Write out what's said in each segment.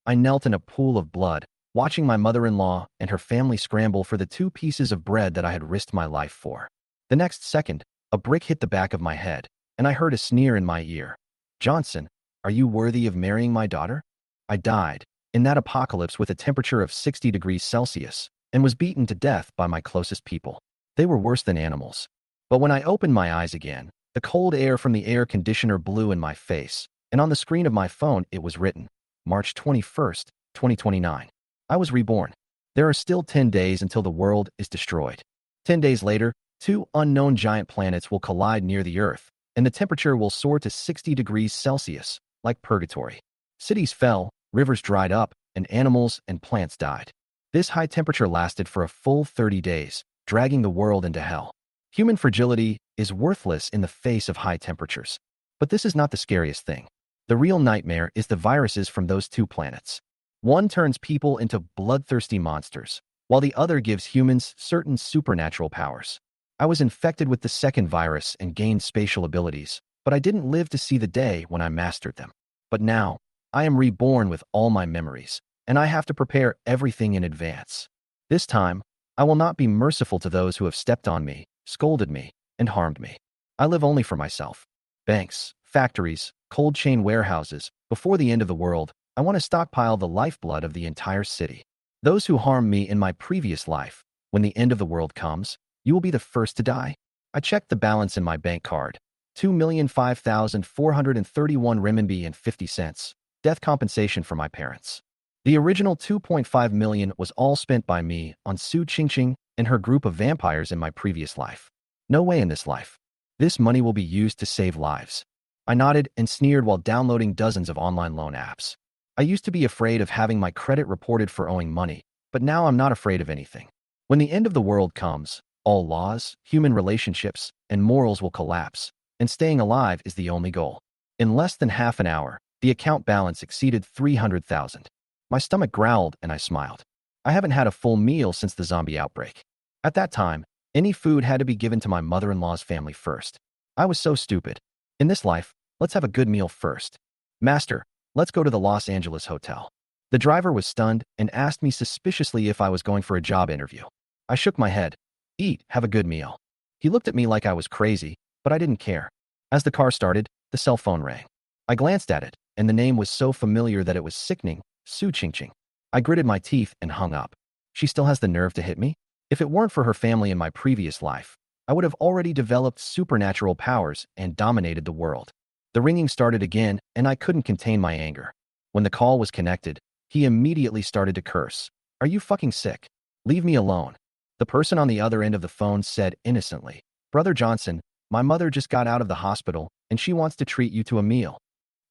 I knelt in a pool of blood, watching my mother-in-law and her family scramble for the 2 pieces of bread that I had risked my life for. The next second, a brick hit the back of my head, and I heard a sneer in my ear. "Johnson, are you worthy of marrying my daughter?" I died in that apocalypse with a temperature of 60 degrees Celsius and was beaten to death by my closest people. They were worse than animals. But when I opened my eyes again, the cold air from the air conditioner blew in my face, and on the screen of my phone it was written, March 21st, 2029. I was reborn. There are still 10 days until the world is destroyed. 10 days later, 2 unknown giant planets will collide near the Earth, and the temperature will soar to 60 degrees Celsius, like purgatory. Cities fell, rivers dried up, and animals and plants died. This high temperature lasted for a full 30 days, dragging the world into hell. Human fragility is worthless in the face of high temperatures. But this is not the scariest thing. The real nightmare is the viruses from those 2 planets. One turns people into bloodthirsty monsters, while the other gives humans certain supernatural powers. I was infected with the second virus and gained spatial abilities, but I didn't live to see the day when I mastered them. But now, I am reborn with all my memories, and I have to prepare everything in advance. This time, I will not be merciful to those who have stepped on me, scolded me, and harmed me. I live only for myself. Banks, factories, cold chain warehouses. Before the end of the world, I want to stockpile the lifeblood of the entire city. Those who harmed me in my previous life, when the end of the world comes, you will be the first to die. I checked the balance in my bank card. 2,005,431 renminbi and 50 cents. Death compensation for my parents. The original 2.5 million was all spent by me on Su Qingqing and her group of vampires in my previous life. No way in this life. This money will be used to save lives. I nodded and sneered while downloading dozens of online loan apps. I used to be afraid of having my credit reported for owing money, but now I'm not afraid of anything. When the end of the world comes, all laws, human relationships, and morals will collapse, and staying alive is the only goal. In less than half an hour, the account balance exceeded 300,000. My stomach growled and I smiled. I haven't had a full meal since the zombie outbreak. At that time, any food had to be given to my mother-in-law's family first. I was so stupid. In this life, let's have a good meal first. Master, let's go to the Los Angeles hotel. The driver was stunned and asked me suspiciously if I was going for a job interview. I shook my head. Eat, have a good meal. He looked at me like I was crazy, but I didn't care. As the car started, the cell phone rang. I glanced at it, and the name was so familiar that it was sickening. Su Qingqing. I gritted my teeth and hung up. She still has the nerve to hit me? If it weren't for her family in my previous life, I would have already developed supernatural powers and dominated the world. The ringing started again, and I couldn't contain my anger. When the call was connected, he immediately started to curse. "Are you fucking sick? Leave me alone." The person on the other end of the phone said innocently, "Brother Johnson, my mother just got out of the hospital, and she wants to treat you to a meal.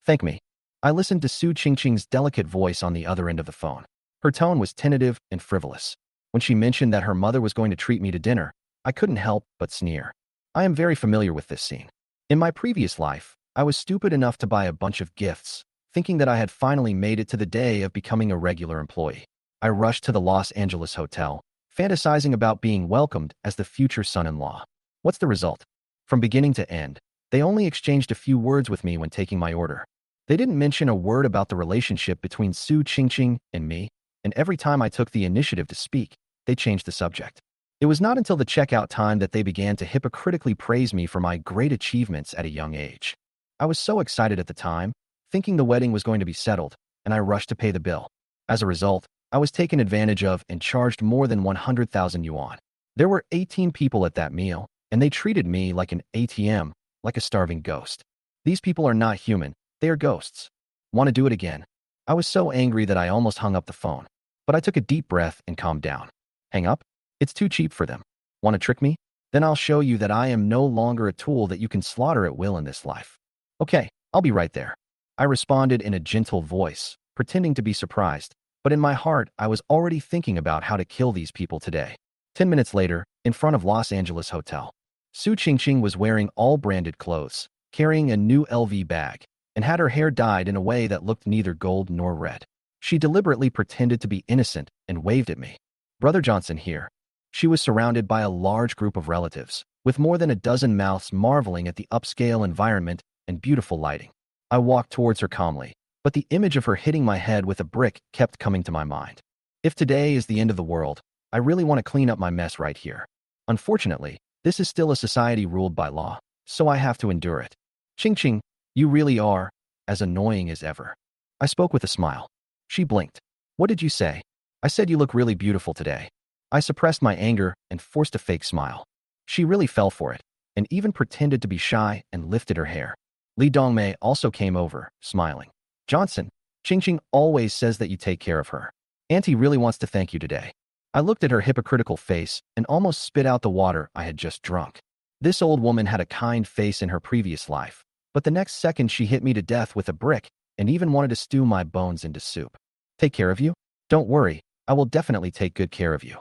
Thank me." I listened to Su Qingqing's delicate voice on the other end of the phone. Her tone was tentative and frivolous. When she mentioned that her mother was going to treat me to dinner, I couldn't help but sneer. I am very familiar with this scene. In my previous life, I was stupid enough to buy a bunch of gifts, thinking that I had finally made it to the day of becoming a regular employee. I rushed to the Los Angeles hotel, fantasizing about being welcomed as the future son-in-law. What's the result? From beginning to end, they only exchanged a few words with me when taking my order. They didn't mention a word about the relationship between Su Qingqing and me, and every time I took the initiative to speak, they changed the subject. It was not until the checkout time that they began to hypocritically praise me for my great achievements at a young age. I was so excited at the time, thinking the wedding was going to be settled, and I rushed to pay the bill. As a result, I was taken advantage of and charged more than 100,000 yuan. There were 18 people at that meal, and they treated me like an ATM, like a starving ghost. These people are not human. They are ghosts. Want to do it again? I was so angry that I almost hung up the phone. But I took a deep breath and calmed down. Hang up? It's too cheap for them. Want to trick me? Then I'll show you that I am no longer a tool that you can slaughter at will in this life. Okay, I'll be right there. I responded in a gentle voice, pretending to be surprised. But in my heart, I was already thinking about how to kill these people today. 10 minutes later, in front of Los Angeles Hotel, Su Qingqing was wearing all branded clothes, carrying a new LV bag, and had her hair dyed in a way that looked neither gold nor red. She deliberately pretended to be innocent and waved at me. "Brother Johnson here." She was surrounded by a large group of relatives, with more than a dozen mouths marveling at the upscale environment and beautiful lighting. I walked towards her calmly, but the image of her hitting my head with a brick kept coming to my mind. If today is the end of the world, I really want to clean up my mess right here. Unfortunately, this is still a society ruled by law, so I have to endure it. Ching Ching, you really are as annoying as ever. I spoke with a smile. She blinked. What did you say? I said you look really beautiful today. I suppressed my anger and forced a fake smile. She really fell for it, and even pretended to be shy and lifted her hair. Li Dongmei also came over, smiling. Johnson, Ching Ching always says that you take care of her. Auntie really wants to thank you today. I looked at her hypocritical face and almost spit out the water I had just drunk. This old woman had a kind face in her previous life, but the next second she hit me to death with a brick and even wanted to stew my bones into soup. Take care of you? Don't worry, I will definitely take good care of you.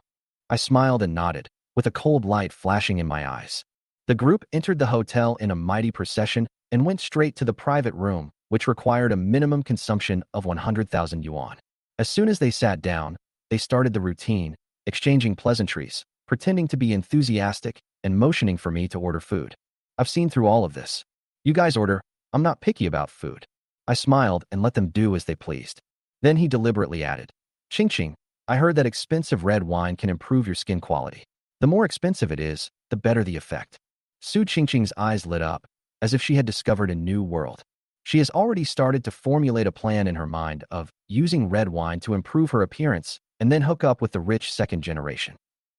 I smiled and nodded, with a cold light flashing in my eyes. The group entered the hotel in a mighty procession and went straight to the private room, which required a minimum consumption of 100,000 yuan. As soon as they sat down, they started the routine, exchanging pleasantries, pretending to be enthusiastic, and motioning for me to order food. I've seen through all of this. You guys order, I'm not picky about food. I smiled and let them do as they pleased. Then he deliberately added, Ching Ching, I heard that expensive red wine can improve your skin quality. The more expensive it is, the better the effect. Su Ching Ching's eyes lit up, as if she had discovered a new world. She has already started to formulate a plan in her mind of using red wine to improve her appearance and then hook up with the rich second generation.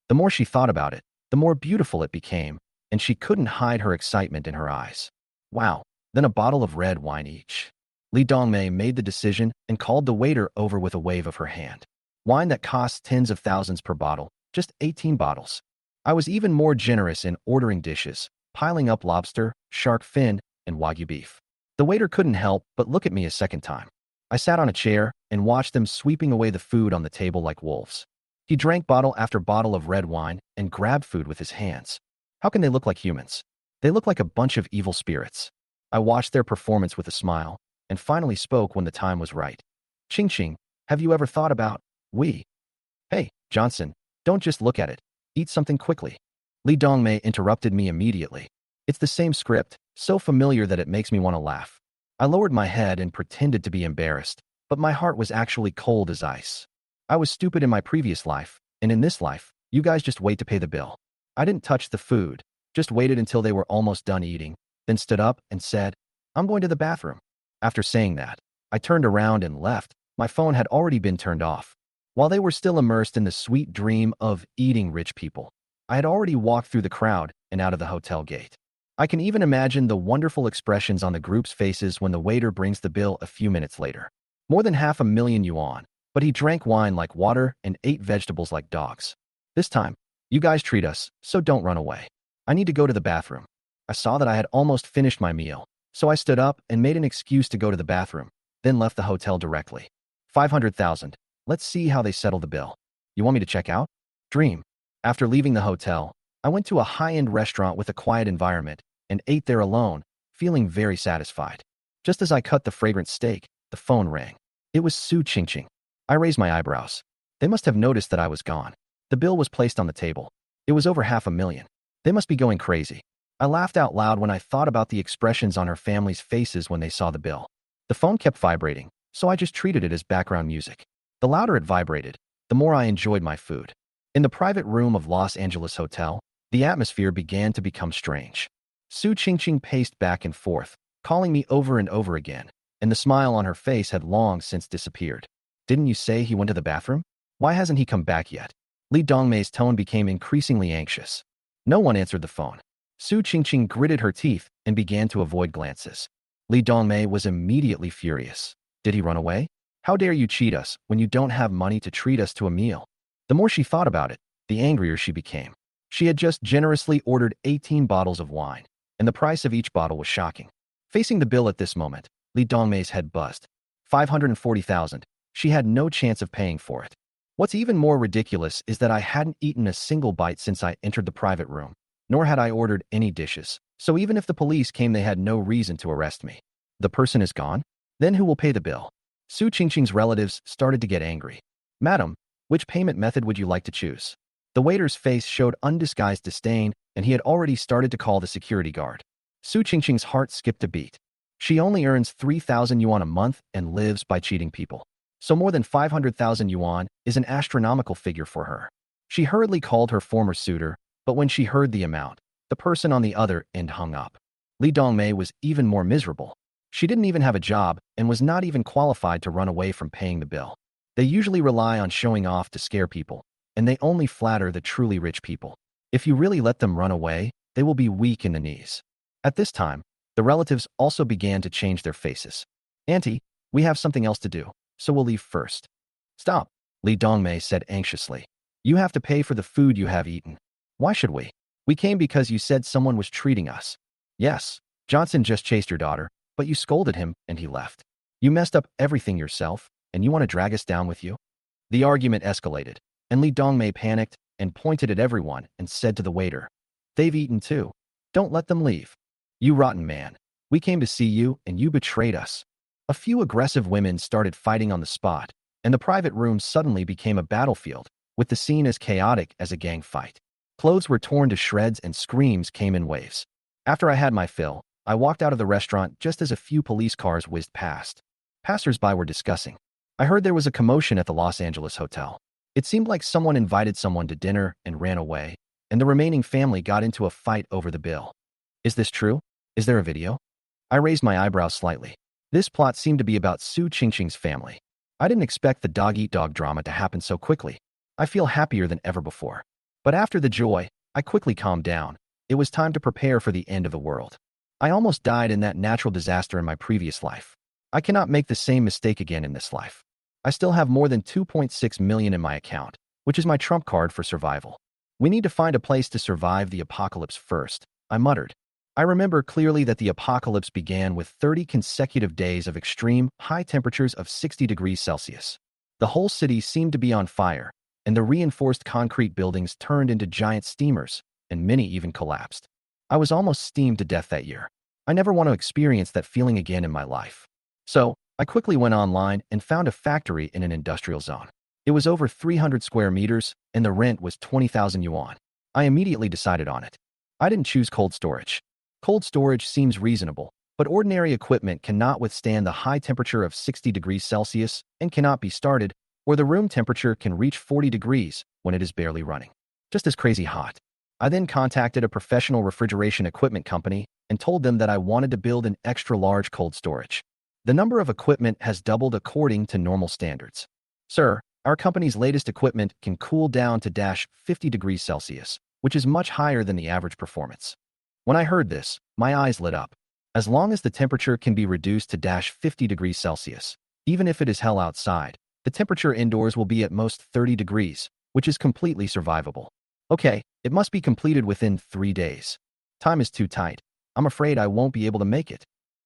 The more she thought about it, the more beautiful it became, and she couldn't hide her excitement in her eyes. Wow, then a bottle of red wine each. Li Dongmei made the decision and called the waiter over with a wave of her hand. Wine that costs tens of thousands per bottle, just 18 bottles. I was even more generous in ordering dishes, piling up lobster, shark fin, and wagyu beef. The waiter couldn't help but look at me a second time. I sat on a chair and watched them sweeping away the food on the table like wolves. He drank bottle after bottle of red wine and grabbed food with his hands. How can they look like humans? They look like a bunch of evil spirits. I watched their performance with a smile and finally spoke when the time was right. Ching Ching, have you ever thought about we? Hey, Johnson, don't just look at it. Eat something quickly. Li Dongmei interrupted me immediately. It's the same script, so familiar that it makes me want to laugh. I lowered my head and pretended to be embarrassed, but my heart was actually cold as ice. I was stupid in my previous life, and in this life, you guys just wait to pay the bill. I didn't touch the food, just waited until they were almost done eating, then stood up and said, I'm going to the bathroom. After saying that, I turned around and left. My phone had already been turned off. While they were still immersed in the sweet dream of eating rich people, I had already walked through the crowd and out of the hotel gate. I can even imagine the wonderful expressions on the group's faces when the waiter brings the bill a few minutes later. More than 500,000 yuan, but he drank wine like water and ate vegetables like dogs. This time, you guys treat us, so don't run away. I need to go to the bathroom. I saw that I had almost finished my meal, so I stood up and made an excuse to go to the bathroom, then left the hotel directly. 500,000. Let's see how they settle the bill. You want me to check out? Dream. After leaving the hotel, I went to a high-end restaurant with a quiet environment and ate there alone, feeling very satisfied. Just as I cut the fragrant steak, the phone rang. It was Su Ching Ching. I raised my eyebrows. They must have noticed that I was gone. The bill was placed on the table. It was over 500,000. They must be going crazy. I laughed out loud when I thought about the expressions on her family's faces when they saw the bill. The phone kept vibrating, so I just treated it as background music. The louder it vibrated, the more I enjoyed my food. In the private room of Los Angeles Hotel, the atmosphere began to become strange. Su Ching Ching paced back and forth, calling me over and over again, and the smile on her face had long since disappeared. Didn't you say he went to the bathroom? Why hasn't he come back yet? Li Dongmei's tone became increasingly anxious. No one answered the phone. Su Ching Ching gritted her teeth and began to avoid glances. Li Dongmei was immediately furious. Did he run away? How dare you cheat us when you don't have money to treat us to a meal? The more she thought about it, the angrier she became. She had just generously ordered 18 bottles of wine, and the price of each bottle was shocking. Facing the bill at this moment, Li Dongmei's head buzzed. 540,000. She had no chance of paying for it. What's even more ridiculous is that I hadn't eaten a single bite since I entered the private room, nor had I ordered any dishes, so even if the police came they had no reason to arrest me. The person is gone? Then who will pay the bill? Su Ching Ching's relatives started to get angry. Madam, which payment method would you like to choose? The waiter's face showed undisguised disdain, and he had already started to call the security guard. Su Ching Ching's heart skipped a beat. She only earns 3,000 yuan a month and lives by cheating people. So more than 500,000 yuan is an astronomical figure for her. She hurriedly called her former suitor, but when she heard the amount, the person on the other end hung up. Li Dongmei was even more miserable. She didn't even have a job and was not even qualified to run away from paying the bill. They usually rely on showing off to scare people, and they only flatter the truly rich people. If you really let them run away, they will be weak in the knees. At this time, the relatives also began to change their faces. Auntie, we have something else to do, so we'll leave first. Stop, Li Dongmei said anxiously. You have to pay for the food you have eaten. Why should we? We came because you said someone was treating us. Yes, Johnson just chased your daughter, but you scolded him and he left. You messed up everything yourself, and you want to drag us down with you? The argument escalated, and Li Dongmei panicked and pointed at everyone and said to the waiter, They've eaten too. Don't let them leave. You rotten man. We came to see you and you betrayed us. A few aggressive women started fighting on the spot, and the private room suddenly became a battlefield, with the scene as chaotic as a gang fight. Clothes were torn to shreds and screams came in waves. After I had my fill, I walked out of the restaurant just as a few police cars whizzed past. Passers-by were discussing. I heard there was a commotion at the Los Angeles hotel. It seemed like someone invited someone to dinner and ran away, and the remaining family got into a fight over the bill. Is this true? Is there a video? I raised my eyebrows slightly. This plot seemed to be about Su Qingqing's family. I didn't expect the dog-eat-dog drama to happen so quickly. I feel happier than ever before. But after the joy, I quickly calmed down. It was time to prepare for the end of the world. I almost died in that natural disaster in my previous life. I cannot make the same mistake again in this life. I still have more than 2.6 million in my account, which is my trump card for survival. We need to find a place to survive the apocalypse first, I muttered. I remember clearly that the apocalypse began with 30 consecutive days of extreme, high temperatures of 60 degrees Celsius. The whole city seemed to be on fire, and the reinforced concrete buildings turned into giant steamers, and many even collapsed. I was almost steamed to death that year. I never want to experience that feeling again in my life. So, I quickly went online and found a factory in an industrial zone. It was over 300 square meters, and the rent was 20,000 yuan. I immediately decided on it. I didn't choose cold storage. Cold storage seems reasonable, but ordinary equipment cannot withstand the high temperature of 60 degrees Celsius and cannot be started, or the room temperature can reach 40 degrees when it is barely running. Just as crazy hot. I then contacted a professional refrigeration equipment company and told them that I wanted to build an extra-large cold storage. The number of equipment has doubled according to normal standards. Sir, our company's latest equipment can cool down to 50 degrees Celsius, which is much higher than the average performance. When I heard this, my eyes lit up. As long as the temperature can be reduced to 50 degrees Celsius, even if it is hell outside, the temperature indoors will be at most 30 degrees, which is completely survivable. Okay, it must be completed within 3 days. Time is too tight. I'm afraid I won't be able to make it.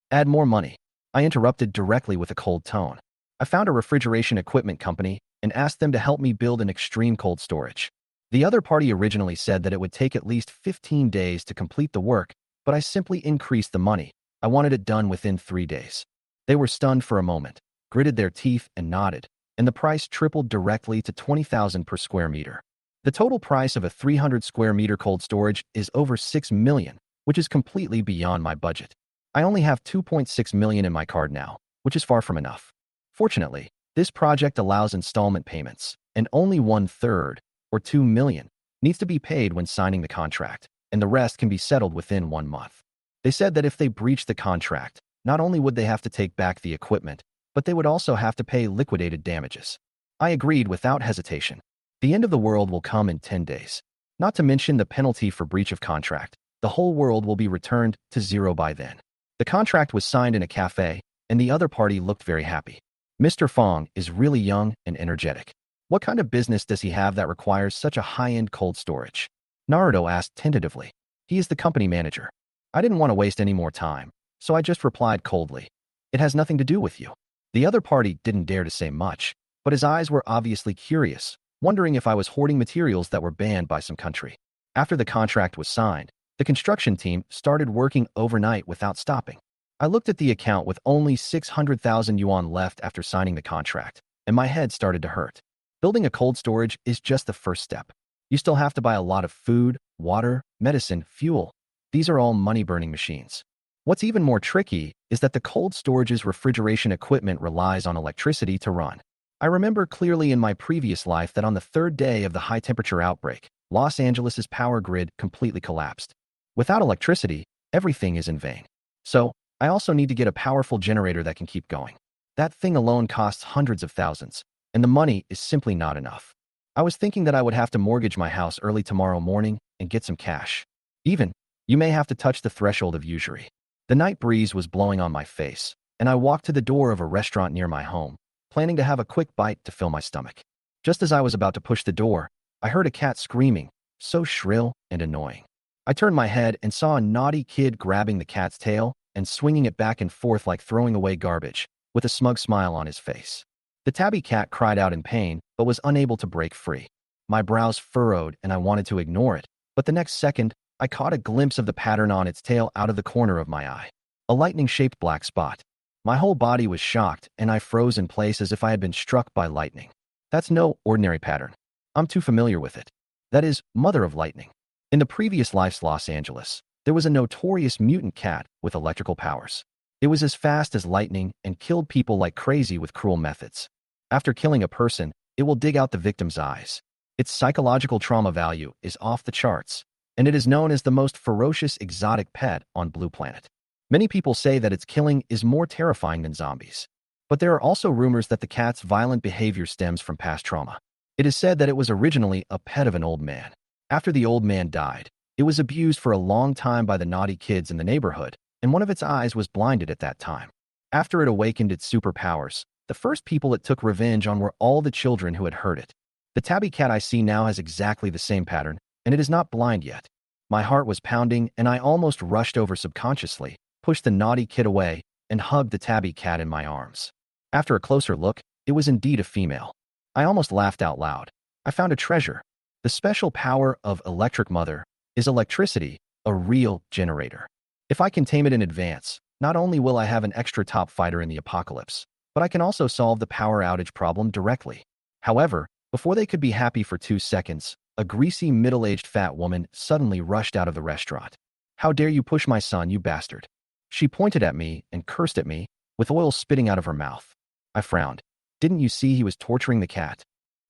Add more money. I interrupted directly with a cold tone. I found a refrigeration equipment company and asked them to help me build an extreme cold storage. The other party originally said that it would take at least 15 days to complete the work, but I simply increased the money. I wanted it done within 3 days. They were stunned for a moment, gritted their teeth and nodded, and the price tripled directly to 20,000 per square meter. The total price of a 300 square meter cold storage is over 6 million, which is completely beyond my budget. I only have 2.6 million in my card now, which is far from enough. Fortunately, this project allows installment payments, and only 1/3, or 2 million, needs to be paid when signing the contract, and the rest can be settled within 1 month. They said that if they breached the contract, not only would they have to take back the equipment, but they would also have to pay liquidated damages. I agreed without hesitation. The end of the world will come in 10 days. Not to mention the penalty for breach of contract. The whole world will be returned to zero by then. The contract was signed in a cafe, and the other party looked very happy. Mr. Fong is really young and energetic. What kind of business does he have that requires such a high-end cold storage? Naruto asked tentatively. He is the company manager. I didn't want to waste any more time, so I just replied coldly. It has nothing to do with you. The other party didn't dare to say much, but his eyes were obviously curious, wondering if I was hoarding materials that were banned by some country. After the contract was signed, the construction team started working overnight without stopping. I looked at the account with only 600,000 yuan left after signing the contract, and my head started to hurt. Building a cold storage is just the first step. You still have to buy a lot of food, water, medicine, fuel. These are all money-burning machines. What's even more tricky is that the cold storage's refrigeration equipment relies on electricity to run. I remember clearly in my previous life that on the third day of the high-temperature outbreak, Los Angeles's power grid completely collapsed. Without electricity, everything is in vain. So, I also need to get a powerful generator that can keep going. That thing alone costs hundreds of thousands, and the money is simply not enough. I was thinking that I would have to mortgage my house early tomorrow morning and get some cash. Even, you may have to touch the threshold of usury. The night breeze was blowing on my face, and I walked to the door of a restaurant near my home, planning to have a quick bite to fill my stomach. Just as I was about to push the door, I heard a cat screaming, so shrill and annoying. I turned my head and saw a naughty kid grabbing the cat's tail and swinging it back and forth like throwing away garbage, with a smug smile on his face. The tabby cat cried out in pain, but was unable to break free. My brows furrowed and I wanted to ignore it, but the next second, I caught a glimpse of the pattern on its tail out of the corner of my eye. A lightning-shaped black spot. My whole body was shocked and I froze in place as if I had been struck by lightning. That's no ordinary pattern. I'm too familiar with it. That is, Mother of Lightning. In the previous life's Los Angeles, there was a notorious mutant cat with electrical powers. It was as fast as lightning and killed people like crazy with cruel methods. After killing a person, it will dig out the victim's eyes. Its psychological trauma value is off the charts, and it is known as the most ferocious exotic pet on Blue Planet. Many people say that its killing is more terrifying than zombies. But there are also rumors that the cat's violent behavior stems from past trauma. It is said that it was originally a pet of an old man. After the old man died, it was abused for a long time by the naughty kids in the neighborhood, and one of its eyes was blinded at that time. After it awakened its superpowers, the first people it took revenge on were all the children who had hurt it. The tabby cat I see now has exactly the same pattern, and it is not blind yet. My heart was pounding, and I almost rushed over subconsciously, pushed the naughty kid away, and hugged the tabby cat in my arms. After a closer look, it was indeed a female. I almost laughed out loud. I found a treasure. The special power of Electric Mother is electricity, a real generator. If I can tame it in advance, not only will I have an extra top fighter in the apocalypse, but I can also solve the power outage problem directly. However, before they could be happy for 2 seconds, a greasy, middle-aged fat woman suddenly rushed out of the restaurant. "How dare you push my son, you bastard!" She pointed at me and cursed at me, with oil spitting out of her mouth. I frowned. "Didn't you see he was torturing the cat?"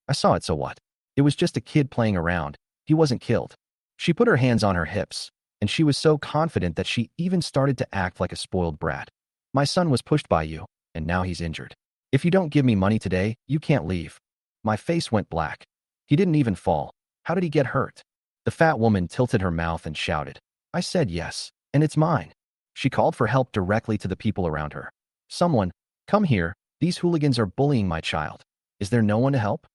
"I saw it, so what? It was just a kid playing around. He wasn't killed." She put her hands on her hips, and she was so confident that she even started to act like a spoiled brat. "My son was pushed by you, and now he's injured. If you don't give me money today, you can't leave." My face went black. "He didn't even fall. How did he get hurt?" The fat woman tilted her mouth and shouted. "I said yes, and it's mine." She called for help directly to the people around her. "Someone, come here. These hooligans are bullying my child. Is there no one to help?"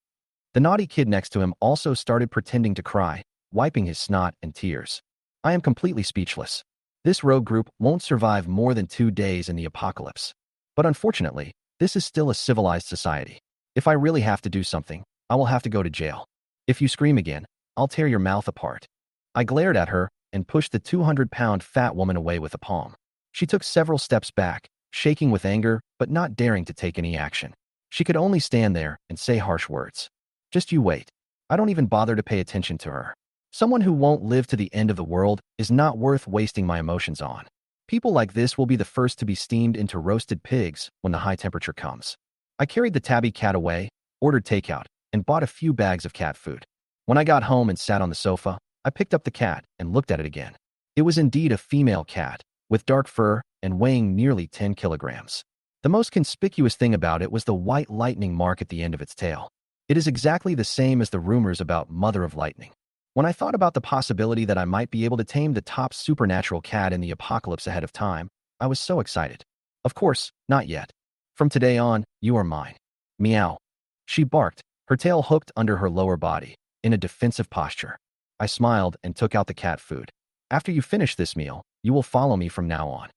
The naughty kid next to him also started pretending to cry, wiping his snot and tears. I am completely speechless. This rogue group won't survive more than 2 days in the apocalypse. But unfortunately, this is still a civilized society. If I really have to do something, I will have to go to jail. If you scream again, I'll tear your mouth apart. I glared at her and pushed the 200-pound fat woman away with a palm. She took several steps back, shaking with anger but not daring to take any action. She could only stand there and say harsh words. "Just you wait. I don't even bother to pay attention to her. Someone who won't live to the end of the world is not worth wasting my emotions on. People like this will be the first to be steamed into roasted pigs when the high temperature comes." I carried the tabby cat away, ordered takeout, and bought a few bags of cat food. When I got home and sat on the sofa, I picked up the cat and looked at it again. It was indeed a female cat, with dark fur and weighing nearly 10 kilograms. The most conspicuous thing about it was the white lightning mark at the end of its tail. It is exactly the same as the rumors about Mother of Lightning. When I thought about the possibility that I might be able to tame the top supernatural cat in the apocalypse ahead of time, I was so excited. Of course, not yet. From today on, you are mine. Meow. She barked, her tail hooked under her lower body, in a defensive posture. I smiled and took out the cat food. "After you finish this meal, you will follow me from now on."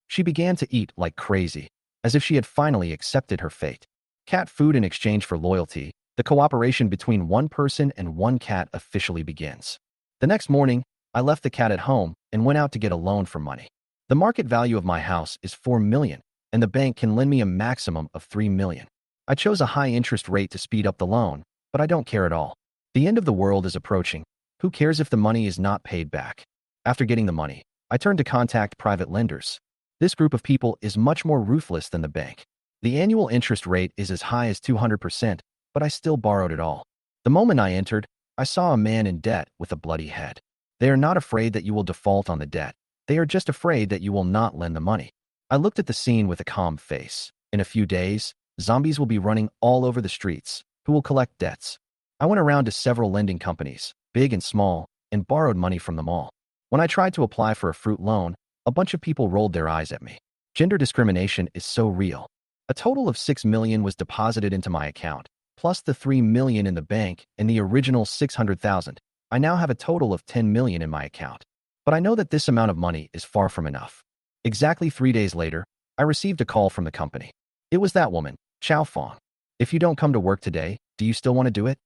She began to eat like crazy, as if she had finally accepted her fate. Cat food in exchange for loyalty, the cooperation between one person and one cat officially begins. The next morning, I left the cat at home and went out to get a loan for money. The market value of my house is $4 million, and the bank can lend me a maximum of $3 million. I chose a high interest rate to speed up the loan, but I don't care at all. The end of the world is approaching. Who cares if the money is not paid back? After getting the money, I turned to contact private lenders. This group of people is much more ruthless than the bank. The annual interest rate is as high as 200%, but I still borrowed it all. The moment I entered, I saw a man in debt with a bloody head. They are not afraid that you will default on the debt. They are just afraid that you will not lend the money. I looked at the scene with a calm face. In a few days, zombies will be running all over the streets, who will collect debts. I went around to several lending companies, big and small, and borrowed money from them all. When I tried to apply for a fruit loan, a bunch of people rolled their eyes at me. Gender discrimination is so real. A total of 6 million was deposited into my account, plus the 3 million in the bank and the original 600,000. I now have a total of 10 million in my account. But I know that this amount of money is far from enough. Exactly 3 days later, I received a call from the company. It was that woman, Chow Fong. If you don't come to work today, do you still want to do it?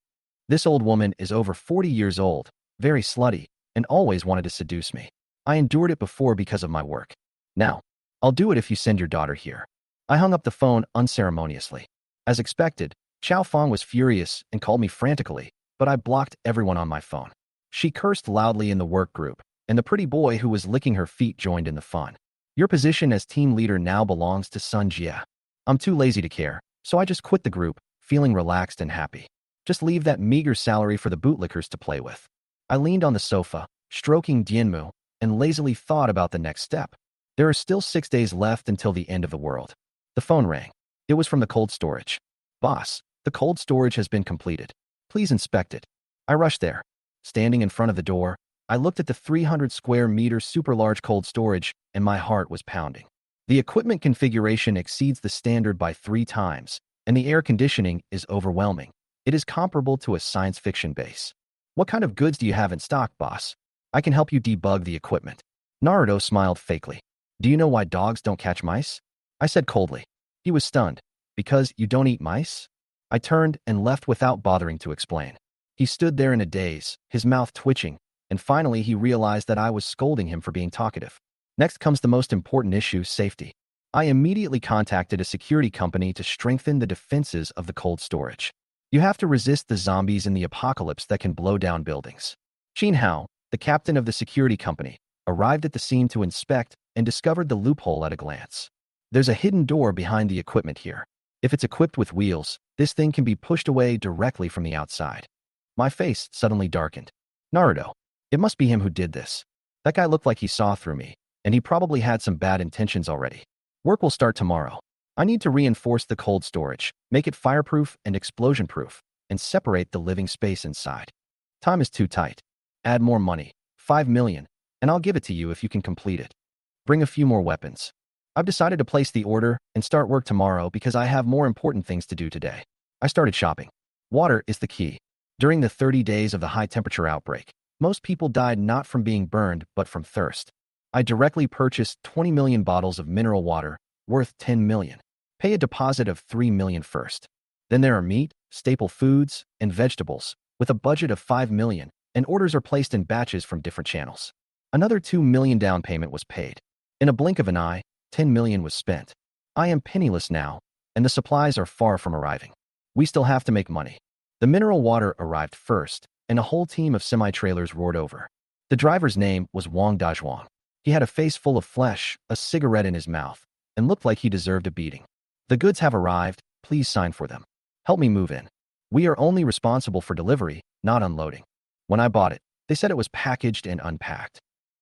This old woman is over 40 years old, very slutty, and always wanted to seduce me. I endured it before because of my work. Now, I'll do it if you send your daughter here. I hung up the phone unceremoniously. As expected, Chow Fong was furious and called me frantically, but I blocked everyone on my phone. She cursed loudly in the work group, and the pretty boy who was licking her feet joined in the fun. Your position as team leader now belongs to Sun Jia. I'm too lazy to care, so I just quit the group, feeling relaxed and happy. Just leave that meager salary for the bootlickers to play with. I leaned on the sofa, stroking Dianmu, and lazily thought about the next step. There are still 6 days left until the end of the world. The phone rang. It was from the cold storage. Boss, the cold storage has been completed. Please inspect it. I rushed there. Standing in front of the door, I looked at the 300 square meter super large cold storage, and my heart was pounding. The equipment configuration exceeds the standard by 3 times, and the air conditioning is overwhelming. It is comparable to a science fiction base. What kind of goods do you have in stock, boss? I can help you debug the equipment. Naruto smiled fakely. Do you know why dogs don't catch mice? I said coldly. He was stunned. Because you don't eat mice? I turned and left without bothering to explain. He stood there in a daze, his mouth twitching, and finally he realized that I was scolding him for being talkative. Next comes the most important issue, safety. I immediately contacted a security company to strengthen the defenses of the cold storage. You have to resist the zombies in the apocalypse that can blow down buildings. Qin Hao, the captain of the security company, arrived at the scene to inspect and discovered the loophole at a glance. There's a hidden door behind the equipment here. If it's equipped with wheels, this thing can be pushed away directly from the outside. My face suddenly darkened. Naruto. It must be him who did this. That guy looked like he saw through me, and he probably had some bad intentions already. Work will start tomorrow. I need to reinforce the cold storage, make it fireproof and explosion-proof, and separate the living space inside. Time is too tight. Add more money, 5 million, and I'll give it to you if you can complete it. Bring a few more weapons. I've decided to place the order and start work tomorrow because I have more important things to do today. I started shopping. Water is the key. During the 30 days of the high-temperature outbreak, most people died not from being burned but from thirst. I directly purchased 20 million bottles of mineral water, worth 10 million. Pay a deposit of 3 million first. Then there are meat, staple foods, and vegetables, with a budget of 5 million, and orders are placed in batches from different channels. Another 2 million down payment was paid. In a blink of an eye, 10 million was spent. I am penniless now, and the supplies are far from arriving. We still have to make money. The mineral water arrived first, and a whole team of semi-trailers roared over. The driver's name was Wang Dazhuang. He had a face full of flesh, a cigarette in his mouth, and looked like he deserved a beating. The goods have arrived, please sign for them. Help me move in. We are only responsible for delivery, not unloading. When I bought it, they said it was packaged and unpacked.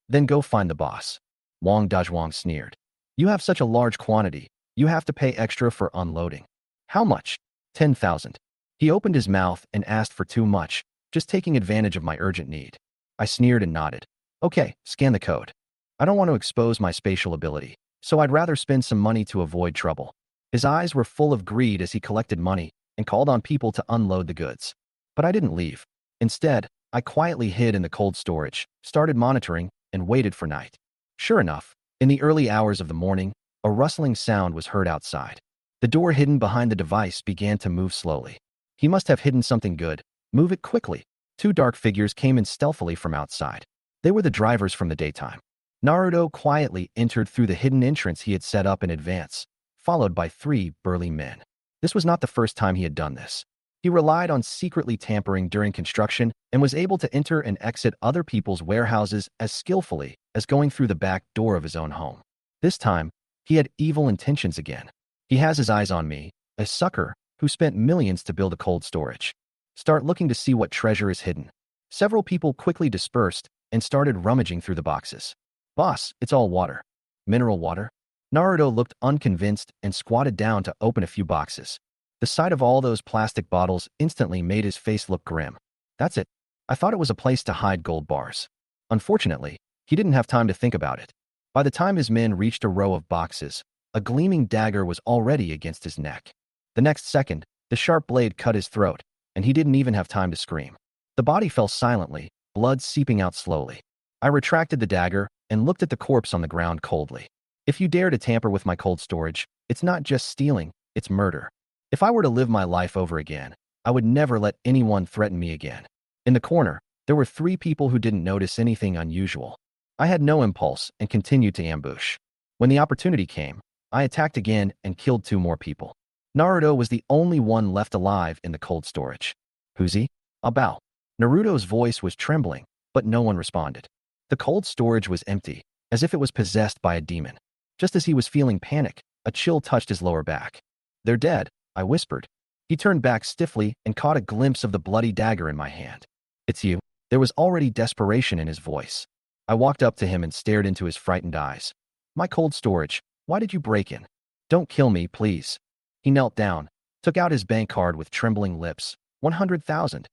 Then go find the boss. Wang Dazhuang sneered. You have such a large quantity, you have to pay extra for unloading. How much? 10,000. He opened his mouth and asked for too much, just taking advantage of my urgent need. I sneered and nodded. Okay, scan the code. I don't want to expose my spatial ability, so I'd rather spend some money to avoid trouble. His eyes were full of greed as he collected money and called on people to unload the goods. But I didn't leave. Instead, I quietly hid in the cold storage, started monitoring, and waited for night. Sure enough, in the early hours of the morning, a rustling sound was heard outside. The door hidden behind the device began to move slowly. He must have hidden something good. Move it quickly. 2 dark figures came in stealthily from outside. They were the drivers from the daytime. Naruto quietly entered through the hidden entrance he had set up in advance, followed by 3 burly men. This was not the first time he had done this. He relied on secretly tampering during construction and was able to enter and exit other people's warehouses as skillfully as going through the back door of his own home. This time, He had evil intentions again. He has his eyes on me, a sucker who spent millions to build a cold storage. Start looking to see what treasure is hidden. Several people quickly dispersed and started rummaging through the boxes. Boss, it's all water. Mineral water? Naruto looked unconvinced and squatted down to open a few boxes. The sight of all those plastic bottles instantly made his face look grim. That's it. I thought it was a place to hide gold bars. Unfortunately, he didn't have time to think about it. By the time his men reached a row of boxes, a gleaming dagger was already against his neck. The next second, the sharp blade cut his throat, and he didn't even have time to scream. The body fell silently, blood seeping out slowly. I retracted the dagger and looked at the corpse on the ground coldly. If you dare to tamper with my cold storage, it's not just stealing, it's murder. If I were to live my life over again, I would never let anyone threaten me again. In the corner, there were 3 people who didn't notice anything unusual. I had no impulse and continued to ambush. When the opportunity came, I attacked again and killed 2 more people. Naruto was the only one left alive in the cold storage. Who's he? I'll bow. Naruto's voice was trembling, but no one responded. The cold storage was empty, as if it was possessed by a demon. Just as he was feeling panic, a chill touched his lower back. They're dead, I whispered. He turned back stiffly and caught a glimpse of the bloody dagger in my hand. It's you. There was already desperation in his voice. I walked up to him and stared into his frightened eyes. My cold storage, why did you break in? Don't kill me, please. He knelt down, took out his bank card with trembling lips. 100,000.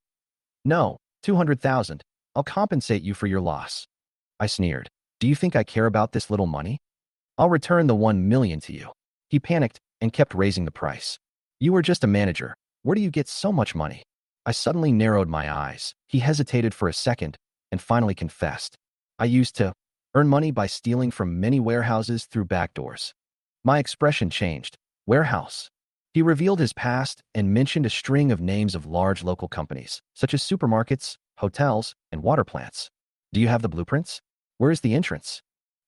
No, 200,000. I'll compensate you for your loss. I sneered. Do you think I care about this little money? I'll return the 1 million to you. He panicked and kept raising the price. You were just a manager. Where do you get so much money? I suddenly narrowed my eyes. He hesitated for a second and finally confessed. I used to earn money by stealing from many warehouses through back doors. My expression changed. Warehouse. He revealed his past and mentioned a string of names of large local companies, such as supermarkets, hotels, and water plants. Do you have the blueprints? Where is the entrance?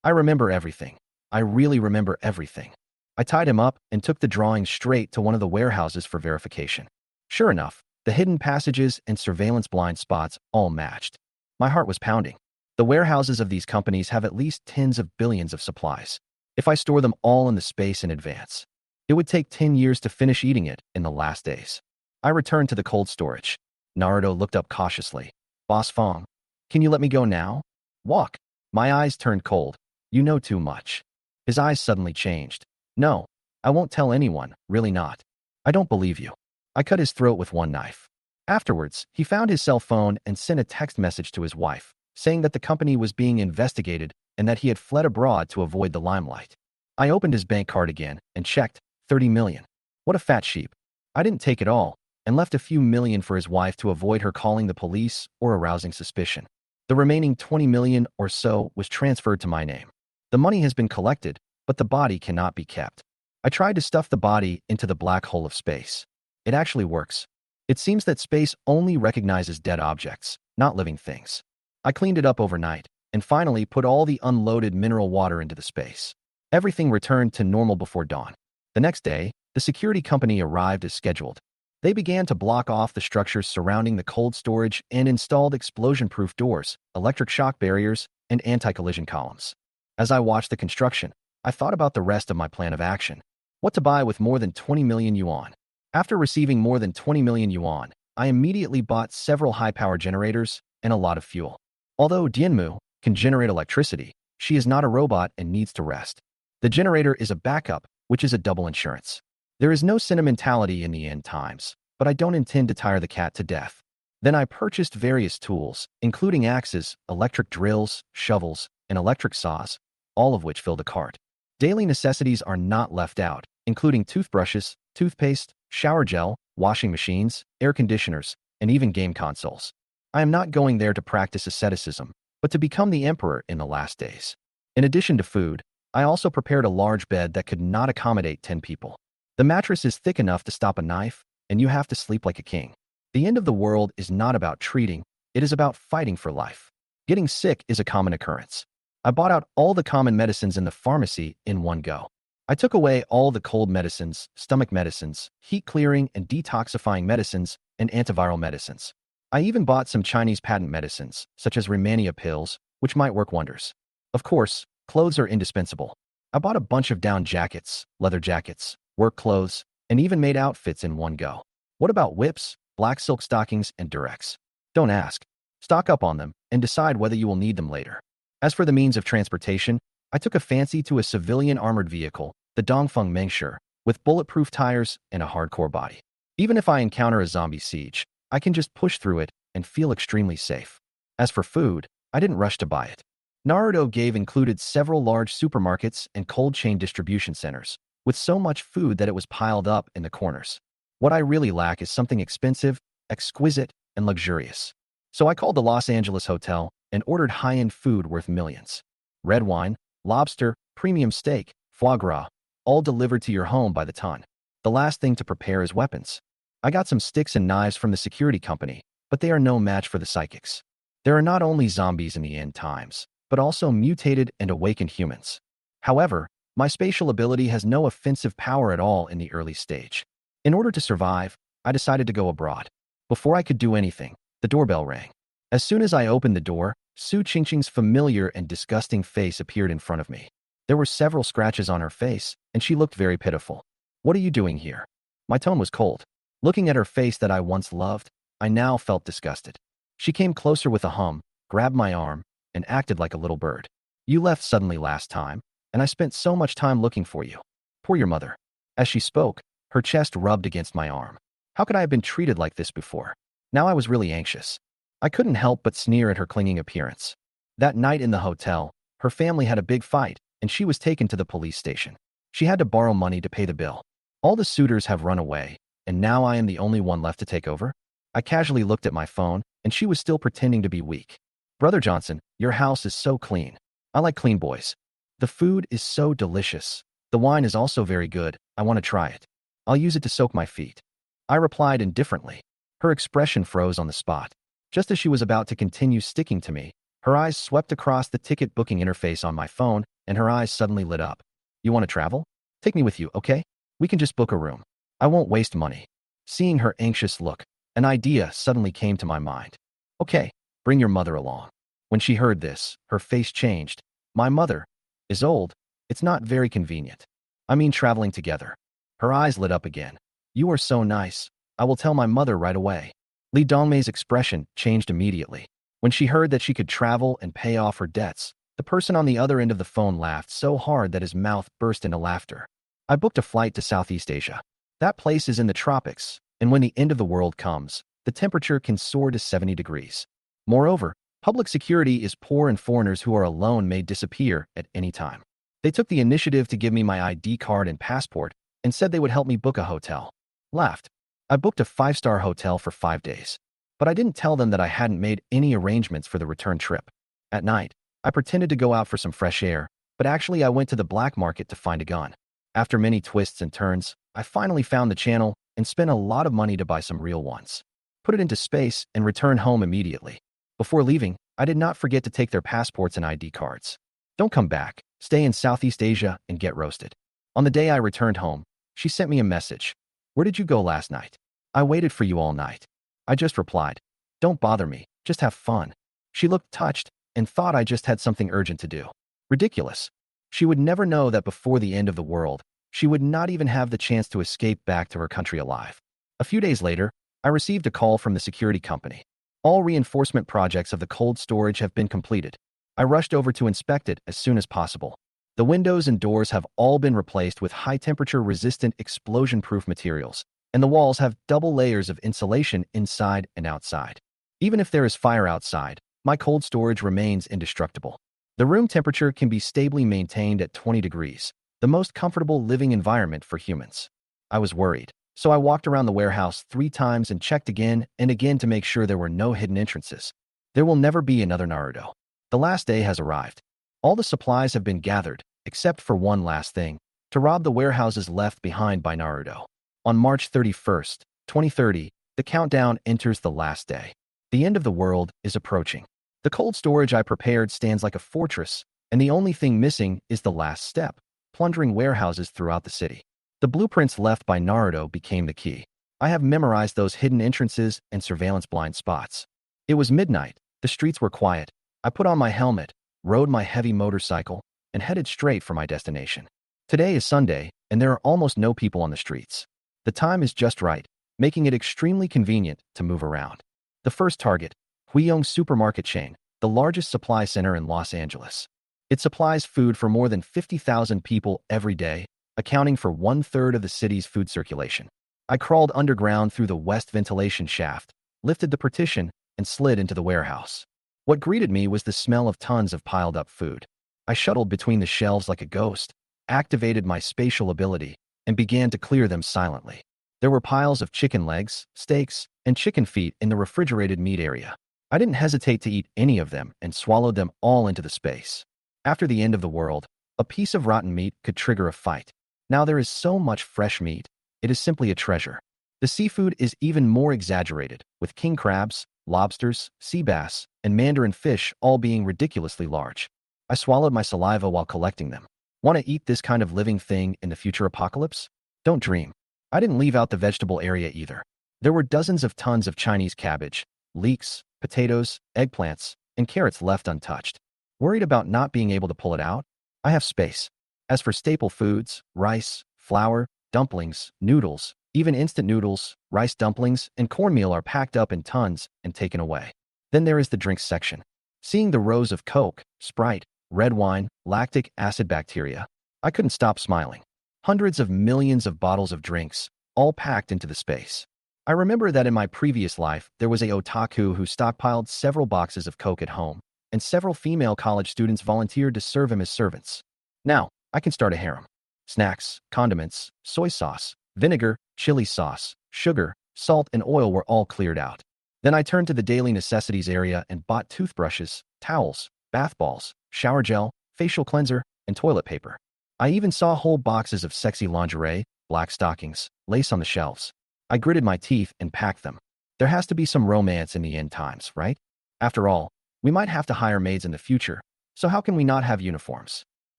I remember everything. I really remember everything. I tied him up and took the drawing straight to one of the warehouses for verification. Sure enough, the hidden passages and surveillance blind spots all matched. My heart was pounding. The warehouses of these companies have at least tens of billions of supplies. If I store them all in the space in advance, it would take 10 years to finish eating it in the last days. I returned to the cold storage. Naruto looked up cautiously. Boss Fong, can you let me go now? Walk. My eyes turned cold. You know too much. His eyes suddenly changed. No, I won't tell anyone, really not. I don't believe you. I cut his throat with one knife. Afterwards, he found his cell phone and sent a text message to his wife, saying that the company was being investigated and that he had fled abroad to avoid the limelight. I opened his bank card again and checked. 30 million. What a fat sheep. I didn't take it all and left a few million for his wife to avoid her calling the police or arousing suspicion. The remaining 20 million or so was transferred to my name. The money has been collected, but the body cannot be kept. I tried to stuff the body into the black hole of space. It actually works. It seems that space only recognizes dead objects, not living things. I cleaned it up overnight and finally put all the unloaded mineral water into the space. Everything returned to normal before dawn. The next day, the security company arrived as scheduled. They began to block off the structures surrounding the cold storage and installed explosion-proof doors, electric shock barriers, and anti-collision columns. As I watched the construction, I thought about the rest of my plan of action. What to buy with more than 20 million yuan. After receiving more than 20 million yuan, I immediately bought several high-power generators and a lot of fuel. Although Dianmu can generate electricity, she is not a robot and needs to rest. The generator is a backup, which is a double insurance. There is no sentimentality in the end times, but I don't intend to tire the cat to death. Then I purchased various tools, including axes, electric drills, shovels, and electric saws, all of which filled a cart. Daily necessities are not left out, including toothbrushes, toothpaste, shower gel, washing machines, air conditioners, and even game consoles. I am not going there to practice asceticism, but to become the emperor in the last days. In addition to food, I also prepared a large bed that could not accommodate 10 people. The mattress is thick enough to stop a knife, and you have to sleep like a king. The end of the world is not about treating, it is about fighting for life. Getting sick is a common occurrence. I bought out all the common medicines in the pharmacy in one go. I took away all the cold medicines, stomach medicines, heat-clearing and detoxifying medicines, and antiviral medicines. I even bought some Chinese patent medicines, such as Rehmannia pills, which might work wonders. Of course, clothes are indispensable. I bought a bunch of down jackets, leather jackets, work clothes, and even made outfits in one go. What about whips, black silk stockings, and durex? Don't ask. Stock up on them and decide whether you will need them later. As for the means of transportation, I took a fancy to a civilian armored vehicle, the Dongfeng Mengshe, with bulletproof tires and a hardcore body. Even if I encounter a zombie siege, I can just push through it and feel extremely safe. As for food, I didn't rush to buy it. Naruto gave included several large supermarkets and cold chain distribution centers, with so much food that it was piled up in the corners. What I really lack is something expensive, exquisite, and luxurious. So I called the Los Angeles hotel and ordered high-end food worth millions. Red wine, lobster, premium steak, foie gras, all delivered to your home by the ton. The last thing to prepare is weapons. I got some sticks and knives from the security company, but they are no match for the psychics. There are not only zombies in the end times, but also mutated and awakened humans. However, my spatial ability has no offensive power at all in the early stage. In order to survive, I decided to go abroad. Before I could do anything, the doorbell rang. As soon as I opened the door, Su Qingqing's familiar and disgusting face appeared in front of me. There were several scratches on her face, and she looked very pitiful. "What are you doing here?" My tone was cold. Looking at her face that I once loved, I now felt disgusted. She came closer with a hum, grabbed my arm, and acted like a little bird. "You left suddenly last time, and I spent so much time looking for you. Poor your mother." As she spoke, her chest rubbed against my arm. How could I have been treated like this before? Now I was really anxious. I couldn't help but sneer at her clinging appearance. That night in the hotel, her family had a big fight, and she was taken to the police station. She had to borrow money to pay the bill. All the suitors have run away, and now I am the only one left to take over? I casually looked at my phone, and she was still pretending to be weak. "Brother Johnson, your house is so clean. I like clean boys. The food is so delicious. The wine is also very good. I want to try it. I'll use it to soak my feet." I replied indifferently. Her expression froze on the spot. Just as she was about to continue sticking to me, her eyes swept across the ticket booking interface on my phone, and her eyes suddenly lit up. "You want to travel? Take me with you, okay? We can just book a room. I won't waste money." Seeing her anxious look, an idea suddenly came to my mind. "Okay, bring your mother along." When she heard this, her face changed. "My mother is old. It's not very convenient. I mean traveling together." Her eyes lit up again. "You are so nice. I will tell my mother right away." Li Dongmei's expression changed immediately. When she heard that she could travel and pay off her debts, the person on the other end of the phone laughed so hard that his mouth burst into laughter. "I booked a flight to Southeast Asia. That place is in the tropics, and when the end of the world comes, the temperature can soar to 70 degrees. Moreover, public security is poor and foreigners who are alone may disappear at any time. They took the initiative to give me my ID card and passport and said they would help me book a hotel." Laughed. I booked a 5-star hotel for 5 days, but I didn't tell them that I hadn't made any arrangements for the return trip. At night, I pretended to go out for some fresh air, but actually I went to the black market to find a gun. After many twists and turns, I finally found the channel and spent a lot of money to buy some real ones. Put it into space and returned home immediately. Before leaving, I did not forget to take their passports and ID cards. "Don't come back. Stay in Southeast Asia and get roasted." On the day I returned home, she sent me a message. "Where did you go last night? I waited for you all night." I just replied, "Don't bother me, just have fun." She looked touched and thought I just had something urgent to do. Ridiculous. She would never know that before the end of the world, she would not even have the chance to escape back to her country alive. A few days later, I received a call from the security company. "All reinforcement projects of the cold storage have been completed." I rushed over to inspect it as soon as possible. The windows and doors have all been replaced with high-temperature resistant explosion-proof materials, and the walls have double layers of insulation inside and outside. Even if there is fire outside, my cold storage remains indestructible. The room temperature can be stably maintained at 20 degrees, the most comfortable living environment for humans. I was worried, so I walked around the warehouse 3 times and checked again and again to make sure there were no hidden entrances. There will never be another Naruto. The last day has arrived. All the supplies have been gathered, except for one last thing, to rob the warehouses left behind by Naruto. On March 31st, 2030, the countdown enters the last day. The end of the world is approaching. The cold storage I prepared stands like a fortress, and the only thing missing is the last step, plundering warehouses throughout the city. The blueprints left by Naruto became the key. I have memorized those hidden entrances and surveillance blind spots. It was midnight. The streets were quiet. I put on my helmet, rode my heavy motorcycle, and headed straight for my destination. Today is Sunday, and there are almost no people on the streets. The time is just right, making it extremely convenient to move around. The first target, Huiyong supermarket chain, the largest supply center in Los Angeles. It supplies food for more than 50,000 people every day, accounting for 1/3 of the city's food circulation. I crawled underground through the west ventilation shaft, lifted the partition, and slid into the warehouse. What greeted me was the smell of tons of piled-up food. I shuttled between the shelves like a ghost, activated my spatial ability, and began to clear them silently. There were piles of chicken legs, steaks, and chicken feet in the refrigerated meat area. I didn't hesitate to eat any of them and swallowed them all into the space. After the end of the world, a piece of rotten meat could trigger a fight. Now there is so much fresh meat, it is simply a treasure. The seafood is even more exaggerated, with king crabs, lobsters, sea bass, and mandarin fish all being ridiculously large. I swallowed my saliva while collecting them. Want to eat this kind of living thing in the future apocalypse? Don't dream. I didn't leave out the vegetable area either. There were dozens of tons of Chinese cabbage, leeks, potatoes, eggplants, and carrots left untouched. Worried about not being able to pull it out? I have space. As for staple foods, rice, flour, dumplings, noodles, even instant noodles, rice dumplings, and cornmeal are packed up in tons and taken away. Then there is the drinks section. Seeing the rows of Coke, Sprite, red wine, lactic acid bacteria, I couldn't stop smiling. Hundreds of millions of bottles of drinks, all packed into the space. I remember that in my previous life, there was a otaku who stockpiled several boxes of Coke at home, and several female college students volunteered to serve him as servants. Now, I can start a harem. Snacks, condiments, soy sauce, vinegar, chili sauce, sugar, salt, and oil were all cleared out. Then I turned to the daily necessities area and bought toothbrushes, towels, bath balls, shower gel, facial cleanser, and toilet paper. I even saw whole boxes of sexy lingerie, black stockings, lace on the shelves. I gritted my teeth and packed them. There has to be some romance in the end times, right? After all, we might have to hire maids in the future, so how can we not have uniforms?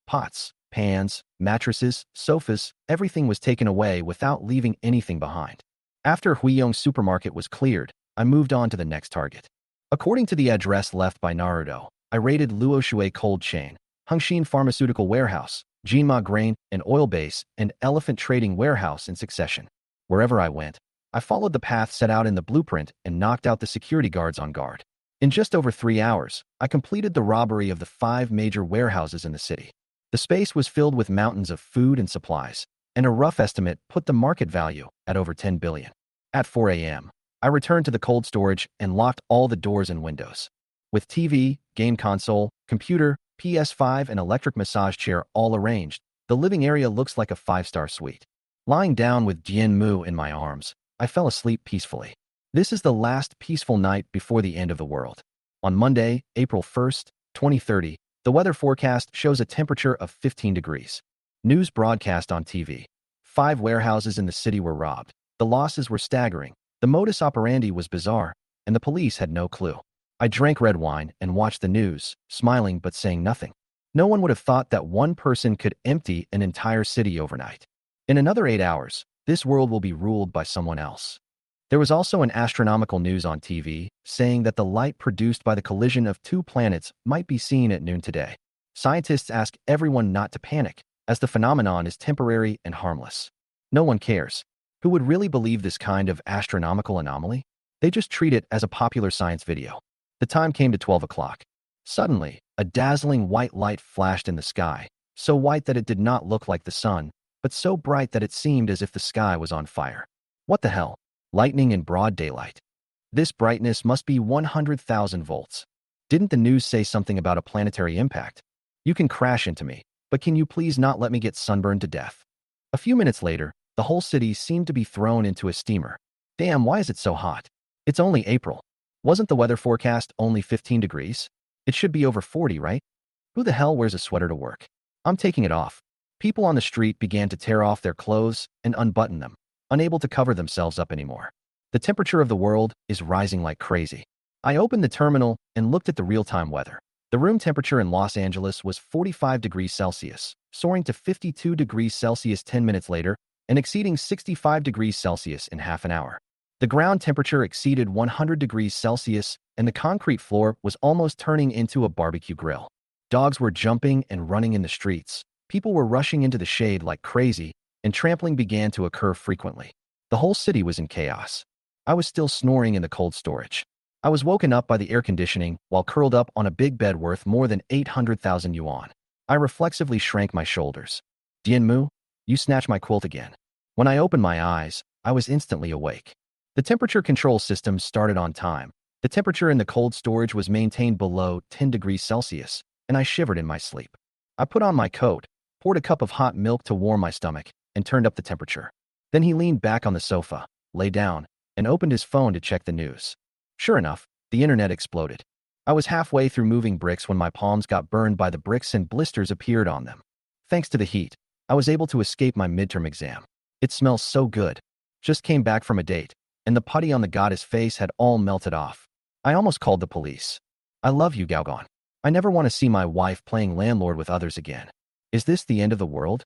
Pots, pans, mattresses, sofas, everything was taken away without leaving anything behind. After Huiyong supermarket was cleared, I moved on to the next target. According to the address left by Naruto, I raided Luoshui Cold Chain, Hengxin Pharmaceutical Warehouse, Jinma Grain and Oil Base, and Elephant Trading Warehouse in succession. Wherever I went, I followed the path set out in the blueprint and knocked out the security guards on guard. In just over 3 hours, I completed the robbery of the 5 major warehouses in the city. The space was filled with mountains of food and supplies, and a rough estimate put the market value at over 10 billion. At 4 a.m., I returned to the cold storage and locked all the doors and windows. With TV, game console, computer, PS5, and electric massage chair all arranged, the living area looks like a 5-star suite. Lying down with Jian Mu in my arms, I fell asleep peacefully. This is the last peaceful night before the end of the world. On Monday, April 1st, 2030, the weather forecast shows a temperature of 15 degrees. News broadcast on TV. 5 warehouses in the city were robbed. The losses were staggering. The modus operandi was bizarre, and the police had no clue. I drank red wine and watched the news, smiling but saying nothing. No one would have thought that one person could empty an entire city overnight. In another 8 hours, this world will be ruled by someone else. There was also an astronomical news on TV saying that the light produced by the collision of 2 planets might be seen at noon today. Scientists ask everyone not to panic, as the phenomenon is temporary and harmless. No one cares. Who would really believe this kind of astronomical anomaly? They just treat it as a popular science video. The time came to 12 o'clock. Suddenly, a dazzling white light flashed in the sky, so white that it did not look like the sun, but so bright that it seemed as if the sky was on fire. What the hell? Lightning in broad daylight. This brightness must be 100,000 volts. Didn't the news say something about a planetary impact? You can crash into me, but can you please not let me get sunburned to death? A few minutes later, the whole city seemed to be thrown into a steamer. Damn, why is it so hot? It's only April. Wasn't the weather forecast only 15 degrees? It should be over 40, right? Who the hell wears a sweater to work? I'm taking it off. People on the street began to tear off their clothes and unbutton them, unable to cover themselves up anymore. The temperature of the world is rising like crazy. I opened the terminal and looked at the real-time weather. The room temperature in Los Angeles was 45 degrees Celsius, soaring to 52 degrees Celsius 10 minutes later, and exceeding 65 degrees Celsius in half an hour. The ground temperature exceeded 100 degrees Celsius, and the concrete floor was almost turning into a barbecue grill. Dogs were jumping and running in the streets. People were rushing into the shade like crazy, and trampling began to occur frequently. The whole city was in chaos. I was still snoring in the cold storage. I was woken up by the air conditioning while curled up on a big bed worth more than 800,000 yuan. I reflexively shrank my shoulders. Dianmu, you snatched my quilt again. When I opened my eyes, I was instantly awake. The temperature control system started on time. The temperature in the cold storage was maintained below 10 degrees Celsius, and I shivered in my sleep. I put on my coat, poured a cup of hot milk to warm my stomach, and turned up the temperature. Then he leaned back on the sofa, lay down, and opened his phone to check the news. Sure enough, the internet exploded. I was halfway through moving bricks when my palms got burned by the bricks and blisters appeared on them. Thanks to the heat, I was able to escape my midterm exam. It smells so good. Just came back from a date, and the putty on the goddess face had all melted off. I almost called the police. I love you, Gaogon. I never want to see my wife playing landlord with others again. Is this the end of the world?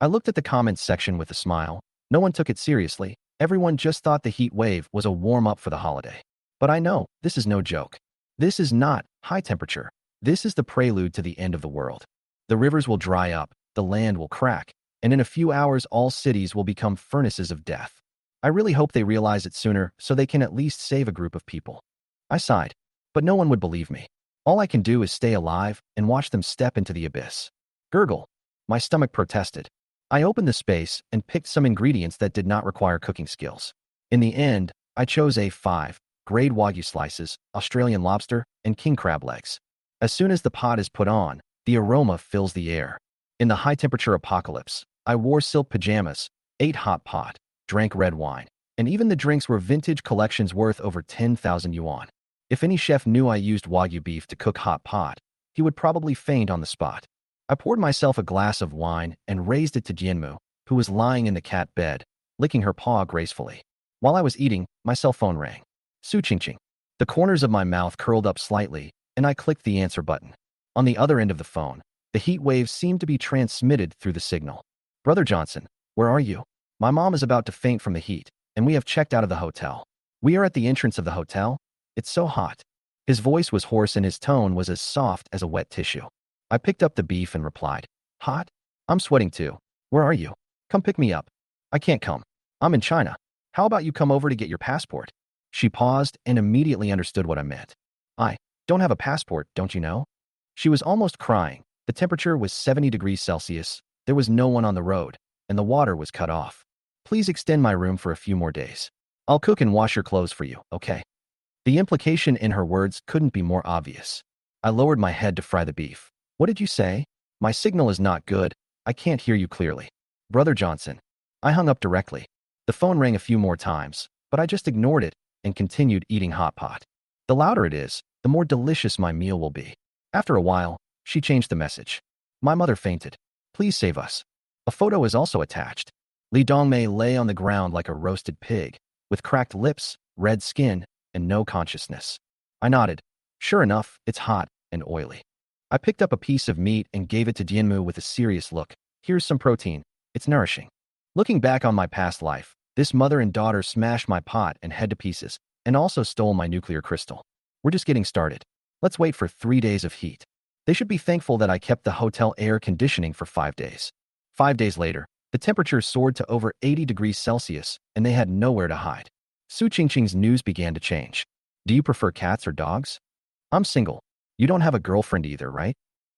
I looked at the comments section with a smile. No one took it seriously. Everyone just thought the heat wave was a warm-up for the holiday. But I know, this is no joke. This is not high temperature. This is the prelude to the end of the world. The rivers will dry up, the land will crack, and in a few hours all cities will become furnaces of death. I really hope they realize it sooner so they can at least save a group of people. I sighed, but no one would believe me. All I can do is stay alive and watch them step into the abyss. Gurgle. My stomach protested. I opened the space and picked some ingredients that did not require cooking skills. In the end, I chose A5, grade Wagyu slices, Australian lobster, and king crab legs. As soon as the pot is put on, the aroma fills the air. In the high-temperature apocalypse, I wore silk pajamas, ate hot pot, drank red wine, and even the drinks were vintage collections worth over 10,000 yuan. If any chef knew I used Wagyu beef to cook hot pot, he would probably faint on the spot. I poured myself a glass of wine and raised it to Jianmu, who was lying in the cat bed, licking her paw gracefully. While I was eating, my cell phone rang. Su Qingqing. The corners of my mouth curled up slightly, and I clicked the answer button. On the other end of the phone, the heat waves seemed to be transmitted through the signal. Brother Johnson, where are you? My mom is about to faint from the heat, and we have checked out of the hotel. We are at the entrance of the hotel. It's so hot. His voice was hoarse and his tone was as soft as a wet tissue. I picked up the beef and replied, Hot? I'm sweating too. Where are you? Come pick me up. I can't come. I'm in China. How about you come over to get your passport? She paused and immediately understood what I meant. I don't have a passport, don't you know? She was almost crying. The temperature was 70 degrees Celsius. There was no one on the road, and the water was cut off. Please extend my room for a few more days. I'll cook and wash your clothes for you, okay? The implication in her words couldn't be more obvious. I lowered my head to fry the beef. What did you say? My signal is not good. I can't hear you clearly. Brother Johnson. I hung up directly. The phone rang a few more times, but I just ignored it and continued eating hot pot. The louder it is, the more delicious my meal will be. After a while, she changed the message. My mother fainted. Please save us. A photo is also attached. Li Dongmei lay on the ground like a roasted pig, with cracked lips, red skin, and no consciousness. I nodded. Sure enough, it's hot and oily. I picked up a piece of meat and gave it to Jianmu with a serious look. Here's some protein. It's nourishing. Looking back on my past life, this mother and daughter smashed my pot and head to pieces, and also stole my nuclear crystal. We're just getting started. Let's wait for 3 days of heat. They should be thankful that I kept the hotel air conditioning for 5 days. 5 days later, the temperature soared to over 80 degrees Celsius, and they had nowhere to hide. Su Qingqing's news began to change. Do you prefer cats or dogs? I'm single. You don't have a girlfriend either, right?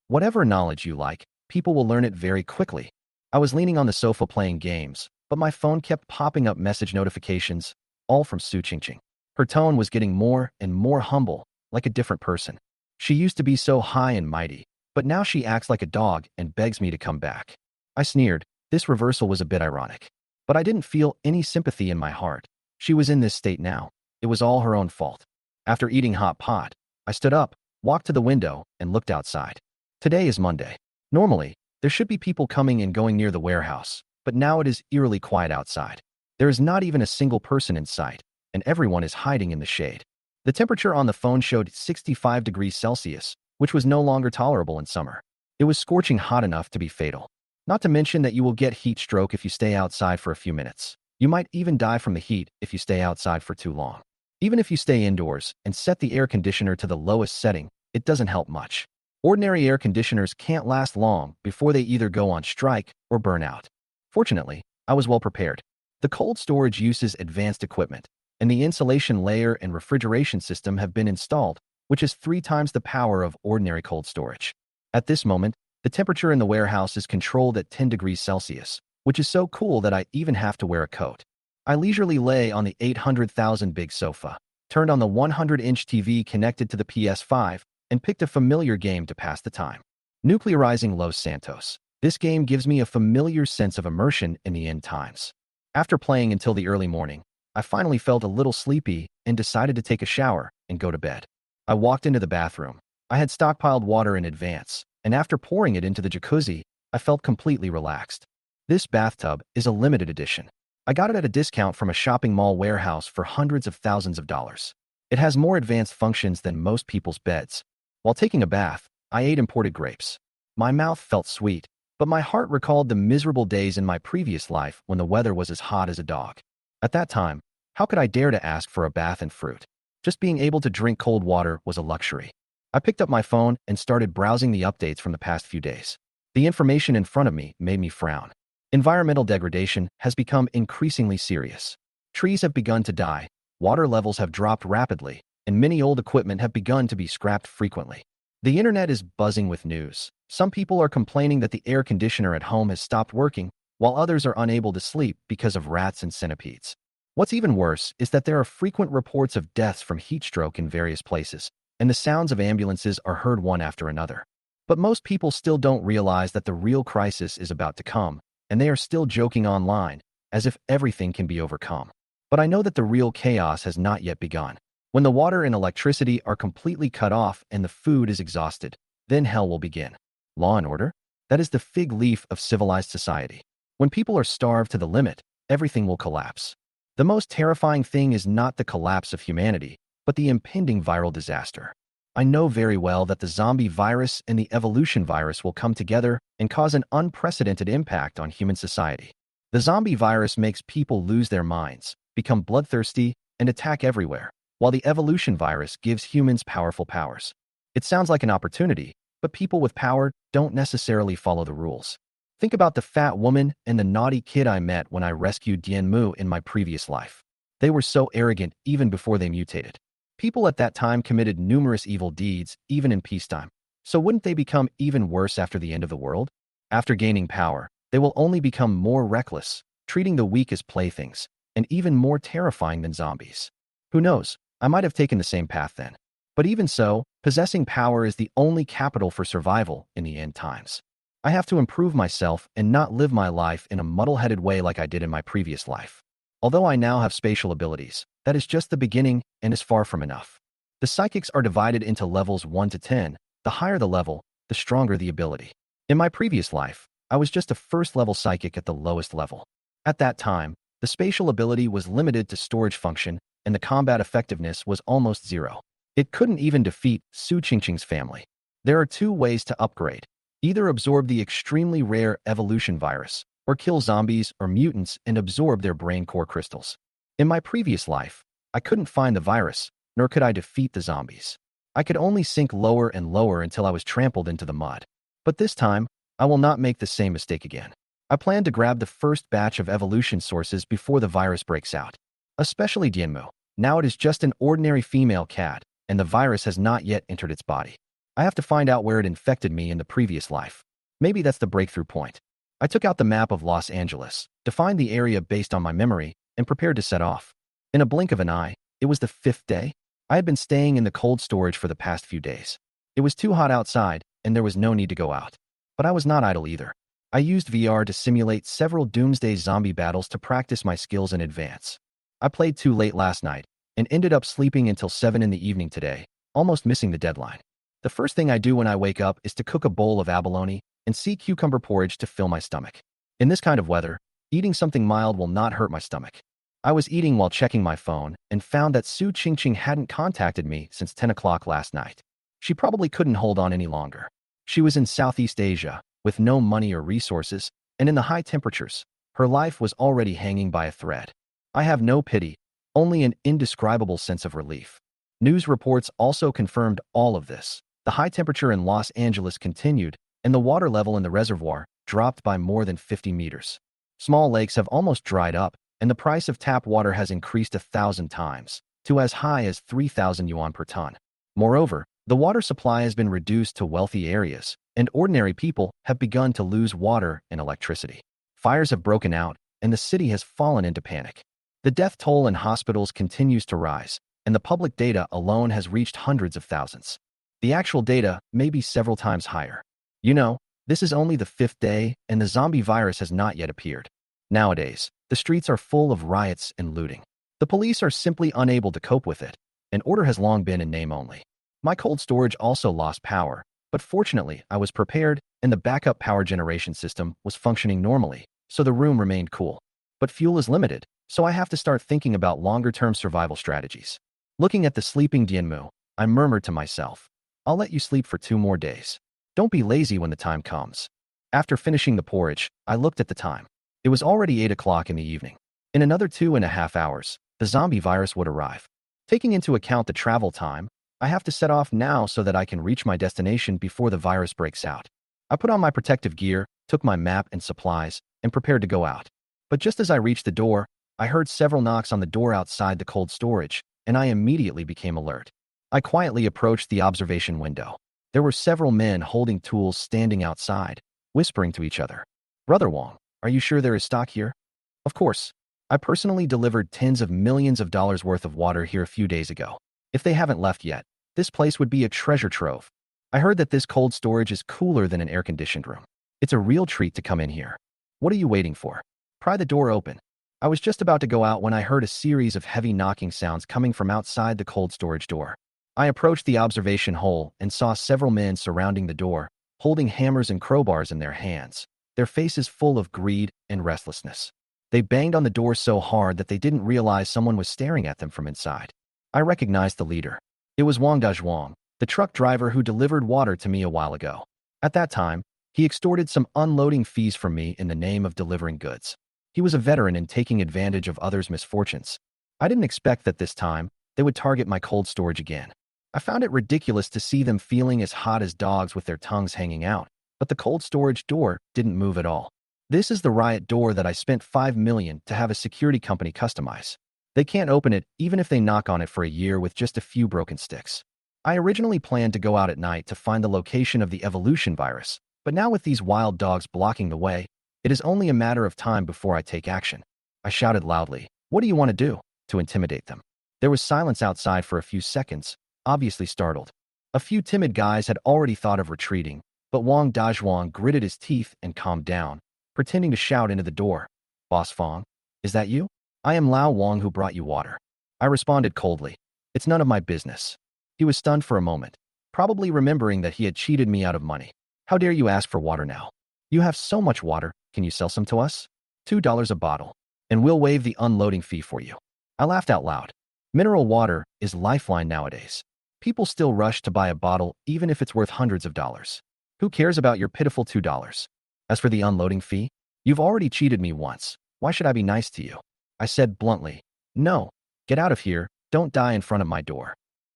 Whatever knowledge you like, people will learn it very quickly. I was leaning on the sofa playing games, but my phone kept popping up message notifications, all from Su Qingqing. Her tone was getting more and more humble, like a different person. She used to be so high and mighty, but now she acts like a dog and begs me to come back. I sneered. This reversal was a bit ironic. But I didn't feel any sympathy in my heart. She was in this state now. It was all her own fault. After eating hot pot, I stood up, walked to the window, and looked outside. Today is Monday. Normally, there should be people coming and going near the warehouse, but now it is eerily quiet outside. There is not even a single person in sight, and everyone is hiding in the shade. The temperature on the phone showed 65 degrees Celsius, which was no longer tolerable in summer. It was scorching hot enough to be fatal. Not to mention that you will get heat stroke if you stay outside for a few minutes. You might even die from the heat if you stay outside for too long. Even if you stay indoors and set the air conditioner to the lowest setting, it doesn't help much. Ordinary air conditioners can't last long before they either go on strike or burn out. Fortunately, I was well prepared. The cold storage uses advanced equipment, and the insulation layer and refrigeration system have been installed, which is 3 times the power of ordinary cold storage. At this moment, the temperature in the warehouse is controlled at 10 degrees Celsius, which is so cool that I even have to wear a coat. I leisurely lay on the 800,000 big sofa, turned on the 100-inch TV connected to the PS5, and picked a familiar game to pass the time. Nuclearizing Los Santos. This game gives me a familiar sense of immersion in the end times. After playing until the early morning, I finally felt a little sleepy and decided to take a shower and go to bed. I walked into the bathroom. I had stockpiled water in advance, and after pouring it into the jacuzzi, I felt completely relaxed. This bathtub is a limited edition. I got it at a discount from a shopping mall warehouse for hundreds of thousands of dollars. It has more advanced functions than most people's beds. While taking a bath, I ate imported grapes. My mouth felt sweet, but my heart recalled the miserable days in my previous life when the weather was as hot as a dog. At that time, how could I dare to ask for a bath and fruit? Just being able to drink cold water was a luxury. I picked up my phone and started browsing the updates from the past few days. The information in front of me made me frown. Environmental degradation has become increasingly serious. Trees have begun to die, water levels have dropped rapidly, and many old equipment have begun to be scrapped frequently. The internet is buzzing with news. Some people are complaining that the air conditioner at home has stopped working, while others are unable to sleep because of rats and centipedes. What's even worse is that there are frequent reports of deaths from heat stroke in various places, and the sounds of ambulances are heard one after another. But most people still don't realize that the real crisis is about to come, and they are still joking online, as if everything can be overcome. But I know that the real chaos has not yet begun. When the water and electricity are completely cut off and the food is exhausted, then hell will begin. Law and order? That is the fig leaf of civilized society. When people are starved to the limit, everything will collapse. The most terrifying thing is not the collapse of humanity, but the impending viral disaster. I know very well that the zombie virus and the evolution virus will come together and cause an unprecedented impact on human society. The zombie virus makes people lose their minds, become bloodthirsty, and attack everywhere, while the evolution virus gives humans powerful powers. It sounds like an opportunity, but people with power don't necessarily follow the rules. Think about the fat woman and the naughty kid I met when I rescued Dianmu in my previous life. They were so arrogant even before they mutated. People at that time committed numerous evil deeds, even in peacetime. So wouldn't they become even worse after the end of the world? After gaining power, they will only become more reckless, treating the weak as playthings, and even more terrifying than zombies. Who knows? I might have taken the same path then. But even so, possessing power is the only capital for survival in the end times. I have to improve myself and not live my life in a muddle-headed way like I did in my previous life. Although I now have spatial abilities, that is just the beginning and is far from enough. The psychics are divided into levels 1 to 10. The higher the level, the stronger the ability. In my previous life, I was just a first-level psychic at the lowest level. At that time, the spatial ability was limited to storage function, and the combat effectiveness was almost zero. It couldn't even defeat Su Qingqing's family. There are 2 ways to upgrade. Either absorb the extremely rare evolution virus, or kill zombies or mutants and absorb their brain core crystals. In my previous life, I couldn't find the virus, nor could I defeat the zombies. I could only sink lower and lower until I was trampled into the mud. But this time, I will not make the same mistake again. I plan to grab the first batch of evolution sources before the virus breaks out. Especially Dianmu. Now it is just an ordinary female cat, and the virus has not yet entered its body. I have to find out where it infected me in the previous life. Maybe that's the breakthrough point. I took out the map of Los Angeles, defined the area based on my memory, and prepared to set off. In a blink of an eye, it was the 5th day. I had been staying in the cold storage for the past few days. It was too hot outside, and there was no need to go out. But I was not idle either. I used VR to simulate several doomsday zombie battles to practice my skills in advance. I played too late last night, and ended up sleeping until 7 in the evening today, almost missing the deadline. The first thing I do when I wake up is to cook a bowl of abalone and sea cucumber porridge to fill my stomach. In this kind of weather, eating something mild will not hurt my stomach. I was eating while checking my phone and found that Su Qingqing hadn't contacted me since 10 o'clock last night. She probably couldn't hold on any longer. She was in Southeast Asia, with no money or resources, and in the high temperatures, her life was already hanging by a thread. I have no pity, only an indescribable sense of relief. News reports also confirmed all of this. The high temperature in Los Angeles continued, and the water level in the reservoir dropped by more than 50 meters. Small lakes have almost dried up, and the price of tap water has increased 1,000 times, to as high as 3,000 yuan per ton. Moreover, the water supply has been reduced to wealthy areas, and ordinary people have begun to lose water and electricity. Fires have broken out, and the city has fallen into panic. The death toll in hospitals continues to rise, and the public data alone has reached hundreds of thousands. The actual data may be several times higher. You know, this is only the 5th day, and the zombie virus has not yet appeared. Nowadays, the streets are full of riots and looting. The police are simply unable to cope with it, and order has long been in name only. My cold storage also lost power, but fortunately I was prepared, and the backup power generation system was functioning normally, so the room remained cool. But fuel is limited, so I have to start thinking about longer-term survival strategies. Looking at the sleeping Dianmu, I murmured to myself, I'll let you sleep for 2 more days. Don't be lazy when the time comes. After finishing the porridge, I looked at the time. It was already 8 o'clock in the evening. In another 2.5 hours, the zombie virus would arrive. Taking into account the travel time, I have to set off now so that I can reach my destination before the virus breaks out. I put on my protective gear, took my map and supplies, and prepared to go out. But just as I reached the door, I heard several knocks on the door outside the cold storage, and I immediately became alert. I quietly approached the observation window. There were several men holding tools standing outside, whispering to each other. Brother Wong, are you sure there is stock here? Of course. I personally delivered tens of millions of dollars worth of water here a few days ago. If they haven't left yet, this place would be a treasure trove. I heard that this cold storage is cooler than an air-conditioned room. It's a real treat to come in here. What are you waiting for? Pry the door open. I was just about to go out when I heard a series of heavy knocking sounds coming from outside the cold storage door. I approached the observation hole and saw several men surrounding the door, holding hammers and crowbars in their hands, their faces full of greed and restlessness. They banged on the door so hard that they didn't realize someone was staring at them from inside. I recognized the leader. It was Wang Dazhuang, the truck driver who delivered water to me a while ago. At that time, he extorted some unloading fees from me in the name of delivering goods. He was a veteran in taking advantage of others' misfortunes. I didn't expect that this time they would target my cold storage again. I found it ridiculous to see them feeling as hot as dogs with their tongues hanging out, but the cold storage door didn't move at all. This is the riot door that I spent $5 million to have a security company customize. They can't open it even if they knock on it for a year with just a few broken sticks. I originally planned to go out at night to find the location of the evolution virus, but now with these wild dogs blocking the way, it is only a matter of time before I take action. I shouted loudly, "What do you want to do?" to intimidate them. There was silence outside for a few seconds, obviously startled. A few timid guys had already thought of retreating, but Wang Dazhuang gritted his teeth and calmed down, pretending to shout into the door. "Boss Fong, is that you? I am Lao Wang who brought you water." I responded coldly. "It's none of my business." He was stunned for a moment, probably remembering that he had cheated me out of money. "How dare you ask for water now? You have so much water, can you sell some to us? $2 a bottle, and we'll waive the unloading fee for you." I laughed out loud. Mineral water is lifeline nowadays. People still rush to buy a bottle even if it's worth hundreds of dollars. Who cares about your pitiful $2? As for the unloading fee, you've already cheated me once. Why should I be nice to you? I said bluntly. "No, get out of here, don't die in front of my door."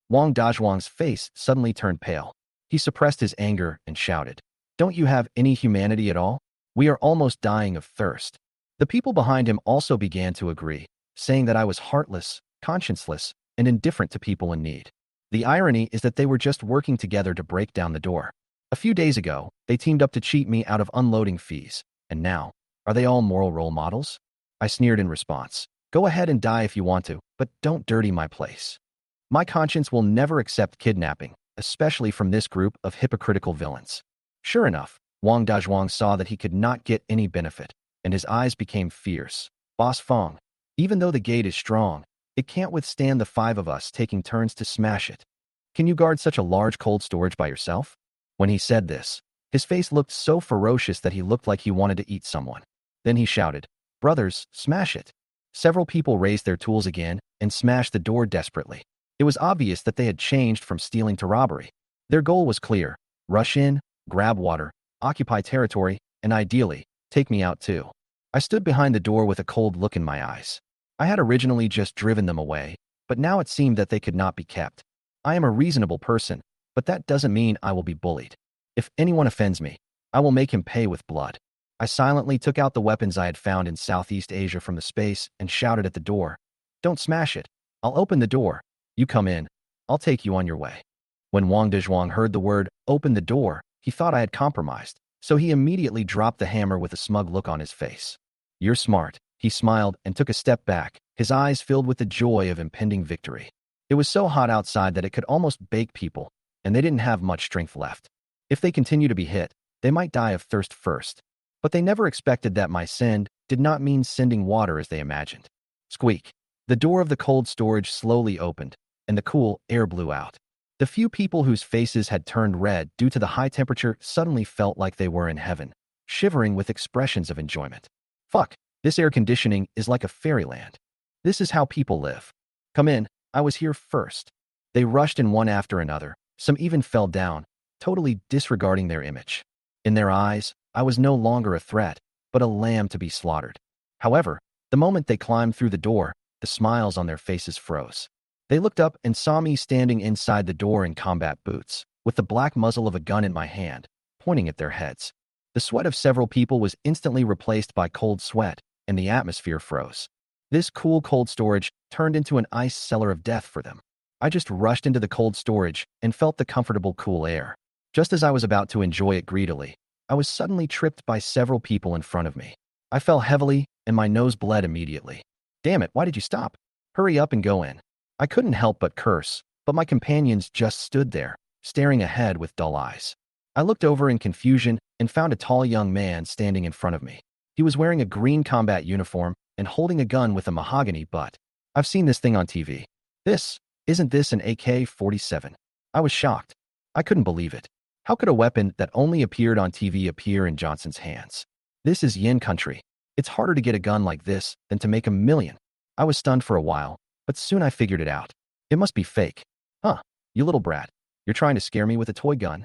Wang Dazhuang's face suddenly turned pale. He suppressed his anger and shouted, "Don't you have any humanity at all? We are almost dying of thirst." The people behind him also began to agree, saying that I was heartless, conscienceless, and indifferent to people in need. The irony is that they were just working together to break down the door. A few days ago, they teamed up to cheat me out of unloading fees, and now, are they all moral role models? I sneered in response. "Go ahead and die if you want to, but don't dirty my place." My conscience will never accept kidnapping, especially from this group of hypocritical villains. Sure enough, Wang Dazhuang saw that he could not get any benefit, and his eyes became fierce. "Boss Fong, even though the gate is strong, it can't withstand the 5 of us taking turns to smash it. Can you guard such a large cold storage by yourself?" When he said this, his face looked so ferocious that he looked like he wanted to eat someone. Then he shouted, "Brothers, smash it." Several people raised their tools again and smashed the door desperately. It was obvious that they had changed from stealing to robbery. Their goal was clear: rush in, grab water, occupy territory, and ideally, take me out too. I stood behind the door with a cold look in my eyes. I had originally just driven them away, but now it seemed that they could not be kept. I am a reasonable person, but that doesn't mean I will be bullied. If anyone offends me, I will make him pay with blood. I silently took out the weapons I had found in Southeast Asia from the space and shouted at the door. Don't smash it. I'll open the door. You come in. I'll take you on your way. When Wang Dezhuang heard the word, open the door, he thought I had compromised, so he immediately dropped the hammer with a smug look on his face. You're smart. He smiled and took a step back, his eyes filled with the joy of impending victory. It was so hot outside that it could almost bake people, and they didn't have much strength left. If they continue to be hit, they might die of thirst first. But they never expected that my send did not mean sending water as they imagined. Squeak. The door of the cold storage slowly opened, and the cool air blew out. The few people whose faces had turned red due to the high temperature suddenly felt like they were in heaven, shivering with expressions of enjoyment. Fuck, this air conditioning is like a fairyland. This is how people live. Come in, I was here first. They rushed in one after another, some even fell down, totally disregarding their image. In their eyes, I was no longer a threat, but a lamb to be slaughtered. However, the moment they climbed through the door, the smiles on their faces froze. They looked up and saw me standing inside the door in combat boots, with the black muzzle of a gun in my hand, pointing at their heads. The sweat of several people was instantly replaced by cold sweat, and the atmosphere froze. This cool cold storage turned into an ice cellar of death for them. I just rushed into the cold storage and felt the comfortable cool air. Just as I was about to enjoy it greedily, I was suddenly tripped by several people in front of me. I fell heavily, and my nose bled immediately. Damn it, why did you stop? Hurry up and go in. I couldn't help but curse, but my companions just stood there, staring ahead with dull eyes. I looked over in confusion and found a tall young man standing in front of me. He was wearing a green combat uniform and holding a gun with a mahogany butt. I've seen this thing on TV. Isn't this an AK-47? I was shocked. I couldn't believe it. How could a weapon that only appeared on TV appear in Johnson's hands? This is Yin country. It's harder to get a gun like this than to make a million. I was stunned for a while, but soon I figured it out. It must be fake. Huh, you little brat. You're trying to scare me with a toy gun?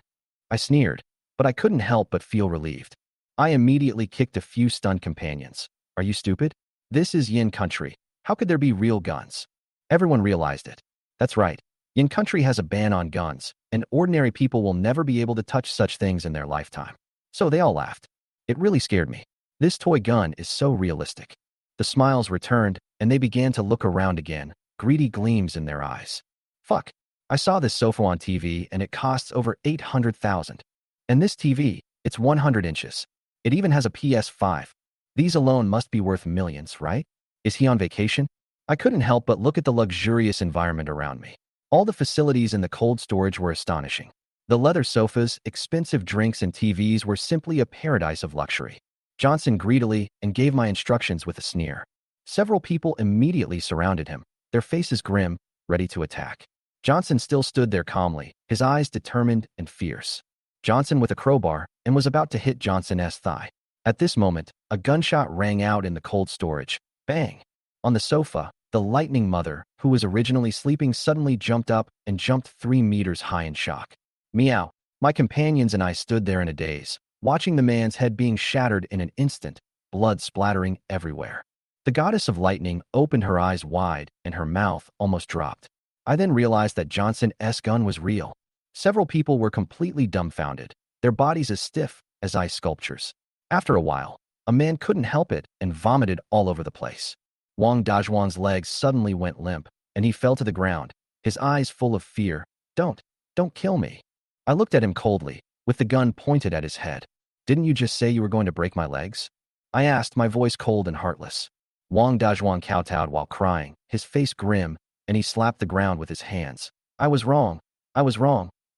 I sneered, but I couldn't help but feel relieved. I immediately kicked a few stunned companions. Are you stupid? This is Yin country. How could there be real guns? Everyone realized it. That's right. Yin country has a ban on guns, and ordinary people will never be able to touch such things in their lifetime. So they all laughed. It really scared me. This toy gun is so realistic. The smiles returned, and they began to look around again, greedy gleams in their eyes. Fuck. I saw this sofa on TV, and it costs over 800,000. And this TV, it's 100 inches. It even has a PS5. These alone must be worth millions, right? Is he on vacation? I couldn't help but look at the luxurious environment around me. All the facilities in the cold storage were astonishing. The leather sofas, expensive drinks, and TVs were simply a paradise of luxury. Johnson greedily and gave my instructions with a sneer. Several people immediately surrounded him, their faces grim, ready to attack. Johnson still stood there calmly, his eyes determined and fierce. Johnson with a crowbar and was about to hit Johnson's thigh. At this moment, a gunshot rang out in the cold storage. Bang! On the sofa, the lightning mother, who was originally sleeping, suddenly jumped up and jumped 3 meters high in shock. Meow. My companions and I stood there in a daze, watching the man's head being shattered in an instant, blood splattering everywhere. The goddess of lightning opened her eyes wide and her mouth almost dropped. I then realized that Johnson's gun was real. Several people were completely dumbfounded, their bodies as stiff as ice sculptures. After a while, a man couldn't help it and vomited all over the place. Wang Dazhuang's legs suddenly went limp, and he fell to the ground, his eyes full of fear. Don't kill me. I looked at him coldly, with the gun pointed at his head. Didn't you just say you were going to break my legs? I asked, my voice cold and heartless. Wang Dazhuang kowtowed while crying, his face grim, and he slapped the ground with his hands. I was wrong.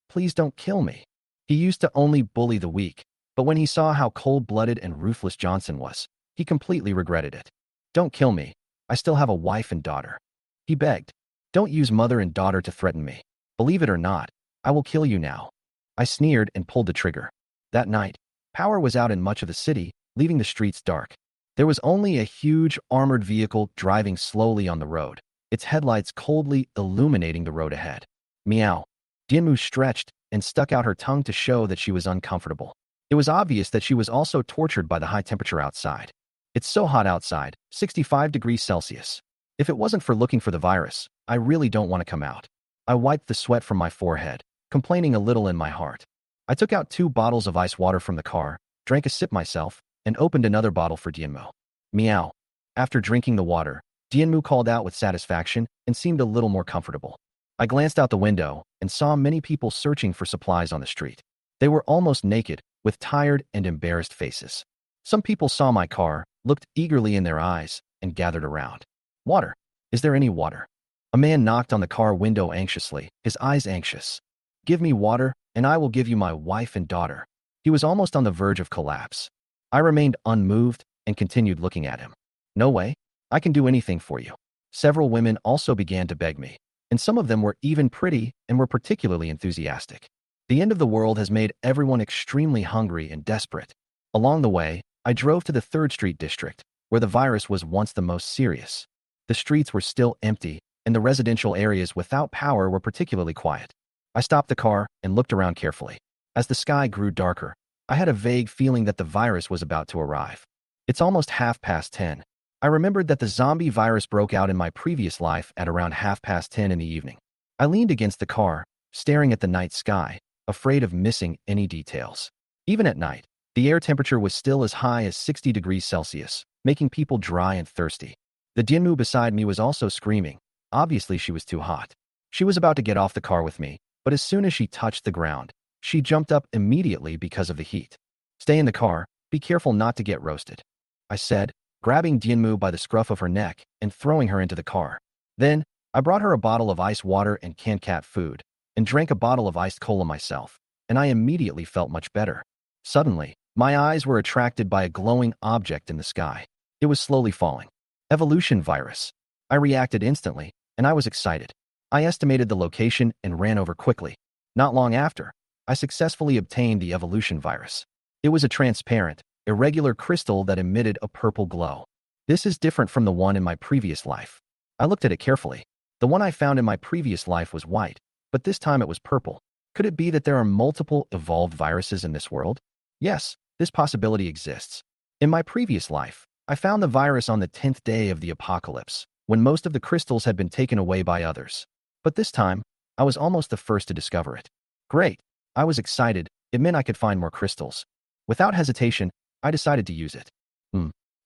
Please don't kill me. He used to only bully the weak, but when he saw how cold-blooded and ruthless Johnson was, he completely regretted it. Don't kill me. I still have a wife and daughter. He begged. Don't use mother and daughter to threaten me. Believe it or not, I will kill you now. I sneered and pulled the trigger. That night, power was out in much of the city, leaving the streets dark. There was only a huge armored vehicle driving slowly on the road, its headlights coldly illuminating the road ahead. Meow. Dianmu stretched and stuck out her tongue to show that she was uncomfortable. It was obvious that she was also tortured by the high temperature outside. It's so hot outside, 65 degrees Celsius. If it wasn't for looking for the virus, I really don't want to come out. I wiped the sweat from my forehead, complaining a little in my heart. I took out 2 bottles of ice water from the car, drank a sip myself, and opened another bottle for Dianmu. Meow. After drinking the water, Dianmu called out with satisfaction and seemed a little more comfortable. I glanced out the window and saw many people searching for supplies on the street. They were almost naked, with tired and embarrassed faces. Some people saw my car, looked eagerly in their eyes, and gathered around. Water. Is there any water? A man knocked on the car window anxiously, his eyes anxious. Give me water, and I will give you my wife and daughter. He was almost on the verge of collapse. I remained unmoved and continued looking at him. No way. I can do anything for you. Several women also began to beg me, and some of them were even pretty and were particularly enthusiastic. The end of the world has made everyone extremely hungry and desperate. Along the way, I drove to the 3rd Street district, where the virus was once the most serious. The streets were still empty, and the residential areas without power were particularly quiet. I stopped the car and looked around carefully. As the sky grew darker, I had a vague feeling that the virus was about to arrive. It's almost 10:30. I remembered that the zombie virus broke out in my previous life at around 10:30 in the evening. I leaned against the car, staring at the night sky, afraid of missing any details. Even at night, the air temperature was still as high as 60 degrees Celsius, making people dry and thirsty. The Dianmu beside me was also screaming. Obviously, she was too hot. She was about to get off the car with me, but as soon as she touched the ground, she jumped up immediately because of the heat. Stay in the car, be careful not to get roasted, I said, grabbing Dianmu by the scruff of her neck and throwing her into the car. Then, I brought her a bottle of ice water and canned cat food, and drank a bottle of iced cola myself, and I immediately felt much better. Suddenly, my eyes were attracted by a glowing object in the sky. It was slowly falling. Evolution virus. I reacted instantly, and I was excited. I estimated the location and ran over quickly. Not long after, I successfully obtained the evolution virus. It was a transparent, irregular crystal that emitted a purple glow. This is different from the one in my previous life. I looked at it carefully. The one I found in my previous life was white, but this time it was purple. Could it be that there are multiple evolved viruses in this world? Yes, this possibility exists. In my previous life, I found the virus on the 10th day of the apocalypse, when most of the crystals had been taken away by others. But this time, I was almost the first to discover it. Great. I was excited. It meant I could find more crystals. Without hesitation, I decided to use it.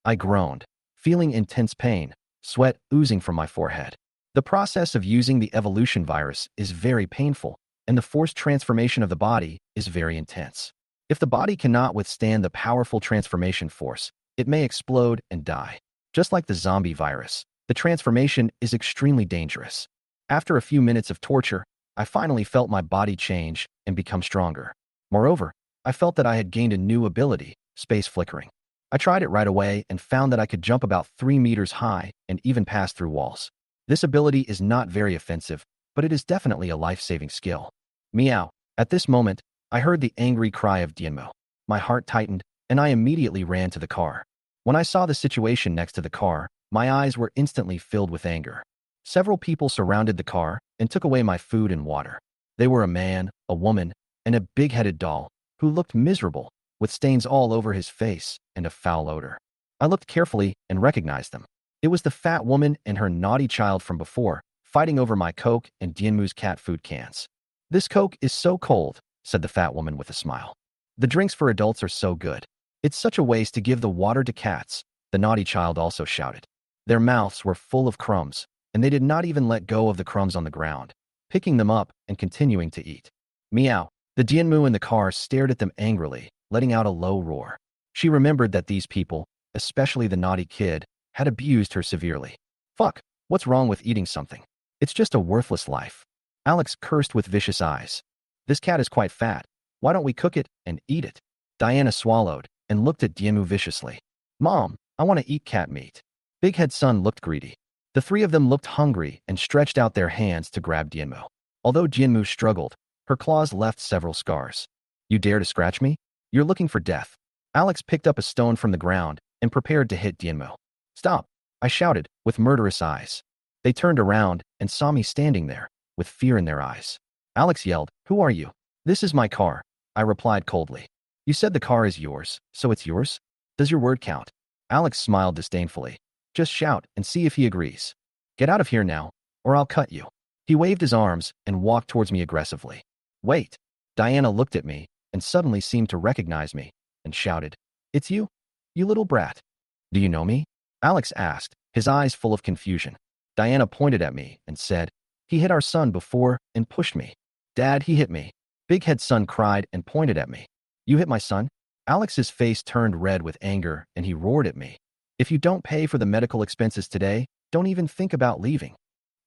I groaned, feeling intense pain, sweat oozing from my forehead. The process of using the evolution virus is very painful, and the forced transformation of the body is very intense. If the body cannot withstand the powerful transformation force, it may explode and die. Just like the zombie virus, the transformation is extremely dangerous. After a few minutes of torture, I finally felt my body change and become stronger. Moreover, I felt that I had gained a new ability, space flickering. I tried it right away and found that I could jump about 3 meters high and even pass through walls. This ability is not very offensive, but it is definitely a life-saving skill. Meow. At this moment, I heard the angry cry of Dianmu. My heart tightened, and I immediately ran to the car. When I saw the situation next to the car, my eyes were instantly filled with anger. Several people surrounded the car and took away my food and water. They were a man, a woman, and a big-headed doll, who looked miserable, with stains all over his face and a foul odor. I looked carefully and recognized them. It was the fat woman and her naughty child from before, fighting over my Coke and Dianmu's cat food cans. This Coke is so cold, said the fat woman with a smile. The drinks for adults are so good. It's such a waste to give the water to cats, the naughty child also shouted. Their mouths were full of crumbs, and they did not even let go of the crumbs on the ground, picking them up and continuing to eat. Meow. The Dianmu in the car stared at them angrily, letting out a low roar. She remembered that these people, especially the naughty kid, had abused her severely. Fuck, what's wrong with eating something? It's just a worthless life. Alex cursed with vicious eyes. This cat is quite fat. Why don't we cook it and eat it? Diana swallowed and looked at Dianmu viciously. Mom, I want to eat cat meat. Big Head Son looked greedy. The 3 of them looked hungry and stretched out their hands to grab Dianmu. Although Dianmu struggled, her claws left several scars. You dare to scratch me? You're looking for death. Alex picked up a stone from the ground and prepared to hit Dianmu. Stop, I shouted, with murderous eyes. They turned around and saw me standing there, with fear in their eyes. Alex yelled, Who are you? This is my car, I replied coldly. You said the car is yours, so it's yours? Does your word count? Alex smiled disdainfully. Just shout and see if he agrees. Get out of here now, or I'll cut you. He waved his arms and walked towards me aggressively. Wait. Diana looked at me and suddenly seemed to recognize me and shouted, "It's you? You little brat. Do you know me?" Alex asked, his eyes full of confusion. Diana pointed at me and said, "He hit our son before and pushed me." "Dad, he hit me." Big Head's son cried and pointed at me. "You hit my son?" Alex's face turned red with anger and he roared at me. "If you don't pay for the medical expenses today, don't even think about leaving.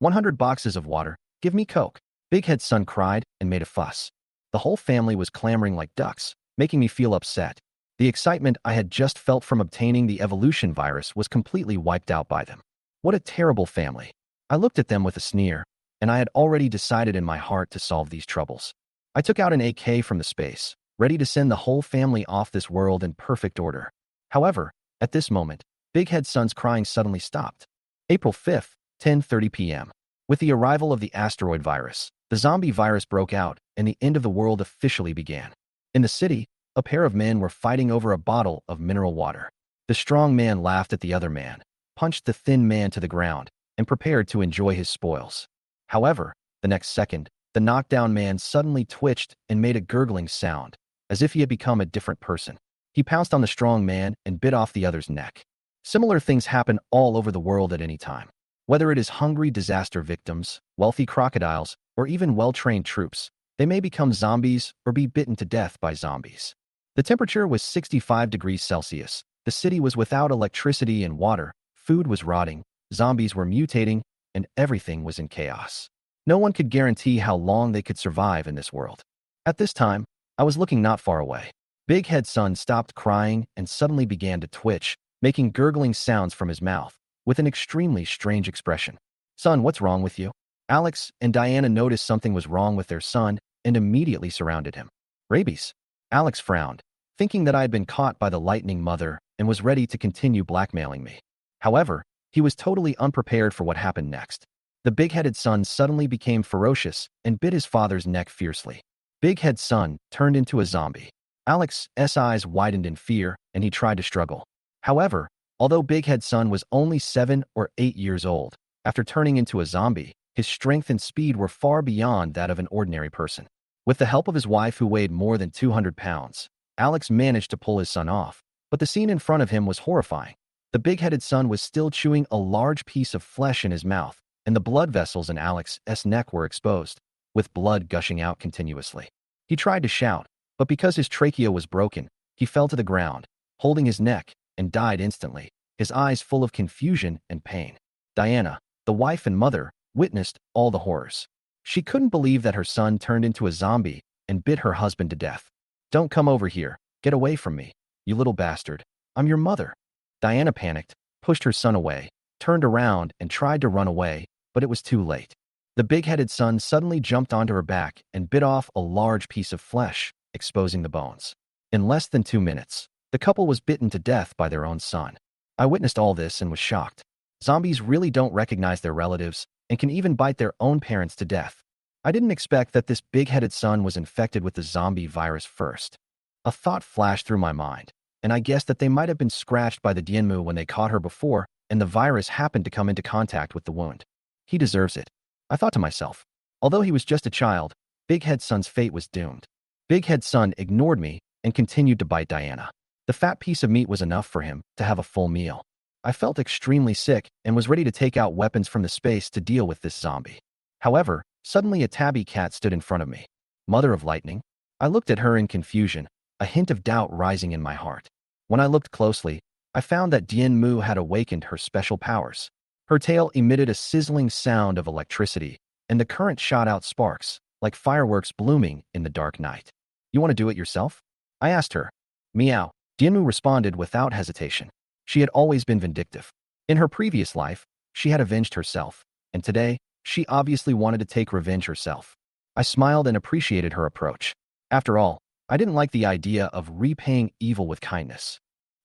100 boxes of water. Give me Coke." Big Head's son cried and made a fuss. The whole family was clamoring like ducks, making me feel upset. The excitement I had just felt from obtaining the evolution virus was completely wiped out by them. What a terrible family. I looked at them with a sneer, and I had already decided in my heart to solve these troubles. I took out an AK from the space, ready to send the whole family off this world in perfect order. However, at this moment, Big Head's son's crying suddenly stopped. April 5th, 10:30 p.m. With the arrival of the asteroid virus, the zombie virus broke out and the end of the world officially began. In the city, a pair of men were fighting over a bottle of mineral water. The strong man laughed at the other man, punched the thin man to the ground, and prepared to enjoy his spoils. However, the next second, the knockdown man suddenly twitched and made a gurgling sound, as if he had become a different person. He pounced on the strong man and bit off the other's neck. Similar things happen all over the world at any time. Whether it is hungry disaster victims, wealthy crocodiles, or even well-trained troops, they may become zombies or be bitten to death by zombies. The temperature was 65 degrees Celsius. The city was without electricity and water, food was rotting, zombies were mutating, and everything was in chaos. No one could guarantee how long they could survive in this world. At this time, I was looking not far away. Big Head's son stopped crying and suddenly began to twitch, making gurgling sounds from his mouth, with an extremely strange expression. "Son, what's wrong with you?" Alex and Diana noticed something was wrong with their son and immediately surrounded him. "Rabies." Alex frowned, thinking that I had been caught by the lightning mother and was ready to continue blackmailing me. However, he was totally unprepared for what happened next. The big-headed son suddenly became ferocious and bit his father's neck fiercely. Big Head's son turned into a zombie. Alex's eyes widened in fear and he tried to struggle. However, although Big Head's son was only 7 or 8 years old, after turning into a zombie, his strength and speed were far beyond that of an ordinary person. With the help of his wife who weighed more than 200 pounds, Alex managed to pull his son off, but the scene in front of him was horrifying. The big-headed son was still chewing a large piece of flesh in his mouth, and the blood vessels in Alex's neck were exposed, with blood gushing out continuously. He tried to shout, but because his trachea was broken, he fell to the ground, holding his neck, and died instantly, his eyes full of confusion and pain. Diana, the wife and mother, witnessed all the horrors. She couldn't believe that her son turned into a zombie and bit her husband to death. "Don't come over here. Get away from me, you little bastard. I'm your mother." Diana panicked, pushed her son away, turned around and tried to run away, but it was too late. The big-headed son suddenly jumped onto her back and bit off a large piece of flesh, exposing the bones. In less than 2 minutes, the couple was bitten to death by their own son. I witnessed all this and was shocked. Zombies really don't recognize their relatives and can even bite their own parents to death. I didn't expect that this big-headed son was infected with the zombie virus first. A thought flashed through my mind, and I guessed that they might have been scratched by the Dianmu when they caught her before, and the virus happened to come into contact with the wound. He deserves it, I thought to myself. Although he was just a child, Big Head's son's fate was doomed. Big Head's son ignored me and continued to bite Diana. The fat piece of meat was enough for him to have a full meal. I felt extremely sick and was ready to take out weapons from the space to deal with this zombie. However, suddenly a tabby cat stood in front of me. Mother of Lightning? I looked at her in confusion, a hint of doubt rising in my heart. When I looked closely, I found that Dianmu had awakened her special powers. Her tail emitted a sizzling sound of electricity, and the current shot out sparks, like fireworks blooming in the dark night. "You want to do it yourself?" I asked her. "Meow." Dianmu responded without hesitation. She had always been vindictive. In her previous life, she had avenged herself, and today, she obviously wanted to take revenge herself. I smiled and appreciated her approach. After all, I didn't like the idea of repaying evil with kindness.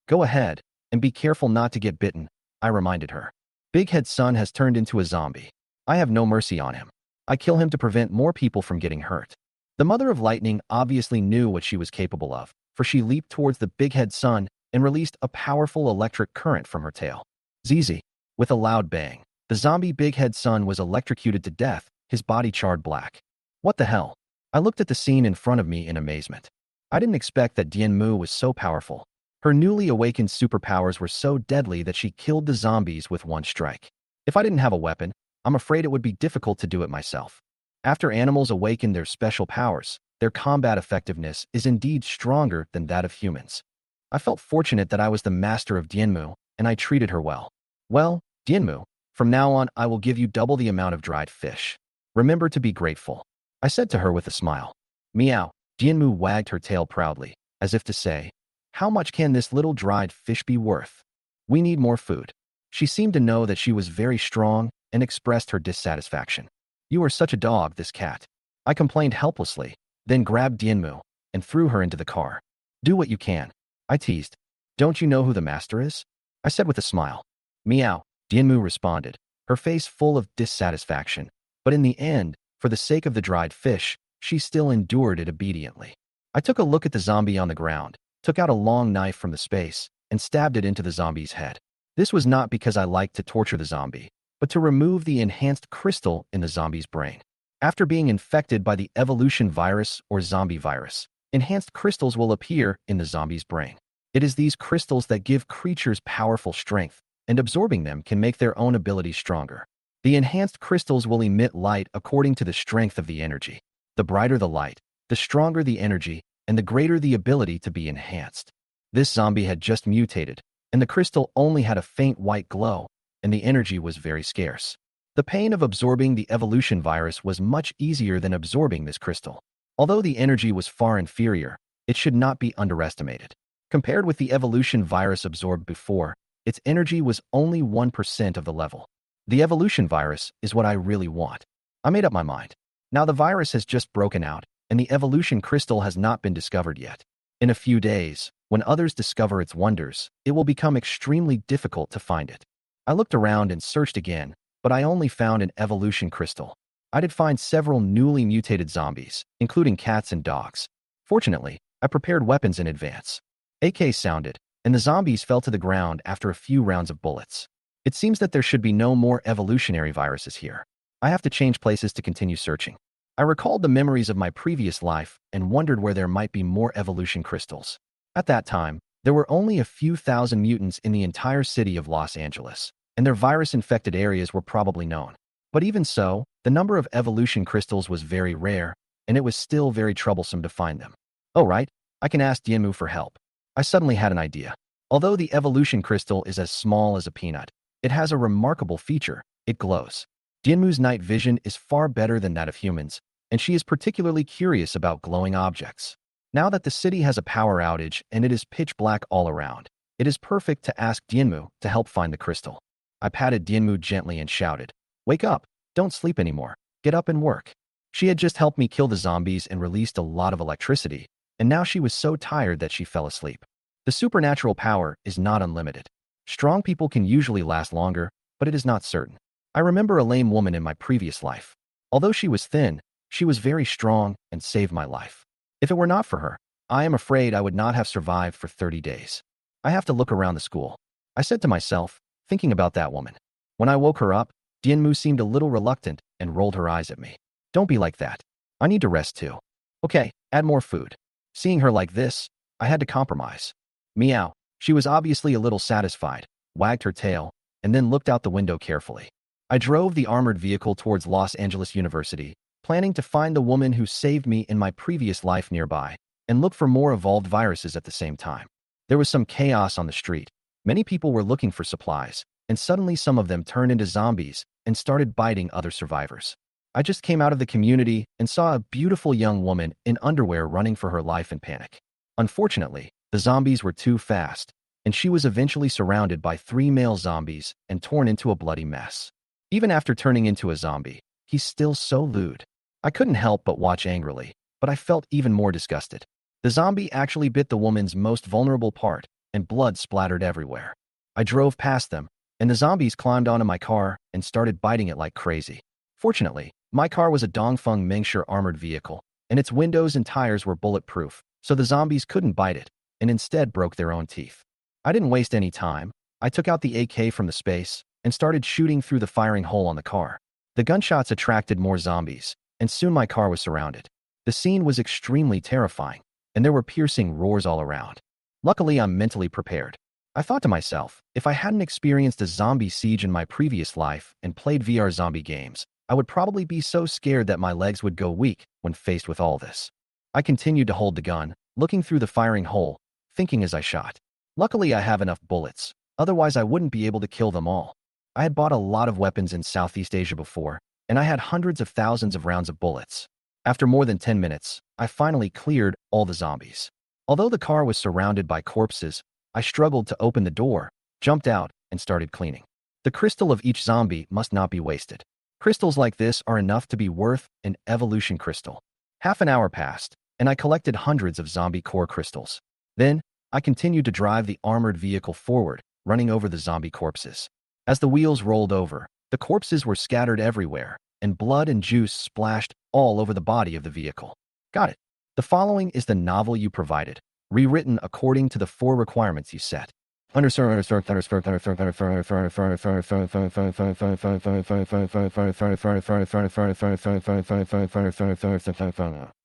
"Go ahead, and be careful not to get bitten," I reminded her. Big Head's son has turned into a zombie. I have no mercy on him. I kill him to prevent more people from getting hurt. The Mother of Lightning obviously knew what she was capable of, for she leaped towards the Big Head son and released a powerful electric current from her tail. ZZ. With a loud bang, the zombie Big Head son was electrocuted to death, his body charred black. What the hell? I looked at the scene in front of me in amazement. I didn't expect that Dianmu was so powerful. Her newly awakened superpowers were so deadly that she killed the zombies with one strike. If I didn't have a weapon, I'm afraid it would be difficult to do it myself. After animals awaken their special powers, their combat effectiveness is indeed stronger than that of humans. I felt fortunate that I was the master of Dianmu, and I treated her well. Well, Dianmu, from now on I will give you double the amount of dried fish. Remember to be grateful, I said to her with a smile. Meow. Dianmu wagged her tail proudly, as if to say, how much can this little dried fish be worth? We need more food. She seemed to know that she was very strong and expressed her dissatisfaction. You are such a dog, this cat. I complained helplessly, then grabbed Dianmu and threw her into the car. Do what you can, I teased. Don't you know who the master is? I said with a smile. Meow, Dianmu responded, her face full of dissatisfaction. But in the end, for the sake of the dried fish, she still endured it obediently. I took a look at the zombie on the ground, took out a long knife from the space, and stabbed it into the zombie's head. This was not because I liked to torture the zombie, but to remove the enhanced crystal in the zombie's brain. After being infected by the evolution virus or zombie virus, enhanced crystals will appear in the zombie's brain. It is these crystals that give creatures powerful strength, and absorbing them can make their own abilities stronger. The enhanced crystals will emit light according to the strength of the energy. The brighter the light, the stronger the energy, and the greater the ability to be enhanced. This zombie had just mutated, and the crystal only had a faint white glow, and the energy was very scarce. The pain of absorbing the evolution virus was much easier than absorbing this crystal. Although the energy was far inferior, it should not be underestimated. Compared with the evolution virus absorbed before, its energy was only 1% of the level. The evolution virus is what I really want. I made up my mind. Now the virus has just broken out, and the evolution crystal has not been discovered yet. In a few days, when others discover its wonders, it will become extremely difficult to find it. I looked around and searched again, but I only found an evolution crystal. I did find several newly mutated zombies, including cats and dogs. Fortunately, I prepared weapons in advance. AK sounded, and the zombies fell to the ground after a few rounds of bullets. It seems that there should be no more evolutionary viruses here. I have to change places to continue searching. I recalled the memories of my previous life and wondered where there might be more evolution crystals. At that time, there were only a few thousand mutants in the entire city of Los Angeles, and their virus-infected areas were probably known. But even so, the number of evolution crystals was very rare, and it was still very troublesome to find them. Oh right, I can ask Dianmu for help. I suddenly had an idea. Although the evolution crystal is as small as a peanut, it has a remarkable feature: it glows. Dianmu's night vision is far better than that of humans, and she is particularly curious about glowing objects. Now that the city has a power outage and it is pitch black all around, it is perfect to ask Dianmu to help find the crystal. I patted Dianmu gently and shouted, "Wake up! Don't sleep anymore. Get up and work." She had just helped me kill the zombies and released a lot of electricity, and now she was so tired that she fell asleep. The supernatural power is not unlimited. Strong people can usually last longer, but it is not certain. I remember a lame woman in my previous life. Although she was thin, she was very strong and saved my life. If it were not for her, I am afraid I would not have survived for 30 days. I have to look around the school, I said to myself, thinking about that woman. When I woke her up, Dianmu seemed a little reluctant and rolled her eyes at me. Don't be like that. I need to rest too. Okay, add more food. Seeing her like this, I had to compromise. Meow. She was obviously a little satisfied, wagged her tail, and then looked out the window carefully. I drove the armored vehicle towards Los Angeles University, planning to find the woman who saved me in my previous life nearby, and look for more evolved viruses at the same time. There was some chaos on the street. Many people were looking for supplies, and suddenly some of them turned into zombies and started biting other survivors. I just came out of the community and saw a beautiful young woman in underwear running for her life in panic. Unfortunately, the zombies were too fast, and she was eventually surrounded by 3 male zombies and torn into a bloody mess. Even after turning into a zombie, he's still so lewd. I couldn't help but watch angrily, but I felt even more disgusted. The zombie actually bit the woman's most vulnerable part, and blood splattered everywhere. I drove past them, and the zombies climbed onto my car and started biting it like crazy. Fortunately, my car was a Dongfeng Mengshi armored vehicle, and its windows and tires were bulletproof, so the zombies couldn't bite it, and instead broke their own teeth. I didn't waste any time. I took out the AK from the space and started shooting through the firing hole on the car. The gunshots attracted more zombies, and soon my car was surrounded. The scene was extremely terrifying, and there were piercing roars all around. Luckily, I'm mentally prepared. I thought to myself, if I hadn't experienced a zombie siege in my previous life and played VR zombie games, I would probably be so scared that my legs would go weak when faced with all this. I continued to hold the gun, looking through the firing hole, thinking as I shot. Luckily, I have enough bullets. Otherwise, I wouldn't be able to kill them all. I had bought a lot of weapons in Southeast Asia before, and I had hundreds of thousands of rounds of bullets. After more than 10 minutes, I finally cleared all the zombies. Although the car was surrounded by corpses, I struggled to open the door, jumped out, and started cleaning. The crystal of each zombie must not be wasted. Crystals like this are enough to be worth an evolution crystal. Half an hour passed, and I collected hundreds of zombie core crystals. Then, I continued to drive the armored vehicle forward, running over the zombie corpses. As the wheels rolled over, the corpses were scattered everywhere, and blood and juice splashed all over the body of the vehicle. Got it. The following is the novel you provided, rewritten according to the 4 requirements you set.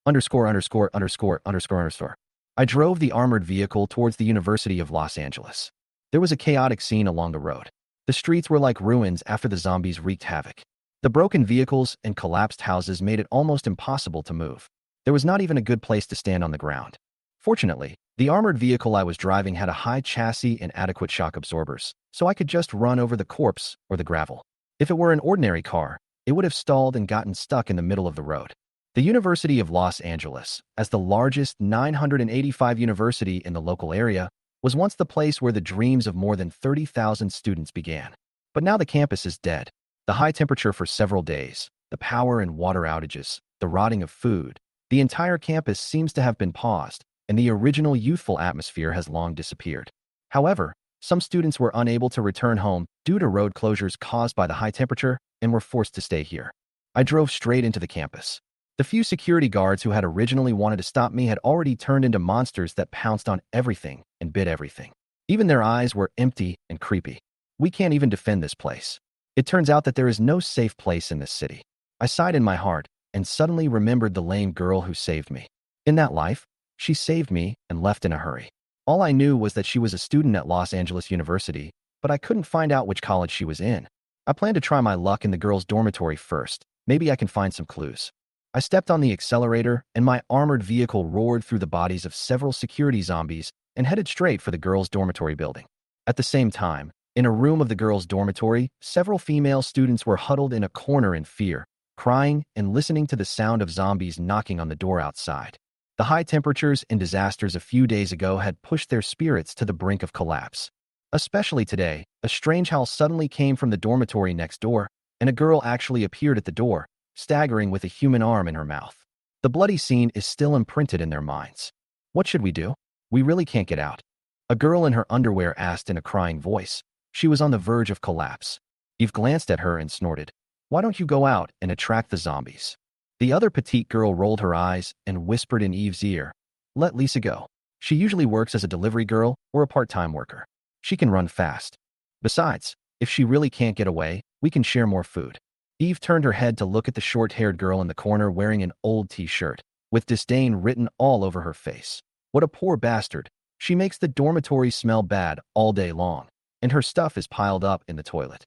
Underscore underscore underscore underscore underscore. I drove the armored vehicle towards the University of Los Angeles. There was a chaotic scene along the road. The streets were like ruins after the zombies wreaked havoc. The broken vehicles and collapsed houses made it almost impossible to move. There was not even a good place to stand on the ground. Fortunately, the armored vehicle I was driving had a high chassis and adequate shock absorbers, so I could just run over the corpse or the gravel. If it were an ordinary car, it would have stalled and gotten stuck in the middle of the road. The University of Los Angeles, as the largest 985 university in the local area, was once the place where the dreams of more than 30,000 students began. But now the campus is dead. The high temperature for several days, the power and water outages, the rotting of food, the entire campus seems to have been paused, and the original youthful atmosphere has long disappeared. However, some students were unable to return home due to road closures caused by the high temperature and were forced to stay here. I drove straight into the campus. The few security guards who had originally wanted to stop me had already turned into monsters that pounced on everything and bit everything. Even their eyes were empty and creepy. We can't even defend this place. It turns out that there is no safe place in this city. I sighed in my heart and suddenly remembered the lame girl who saved me. In that life, she saved me and left in a hurry. All I knew was that she was a student at Los Angeles University, but I couldn't find out which college she was in. I planned to try my luck in the girls' dormitory first. Maybe I can find some clues. I stepped on the accelerator, and my armored vehicle roared through the bodies of several security zombies and headed straight for the girls' dormitory building. At the same time, in a room of the girls' dormitory, several female students were huddled in a corner in fear, crying and listening to the sound of zombies knocking on the door outside. The high temperatures and disasters a few days ago had pushed their spirits to the brink of collapse. Especially today, a strange howl suddenly came from the dormitory next door, and a girl actually appeared at the door, staggering with a human arm in her mouth. The bloody scene is still imprinted in their minds. What should we do? We really can't get out. A girl in her underwear asked in a crying voice. She was on the verge of collapse. Eve glanced at her and snorted. Why don't you go out and attract the zombies? The other petite girl rolled her eyes and whispered in Eve's ear, let Lisa go. She usually works as a delivery girl or a part-time worker. She can run fast. Besides, if she really can't get away, we can share more food. Eve turned her head to look at the short-haired girl in the corner wearing an old t-shirt, with disdain written all over her face. What a poor bastard. She makes the dormitory smell bad all day long, and her stuff is piled up in the toilet.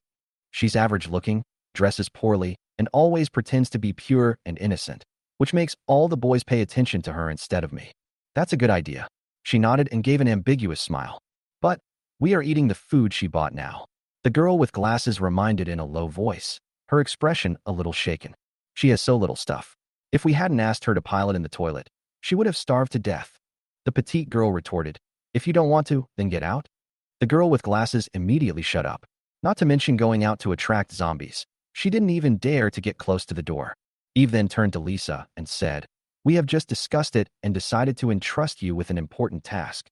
She's average-looking, dresses poorly, and always pretends to be pure and innocent, which makes all the boys pay attention to her instead of me. That's a good idea. She nodded and gave an ambiguous smile. But we are eating the food she bought now. The girl with glasses reminded in a low voice, her expression a little shaken. She has so little stuff. If we hadn't asked her to pile it in the toilet, she would have starved to death. The petite girl retorted, if you don't want to, then get out. The girl with glasses immediately shut up. Not to mention going out to attract zombies. She didn't even dare to get close to the door. Eve then turned to Lisa and said, we have just discussed it and decided to entrust you with an important task.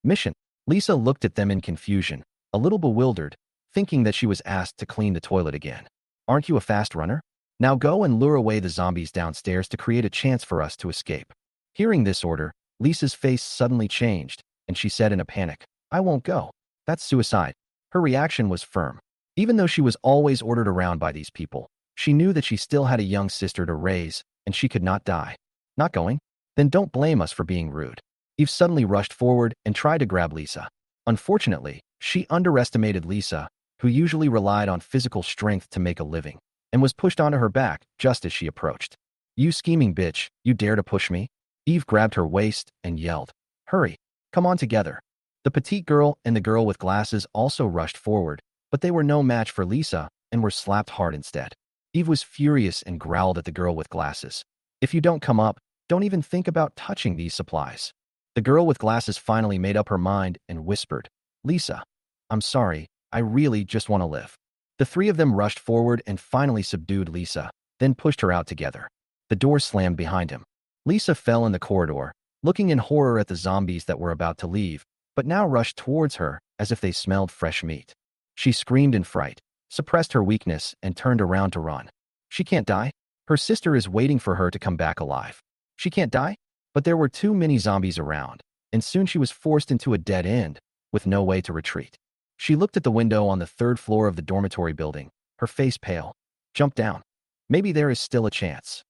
Mission. Lisa looked at them in confusion, a little bewildered, thinking that she was asked to clean the toilet again. Aren't you a fast runner? Now go and lure away the zombies downstairs to create a chance for us to escape. Hearing this order, Lisa's face suddenly changed, and she said in a panic, I won't go. That's suicide. Her reaction was firm. Even though she was always ordered around by these people, she knew that she still had a young sister to raise, and she could not die. Not going? Then don't blame us for being rude. Eve suddenly rushed forward and tried to grab Lisa. Unfortunately, she underestimated Lisa, who usually relied on physical strength to make a living, and was pushed onto her back just as she approached. You scheming bitch, you dare to push me? Eve grabbed her waist and yelled. Hurry, come on together. The petite girl and the girl with glasses also rushed forward, but they were no match for Lisa and were slapped hard instead. Eve was furious and growled at the girl with glasses. If you don't come up, don't even think about touching these supplies. The girl with glasses finally made up her mind and whispered, Lisa, I'm sorry, I really just want to live. The three of them rushed forward and finally subdued Lisa, then pushed her out together. The door slammed behind him. Lisa fell in the corridor, looking in horror at the zombies that were about to leave, but now rushed towards her as if they smelled fresh meat. She screamed in fright, suppressed her weakness, and turned around to run. She can't die? Her sister is waiting for her to come back alive. She can't die? But there were too many zombies around, and soon she was forced into a dead end, with no way to retreat. She looked at the window on the third floor of the dormitory building, her face pale. Jump down. Maybe there is still a chance.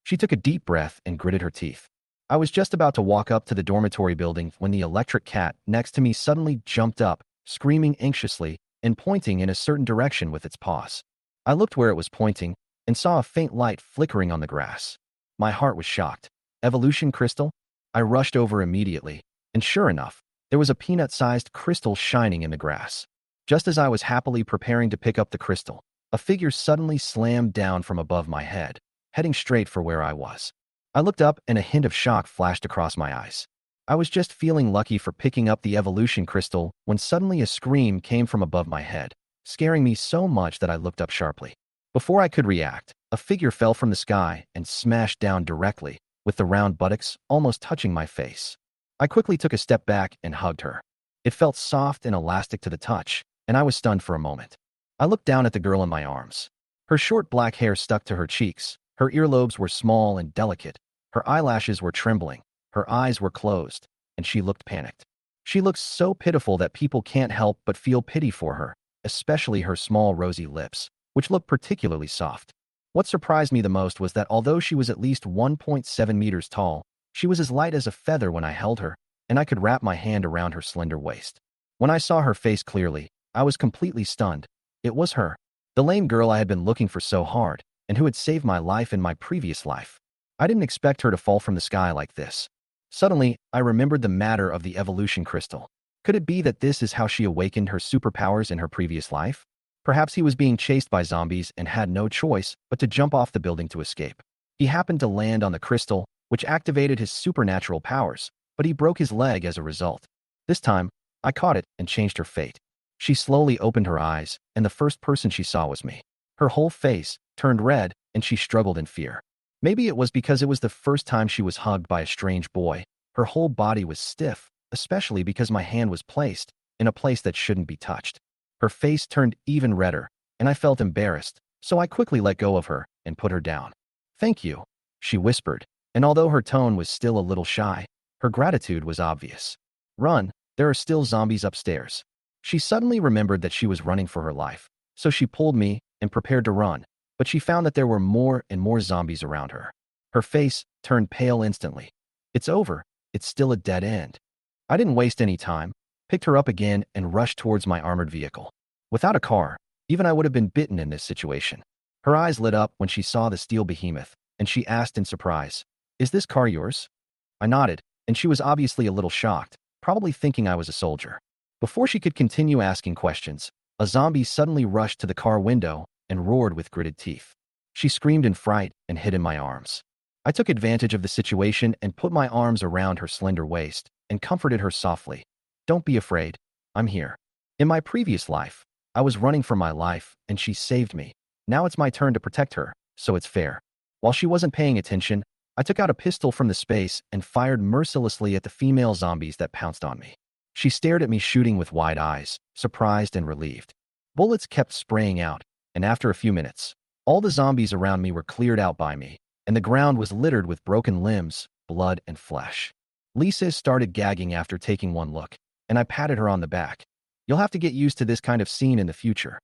She took a deep breath and gritted her teeth. I was just about to walk up to the dormitory building when the electric cat next to me suddenly jumped up, screaming anxiously and pointing in a certain direction with its paws. I looked where it was pointing and saw a faint light flickering on the grass. My heart was shocked. Evolution crystal? I rushed over immediately, and sure enough, there was a peanut-sized crystal shining in the grass. Just as I was happily preparing to pick up the crystal, a figure suddenly slammed down from above my head, heading straight for where I was. I looked up and a hint of shock flashed across my eyes. I was just feeling lucky for picking up the evolution crystal when suddenly a scream came from above my head, scaring me so much that I looked up sharply. Before I could react, a figure fell from the sky and smashed down directly, with the round buttocks almost touching my face. I quickly took a step back and hugged her. It felt soft and elastic to the touch, and I was stunned for a moment. I looked down at the girl in my arms. Her short black hair stuck to her cheeks, her earlobes were small and delicate, her eyelashes were trembling, her eyes were closed, and she looked panicked. She looked so pitiful that people can't help but feel pity for her, especially her small rosy lips, which looked particularly soft. What surprised me the most was that although she was at least 1.7 meters tall, she was as light as a feather when I held her, and I could wrap my hand around her slender waist. When I saw her face clearly, I was completely stunned. It was her, the lame girl I had been looking for so hard, and who had saved my life in my previous life. I didn't expect her to fall from the sky like this. Suddenly, I remembered the matter of the evolution crystal. Could it be that this is how she awakened her superpowers in her previous life? Perhaps he was being chased by zombies and had no choice but to jump off the building to escape. He happened to land on the crystal, which activated his supernatural powers, but he broke his leg as a result. This time, I caught it and changed her fate. She slowly opened her eyes, and the first person she saw was me. Her whole face turned red, and she struggled in fear. Maybe it was because it was the first time she was hugged by a strange boy. Her whole body was stiff, especially because my hand was placed in a place that shouldn't be touched. Her face turned even redder, and I felt embarrassed, so I quickly let go of her and put her down. Thank you, she whispered, and although her tone was still a little shy, her gratitude was obvious. Run, there are still zombies upstairs. She suddenly remembered that she was running for her life, so she pulled me and prepared to run, but she found that there were more and more zombies around her. Her face turned pale instantly. It's over, it's still a dead end. I didn't waste any time, picked her up again and rushed towards my armored vehicle. Without a car, even I would have been bitten in this situation. Her eyes lit up when she saw the steel behemoth, and she asked in surprise, "Is this car yours?" I nodded, and she was obviously a little shocked, probably thinking I was a soldier. Before she could continue asking questions, a zombie suddenly rushed to the car window and roared with gritted teeth. She screamed in fright and hid in my arms. I took advantage of the situation and put my arms around her slender waist and comforted her softly. Don't be afraid, I'm here. In my previous life, I was running for my life and she saved me. Now it's my turn to protect her, so it's fair. While she wasn't paying attention, I took out a pistol from the space and fired mercilessly at the female zombies that pounced on me. She stared at me shooting with wide eyes, surprised and relieved. Bullets kept spraying out, and after a few minutes, all the zombies around me were cleared out by me, and the ground was littered with broken limbs, blood, and flesh. Lisa started gagging after taking one look, and I patted her on the back. You'll have to get used to this kind of scene in the future.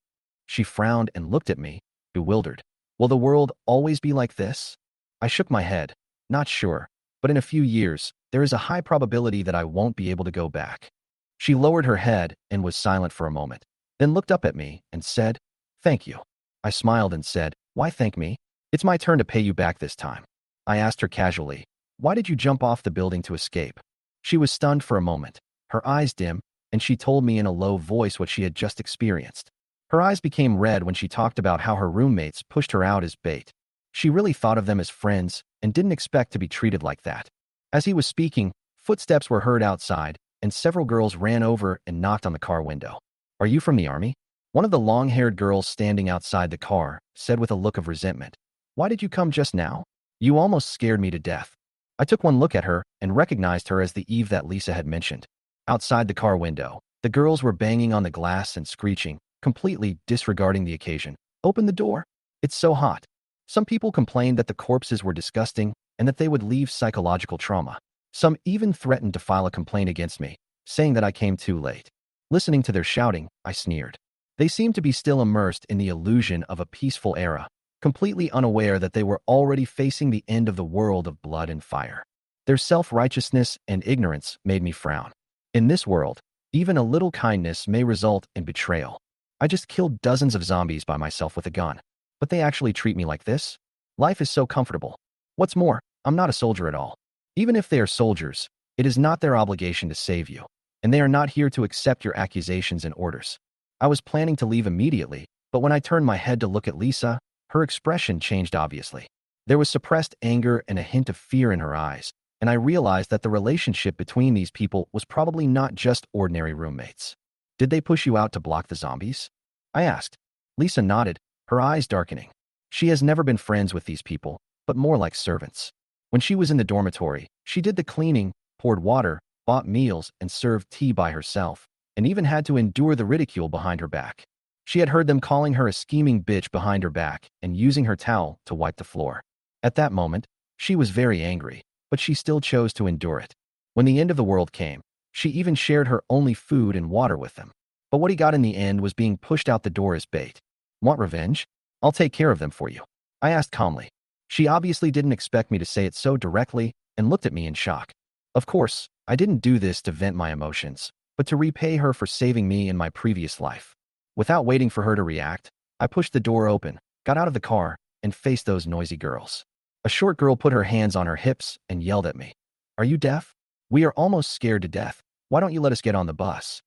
She frowned and looked at me, bewildered. Will the world always be like this? I shook my head, not sure, but in a few years, there is a high probability that I won't be able to go back. She lowered her head and was silent for a moment, then looked up at me and said, "Thank you." I smiled and said, "Why thank me? It's my turn to pay you back this time." I asked her casually, "Why did you jump off the building to escape?" She was stunned for a moment, her eyes dim, and she told me in a low voice what she had just experienced. Her eyes became red when she talked about how her roommates pushed her out as bait. She really thought of them as friends and didn't expect to be treated like that. As he was speaking, footsteps were heard outside, and several girls ran over and knocked on the car window. "Are you from the army?" One of the long-haired girls standing outside the car said with a look of resentment. "Why did you come just now? You almost scared me to death." I took one look at her and recognized her as the Eve that Lisa had mentioned. Outside the car window, the girls were banging on the glass and screeching, completely disregarding the occasion. "Open the door. It's so hot." Some people complained that the corpses were disgusting and that they would leave psychological trauma. Some even threatened to file a complaint against me, saying that I came too late. Listening to their shouting, I sneered. They seemed to be still immersed in the illusion of a peaceful era, completely unaware that they were already facing the end of the world of blood and fire. Their self-righteousness and ignorance made me frown. In this world, even a little kindness may result in betrayal. I just killed dozens of zombies by myself with a gun, but they actually treat me like this? Life is so comfortable. What's more, I'm not a soldier at all. Even if they are soldiers, it is not their obligation to save you, and they are not here to accept your accusations and orders. I was planning to leave immediately, but when I turned my head to look at Lisa, her expression changed obviously. There was suppressed anger and a hint of fear in her eyes, and I realized that the relationship between these people was probably not just ordinary roommates. "Did they push you out to block the zombies?" I asked. Lisa nodded, her eyes darkening. She has never been friends with these people, but more like servants. When she was in the dormitory, she did the cleaning, poured water, bought meals, and served tea by herself, and even had to endure the ridicule behind her back. She had heard them calling her a scheming bitch behind her back and using her towel to wipe the floor. At that moment, she was very angry, but she still chose to endure it. When the end of the world came, she even shared her only food and water with them. But what he got in the end was being pushed out the door as bait. "Want revenge? I'll take care of them for you," I asked calmly. She obviously didn't expect me to say it so directly and looked at me in shock. Of course, I didn't do this to vent my emotions, but to repay her for saving me in my previous life. Without waiting for her to react, I pushed the door open, got out of the car, and faced those noisy girls. A short girl put her hands on her hips and yelled at me. "Are you deaf? We are almost scared to death. Why don't you let us get on the bus?"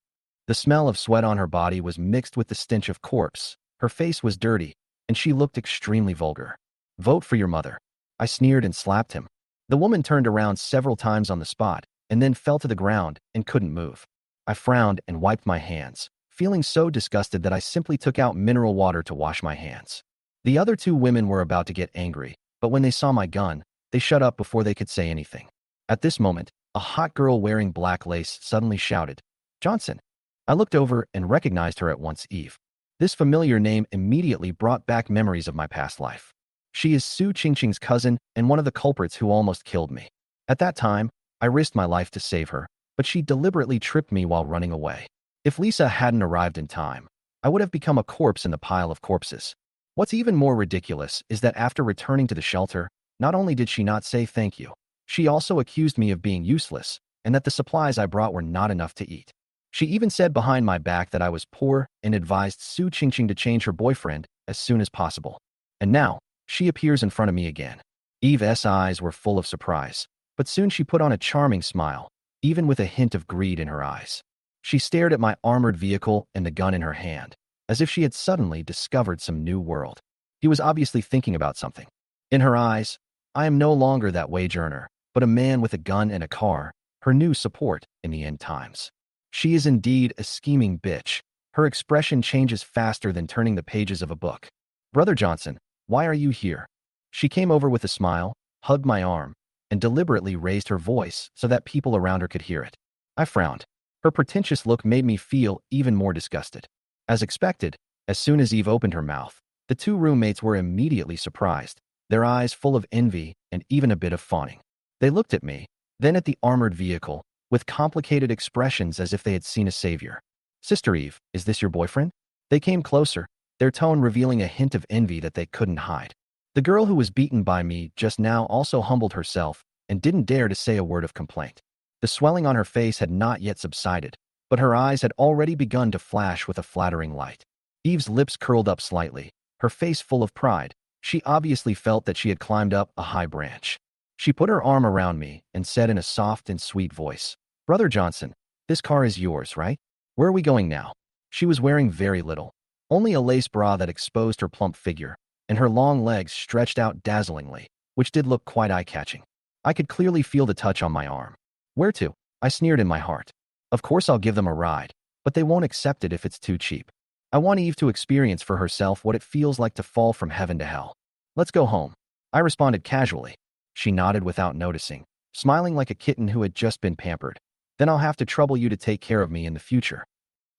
The smell of sweat on her body was mixed with the stench of corpse. Her face was dirty, and she looked extremely vulgar. "Vote for your mother." I sneered and slapped him. The woman turned around several times on the spot and then fell to the ground and couldn't move. I frowned and wiped my hands, feeling so disgusted that I simply took out mineral water to wash my hands. The other two women were about to get angry, but when they saw my gun, they shut up before they could say anything. At this moment, a hot girl wearing black lace suddenly shouted, "Johnson." I looked over and recognized her at once, Eve. This familiar name immediately brought back memories of my past life. She is Su Qingqing's cousin and one of the culprits who almost killed me. At that time, I risked my life to save her, but she deliberately tripped me while running away. If Lisa hadn't arrived in time, I would have become a corpse in the pile of corpses. What's even more ridiculous is that after returning to the shelter, not only did she not say thank you, she also accused me of being useless and that the supplies I brought were not enough to eat. She even said behind my back that I was poor and advised Su Qingqing to change her boyfriend as soon as possible. And now, she appears in front of me again. Eve's eyes were full of surprise, but soon she put on a charming smile, even with a hint of greed in her eyes. She stared at my armored vehicle and the gun in her hand, as if she had suddenly discovered some new world. He was obviously thinking about something. In her eyes, I am no longer that wage earner, but a man with a gun and a car, her new support in the end times. She is indeed a scheming bitch. Her expression changes faster than turning the pages of a book. "Brother Johnson, why are you here?" She came over with a smile, hugged my arm, and deliberately raised her voice so that people around her could hear it. I frowned. Her pretentious look made me feel even more disgusted. As expected, as soon as Eve opened her mouth, the two roommates were immediately surprised, their eyes full of envy and even a bit of fawning. They looked at me, then at the armored vehicle, with complicated expressions as if they had seen a savior. "Sister Eve, is this your boyfriend?" They came closer, their tone revealing a hint of envy that they couldn't hide. The girl who was beaten by me just now also humbled herself and didn't dare to say a word of complaint. The swelling on her face had not yet subsided, but her eyes had already begun to flash with a flattering light. Eve's lips curled up slightly, her face full of pride. She obviously felt that she had climbed up a high branch. She put her arm around me and said in a soft and sweet voice, "Brother Johnson, this car is yours, right? Where are we going now?" She was wearing very little, only a lace bra that exposed her plump figure, and her long legs stretched out dazzlingly, which did look quite eye-catching. I could clearly feel the touch on my arm. "Where to?" I sneered in my heart. "Of course I'll give them a ride, but they won't accept it if it's too cheap. I want Eve to experience for herself what it feels like to fall from heaven to hell. Let's go home." I responded casually. She nodded without noticing, smiling like a kitten who had just been pampered. "Then I'll have to trouble you to take care of me in the future."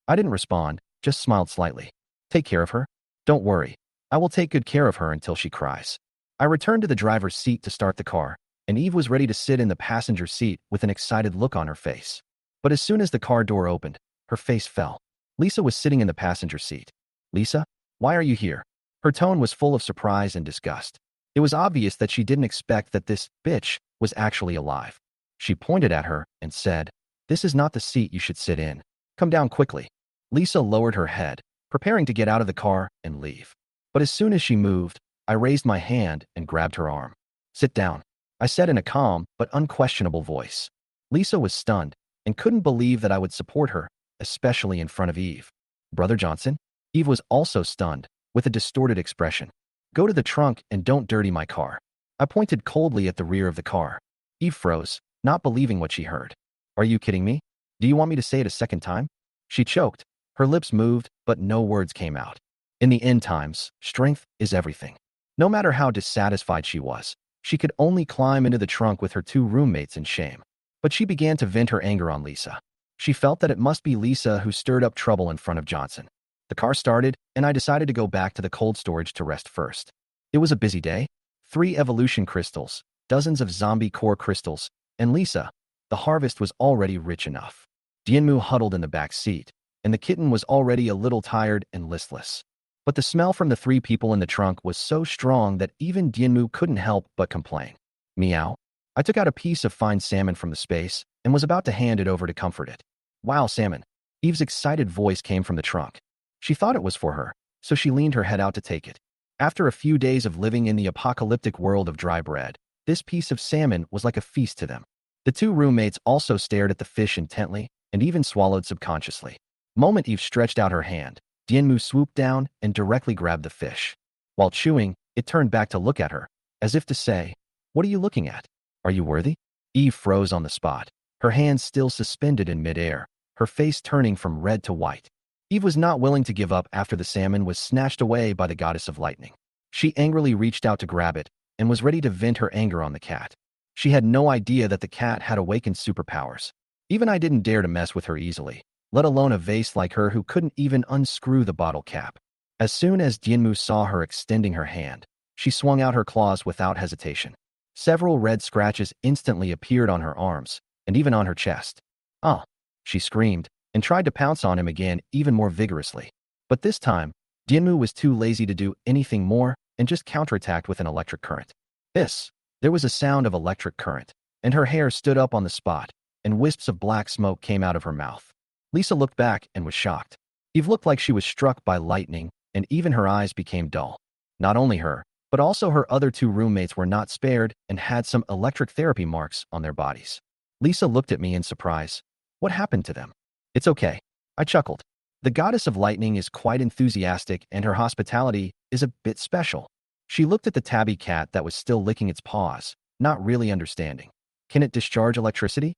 I didn't respond, just smiled slightly. "Take care of her? Don't worry. I will take good care of her until she cries." I returned to the driver's seat to start the car, and Eve was ready to sit in the passenger seat with an excited look on her face. But as soon as the car door opened, her face fell. Lisa was sitting in the passenger seat. "Lisa, why are you here?" Her tone was full of surprise and disgust. It was obvious that she didn't expect that this bitch was actually alive. She pointed at her and said, "This is not the seat you should sit in. Come down quickly." Lisa lowered her head, preparing to get out of the car and leave. But as soon as she moved, I raised my hand and grabbed her arm. "Sit down," I said in a calm but unquestionable voice. Lisa was stunned and couldn't believe that I would support her, especially in front of Eve. "Brother Johnson?" Eve was also stunned, with a distorted expression. "Go to the trunk and don't dirty my car." I pointed coldly at the rear of the car. Eve froze, not believing what she heard. "Are you kidding me? Do you want me to say it a second time?" She choked. Her lips moved, but no words came out. In the end times, strength is everything. No matter how dissatisfied she was, she could only climb into the trunk with her two roommates in shame. But she began to vent her anger on Lisa. She felt that it must be Lisa who stirred up trouble in front of Johnson. The car started, and I decided to go back to the cold storage to rest first. It was a busy day. 3 evolution crystals, dozens of zombie core crystals, and Lisa. The harvest was already rich enough. Dianmu huddled in the back seat, and the kitten was already a little tired and listless. But the smell from the 3 people in the trunk was so strong that even Dianmu couldn't help but complain. "Meow." I took out a piece of fine salmon from the space and was about to hand it over to comfort it. "Wow, salmon." Eve's excited voice came from the trunk. She thought it was for her, so she leaned her head out to take it. After a few days of living in the apocalyptic world of dry bread, this piece of salmon was like a feast to them. The 2 roommates also stared at the fish intently and even swallowed subconsciously. The moment Eve stretched out her hand, Dianmu swooped down and directly grabbed the fish. While chewing, it turned back to look at her, as if to say, "What are you looking at? Are you worthy?" Eve froze on the spot, her hands still suspended in midair, her face turning from red to white. Eve was not willing to give up after the salmon was snatched away by the goddess of lightning. She angrily reached out to grab it and was ready to vent her anger on the cat. She had no idea that the cat had awakened superpowers. Even I didn't dare to mess with her easily, let alone a vase like her who couldn't even unscrew the bottle cap. As soon as Dianmu saw her extending her hand, she swung out her claws without hesitation. Several red scratches instantly appeared on her arms and even on her chest. "Ah!" she screamed, and tried to pounce on him again even more vigorously. But this time, Dianmu was too lazy to do anything more and just counterattacked with an electric current. Hiss! There was a sound of electric current, and her hair stood up on the spot, and wisps of black smoke came out of her mouth. Lisa looked back and was shocked. Eve looked like she was struck by lightning, and even her eyes became dull. Not only her, but also her other 2 roommates were not spared and had some electric therapy marks on their bodies. Lisa looked at me in surprise. "What happened to them?" "It's okay," I chuckled. "The goddess of lightning is quite enthusiastic and her hospitality is a bit special." She looked at the tabby cat that was still licking its paws, not really understanding. "Can it discharge electricity?"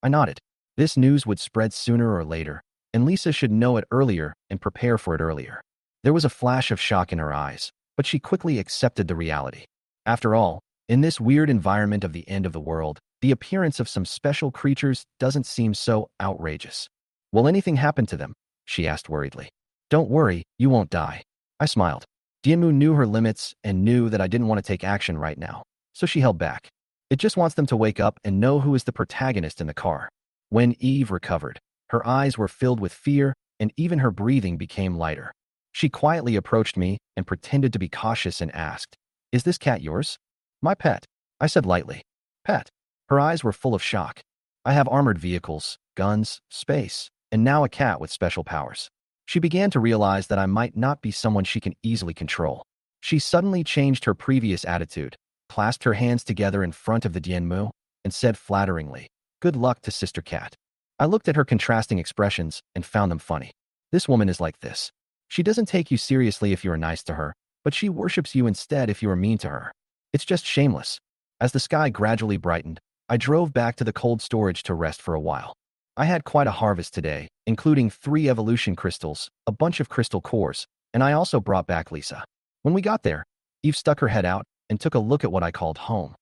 I nodded. This news would spread sooner or later, and Lisa should know it earlier and prepare for it earlier. There was a flash of shock in her eyes, but she quickly accepted the reality. After all, in this weird environment of the end of the world, the appearance of some special creatures doesn't seem so outrageous. "Will anything happen to them?" she asked worriedly. "Don't worry, you won't die." I smiled. Dianmu knew her limits and knew that I didn't want to take action right now, so she held back. It just wants them to wake up and know who is the protagonist in the car. When Eve recovered, her eyes were filled with fear and even her breathing became lighter. She quietly approached me and pretended to be cautious and asked, "Is this cat yours?" "My pet," I said lightly. "Pet?" Her eyes were full of shock. I have armored vehicles, guns, space, and now a cat with special powers. She began to realize that I might not be someone she can easily control. She suddenly changed her previous attitude, clasped her hands together in front of the Dianmu, and said flatteringly, "Good luck to Sister Cat." I looked at her contrasting expressions and found them funny. This woman is like this. She doesn't take you seriously if you are nice to her, but she worships you instead if you are mean to her. It's just shameless. As the sky gradually brightened, I drove back to the cold storage to rest for a while. I had quite a harvest today, including 3 evolution crystals, a bunch of crystal cores, and I also brought back Lisa. When we got there, Eve stuck her head out and took a look at what I called home.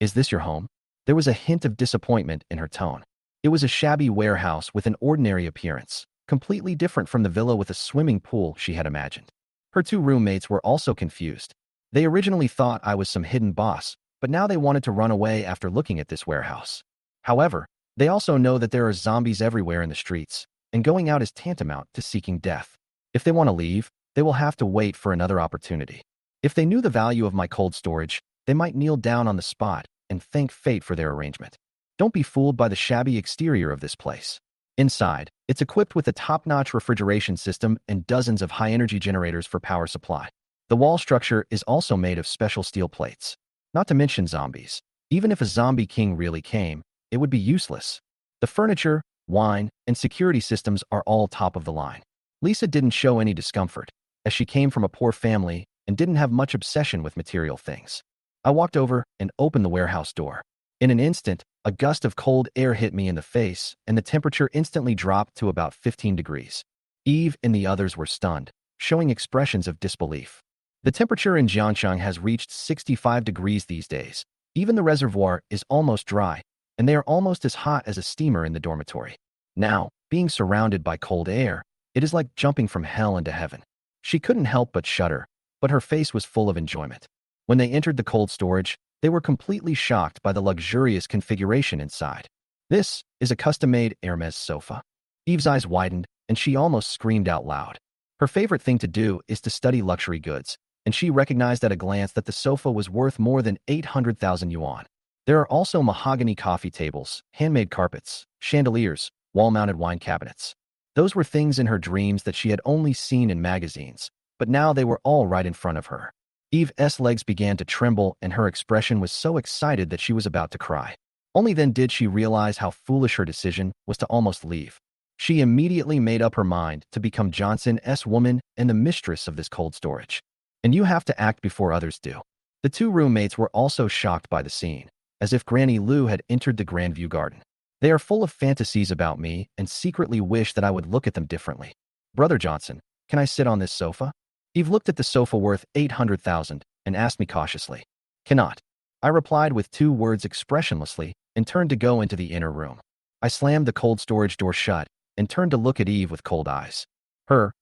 "Is this your home?" There was a hint of disappointment in her tone. It was a shabby warehouse with an ordinary appearance, completely different from the villa with a swimming pool she had imagined. Her 2 roommates were also confused. They originally thought I was some hidden boss, but now they wanted to run away after looking at this warehouse. However, they also know that there are zombies everywhere in the streets, and going out is tantamount to seeking death. If they want to leave, they will have to wait for another opportunity. If they knew the value of my cold storage, they might kneel down on the spot and thank fate for their arrangement. Don't be fooled by the shabby exterior of this place. Inside, it's equipped with a top-notch refrigeration system and dozens of high-energy generators for power supply. The wall structure is also made of special steel plates. Not to mention zombies. Even if a zombie king really came, it would be useless. The furniture, wine, and security systems are all top of the line. Lisa didn't show any discomfort, as she came from a poor family and didn't have much obsession with material things. I walked over and opened the warehouse door. In an instant, a gust of cold air hit me in the face, and the temperature instantly dropped to about 15 degrees. Eve and the others were stunned, showing expressions of disbelief. The temperature in Jiangshang has reached 65 degrees these days. Even the reservoir is almost dry, and they are almost as hot as a steamer in the dormitory. Now, being surrounded by cold air, it is like jumping from hell into heaven. She couldn't help but shudder, but her face was full of enjoyment. When they entered the cold storage, they were completely shocked by the luxurious configuration inside. This is a custom-made Hermes sofa. Eve's eyes widened, and she almost screamed out loud. Her favorite thing to do is to study luxury goods, and she recognized at a glance that the sofa was worth more than 800,000 yuan. There are also mahogany coffee tables, handmade carpets, chandeliers, wall-mounted wine cabinets. Those were things in her dreams that she had only seen in magazines, but now they were all right in front of her. Eve's legs began to tremble, and her expression was so excited that she was about to cry. Only then did she realize how foolish her decision was to almost leave. She immediately made up her mind to become Johnson's woman and the mistress of this cold storage. And you have to act before others do. The 2 roommates were also shocked by the scene, as if Granny Lu had entered the Grandview garden. They are full of fantasies about me and secretly wish that I would look at them differently. "Brother Johnson, can I sit on this sofa?" Eve looked at the sofa worth 800,000 and asked me cautiously. "Cannot." I replied with 2 words expressionlessly and turned to go into the inner room. I slammed the cold storage door shut and turned to look at Eve with cold eyes.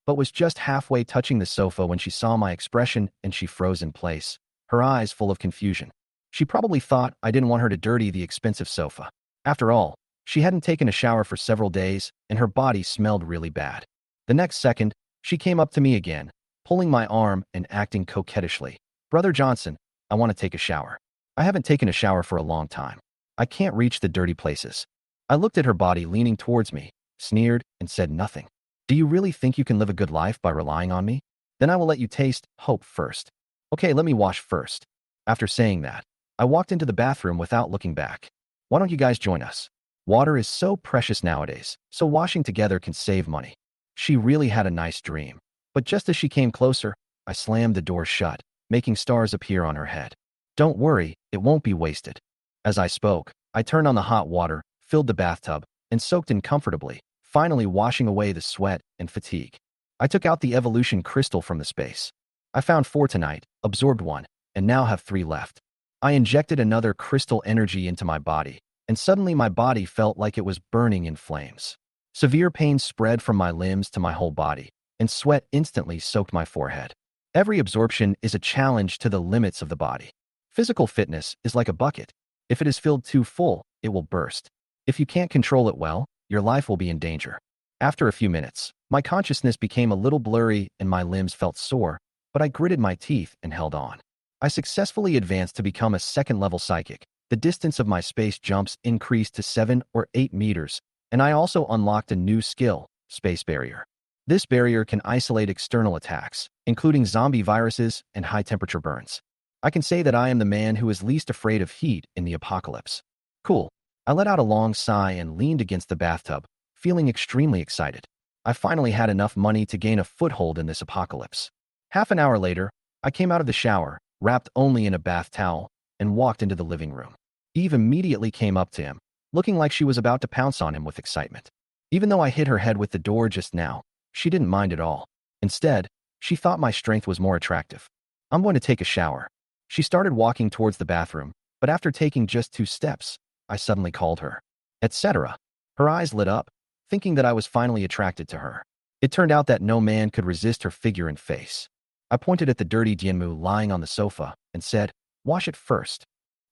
But was just halfway touching the sofa when she saw my expression and she froze in place, her eyes full of confusion. She probably thought I didn't want her to dirty the expensive sofa. After all, she hadn't taken a shower for several days and her body smelled really bad. The next second, she came up to me again, pulling my arm and acting coquettishly. "Brother Johnson, I want to take a shower. I haven't taken a shower for a long time. I can't reach the dirty places." I looked at her body leaning towards me, sneered, and said nothing. "Do you really think you can live a good life by relying on me? Then I will let you taste hope first. Okay, let me wash first." After saying that, I walked into the bathroom without looking back. "Why don't you guys join us? Water is so precious nowadays, so washing together can save money." She really had a nice dream. But just as she came closer, I slammed the door shut, making stars appear on her head. "Don't worry, it won't be wasted." As I spoke, I turned on the hot water, filled the bathtub, and soaked in comfortably, finally washing away the sweat and fatigue. I took out the evolution crystal from the space. I found 4 tonight, absorbed 1, and now have 3 left. I injected another crystal energy into my body, and suddenly my body felt like it was burning in flames. Severe pain spread from my limbs to my whole body, and sweat instantly soaked my forehead. Every absorption is a challenge to the limits of the body. Physical fitness is like a bucket. If it is filled too full, it will burst. If you can't control it well, your life will be in danger. After a few minutes, my consciousness became a little blurry and my limbs felt sore, but I gritted my teeth and held on. I successfully advanced to become a 2nd-level psychic, The distance of my space jumps increased to 7 or 8 meters, and I also unlocked a new skill, Space Barrier. This barrier can isolate external attacks, including zombie viruses and high-temperature burns. I can say that I am the man who is least afraid of heat in the apocalypse. Cool. I let out a long sigh and leaned against the bathtub, feeling extremely excited. I finally had enough money to gain a foothold in this apocalypse. Half an hour later, I came out of the shower, wrapped only in a bath towel, and walked into the living room. Eve immediately came up to him, looking like she was about to pounce on him with excitement. Even though I hit her head with the door just now, she didn't mind at all. Instead, she thought my strength was more attractive. I'm going to take a shower. She started walking towards the bathroom, but after taking just 2 steps, I suddenly called her, etc. Her eyes lit up, thinking that I was finally attracted to her. It turned out that no man could resist her figure and face. I pointed at the dirty Dianmu lying on the sofa and said, "Wash it first."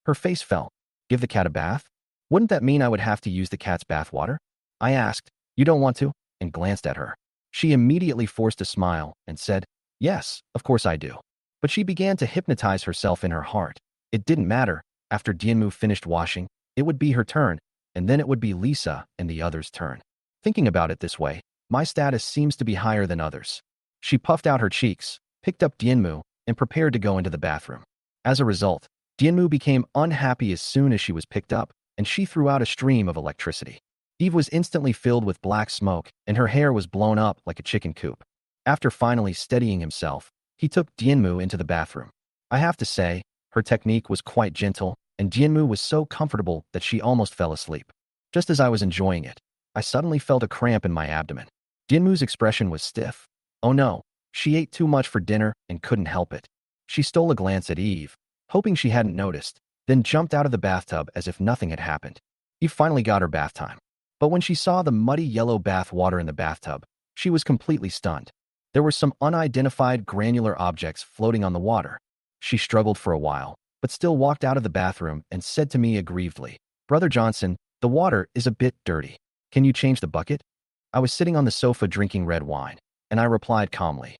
Her face fell. "Give the cat a bath? Wouldn't that mean I would have to use the cat's bath water?" I asked, "You don't want to?" and glanced at her. She immediately forced a smile and said, "Yes, of course I do." But she began to hypnotize herself in her heart. It didn't matter. After Dianmu finished washing, it would be her turn, and then it would be Lisa and the others' turn. Thinking about it this way, my status seems to be higher than others. She puffed out her cheeks, picked up Dianmu, and prepared to go into the bathroom. As a result, Dianmu became unhappy as soon as she was picked up, and she threw out a stream of electricity. Eve was instantly filled with black smoke, and her hair was blown up like a chicken coop. After finally steadying himself, he took Dianmu into the bathroom. I have to say, her technique was quite gentle, and Dianmu was so comfortable that she almost fell asleep. Just as I was enjoying it, I suddenly felt a cramp in my abdomen. Dianmu's expression was stiff. Oh no, she ate too much for dinner and couldn't help it. She stole a glance at Eve, hoping she hadn't noticed, then jumped out of the bathtub as if nothing had happened. Eve finally got her bath time. But when she saw the muddy yellow bath water in the bathtub, she was completely stunned. There were some unidentified granular objects floating on the water. She struggled for a while, but still walked out of the bathroom and said to me aggrievedly, "Brother Johnson, the water is a bit dirty. Can you change the bucket?" I was sitting on the sofa drinking red wine, and I replied calmly,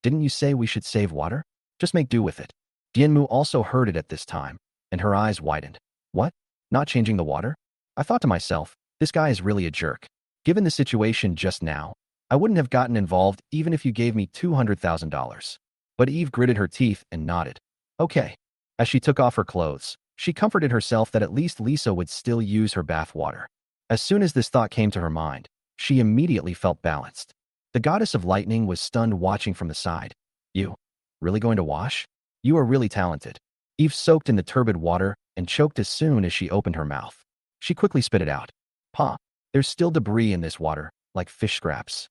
"Didn't you say we should save water? Just make do with it." Dianmu also heard it at this time, and her eyes widened. "What? Not changing the water?" I thought to myself, this guy is really a jerk. Given the situation just now, I wouldn't have gotten involved even if you gave me $200,000. But Eve gritted her teeth and nodded. Okay. As she took off her clothes, she comforted herself that at least Lisa would still use her bath water. As soon as this thought came to her mind, she immediately felt balanced. The goddess of lightning was stunned watching from the side. "You? Really going to wash? You are really talented." Eve soaked in the turbid water and choked as soon as she opened her mouth. She quickly spit it out. "Pa, there's still debris in this water, like fish scraps."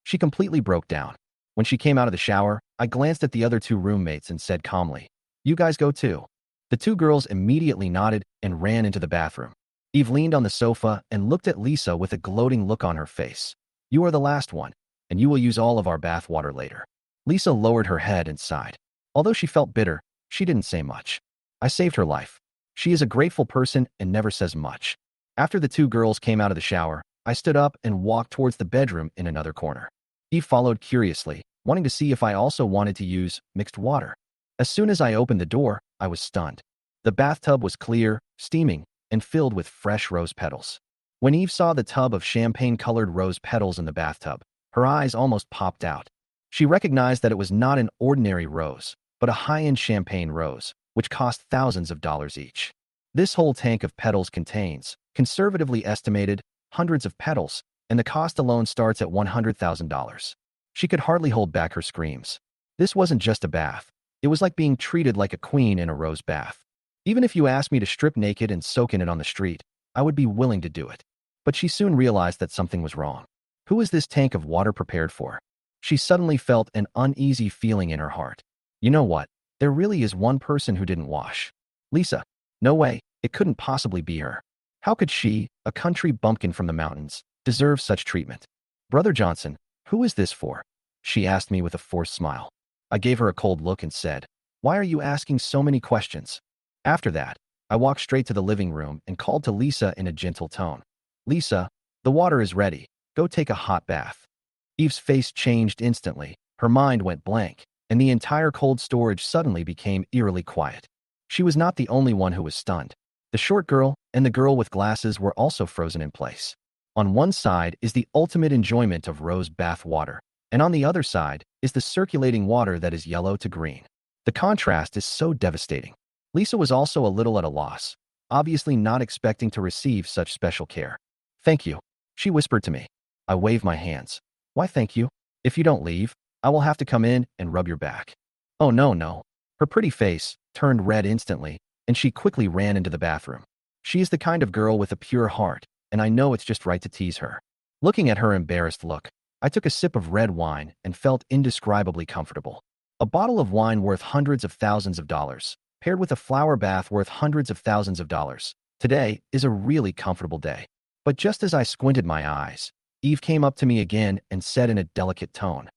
She completely broke down. When she came out of the shower, I glanced at the other 2 roommates and said calmly, "You guys go too." The 2 girls immediately nodded and ran into the bathroom. Eve leaned on the sofa and looked at Lisa with a gloating look on her face. "You are the last one, and you will use all of our bath water later." Lisa lowered her head and sighed. Although she felt bitter, she didn't say much. I saved her life. She is a grateful person and never says much. After the 2 girls came out of the shower, I stood up and walked towards the bedroom in another corner. Eve followed curiously, wanting to see if I also wanted to use mixed water. As soon as I opened the door, I was stunned. The bathtub was clear, steaming, and filled with fresh rose petals. When Eve saw the tub of champagne-colored rose petals in the bathtub, her eyes almost popped out. She recognized that it was not an ordinary rose, but a high-end champagne rose, which cost thousands of dollars each. This whole tank of petals contains, conservatively estimated, hundreds of petals, and the cost alone starts at $100,000. She could hardly hold back her screams. This wasn't just a bath. It was like being treated like a queen in a rose bath. Even if you asked me to strip naked and soak in it on the street, I would be willing to do it. But she soon realized that something was wrong. Who is this tank of water prepared for? She suddenly felt an uneasy feeling in her heart. You know what? There really is one person who didn't wash. Lisa. No way, it couldn't possibly be her. How could she, a country bumpkin from the mountains, deserve such treatment? "Brother Johnson, who is this for?" she asked me with a forced smile. I gave her a cold look and said, "Why are you asking so many questions?" After that, I walked straight to the living room and called to Lisa in a gentle tone. "Lisa, the water is ready. Go take a hot bath." Eve's face changed instantly, her mind went blank, and the entire cold storage suddenly became eerily quiet. She was not the only one who was stunned. The short girl and the girl with glasses were also frozen in place. On one side is the ultimate enjoyment of rose bath water, and on the other side is the circulating water that is yellow to green. The contrast is so devastating. Lisa was also a little at a loss, obviously not expecting to receive such special care. "Thank you," she whispered to me. I waved my hands. "Why thank you? If you don't leave, I will have to come in and rub your back." "Oh no, no." Her pretty face turned red instantly, and she quickly ran into the bathroom. She is the kind of girl with a pure heart, and I know it's just right to tease her. Looking at her embarrassed look, I took a sip of red wine and felt indescribably comfortable. A bottle of wine worth hundreds of thousands of dollars, paired with a flower bath worth hundreds of thousands of dollars. Today is a really comfortable day. But just as I squinted my eyes, Eve came up to me again and said in a delicate tone,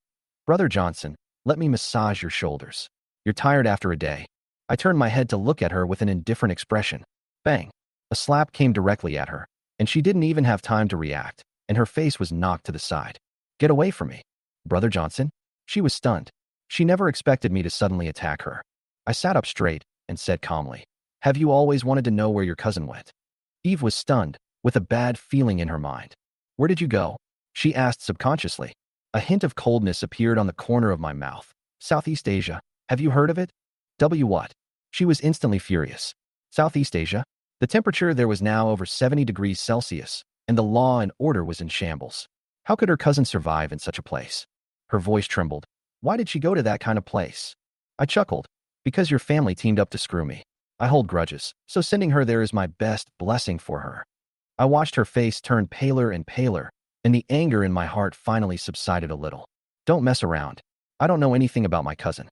"Brother Johnson, let me massage your shoulders. You're tired after a day." I turned my head to look at her with an indifferent expression. Bang! A slap came directly at her, and she didn't even have time to react, and her face was knocked to the side. "Get away from me, Brother Johnson." She was stunned. She never expected me to suddenly attack her. I sat up straight and said calmly, "Have you always wanted to know where your cousin went?" Eve was stunned, with a bad feeling in her mind. "Where did you go?" she asked subconsciously. A hint of coldness appeared on the corner of my mouth. "Southeast Asia. Have you heard of it?" What? She was instantly furious. Southeast Asia? The temperature there was now over 70 degrees Celsius, and the law and order was in shambles. How could her cousin survive in such a place? Her voice trembled. "Why did she go to that kind of place?" I chuckled. "Because your family teamed up to screw me. I hold grudges, so sending her there is my best blessing for her." I watched her face turn paler and paler, and the anger in my heart finally subsided a little. "Don't mess around. I don't know anything about my cousin.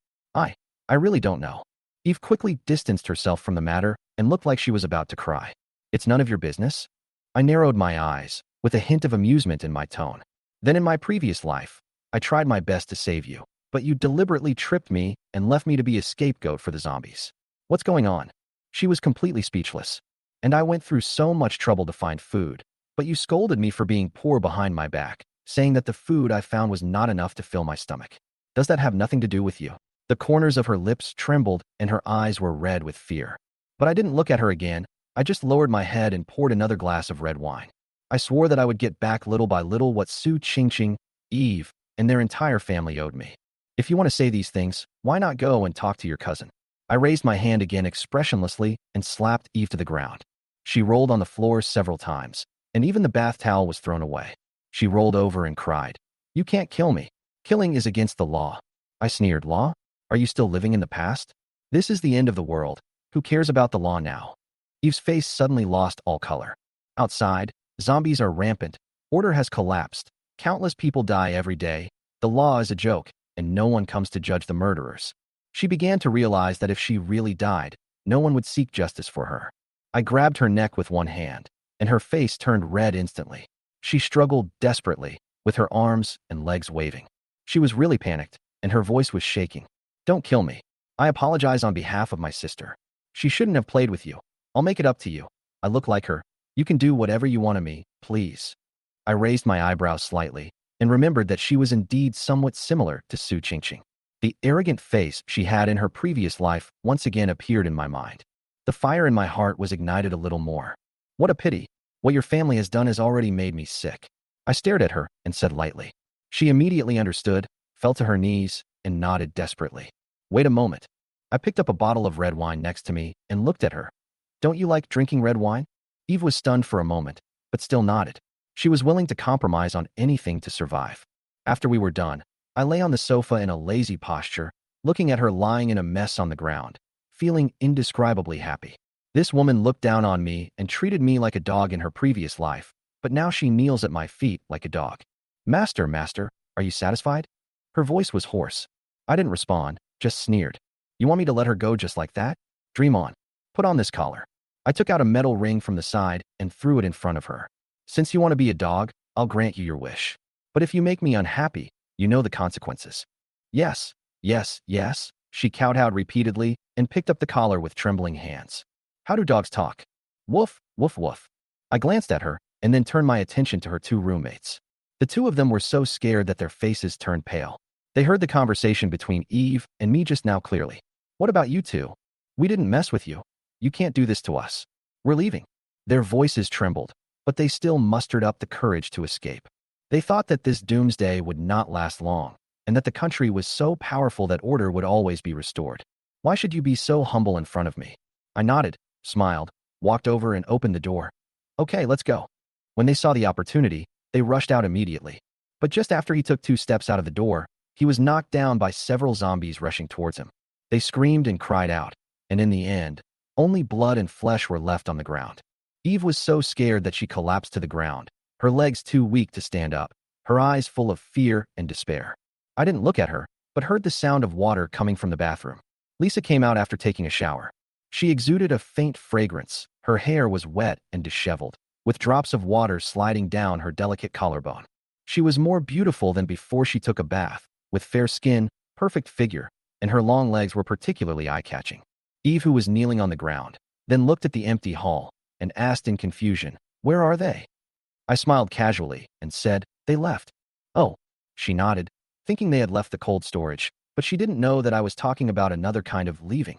I really don't know." Eve quickly distanced herself from the matter and looked like she was about to cry. "It's none of your business?" I narrowed my eyes, with a hint of amusement in my tone. "Then in my previous life, I tried my best to save you, but you deliberately tripped me and left me to be a scapegoat for the zombies. What's going on?" She was completely speechless. "And I went through so much trouble to find food, but you scolded me for being poor behind my back, saying that the food I found was not enough to fill my stomach. Does that have nothing to do with you?" The corners of her lips trembled and her eyes were red with fear. But I didn't look at her again. I just lowered my head and poured another glass of red wine. I swore that I would get back little by little what Su Qingqing, Eve, and their entire family owed me. "If you want to say these things, why not go and talk to your cousin?" I raised my hand again expressionlessly and slapped Eve to the ground. She rolled on the floor several times, and even the bath towel was thrown away. She rolled over and cried, "You can't kill me. Killing is against the law." I sneered. "Law? Are you still living in the past? This is the end of the world. Who cares about the law now?" Eve's face suddenly lost all color. "Outside, zombies are rampant. Order has collapsed. Countless people die every day. The law is a joke, and no one comes to judge the murderers." She began to realize that if she really died, no one would seek justice for her. I grabbed her neck with one hand, and her face turned red instantly. She struggled desperately, with her arms and legs waving. She was really panicked, and her voice was shaking. "Don't kill me. I apologize on behalf of my sister. She shouldn't have played with you. I'll make it up to you. I look like her. You can do whatever you want of me, please." I raised my eyebrows slightly and remembered that she was indeed somewhat similar to Su Qingqing. The arrogant face she had in her previous life once again appeared in my mind. The fire in my heart was ignited a little more. "What a pity. What your family has done has already made me sick." I stared at her and said lightly. She immediately understood, fell to her knees, and nodded desperately. "Wait a moment." I picked up a bottle of red wine next to me and looked at her. "Don't you like drinking red wine?" Eve was stunned for a moment, but still nodded. She was willing to compromise on anything to survive. After we were done, I lay on the sofa in a lazy posture, looking at her lying in a mess on the ground, feeling indescribably happy. This woman looked down on me and treated me like a dog in her previous life, but now she kneels at my feet like a dog. Master, are you satisfied?" Her voice was hoarse. I didn't respond, just sneered. "You want me to let her go just like that? Dream on. Put on this collar." I took out a metal ring from the side and threw it in front of her. "Since you want to be a dog, I'll grant you your wish. But if you make me unhappy, you know the consequences." "Yes, yes, yes," she kowtowed repeatedly and picked up the collar with trembling hands. "How do dogs talk?" "Woof, woof, woof." I glanced at her and then turned my attention to her two roommates. The two of them were so scared that their faces turned pale. They heard the conversation between Eve and me just now clearly. "What about you two? We didn't mess with you. You can't do this to us." We're leaving. Their voices trembled, but they still mustered up the courage to escape. They thought that this doomsday would not last long, and that the country was so powerful that order would always be restored. Why should you be so humble in front of me? I nodded, smiled, walked over and opened the door. Okay, let's go. When they saw the opportunity, they rushed out immediately. But just after he took 2 steps out of the door, he was knocked down by several zombies rushing towards him. They screamed and cried out, and in the end, only blood and flesh were left on the ground. Eve was so scared that she collapsed to the ground, her legs too weak to stand up, her eyes full of fear and despair. I didn't look at her, but heard the sound of water coming from the bathroom. Lisa came out after taking a shower. She exuded a faint fragrance. Her hair was wet and disheveled, with drops of water sliding down her delicate collarbone. She was more beautiful than before she took a bath, with fair skin, perfect figure, and her long legs were particularly eye-catching. Eve, who was kneeling on the ground, then looked at the empty hall and asked in confusion, "Where are they?" I smiled casually and said, "They left." "Oh." She nodded, thinking they had left the cold storage, but she didn't know that I was talking about another kind of leaving.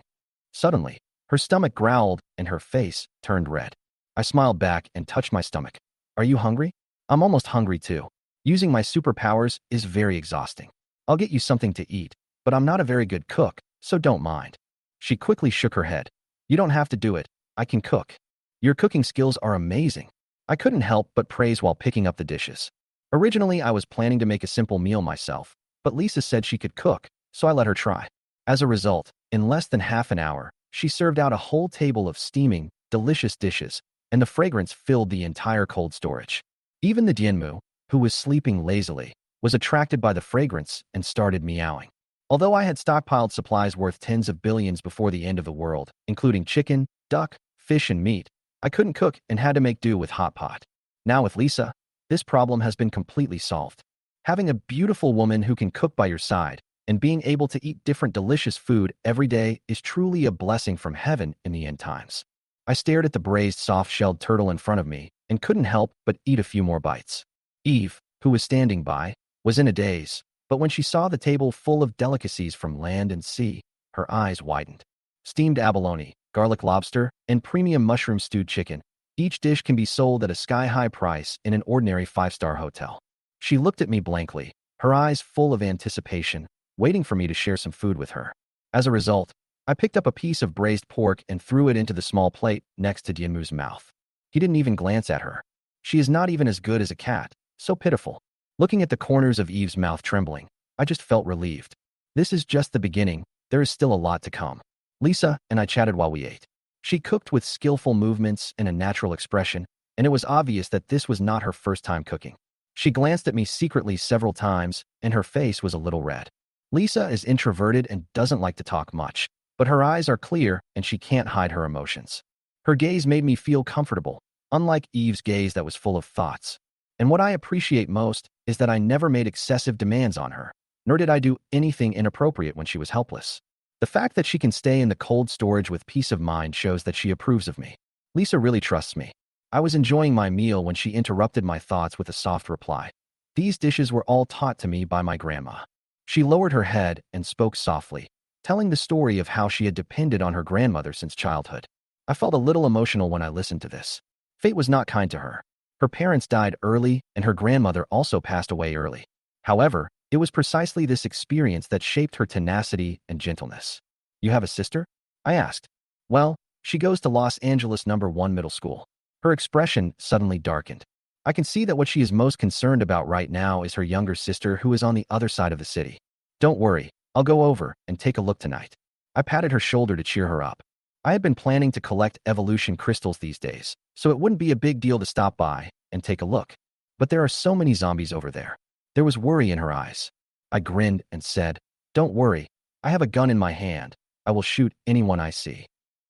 Suddenly, her stomach growled and her face turned red. I smiled back and touched my stomach. "Are you hungry?" "I'm almost hungry too. Using my superpowers is very exhausting. I'll get you something to eat, but I'm not a very good cook, so don't mind." She quickly shook her head. "You don't have to do it. I can cook. Your cooking skills are amazing." I couldn't help but praise while picking up the dishes. Originally, I was planning to make a simple meal myself, but Lisa said she could cook, so I let her try. As a result, in less than half an hour, she served out a whole table of steaming, delicious dishes, and the fragrance filled the entire cold storage. Even the Dienmu, who was sleeping lazily, was attracted by the fragrance and started meowing. Although I had stockpiled supplies worth tens of billions before the end of the world, including chicken, duck, fish, and meat, I couldn't cook and had to make do with hot pot. Now with Lisa, this problem has been completely solved. Having a beautiful woman who can cook by your side and being able to eat different delicious food every day is truly a blessing from heaven in the end times. I stared at the braised soft-shelled turtle in front of me and couldn't help but eat a few more bites. Eve, who was standing by, was in a daze, but when she saw the table full of delicacies from land and sea, her eyes widened. Steamed abalone, garlic lobster, and premium mushroom stewed chicken. Each dish can be sold at a sky-high price in an ordinary 5-star hotel. She looked at me blankly, her eyes full of anticipation, waiting for me to share some food with her. As a result, I picked up a piece of braised pork and threw it into the small plate next to Dienmu's mouth. He didn't even glance at her. She is not even as good as a cat, so pitiful. Looking at the corners of Eve's mouth trembling, I just felt relieved. This is just the beginning. There is still a lot to come. Lisa and I chatted while we ate. She cooked with skillful movements and a natural expression, and it was obvious that this was not her first time cooking. She glanced at me secretly several times, and her face was a little red. Lisa is introverted and doesn't like to talk much, but her eyes are clear and she can't hide her emotions. Her gaze made me feel comfortable, unlike Eve's gaze that was full of thoughts. And what I appreciate most is that I never made excessive demands on her, nor did I do anything inappropriate when she was helpless. The fact that she can stay in the cold storage with peace of mind shows that she approves of me. Lisa really trusts me. I was enjoying my meal when she interrupted my thoughts with a soft reply. These dishes were all taught to me by my grandma. She lowered her head and spoke softly, telling the story of how she had depended on her grandmother since childhood. I felt a little emotional when I listened to this. Fate was not kind to her. Her parents died early, and her grandmother also passed away early. However, it was precisely this experience that shaped her tenacity and gentleness. "You have a sister?" I asked. "Well, she goes to Los Angeles #1 middle school." Her expression suddenly darkened. "I can see that what she is most concerned about right now is her younger sister who is on the other side of the city. Don't worry, I'll go over and take a look tonight." I patted her shoulder to cheer her up. I had been planning to collect evolution crystals these days, so it wouldn't be a big deal to stop by and take a look. But there are so many zombies over there. There was worry in her eyes. I grinned and said, "Don't worry, I have a gun in my hand. I will shoot anyone I see."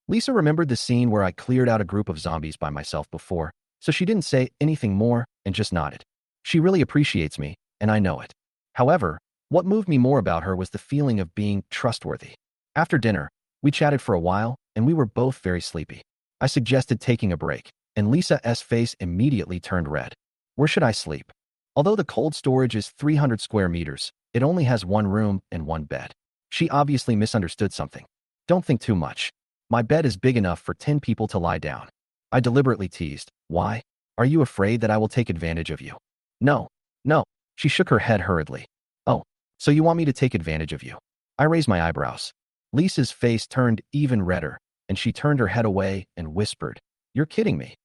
Lisa remembered the scene where I cleared out a group of zombies by myself before, so she didn't say anything more and just nodded. She really appreciates me, and I know it. However, what moved me more about her was the feeling of being trustworthy. After dinner, we chatted for a while, and we were both very sleepy. I suggested taking a break, and Lisa's face immediately turned red. Where should I sleep? Although the cold storage is 300 square meters, it only has one room and one bed. She obviously misunderstood something. Don't think too much. My bed is big enough for 10 people to lie down. I deliberately teased. Why? Are you afraid that I will take advantage of you? No, no. She shook her head hurriedly. Oh, so you want me to take advantage of you? I raised my eyebrows. Lisa's face turned even redder, and she turned her head away and whispered, You're kidding me.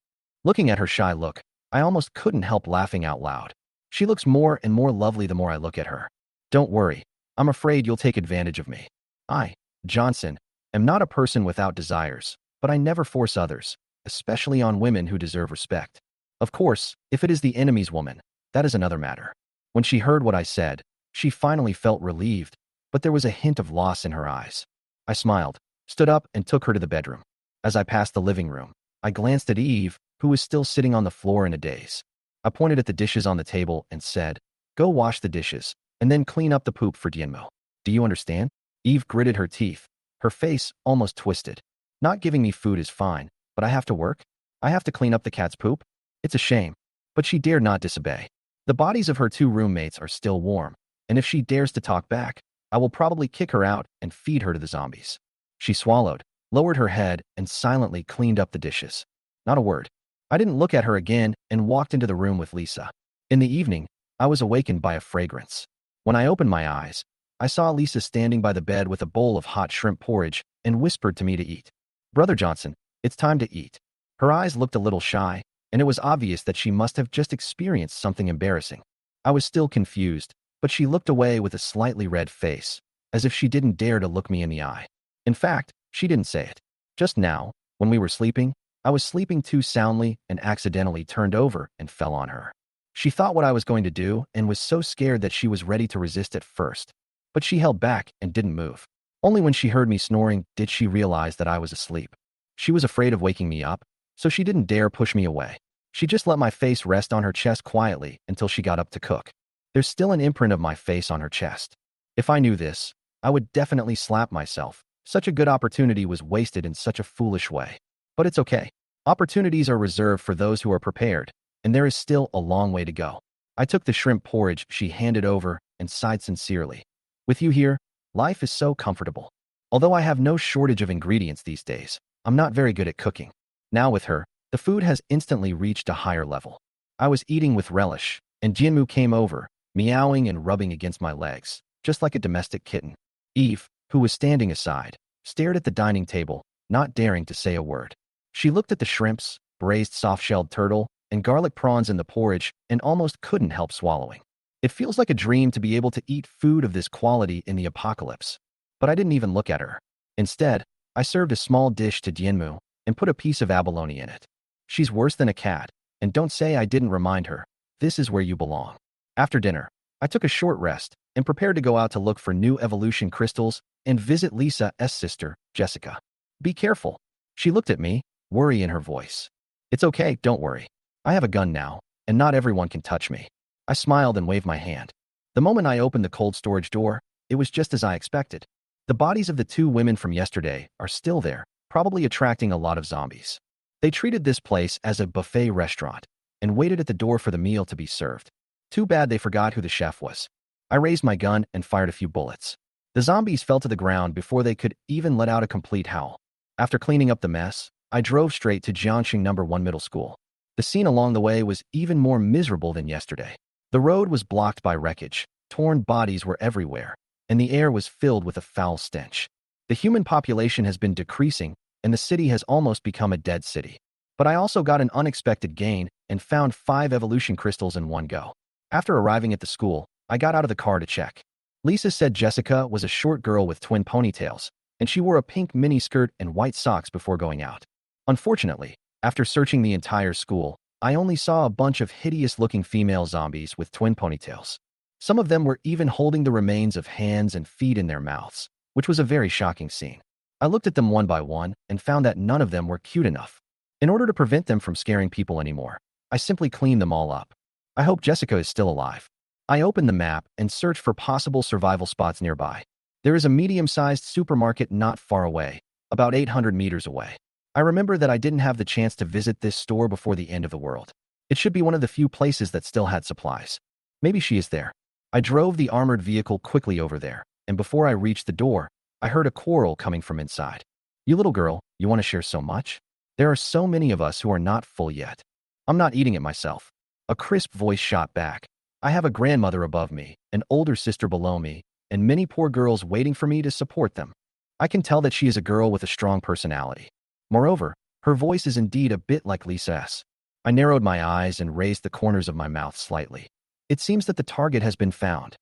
Looking at her shy look, I almost couldn't help laughing out loud. She looks more and more lovely the more I look at her. Don't worry. I'm afraid you'll take advantage of me. I, Johnson, am not a person without desires, but I never force others, especially on women who deserve respect. Of course, if it is the enemy's woman, that is another matter. When she heard what I said, she finally felt relieved, but there was a hint of loss in her eyes. I smiled, stood up, and took her to the bedroom. As I passed the living room, I glanced at Eve, who was still sitting on the floor in a daze. I pointed at the dishes on the table and said, Go wash the dishes, and then clean up the poop for Dienmo. Do you understand? Eve gritted her teeth, her face almost twisted. Not giving me food is fine, but I have to work? I have to clean up the cat's poop? It's a shame. But she dared not disobey. The bodies of her two roommates are still warm, and if she dares to talk back, I will probably kick her out and feed her to the zombies. She swallowed, lowered her head, and silently cleaned up the dishes. Not a word. I didn't look at her again and walked into the room with Lisa. In the evening, I was awakened by a fragrance. When I opened my eyes, I saw Lisa standing by the bed with a bowl of hot shrimp porridge and whispered to me to eat. Brother Johnson, it's time to eat. Her eyes looked a little shy, and it was obvious that she must have just experienced something embarrassing. I was still confused, but she looked away with a slightly red face, as if she didn't dare to look me in the eye. In fact, she didn't say it. Just now, when we were sleeping, I was sleeping too soundly and accidentally turned over and fell on her. She thought what I was going to do and was so scared that she was ready to resist at first, but she held back and didn't move. Only when she heard me snoring did she realize that I was asleep. She was afraid of waking me up, so she didn't dare push me away. She just let my face rest on her chest quietly until she got up to cook. There's still an imprint of my face on her chest. If I knew this, I would definitely slap myself. Such a good opportunity was wasted in such a foolish way. But it's okay. Opportunities are reserved for those who are prepared, and there is still a long way to go. I took the shrimp porridge she handed over and sighed sincerely. With you here, life is so comfortable. Although I have no shortage of ingredients these days, I'm not very good at cooking. Now with her, the food has instantly reached a higher level. I was eating with relish, and Jinmu came over, meowing and rubbing against my legs, just like a domestic kitten. Eve, who was standing aside, stared at the dining table, not daring to say a word. She looked at the shrimps, braised soft-shelled turtle, and garlic prawns in the porridge and almost couldn't help swallowing. It feels like a dream to be able to eat food of this quality in the apocalypse. But I didn't even look at her. Instead, I served a small dish to Dienmu and put a piece of abalone in it. She's worse than a cat, and don't say I didn't remind her. This is where you belong. After dinner, I took a short rest and prepared to go out to look for new evolution crystals and visit Lisa's sister, Jessica. Be careful. She looked at me, worry in her voice. It's okay, don't worry. I have a gun now, and not everyone can touch me. I smiled and waved my hand. The moment I opened the cold storage door, it was just as I expected. The bodies of the two women from yesterday are still there, probably attracting a lot of zombies. They treated this place as a buffet restaurant and waited at the door for the meal to be served. Too bad they forgot who the chef was. I raised my gun and fired a few bullets. The zombies fell to the ground before they could even let out a complete howl. After cleaning up the mess, I drove straight to Jiangxing No. 1 Middle School. The scene along the way was even more miserable than yesterday. The road was blocked by wreckage, torn bodies were everywhere, and the air was filled with a foul stench. The human population has been decreasing, and the city has almost become a dead city. But I also got an unexpected gain and found 5 evolution crystals in one go. After arriving at the school, I got out of the car to check. Lisa said Jessica was a short girl with twin ponytails, and she wore a pink miniskirt and white socks before going out. Unfortunately, after searching the entire school, I only saw a bunch of hideous-looking female zombies with twin ponytails. Some of them were even holding the remains of hands and feet in their mouths, which was a very shocking scene. I looked at them one by one and found that none of them were cute enough. In order to prevent them from scaring people anymore, I simply cleaned them all up. I hope Jessica is still alive. I opened the map and searched for possible survival spots nearby. There is a medium-sized supermarket not far away, about 800 meters away. I remember that I didn't have the chance to visit this store before the end of the world. It should be one of the few places that still had supplies. Maybe she is there. I drove the armored vehicle quickly over there, and before I reached the door, I heard a quarrel coming from inside. You little girl, you want to share so much? There are so many of us who are not full yet. I'm not eating it myself. A crisp voice shot back. I have a grandmother above me, an older sister below me, and many poor girls waiting for me to support them. I can tell that she is a girl with a strong personality. Moreover, her voice is indeed a bit like Lisa S. I narrowed my eyes and raised the corners of my mouth slightly. It seems that the target has been found.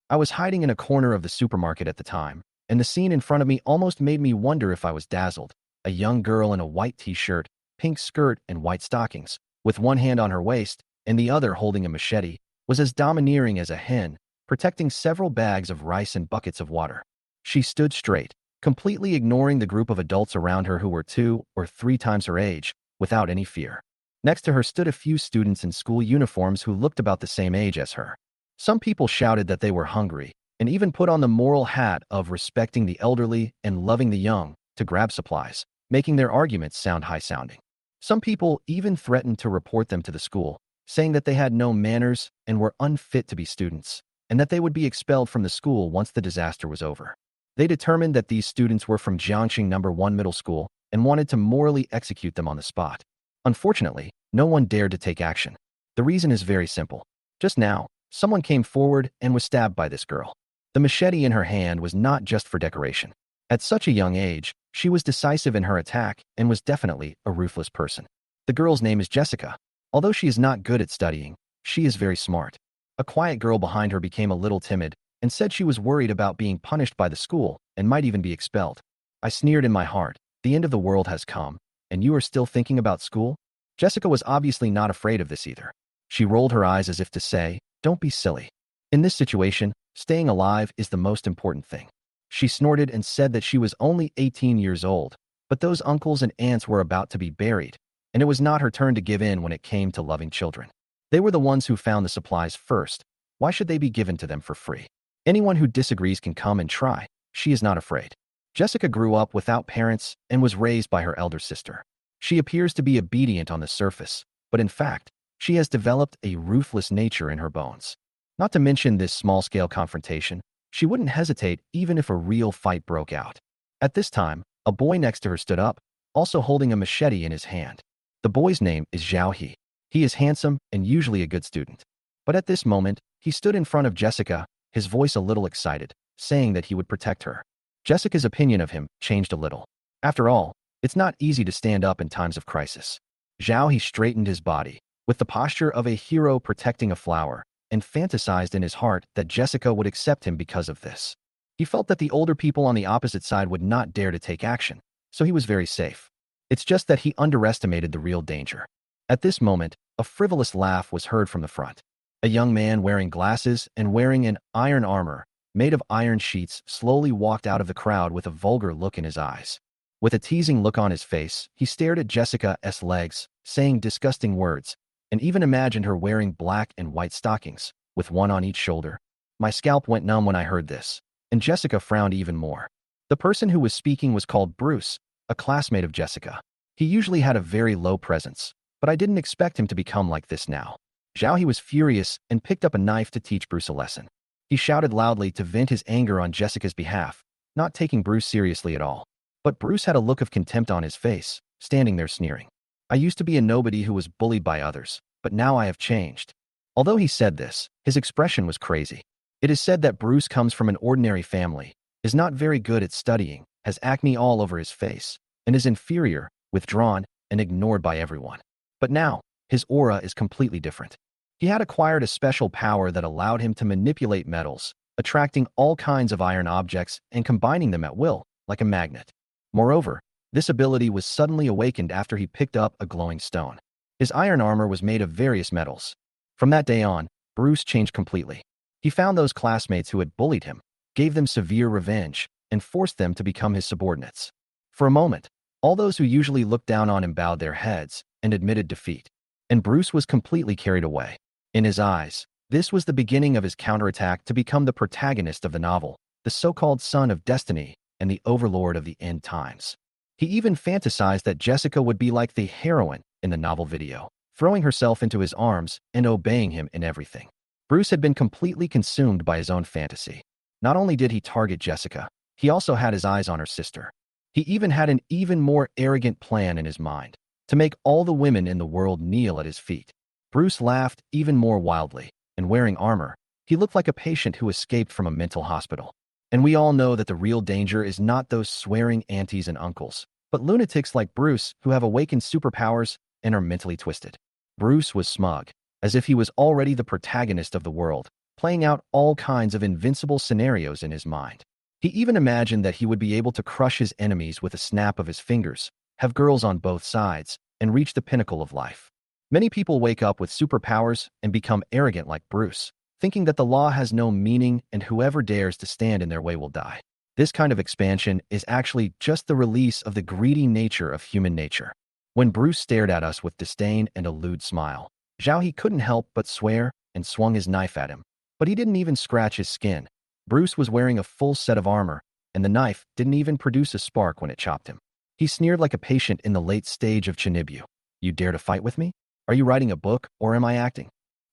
I was hiding in a corner of the supermarket at the time, and the scene in front of me almost made me wonder if I was dazzled. A young girl in a white t-shirt, pink skirt, and white stockings, with one hand on her waist and the other holding a machete, was as domineering as a hen, protecting several bags of rice and buckets of water. She stood straight, completely ignoring the group of adults around her who were 2 or 3 times her age, without any fear. Next to her stood a few students in school uniforms who looked about the same age as her. Some people shouted that they were hungry, and even put on the moral hat of respecting the elderly and loving the young to grab supplies, making their arguments sound high-sounding. Some people even threatened to report them to the school, saying that they had no manners and were unfit to be students, and that they would be expelled from the school once the disaster was over. They determined that these students were from Jiangxing No. 1 Middle School and wanted to morally execute them on the spot. Unfortunately, no one dared to take action. The reason is very simple. Just now, someone came forward and was stabbed by this girl. The machete in her hand was not just for decoration. At such a young age, she was decisive in her attack and was definitely a ruthless person. The girl's name is Jessica. Although she is not good at studying, she is very smart. A quiet girl behind her became a little timid and said she was worried about being punished by the school and might even be expelled. I sneered in my heart. The end of the world has come, and you are still thinking about school? Jessica was obviously not afraid of this either. She rolled her eyes as if to say, "Don't be silly. In this situation, staying alive is the most important thing." She snorted and said that she was only 18 years old, but those uncles and aunts were about to be buried, and it was not her turn to give in when it came to loving children. They were the ones who found the supplies first. Why should they be given to them for free? Anyone who disagrees can come and try. She is not afraid. Jessica grew up without parents and was raised by her elder sister. She appears to be obedient on the surface, but in fact, she has developed a ruthless nature in her bones. Not to mention this small-scale confrontation, she wouldn't hesitate even if a real fight broke out. At this time, a boy next to her stood up, also holding a machete in his hand. The boy's name is Zhao He. He is handsome and usually a good student. But at this moment, he stood in front of Jessica, his voice a little excited, saying that he would protect her. Jessica's opinion of him changed a little. After all, it's not easy to stand up in times of crisis. Zhao He straightened his body, with the posture of a hero protecting a flower, and fantasized in his heart that Jessica would accept him because of this. He felt that the older people on the opposite side would not dare to take action, so he was very safe. It's just that he underestimated the real danger. At this moment, a frivolous laugh was heard from the front. A young man wearing glasses and wearing an iron armor, made of iron sheets, slowly walked out of the crowd with a vulgar look in his eyes. With a teasing look on his face, he stared at Jessica's legs, saying disgusting words, and even imagined her wearing black and white stockings, with one on each shoulder. My scalp went numb when I heard this, and Jessica frowned even more. The person who was speaking was called Bruce, a classmate of Jessica. He usually had a very low presence, but I didn't expect him to become like this now. Zhao He was furious and picked up a knife to teach Bruce a lesson. He shouted loudly to vent his anger on Jessica's behalf, not taking Bruce seriously at all. But Bruce had a look of contempt on his face, standing there sneering. I used to be a nobody who was bullied by others, but now I have changed. Although he said this, his expression was crazy. It is said that Bruce comes from an ordinary family, is not very good at studying, has acne all over his face, and is inferior, withdrawn, and ignored by everyone. But now, his aura is completely different. He had acquired a special power that allowed him to manipulate metals, attracting all kinds of iron objects and combining them at will, like a magnet. Moreover, this ability was suddenly awakened after he picked up a glowing stone. His iron armor was made of various metals. From that day on, Bruce changed completely. He found those classmates who had bullied him, gave them severe revenge, and forced them to become his subordinates. For a moment, all those who usually looked down on him bowed their heads and admitted defeat. And Bruce was completely carried away. In his eyes, this was the beginning of his counterattack to become the protagonist of the novel, the so-called son of destiny and the overlord of the end times. He even fantasized that Jessica would be like the heroine in the novel video, throwing herself into his arms and obeying him in everything. Bruce had been completely consumed by his own fantasy. Not only did he target Jessica, he also had his eyes on her sister. He even had an even more arrogant plan in his mind. to make all the women in the world kneel at his feet. Bruce laughed even more wildly, and wearing armor, he looked like a patient who escaped from a mental hospital. And we all know that the real danger is not those swearing aunties and uncles, but lunatics like Bruce who have awakened superpowers and are mentally twisted. Bruce was smug, as if he was already the protagonist of the world, playing out all kinds of invincible scenarios in his mind. He even imagined that he would be able to crush his enemies with a snap of his fingers, have girls on both sides, and reach the pinnacle of life. Many people wake up with superpowers and become arrogant like Bruce, thinking that the law has no meaning and whoever dares to stand in their way will die. This kind of expansion is actually just the release of the greedy nature of human nature. When Bruce stared at us with disdain and a lewd smile, Zhao He couldn't help but swear and swung his knife at him. But he didn't even scratch his skin. Bruce was wearing a full set of armor, and the knife didn't even produce a spark when it chopped him. He sneered like a patient in the late stage of Chinibyu. You dare to fight with me? Are you writing a book, or am I acting?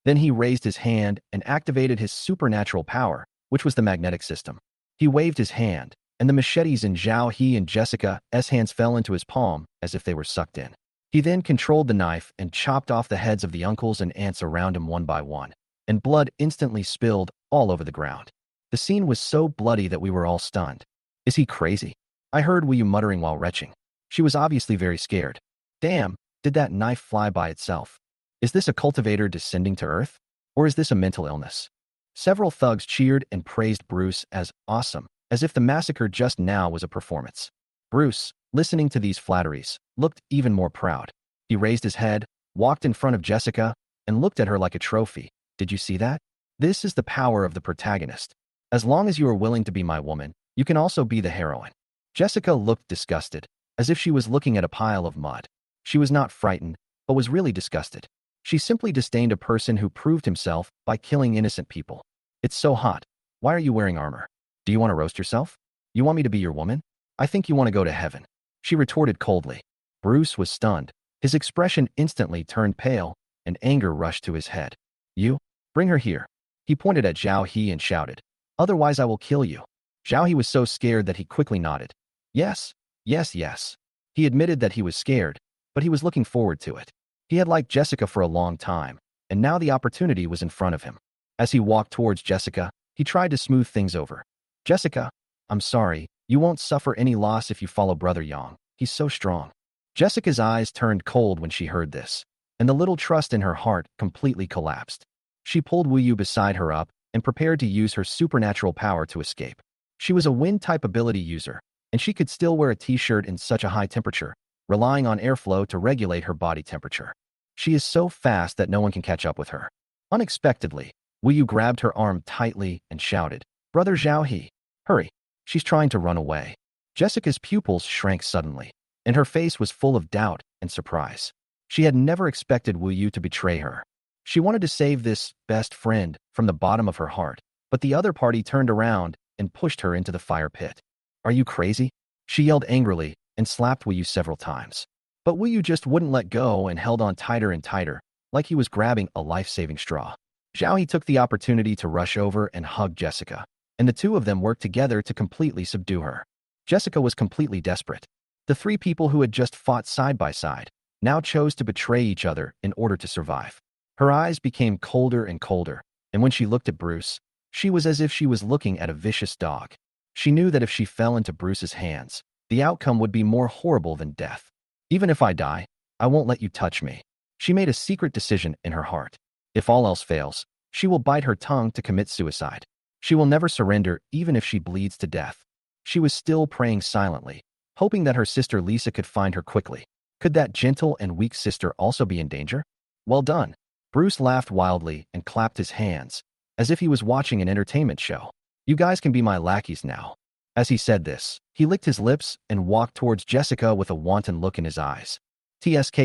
Then he raised his hand and activated his supernatural power, which was the magnetic system. He waved his hand, and the machetes in Zhao He and Jessica's hands fell into his palm as if they were sucked in. He then controlled the knife and chopped off the heads of the uncles and aunts around him one by one, and blood instantly spilled all over the ground. The scene was so bloody that we were all stunned. Is he crazy? I heard Wu Yu muttering while retching. She was obviously very scared. Damn, did that knife fly by itself? Is this a cultivator descending to Earth? Or is this a mental illness? Several thugs cheered and praised Bruce as awesome, as if the massacre just now was a performance. Bruce, listening to these flatteries, looked even more proud. He raised his head, walked in front of Jessica, and looked at her like a trophy. Did you see that? This is the power of the protagonist. As long as you are willing to be my woman, you can also be the heroine. Jessica looked disgusted, as if she was looking at a pile of mud. She was not frightened, but was really disgusted. She simply disdained a person who proved himself by killing innocent people. It's so hot. Why are you wearing armor? Do you want to roast yourself? You want me to be your woman? I think you want to go to heaven. She retorted coldly. Bruce was stunned. His expression instantly turned pale, and anger rushed to his head. You? Bring her here. He pointed at Zhao He and shouted. Otherwise I will kill you. Zhao He was so scared that he quickly nodded. Yes, yes, yes. He admitted that he was scared, but he was looking forward to it. He had liked Jessica for a long time, and now the opportunity was in front of him. As he walked towards Jessica, he tried to smooth things over. Jessica, I'm sorry, you won't suffer any loss if you follow Brother Yang. He's so strong. Jessica's eyes turned cold when she heard this, and the little trust in her heart completely collapsed. She pulled Wu Yu beside her up and prepared to use her supernatural power to escape. She was a wind-type ability user, and she could still wear a t-shirt in such a high temperature, relying on airflow to regulate her body temperature. She is so fast that no one can catch up with her. Unexpectedly, Wu Yu grabbed her arm tightly and shouted, Brother Zhao He, hurry. She's trying to run away. Jessica's pupils shrank suddenly, and her face was full of doubt and surprise. She had never expected Wu Yu to betray her. She wanted to save this best friend from the bottom of her heart, but the other party turned around and pushed her into the fire pit. Are you crazy? She yelled angrily and slapped Wu Yu several times. But Wu Yu just wouldn't let go and held on tighter and tighter, like he was grabbing a life-saving straw. Zhao He took the opportunity to rush over and hug Jessica, and the two of them worked together to completely subdue her. Jessica was completely desperate. The three people who had just fought side by side now chose to betray each other in order to survive. Her eyes became colder and colder, and when she looked at Bruce, she was as if she was looking at a vicious dog. She knew that if she fell into Bruce's hands, the outcome would be more horrible than death. Even if I die, I won't let you touch me. She made a secret decision in her heart. If all else fails, she will bite her tongue to commit suicide. She will never surrender even if she bleeds to death. She was still praying silently, hoping that her sister Lisa could find her quickly. Could that gentle and weak sister also be in danger? Well done. Bruce laughed wildly and clapped his hands, as if he was watching an entertainment show. You guys can be my lackeys now. As he said this, he licked his lips and walked towards Jessica with a wanton look in his eyes. TSK,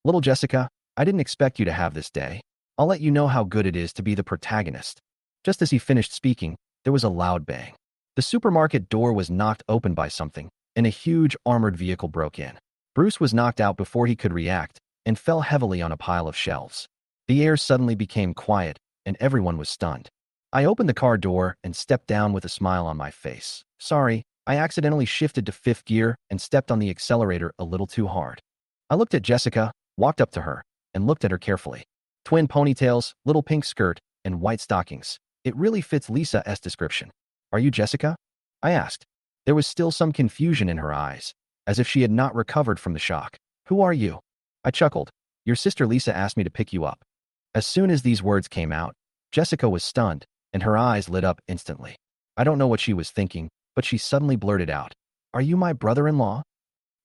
little Jessica, I didn't expect you to have this day. I'll let you know how good it is to be the protagonist. Just as he finished speaking, there was a loud bang. The supermarket door was knocked open by something, and a huge armored vehicle broke in. Bruce was knocked out before he could react and fell heavily on a pile of shelves. The air suddenly became quiet, and everyone was stunned. I opened the car door and stepped down with a smile on my face. Sorry, I accidentally shifted to fifth gear and stepped on the accelerator a little too hard. I looked at Jessica, walked up to her, and looked at her carefully. Twin ponytails, little pink skirt, and white stockings. It really fits Lisa's description. Are you Jessica? I asked. There was still some confusion in her eyes, as if she had not recovered from the shock. Who are you? I chuckled. Your sister Lisa asked me to pick you up. As soon as these words came out, Jessica was stunned, and her eyes lit up instantly. I don't know what she was thinking, but she suddenly blurted out, Are you my brother-in-law?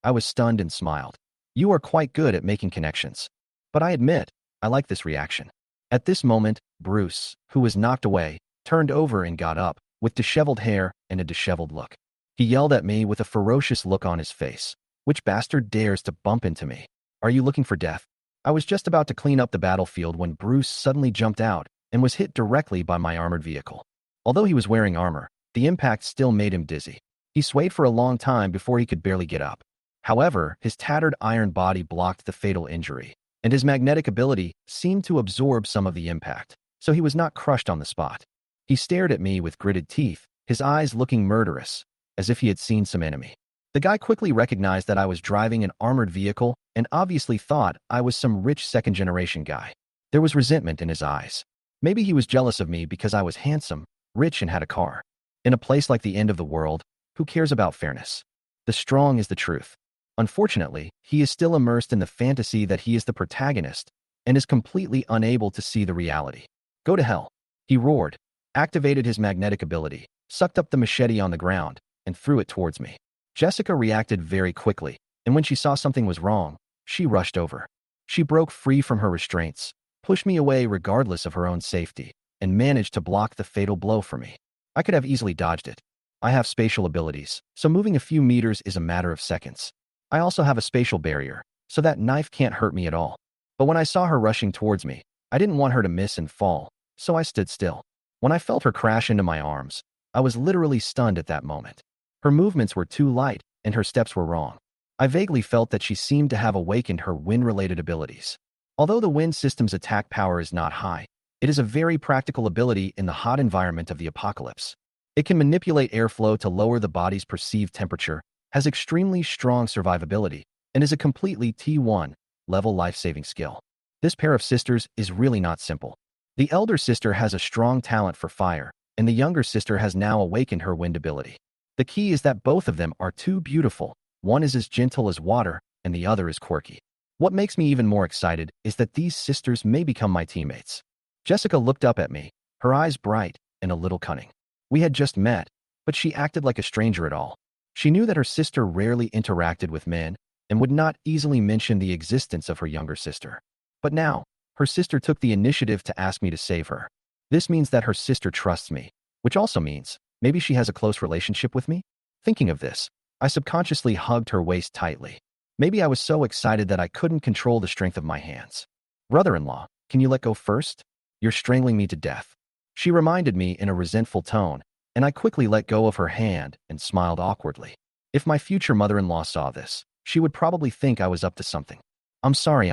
I was stunned and smiled. You are quite good at making connections. But I admit, I like this reaction. At this moment, Bruce, who was knocked away, turned over and got up, with disheveled hair and a disheveled look. He yelled at me with a ferocious look on his face. Which bastard dares to bump into me? Are you looking for death? I was just about to clean up the battlefield when Bruce suddenly jumped out and was hit directly by my armored vehicle. Although he was wearing armor, the impact still made him dizzy. He swayed for a long time before he could barely get up. However, his tattered iron body blocked the fatal injury, and his magnetic ability seemed to absorb some of the impact, so he was not crushed on the spot. He stared at me with gritted teeth, his eyes looking murderous, as if he had seen some enemy. The guy quickly recognized that I was driving an armored vehicle and obviously thought I was some rich second-generation guy. There was resentment in his eyes. Maybe he was jealous of me because I was handsome, rich, and had a car. In a place like the end of the world, who cares about fairness? The strong is the truth. Unfortunately, he is still immersed in the fantasy that he is the protagonist and is completely unable to see the reality. Go to hell. He roared, activated his magnetic ability, sucked up the machete on the ground, and threw it towards me. Jessica reacted very quickly, and when she saw something was wrong, she rushed over. She broke free from her restraints, pushed me away regardless of her own safety, and managed to block the fatal blow for me. I could have easily dodged it. I have spatial abilities, so moving a few meters is a matter of seconds. I also have a spatial barrier, so that knife can't hurt me at all. But when I saw her rushing towards me, I didn't want her to miss and fall, so I stood still. When I felt her crash into my arms, I was literally stunned at that moment. Her movements were too light, and her steps were wrong. I vaguely felt that she seemed to have awakened her wind-related abilities. Although the wind system's attack power is not high, it is a very practical ability in the hot environment of the apocalypse. It can manipulate airflow to lower the body's perceived temperature, has extremely strong survivability, and is a completely T1 level life-saving skill. This pair of sisters is really not simple. The elder sister has a strong talent for fire, and the younger sister has now awakened her wind ability. The key is that both of them are too beautiful. One is as gentle as water, and the other is quirky. What makes me even more excited is that these sisters may become my teammates. Jessica looked up at me, her eyes bright and a little cunning. We had just met, but she acted like a stranger at all. She knew that her sister rarely interacted with men and would not easily mention the existence of her younger sister. But now, her sister took the initiative to ask me to save her. This means that her sister trusts me, which also means maybe she has a close relationship with me? Thinking of this, I subconsciously hugged her waist tightly. Maybe I was so excited that I couldn't control the strength of my hands. Brother-in-law, can you let go first? You're strangling me to death. She reminded me in a resentful tone, and I quickly let go of her hand and smiled awkwardly. If my future mother-in-law saw this, she would probably think I was up to something. I'm sorry.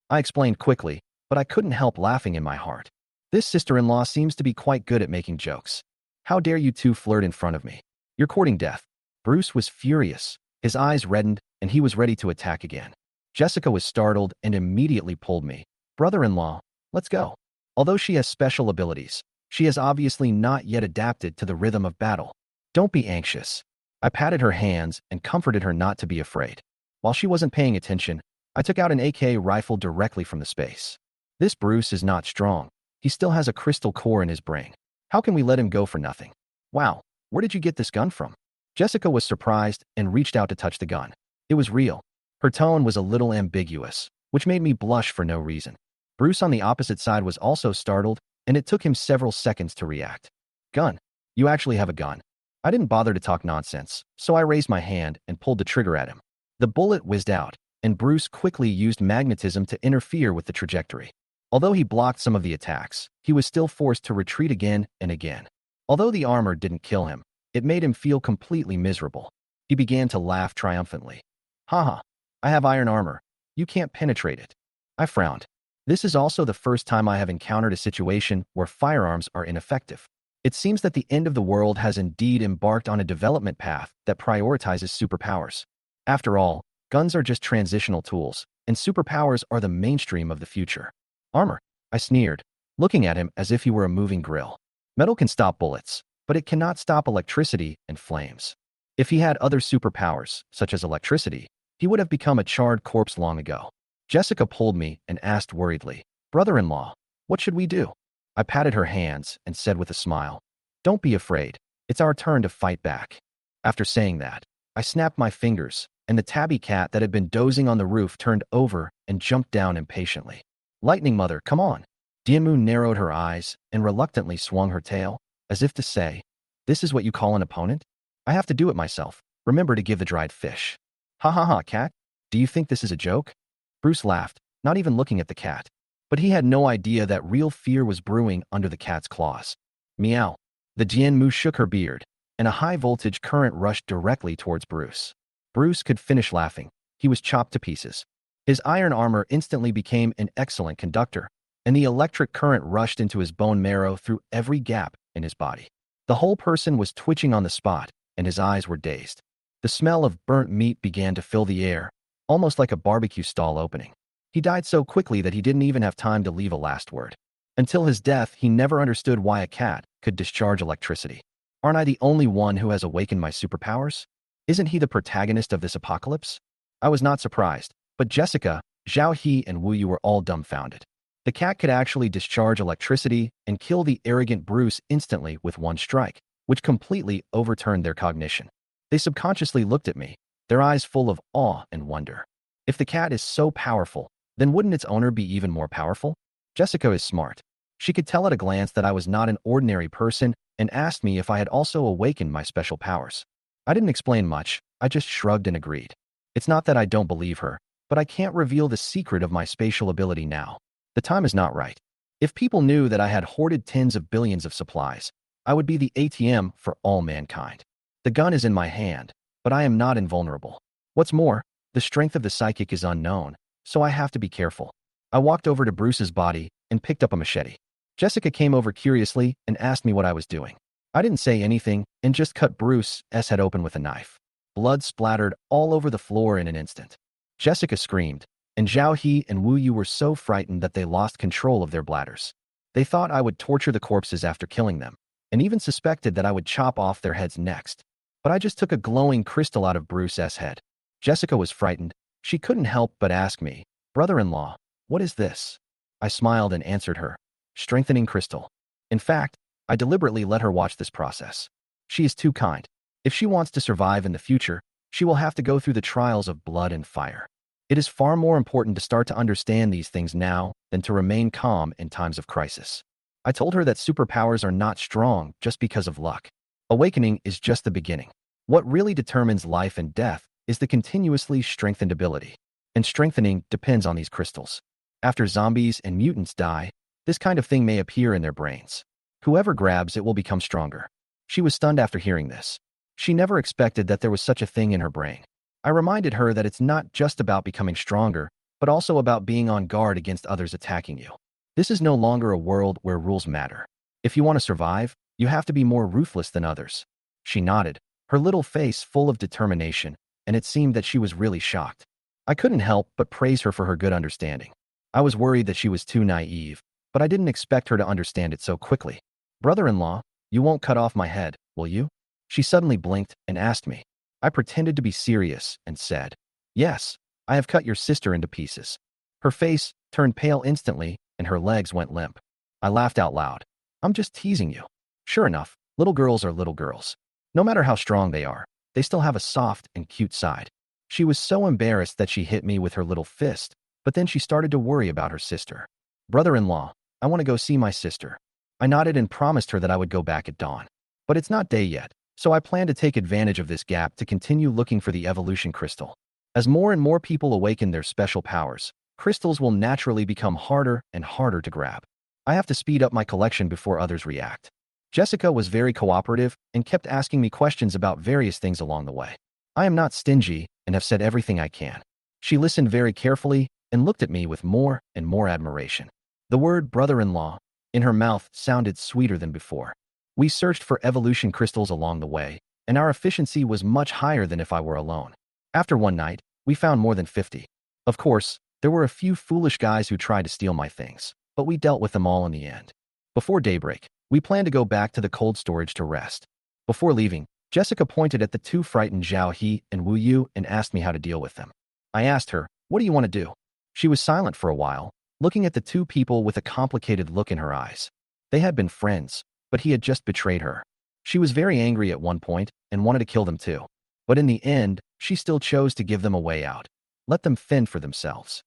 I explained quickly, but I couldn't help laughing in my heart. This sister-in-law seems to be quite good at making jokes. How dare you two flirt in front of me? You're courting death. Bruce was furious. His eyes reddened, and he was ready to attack again. Jessica was startled and immediately pulled me. Brother-in-law, let's go. Although she has special abilities, she has obviously not yet adapted to the rhythm of battle. Don't be anxious. I patted her hands and comforted her not to be afraid. While she wasn't paying attention, I took out an AK rifle directly from the space. This Bruce is not strong. He still has a crystal core in his brain. How can we let him go for nothing? Wow, where did you get this gun from? Jessica was surprised and reached out to touch the gun. It was real. Her tone was a little ambiguous, which made me blush for no reason. Bruce on the opposite side was also startled, and it took him several seconds to react. Gun? You actually have a gun? I didn't bother to talk nonsense, so I raised my hand and pulled the trigger at him. The bullet whizzed out, and Bruce quickly used magnetism to interfere with the trajectory. Although he blocked some of the attacks, he was still forced to retreat again and again. Although the armor didn't kill him, it made him feel completely miserable. He began to laugh triumphantly. Haha, I have iron armor. You can't penetrate it. I frowned. This is also the first time I have encountered a situation where firearms are ineffective. It seems that the end of the world has indeed embarked on a development path that prioritizes superpowers. After all, Guns are just transitional tools, and superpowers are the mainstream of the future. Armor, I sneered, looking at him as if he were a moving grill. Metal can stop bullets, but it cannot stop electricity and flames. If he had other superpowers, such as electricity, he would have become a charred corpse long ago. Jessica pulled me and asked worriedly, "Brother-in-law, what should we do?" I patted her hands and said with a smile, "Don't be afraid. It's our turn to fight back." After saying that, I snapped my fingers, and the tabby cat that had been dozing on the roof turned over and jumped down impatiently. "Lightning Mother, come on." Dianmu narrowed her eyes and reluctantly swung her tail, as if to say, "This is what you call an opponent? I have to do it myself. Remember to give the dried fish." "Ha ha ha, cat. Do you think this is a joke?" Bruce laughed, not even looking at the cat. But he had no idea that real fear was brewing under the cat's claws. Meow. The Jianmu shook her beard, and a high-voltage current rushed directly towards Bruce. Bruce could finish laughing. He was chopped to pieces. His iron armor instantly became an excellent conductor, and the electric current rushed into his bone marrow through every gap in his body. The whole person was twitching on the spot, and his eyes were dazed. The smell of burnt meat began to fill the air, almost like a barbecue stall opening. He died so quickly that he didn't even have time to leave a last word. Until his death, he never understood why a cat could discharge electricity. Aren't I the only one who has awakened my superpowers? Isn't he the protagonist of this apocalypse? I was not surprised, but Jessica, Zhao He, and Wu Yu were all dumbfounded. The cat could actually discharge electricity and kill the arrogant Bruce instantly with one strike, which completely overturned their cognition. They subconsciously looked at me, their eyes full of awe and wonder. If the cat is so powerful, then wouldn't its owner be even more powerful? Jessica is smart. She could tell at a glance that I was not an ordinary person and asked me if I had also awakened my special powers. I didn't explain much, I just shrugged and agreed. It's not that I don't believe her, but I can't reveal the secret of my spatial ability now. The time is not right. If people knew that I had hoarded tens of billions of supplies, I would be the ATM for all mankind. The gun is in my hand, but I am not invulnerable. What's more, the strength of the psychic is unknown, so I have to be careful. I walked over to Bruce's body and picked up a machete. Jessica came over curiously and asked me what I was doing. I didn't say anything and just cut Bruce's head open with a knife. Blood splattered all over the floor in an instant. Jessica screamed, and Zhao He and Wu Yu were so frightened that they lost control of their bladders. They thought I would torture the corpses after killing them, and even suspected that I would chop off their heads next. But I just took a glowing crystal out of Bruce's head. Jessica was frightened. She couldn't help but ask me, "Brother-in-law, what is this?" I smiled and answered her, "Strengthening crystal." In fact, I deliberately let her watch this process. She is too kind. If she wants to survive in the future, she will have to go through the trials of blood and fire. It is far more important to start to understand these things now than to remain calm in times of crisis. I told her that superpowers are not strong just because of luck. Awakening is just the beginning. What really determines life and death is the continuously strengthened ability. And strengthening depends on these crystals. After zombies and mutants die, this kind of thing may appear in their brains. Whoever grabs it will become stronger. She was stunned after hearing this. She never expected that there was such a thing in her brain. I reminded her that it's not just about becoming stronger, but also about being on guard against others attacking you. This is no longer a world where rules matter. If you want to survive, you have to be more ruthless than others. She nodded, her little face full of determination, and it seemed that she was really shocked. I couldn't help but praise her for her good understanding. I was worried that she was too naive, but I didn't expect her to understand it so quickly. "Brother-in-law, you won't cut off my head, will you?" She suddenly blinked and asked me. I pretended to be serious and said, "Yes, I have cut your sister into pieces." Her face turned pale instantly and her legs went limp. I laughed out loud. "I'm just teasing you." Sure enough, little girls are little girls. No matter how strong they are, they still have a soft and cute side. She was so embarrassed that she hit me with her little fist, but then she started to worry about her sister. "Brother-in-law, I want to go see my sister." I nodded and promised her that I would go back at dawn. But it's not day yet, so I plan to take advantage of this gap to continue looking for the evolution crystal. As more and more people awaken their special powers, crystals will naturally become harder and harder to grab. I have to speed up my collection before others react. Jessica was very cooperative and kept asking me questions about various things along the way. I am not stingy and have said everything I can. She listened very carefully and looked at me with more and more admiration. The word brother-in-law in her mouth sounded sweeter than before. We searched for evolution crystals along the way, and our efficiency was much higher than if I were alone. After one night, We found more than 50. Of course, there were a few foolish guys who tried to steal my things, but we dealt with them all in the end. Before daybreak, we planned to go back to the cold storage to rest. Before leaving, Jessica pointed at the two frightened Zhao He and Wu Yu and asked me how to deal with them. I asked her, "What do you want to do?" She was silent for a while, looking at the two people with a complicated look in her eyes. They had been friends, but he had just betrayed her. She was very angry at one point and wanted to kill them too. But in the end, she still chose to give them a way out. Let them fend for themselves.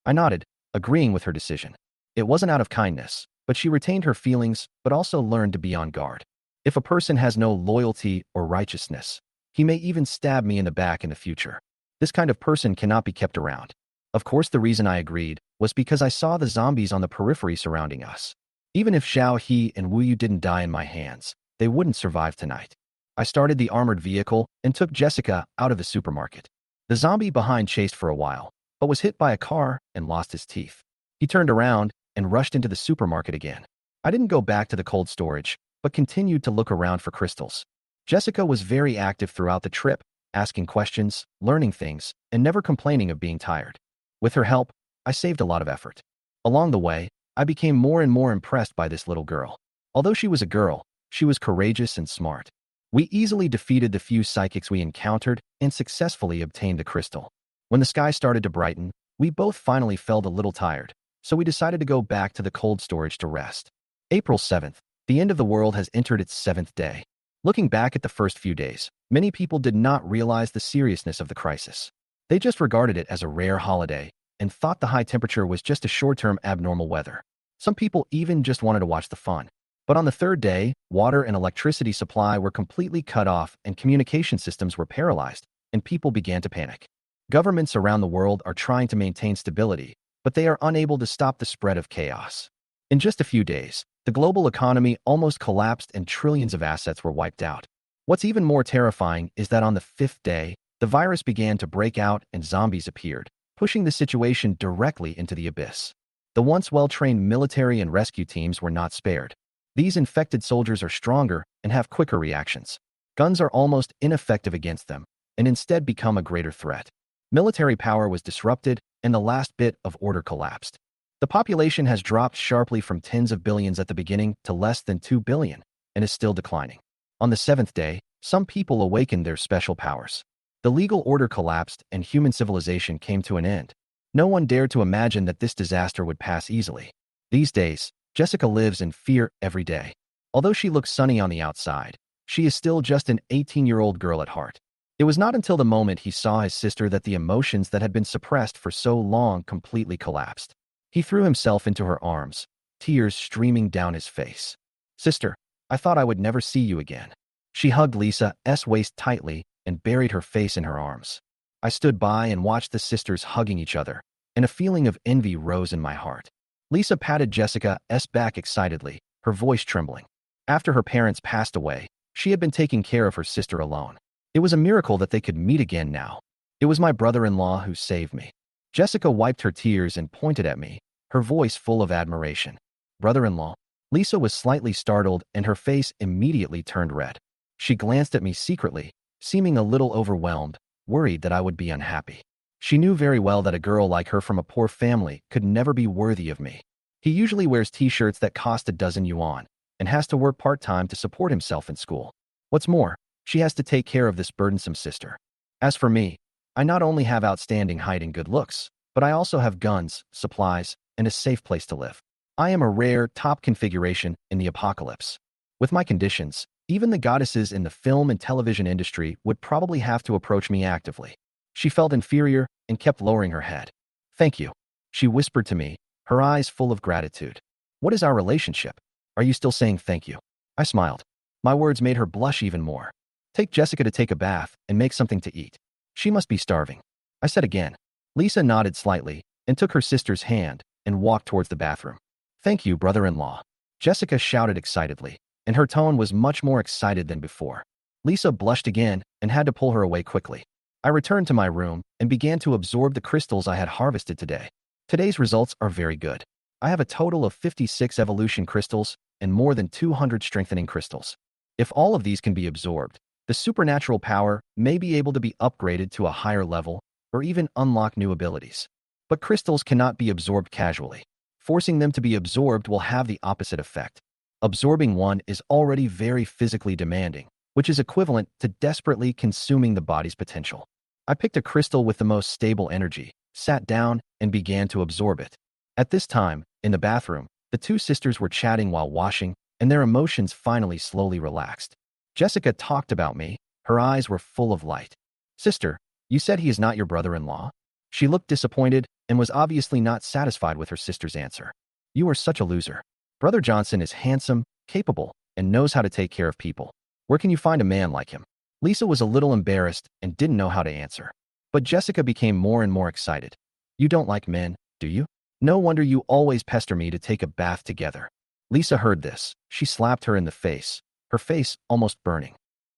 I nodded, agreeing with her decision. It wasn't out of kindness, but she retained her feelings but also learned to be on guard. If a person has no loyalty or righteousness, he may even stab me in the back in the future. This kind of person cannot be kept around. Of course, the reason I agreed was because I saw the zombies on the periphery surrounding us. Even if Zhao He and Wu Yu didn't die in my hands, they wouldn't survive tonight. I started the armored vehicle and took Jessica out of the supermarket. The zombie behind chased for a while, but was hit by a car and lost his teeth. He turned around and rushed into the supermarket again. I didn't go back to the cold storage, but continued to look around for crystals. Jessica was very active throughout the trip, asking questions, learning things, and never complaining of being tired. With her help, I saved a lot of effort. Along the way, I became more and more impressed by this little girl. Although she was a girl, she was courageous and smart. We easily defeated the few psychics we encountered and successfully obtained the crystal. When the sky started to brighten, we both finally felt a little tired, so we decided to go back to the cold storage to rest. April 7th, the end of the world has entered its 7th day. Looking back at the first few days, many people did not realize the seriousness of the crisis. They just regarded it as a rare holiday and thought the high temperature was just a short-term abnormal weather. Some people even just wanted to watch the fun. But on the third day, water and electricity supply were completely cut off and communication systems were paralyzed, and people began to panic. Governments around the world are trying to maintain stability, but they are unable to stop the spread of chaos. In just a few days, the global economy almost collapsed and trillions of assets were wiped out. What's even more terrifying is that on the 5th day, the virus began to break out and zombies appeared, pushing the situation directly into the abyss. The once well-trained military and rescue teams were not spared. These infected soldiers are stronger and have quicker reactions. Guns are almost ineffective against them, and instead become a greater threat. Military power was disrupted, and the last bit of order collapsed. The population has dropped sharply from tens of billions at the beginning to less than 2 billion, and is still declining. On the 7th day, some people awakened their special powers. The legal order collapsed and human civilization came to an end. No one dared to imagine that this disaster would pass easily. These days, Jessica lives in fear every day. Although she looks sunny on the outside, she is still just an 18-year-old girl at heart. It was not until the moment he saw his sister that the emotions that had been suppressed for so long completely collapsed. He threw himself into her arms, tears streaming down his face. "Sister, I thought I would never see you again." She hugged Lisa's waist tightly and buried her face in her arms. I stood by and watched the sisters hugging each other, and a feeling of envy rose in my heart. Lisa patted Jessica's back excitedly, her voice trembling. After her parents passed away, she had been taking care of her sister alone. It was a miracle that they could meet again now. It was my brother-in-law who saved me. Jessica wiped her tears and pointed at me, her voice full of admiration. "Brother-in-law?" Lisa was slightly startled and her face immediately turned red. She glanced at me secretly, seeming a little overwhelmed, worried that I would be unhappy. She knew very well that a girl like her from a poor family could never be worthy of me. He usually wears t-shirts that cost a dozen yuan, and has to work part-time to support himself in school. What's more, she has to take care of this burdensome sister. As for me, I not only have outstanding height and good looks, but I also have guns, supplies, and a safe place to live. I am a rare, top configuration in the apocalypse. With my conditions, even the goddesses in the film and television industry would probably have to approach me actively. She felt inferior and kept lowering her head. "Thank you," she whispered to me, her eyes full of gratitude. "What is our relationship? Are you still saying thank you?" I smiled. My words made her blush even more. "Take Jessica to take a bath and make something to eat. She must be starving," I said again. Lisa nodded slightly and took her sister's hand and walked towards the bathroom. "Thank you, brother-in-law," Jessica shouted excitedly, and her tone was much more excited than before. Lisa blushed again and had to pull her away quickly. I returned to my room and began to absorb the crystals I had harvested today. Today's results are very good. I have a total of 56 evolution crystals and more than 200 strengthening crystals. If all of these can be absorbed, the supernatural power may be able to be upgraded to a higher level, or even unlock new abilities. But crystals cannot be absorbed casually. Forcing them to be absorbed will have the opposite effect. Absorbing one is already very physically demanding, which is equivalent to desperately consuming the body's potential. I picked a crystal with the most stable energy, sat down, and began to absorb it. At this time, in the bathroom, the two sisters were chatting while washing, and their emotions finally slowly relaxed. Jessica talked about me. Her eyes were full of light. "Sister, you said he is not your brother-in-law?" She looked disappointed and was obviously not satisfied with her sister's answer. "You are such a loser. Brother Johnson is handsome, capable, and knows how to take care of people. Where can you find a man like him?" Lisa was a little embarrassed and didn't know how to answer. But Jessica became more and more excited. "You don't like men, do you? No wonder you always pester me to take a bath together." Lisa heard this. She slapped her in the face, her face almost burning.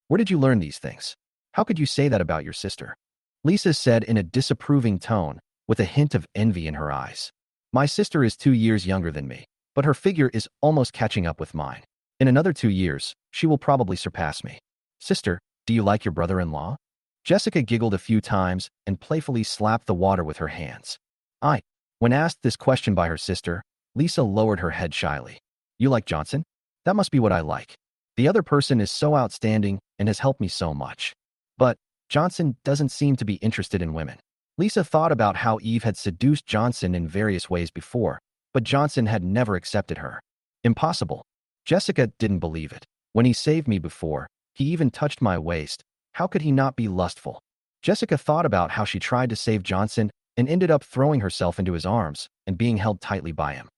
"Where did you learn these things? How could you say that about your sister?" Lisa said in a disapproving tone, with a hint of envy in her eyes. "My sister is 2 years younger than me, but her figure is almost catching up with mine. In another 2 years, she will probably surpass me." "Sister, do you like your brother-in-law?" Jessica giggled a few times and playfully slapped the water with her hands. When asked this question by her sister, Lisa lowered her head shyly. "You like Johnson? That must be what I like. The other person is so outstanding and has helped me so much. But Johnson doesn't seem to be interested in women." Lisa thought about how Eve had seduced Johnson in various ways before, but Johnson had never accepted her. Impossible. Jessica didn't believe it. When he saved me before, he even touched my waist. How could he not be lustful? Jessica thought about how she tried to save Johnson and ended up throwing herself into his arms and being held tightly by him.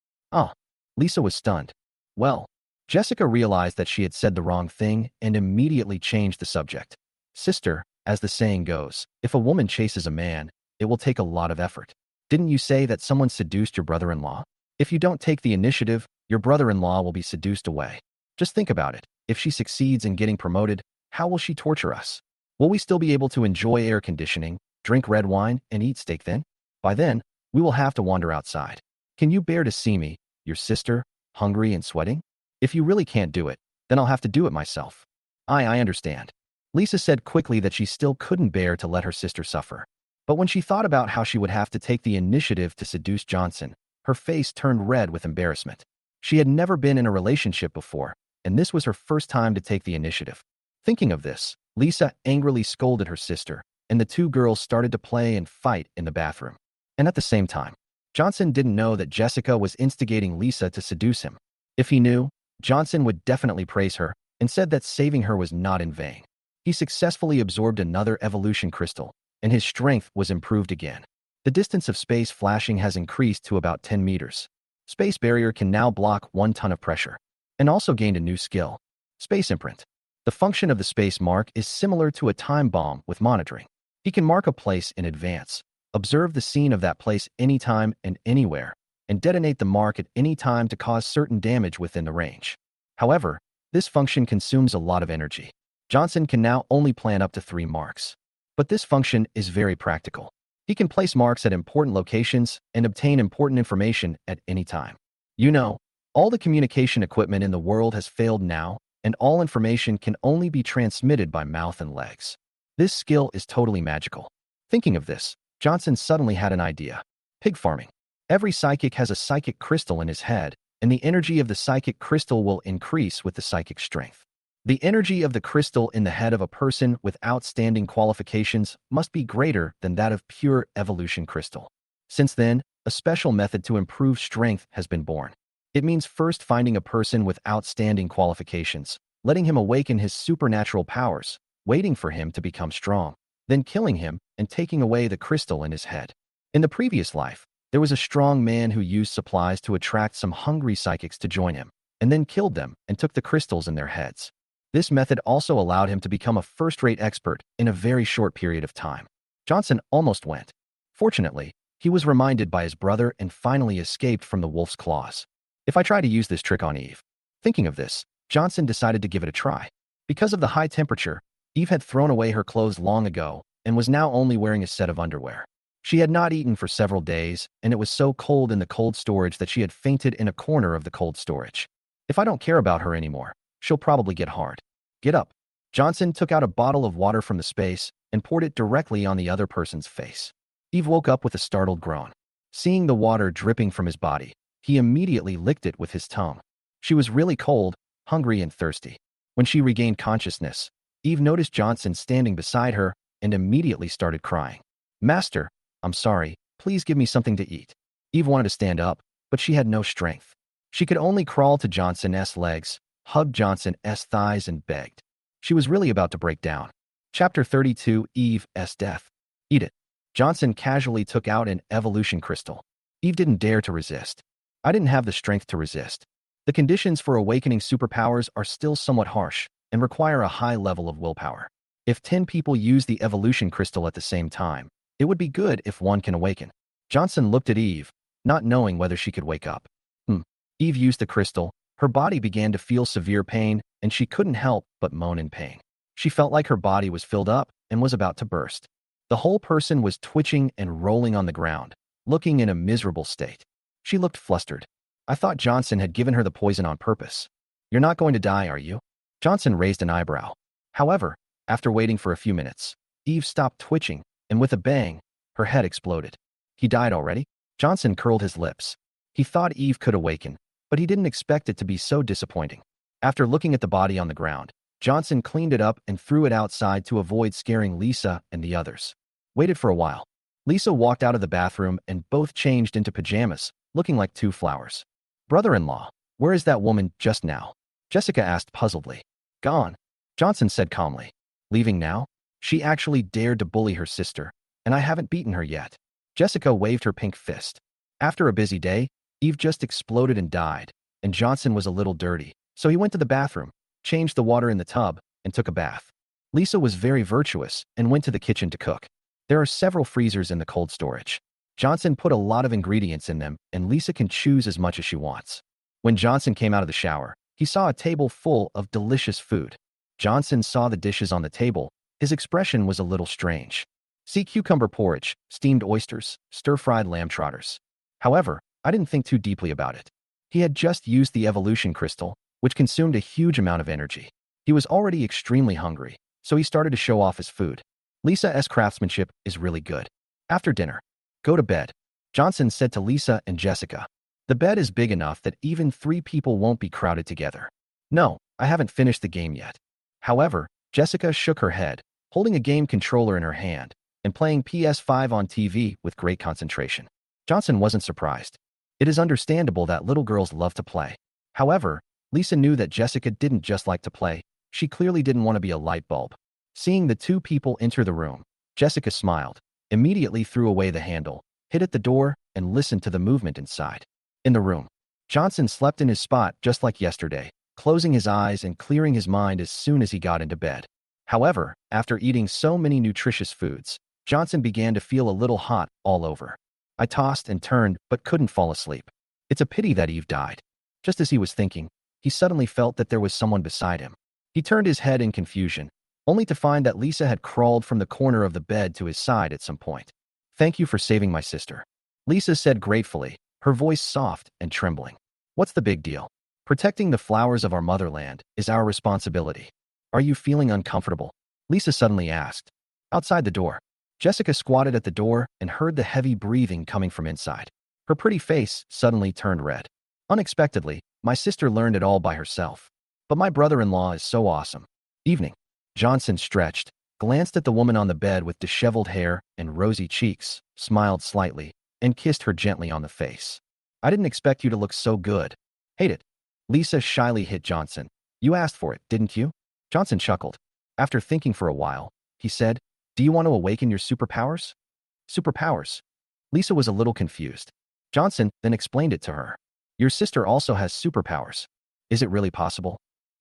Lisa was stunned. Well, Jessica realized that she had said the wrong thing and immediately changed the subject. "Sister, as the saying goes, if a woman chases a man, it will take a lot of effort. Didn't you say that someone seduced your brother-in-law? If you don't take the initiative, your brother-in-law will be seduced away. Just think about it. If she succeeds in getting promoted, how will she torture us? Will we still be able to enjoy air conditioning, drink red wine, and eat steak then? By then, we will have to wander outside. Can you bear to see me, your sister, hungry and sweating? If you really can't do it, then I'll have to do it myself." I understand." Lisa said quickly that she still couldn't bear to let her sister suffer. But when she thought about how she would have to take the initiative to seduce Johnson, her face turned red with embarrassment. She had never been in a relationship before, and this was her first time to take the initiative. Thinking of this, Lisa angrily scolded her sister, and the two girls started to play and fight in the bathroom. And at the same time, Johnson didn't know that Jessica was instigating Lisa to seduce him. If he knew, Johnson would definitely praise her and said that saving her was not in vain. He successfully absorbed another evolution crystal, and his strength was improved again. The distance of space flashing has increased to about 10 meters. Space barrier can now block 1 ton of pressure, and also gained a new skill, space imprint. The function of the space mark is similar to a time bomb with monitoring. He can mark a place in advance, observe the scene of that place anytime and anywhere, and detonate the mark at any time to cause certain damage within the range. However, this function consumes a lot of energy. Johnson can now only plan up to 3 marks. But this function is very practical. He can place marks at important locations and obtain important information at any time. All the communication equipment in the world has failed now, and all information can only be transmitted by mouth and legs. This skill is totally magical. Thinking of this, Johnson suddenly had an idea. Pig farming. Every psychic has a psychic crystal in his head, and the energy of the psychic crystal will increase with the psychic strength. The energy of the crystal in the head of a person with outstanding qualifications must be greater than that of pure evolution crystal. Since then, a special method to improve strength has been born. It means first finding a person with outstanding qualifications, letting him awaken his supernatural powers, waiting for him to become strong, then killing him and taking away the crystal in his head. In the previous life, there was a strong man who used supplies to attract some hungry psychics to join him, and then killed them and took the crystals in their heads. This method also allowed him to become a first-rate expert in a very short period of time. Johnson almost went. Fortunately, he was reminded by his brother and finally escaped from the wolf's claws. If I try to use this trick on Eve? Thinking of this, Johnson decided to give it a try. Because of the high temperature, Eve had thrown away her clothes long ago and was now only wearing a set of underwear. She had not eaten for several days, and it was so cold in the cold storage that she had fainted in a corner of the cold storage. If I don't care about her anymore, she'll probably get hard. Get up. Johnson took out a bottle of water from the space and poured it directly on the other person's face. Eve woke up with a startled groan. Seeing the water dripping from his body, he immediately licked it with his tongue. She was really cold, hungry, and thirsty. When she regained consciousness, Eve noticed Johnson standing beside her and immediately started crying. Master, I'm sorry, please give me something to eat. Eve wanted to stand up, but she had no strength. She could only crawl to Johnson's legs, hug Johnson's thighs, and begged. She was really about to break down. Chapter 32, Eve's Death. Eat it. Johnson casually took out an evolution crystal. Eve didn't dare to resist. I didn't have the strength to resist. The conditions for awakening superpowers are still somewhat harsh and require a high level of willpower. If 10 people use the evolution crystal at the same time, it would be good if one can awaken. Johnson looked at Eve, not knowing whether she could wake up. Eve used the crystal. Her body began to feel severe pain, and she couldn't help but moan in pain. She felt like her body was filled up and was about to burst. The whole person was twitching and rolling on the ground, looking in a miserable state. She looked flustered. I thought Johnson had given her the poison on purpose. You're not going to die, are you? Johnson raised an eyebrow. However, after waiting for a few minutes, Eve stopped twitching, and with a bang, her head exploded. He died already? Johnson curled his lips. He thought Eve could awaken, but he didn't expect it to be so disappointing. After looking at the body on the ground, Johnson cleaned it up and threw it outside to avoid scaring Lisa and the others. Waited for a while. Lisa walked out of the bathroom and both changed into pajamas, looking like two flowers. Brother-in-law, where is that woman just now? Jessica asked puzzledly. Gone, Johnson said calmly. Leaving now? She actually dared to bully her sister, and I haven't beaten her yet. Jessica waved her pink fist. After a busy day, Eve just exploded and died, and Johnson was a little dirty, so he went to the bathroom, changed the water in the tub, and took a bath. Lisa was very virtuous and went to the kitchen to cook. There are several freezers in the cold storage. Johnson put a lot of ingredients in them, and Lisa can choose as much as she wants. When Johnson came out of the shower, he saw a table full of delicious food. Johnson saw the dishes on the table. His expression was a little strange. Sea cucumber porridge, steamed oysters, stir-fried lamb trotters. However, I didn't think too deeply about it. He had just used the evolution crystal, which consumed a huge amount of energy. He was already extremely hungry, so he started to show off his food. Lisa's craftsmanship is really good. After dinner, go to bed, Johnson said to Lisa and Jessica. The bed is big enough that even 3 people won't be crowded together. No, I haven't finished the game yet. However, Jessica shook her head, holding a game controller in her hand, and playing PS5 on TV with great concentration. Johnson wasn't surprised. It is understandable that little girls love to play. However, Lisa knew that Jessica didn't just like to play. She clearly didn't want to be a light bulb. Seeing the 2 people enter the room, Jessica smiled, immediately threw away the handle, hid at the door, and listened to the movement inside. In the room, Johnson slept in his spot just like yesterday, closing his eyes and clearing his mind as soon as he got into bed. However, after eating so many nutritious foods, Johnson began to feel a little hot all over. I tossed and turned but couldn't fall asleep. It's a pity that Eve died. Just as he was thinking, he suddenly felt that there was someone beside him. He turned his head in confusion, only to find that Lisa had crawled from the corner of the bed to his side at some point. Thank you for saving my sister, Lisa said gratefully, her voice soft and trembling. What's the big deal? Protecting the flowers of our motherland is our responsibility. Are you feeling uncomfortable? Lisa suddenly asked. Outside the door, Jessica squatted at the door and heard the heavy breathing coming from inside. Her pretty face suddenly turned red. Unexpectedly, my sister learned it all by herself. But my brother-in-law is so awesome. Evening. Johnson stretched, glanced at the woman on the bed with disheveled hair and rosy cheeks, smiled slightly, and kissed her gently on the face. I didn't expect you to look so good. Hate it. Lisa shyly hit Johnson. You asked for it, didn't you? Johnson chuckled. After thinking for a while, he said, do you want to awaken your superpowers? Superpowers? Lisa was a little confused. Johnson then explained it to her. Your sister also has superpowers. Is it really possible?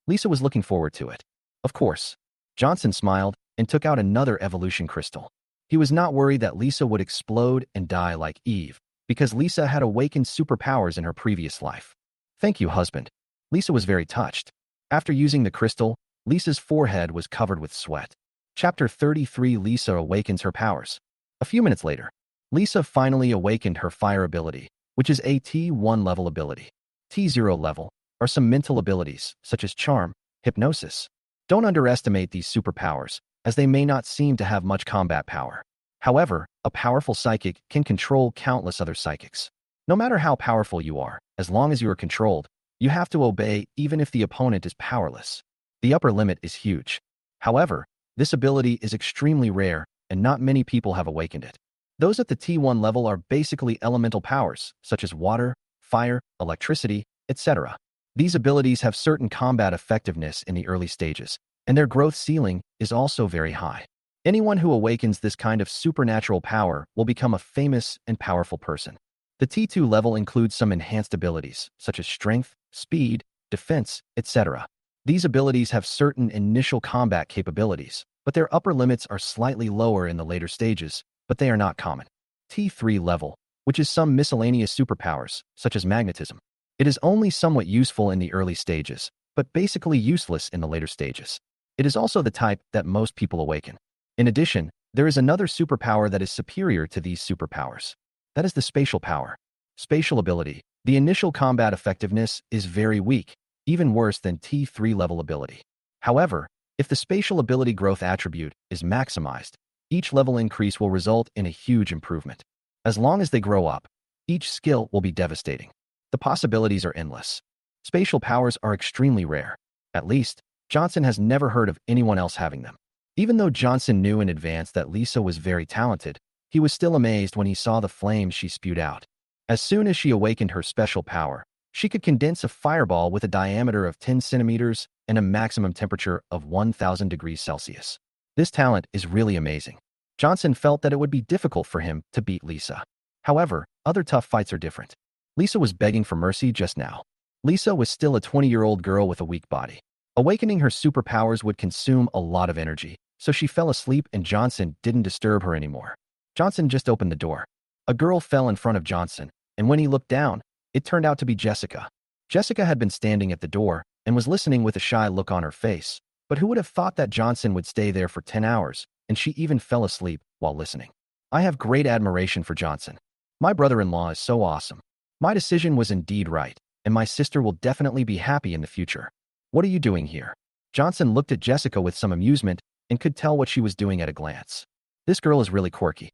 Lisa was looking forward to it. Of course. Johnson smiled and took out another evolution crystal. He was not worried that Lisa would explode and die like Eve, because Lisa had awakened superpowers in her previous life. Thank you, husband. Lisa was very touched. After using the crystal, Lisa's forehead was covered with sweat. Chapter 33, Lisa awakens her powers. A few minutes later, Lisa finally awakened her fire ability, which is a T1 level ability. T0 level are some mental abilities, such as charm, hypnosis. Don't underestimate these superpowers, as they may not seem to have much combat power. However, A powerful psychic can control countless other psychics. No matter how powerful you are, as long as you are controlled, you have to obey even if the opponent is powerless. The upper limit is huge. However, this ability is extremely rare, and not many people have awakened it. Those at the T1 level are basically elemental powers, such as water, fire, electricity, etc. These abilities have certain combat effectiveness in the early stages, and their growth ceiling is also very high. Anyone who awakens this kind of supernatural power will become a famous and powerful person. The T2 level includes some enhanced abilities, such as strength, speed, defense, etc. These abilities have certain initial combat capabilities, but their upper limits are slightly lower in the later stages, but they are not common. T3 level, which is some miscellaneous superpowers, such as magnetism. It is only somewhat useful in the early stages, but basically useless in the later stages. It is also the type that most people awaken. In addition, there is another superpower that is superior to these superpowers. That is the spatial power. Spatial ability. The initial combat effectiveness is very weak, even worse than T3 level ability. However, if the spatial ability growth attribute is maximized, each level increase will result in a huge improvement. As long as they grow up, each skill will be devastating. The possibilities are endless. Spatial powers are extremely rare. At least, Johnson has never heard of anyone else having them. Even though Johnson knew in advance that Lisa was very talented, he was still amazed when he saw the flames she spewed out. As soon as she awakened her special power, she could condense a fireball with a diameter of 10 centimeters and a maximum temperature of 1000 degrees Celsius. This talent is really amazing. Johnson felt that it would be difficult for him to beat Lisa. However, other tough fights are different. Lisa was begging for mercy just now. Lisa was still a 20-year-old girl with a weak body. Awakening her superpowers would consume a lot of energy, so she fell asleep and Johnson didn't disturb her anymore. Johnson just opened the door. A girl fell in front of Johnson, and when he looked down, it turned out to be Jessica. Jessica had been standing at the door and was listening with a shy look on her face, but who would have thought that Johnson would stay there for 10 hours, and she even fell asleep while listening. I have great admiration for Johnson. My brother-in-law is so awesome. My decision was indeed right, and my sister will definitely be happy in the future. What are you doing here? Johnson looked at Jessica with some amusement and could tell what she was doing at a glance. This girl is really quirky.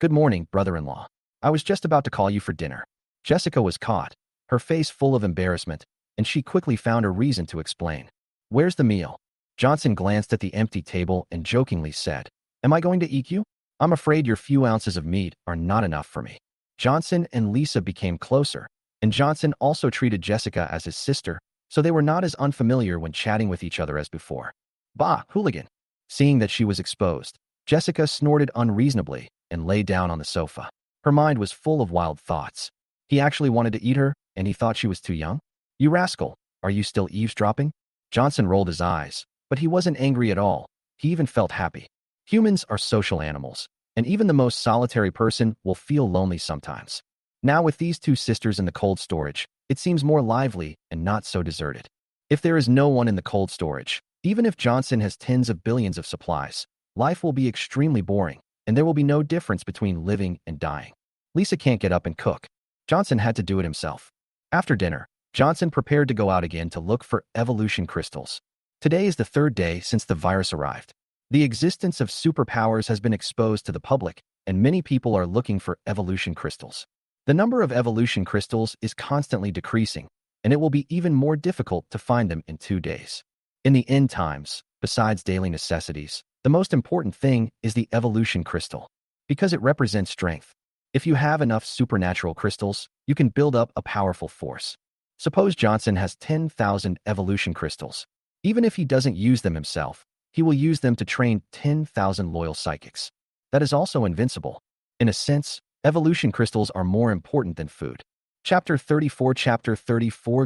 Good morning, brother-in-law. I was just about to call you for dinner. Jessica was caught, her face full of embarrassment, and she quickly found a reason to explain. Where's the meal? Johnson glanced at the empty table and jokingly said, Am I going to eat you? I'm afraid your few ounces of meat are not enough for me. Johnson and Lisa became closer, and Johnson also treated Jessica as his sister, so they were not as unfamiliar when chatting with each other as before. Bah, hooligan! Seeing that she was exposed, Jessica snorted unreasonably and lay down on the sofa. Her mind was full of wild thoughts. He actually wanted to eat her, and he thought she was too young? You rascal, are you still eavesdropping? Johnson rolled his eyes, but he wasn't angry at all. He even felt happy. Humans are social animals, and even the most solitary person will feel lonely sometimes. Now with these two sisters in the cold storage, it seems more lively and not so deserted. If there is no one in the cold storage, even if Johnson has tens of billions of supplies, life will be extremely boring, and there will be no difference between living and dying. Lisa can't get up and cook. Johnson had to do it himself. After dinner, Johnson prepared to go out again to look for evolution crystals. Today is the third day since the virus arrived. The existence of superpowers has been exposed to the public, and many people are looking for evolution crystals. The number of evolution crystals is constantly decreasing, and it will be even more difficult to find them in 2 days. In the end times, besides daily necessities, the most important thing is the evolution crystal, because it represents strength. If you have enough supernatural crystals, you can build up a powerful force. Suppose Johnson has 10,000 evolution crystals. Even if he doesn't use them himself, he will use them to train 10,000 loyal psychics. That is also invincible. In a sense, evolution crystals are more important than food. Chapter 34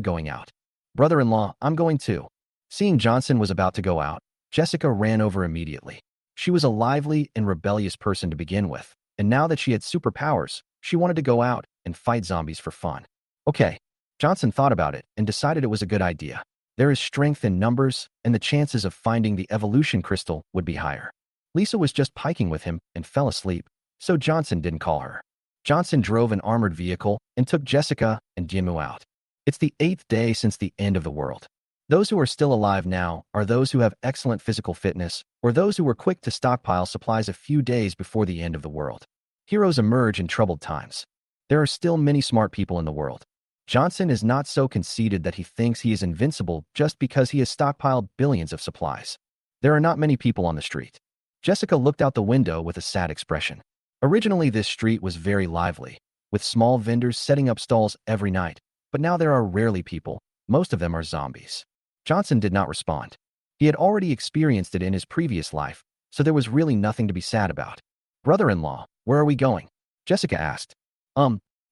Going Out. Brother-in-law, I'm going too. Seeing Johnson was about to go out, Jessica ran over immediately. She was a lively and rebellious person to begin with, and now that she had superpowers, she wanted to go out and fight zombies for fun. Okay. Johnson thought about it and decided it was a good idea. There is strength in numbers, and the chances of finding the evolution crystal would be higher. Lisa was just piking with him and fell asleep, so Johnson didn't call her. Johnson drove an armored vehicle and took Jessica and Jimu out. It's the 8th day since the end of the world. Those who are still alive now are those who have excellent physical fitness or those who were quick to stockpile supplies a few days before the end of the world. Heroes emerge in troubled times. There are still many smart people in the world. Johnson is not so conceited that he thinks he is invincible just because he has stockpiled billions of supplies. There are not many people on the street. Jessica looked out the window with a sad expression. Originally, this street was very lively, with small vendors setting up stalls every night, but now there are rarely people. Most of them are zombies. Johnson did not respond. He had already experienced it in his previous life, so there was really nothing to be sad about. Brother-in-law, where are we going? Jessica asked.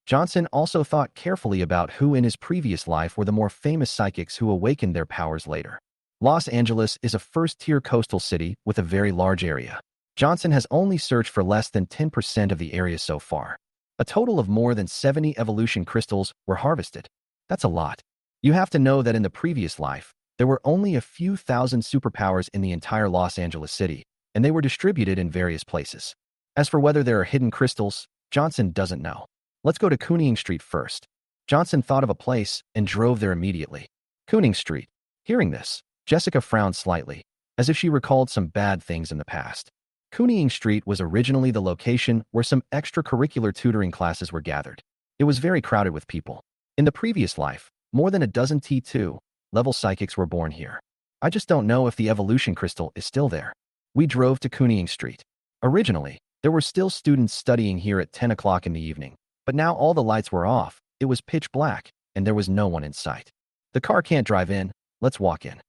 Johnson also thought carefully about who in his previous life were the more famous psychics who awakened their powers later. Los Angeles is a first-tier coastal city with a very large area. Johnson has only searched for less than 10% of the area so far. A total of more than 70 evolution crystals were harvested. That's a lot. You have to know that in the previous life, there were only a few thousand superpowers in the entire Los Angeles city, and they were distributed in various places. As for whether there are hidden crystals, Johnson doesn't know. Let's go to Kuning Street first. Johnson thought of a place and drove there immediately. Kuning Street. Hearing this, Jessica frowned slightly, as if she recalled some bad things in the past. Kuning Street was originally the location where some extracurricular tutoring classes were gathered. It was very crowded with people. In the previous life, more than a dozen T2-level psychics were born here. I just don't know if the evolution crystal is still there. We drove to Kuning Street. Originally, there were still students studying here at 10 o'clock in the evening, but now all the lights were off, it was pitch black, and there was no one in sight. The car can't drive in, let's walk in.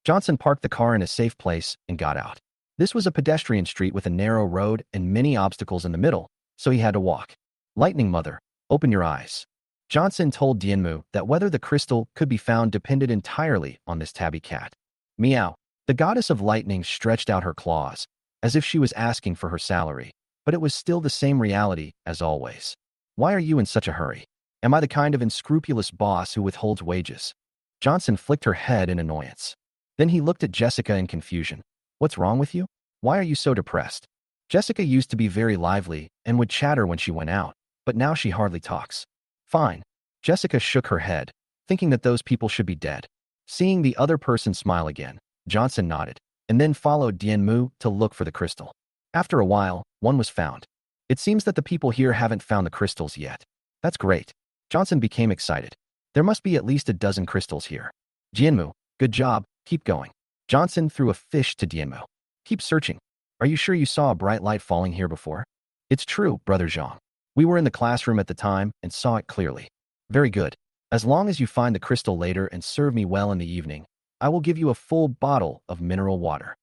Johnson parked the car in a safe place and got out. This was a pedestrian street with a narrow road and many obstacles in the middle, so he had to walk. Lightning Mother, open your eyes. Johnson told Dianmu that whether the crystal could be found depended entirely on this tabby cat. Meow. The goddess of lightning stretched out her claws, as if she was asking for her salary, but it was still the same reality as always. Why are you in such a hurry? Am I the kind of unscrupulous boss who withholds wages? Johnson flicked her head in annoyance. Then he looked at Jessica in confusion. What's wrong with you? Why are you so depressed? Jessica used to be very lively and would chatter when she went out, but now she hardly talks. Fine. Jessica shook her head, thinking that those people should be dead. Seeing the other person smile again, Johnson nodded, and then followed Dianmu to look for the crystal. After a while, one was found. It seems that the people here haven't found the crystals yet. That's great. Johnson became excited. There must be at least a dozen crystals here. Dianmu, good job, keep going. Johnson threw a fish to Dianmu. Keep searching. Are you sure you saw a bright light falling here before? It's true, Brother Zhang. We were in the classroom at the time and saw it clearly. Very good. As long as you find the crystal later and serve me well in the evening, I will give you a full bottle of mineral water.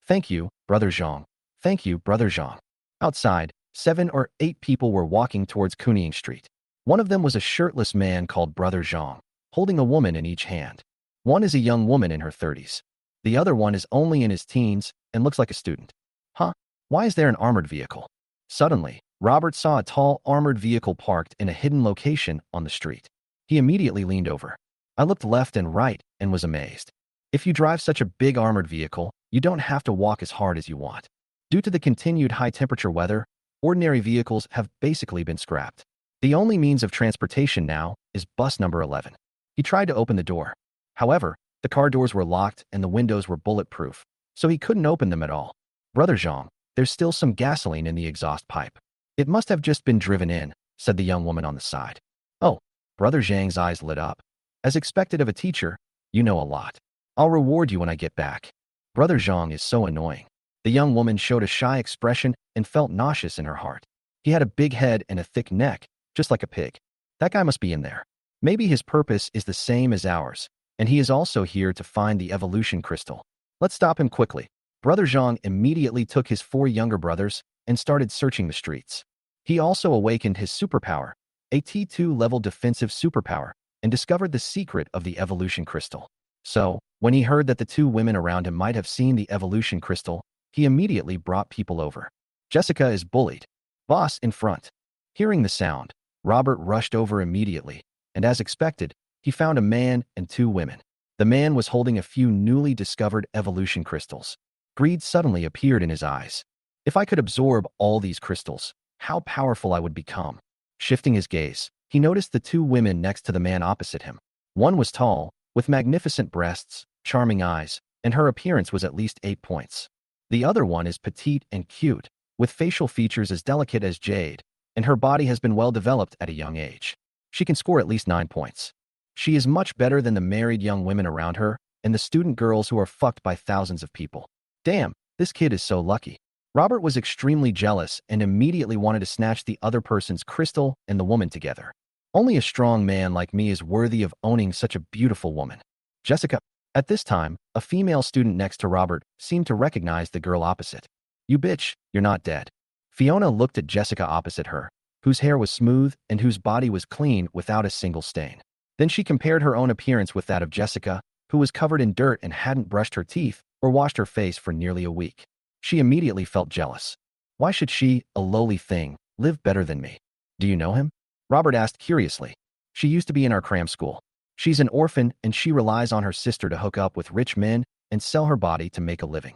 Thank you, Brother Zhang. Thank you, Brother Zhang. Outside, 7 or 8 people were walking towards Kuning Street. One of them was a shirtless man called Brother Zhang, holding a woman in each hand. One is a young woman in her 30s. The other one is only in his teens and looks like a student. Huh? Why is there an armored vehicle? Suddenly, Robert saw a tall armored vehicle parked in a hidden location on the street. He immediately leaned over. I looked left and right and was amazed. If you drive such a big armored vehicle, you don't have to walk as hard as you want. Due to the continued high-temperature weather, ordinary vehicles have basically been scrapped. The only means of transportation now is bus number 11. He tried to open the door. However, the car doors were locked and the windows were bulletproof, so he couldn't open them at all. Brother Zhang, there's still some gasoline in the exhaust pipe. It must have just been driven in, said the young woman on the side. Oh, Brother Zhang's eyes lit up. As expected of a teacher, you know a lot. I'll reward you when I get back. Brother Zhang is so annoying. The young woman showed a shy expression and felt nauseous in her heart. He had a big head and a thick neck, just like a pig. That guy must be in there. Maybe his purpose is the same as ours, and he is also here to find the evolution crystal. Let's stop him quickly. Brother Zhang immediately took his 4 younger brothers and started searching the streets. He also awakened his superpower, a T2-level defensive superpower, and discovered the secret of the evolution crystal. So, when he heard that the 2 women around him might have seen the evolution crystal, he immediately brought people over. Jessica is bullied. Boss in front. Hearing the sound, Robert rushed over immediately, and as expected, he found a man and 2 women. The man was holding a few newly discovered evolution crystals. Greed suddenly appeared in his eyes. If I could absorb all these crystals, how powerful I would become. Shifting his gaze, he noticed the 2 women next to the man opposite him. One was tall, with magnificent breasts, charming eyes, and her appearance was at least 8 points. The other one is petite and cute, with facial features as delicate as jade, and her body has been well developed at a young age. She can score at least 9 points. She is much better than the married young women around her and the student girls who are fucked by thousands of people. Damn, this kid is so lucky. Robert was extremely jealous and immediately wanted to snatch the other person's crystal and the woman together. Only a strong man like me is worthy of owning such a beautiful woman. Jessica. At this time, a female student next to Robert seemed to recognize the girl opposite. You bitch, you're not dead. Fiona looked at Jessica opposite her, whose hair was smooth and whose body was clean without a single stain. Then she compared her own appearance with that of Jessica, who was covered in dirt and hadn't brushed her teeth or washed her face for nearly a week. She immediately felt jealous. Why should she, a lowly thing, live better than me? Do you know him? Robert asked curiously. She used to be in our cram school. She's an orphan and she relies on her sister to hook up with rich men and sell her body to make a living.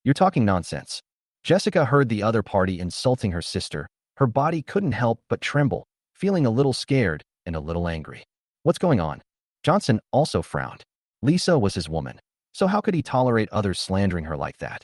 You're talking nonsense. Jessica heard the other party insulting her sister. Her body couldn't help but tremble, feeling a little scared and a little angry. What's going on? Johnson also frowned. Lisa was his woman, so how could he tolerate others slandering her like that?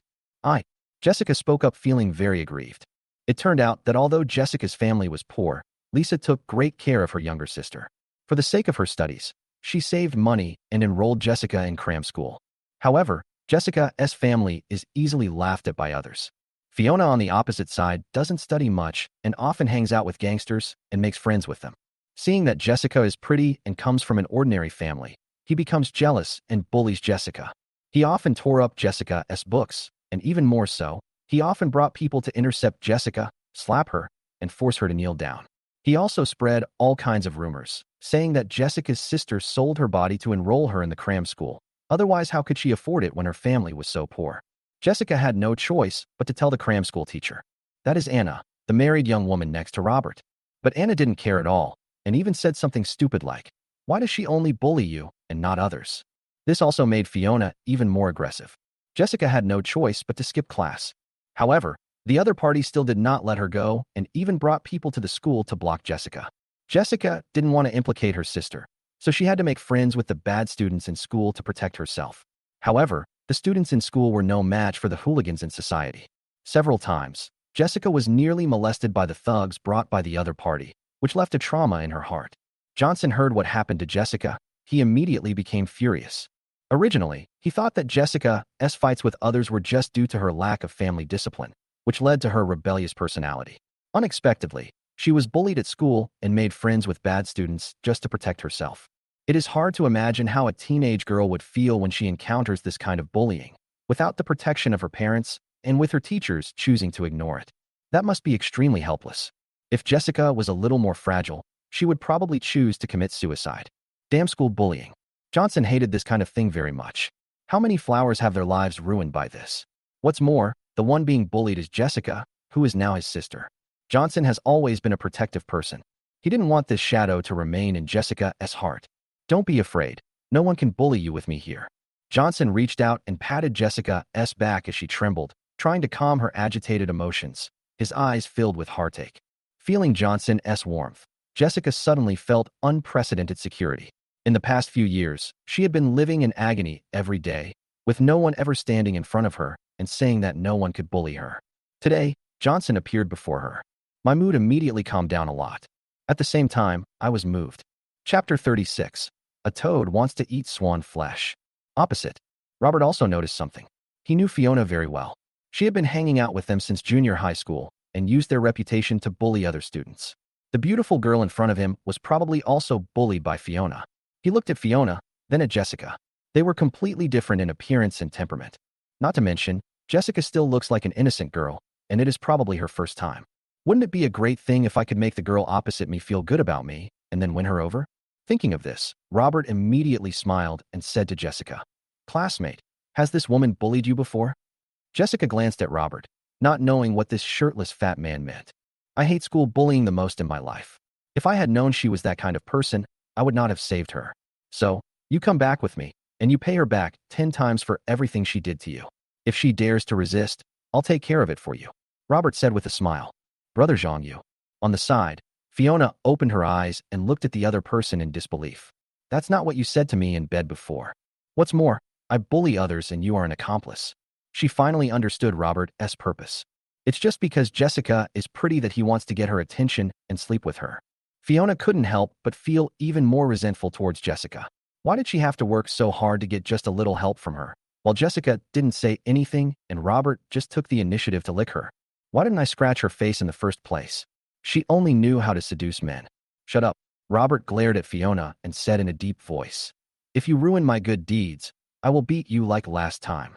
Jessica spoke up feeling very aggrieved. It turned out that although Jessica's family was poor, Lisa took great care of her younger sister. For the sake of her studies, she saved money and enrolled Jessica in cram school. However, Jessica's family is easily laughed at by others. Fiona on the opposite side doesn't study much and often hangs out with gangsters and makes friends with them. Seeing that Jessica is pretty and comes from an ordinary family, he becomes jealous and bullies Jessica. He often tore up Jessica's books, and even more so, he often brought people to intercept Jessica, slap her, and force her to kneel down. He also spread all kinds of rumors, saying that Jessica's sister sold her body to enroll her in the cram school. Otherwise, how could she afford it when her family was so poor? Jessica had no choice but to tell the cram school teacher. That is Anna, the married young woman next to Robert. But Anna didn't care at all, and even said something stupid like, "Why does she only bully you and not others?" This also made Fiona even more aggressive. Jessica had no choice but to skip class. However, the other party still did not let her go and even brought people to the school to block Jessica. Jessica didn't want to implicate her sister, so she had to make friends with the bad students in school to protect herself. However, the students in school were no match for the hooligans in society. Several times, Jessica was nearly molested by the thugs brought by the other party, which left a trauma in her heart. Johnson heard what happened to Jessica. He immediately became furious. Originally, he thought that Jessica's fights with others were just due to her lack of family discipline, which led to her rebellious personality. Unexpectedly, she was bullied at school and made friends with bad students just to protect herself. It is hard to imagine how a teenage girl would feel when she encounters this kind of bullying, without the protection of her parents and with her teachers choosing to ignore it. That must be extremely helpless. If Jessica was a little more fragile, she would probably choose to commit suicide. Damn school bullying. Johnson hated this kind of thing very much. How many flowers have their lives ruined by this? What's more, the one being bullied is Jessica, who is now his sister. Johnson has always been a protective person. He didn't want this shadow to remain in Jessica's heart. Don't be afraid. No one can bully you with me here. Johnson reached out and patted Jessica's back as she trembled, trying to calm her agitated emotions, his eyes filled with heartache. Feeling Johnson's warmth, Jessica suddenly felt unprecedented security. In the past few years, she had been living in agony every day, with no one ever standing in front of her and saying that no one could bully her. Today, Johnson appeared before her. My mood immediately calmed down a lot. At the same time, I was moved. Chapter 36. A toad wants to eat swan flesh. Opposite. Robert also noticed something. He knew Fiona very well. She had been hanging out with them since junior high school and used their reputation to bully other students. The beautiful girl in front of him was probably also bullied by Fiona. He looked at Fiona, then at Jessica. They were completely different in appearance and temperament. Not to mention, Jessica still looks like an innocent girl, and it is probably her first time. Wouldn't it be a great thing if I could make the girl opposite me feel good about me, and then win her over? Thinking of this, Robert immediately smiled and said to Jessica, "Classmate, has this woman bullied you before?" Jessica glanced at Robert, not knowing what this shirtless fat man meant. "I hate school bullying the most in my life. If I had known she was that kind of person, I would not have saved her. So, you come back with me, and you pay her back 10 times for everything she did to you. If she dares to resist, I'll take care of it for you," Robert said with a smile. "Brother Zhongyu." On the side, Fiona opened her eyes and looked at the other person in disbelief. "That's not what you said to me in bed before. What's more, I bully others and you are an accomplice." She finally understood Robert's purpose. It's just because Jessica is pretty that he wants to get her attention and sleep with her. Fiona couldn't help but feel even more resentful towards Jessica. Why did she have to work so hard to get just a little help from her? While Jessica didn't say anything and Robert just took the initiative to lick her. Why didn't I scratch her face in the first place? She only knew how to seduce men. Shut up. Robert glared at Fiona and said in a deep voice. If you ruin my good deeds, I will beat you like last time.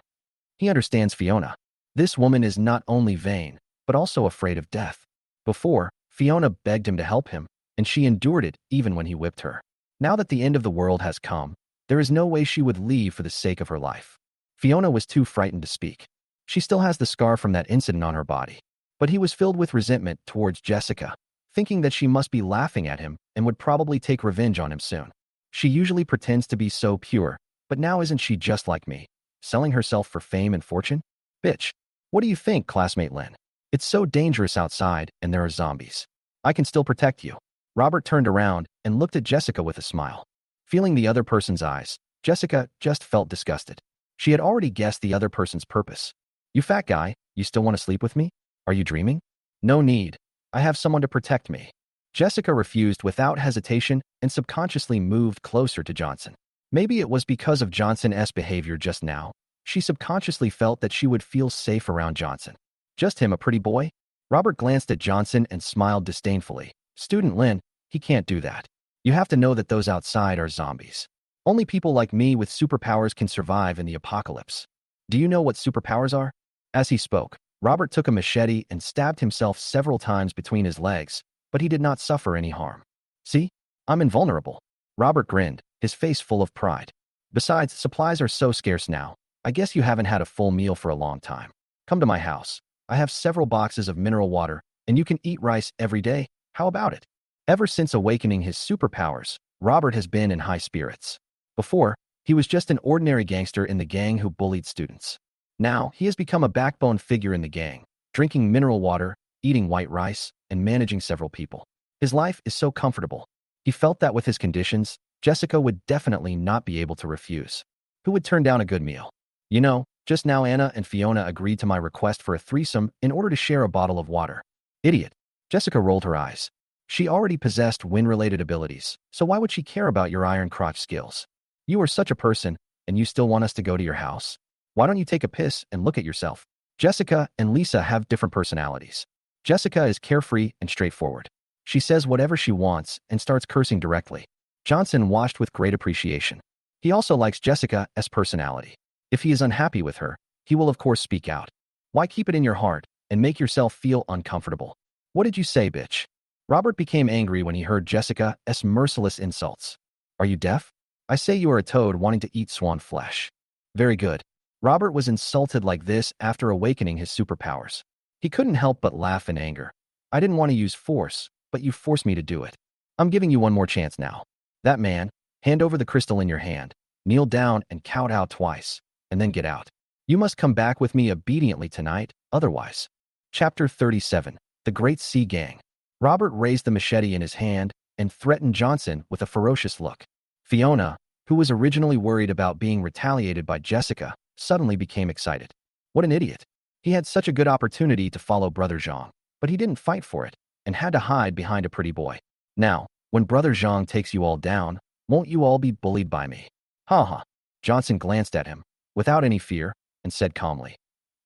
He understands Fiona. This woman is not only vain, but also afraid of death. Before, Fiona begged him to help him, and she endured it even when he whipped her. Now that the end of the world has come, there is no way she would leave for the sake of her life. Fiona was too frightened to speak. She still has the scar from that incident on her body. But he was filled with resentment towards Jessica, thinking that she must be laughing at him and would probably take revenge on him soon. She usually pretends to be so pure, but now isn't she just like me, selling herself for fame and fortune? Bitch. What do you think, classmate Lynn? It's so dangerous outside and there are zombies. I can still protect you. Robert turned around and looked at Jessica with a smile. Feeling the other person's eyes, Jessica just felt disgusted. She had already guessed the other person's purpose. You fat guy, you still want to sleep with me? Are you dreaming? No need. I have someone to protect me. Jessica refused without hesitation and subconsciously moved closer to Johnson. Maybe it was because of Johnson's behavior just now. She subconsciously felt that she would feel safe around Johnson. Just him, a pretty boy? Robert glanced at Johnson and smiled disdainfully. Student Lynn, he can't do that. You have to know that those outside are zombies. Only people like me with superpowers can survive in the apocalypse. Do you know what superpowers are? As he spoke, Robert took a machete and stabbed himself several times between his legs, but he did not suffer any harm. See? I'm invulnerable. Robert grinned, his face full of pride. Besides, supplies are so scarce now. I guess you haven't had a full meal for a long time. Come to my house. I have several boxes of mineral water, and you can eat rice every day. How about it? Ever since awakening his superpowers, Robert has been in high spirits. Before, he was just an ordinary gangster in the gang who bullied students. Now, he has become a backbone figure in the gang, drinking mineral water, eating white rice, and managing several people. His life is so comfortable. He felt that with his conditions, Jessica would definitely not be able to refuse. Who would turn down a good meal? You know, just now Anna and Fiona agreed to my request for a threesome in order to share a bottle of water. Idiot. Jessica rolled her eyes. She already possessed wind-related abilities, so why would she care about your iron crotch skills? You are such a person, and you still want us to go to your house? Why don't you take a piss and look at yourself? Jessica and Lisa have different personalities. Jessica is carefree and straightforward. She says whatever she wants and starts cursing directly. Johnson watched with great appreciation. He also likes Jessica's personality. If he is unhappy with her, he will of course speak out. Why keep it in your heart and make yourself feel uncomfortable? What did you say, bitch? Robert became angry when he heard Jessica's merciless insults. Are you deaf? I say you are a toad wanting to eat swan flesh. Very good. Robert was insulted like this after awakening his superpowers. He couldn't help but laugh in anger. I didn't want to use force, but you forced me to do it. I'm giving you one more chance now. That man, hand over the crystal in your hand, kneel down and count out twice, and then get out. You must come back with me obediently tonight, otherwise. Chapter 37. The Great Sea Gang. Robert raised the machete in his hand and threatened Johnson with a ferocious look. Fiona, who was originally worried about being retaliated by Jessica, suddenly became excited. What an idiot. He had such a good opportunity to follow Brother Zhang, but he didn't fight for it and had to hide behind a pretty boy. Now, when Brother Zhang takes you all down, won't you all be bullied by me? Ha ha. Johnson glanced at him, without any fear, and said calmly,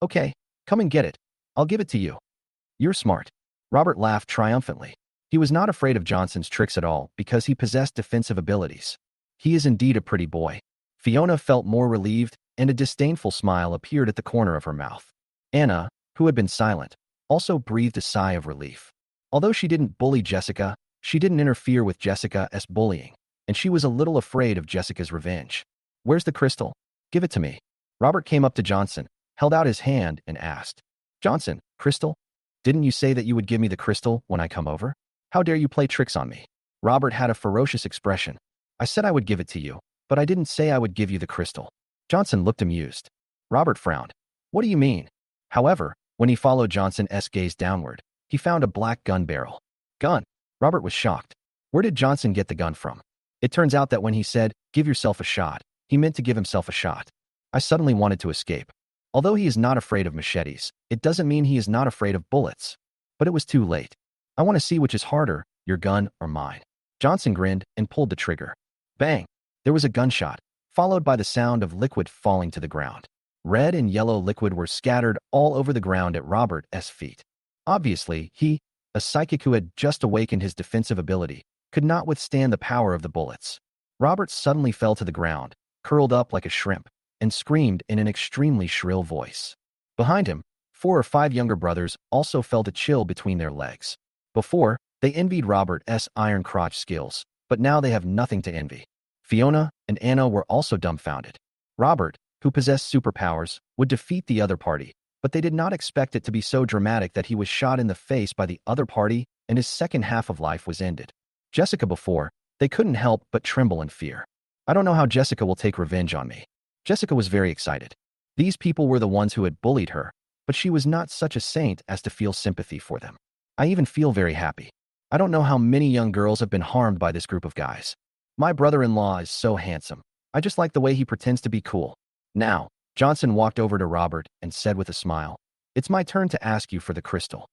Okay, come and get it. I'll give it to you. You're smart. Robert laughed triumphantly. He was not afraid of Johnson's tricks at all because he possessed defensive abilities. He is indeed a pretty boy. Fiona felt more relieved, and a disdainful smile appeared at the corner of her mouth. Anna, who had been silent, also breathed a sigh of relief. Although she didn't bully Jessica, she didn't interfere with Jessica's bullying, and she was a little afraid of Jessica's revenge. Where's the crystal? Give it to me. Robert came up to Johnson, held out his hand, and asked, Johnson, crystal? Didn't you say that you would give me the crystal when I come over? How dare you play tricks on me? Robert had a ferocious expression. I said I would give it to you, but I didn't say I would give you the crystal. Johnson looked amused. Robert frowned. What do you mean? However, when he followed Johnson's gaze downward, he found a black gun barrel. Gun? Robert was shocked. Where did Johnson get the gun from? It turns out that when he said, give yourself a shot, he meant to give himself a shot. I suddenly wanted to escape. Although he is not afraid of machetes, it doesn't mean he is not afraid of bullets. But it was too late. I want to see which is harder, your gun or mine. Johnson grinned and pulled the trigger. Bang! There was a gunshot, followed by the sound of liquid falling to the ground. Red and yellow liquid were scattered all over the ground at Robert's feet. Obviously, he, a psychic who had just awakened his defensive ability, could not withstand the power of the bullets. Robert suddenly fell to the ground, curled up like a shrimp, and screamed in an extremely shrill voice. Behind him, 4 or 5 younger brothers also felt a chill between their legs. Before, they envied Robert's iron crotch skills, but now they have nothing to envy. Fiona and Anna were also dumbfounded. Robert, who possessed superpowers, would defeat the other party, but they did not expect it to be so dramatic that he was shot in the face by the other party and his second half of life was ended. Jessica before, they couldn't help but tremble in fear. I don't know how Jessica will take revenge on me. Jessica was very excited. These people were the ones who had bullied her, but she was not such a saint as to feel sympathy for them. I even feel very happy. I don't know how many young girls have been harmed by this group of guys. My brother-in-law is so handsome. I just like the way he pretends to be cool. Now, Johnson walked over to Robert and said with a smile, "It's my turn to ask you for the crystal."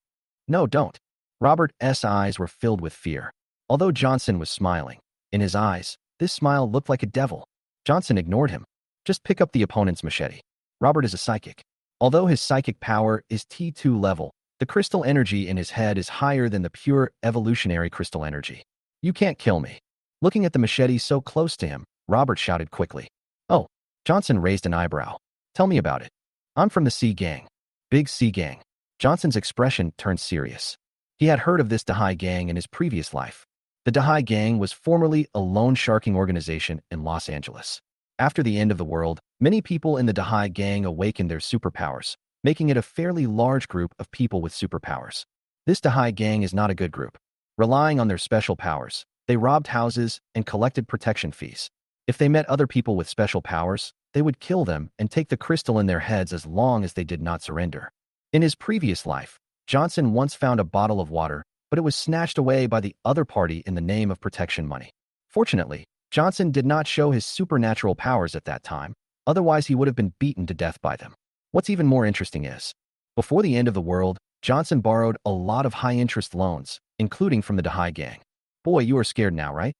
"No, don't." Robert's eyes were filled with fear. Although Johnson was smiling, in his eyes, this smile looked like a devil. Johnson ignored him. "Just pick up the opponent's machete." Robert is a psychic. Although his psychic power is T2 level, the crystal energy in his head is higher than the pure evolutionary crystal energy. "You can't kill me." Looking at the machete so close to him, Robert shouted quickly. "Oh." Johnson raised an eyebrow. "Tell me about it." "I'm from the Sea Gang." "Big Sea Gang." Johnson's expression turned serious. He had heard of this Dahai Gang in his previous life. The Dahai Gang was formerly a loan sharking organization in Los Angeles. After the end of the world, many people in the Dahai Gang awakened their superpowers, making it a fairly large group of people with superpowers. This Dahai Gang is not a good group. Relying on their special powers, they robbed houses and collected protection fees. If they met other people with special powers, they would kill them and take the crystal in their heads as long as they did not surrender. In his previous life, Johnson once found a bottle of water, but it was snatched away by the other party in the name of protection money. Fortunately, Johnson did not show his supernatural powers at that time, otherwise he would have been beaten to death by them. What's even more interesting is, before the end of the world, Johnson borrowed a lot of high-interest loans, including from the Dahai Gang. "Boy, you are scared now, right?"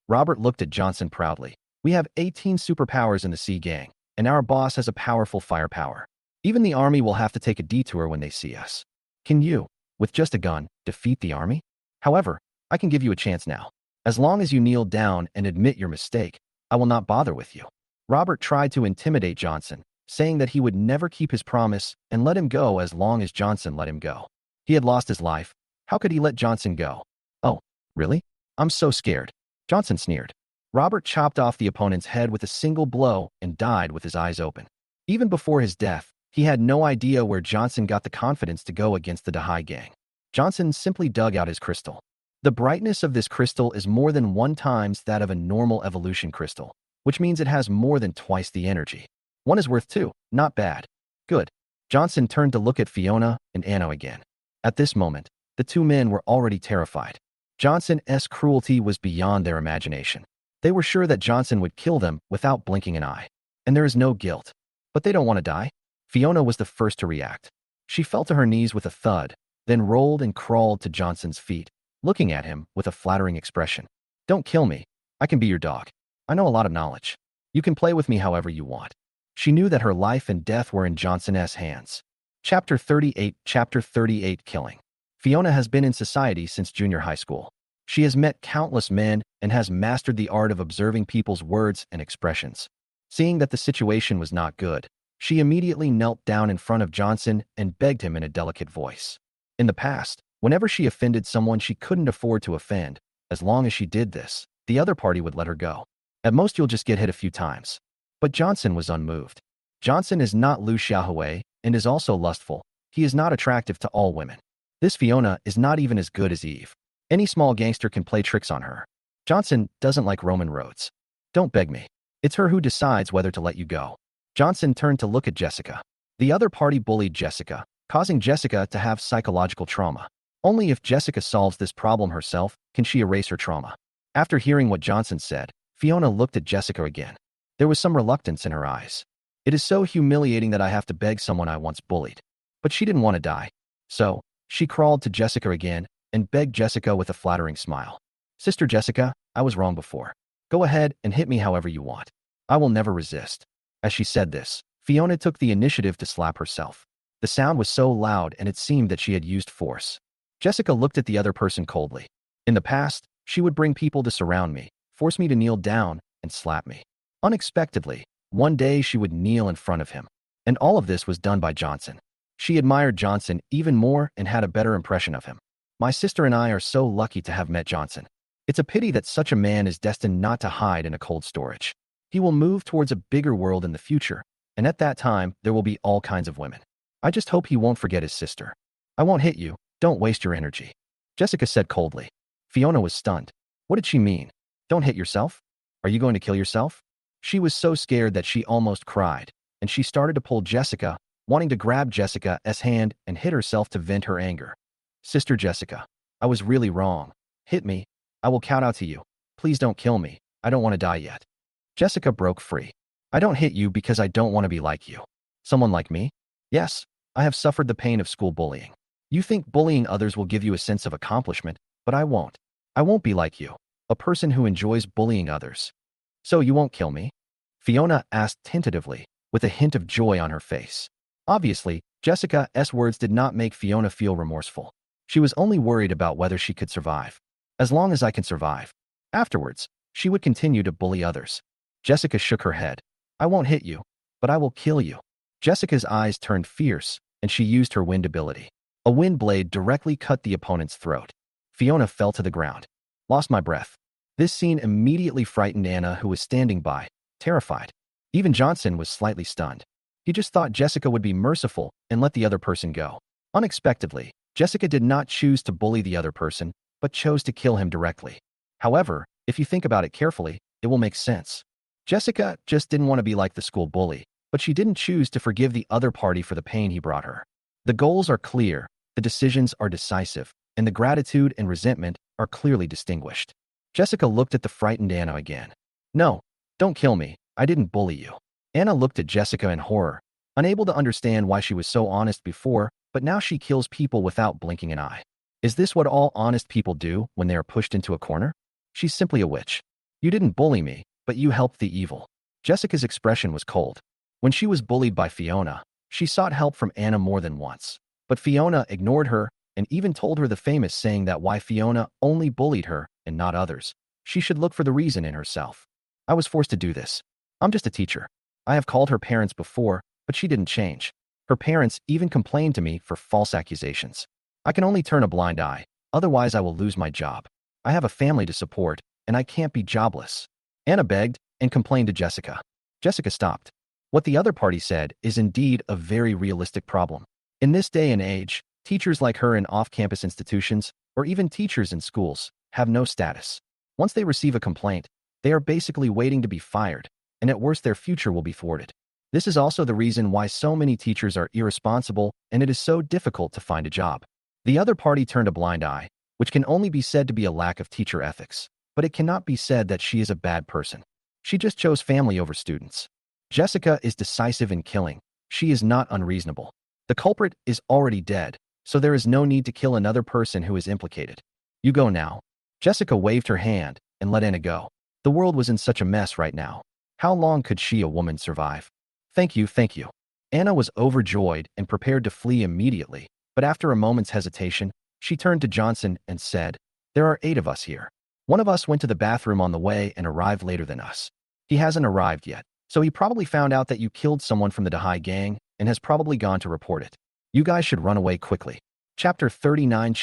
Robert looked at Johnson proudly. "We have 18 superpowers in the Sea Gang, and our boss has a powerful firepower. Even the army will have to take a detour when they see us. Can you, with just a gun, defeat the army? However, I can give you a chance now. As long as you kneel down and admit your mistake, I will not bother with you." Robert tried to intimidate Johnson, saying that he would never keep his promise and let him go as long as Johnson let him go. He had lost his life. How could he let Johnson go? "Oh, really? I'm so scared." Johnson sneered. Robert chopped off the opponent's head with a single blow and died with his eyes open. Even before his death, he had no idea where Johnson got the confidence to go against the Dahai Gang. Johnson simply dug out his crystal. The brightness of this crystal is more than 1 times that of a normal evolution crystal, which means it has more than twice the energy. 1 is worth 2, not bad. Good. Johnson turned to look at Fiona and Anna again. At this moment, the 2 men were already terrified. Johnson's cruelty was beyond their imagination. They were sure that Johnson would kill them without blinking an eye. And there is no guilt. But they don't want to die. Fiona was the first to react. She fell to her knees with a thud, then rolled and crawled to Johnson's feet, looking at him with a flattering expression. "Don't kill me. I can be your dog. I know a lot of knowledge. You can play with me however you want." She knew that her life and death were in Johnson's hands. Chapter 38 Killing. Fiona has been in society since junior high school. She has met countless men and has mastered the art of observing people's words and expressions. Seeing that the situation was not good, she immediately knelt down in front of Johnson and begged him in a delicate voice. In the past, whenever she offended someone she couldn't afford to offend, as long as she did this, the other party would let her go. At most you'll just get hit a few times. But Johnson was unmoved. Johnson is not Liu Xiaohui and is also lustful. He is not attractive to all women. This Fiona is not even as good as Eve. Any small gangster can play tricks on her. Johnson doesn't like Roman roads. "Don't beg me. It's her who decides whether to let you go." Johnson turned to look at Jessica. The other party bullied Jessica, causing Jessica to have psychological trauma. Only if Jessica solves this problem herself can she erase her trauma. After hearing what Johnson said, Fiona looked at Jessica again. There was some reluctance in her eyes. It is so humiliating that I have to beg someone I once bullied. But she didn't want to die. So, she crawled to Jessica again and begged Jessica with a flattering smile. Sister Jessica, I was wrong before. Go ahead and hit me however you want. I will never resist. As she said this, Fiona took the initiative to slap herself. The sound was so loud and it seemed that she had used force. Jessica looked at the other person coldly. In the past, she would bring people to surround me, force me to kneel down, and slap me. Unexpectedly, one day she would kneel in front of him. And all of this was done by Johnson. She admired Johnson even more and had a better impression of him. My sister and I are so lucky to have met Johnson. It's a pity that such a man is destined not to hide in a cold storage. He will move towards a bigger world in the future, and at that time, there will be all kinds of women. I just hope he won't forget his sister. I won't hit you, don't waste your energy. Jessica said coldly. Fiona was stunned. What did she mean? Don't hit yourself? Are you going to kill yourself? She was so scared that she almost cried, and she started to pull Jessica, wanting to grab Jessica's hand and hit herself to vent her anger. Sister Jessica, I was really wrong. Hit me. I will count out to you. Please don't kill me. I don't want to die yet. Jessica broke free. I don't hit you because I don't want to be like you. Someone like me? Yes, I have suffered the pain of school bullying. You think bullying others will give you a sense of accomplishment, but I won't. I won't be like you, a person who enjoys bullying others. So you won't kill me? Fiona asked tentatively, with a hint of joy on her face. Obviously, Jessica's words did not make Fiona feel remorseful. She was only worried about whether she could survive. As long as I can survive. Afterwards, she would continue to bully others. Jessica shook her head. I won't hit you, but I will kill you. Jessica's eyes turned fierce, and she used her wind ability. A wind blade directly cut the opponent's throat. Fiona fell to the ground. Lost my breath. This scene immediately frightened Anna, who was standing by, terrified. Even Johnson was slightly stunned. He just thought Jessica would be merciful and let the other person go. Unexpectedly, Jessica did not choose to bully the other person, but chose to kill him directly. However, if you think about it carefully, it will make sense. Jessica just didn't want to be like the school bully, but she didn't choose to forgive the other party for the pain he brought her. The goals are clear, the decisions are decisive, and the gratitude and resentment are clearly distinguished. Jessica looked at the frightened Anna again. No, don't kill me. I didn't bully you. Anna looked at Jessica in horror, unable to understand why she was so honest before, but now she kills people without blinking an eye. Is this what all honest people do when they are pushed into a corner? She's simply a witch. You didn't bully me, but you helped the evil. Jessica's expression was cold. When she was bullied by Fiona, she sought help from Anna more than once. But Fiona ignored her and even told her the famous saying that why Fiona only bullied her and not others. She should look for the reason in herself. I was forced to do this. I'm just a teacher. I have called her parents before, but she didn't change. Her parents even complained to me for false accusations. I can only turn a blind eye, otherwise I will lose my job. I have a family to support, and I can't be jobless. Anna begged and complained to Jessica. Jessica stopped. What the other party said is indeed a very realistic problem. In this day and age, teachers like her in off-campus institutions, or even teachers in schools, have no status. Once they receive a complaint, they are basically waiting to be fired, and at worst their future will be thwarted. This is also the reason why so many teachers are irresponsible and it is so difficult to find a job. The other party turned a blind eye, which can only be said to be a lack of teacher ethics, but it cannot be said that she is a bad person. She just chose family over students. Jessica is decisive in killing. She is not unreasonable. The culprit is already dead, so there is no need to kill another person who is implicated. You go now. Jessica waved her hand and let Anna go. The world was in such a mess right now. How long could she, a woman, survive? Thank you, thank you. Anna was overjoyed and prepared to flee immediately, but after a moment's hesitation, she turned to Johnson and said, There are 8 of us here. One of us went to the bathroom on the way and arrived later than us. He hasn't arrived yet, so he probably found out that you killed someone from the Dahai gang and has probably gone to report it. You guys should run away quickly. Chapter 39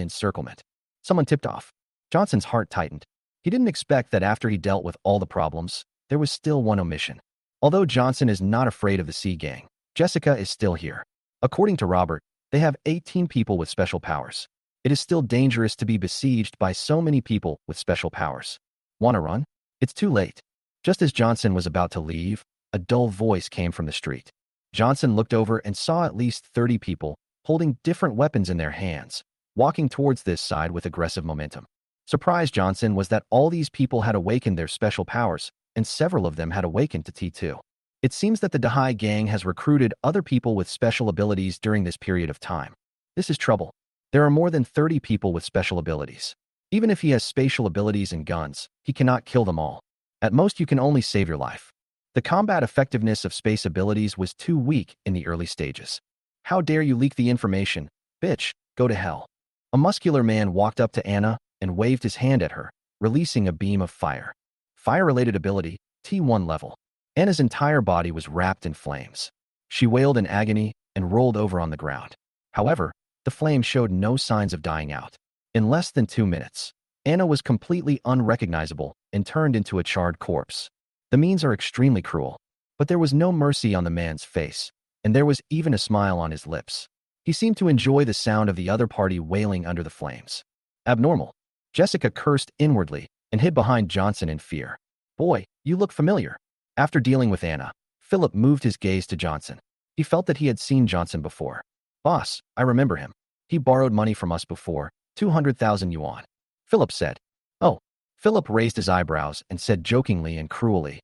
Encirclement. Someone tipped off. Johnson's heart tightened. He didn't expect that after he dealt with all the problems, there was still one omission. Although Johnson is not afraid of the Sea Gang, Jessica is still here. According to Robert, they have 18 people with special powers. It is still dangerous to be besieged by so many people with special powers. Wanna run? It's too late. Just as Johnson was about to leave, a dull voice came from the street. Johnson looked over and saw at least 30 people holding different weapons in their hands, walking towards this side with aggressive momentum. Surprised Johnson was that all these people had awakened their special powers, and several of them had awakened to T2. It seems that the Dahai gang has recruited other people with special abilities during this period of time. This is trouble. There are more than 30 people with special abilities. Even if he has spatial abilities and guns, he cannot kill them all. At most, you can only save your life. The combat effectiveness of space abilities was too weak in the early stages. How dare you leak the information? Bitch, go to hell. A muscular man walked up to Anna and waved his hand at her, releasing a beam of fire. Fire-related ability, T1 level. Anna's entire body was wrapped in flames. She wailed in agony and rolled over on the ground. However, the flame showed no signs of dying out. In less than 2 minutes, Anna was completely unrecognizable and turned into a charred corpse. The means are extremely cruel, but there was no mercy on the man's face, and there was even a smile on his lips. He seemed to enjoy the sound of the other party wailing under the flames. Abnormal. Jessica cursed inwardly and hid behind Johnson in fear. Boy, you look familiar. After dealing with Anna, Philip moved his gaze to Johnson. He felt that he had seen Johnson before. Boss, I remember him. He borrowed money from us before, 200,000 yuan. Philip said. Oh. Philip raised his eyebrows and said jokingly and cruelly,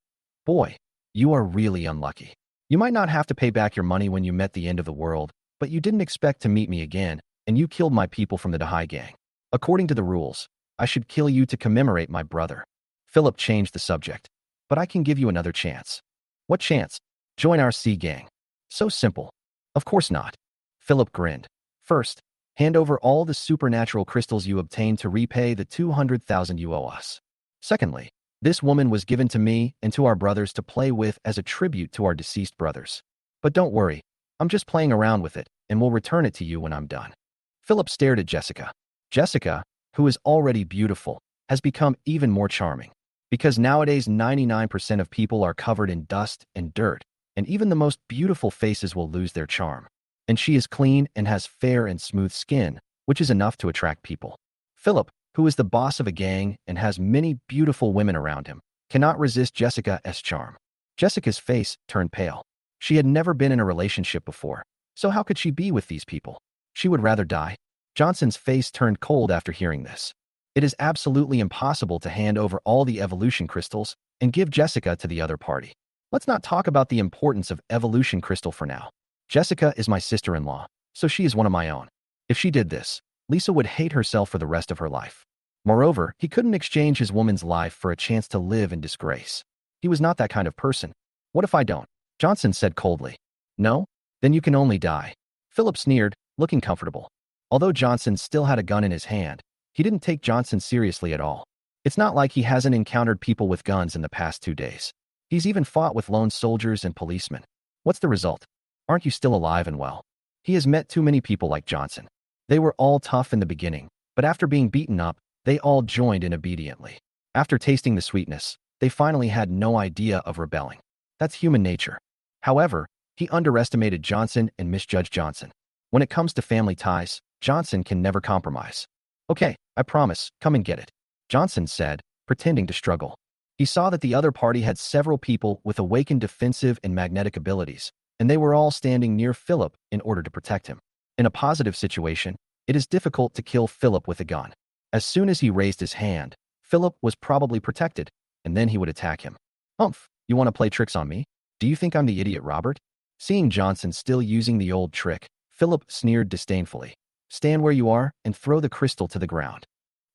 Boy, you are really unlucky. You might not have to pay back your money when you met the end of the world, but you didn't expect to meet me again, and you killed my people from the Dahai gang. According to the rules, I should kill you to commemorate my brother. Philip changed the subject. But I can give you another chance. What chance? Join our C gang. So simple. Of course not. Philip grinned. First, hand over all the supernatural crystals you obtained to repay the 200,000 you owe us. Secondly, this woman was given to me and to our brothers to play with as a tribute to our deceased brothers. But don't worry, I'm just playing around with it, and will return it to you when I'm done. Philip stared at Jessica. Jessica, who is already beautiful, has become even more charming. Because nowadays 99% of people are covered in dust and dirt, and even the most beautiful faces will lose their charm. And she is clean and has fair and smooth skin, which is enough to attract people. Philip, who is the boss of a gang and has many beautiful women around him, cannot resist Jessica's charm. Jessica's face turned pale. She had never been in a relationship before, so how could she be with these people? She would rather die. Johnson's face turned cold after hearing this. It is absolutely impossible to hand over all the evolution crystals and give Jessica to the other party. Let's not talk about the importance of evolution crystal for now. Jessica is my sister-in-law, so she is one of my own. If she did this, Lisa would hate herself for the rest of her life. Moreover, he couldn't exchange his woman's life for a chance to live in disgrace. He was not that kind of person. What if I don't? Johnson said coldly. No? Then you can only die. Philip sneered, looking comfortable. Although Johnson still had a gun in his hand, he didn't take Johnson seriously at all. It's not like he hasn't encountered people with guns in the past 2 days. He's even fought with lone soldiers and policemen. What's the result? Aren't you still alive and well? He has met too many people like Johnson. They were all tough in the beginning, but after being beaten up, they all joined in obediently. After tasting the sweetness, they finally had no idea of rebelling. That's human nature. However, he underestimated Johnson and misjudged Johnson. When it comes to family ties, Johnson can never compromise. Okay, I promise, come and get it, Johnson said, pretending to struggle. He saw that the other party had several people with awakened defensive and magnetic abilities, and they were all standing near Philip in order to protect him. In a positive situation, it is difficult to kill Philip with a gun. As soon as he raised his hand, Philip was probably protected, and then he would attack him. Humph, you want to play tricks on me? Do you think I'm the idiot Robert? Seeing Johnson still using the old trick, Philip sneered disdainfully. Stand where you are and throw the crystal to the ground.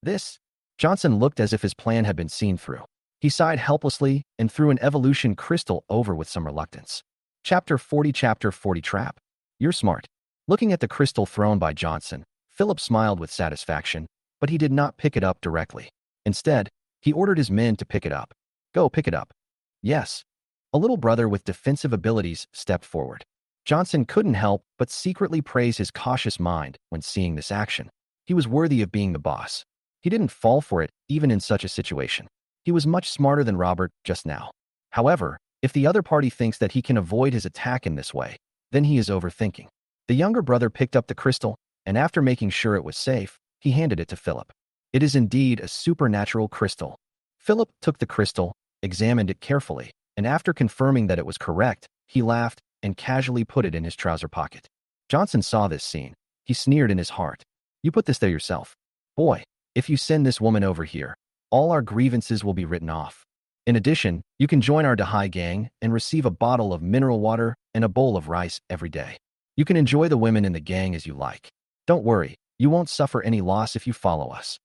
This? Johnson looked as if his plan had been seen through. He sighed helplessly and threw an evolution crystal over with some reluctance. Chapter 40 Trap. You're smart. Looking at the crystal thrown by Johnson, Philip smiled with satisfaction, but he did not pick it up directly. Instead, he ordered his men to pick it up. Go pick it up. Yes. A little brother with defensive abilities stepped forward. Johnson couldn't help but secretly praise his cautious mind when seeing this action. He was worthy of being the boss. He didn't fall for it, even in such a situation. He was much smarter than Robert just now. However, if the other party thinks that he can avoid his attack in this way, then he is overthinking. The younger brother picked up the crystal, and after making sure it was safe, he handed it to Philip. It is indeed a supernatural crystal. Philip took the crystal, examined it carefully, and after confirming that it was correct, he laughed and casually put it in his trouser pocket. Johnson saw this scene. He sneered in his heart. You put this there yourself. Boy, if you send this woman over here, all our grievances will be written off. In addition, you can join our Dahai gang and receive a bottle of mineral water and a bowl of rice every day. You can enjoy the women in the gang as you like. Don't worry, you won't suffer any loss if you follow us.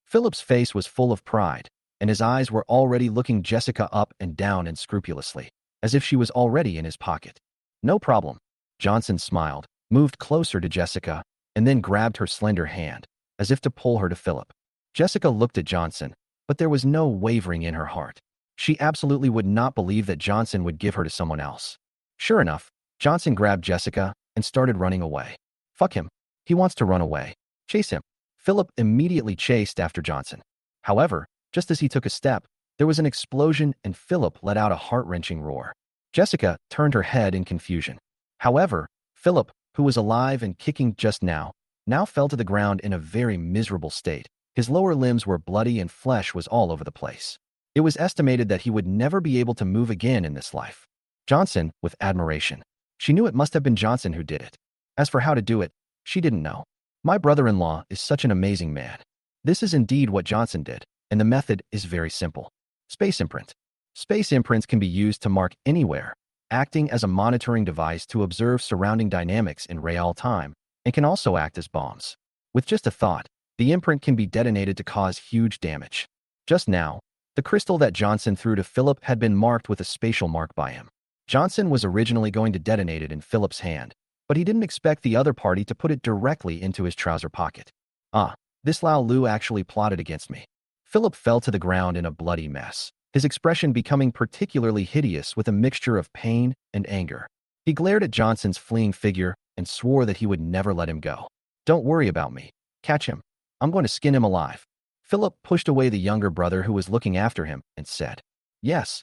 Philip's face was full of pride, and his eyes were already looking Jessica up and down unscrupulously, as if she was already in his pocket. No problem. Johnson smiled, moved closer to Jessica, and then grabbed her slender hand, as if to pull her to Philip. Jessica looked at Johnson, but there was no wavering in her heart. She absolutely would not believe that Johnson would give her to someone else. Sure enough, Johnson grabbed Jessica and started running away. Fuck him. He wants to run away. Chase him. Philip immediately chased after Johnson. However, just as he took a step, there was an explosion and Philip let out a heart-wrenching roar. Jessica turned her head in confusion. However, Philip, who was alive and kicking just now fell to the ground in a very miserable state. His lower limbs were bloody and flesh was all over the place. It was estimated that he would never be able to move again in this life. Johnson, with admiration. She knew it must have been Johnson who did it. As for how to do it, she didn't know. My brother-in-law is such an amazing man. This is indeed what Johnson did, and the method is very simple. Space imprint. Space imprints can be used to mark anywhere, acting as a monitoring device to observe surrounding dynamics in real time, and can also act as bombs. With just a thought, the imprint can be detonated to cause huge damage. Just now, the crystal that Johnson threw to Philip had been marked with a spatial mark by him. Johnson was originally going to detonate it in Philip's hand, but he didn't expect the other party to put it directly into his trouser pocket. This Lao Lu actually plotted against me. Philip fell to the ground in a bloody mess, his expression becoming particularly hideous with a mixture of pain and anger. He glared at Johnson's fleeing figure and swore that he would never let him go. Don't worry about me. Catch him. I'm going to skin him alive. Philip pushed away the younger brother who was looking after him and said, Yes.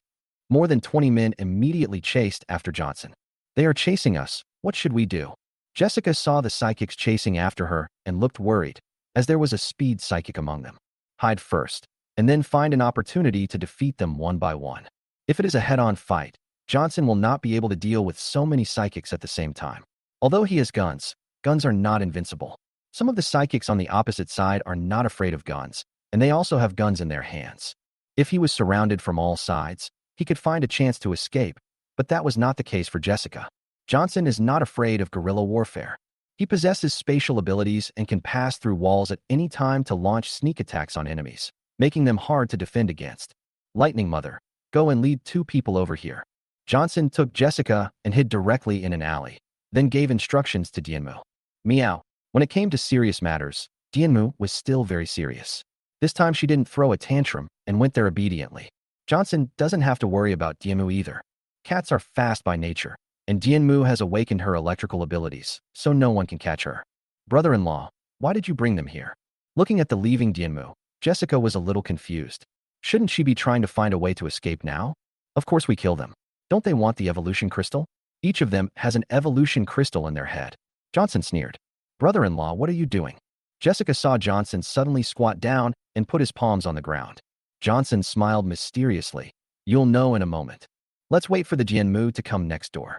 More than 20 men immediately chased after Johnson. They are chasing us. What should we do? Jessica saw the psychics chasing after her and looked worried, as there was a speed psychic among them. Hide first, and then find an opportunity to defeat them one by one. If it is a head-on fight, Johnson will not be able to deal with so many psychics at the same time. Although he has guns, guns are not invincible. Some of the psychics on the opposite side are not afraid of guns, and they also have guns in their hands. If he was surrounded from all sides, he could find a chance to escape, but that was not the case for Jessica. Johnson is not afraid of guerrilla warfare. He possesses spatial abilities and can pass through walls at any time to launch sneak attacks on enemies, making them hard to defend against. Lightning Mother, go and lead 2 people over here. Johnson took Jessica and hid directly in an alley, then gave instructions to Dianmu. Meow. When it came to serious matters, Dianmu was still very serious. This time she didn't throw a tantrum and went there obediently. Johnson doesn't have to worry about Dianmu either. Cats are fast by nature, and Dianmu has awakened her electrical abilities, so no one can catch her. Brother-in-law, why did you bring them here? Looking at the leaving Dianmu, Jessica was a little confused. Shouldn't she be trying to find a way to escape now? Of course we kill them. Don't they want the evolution crystal? Each of them has an evolution crystal in their head. Johnson sneered. Brother-in-law, what are you doing? Jessica saw Johnson suddenly squat down and put his palms on the ground. Johnson smiled mysteriously. You'll know in a moment. Let's wait for the Jianmu to come next door.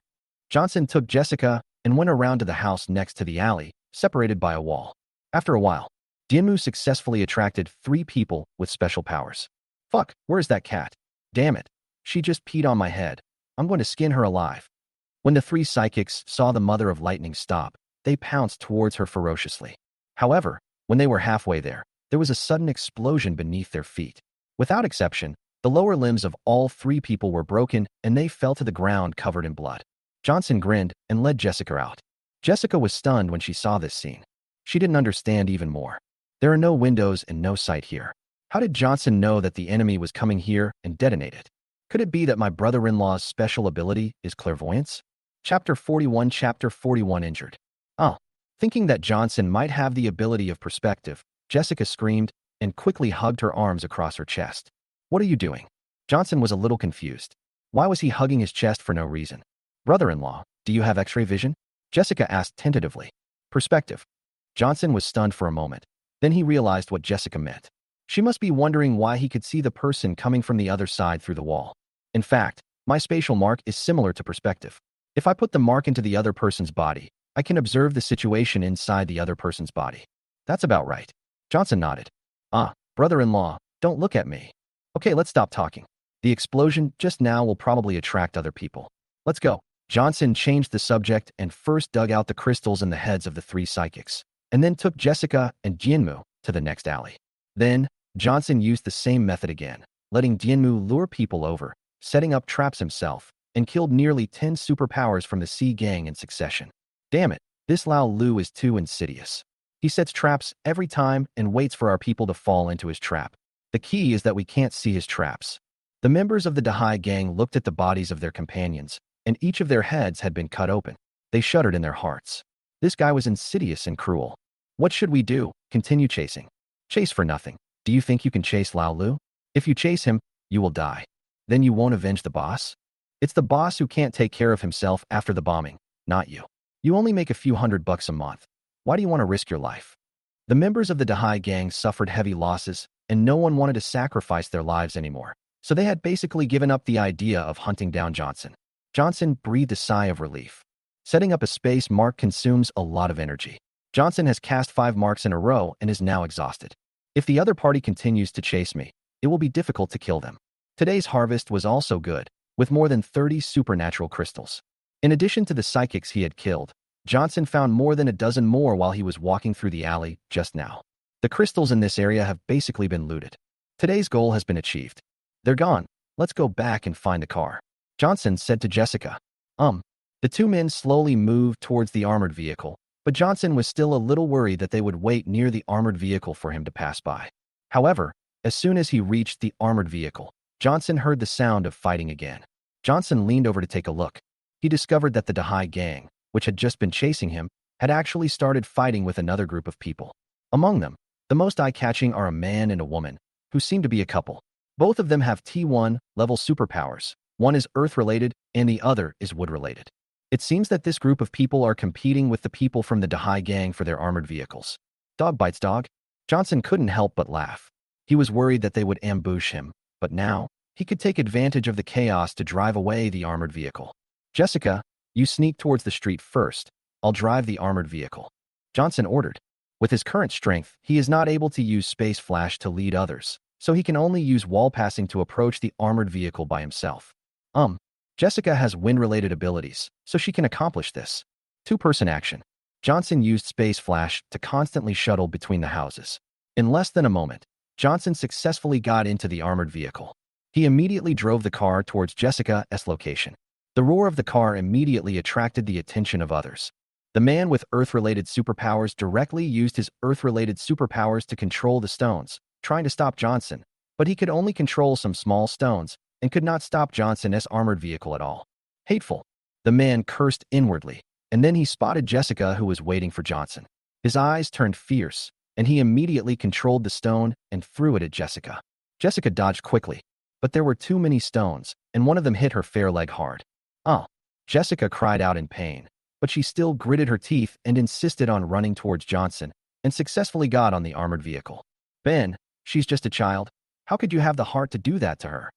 Johnson took Jessica and went around to the house next to the alley, separated by a wall. After a while, Jianmu successfully attracted 3 people with special powers. Fuck, where's that cat? Damn it. She just peed on my head. I'm going to skin her alive. When the 3 psychics saw the Mother of Lightning stop, they pounced towards her ferociously. However, when they were halfway there was a sudden explosion beneath their feet. Without exception, the lower limbs of all 3 people were broken and they fell to the ground covered in blood. Johnson grinned and led Jessica out. Jessica was stunned when she saw this scene. She didn't understand even more. There are no windows and no sight here. How did Johnson know that the enemy was coming here and detonate it? Could it be that my brother-in-law's special ability is clairvoyance? Chapter 41 Injured. Thinking that Johnson might have the ability of perspective, Jessica screamed and quickly hugged her arms across her chest. What are you doing? Johnson was a little confused. Why was he hugging his chest for no reason? Brother-in-law, do you have X-ray vision? Jessica asked tentatively. Perspective. Johnson was stunned for a moment. Then he realized what Jessica meant. She must be wondering why he could see the person coming from the other side through the wall. In fact, my spatial mark is similar to perspective. If I put the mark into the other person's body, I can observe the situation inside the other person's body. That's about right. Johnson nodded. Brother-in-law, don't look at me. Okay, let's stop talking. The explosion just now will probably attract other people. Let's go. Johnson changed the subject and first dug out the crystals in the heads of the three psychics, and then took Jessica and Jianmu to the next alley. Then, Johnson used the same method again, letting Jianmu lure people over, setting up traps himself, and killed nearly 10 superpowers from the C gang in succession. Damn it, this Lao Lu is too insidious. He sets traps every time and waits for our people to fall into his trap. The key is that we can't see his traps. The members of the Dahai gang looked at the bodies of their companions, and each of their heads had been cut open. They shuddered in their hearts. This guy was insidious and cruel. What should we do? Continue chasing. Chase for nothing. Do you think you can chase Lao Lu? If you chase him, you will die. Then you won't avenge the boss? It's the boss who can't take care of himself after the bombing, not you. You only make a few $100 a month. Why do you want to risk your life? The members of the Dahai gang suffered heavy losses, and no one wanted to sacrifice their lives anymore. So they had basically given up the idea of hunting down Johnson. Johnson breathed a sigh of relief. Setting up a space mark consumes a lot of energy. Johnson has cast 5 marks in a row and is now exhausted. If the other party continues to chase me, it will be difficult to kill them. Today's harvest was also good, with more than 30 supernatural crystals. In addition to the psychics he had killed, Johnson found more than a dozen more while he was walking through the alley just now. The crystals in this area have basically been looted. Today's goal has been achieved. They're gone. Let's go back and find the car. Johnson said to Jessica. The two men slowly moved towards the armored vehicle, but Johnson was still a little worried that they would wait near the armored vehicle for him to pass by. However, as soon as he reached the armored vehicle, Johnson heard the sound of fighting again. Johnson leaned over to take a look. He discovered that the Dahai gang, which had just been chasing him, had actually started fighting with another group of people. Among them, the most eye-catching are a man and a woman, who seem to be a couple. Both of them have T1 level superpowers. One is Earth-related, and the other is Wood-related. It seems that this group of people are competing with the people from the Dahai gang for their armored vehicles. Dog bites dog. Johnson couldn't help but laugh. He was worried that they would ambush him, but now, he could take advantage of the chaos to drive away the armored vehicle. Jessica, you sneak towards the street first. I'll drive the armored vehicle. Johnson ordered. With his current strength, he is not able to use space flash to lead others, so he can only use wall passing to approach the armored vehicle by himself. Jessica has wind-related abilities, so she can accomplish this. Two-person action. Johnson used space flash to constantly shuttle between the houses. In less than a moment, Johnson successfully got into the armored vehicle. He immediately drove the car towards Jessica's location. The roar of the car immediately attracted the attention of others. The man with Earth-related superpowers directly used his Earth-related superpowers to control the stones, trying to stop Johnson, but he could only control some small stones and could not stop Johnson's armored vehicle at all. Hateful. The man cursed inwardly, and then he spotted Jessica, who was waiting for Johnson. His eyes turned fierce, and he immediately controlled the stone and threw it at Jessica. Jessica dodged quickly, but there were too many stones, and one of them hit her fair leg hard. Jessica cried out in pain, but she still gritted her teeth and insisted on running towards Johnson, and successfully got on the armored vehicle. Ben, she's just a child. How could you have the heart to do that to her?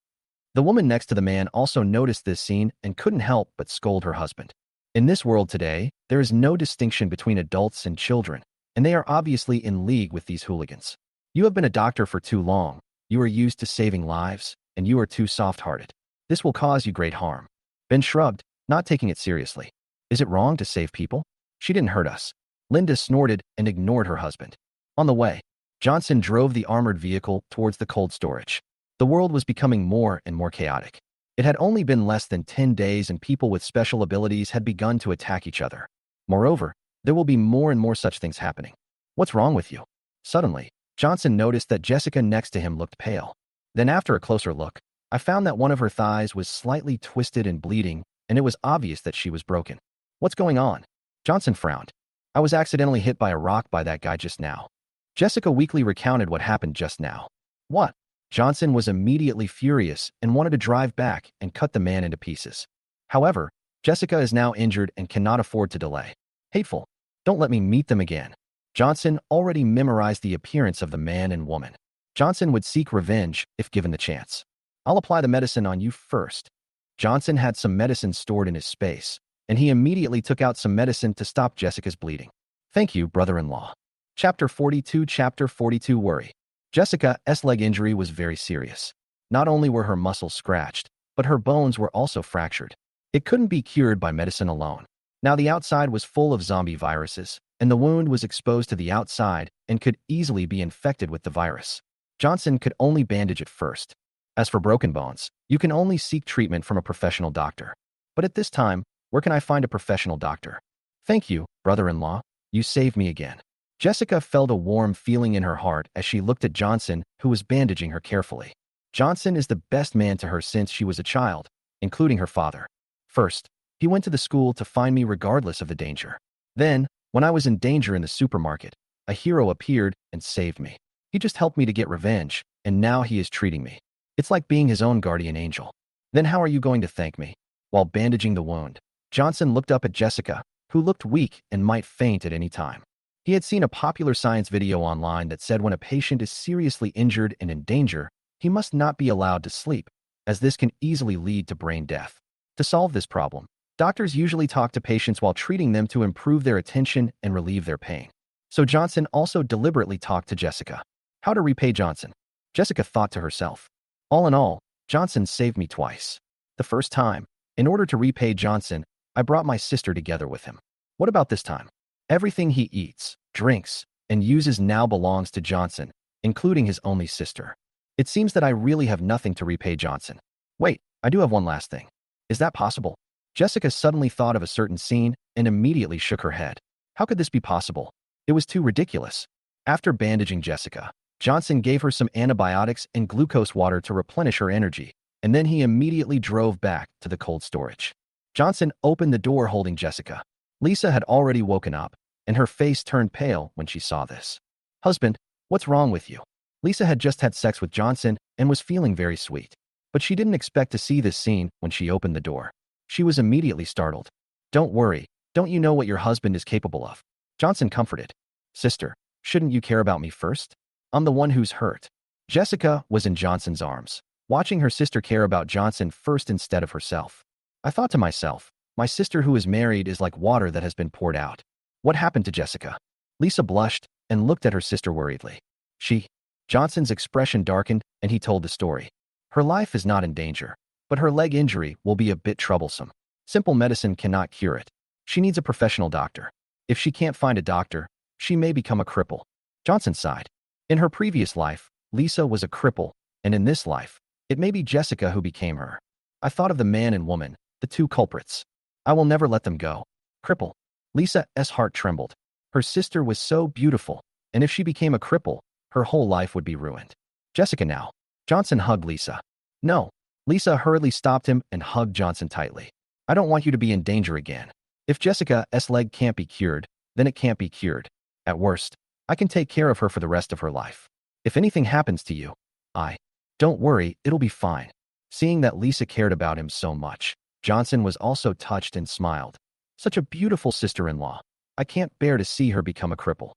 The woman next to the man also noticed this scene and couldn't help but scold her husband. In this world today, there is no distinction between adults and children, and they are obviously in league with these hooligans. You have been a doctor for too long, you are used to saving lives, and you are too soft-hearted. This will cause you great harm. Ben shrugged, not taking it seriously. Is it wrong to save people? She didn't hurt us. Linda snorted and ignored her husband. On the way, Johnson drove the armored vehicle towards the cold storage. The world was becoming more and more chaotic. It had only been less than 10 days and people with special abilities had begun to attack each other. Moreover, there will be more and more such things happening. What's wrong with you? Suddenly, Johnson noticed that Jessica next to him looked pale. Then after a closer look, I found that one of her thighs was slightly twisted and bleeding, and it was obvious that she was broken. What's going on? Johnson frowned. I was accidentally hit by a rock by that guy just now. Jessica weakly recounted what happened just now. What? Johnson was immediately furious and wanted to drive back and cut the man into pieces. However, Jessica is now injured and cannot afford to delay. Hateful. Don't let me meet them again. Johnson already memorized the appearance of the man and woman. Johnson would seek revenge if given the chance. I'll apply the medicine on you first. Johnson had some medicine stored in his space, and he immediately took out some medicine to stop Jessica's bleeding. Thank you, brother-in-law. Chapter 42 Worry. Jessica's leg injury was very serious. Not only were her muscles scratched, but her bones were also fractured. It couldn't be cured by medicine alone. Now the outside was full of zombie viruses, and the wound was exposed to the outside and could easily be infected with the virus. Johnson could only bandage it first. As for broken bones, you can only seek treatment from a professional doctor. But at this time, where can I find a professional doctor? Thank you, brother-in-law. You saved me again. Jessica felt a warm feeling in her heart as she looked at Johnson, who was bandaging her carefully. Johnson is the best man to her since she was a child, including her father. First, he went to the school to find me regardless of the danger. Then, when I was in danger in the supermarket, a hero appeared and saved me. He just helped me to get revenge, and now he is treating me. It's like being his own guardian angel. Then how are you going to thank me? While bandaging the wound, Johnson looked up at Jessica, who looked weak and might faint at any time. He had seen a popular science video online that said when a patient is seriously injured and in danger, he must not be allowed to sleep, as this can easily lead to brain death. To solve this problem, doctors usually talk to patients while treating them to improve their attention and relieve their pain. So Johnson also deliberately talked to Jessica. How to repay Johnson? Jessica thought to herself. All in all, Johnson saved me twice. The first time, in order to repay Johnson, I brought my sister together with him. What about this time? Everything he eats, drinks, and uses now belongs to Johnson, including his only sister. It seems that I really have nothing to repay Johnson. Wait, I do have one last thing. Is that possible? Jessica suddenly thought of a certain scene and immediately shook her head. How could this be possible? It was too ridiculous. After bandaging Jessica, Johnson gave her some antibiotics and glucose water to replenish her energy, and then he immediately drove back to the cold storage. Johnson opened the door holding Jessica. Lisa had already woken up, and her face turned pale when she saw this. Husband, what's wrong with you? Lisa had just had sex with Johnson and was feeling very sweet. But she didn't expect to see this scene when she opened the door. She was immediately startled. Don't worry, don't you know what your husband is capable of? Johnson comforted. Sister, shouldn't you care about me first? I'm the one who's hurt. Jessica was in Johnson's arms, watching her sister care about Johnson first instead of herself. I thought to myself, my sister who is married is like water that has been poured out. What happened to Jessica? Lisa blushed and looked at her sister worriedly. Johnson's expression darkened and he told the story. Her life is not in danger, but her leg injury will be a bit troublesome. Simple medicine cannot cure it. She needs a professional doctor. If she can't find a doctor, she may become a cripple. Johnson sighed. In her previous life, Lisa was a cripple, and in this life, it may be Jessica who became her. I thought of the man and woman, the two culprits. I will never let them go. Cripple. Lisa's heart trembled. Her sister was so beautiful, and if she became a cripple, her whole life would be ruined. Jessica now. Johnson hugged Lisa. No. Lisa hurriedly stopped him and hugged Johnson tightly. I don't want you to be in danger again. If Jessica's leg can't be cured, then it can't be cured. At worst, I can take care of her for the rest of her life. If anything happens to you, don't worry, it'll be fine. Seeing that Lisa cared about him so much, Johnson was also touched and smiled. Such a beautiful sister-in-law. I can't bear to see her become a cripple.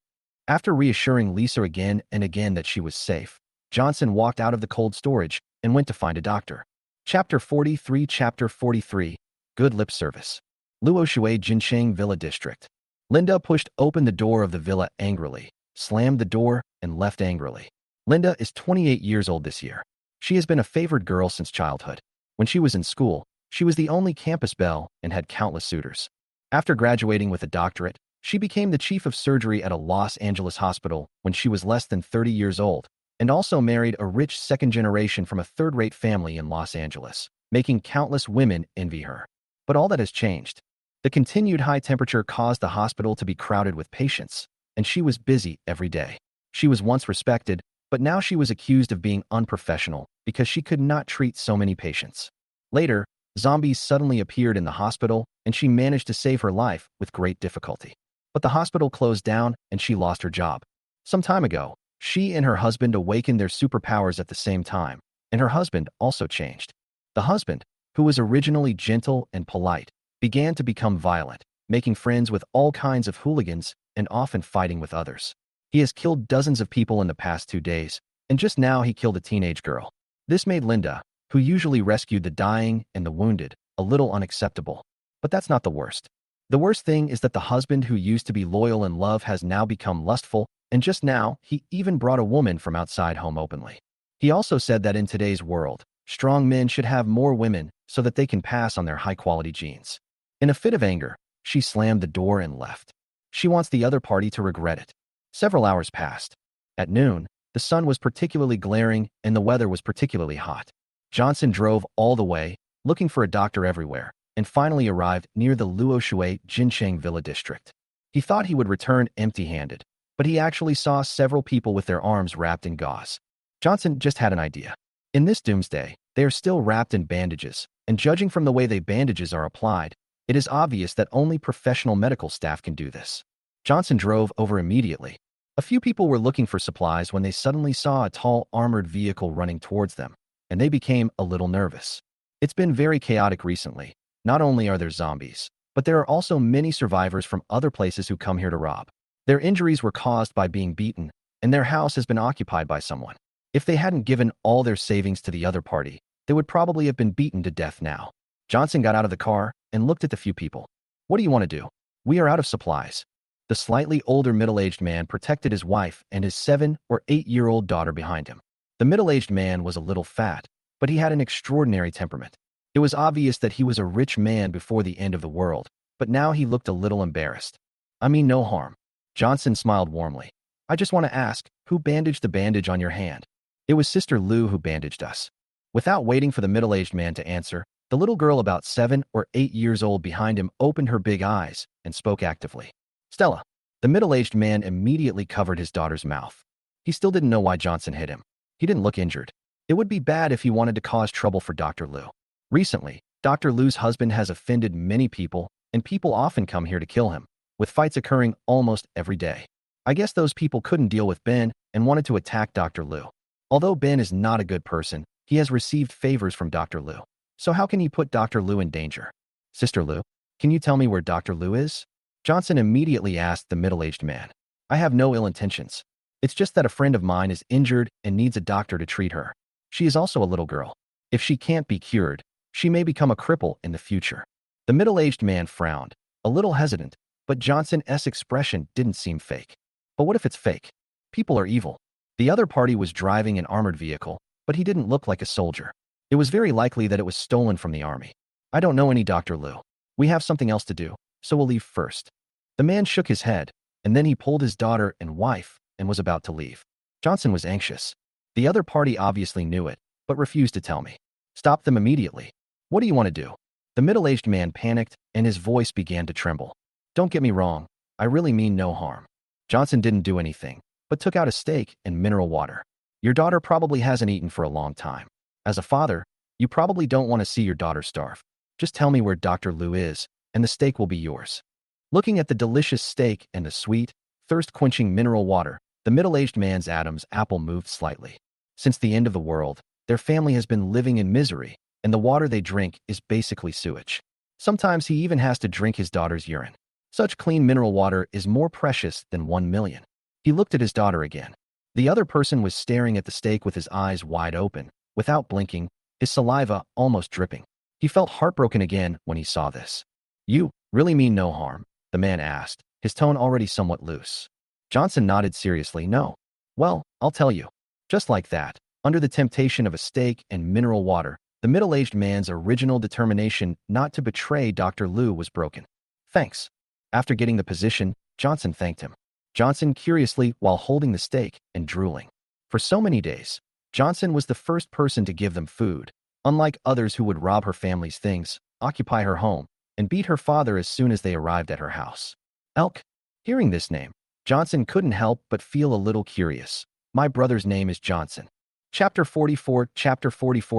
After reassuring Lisa again and again that she was safe, Johnson walked out of the cold storage and went to find a doctor. Chapter 43. Good Lip Service. Luoshui Jincheng Villa District. Linda pushed open the door of the villa angrily, slammed the door, and left angrily. Linda is 28 years old this year. She has been a favored girl since childhood. When she was in school, she was the only campus belle and had countless suitors. After graduating with a doctorate, she became the chief of surgery at a Los Angeles hospital when she was less than 30 years old, and also married a rich second generation from a third-rate family in Los Angeles, making countless women envy her. But all that has changed. The continued high temperature caused the hospital to be crowded with patients, and she was busy every day. She was once respected, but now she was accused of being unprofessional because she could not treat so many patients. Later, zombies suddenly appeared in the hospital, and she managed to save her life with great difficulty. But the hospital closed down, and she lost her job. Some time ago, she and her husband awakened their superpowers at the same time, and her husband also changed. The husband, who was originally gentle and polite, began to become violent, making friends with all kinds of hooligans and often fighting with others. He has killed dozens of people in the past 2 days, and just now he killed a teenage girl. This made Linda, who usually rescued the dying and the wounded, a little unacceptable. But that's not the worst. The worst thing is that the husband who used to be loyal and love has now become lustful, and just now, he even brought a woman from outside home openly. He also said that in today's world, strong men should have more women so that they can pass on their high-quality genes. In a fit of anger, she slammed the door and left. She wants the other party to regret it. Several hours passed. At noon, the sun was particularly glaring and the weather was particularly hot. Johnson drove all the way, looking for a doctor everywhere, and finally arrived near the Luoshui Jincheng Villa district. He thought he would return empty-handed, but he actually saw several people with their arms wrapped in gauze. Johnson just had an idea. In this doomsday, they are still wrapped in bandages, and judging from the way the bandages are applied, it is obvious that only professional medical staff can do this. Johnson drove over immediately. A few people were looking for supplies when they suddenly saw a tall armored vehicle running towards them, and they became a little nervous. It's been very chaotic recently. Not only are there zombies, but there are also many survivors from other places who come here to rob. Their injuries were caused by being beaten, and their house has been occupied by someone. If they hadn't given all their savings to the other party, they would probably have been beaten to death now. Johnson got out of the car and looked at the few people. What do you want to do? We are out of supplies. The slightly older middle-aged man protected his wife and his 7 or 8-year-old daughter behind him. The middle-aged man was a little fat, but he had an extraordinary temperament. It was obvious that he was a rich man before the end of the world, but now he looked a little embarrassed. I mean no harm. Johnson smiled warmly. I just want to ask, who bandaged the bandage on your hand? It was Sister Lou who bandaged us. Without waiting for the middle-aged man to answer, the little girl about 7 or 8 years old behind him opened her big eyes and spoke actively. Stella. The middle-aged man immediately covered his daughter's mouth. He still didn't know why Johnson hit him. He didn't look injured. It would be bad if he wanted to cause trouble for Dr. Lou. Recently, Dr. Lou's husband has offended many people, and people often come here to kill him, with fights occurring almost every day. I guess those people couldn't deal with Ben and wanted to attack Dr. Lou. Although Ben is not a good person, he has received favors from Dr. Lou. So how can he put Dr. Lou in danger? Sister Lou, can you tell me where Dr. Lou is? Johnson immediately asked the middle-aged man. I have no ill intentions. It's just that a friend of mine is injured and needs a doctor to treat her. She is also a little girl. If she can't be cured, she may become a cripple in the future. The middle-aged man frowned, a little hesitant, but Johnson's expression didn't seem fake. But what if it's fake? People are evil. The other party was driving an armored vehicle, but he didn't look like a soldier. It was very likely that it was stolen from the army. I don't know any Dr. Lou. We have something else to do, so we'll leave first. The man shook his head, and then he pulled his daughter and wife and was about to leave. Johnson was anxious. The other party obviously knew it, but refused to tell me. Stop them immediately. What do you want to do? The middle-aged man panicked, and his voice began to tremble. Don't get me wrong. I really mean no harm. Johnson didn't do anything, but took out a steak and mineral water. Your daughter probably hasn't eaten for a long time. As a father, you probably don't want to see your daughter starve. Just tell me where Dr. Lou is, and the steak will be yours. Looking at the delicious steak and the sweet, thirst-quenching mineral water, the middle-aged man's Adam's apple moved slightly. Since the end of the world, their family has been living in misery, and the water they drink is basically sewage. Sometimes he even has to drink his daughter's urine. Such clean mineral water is more precious than 1 million. He looked at his daughter again. The other person was staring at the steak with his eyes wide open, without blinking, his saliva almost dripping. He felt heartbroken again when he saw this. You really mean no harm? The man asked, his tone already somewhat loose. Johnson nodded seriously. No. Well, I'll tell you. Just like that, under the temptation of a steak and mineral water, the middle-aged man's original determination not to betray Dr. Lou was broken. Thanks. After getting the position, Johnson thanked him. Johnson curiously while holding the steak and drooling. For so many days, Johnson was the first person to give them food, unlike others who would rob her family's things, occupy her home, and beat her father as soon as they arrived at her house. Elk. Hearing this name, Johnson couldn't help but feel a little curious. My brother's name is Johnson. Chapter 44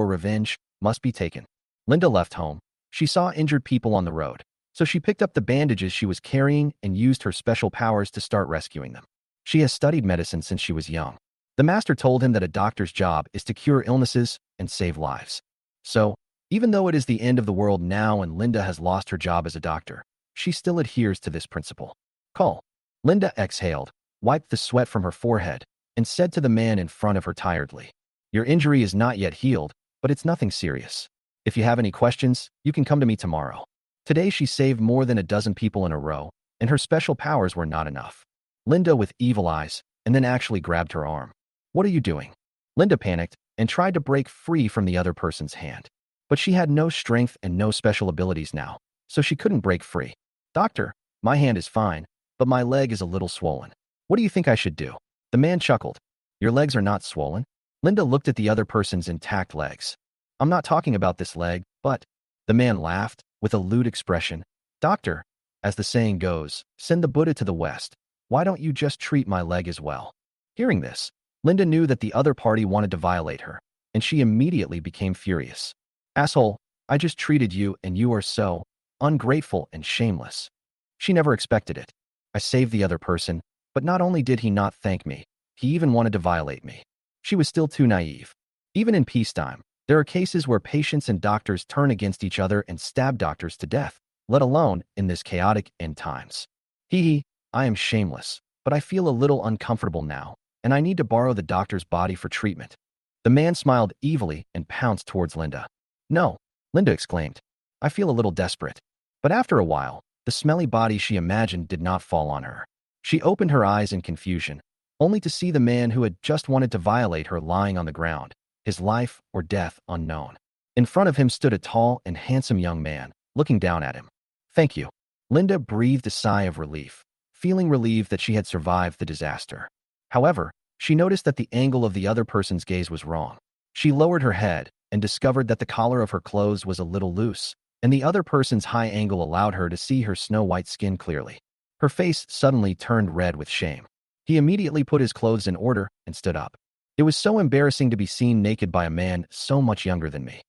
Revenge must be taken. Linda left home. She saw injured people on the road, so she picked up the bandages she was carrying and used her special powers to start rescuing them. She has studied medicine since she was young. The master told him that a doctor's job is to cure illnesses and save lives. So, even though it is the end of the world now and Linda has lost her job as a doctor, she still adheres to this principle. Call. Linda exhaled, wiped the sweat from her forehead, and said to the man in front of her tiredly, Your injury is not yet healed, but it's nothing serious. If you have any questions, you can come to me tomorrow. Today she saved more than a dozen people in a row, and her special powers were not enough. Linda with evil eyes, and then actually grabbed her arm. What are you doing? Linda panicked, and tried to break free from the other person's hand. But she had no strength and no special abilities now, so she couldn't break free. Doctor, my hand is fine, but my leg is a little swollen. What do you think I should do? The man chuckled. Your legs are not swollen? Linda looked at the other person's intact legs. I'm not talking about this leg, but… The man laughed, with a lewd expression. Doctor, as the saying goes, send the Buddha to the West. Why don't you just treat my leg as well? Hearing this, Linda knew that the other party wanted to violate her, and she immediately became furious. Asshole, I just treated you and you are so ungrateful and shameless. She never expected it. I saved the other person, but not only did he not thank me, he even wanted to violate me. She was still too naive. Even in peacetime, there are cases where patients and doctors turn against each other and stab doctors to death, let alone in this chaotic end times. Hee, I am shameless, but I feel a little uncomfortable now, and I need to borrow the doctor's body for treatment. The man smiled evilly and pounced towards Linda. No, Linda exclaimed. I feel a little desperate. But after a while, the smelly body she imagined did not fall on her. She opened her eyes in confusion, only to see the man who had just wanted to violate her lying on the ground, his life or death unknown. In front of him stood a tall and handsome young man, looking down at him. Thank you. Linda breathed a sigh of relief, feeling relieved that she had survived the disaster. However, she noticed that the angle of the other person's gaze was wrong. She lowered her head and discovered that the collar of her clothes was a little loose, and the other person's high angle allowed her to see her snow-white skin clearly. Her face suddenly turned red with shame. He immediately put his clothes in order and stood up. It was so embarrassing to be seen naked by a man so much younger than me.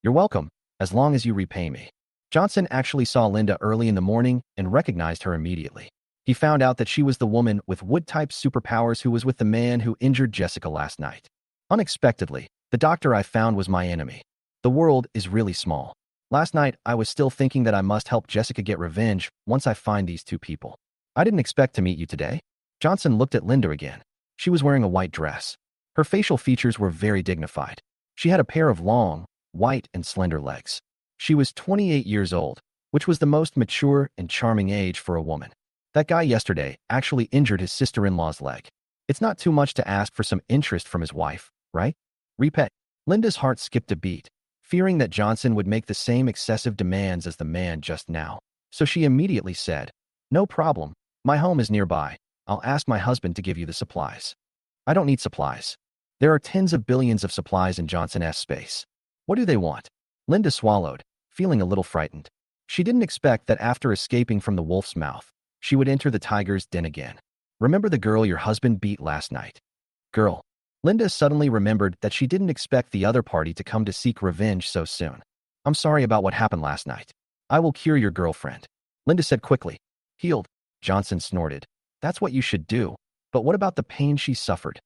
You're welcome, as long as you repay me. Johnson actually saw Linda early in the morning and recognized her immediately. He found out that she was the woman with wood-type superpowers who was with the man who injured Jessica last night. Unexpectedly, the doctor I found was my enemy. The world is really small. Last night, I was still thinking that I must help Jessica get revenge once I find these two people. I didn't expect to meet you today. Johnson looked at Linda again. She was wearing a white dress. Her facial features were very dignified. She had a pair of long, white and slender legs. She was 28 years old, which was the most mature and charming age for a woman. That guy yesterday actually injured his sister-in-law's leg. It's not too much to ask for some interest from his wife, right? Repay. Linda's heart skipped a beat, fearing that Johnson would make the same excessive demands as the man just now. So she immediately said, No problem. My home is nearby. I'll ask my husband to give you the supplies. I don't need supplies. There are tens of billions of supplies in Johnson's space. What do they want? Linda swallowed, feeling a little frightened. She didn't expect that after escaping from the wolf's mouth, she would enter the tiger's den again. Remember the girl your husband beat last night? Girl. Linda suddenly remembered that she didn't expect the other party to come to seek revenge so soon. I'm sorry about what happened last night. I will cure your girlfriend. Linda said quickly. Healed. Johnson snorted. That's what you should do. But what about the pain she suffered?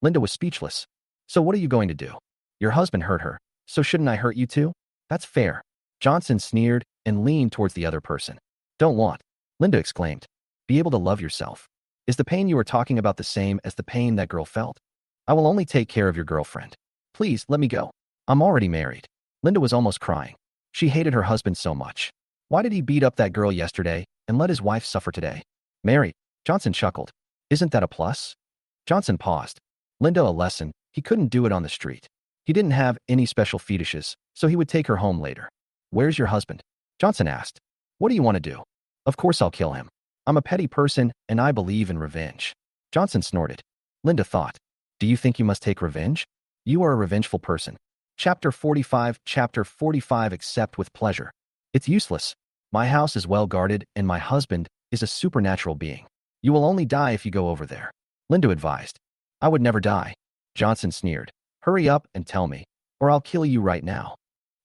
Linda was speechless. So what are you going to do? Your husband hurt her, so shouldn't I hurt you too? That's fair. Johnson sneered and leaned towards the other person. Don't want. Linda exclaimed. Be able to love yourself. Is the pain you are talking about the same as the pain that girl felt? I will only take care of your girlfriend. Please, let me go. I'm already married. Linda was almost crying. She hated her husband so much. Why did he beat up that girl yesterday and let his wife suffer today? Married. Johnson chuckled. Isn't that a plus? Johnson paused. Linda a lesson. He couldn't do it on the street. He didn't have any special fetishes, so he would take her home later. Where's your husband? Johnson asked. What do you want to do? Of course I'll kill him. I'm a petty person and I believe in revenge. Johnson snorted. Linda thought. Do you think you must take revenge? You are a revengeful person. Chapter 45. Chapter 45. Accept with pleasure. It's useless. My house is well guarded and my husband is a supernatural being. You will only die if you go over there. Linda advised. I would never die. Johnson sneered. Hurry up and tell me, or I'll kill you right now.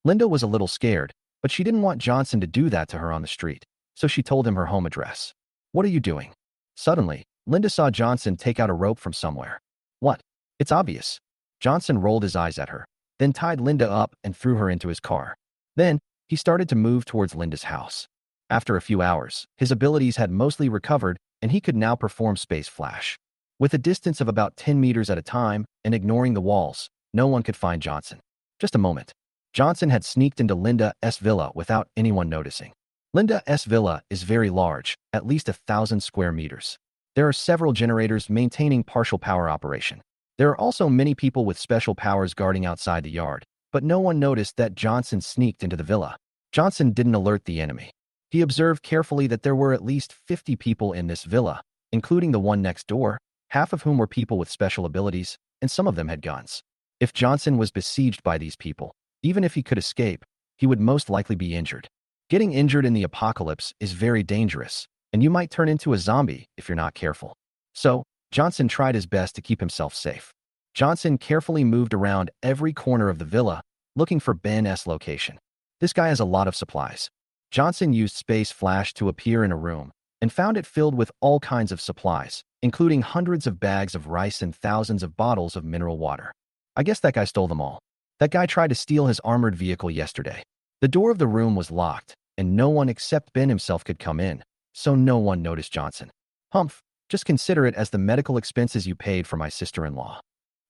Linda was a little scared, but she didn't want Johnson to do that to her on the street, so she told him her home address. What are you doing? Suddenly, Linda saw Johnson take out a rope from somewhere. What? It's obvious. Johnson rolled his eyes at her, then tied Linda up and threw her into his car. Then, he started to move towards Linda's house. After a few hours, his abilities had mostly recovered and he could now perform space flash. With a distance of about 10 meters at a time and ignoring the walls, no one could find Johnson. Just a moment. Johnson had sneaked into Linda's villa without anyone noticing. Linda's villa is very large, at least 1,000 square meters. There are several generators maintaining partial power operation. There are also many people with special powers guarding outside the yard, but no one noticed that Johnson sneaked into the villa. Johnson didn't alert the enemy. He observed carefully that there were at least 50 people in this villa, including the one next door, half of whom were people with special abilities, and some of them had guns. If Johnson was besieged by these people, even if he could escape, he would most likely be injured. Getting injured in the apocalypse is very dangerous, and you might turn into a zombie if you're not careful. So, Johnson tried his best to keep himself safe. Johnson carefully moved around every corner of the villa, looking for Ben's location. This guy has a lot of supplies. Johnson used Space Flash to appear in a room and found it filled with all kinds of supplies, including hundreds of bags of rice and thousands of bottles of mineral water. I guess that guy stole them all. That guy tried to steal his armored vehicle yesterday. The door of the room was locked, and no one except Ben himself could come in, so no one noticed Johnson. Humph, just consider it as the medical expenses you paid for my sister-in-law.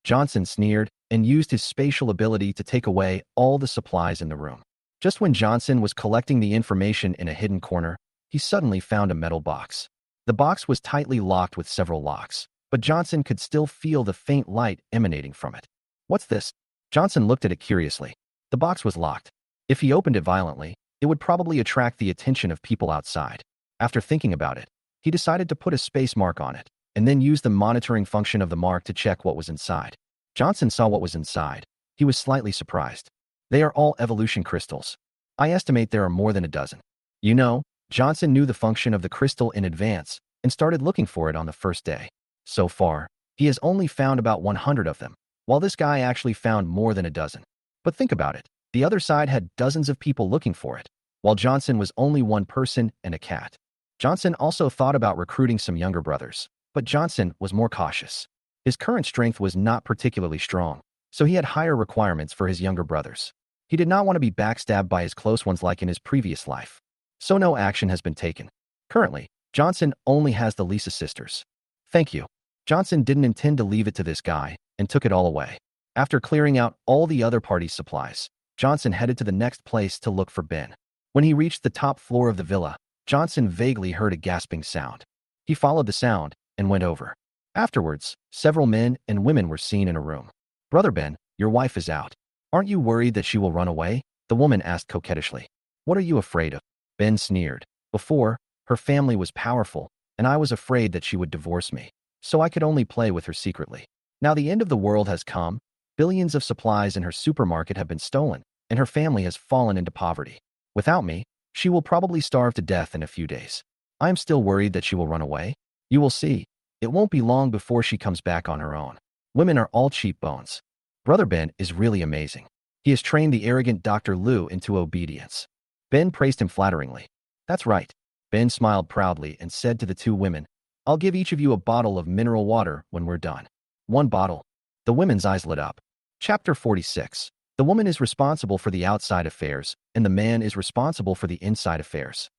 Johnson sneered and used his spatial ability to take away all the supplies in the room. Just when Johnson was collecting the information in a hidden corner, he suddenly found a metal box. The box was tightly locked with several locks, but Johnson could still feel the faint light emanating from it. What's this? Johnson looked at it curiously. The box was locked. If he opened it violently, it would probably attract the attention of people outside. After thinking about it, he decided to put a space mark on it, and then use the monitoring function of the mark to check what was inside. Johnson saw what was inside. He was slightly surprised. They are all evolution crystals. I estimate there are more than a dozen. You know, Johnson knew the function of the crystal in advance and started looking for it on the first day. So far, he has only found about 100 of them, while this guy actually found more than a dozen. But think about it. The other side had dozens of people looking for it, while Johnson was only one person and a cat. Johnson also thought about recruiting some younger brothers, but Johnson was more cautious. His current strength was not particularly strong, so he had higher requirements for his younger brothers. He did not want to be backstabbed by his close ones like in his previous life. So no action has been taken. Currently, Johnson only has the Lisa sisters. Thank you. Johnson didn't intend to leave it to this guy and took it all away. After clearing out all the other party's supplies, Johnson headed to the next place to look for Ben. When he reached the top floor of the villa, Johnson vaguely heard a gasping sound. He followed the sound and went over. Afterwards, several men and women were seen in a room. Brother Ben, your wife is out. Aren't you worried that she will run away? The woman asked coquettishly. What are you afraid of? Ben sneered. Before, her family was powerful, and I was afraid that she would divorce me, so I could only play with her secretly. Now the end of the world has come. Billions of supplies in her supermarket have been stolen, and her family has fallen into poverty. Without me, she will probably starve to death in a few days. I am still worried that she will run away. You will see. It won't be long before she comes back on her own. Women are all cheap bones. Brother Ben is really amazing. He has trained the arrogant Dr. Liu into obedience. Ben praised him flatteringly. That's right. Ben smiled proudly and said to the two women, I'll give each of you a bottle of mineral water when we're done. One bottle. The women's eyes lit up. Chapter 46. The woman is responsible for the outside affairs, and the man is responsible for the inside affairs.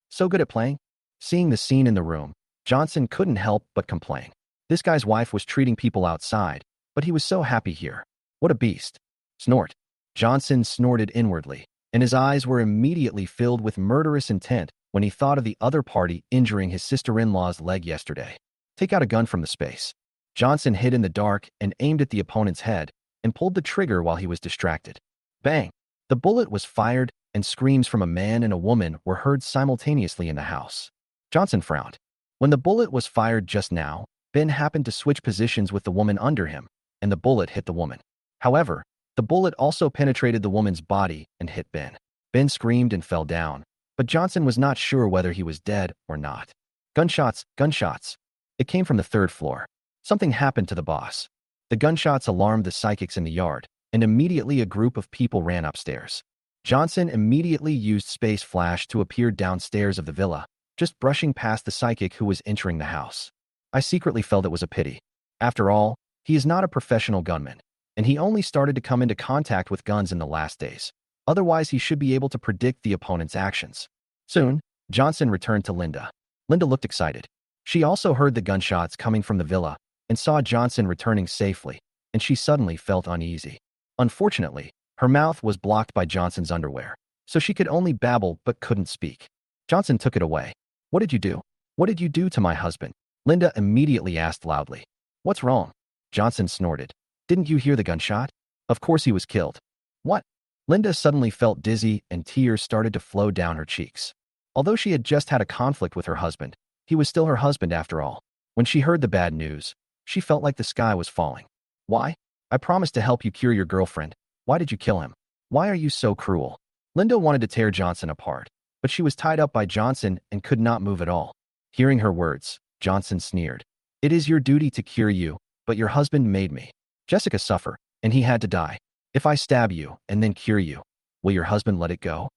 So good at playing? Seeing the scene in the room, Johnson couldn't help but complain. This guy's wife was treating people outside, but he was so happy here. What a beast. Snort. Johnson snorted inwardly, and his eyes were immediately filled with murderous intent when he thought of the other party injuring his sister-in-law's leg yesterday. Take out a gun from the space. Johnson hid in the dark and aimed at the opponent's head and pulled the trigger while he was distracted. Bang! The bullet was fired, and screams from a man and a woman were heard simultaneously in the house. Johnson frowned. When the bullet was fired just now, Ben happened to switch positions with the woman under him, and the bullet hit the woman. However, the bullet also penetrated the woman's body and hit Ben. Ben screamed and fell down, but Johnson was not sure whether he was dead or not. Gunshots, gunshots. It came from the third floor. Something happened to the boss. The gunshots alarmed the psychics in the yard, and immediately a group of people ran upstairs. Johnson immediately used Space Flash to appear downstairs of the villa, just brushing past the psychic who was entering the house. I secretly felt it was a pity. After all, he is not a professional gunman, and he only started to come into contact with guns in the last days. Otherwise, he should be able to predict the opponent's actions. Soon, Johnson returned to Linda. Linda looked excited. She also heard the gunshots coming from the villa and saw Johnson returning safely, and she suddenly felt uneasy. Unfortunately, her mouth was blocked by Johnson's underwear, so she could only babble but couldn't speak. Johnson took it away. What did you do? What did you do to my husband? Linda immediately asked loudly. What's wrong? Johnson snorted. Didn't you hear the gunshot? Of course he was killed. What? Linda suddenly felt dizzy and tears started to flow down her cheeks. Although she had just had a conflict with her husband, he was still her husband after all. When she heard the bad news, she felt like the sky was falling. Why? I promised to help you cure your girlfriend. Why did you kill him? Why are you so cruel? Linda wanted to tear Johnson apart, but she was tied up by Johnson and could not move at all. Hearing her words, Johnson sneered. It is your duty to cure you, but your husband made me. Jessica suffer, and he had to die. If I stab you and then cure you, will your husband let it go?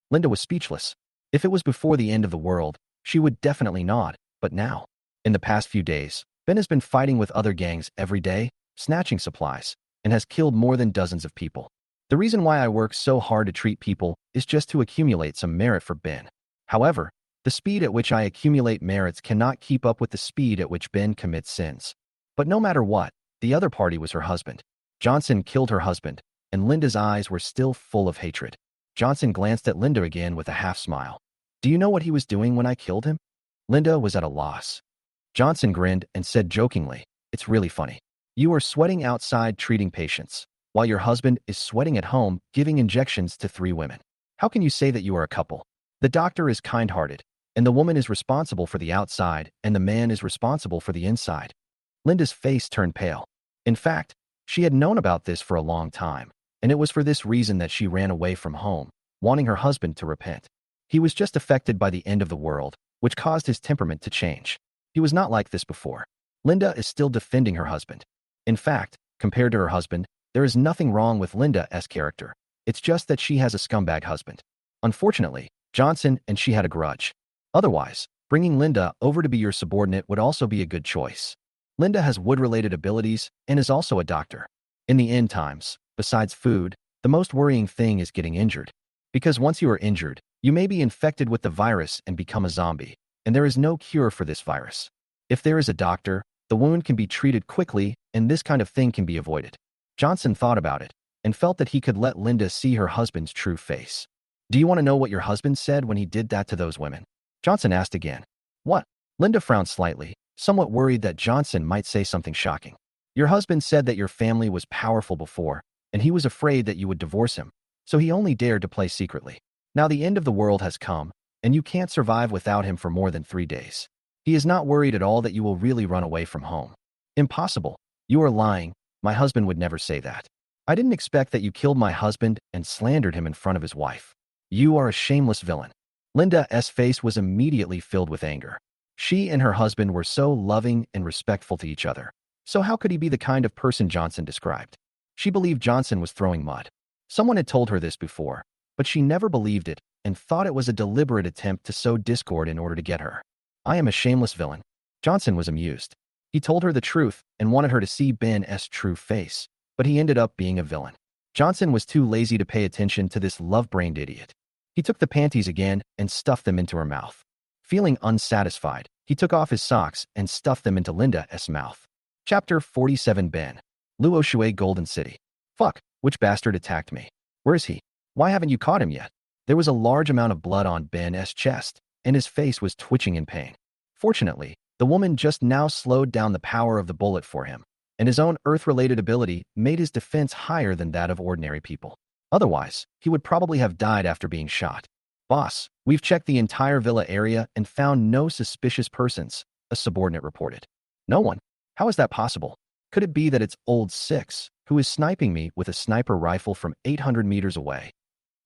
Linda was speechless. If it was before the end of the world, she would definitely not, but now. In the past few days, Ben has been fighting with other gangs every day, snatching supplies, and has killed more than dozens of people. The reason why I work so hard to treat people is just to accumulate some merit for Ben. However, the speed at which I accumulate merits cannot keep up with the speed at which Ben commits sins. But no matter what, the other party was her husband. Johnson killed her husband, and Linda's eyes were still full of hatred. Johnson glanced at Linda again with a half-smile. Do you know what he was doing when I killed him? Linda was at a loss. Johnson grinned and said jokingly, it's really funny. You are sweating outside treating patients, while your husband is sweating at home giving injections to 3 women. How can you say that you are a couple? The doctor is kind-hearted, and the woman is responsible for the outside, and the man is responsible for the inside. Linda's face turned pale. In fact, she had known about this for a long time, and it was for this reason that she ran away from home, wanting her husband to repent. He was just affected by the end of the world, which caused his temperament to change. He was not like this before. Linda is still defending her husband. In fact, compared to her husband, there is nothing wrong with Linda's character. It's just that she has a scumbag husband. Unfortunately, Johnson and she had a grudge. Otherwise, bringing Linda over to be your subordinate would also be a good choice. Linda has wood-related abilities and is also a doctor. In the end times, besides food, the most worrying thing is getting injured. Because once you are injured, you may be infected with the virus and become a zombie, and there is no cure for this virus. If there is a doctor, the wound can be treated quickly, and this kind of thing can be avoided. Johnson thought about it and felt that he could let Linda see her husband's true face. Do you want to know what your husband said when he did that to those women? Johnson asked again. What? Linda frowned slightly, somewhat worried that Johnson might say something shocking. Your husband said that your family was powerful before, and he was afraid that you would divorce him, so he only dared to play secretly. Now the end of the world has come, and you can't survive without him for more than 3 days. He is not worried at all that you will really run away from home. Impossible. You are lying. My husband would never say that. I didn't expect that you killed my husband and slandered him in front of his wife. You are a shameless villain. Linda's face was immediately filled with anger. She and her husband were so loving and respectful to each other. So how could he be the kind of person Johnson described? She believed Johnson was throwing mud. Someone had told her this before, but she never believed it and thought it was a deliberate attempt to sow discord in order to get her. I am a shameless villain. Johnson was amused. He told her the truth and wanted her to see Ben's true face, but he ended up being a villain. Johnson was too lazy to pay attention to this love-brained idiot. He took the panties again and stuffed them into her mouth. Feeling unsatisfied, he took off his socks and stuffed them into Linda's mouth. Chapter 47 Ben. Luo Shui Golden City. Fuck, which bastard attacked me? Where is he? Why haven't you caught him yet? There was a large amount of blood on Ben's chest, and his face was twitching in pain. Fortunately, the woman just now slowed down the power of the bullet for him, and his own Earth-related ability made his defense higher than that of ordinary people. Otherwise, he would probably have died after being shot. Boss, we've checked the entire villa area and found no suspicious persons, a subordinate reported. No one? How is that possible? Could it be that it's Old Six, who is sniping me with a sniper rifle from 800 meters away?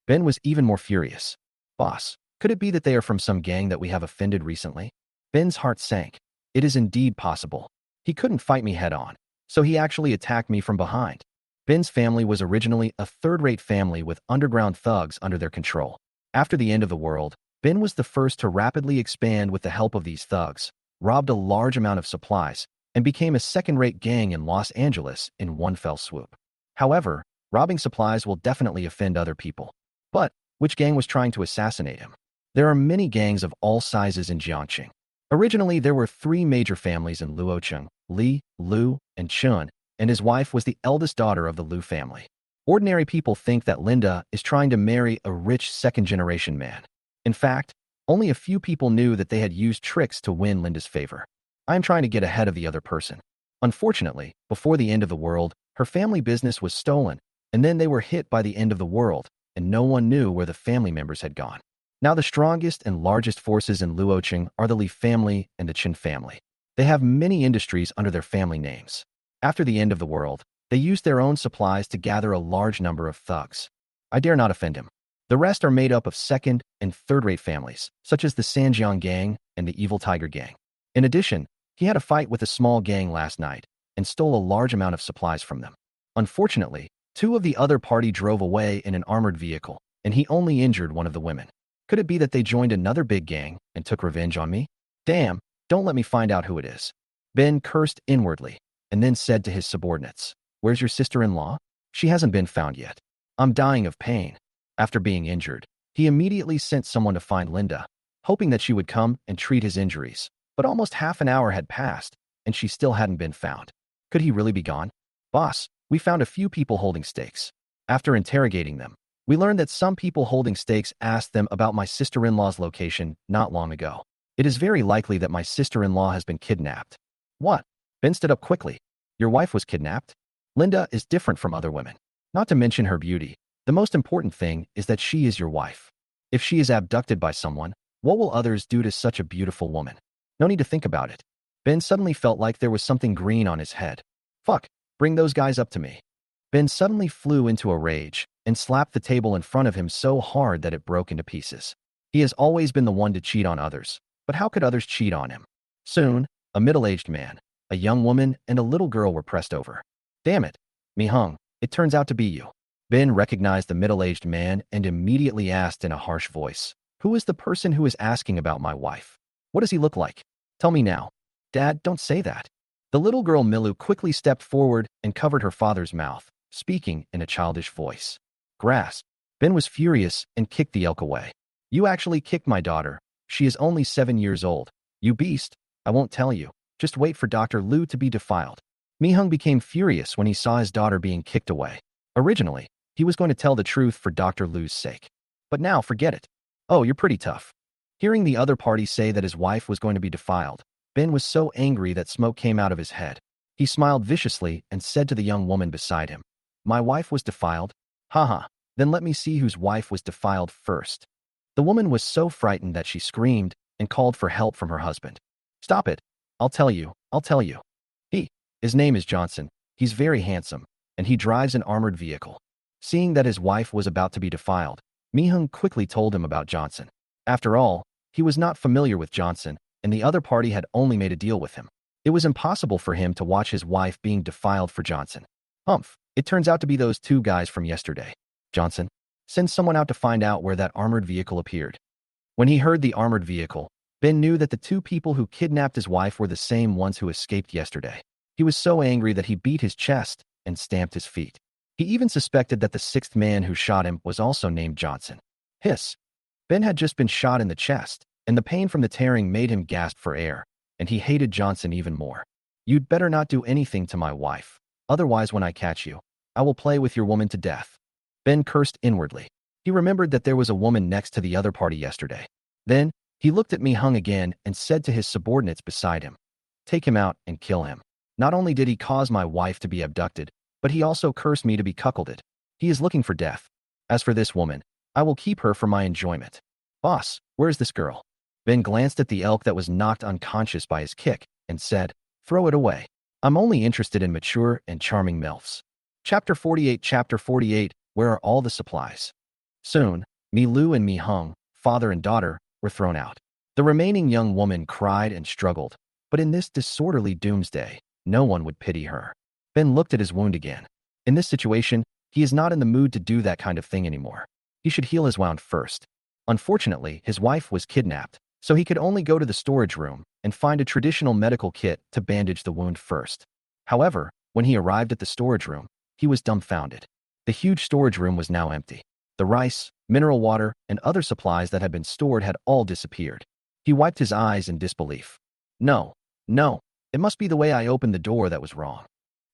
Ben was even more furious. Boss, could it be that they are from some gang that we have offended recently? Ben's heart sank. It is indeed possible. He couldn't fight me head-on, so he actually attacked me from behind. Ben's family was originally a third-rate family with underground thugs under their control. After the end of the world, Ben was the first to rapidly expand with the help of these thugs, robbed a large amount of supplies, and became a second-rate gang in Los Angeles in one fell swoop. However, robbing supplies will definitely offend other people. But which gang was trying to assassinate him? There are many gangs of all sizes in Jiangxing. Originally, there were 3 major families in Luocheng: Li, Lu, and Chun, and his wife was the eldest daughter of the Lu family. Ordinary people think that Linda is trying to marry a rich second-generation man. In fact, only a few people knew that they had used tricks to win Linda's favor. I am trying to get ahead of the other person. Unfortunately, before the end of the world, her family business was stolen, and then they were hit by the end of the world, and no one knew where the family members had gone. Now the strongest and largest forces in Luocheng are the Li family and the Qin family. They have many industries under their family names. After the end of the world, they used their own supplies to gather a large number of thugs. I dare not offend him. The rest are made up of second and third-rate families, such as the Sanjiang Gang and the Evil Tiger Gang. In addition, he had a fight with a small gang last night and stole a large amount of supplies from them. Unfortunately, two of the other party drove away in an armored vehicle, and he only injured one of the women. Could it be that they joined another big gang and took revenge on me? Damn, don't let me find out who it is. Ben cursed inwardly and then said to his subordinates, "Where's your sister-in-law? She hasn't been found yet. I'm dying of pain." After being injured, he immediately sent someone to find Linda, hoping that she would come and treat his injuries. But almost half an hour had passed, and she still hadn't been found. Could he really be gone? "Boss, we found a few people holding stakes. After interrogating them, we learned that some people holding stakes asked them about my sister-in-law's location not long ago. It is very likely that my sister-in-law has been kidnapped." "What?" Ben stood up quickly. "Your wife was kidnapped? Linda is different from other women. Not to mention her beauty. The most important thing is that she is your wife. If she is abducted by someone, what will others do to such a beautiful woman? No need to think about it." Ben suddenly felt like there was something green on his head. "Fuck, bring those guys up to me." Ben suddenly flew into a rage and slapped the table in front of him so hard that it broke into pieces. He has always been the one to cheat on others, but how could others cheat on him? Soon, a middle-aged man, a young woman, and a little girl were pressed over. "Damn it, Mi-hung, it turns out to be you." Ben recognized the middle-aged man and immediately asked in a harsh voice, "Who is the person who is asking about my wife? What does he look like? Tell me now." "Dad, don't say that." The little girl Milu quickly stepped forward and covered her father's mouth, speaking in a childish voice. "Grass." Ben was furious and kicked the elk away. "You actually kicked my daughter. She is only 7 years old. You beast. I won't tell you. Just wait for Dr. Lu to be defiled." Mi-hung became furious when he saw his daughter being kicked away. Originally, he was going to tell the truth for Dr. Lu's sake. But now, forget it. "Oh, you're pretty tough." Hearing the other party say that his wife was going to be defiled, Ben was so angry that smoke came out of his head. He smiled viciously and said to the young woman beside him, "My wife was defiled? Haha, then let me see whose wife was defiled first." The woman was so frightened that she screamed and called for help from her husband. "Stop it. I'll tell you. I'll tell you. His name is Johnson. He's very handsome, and he drives an armored vehicle." Seeing that his wife was about to be defiled, Mi-hung quickly told him about Johnson. After all, he was not familiar with Johnson, and the other party had only made a deal with him. It was impossible for him to watch his wife being defiled for Johnson. "Humph, it turns out to be those two guys from yesterday. Johnson, send someone out to find out where that armored vehicle appeared." When he heard the armored vehicle, Ben knew that the two people who kidnapped his wife were the same ones who escaped yesterday. He was so angry that he beat his chest and stamped his feet. He even suspected that the sixth man who shot him was also named Johnson. Hiss. Ben had just been shot in the chest, and the pain from the tearing made him gasp for air, and he hated Johnson even more. "You'd better not do anything to my wife. Otherwise, when I catch you, I will play with your woman to death." Ben cursed inwardly. He remembered that there was a woman next to the other party yesterday. Then, he looked at Mi-hung again and said to his subordinates beside him, "Take him out and kill him. Not only did he cause my wife to be abducted, but he also cursed me to be cuckolded. He is looking for death. As for this woman, I will keep her for my enjoyment." "Boss, where is this girl?" Ben glanced at the elk that was knocked unconscious by his kick and said, "Throw it away. I'm only interested in mature and charming MILFs." Chapter 48, Where are all the supplies? Soon, Mi-lu and Mi-hung, father and daughter, were thrown out. The remaining young woman cried and struggled, but in this disorderly doomsday, no one would pity her. Ben looked at his wound again. In this situation, he is not in the mood to do that kind of thing anymore. He should heal his wound first. Unfortunately, his wife was kidnapped, so he could only go to the storage room and find a traditional medical kit to bandage the wound first. However, when he arrived at the storage room, he was dumbfounded. The huge storage room was now empty. The rice, mineral water, and other supplies that had been stored had all disappeared. He wiped his eyes in disbelief. No, it must be the way I opened the door that was wrong.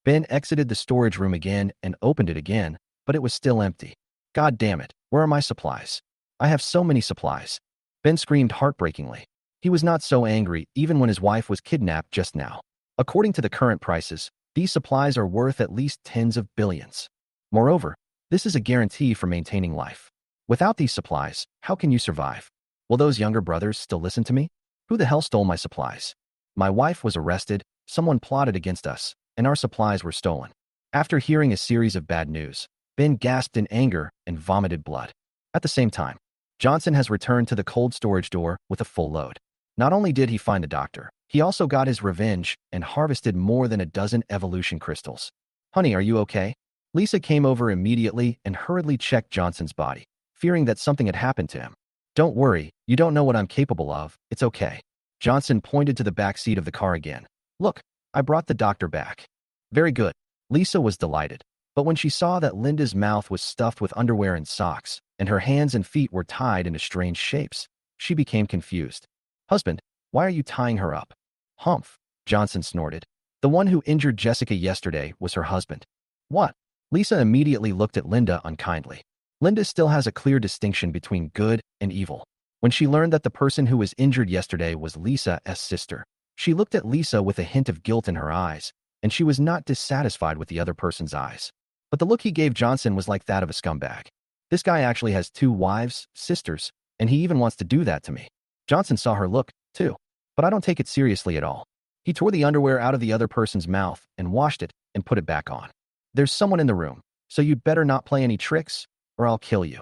Ben exited the storage room again and opened it again, but it was still empty. God damn it, where are my supplies? I have so many supplies. Ben screamed heartbreakingly. He was not so angry even when his wife was kidnapped just now. According to the current prices, these supplies are worth at least tens of billions. Moreover, this is a guarantee for maintaining life. Without these supplies, how can you survive? Will those younger brothers still listen to me? Who the hell stole my supplies? My wife was arrested, someone plotted against us, and our supplies were stolen. After hearing a series of bad news, Ben gasped in anger and vomited blood. At the same time, Johnson has returned to the cold storage door with a full load. Not only did he find the doctor, he also got his revenge and harvested more than a dozen evolution crystals. Honey, are you okay? Lisa came over immediately and hurriedly checked Johnson's body, fearing that something had happened to him. Don't worry, you don't know what I'm capable of, it's okay. Johnson pointed to the back seat of the car again. Look, I brought the doctor back. Very good. Lisa was delighted, but when she saw that Linda's mouth was stuffed with underwear and socks, and her hands and feet were tied into strange shapes, she became confused. Husband, why are you tying her up? Humph, Johnson snorted. The one who injured Jessica yesterday was her husband. What? Lisa immediately looked at Linda unkindly. Linda still has a clear distinction between good and evil. When she learned that the person who was injured yesterday was Lisa's sister, she looked at Lisa with a hint of guilt in her eyes, and she was not dissatisfied with the other person's eyes. But the look he gave Johnson was like that of a scumbag. This guy actually has 2 wives, sisters, and he even wants to do that to me. Johnson saw her look, too. But I don't take it seriously at all. He tore the underwear out of the other person's mouth and washed it and put it back on. There's someone in the room, so you'd better not play any tricks, or I'll kill you.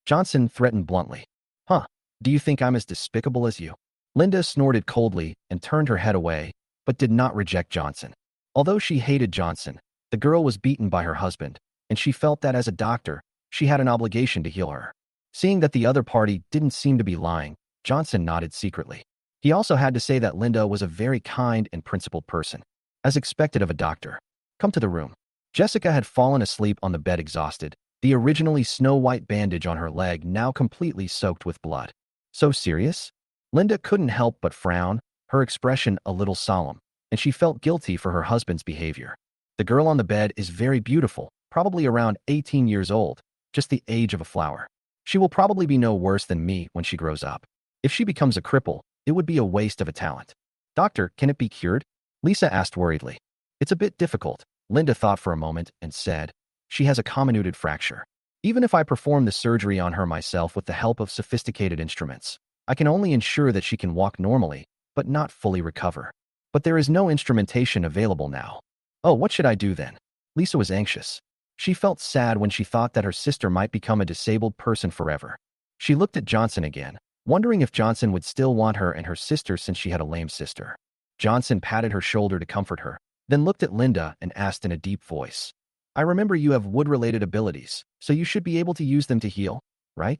Johnson threatened bluntly. Huh, do you think I'm as despicable as you? Linda snorted coldly and turned her head away, but did not reject Johnson. Although she hated Johnson, the girl was beaten by her husband, and she felt that as a doctor, she had an obligation to heal her. Seeing that the other party didn't seem to be lying, Johnson nodded secretly. He also had to say that Linda was a very kind and principled person, as expected of a doctor. Come to the room. Jessica had fallen asleep on the bed exhausted, the originally snow-white bandage on her leg now completely soaked with blood. So serious? Linda couldn't help but frown, her expression a little solemn, and she felt guilty for her husband's behavior. The girl on the bed is very beautiful, probably around 18 years old, just the age of a flower. She will probably be no worse than me when she grows up. If she becomes a cripple, it would be a waste of a talent. Doctor, can it be cured? Lisa asked worriedly. It's a bit difficult. Linda thought for a moment and said, she has a comminuted fracture. Even if I perform the surgery on her myself with the help of sophisticated instruments, I can only ensure that she can walk normally, but not fully recover. But there is no instrumentation available now. Oh, what should I do then? Lisa was anxious. She felt sad when she thought that her sister might become a disabled person forever. She looked at Johnson again, wondering if Johnson would still want her and her sister since she had a lame sister. Johnson patted her shoulder to comfort her, then looked at Linda and asked in a deep voice, I remember you have wood-related abilities, so you should be able to use them to heal, right?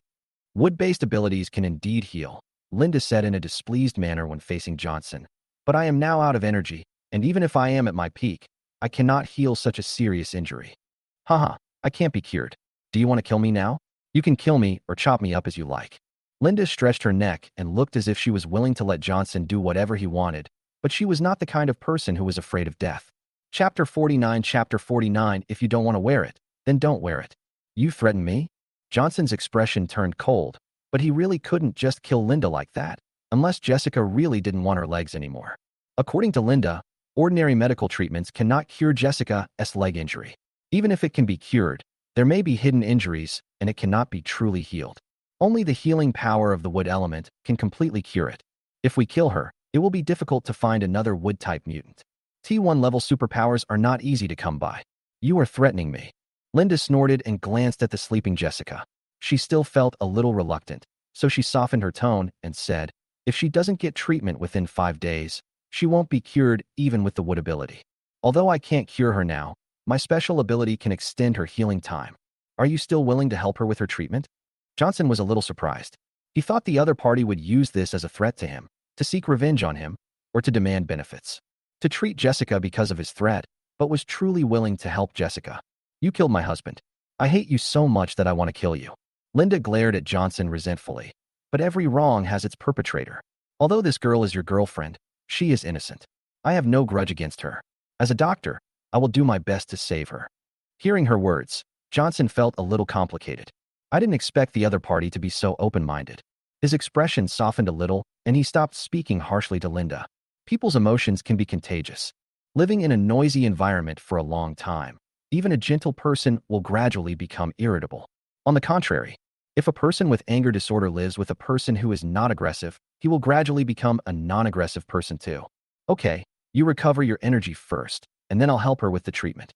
Wood-based abilities can indeed heal, Linda said in a displeased manner when facing Johnson. But I am now out of energy, and even if I am at my peak, I cannot heal such a serious injury. Haha, I can't be cured. Do you want to kill me now? You can kill me or chop me up as you like. Linda stretched her neck and looked as if she was willing to let Johnson do whatever he wanted, but she was not the kind of person who was afraid of death. Chapter 49 Chapter 49 If you don't want to wear it, then don't wear it. You threaten me? Johnson's expression turned cold, but he really couldn't just kill Linda like that, unless Jessica really didn't want her legs anymore. According to Linda, ordinary medical treatments cannot cure Jessica's leg injury. Even if it can be cured, there may be hidden injuries, and it cannot be truly healed. Only the healing power of the wood element can completely cure it. If we kill her, it will be difficult to find another wood-type mutant. T1 level superpowers are not easy to come by. You are threatening me. Linda snorted and glanced at the sleeping Jessica. She still felt a little reluctant, so she softened her tone and said, if she doesn't get treatment within 5 days, she won't be cured even with the wood ability. Although I can't cure her now, my special ability can extend her healing time. Are you still willing to help her with her treatment? Johnson was a little surprised. He thought the other party would use this as a threat to him, to seek revenge on him, or to demand benefits. To treat Jessica because of his threat, but was truly willing to help Jessica. You killed my husband. I hate you so much that I want to kill you. Linda glared at Johnson resentfully. But every wrong has its perpetrator. Although this girl is your girlfriend, she is innocent. I have no grudge against her. As a doctor, I will do my best to save her. Hearing her words, Johnson felt a little complicated. I didn't expect the other party to be so open-minded. His expression softened a little, and he stopped speaking harshly to Linda. People's emotions can be contagious. Living in a noisy environment for a long time, even a gentle person will gradually become irritable. On the contrary, if a person with anger disorder lives with a person who is not aggressive, he will gradually become a non-aggressive person too. Okay, you recover your energy first, and then I'll help her with the treatment.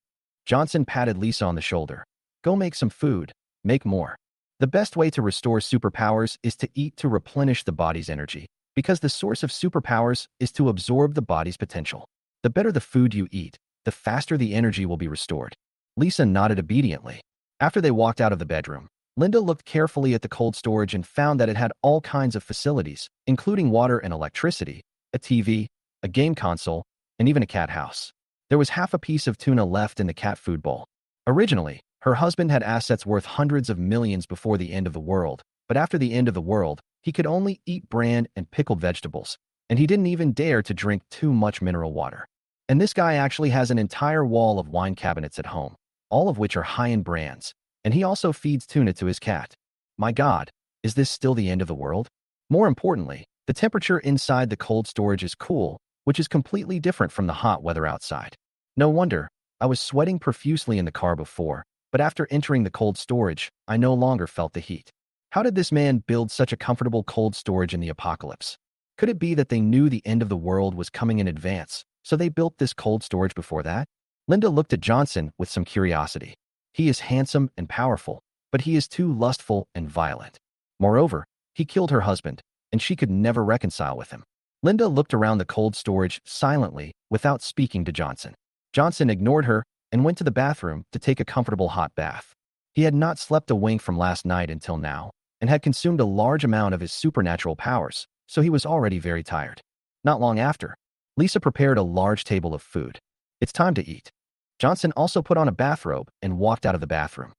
Johnson patted Lisa on the shoulder. Go make some food. Make more. The best way to restore superpowers is to eat to replenish the body's energy, because the source of superpowers is to absorb the body's potential. The better the food you eat, the faster the energy will be restored. Lisa nodded obediently. After they walked out of the bedroom, Linda looked carefully at the cold storage and found that it had all kinds of facilities, including water and electricity, a TV, a game console, and even a cat house. There was half a piece of tuna left in the cat food bowl. Originally, her husband had assets worth hundreds of millions before the end of the world, but after the end of the world, he could only eat bran and pickled vegetables, and he didn't even dare to drink too much mineral water. And this guy actually has an entire wall of wine cabinets at home, all of which are high-end brands, and he also feeds tuna to his cat. My God, is this still the end of the world? More importantly, the temperature inside the cold storage is cool, which is completely different from the hot weather outside. No wonder, I was sweating profusely in the car before, but after entering the cold storage, I no longer felt the heat. How did this man build such a comfortable cold storage in the apocalypse? Could it be that they knew the end of the world was coming in advance, so they built this cold storage before that? Linda looked at Johnson with some curiosity. He is handsome and powerful, but he is too lustful and violent. Moreover, he killed her husband, and she could never reconcile with him. Linda looked around the cold storage silently without speaking to Johnson. Johnson ignored her and went to the bathroom to take a comfortable hot bath. He had not slept a wink from last night until now, and had consumed a large amount of his supernatural powers, so he was already very tired. Not long after, Lisa prepared a large table of food. It's time to eat. Johnson also put on a bathrobe and walked out of the bathroom.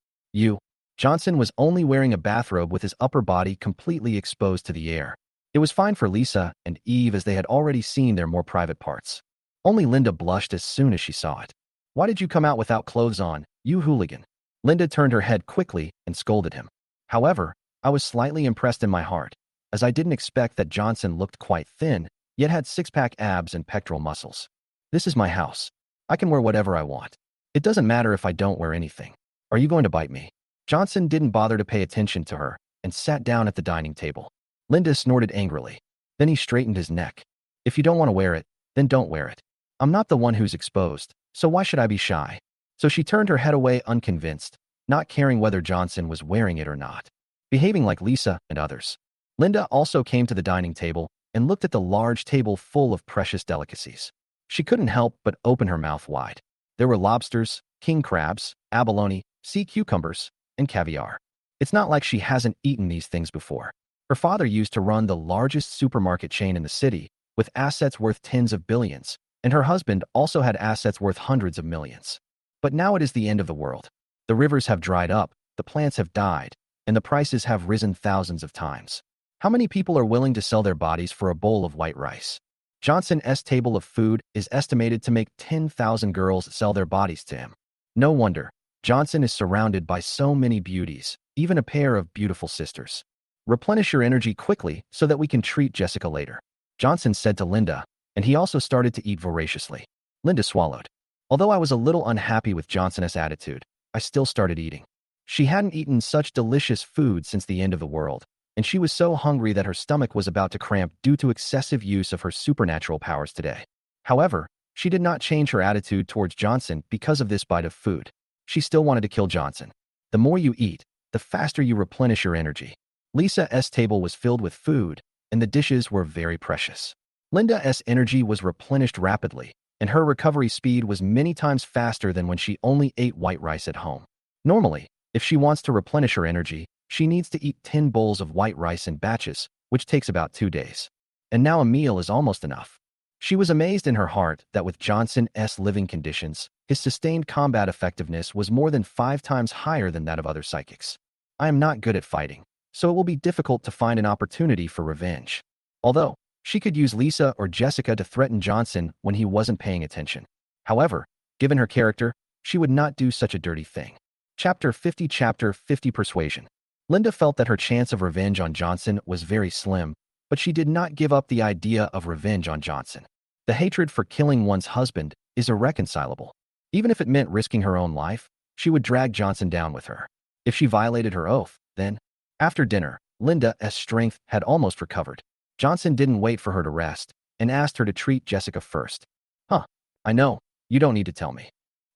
Johnson was only wearing a bathrobe with his upper body completely exposed to the air. It was fine for Lisa and Eve as they had already seen their more private parts. Only Linda blushed as soon as she saw it. Why did you come out without clothes on, you hooligan? Linda turned her head quickly and scolded him. However, I was slightly impressed in my heart, as I didn't expect that Johnson looked quite thin, yet had six-pack abs and pectoral muscles. This is my house. I can wear whatever I want. It doesn't matter if I don't wear anything. Are you going to bite me? Johnson didn't bother to pay attention to her and sat down at the dining table. Linda snorted angrily. Then he straightened his neck. If you don't want to wear it, then don't wear it. I'm not the one who's exposed, so why should I be shy? So she turned her head away unconvinced, not caring whether Johnson was wearing it or not. Behaving like Lisa and others. Linda also came to the dining table and looked at the large table full of precious delicacies. She couldn't help but open her mouth wide. There were lobsters, king crabs, abalone, sea cucumbers, and caviar. It's not like she hasn't eaten these things before. Her father used to run the largest supermarket chain in the city, with assets worth tens of billions, and her husband also had assets worth hundreds of millions. But now it is the end of the world. The rivers have dried up, the plants have died, and the prices have risen thousands of times. How many people are willing to sell their bodies for a bowl of white rice? Johnson's table of food is estimated to make 10,000 girls sell their bodies to him. No wonder, Johnson is surrounded by so many beauties, even a pair of beautiful sisters. Replenish your energy quickly so that we can treat Jessica later, Johnson said to Linda, and he also started to eat voraciously. Linda swallowed. Although I was a little unhappy with Johnson's attitude, I still started eating. She hadn't eaten such delicious food since the end of the world, and she was so hungry that her stomach was about to cramp due to excessive use of her supernatural powers today. However, she did not change her attitude towards Johnson because of this bite of food. She still wanted to kill Johnson. The more you eat, the faster you replenish your energy. Lisa's table was filled with food, and the dishes were very precious. Linda's energy was replenished rapidly, and her recovery speed was many times faster than when she only ate white rice at home. Normally, if she wants to replenish her energy, she needs to eat 10 bowls of white rice in batches, which takes about 2 days. And now a meal is almost enough. She was amazed in her heart that with Johnson's living conditions, his sustained combat effectiveness was more than 5 times higher than that of other psychics. I am not good at fighting, so it will be difficult to find an opportunity for revenge. Although, she could use Lisa or Jessica to threaten Johnson when he wasn't paying attention. However, given her character, she would not do such a dirty thing. Chapter 50 Persuasion. Linda felt that her chance of revenge on Johnson was very slim, but she did not give up the idea of revenge on Johnson. The hatred for killing one's husband is irreconcilable. Even if it meant risking her own life, she would drag Johnson down with her. If she violated her oath, then… After dinner, Linda's strength had almost recovered. Johnson didn't wait for her to rest and asked her to treat Jessica first. Huh, I know, you don't need to tell me.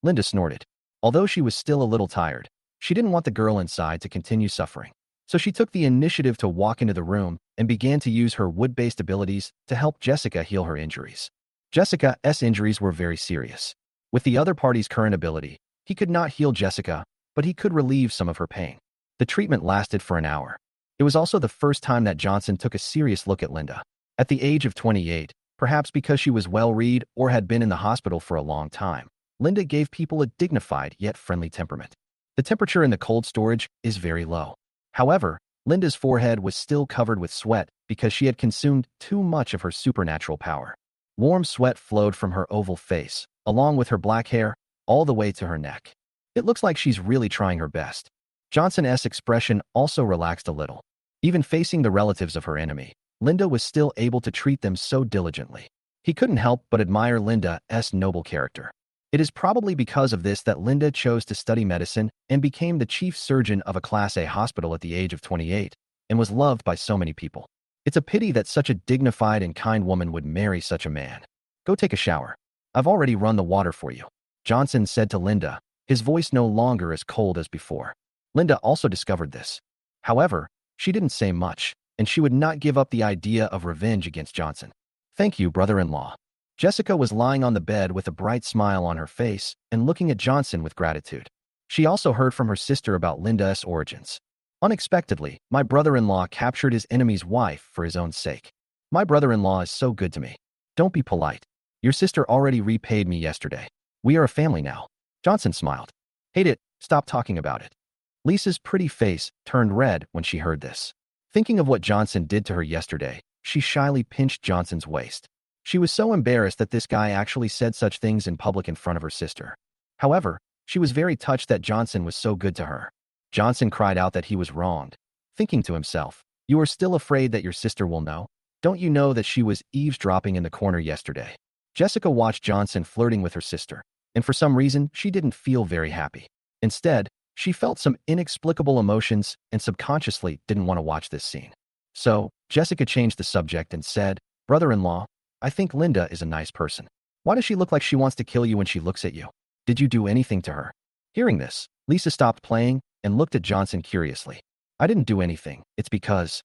Linda snorted. Although she was still a little tired, she didn't want the girl inside to continue suffering. So she took the initiative to walk into the room and began to use her wood-based abilities to help Jessica heal her injuries. Jessica's injuries were very serious. With the other party's current ability, he could not heal Jessica, but he could relieve some of her pain. The treatment lasted for an hour. It was also the first time that Johnson took a serious look at Linda. At the age of 28, perhaps because she was well-read or had been in the hospital for a long time, Linda gave people a dignified yet friendly temperament. The temperature in the cold storage is very low. However, Linda's forehead was still covered with sweat because she had consumed too much of her supernatural power. Warm sweat flowed from her oval face, along with her black hair, all the way to her neck. It looks like she's really trying her best. Johnson's expression also relaxed a little. Even facing the relatives of her enemy, Linda was still able to treat them so diligently. He couldn't help but admire Linda's noble character. It is probably because of this that Linda chose to study medicine and became the chief surgeon of a Class A hospital at the age of 28 and was loved by so many people. It's a pity that such a dignified and kind woman would marry such a man. Go take a shower. I've already run the water for you, Johnson said to Linda, his voice no longer as cold as before. Linda also discovered this. However, she didn't say much, and she would not give up the idea of revenge against Johnson. Thank you, brother-in-law. Jessica was lying on the bed with a bright smile on her face and looking at Johnson with gratitude. She also heard from her sister about Linda's origins. Unexpectedly, my brother-in-law captured his enemy's wife for his own sake. My brother-in-law is so good to me. Don't be polite. Your sister already repaid me yesterday. We are a family now. Johnson smiled. Hate it, stop talking about it. Lisa's pretty face turned red when she heard this. Thinking of what Johnson did to her yesterday, she shyly pinched Johnson's waist. She was so embarrassed that this guy actually said such things in public in front of her sister. However, she was very touched that Johnson was so good to her. Johnson cried out that he was wronged, thinking to himself, "You are still afraid that your sister will know? Don't you know that she was eavesdropping in the corner yesterday?" Jessica watched Johnson flirting with her sister, and for some reason, she didn't feel very happy. Instead, she felt some inexplicable emotions and subconsciously didn't want to watch this scene. So, Jessica changed the subject and said, "Brother-in-law, I think Linda is a nice person. Why does she look like she wants to kill you when she looks at you? Did you do anything to her?" Hearing this, Lisa stopped playing and looked at Johnson curiously. "I didn't do anything. It's because…"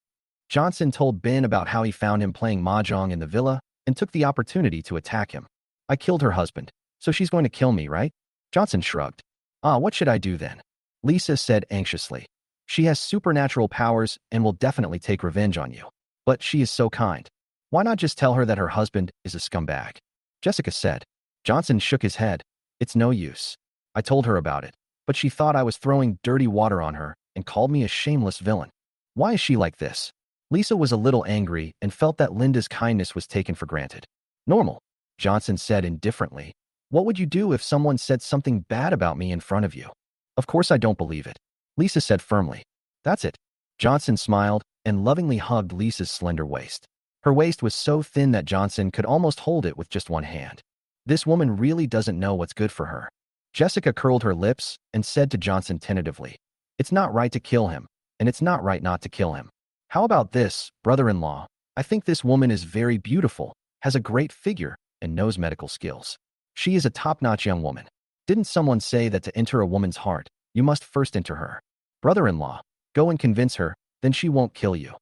Johnson told Ben about how he found him playing mahjong in the villa and took the opportunity to attack him. "I killed her husband, so she's going to kill me, right?" Johnson shrugged. What should I do then?" Lisa said anxiously. "She has supernatural powers and will definitely take revenge on you. But she is so kind. Why not just tell her that her husband is a scumbag?" Jessica said. Johnson shook his head. "It's no use. I told her about it, but she thought I was throwing dirty water on her and called me a shameless villain. Why is she like this?" Lisa was a little angry and felt that Linda's kindness was taken for granted. "Normal," Johnson said indifferently. "What would you do if someone said something bad about me in front of you?" "Of course I don't believe it," Lisa said firmly. "That's it." Johnson smiled and lovingly hugged Lisa's slender waist. Her waist was so thin that Johnson could almost hold it with just one hand. This woman really doesn't know what's good for her. Jessica curled her lips and said to Johnson tentatively, "It's not right to kill him, and it's not right not to kill him. How about this, brother-in-law? I think this woman is very beautiful, has a great figure, and knows medical skills. She is a top-notch young woman. Didn't someone say that to enter a woman's heart, you must first enter her? Brother-in-law, go and convince her, then she won't kill you."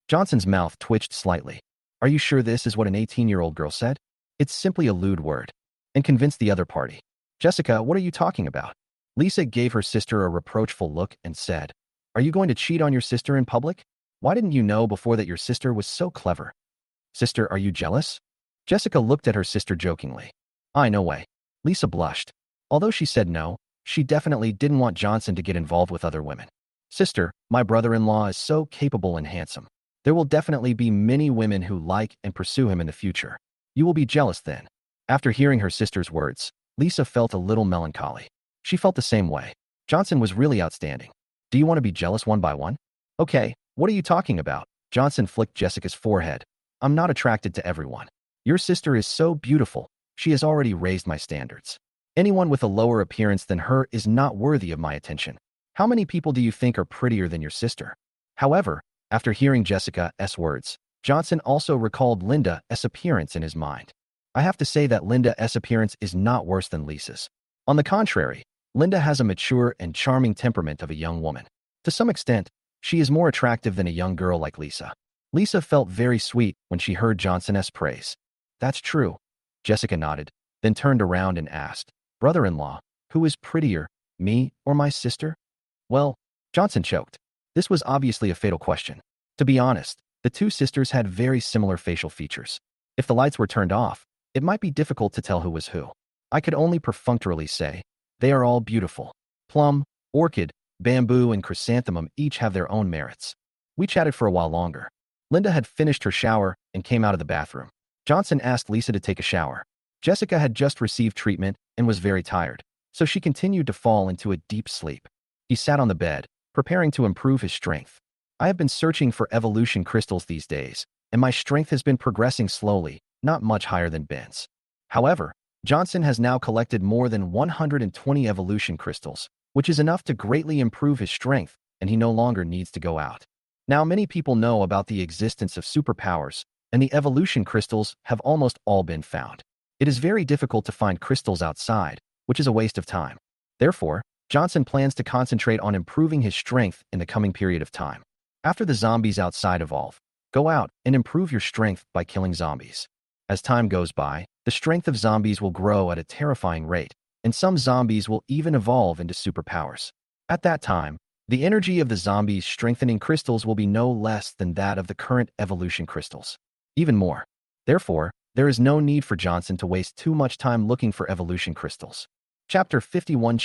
Johnson's mouth twitched slightly. "Are you sure this is what an 18-year-old girl said? It's simply a lewd word." "And convince the other party." "Jessica, what are you talking about?" Lisa gave her sister a reproachful look and said, "Are you going to cheat on your sister in public? Why didn't you know before that your sister was so clever?" "Sister, are you jealous?" Jessica looked at her sister jokingly. No way." Lisa blushed. Although she said no, she definitely didn't want Johnson to get involved with other women. "Sister, my brother-in-law is so capable and handsome. There will definitely be many women who like and pursue him in the future. You will be jealous then." After hearing her sister's words, Lisa felt a little melancholy. She felt the same way. Johnson was really outstanding. "Do you want to be jealous one by one?" "Okay, what are you talking about?" Johnson flicked Jessica's forehead. "I'm not attracted to everyone. Your sister is so beautiful. She has already raised my standards. Anyone with a lower appearance than her is not worthy of my attention. How many people do you think are prettier than your sister? However, after hearing Jessica's words, Johnson also recalled Linda's appearance in his mind. I have to say that Linda's appearance is not worse than Lisa's. On the contrary, Linda has a mature and charming temperament of a young woman. To some extent, she is more attractive than a young girl like Lisa. Lisa felt very sweet when she heard Johnson's praise. That's true. Jessica nodded, then turned around and asked, brother-in-law, who is prettier, me or my sister? Well, Johnson choked. This was obviously a fatal question. To be honest, the two sisters had very similar facial features. If the lights were turned off, it might be difficult to tell who was who. I could only perfunctorily say, they are all beautiful. Plum, orchid, bamboo, and chrysanthemum each have their own merits. We chatted for a while longer. Linda had finished her shower and came out of the bathroom. Johnson asked Lisa to take a shower. Jessica had just received treatment and was very tired, so she continued to fall into a deep sleep. He sat on the bed, preparing to improve his strength. I have been searching for evolution crystals these days, and my strength has been progressing slowly, not much higher than Ben's. However, Johnson has now collected more than 120 evolution crystals, which is enough to greatly improve his strength, and he no longer needs to go out. Now many people know about the existence of superpowers, and the evolution crystals have almost all been found. It is very difficult to find crystals outside, which is a waste of time. Therefore, Johnson plans to concentrate on improving his strength in the coming period of time. After the zombies outside evolve, go out and improve your strength by killing zombies. As time goes by, the strength of zombies will grow at a terrifying rate, and some zombies will even evolve into superpowers. At that time, the energy of the zombies' strengthening crystals will be no less than that of the current evolution crystals. Even more. Therefore, there is no need for Johnson to waste too much time looking for evolution crystals. Chapter 51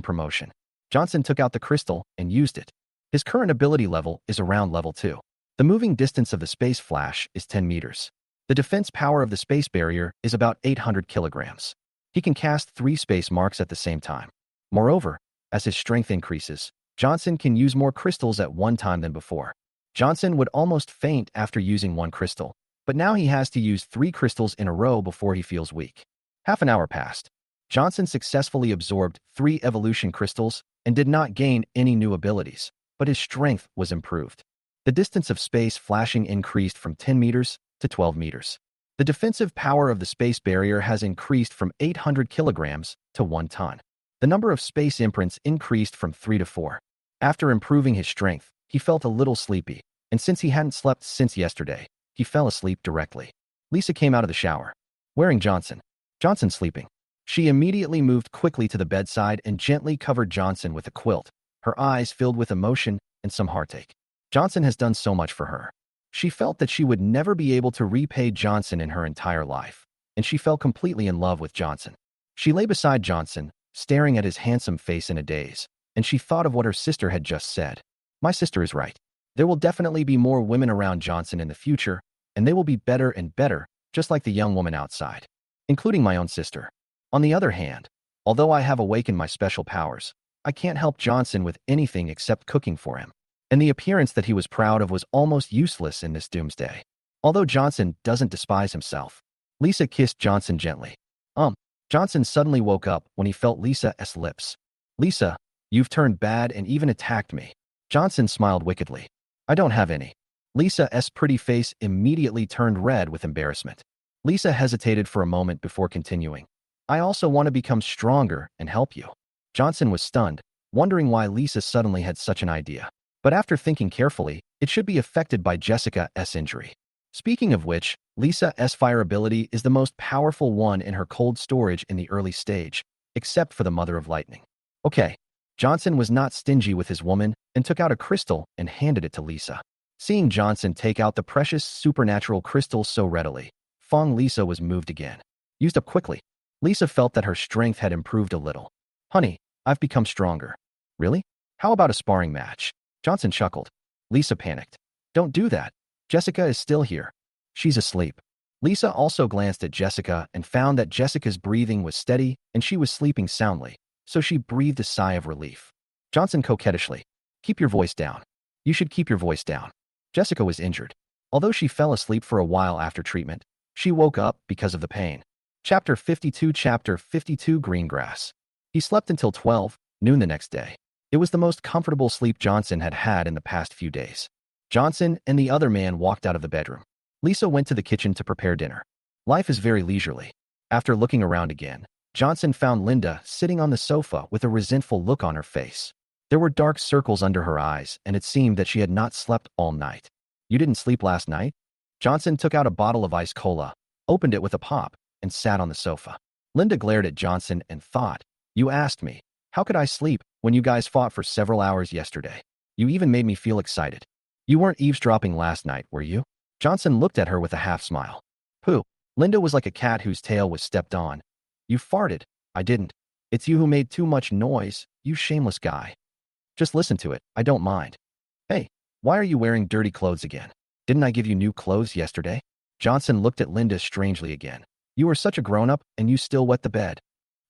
Promotion. Johnson took out the crystal and used it. His current ability level is around level 2. The moving distance of the space flash is 10 meters. The defense power of the space barrier is about 800 kilograms. He can cast 3 space marks at the same time. Moreover, as his strength increases, Johnson can use more crystals at one time than before. Johnson would almost faint after using 1 crystal, but now he has to use 3 crystals in a row before he feels weak. Half an hour passed. Johnson successfully absorbed 3 evolution crystals and did not gain any new abilities, but his strength was improved. The distance of space flashing increased from 10 meters to 12 meters. The defensive power of the space barrier has increased from 800 kilograms to 1 ton. The number of space imprints increased from 3 to 4. After improving his strength, he felt a little sleepy, and since he hadn't slept since yesterday, he fell asleep directly. Lisa came out of the shower, wearing Johnson. Johnson sleeping. She immediately moved quickly to the bedside and gently covered Johnson with a quilt, her eyes filled with emotion and some heartache. Johnson has done so much for her. She felt that she would never be able to repay Johnson in her entire life, and she fell completely in love with Johnson. She lay beside Johnson, staring at his handsome face in a daze, and she thought of what her sister had just said. My sister is right. There will definitely be more women around Johnson in the future, and they will be better and better, just like the young woman outside, including my own sister. On the other hand, although I have awakened my special powers, I can't help Johnson with anything except cooking for him. And the appearance that he was proud of was almost useless in this doomsday. Although Johnson doesn't despise himself. Lisa kissed Johnson gently. Johnson suddenly woke up when he felt Lisa's lips. Lisa, you've turned bad and even attacked me. Johnson smiled wickedly. I don't have any. Lisa's pretty face immediately turned red with embarrassment. Lisa hesitated for a moment before continuing. I also want to become stronger and help you. Johnson was stunned, wondering why Lisa suddenly had such an idea. But after thinking carefully, it should be affected by Jessica's injury. Speaking of which, Lisa's fire ability is the most powerful one in her cold storage in the early stage, except for the Mother of Lightning. Okay. Johnson was not stingy with his woman and took out a crystal and handed it to Lisa. Seeing Johnson take out the precious supernatural crystal so readily, Lisa was moved again. Used up quickly. Lisa felt that her strength had improved a little. Honey, I've become stronger. Really? How about a sparring match? Johnson chuckled. Lisa panicked. Don't do that. Jessica is still here. She's asleep. Lisa also glanced at Jessica and found that Jessica's breathing was steady and she was sleeping soundly, so she breathed a sigh of relief. Johnson coquettishly. Keep your voice down. You should keep your voice down. Jessica was injured. Although she fell asleep for a while after treatment, she woke up because of the pain. Chapter 52 Green Grass. He slept until 12 noon the next day. It was the most comfortable sleep Johnson had had in the past few days. Johnson and the other man walked out of the bedroom. Lisa went to the kitchen to prepare dinner. Life is very leisurely. After looking around again, Johnson found Linda sitting on the sofa with a resentful look on her face. There were dark circles under her eyes, and it seemed that she had not slept all night. "You didn't sleep last night?" Johnson took out a bottle of ice cola, opened it with a pop, and sat on the sofa. Linda glared at Johnson and thought, "You asked me. How could I sleep when you guys fought for several hours yesterday? You even made me feel excited. You weren't eavesdropping last night, were you?" Johnson looked at her with a half smile. "Pooh." Linda was like a cat whose tail was stepped on. "You farted." "I didn't. It's you who made too much noise, you shameless guy." "Just listen to it, I don't mind." "Hey, why are you wearing dirty clothes again? Didn't I give you new clothes yesterday?" Johnson looked at Linda strangely again. "You are such a grown-up and you still wet the bed."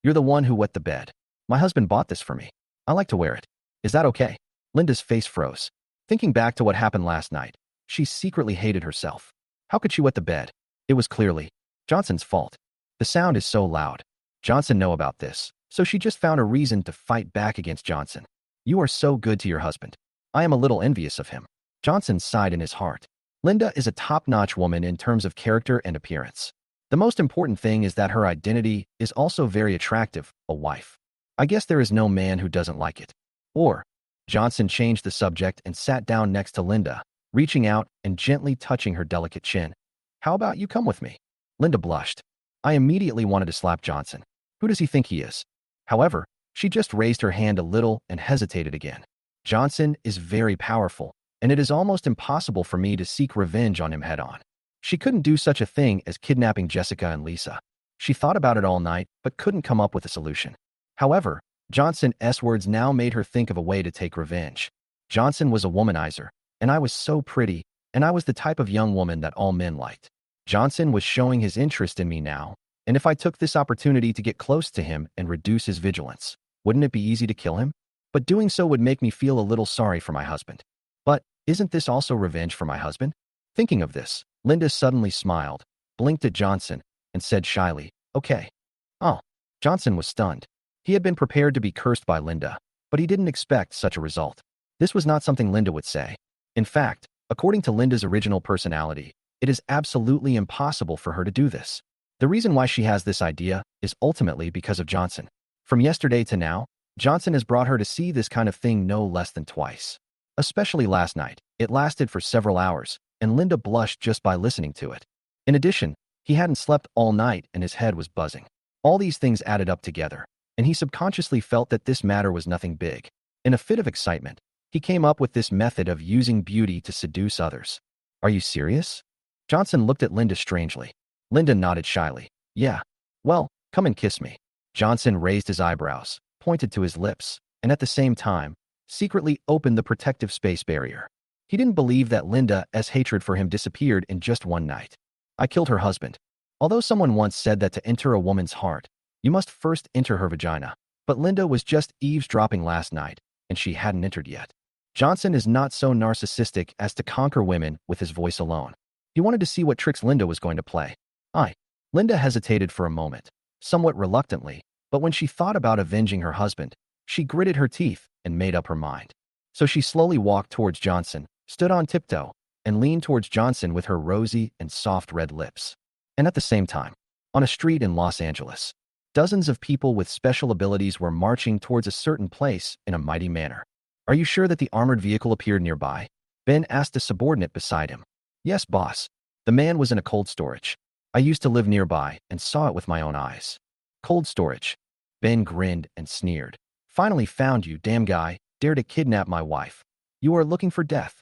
"You're the one who wet the bed. My husband bought this for me. I like to wear it. Is that okay?" Linda's face froze. Thinking back to what happened last night, she secretly hated herself. How could she wet the bed? It was clearly Johnson's fault. The sound is so loud. Johnson know about this, so she just found a reason to fight back against Johnson. "You are so good to your husband. I am a little envious of him." Johnson sighed in his heart. Linda is a top-notch woman in terms of character and appearance. The most important thing is that her identity is also very attractive, a wife. I guess there is no man who doesn't like it. Or, Johnson changed the subject and sat down next to Linda, reaching out and gently touching her delicate chin. "How about you come with me?" Linda blushed. I immediately wanted to slap Johnson. Who does he think he is? However, she just raised her hand a little and hesitated again. Johnson is very powerful, and it is almost impossible for me to seek revenge on him head-on. She couldn't do such a thing as kidnapping Jessica and Lisa. She thought about it all night, but couldn't come up with a solution. However, Johnson's words now made her think of a way to take revenge. Johnson was a womanizer, and I was so pretty, and I was the type of young woman that all men liked. Johnson was showing his interest in me now, and if I took this opportunity to get close to him and reduce his vigilance, wouldn't it be easy to kill him? But doing so would make me feel a little sorry for my husband. But isn't this also revenge for my husband? Thinking of this, Linda suddenly smiled, blinked at Johnson, and said shyly, "Okay." Oh, Johnson was stunned. He had been prepared to be cursed by Linda, but he didn't expect such a result. This was not something Linda would say. In fact, according to Linda's original personality, it is absolutely impossible for her to do this. The reason why she has this idea is ultimately because of Johnson. From yesterday to now, Johnson has brought her to see this kind of thing no less than twice. Especially last night, it lasted for several hours, and Linda blushed just by listening to it. In addition, he hadn't slept all night and his head was buzzing. All these things added up together, and he subconsciously felt that this matter was nothing big. In a fit of excitement, he came up with this method of using beauty to seduce others. "Are you serious?" Johnson looked at Linda strangely. Linda nodded shyly. "Yeah. Well, come and kiss me." Johnson raised his eyebrows, pointed to his lips, and at the same time, secretly opened the protective space barrier. He didn't believe that Linda's hatred for him disappeared in just one night. "I killed her husband." Although someone once said that to enter a woman's heart, you must first enter her vagina. But Linda was just eavesdropping last night, and she hadn't entered yet. Johnson is not so narcissistic as to conquer women with his voice alone. He wanted to see what tricks Linda was going to play. Linda hesitated for a moment, somewhat reluctantly, but when she thought about avenging her husband, she gritted her teeth and made up her mind. So she slowly walked towards Johnson, stood on tiptoe, and leaned towards Johnson with her rosy and soft red lips. And at the same time, on a street in Los Angeles, dozens of people with special abilities were marching towards a certain place in a mighty manner. "Are you sure that the armored vehicle appeared nearby?" Ben asked a subordinate beside him. "Yes, boss. The man was in a cold storage. I used to live nearby and saw it with my own eyes." "Cold storage." Ben grinned and sneered. "Finally found you, damn guy. Dare to kidnap my wife. You are looking for death."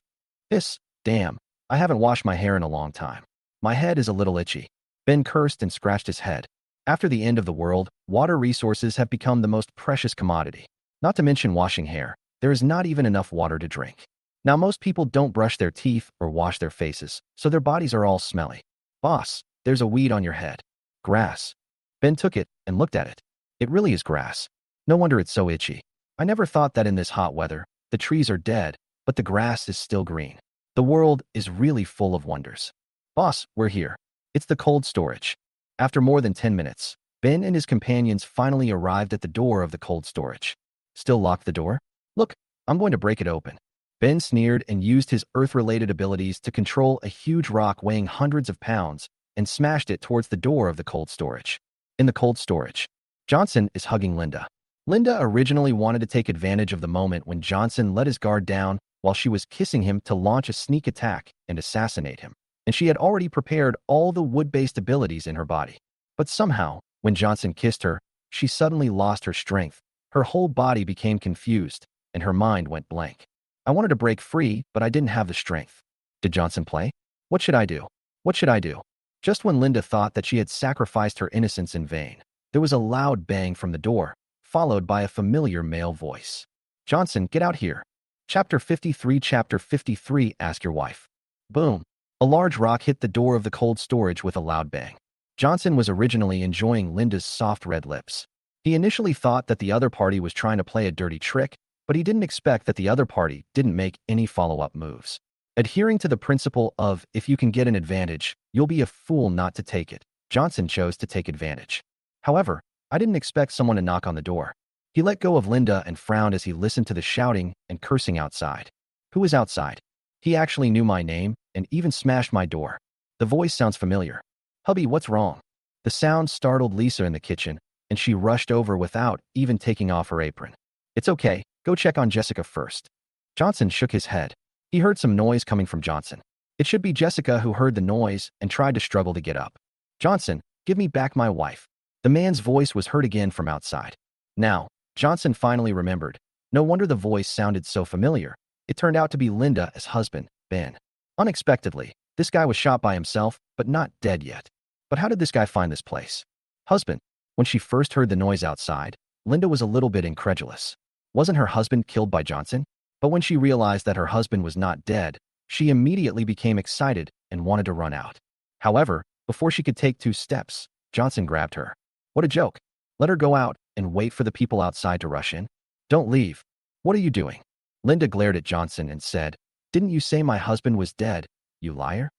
Damn, I haven't washed my hair in a long time. My head is a little itchy." Ben cursed and scratched his head. After the end of the world, water resources have become the most precious commodity. Not to mention washing hair. There is not even enough water to drink. Now most people don't brush their teeth or wash their faces, so their bodies are all smelly. "Boss, there's a weed on your head." "Grass." Ben took it and looked at it. It really is grass. No wonder it's so itchy. I never thought that in this hot weather, the trees are dead, but the grass is still green. The world is really full of wonders. "Boss, we're here. It's the cold storage." After more than 10 minutes, Ben and his companions finally arrived at the door of the cold storage. Still locked the door? Look, I'm going to break it open. Ben sneered and used his Earth-related abilities to control a huge rock weighing hundreds of pounds and smashed it towards the door of the cold storage. In the cold storage, Johnson is hugging Linda. Linda originally wanted to take advantage of the moment when Johnson let his guard down while she was kissing him to launch a sneak attack and assassinate him, and she had already prepared all the wood-based abilities in her body. But somehow, when Johnson kissed her, she suddenly lost her strength. Her whole body became confused, and her mind went blank. I wanted to break free, but I didn't have the strength. Did Johnson play? What should I do? What should I do? Just when Linda thought that she had sacrificed her innocence in vain, there was a loud bang from the door, followed by a familiar male voice. Johnson, get out here. Chapter 53. Ask your wife. Boom. A large rock hit the door of the cold storage with a loud bang. Johnson was originally enjoying Linda's soft red lips. He initially thought that the other party was trying to play a dirty trick, but he didn't expect that the other party didn't make any follow-up moves. Adhering to the principle of, if you can get an advantage, you'll be a fool not to take it, Johnson chose to take advantage. However, I didn't expect someone to knock on the door. He let go of Linda and frowned as he listened to the shouting and cursing outside. Who is outside? He actually knew my name and even smashed my door. The voice sounds familiar. Hubby, what's wrong? The sound startled Lisa in the kitchen, and she rushed over without even taking off her apron. It's okay, go check on Jessica first. Johnson shook his head. He heard some noise coming from Johnson. It should be Jessica who heard the noise and tried to struggle to get up. Johnson, give me back my wife. The man's voice was heard again from outside. Now, Johnson finally remembered. No wonder the voice sounded so familiar. It turned out to be Linda's husband, Ben. Unexpectedly, this guy was shot by himself, but not dead yet. But how did this guy find this place? Husband. When she first heard the noise outside, Linda was a little bit incredulous. Wasn't her husband killed by Johnson? But when she realized that her husband was not dead, she immediately became excited and wanted to run out. However, before she could take 2 steps, Johnson grabbed her. What a joke. Let her go out and wait for the people outside to rush in. Don't leave. What are you doing? Linda glared at Johnson and said, Didn't you say my husband was dead, you liar?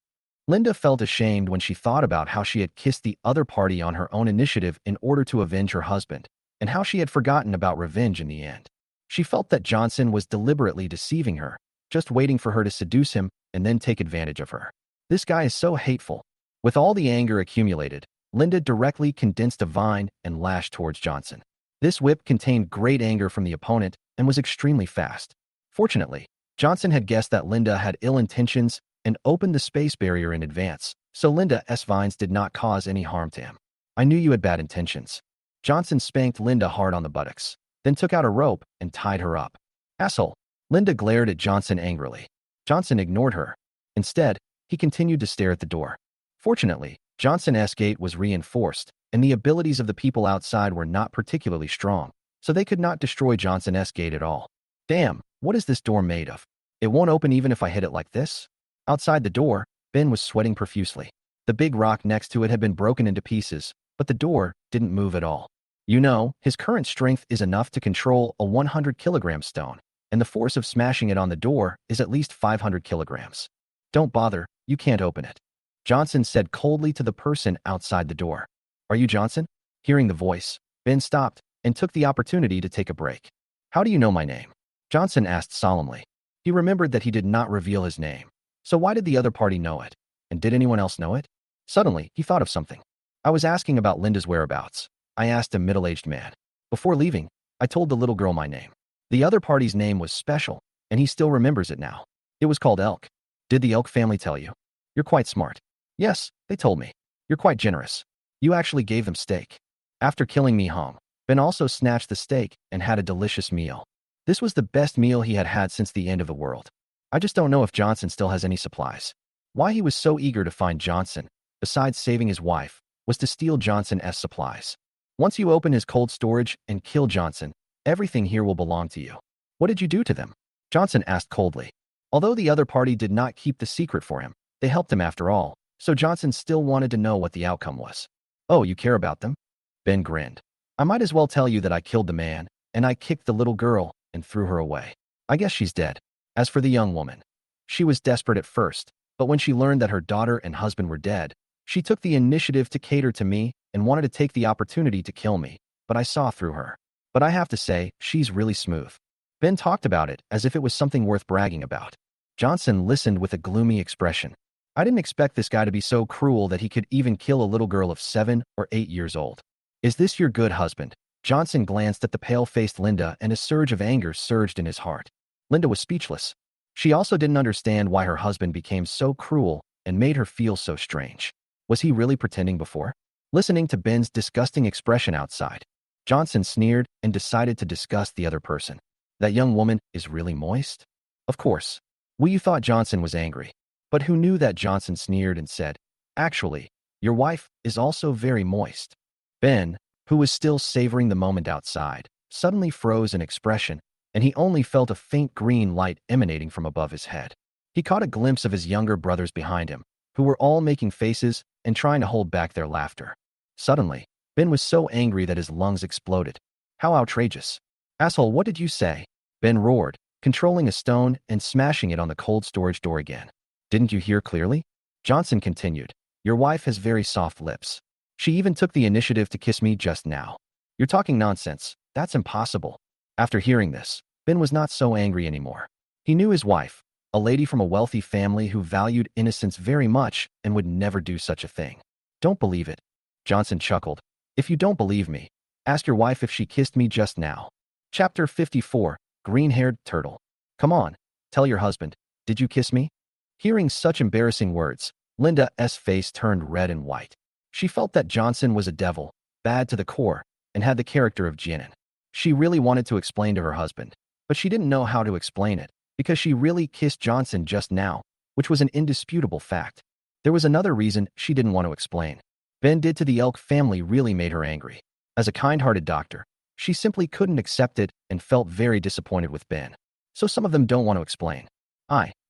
Linda felt ashamed when she thought about how she had kissed the other party on her own initiative in order to avenge her husband, and how she had forgotten about revenge in the end. She felt that Johnson was deliberately deceiving her, just waiting for her to seduce him and then take advantage of her. This guy is so hateful. With all the anger accumulated, Linda directly condensed a vine and lashed towards Johnson. This whip contained great anger from the opponent and was extremely fast. Fortunately, Johnson had guessed that Linda had ill intentions and opened the space barrier in advance, so Linda's vines did not cause any harm to him. I knew you had bad intentions. Johnson spanked Linda hard on the buttocks, then took out a rope and tied her up. Asshole. Linda glared at Johnson angrily. Johnson ignored her. Instead, he continued to stare at the door. Fortunately, Johnson's gate was reinforced, and the abilities of the people outside were not particularly strong, so they could not destroy Johnson's gate at all. Damn, what is this door made of? It won't open even if I hit it like this? Outside the door, Ben was sweating profusely. The big rock next to it had been broken into pieces, but the door didn't move at all. You know, his current strength is enough to control a 100-kilogram stone, and the force of smashing it on the door is at least 500 kilograms. Don't bother, you can't open it. Johnson said coldly to the person outside the door. Are you Johnson? Hearing the voice, Ben stopped and took the opportunity to take a break. How do you know my name? Johnson asked solemnly. He remembered that he did not reveal his name. So why did the other party know it? And did anyone else know it? Suddenly, he thought of something. I was asking about Linda's whereabouts. I asked a middle-aged man. Before leaving, I told the little girl my name. The other party's name was special, and he still remembers it now. It was called Elk. Did the Elk family tell you? You're quite smart. Yes, they told me. You're quite generous. You actually gave them steak. After killing me home, Ben also snatched the steak and had a delicious meal. This was the best meal he had had since the end of the world. I just don't know if Johnson still has any supplies. Why he was so eager to find Johnson, besides saving his wife, was to steal Johnson's supplies. Once you open his cold storage and kill Johnson, everything here will belong to you. What did you do to them? Johnson asked coldly. Although the other party did not keep the secret for him, they helped him after all, so Johnson still wanted to know what the outcome was. Oh, you care about them? Ben grinned. I might as well tell you that I killed the man, and I kicked the little girl and threw her away. I guess she's dead. As for the young woman, she was desperate at first, but when she learned that her daughter and husband were dead, She took the initiative to cater to me and wanted to take the opportunity to kill me, but I saw through her. But I have to say, she's really smooth. Ben talked about it as if it was something worth bragging about. Johnson listened with a gloomy expression. I didn't expect this guy to be so cruel that he could even kill a little girl of 7 or 8 years old. Is this your good husband? Johnson glanced at the pale-faced Linda and a surge of anger surged in his heart. Linda was speechless. She also didn't understand why her husband became so cruel and made her feel so strange. Was he really pretending before? Listening to Ben's disgusting expression outside, Johnson sneered and decided to discuss the other person. That young woman is really moist? Of course. We thought Johnson was angry. But who knew that Johnson sneered and said, actually, your wife is also very moist. Ben, who was still savoring the moment outside, suddenly froze in expression, and he only felt a faint green light emanating from above his head. He caught a glimpse of his younger brothers behind him, who were all making faces and trying to hold back their laughter. Suddenly, Ben was so angry that his lungs exploded. How outrageous. Asshole, what did you say? Ben roared, controlling a stone and smashing it on the cold storage door again. Didn't you hear clearly? Johnson continued. Your wife has very soft lips. She even took the initiative to kiss me just now. You're talking nonsense. That's impossible. After hearing this, Ben was not so angry anymore. He knew his wife, a lady from a wealthy family who valued innocence very much and would never do such a thing. Don't believe it. Johnson chuckled. If you don't believe me, ask your wife if she kissed me just now. Chapter 54, Green-Haired Turtle. Come on, tell your husband, did you kiss me? Hearing such embarrassing words, Linda's face turned red and white. She felt that Johnson was a devil, bad to the core, and had the character of Jinan. She really wanted to explain to her husband, but she didn't know how to explain it, because she really kissed Johnson just now, which was an indisputable fact. There was another reason she didn't want to explain. Ben did to the Elk family really made her angry. As a kind-hearted doctor, she simply couldn't accept it and felt very disappointed with Ben. So some of them don't want to explain.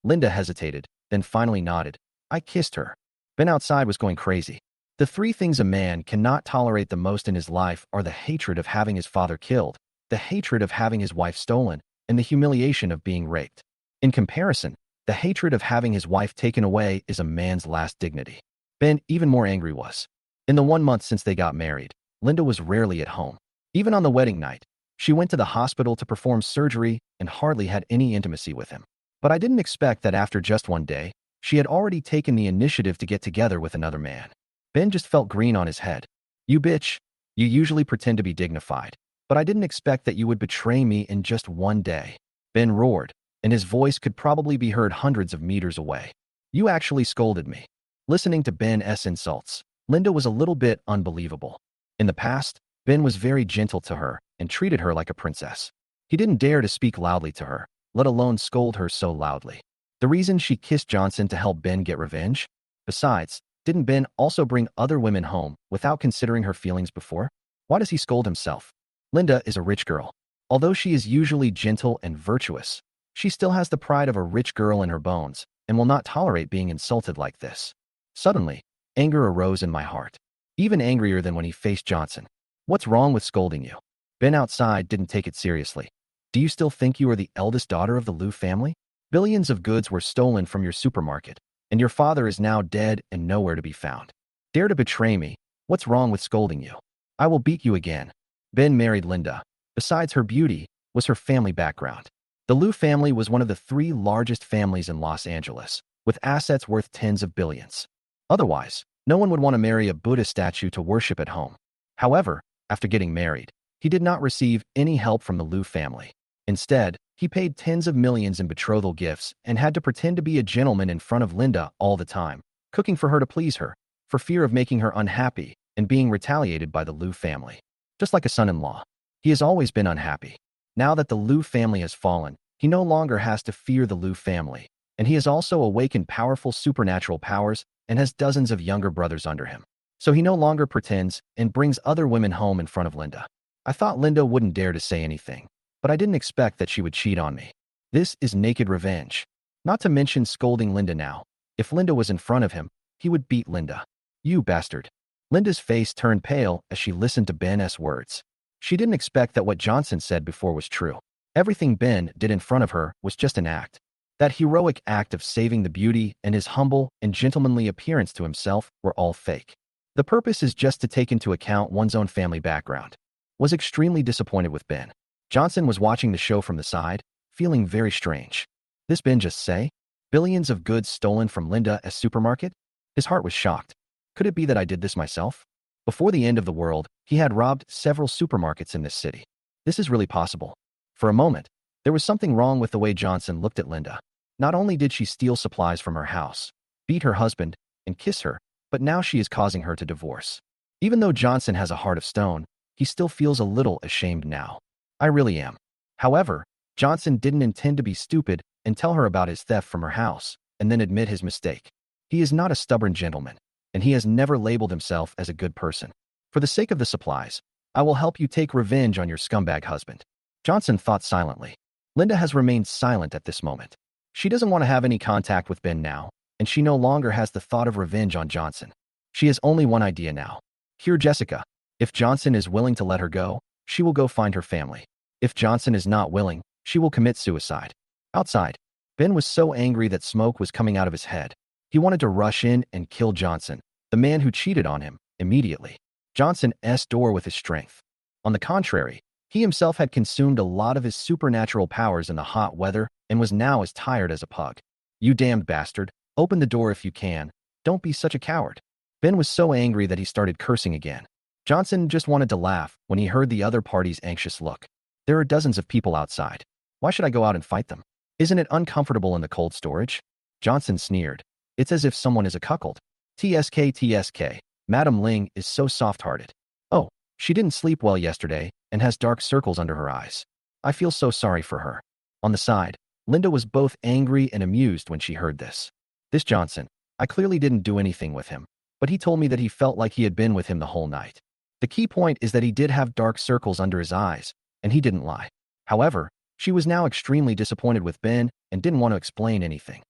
Linda hesitated, then finally nodded. I kissed her. Ben outside was going crazy. The 3 things a man cannot tolerate the most in his life are the hatred of having his father killed, the hatred of having his wife stolen, and the humiliation of being raped. In comparison, the hatred of having his wife taken away is a man's last dignity. Ben, even more angry, was. In the 1 month since they got married, Linda was rarely at home. Even on the wedding night, she went to the hospital to perform surgery and hardly had any intimacy with him. But I didn't expect that after just 1 day, she had already taken the initiative to get together with another man. Ben just felt green on his head. You bitch. You usually pretend to be dignified, but I didn't expect that you would betray me in just 1 day. Ben roared, and his voice could probably be heard hundreds of meters away. You actually scolded me. Listening to Ben's insults, Linda was a little bit unbelievable. In the past, Ben was very gentle to her and treated her like a princess. He didn't dare to speak loudly to her, let alone scold her so loudly. The reason she kissed Johnson to help Ben get revenge? Besides, didn't Ben also bring other women home without considering her feelings before? Why does he scold himself? Linda is a rich girl. Although she is usually gentle and virtuous, she still has the pride of a rich girl in her bones and will not tolerate being insulted like this. Suddenly, anger arose in my heart, even angrier than when he faced Johnson. What's wrong with scolding you? Ben outside didn't take it seriously. Do you still think you are the eldest daughter of the Liu family? Billions of goods were stolen from your supermarket, and your father is now dead and nowhere to be found. Dare to betray me? What's wrong with scolding you? I will beat you again. Ben married Linda. Besides her beauty, was her family background. The Liu family was one of the 3 largest families in Los Angeles, with assets worth tens of billions. Otherwise, no one would want to marry a Buddha statue to worship at home. However, after getting married, he did not receive any help from the Liu family. Instead, he paid tens of millions in betrothal gifts and had to pretend to be a gentleman in front of Linda all the time, cooking for her to please her, for fear of making her unhappy and being retaliated by the Liu family. Just like a son-in-law, he has always been unhappy. Now that the Liu family has fallen, he no longer has to fear the Liu family, and he has also awakened powerful supernatural powers and has dozens of younger brothers under him. So he no longer pretends and brings other women home in front of Linda. I thought Linda wouldn't dare to say anything, but I didn't expect that she would cheat on me. This is naked revenge. Not to mention scolding Linda now. If Linda was in front of him, he would beat Linda. You bastard. Linda's face turned pale as she listened to Ben's words. She didn't expect that what Johnson said before was true. Everything Ben did in front of her was just an act. That heroic act of saving the beauty and his humble and gentlemanly appearance to himself were all fake. The purpose is just to take into account one's own family background. Was extremely disappointed with Ben. Johnson was watching the show from the side, feeling very strange. This Ben just say? Billions of goods stolen from Linda's supermarket? His heart was shocked. Could it be that I did this myself? Before the end of the world, he had robbed several supermarkets in this city. This is really possible. For a moment, there was something wrong with the way Johnson looked at Linda. Not only did she steal supplies from her house, beat her husband, and kiss her, but now she is causing her to divorce. Even though Johnson has a heart of stone, he still feels a little ashamed now. I really am. However, Johnson didn't intend to be stupid and tell her about his theft from her house, and then admit his mistake. He is not a stubborn gentleman, and he has never labeled himself as a good person. For the sake of the supplies, I will help you take revenge on your scumbag husband. Johnson thought silently. Linda has remained silent at this moment. She doesn't want to have any contact with Ben now, and she no longer has the thought of revenge on Johnson. She has only one idea now. Hear Jessica. If Johnson is willing to let her go, she will go find her family. If Johnson is not willing, she will commit suicide. Outside, Ben was so angry that smoke was coming out of his head. He wanted to rush in and kill Johnson, the man who cheated on him, immediately. Johnson's door with his strength. On the contrary, he himself had consumed a lot of his supernatural powers in the hot weather and was now as tired as a pug. You damned bastard, open the door if you can. Don't be such a coward. Ben was so angry that he started cursing again. Johnson just wanted to laugh when he heard the other party's anxious look. There are dozens of people outside. Why should I go out and fight them? Isn't it uncomfortable in the cold storage? Johnson sneered. It's as if someone is a cuckold. TSK. Madam Ling is so soft-hearted. Oh, she didn't sleep well yesterday and has dark circles under her eyes. I feel so sorry for her. On the side, Linda was both angry and amused when she heard this. This Johnson, I clearly didn't do anything with him, but he told me that he felt like he had been with him the whole night. The key point is that he did have dark circles under his eyes, and he didn't lie. However, she was now extremely disappointed with Ben and didn't want to explain anything.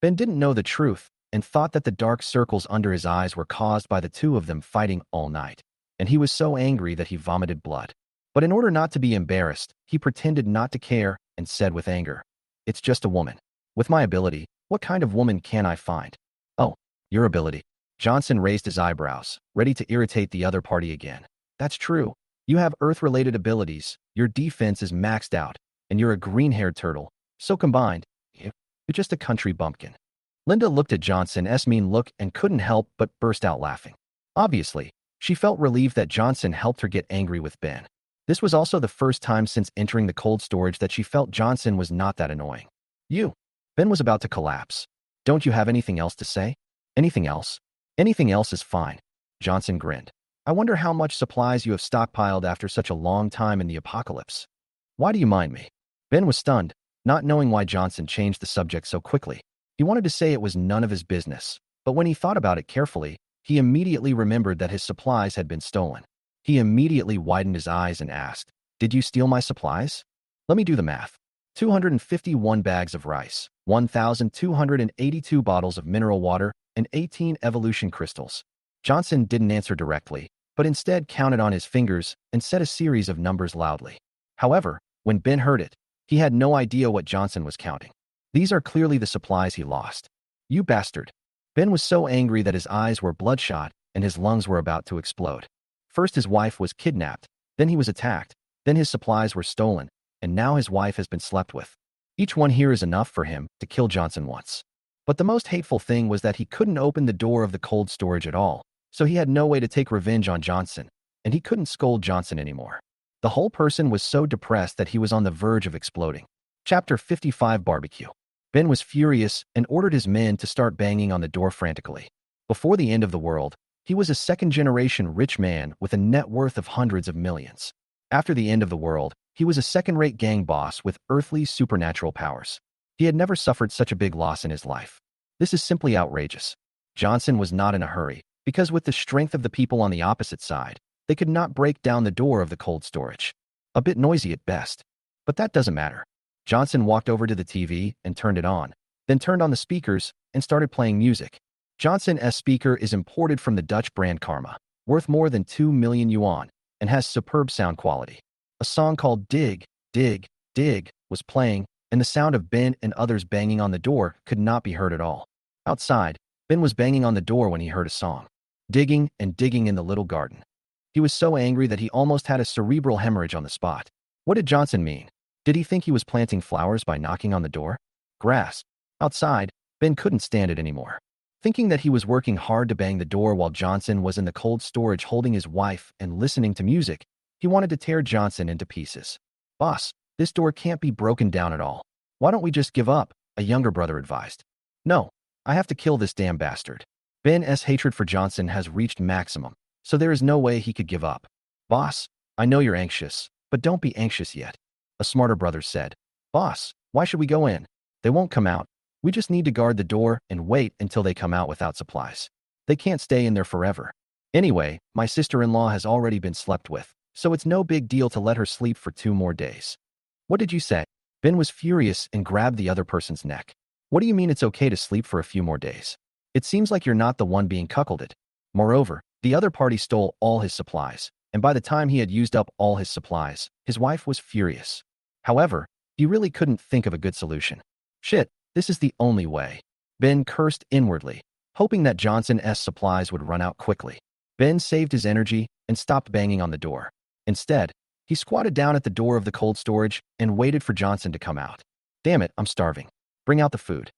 Ben didn't know the truth and thought that the dark circles under his eyes were caused by the two of them fighting all night, and he was so angry that he vomited blood. But in order not to be embarrassed, he pretended not to care and said with anger, "It's just a woman. With my ability, what kind of woman can I find?" "Oh, your ability." Johnson raised his eyebrows, ready to irritate the other party again. "That's true. You have Earth-related abilities, your defense is maxed out, and you're a green-haired turtle. So combined, you're just a country bumpkin." Linda looked at Johnson's mean look and couldn't help but burst out laughing. Obviously, she felt relieved that Johnson helped her get angry with Ben. This was also the first time since entering the cold storage that she felt Johnson was not that annoying. Ben was about to collapse. "Don't you have anything else to say?" "Anything else? Anything else is fine." Johnson grinned. "I wonder how much supplies you have stockpiled after such a long time in the apocalypse. Why do you mind me?" Ben was stunned, not knowing why Johnson changed the subject so quickly. He wanted to say it was none of his business, but when he thought about it carefully, he immediately remembered that his supplies had been stolen. He immediately widened his eyes and asked, "Did you steal my supplies?" "Let me do the math. 251 bags of rice, 1,282 bottles of mineral water, and 18 evolution crystals." Johnson didn't answer directly, but instead counted on his fingers and said a series of numbers loudly. However, when Ben heard it, he had no idea what Johnson was counting. These are clearly the supplies he lost. "You bastard." Ben was so angry that his eyes were bloodshot and his lungs were about to explode. First his wife was kidnapped, then he was attacked, then his supplies were stolen, and now his wife has been slept with. Each one here is enough for him to kill Johnson once. But the most hateful thing was that he couldn't open the door of the cold storage at all, so he had no way to take revenge on Johnson, and he couldn't scold Johnson anymore. The whole person was so depressed that he was on the verge of exploding. Chapter 55 Barbecue. Ben was furious and ordered his men to start banging on the door frantically. Before the end of the world, he was a second-generation rich man with a net worth of hundreds of millions. After the end of the world, he was a second-rate gang boss with earthly supernatural powers. He had never suffered such a big loss in his life. This is simply outrageous. Johnson was not in a hurry, because with the strength of the people on the opposite side, they could not break down the door of the cold storage. A bit noisy at best. But that doesn't matter. Johnson walked over to the TV and turned it on, then turned on the speakers and started playing music. Johnson's speaker is imported from the Dutch brand Karma, worth more than 2 million yuan, and has superb sound quality. A song called Dig, Dig, Dig was playing, and the sound of Ben and others banging on the door could not be heard at all. Outside, Ben was banging on the door when he heard a song, digging and digging in the little garden. He was so angry that he almost had a cerebral hemorrhage on the spot. What did Johnson mean? Did he think he was planting flowers by knocking on the door? Grass. Outside, Ben couldn't stand it anymore. Thinking that he was working hard to bang the door while Johnson was in the cold storage holding his wife and listening to music, he wanted to tear Johnson into pieces. Boss, this door can't be broken down at all. Why don't we just give up? A younger brother advised. No, I have to kill this damn bastard. Ben's hatred for Johnson has reached maximum, so there is no way he could give up. Boss, I know you're anxious, but don't be anxious yet. A smarter brother said. Boss, why should we go in? They won't come out. We just need to guard the door and wait until they come out without supplies. They can't stay in there forever. Anyway, my sister-in-law has already been slept with, so it's no big deal to let her sleep for 2 more days. What did you say? Ben was furious and grabbed the other person's neck. What do you mean it's okay to sleep for a few more days? It seems like you're not the one being cuckolded. Moreover, the other party stole all his supplies, and by the time he had used up all his supplies, his wife was furious. However, he really couldn't think of a good solution. Shit, this is the only way. Ben cursed inwardly, hoping that Johnson's supplies would run out quickly. Ben saved his energy and stopped banging on the door. Instead, he squatted down at the door of the cold storage and waited for Johnson to come out. Damn it, I'm starving. Bring out the food.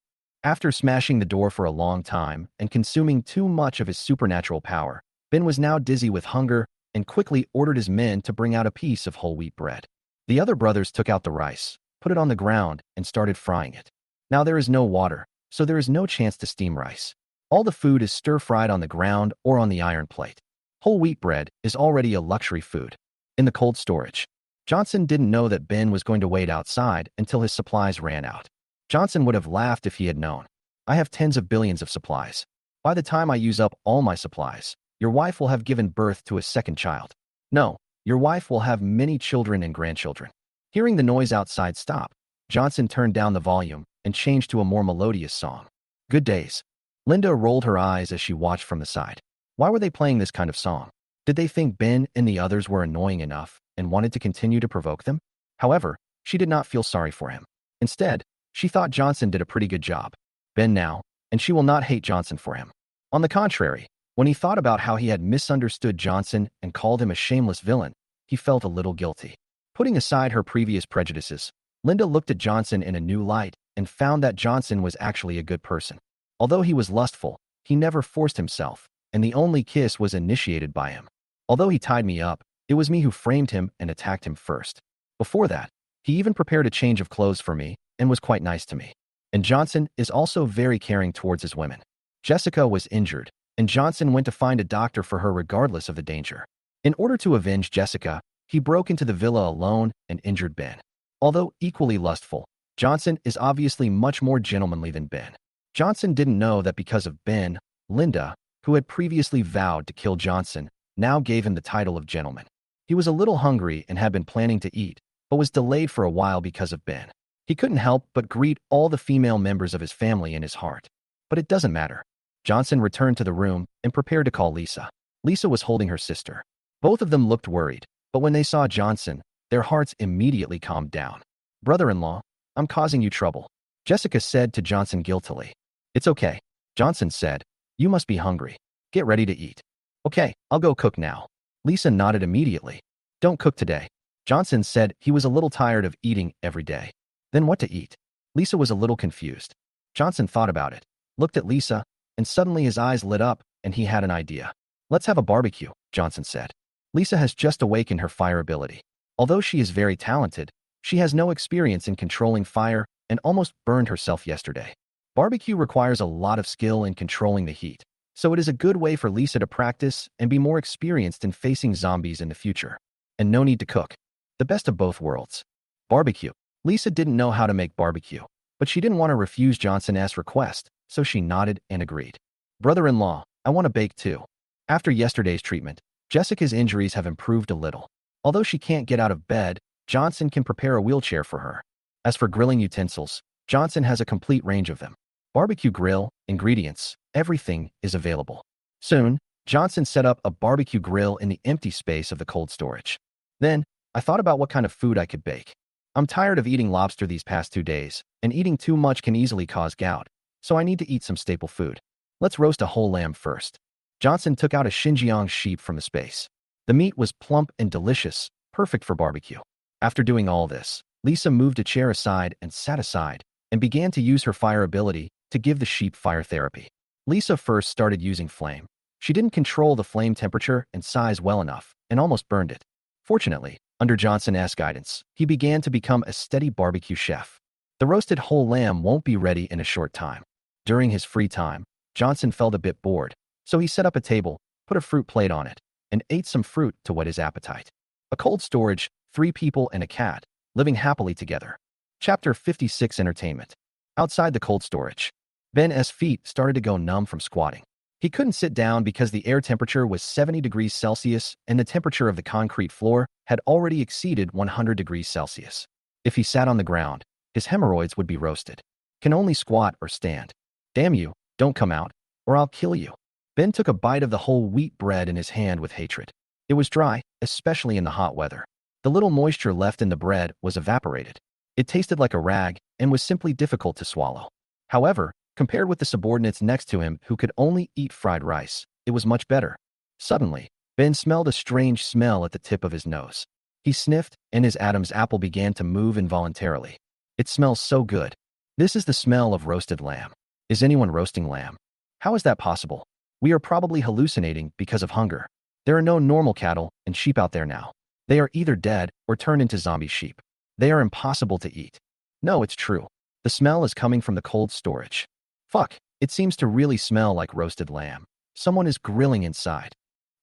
After smashing the door for a long time and consuming too much of his supernatural power, Ben was now dizzy with hunger and quickly ordered his men to bring out a piece of whole wheat bread. The other brothers took out the rice, put it on the ground, and started frying it. Now there is no water, so there is no chance to steam rice. All the food is stir-fried on the ground or on the iron plate. Whole wheat bread is already a luxury food. In the cold storage, Johnson didn't know that Ben was going to wait outside until his supplies ran out. Johnson would have laughed if he had known. I have tens of billions of supplies. By the time I use up all my supplies, your wife will have given birth to a second child. No, your wife will have many children and grandchildren. Hearing the noise outside stop, Johnson turned down the volume and changed to a more melodious song. Good days. Linda rolled her eyes as she watched from the side. Why were they playing this kind of song? Did they think Ben and the others were annoying enough and wanted to continue to provoke them? However, she did not feel sorry for him. Instead, she thought Johnson did a pretty good job. Ben now, and she will not hate Johnson for him. On the contrary, when he thought about how he had misunderstood Johnson and called him a shameless villain, he felt a little guilty. Putting aside her previous prejudices, Linda looked at Johnson in a new light and found that Johnson was actually a good person. Although he was lustful, he never forced himself, and the only kiss was initiated by him. Although he tied me up, it was me who framed him and attacked him first. Before that, he even prepared a change of clothes for me and was quite nice to me. And Johnson is also very caring towards his women. Jessica was injured, and Johnson went to find a doctor for her regardless of the danger. In order to avenge Jessica, he broke into the villa alone and injured Ben. Although equally lustful, Johnson is obviously much more gentlemanly than Ben. Johnson didn't know that because of Ben, Linda, who had previously vowed to kill Johnson, now gave him the title of gentleman. He was a little hungry and had been planning to eat, but was delayed for a while because of Ben. He couldn't help but greet all the female members of his family in his heart. But it doesn't matter. Johnson returned to the room and prepared to call Lisa. Lisa was holding her sister. Both of them looked worried, but when they saw Johnson, their hearts immediately calmed down. Brother-in-law, I'm causing you trouble, Jessica said to Johnson guiltily. It's okay, Johnson said. You must be hungry. Get ready to eat. Okay, I'll go cook now. Lisa nodded immediately. Don't cook today. Johnson said he was a little tired of eating every day. Then what to eat? Lisa was a little confused. Johnson thought about it, looked at Lisa, and suddenly his eyes lit up and he had an idea. Let's have a barbecue, Johnson said. Lisa has just awakened her fire ability. Although she is very talented, she has no experience in controlling fire and almost burned herself yesterday. Barbecue requires a lot of skill in controlling the heat, so it is a good way for Lisa to practice and be more experienced in facing zombies in the future. And no need to cook. The best of both worlds. Barbecue. Lisa didn't know how to make barbecue, but she didn't want to refuse Johnson's request, so she nodded and agreed. Brother-in-law, I want to bake too. After yesterday's treatment, Jessica's injuries have improved a little. Although she can't get out of bed, Johnson can prepare a wheelchair for her. As for grilling utensils, Johnson has a complete range of them. Barbecue grill, ingredients, everything is available. Soon, Johnson set up a barbecue grill in the empty space of the cold storage. Then, I thought about what kind of food I could bake. I'm tired of eating lobster these past 2 days, and eating too much can easily cause gout, so I need to eat some staple food. Let's roast a whole lamb first. Johnson took out a Xinjiang sheep from the space. The meat was plump and delicious, perfect for barbecue. After doing all this, Lisa moved a chair aside and sat aside, and began to use her fire ability to give the sheep fire therapy. Lisa first started using flame. She didn't control the flame temperature and size well enough, and almost burned it. Fortunately, under Johnson's guidance, he began to become a steady barbecue chef. The roasted whole lamb won't be ready in a short time. During his free time, Johnson felt a bit bored, so he set up a table, put a fruit plate on it, and ate some fruit to whet his appetite. A cold storage, 3 people and a cat, living happily together. Chapter 56 Entertainment. Outside the cold storage, Ben's feet started to go numb from squatting. He couldn't sit down because the air temperature was 70 degrees Celsius and the temperature of the concrete floor had already exceeded 100 degrees Celsius. If he sat on the ground, his hemorrhoids would be roasted. Can only squat or stand. Damn you, don't come out, or I'll kill you. Ben took a bite of the whole wheat bread in his hand with hatred. It was dry, especially in the hot weather. The little moisture left in the bread was evaporated. It tasted like a rag and was simply difficult to swallow. However, compared with the subordinates next to him who could only eat fried rice, it was much better. Suddenly, Ben smelled a strange smell at the tip of his nose. He sniffed, and his Adam's apple began to move involuntarily. It smells so good. This is the smell of roasted lamb. Is anyone roasting lamb? How is that possible? We are probably hallucinating because of hunger. There are no normal cattle and sheep out there now. They are either dead or turned into zombie sheep. They are impossible to eat. No, it's true. The smell is coming from the cold storage. Fuck, it seems to really smell like roasted lamb. Someone is grilling inside.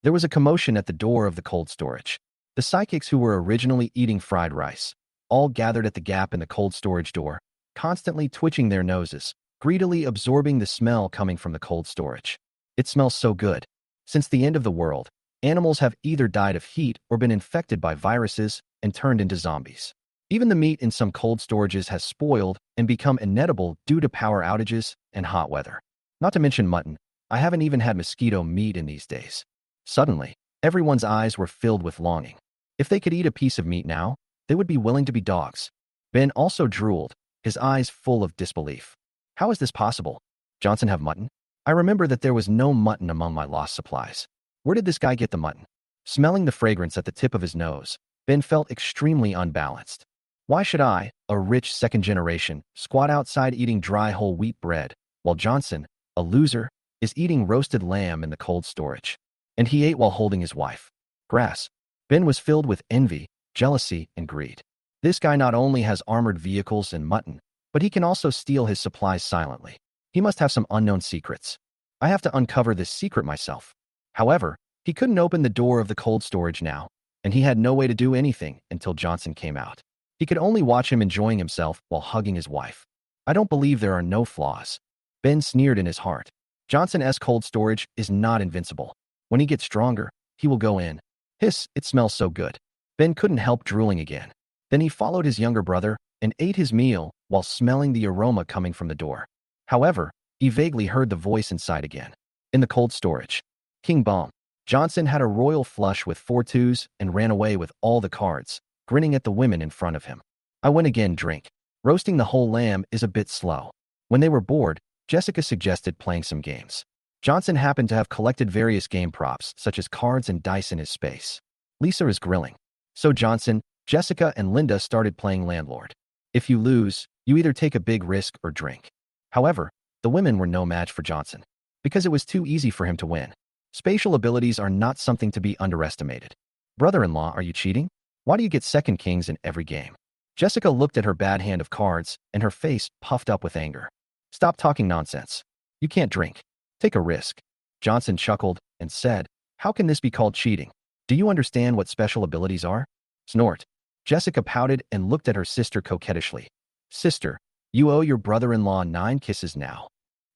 There was a commotion at the door of the cold storage. The psychics who were originally eating fried rice all gathered at the gap in the cold storage door, constantly twitching their noses, greedily absorbing the smell coming from the cold storage. It smells so good. Since the end of the world, animals have either died of heat or been infected by viruses and turned into zombies. Even the meat in some cold storages has spoiled and become inedible due to power outages and hot weather. Not to mention mutton. I haven't even had mosquito meat in these days. Suddenly, everyone's eyes were filled with longing. If they could eat a piece of meat now, they would be willing to be dogs. Ben also drooled, his eyes full of disbelief. How is this possible? Johnson have mutton? I remember that there was no mutton among my lost supplies. Where did this guy get the mutton? Smelling the fragrance at the tip of his nose, Ben felt extremely unbalanced. Why should I, a rich second generation, squat outside eating dry whole wheat bread, while Johnson, a loser, is eating roasted lamb in the cold storage? And he ate while holding his wife. Grass. Ben was filled with envy, jealousy, and greed. This guy not only has armored vehicles and mutton, but he can also steal his supplies silently. He must have some unknown secrets. I have to uncover this secret myself. However, he couldn't open the door of the cold storage now, and he had no way to do anything until Johnson came out. He could only watch him enjoying himself while hugging his wife. I don't believe there are no flaws. Ben sneered in his heart. Johnson's cold storage is not invincible. When he gets stronger, he will go in. Hiss, it smells so good. Ben couldn't help drooling again. Then he followed his younger brother and ate his meal while smelling the aroma coming from the door. However, he vaguely heard the voice inside again. In the cold storage. King Bomb. Johnson had a royal flush with 4 twos and ran away with all the cards, grinning at the women in front of him. I went again drink. Roasting the whole lamb is a bit slow. When they were bored, Jessica suggested playing some games. Johnson happened to have collected various game props, such as cards and dice in his space. Lisa is grilling. So Johnson, Jessica, and Linda started playing landlord. If you lose, you either take a big risk or drink. However, the women were no match for Johnson, because it was too easy for him to win. Spatial abilities are not something to be underestimated. Brother-in-law, are you cheating? Why do you get second kings in every game? Jessica looked at her bad hand of cards, and her face puffed up with anger. Stop talking nonsense. You can't drink. Take a risk. Johnson chuckled and said, how can this be called cheating? Do you understand what special abilities are? Snort. Jessica pouted and looked at her sister coquettishly. Sister, you owe your brother-in-law 9 kisses now.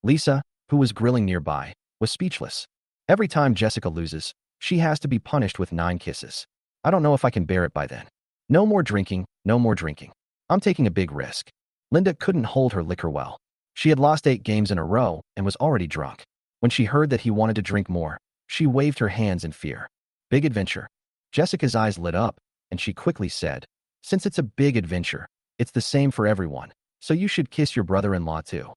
Lisa, who was grilling nearby, was speechless. Every time Jessica loses, she has to be punished with 9 kisses. I don't know if I can bear it by then. No more drinking, no more drinking. I'm taking a big risk. Linda couldn't hold her liquor well. She had lost 8 games in a row and was already drunk. When she heard that he wanted to drink more, she waved her hands in fear. Big adventure. Jessica's eyes lit up, and she quickly said, Since it's a big adventure, it's the same for everyone, so you should kiss your brother-in-law too.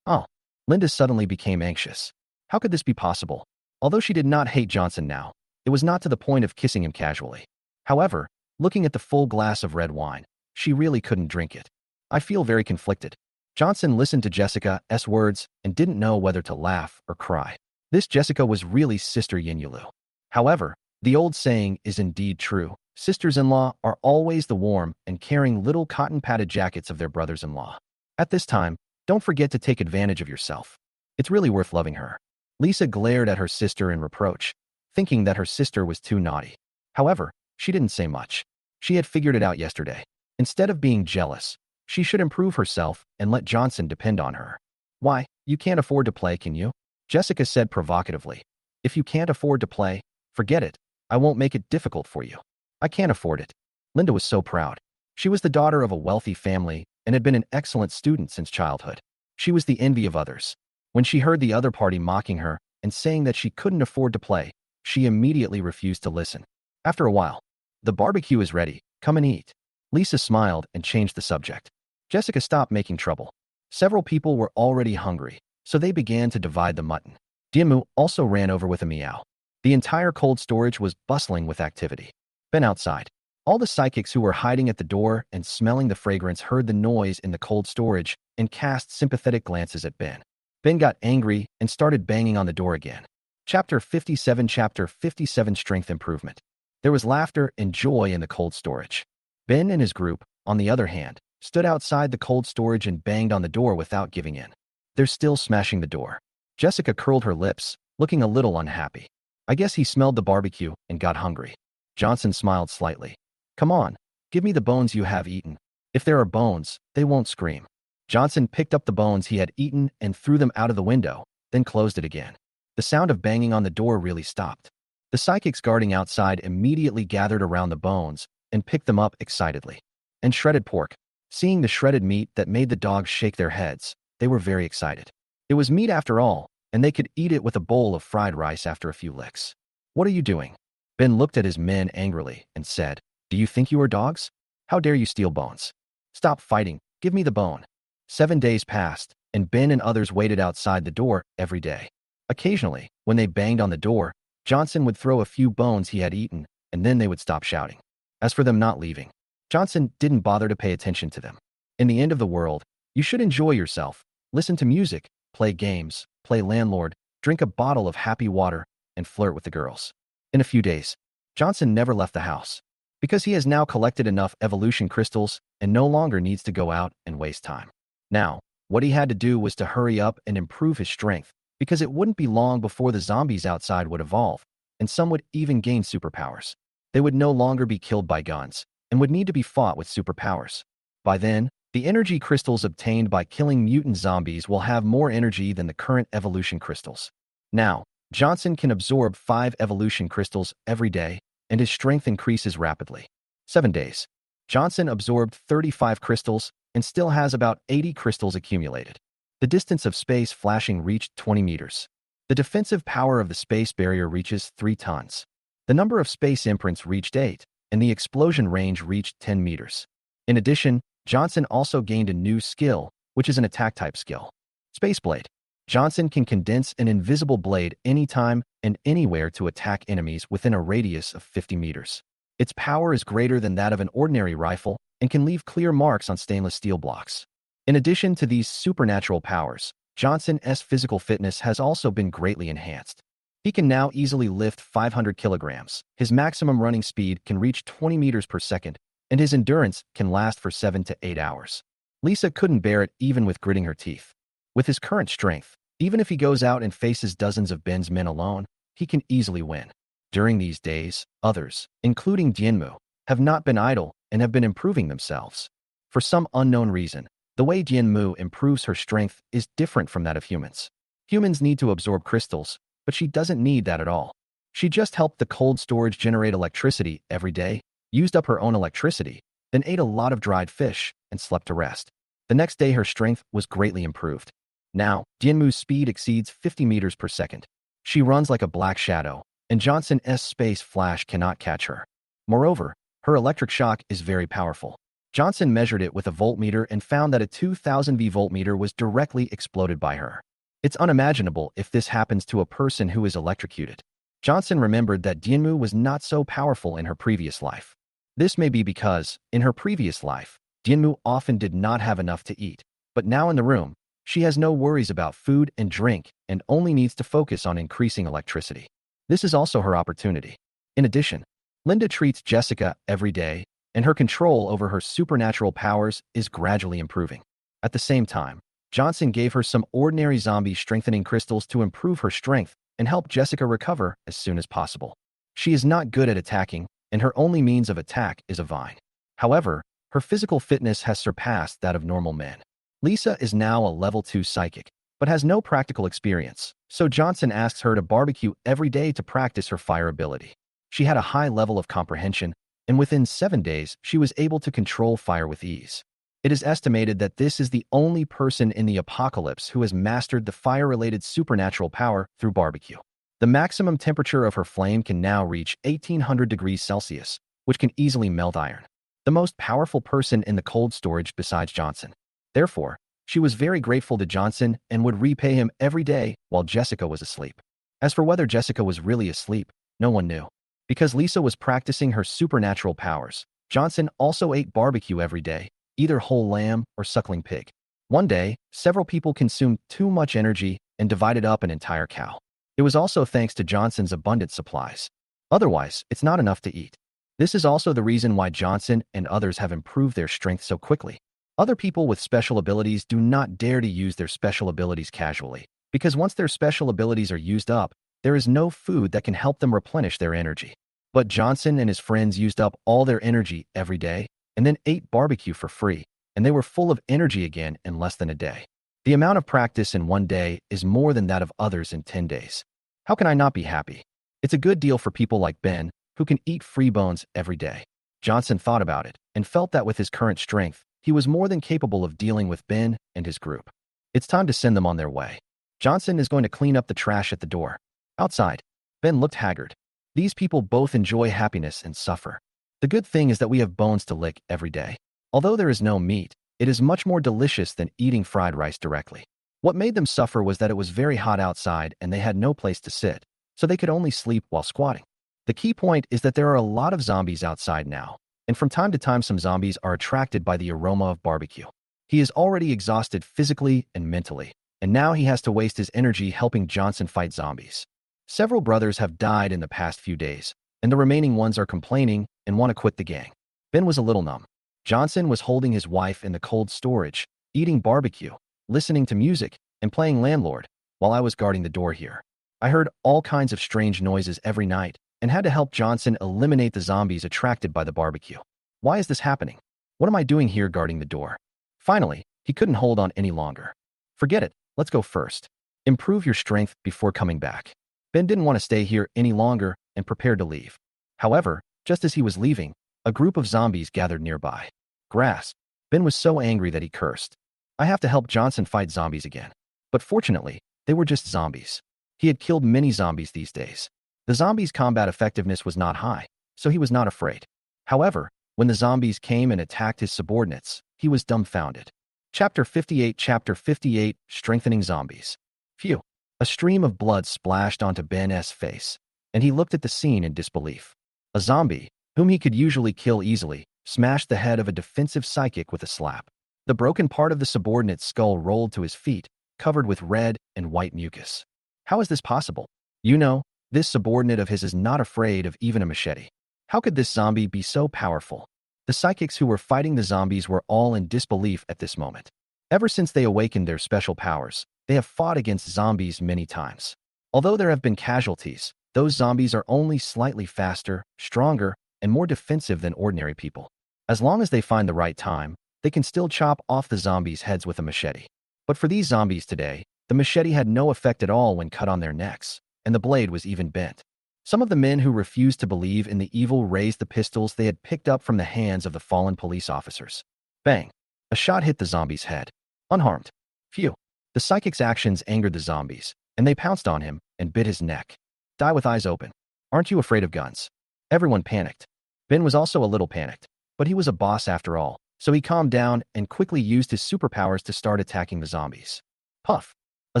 Oh, Linda suddenly became anxious. How could this be possible? Although she did not hate Johnson now, it was not to the point of kissing him casually. However, looking at the full glass of red wine, she really couldn't drink it. I feel very conflicted. Johnson listened to Jessica's words and didn't know whether to laugh or cry. This Jessica was really Sister Yinyulu. However, the old saying is indeed true. Sisters-in-law are always the warm and caring little cotton-padded jackets of their brothers-in-law. At this time, don't forget to take advantage of yourself. It's really worth loving her. Lisa glared at her sister in reproach, thinking that her sister was too naughty. However, she didn't say much. She had figured it out yesterday. Instead of being jealous, she should improve herself and let Johnson depend on her. Why, you can't afford to play, can you? Jessica said provocatively. If you can't afford to play, forget it. I won't make it difficult for you. I can't afford it. Linda was so proud. She was the daughter of a wealthy family and had been an excellent student since childhood. She was the envy of others. When she heard the other party mocking her and saying that she couldn't afford to play, she immediately refused to listen. After a while, the barbecue is ready. Come and eat. Lisa smiled and changed the subject. Jessica stopped making trouble. Several people were already hungry, so they began to divide the mutton. Diemu also ran over with a meow. The entire cold storage was bustling with activity. Ben outside. All the psychics who were hiding at the door and smelling the fragrance heard the noise in the cold storage and cast sympathetic glances at Ben. Ben got angry and started banging on the door again. Chapter 57 Strength Improvement. There was laughter and joy in the cold storage. Ben and his group, on the other hand, stood outside the cold storage and banged on the door without giving in. They're still smashing the door. Jessica curled her lips, looking a little unhappy. I guess he smelled the barbecue and got hungry. Johnson smiled slightly. Come on, give me the bones you have eaten. If there are bones, they won't scream. Johnson picked up the bones he had eaten and threw them out of the window, then closed it again. The sound of banging on the door really stopped. The psychics guarding outside immediately gathered around the bones and picked them up excitedly. And shredded pork. Seeing the shredded meat that made the dogs shake their heads, they were very excited. It was meat after all, and they could eat it with a bowl of fried rice after a few licks. What are you doing? Ben looked at his men angrily and said, Do you think you are dogs? How dare you steal bones? Stop fighting, give me the bone. 7 days passed, and Ben and others waited outside the door every day. Occasionally, when they banged on the door, Johnson would throw a few bones he had eaten, and then they would stop shouting. As for them not leaving, Johnson didn't bother to pay attention to them. In the end of the world, you should enjoy yourself, listen to music, play games, play landlord, drink a bottle of happy water, and flirt with the girls. In a few days, Johnson never left the house, because he has now collected enough evolution crystals and no longer needs to go out and waste time. Now, what he had to do was to hurry up and improve his strength, because it wouldn't be long before the zombies outside would evolve, and some would even gain superpowers. They would no longer be killed by guns, and would need to be fought with superpowers. By then, the energy crystals obtained by killing mutant zombies will have more energy than the current evolution crystals. Now, Johnson can absorb 5 evolution crystals every day, and his strength increases rapidly. 7 days. Johnson absorbed 35 crystals and still has about 80 crystals accumulated. The distance of space flashing reached 20 meters. The defensive power of the space barrier reaches 3 tons. The number of space imprints reached 8, and the explosion range reached 10 meters. In addition, Johnson also gained a new skill, which is an attack-type skill. Space Blade. Johnson can condense an invisible blade anytime and anywhere to attack enemies within a radius of 50 meters. Its power is greater than that of an ordinary rifle and can leave clear marks on stainless steel blocks. In addition to these supernatural powers, Johnson's physical fitness has also been greatly enhanced. He can now easily lift 500 kilograms. His maximum running speed can reach 20 meters per second, and his endurance can last for 7 to 8 hours. Lisa couldn't bear it even with gritting her teeth. With his current strength, even if he goes out and faces dozens of Ben's men alone, he can easily win. During these days, others, including Dianmu, have not been idle and have been improving themselves. For some unknown reason, the way Dianmu improves her strength is different from that of humans. Humans need to absorb crystals, but she doesn't need that at all. She just helped the cold storage generate electricity every day, used up her own electricity, then ate a lot of dried fish and slept to rest. The next day her strength was greatly improved. Now, Dianmu's speed exceeds 50 meters per second. She runs like a black shadow, and Johnson's space flash cannot catch her. Moreover, Her electric shock is very powerful. Johnson measured it with a voltmeter and found that a 2000 V voltmeter was directly exploded by her. It's unimaginable if this happens to a person who is electrocuted. Johnson remembered that Dianmu was not so powerful in her previous life. This may be because, in her previous life, Dianmu often did not have enough to eat. But now in the room, she has no worries about food and drink and only needs to focus on increasing electricity. This is also her opportunity. In addition, Linda treats Jessica every day, and her control over her supernatural powers is gradually improving. At the same time, Johnson gave her some ordinary zombie strengthening crystals to improve her strength and help Jessica recover as soon as possible. She is not good at attacking, and her only means of attack is a vine. However, her physical fitness has surpassed that of normal men. Lisa is now a level 2 psychic, but has no practical experience, so Johnson asks her to barbecue every day to practice her fire ability. She had a high level of comprehension, and within 7 days, she was able to control fire with ease. It is estimated that this is the only person in the apocalypse who has mastered the fire-related supernatural power through barbecue. The maximum temperature of her flame can now reach 1800 degrees Celsius, which can easily melt iron. The most powerful person in the cold storage besides Johnson. Therefore, she was very grateful to Johnson and would repay him every day while Jessica was asleep. As for whether Jessica was really asleep, no one knew. Because Lisa was practicing her supernatural powers, Johnson also ate barbecue every day, either whole lamb or suckling pig. One day, several people consumed too much energy and divided up an entire cow. It was also thanks to Johnson's abundant supplies. Otherwise, it's not enough to eat. This is also the reason why Johnson and others have improved their strength so quickly. Other people with special abilities do not dare to use their special abilities casually, because once their special abilities are used up, there is no food that can help them replenish their energy. But Johnson and his friends used up all their energy every day and then ate barbecue for free, and they were full of energy again in less than a day. The amount of practice in 1 day is more than that of others in 10 days. How can I not be happy? It's a good deal for people like Ben, who can eat free bones every day. Johnson thought about it and felt that with his current strength, he was more than capable of dealing with Ben and his group. It's time to send them on their way. Johnson is going to clean up the trash at the door. Outside, Ben looked haggard. These people both enjoy happiness and suffer. The good thing is that we have bones to lick every day. Although there is no meat, it is much more delicious than eating fried rice directly. What made them suffer was that it was very hot outside and they had no place to sit, so they could only sleep while squatting. The key point is that there are a lot of zombies outside now, and from time to time some zombies are attracted by the aroma of barbecue. He is already exhausted physically and mentally, and now he has to waste his energy helping Johnson fight zombies. Several brothers have died in the past few days, and the remaining ones are complaining and want to quit the gang. Ben was a little numb. Johnson was holding his wife in the cold storage, eating barbecue, listening to music, and playing landlord, while I was guarding the door here. I heard all kinds of strange noises every night and had to help Johnson eliminate the zombies attracted by the barbecue. Why is this happening? What am I doing here guarding the door? Finally, he couldn't hold on any longer. Forget it, let's go first. Improve your strength before coming back. Ben didn't want to stay here any longer and prepared to leave. However, just as he was leaving, a group of zombies gathered nearby. Grass. Ben was so angry that he cursed. I have to help Johnson fight zombies again. But fortunately, they were just zombies. He had killed many zombies these days. The zombies' combat effectiveness was not high, so he was not afraid. However, when the zombies came and attacked his subordinates, he was dumbfounded. Chapter 58, Strengthening Zombies. Phew. A stream of blood splashed onto Ben's face, and he looked at the scene in disbelief. A zombie, whom he could usually kill easily, smashed the head of a defensive psychic with a slap. The broken part of the subordinate's skull rolled to his feet, covered with red and white mucus. How is this possible? You know, this subordinate of his is not afraid of even a machete. How could this zombie be so powerful? The psychics who were fighting the zombies were all in disbelief at this moment. Ever since they awakened their special powers, they have fought against zombies many times. Although there have been casualties, those zombies are only slightly faster, stronger, and more defensive than ordinary people. As long as they find the right time, they can still chop off the zombies' heads with a machete. But for these zombies today, the machete had no effect at all when cut on their necks, and the blade was even bent. Some of the men who refused to believe in the evil raised the pistols they had picked up from the hands of the fallen police officers. Bang! A shot hit the zombie's head. Unharmed. Phew. The psychic's actions angered the zombies, and they pounced on him and bit his neck. Die with eyes open. Aren't you afraid of guns? Everyone panicked. Ben was also a little panicked, but he was a boss after all, so he calmed down and quickly used his superpowers to start attacking the zombies. Puff. A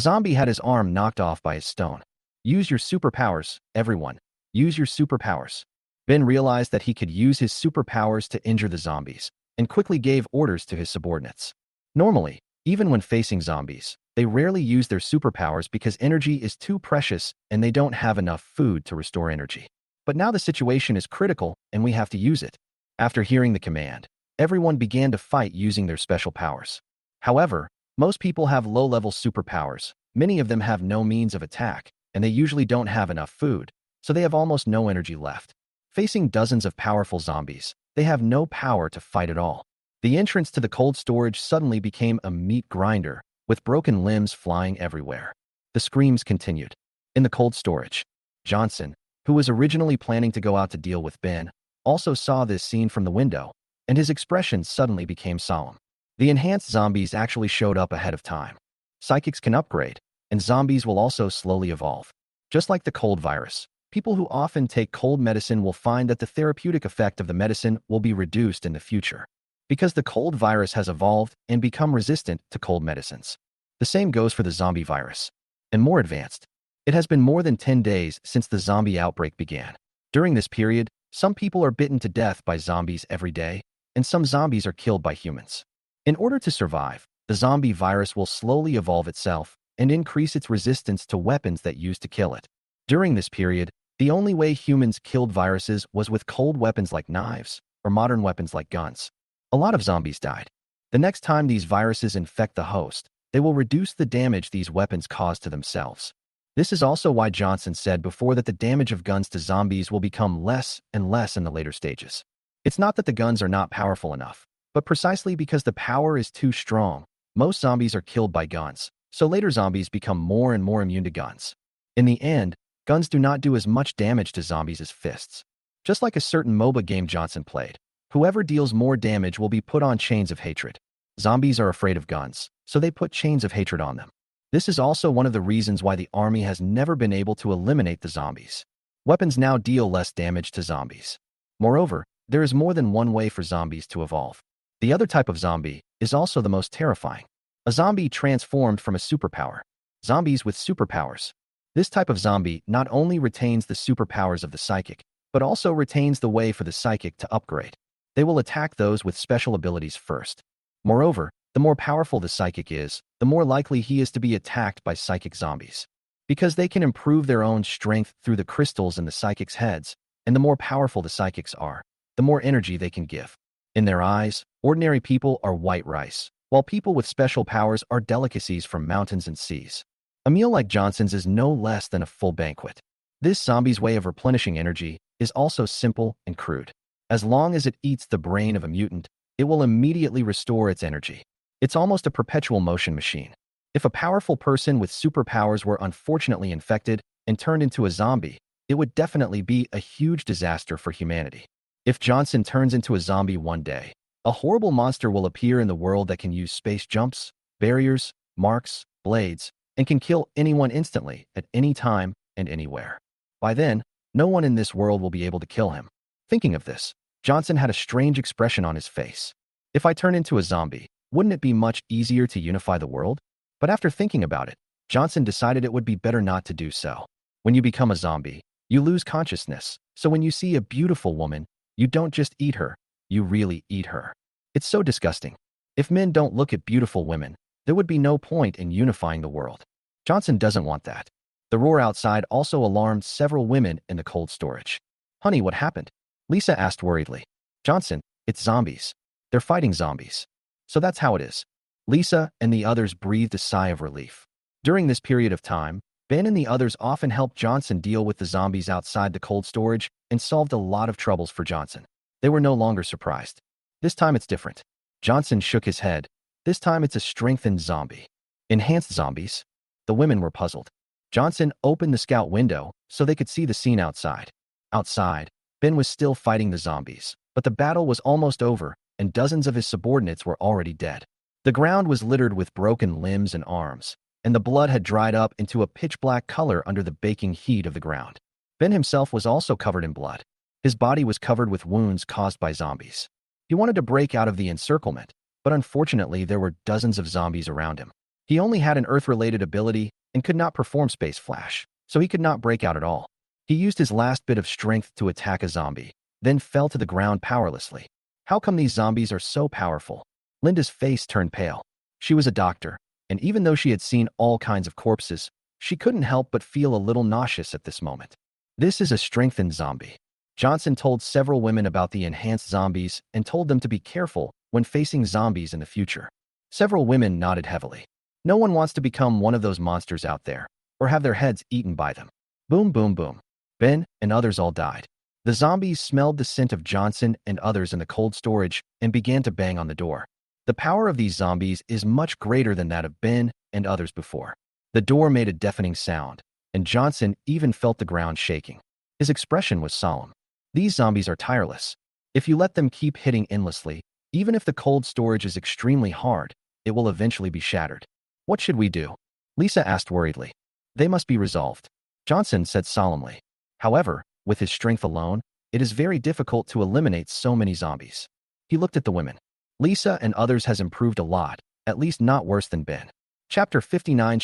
zombie had his arm knocked off by his stone. Use your superpowers, everyone. Use your superpowers. Ben realized that he could use his superpowers to injure the zombies, and quickly gave orders to his subordinates. Normally, even when facing zombies, they rarely use their superpowers because energy is too precious and they don't have enough food to restore energy. But now the situation is critical and we have to use it. After hearing the command, everyone began to fight using their special powers. However, most people have low-level superpowers. Many of them have no means of attack, and they usually don't have enough food, so they have almost no energy left. Facing dozens of powerful zombies, they have no power to fight at all. The entrance to the cold storage suddenly became a meat grinder, with broken limbs flying everywhere. The screams continued. In the cold storage, Johnson, who was originally planning to go out to deal with Ben, also saw this scene from the window, and his expression suddenly became solemn. The enhanced zombies actually showed up ahead of time. Psychics can upgrade, and zombies will also slowly evolve. Just like the cold virus, people who often take cold medicine will find that the therapeutic effect of the medicine will be reduced in the future, because the cold virus has evolved and become resistant to cold medicines. The same goes for the zombie virus, and more advanced. It has been more than 10 days since the zombie outbreak began. During this period, some people are bitten to death by zombies every day, and some zombies are killed by humans. In order to survive, the zombie virus will slowly evolve itself and increase its resistance to weapons that used to kill it. During this period, the only way humans killed viruses was with cold weapons like knives or modern weapons like guns. A lot of zombies died. The next time these viruses infect the host, they will reduce the damage these weapons cause to themselves. This is also why Johnson said before that the damage of guns to zombies will become less and less in the later stages. It's not that the guns are not powerful enough, but precisely because the power is too strong, most zombies are killed by guns, so later zombies become more and more immune to guns. In the end, guns do not do as much damage to zombies as fists. Just like a certain MOBA game Johnson played, whoever deals more damage will be put on chains of hatred. Zombies are afraid of guns, so they put chains of hatred on them. This is also one of the reasons why the army has never been able to eliminate the zombies. Weapons now deal less damage to zombies. Moreover, there is more than one way for zombies to evolve. The other type of zombie is also the most terrifying. A zombie transformed from a superpower. Zombies with superpowers. This type of zombie not only retains the superpowers of the psychic, but also retains the way for the psychic to upgrade. They will attack those with special abilities first. Moreover, the more powerful the psychic is, the more likely he is to be attacked by psychic zombies. Because they can improve their own strength through the crystals in the psychics' heads, and the more powerful the psychics are, the more energy they can give. In their eyes, ordinary people are white rice, while people with special powers are delicacies from mountains and seas. A meal like Johnson's is no less than a full banquet. This zombie's way of replenishing energy is also simple and crude. As long as it eats the brain of a mutant, it will immediately restore its energy. It's almost a perpetual motion machine. If a powerful person with superpowers were unfortunately infected and turned into a zombie, it would definitely be a huge disaster for humanity. If Johnson turns into a zombie one day, a horrible monster will appear in the world that can use space jumps, barriers, marks, blades, and can kill anyone instantly at any time and anywhere. By then, no one in this world will be able to kill him. Thinking of this, Johnson had a strange expression on his face. If I turn into a zombie, wouldn't it be much easier to unify the world? But after thinking about it, Johnson decided it would be better not to do so. When you become a zombie, you lose consciousness, so when you see a beautiful woman, you don't just eat her, you really eat her. It's so disgusting. If men don't look at beautiful women, there would be no point in unifying the world. Johnson doesn't want that. The roar outside also alarmed several women in the cold storage. Honey, what happened? Lisa asked worriedly. Johnson, it's zombies. They're fighting zombies. So that's how it is. Lisa and the others breathed a sigh of relief. During this period of time, Ben and the others often helped Johnson deal with the zombies outside the cold storage and solved a lot of troubles for Johnson. They were no longer surprised. This time it's different. Johnson shook his head. This time it's a strengthened zombie. Enhanced zombies? The women were puzzled. Johnson opened the scout window so they could see the scene outside. Outside, Ben was still fighting the zombies, but the battle was almost over and dozens of his subordinates were already dead. The ground was littered with broken limbs and arms, and the blood had dried up into a pitch-black color under the baking heat of the ground. Ben himself was also covered in blood. His body was covered with wounds caused by zombies. He wanted to break out of the encirclement, but unfortunately there were dozens of zombies around him. He only had an Earth-related ability and could not perform Space Flash, so he could not break out at all. He used his last bit of strength to attack a zombie, then fell to the ground powerlessly. How come these zombies are so powerful? Linda's face turned pale. She was a doctor, and even though she had seen all kinds of corpses, she couldn't help but feel a little nauseous at this moment. This is a strengthened zombie. Johnson told several women about the enhanced zombies and told them to be careful when facing zombies in the future. Several women nodded heavily. No one wants to become one of those monsters out there, or have their heads eaten by them. Boom, boom, boom. Ben and others all died. The zombies smelled the scent of Johnson and others in the cold storage and began to bang on the door. The power of these zombies is much greater than that of Ben and others before. The door made a deafening sound, and Johnson even felt the ground shaking. His expression was solemn. These zombies are tireless. If you let them keep hitting endlessly, even if the cold storage is extremely hard, it will eventually be shattered. What should we do? Lisa asked worriedly. They must be resolved, Johnson said solemnly. However, with his strength alone, it is very difficult to eliminate so many zombies. He looked at the women. Lisa and others has improved a lot, at least not worse than Ben. Chapter 59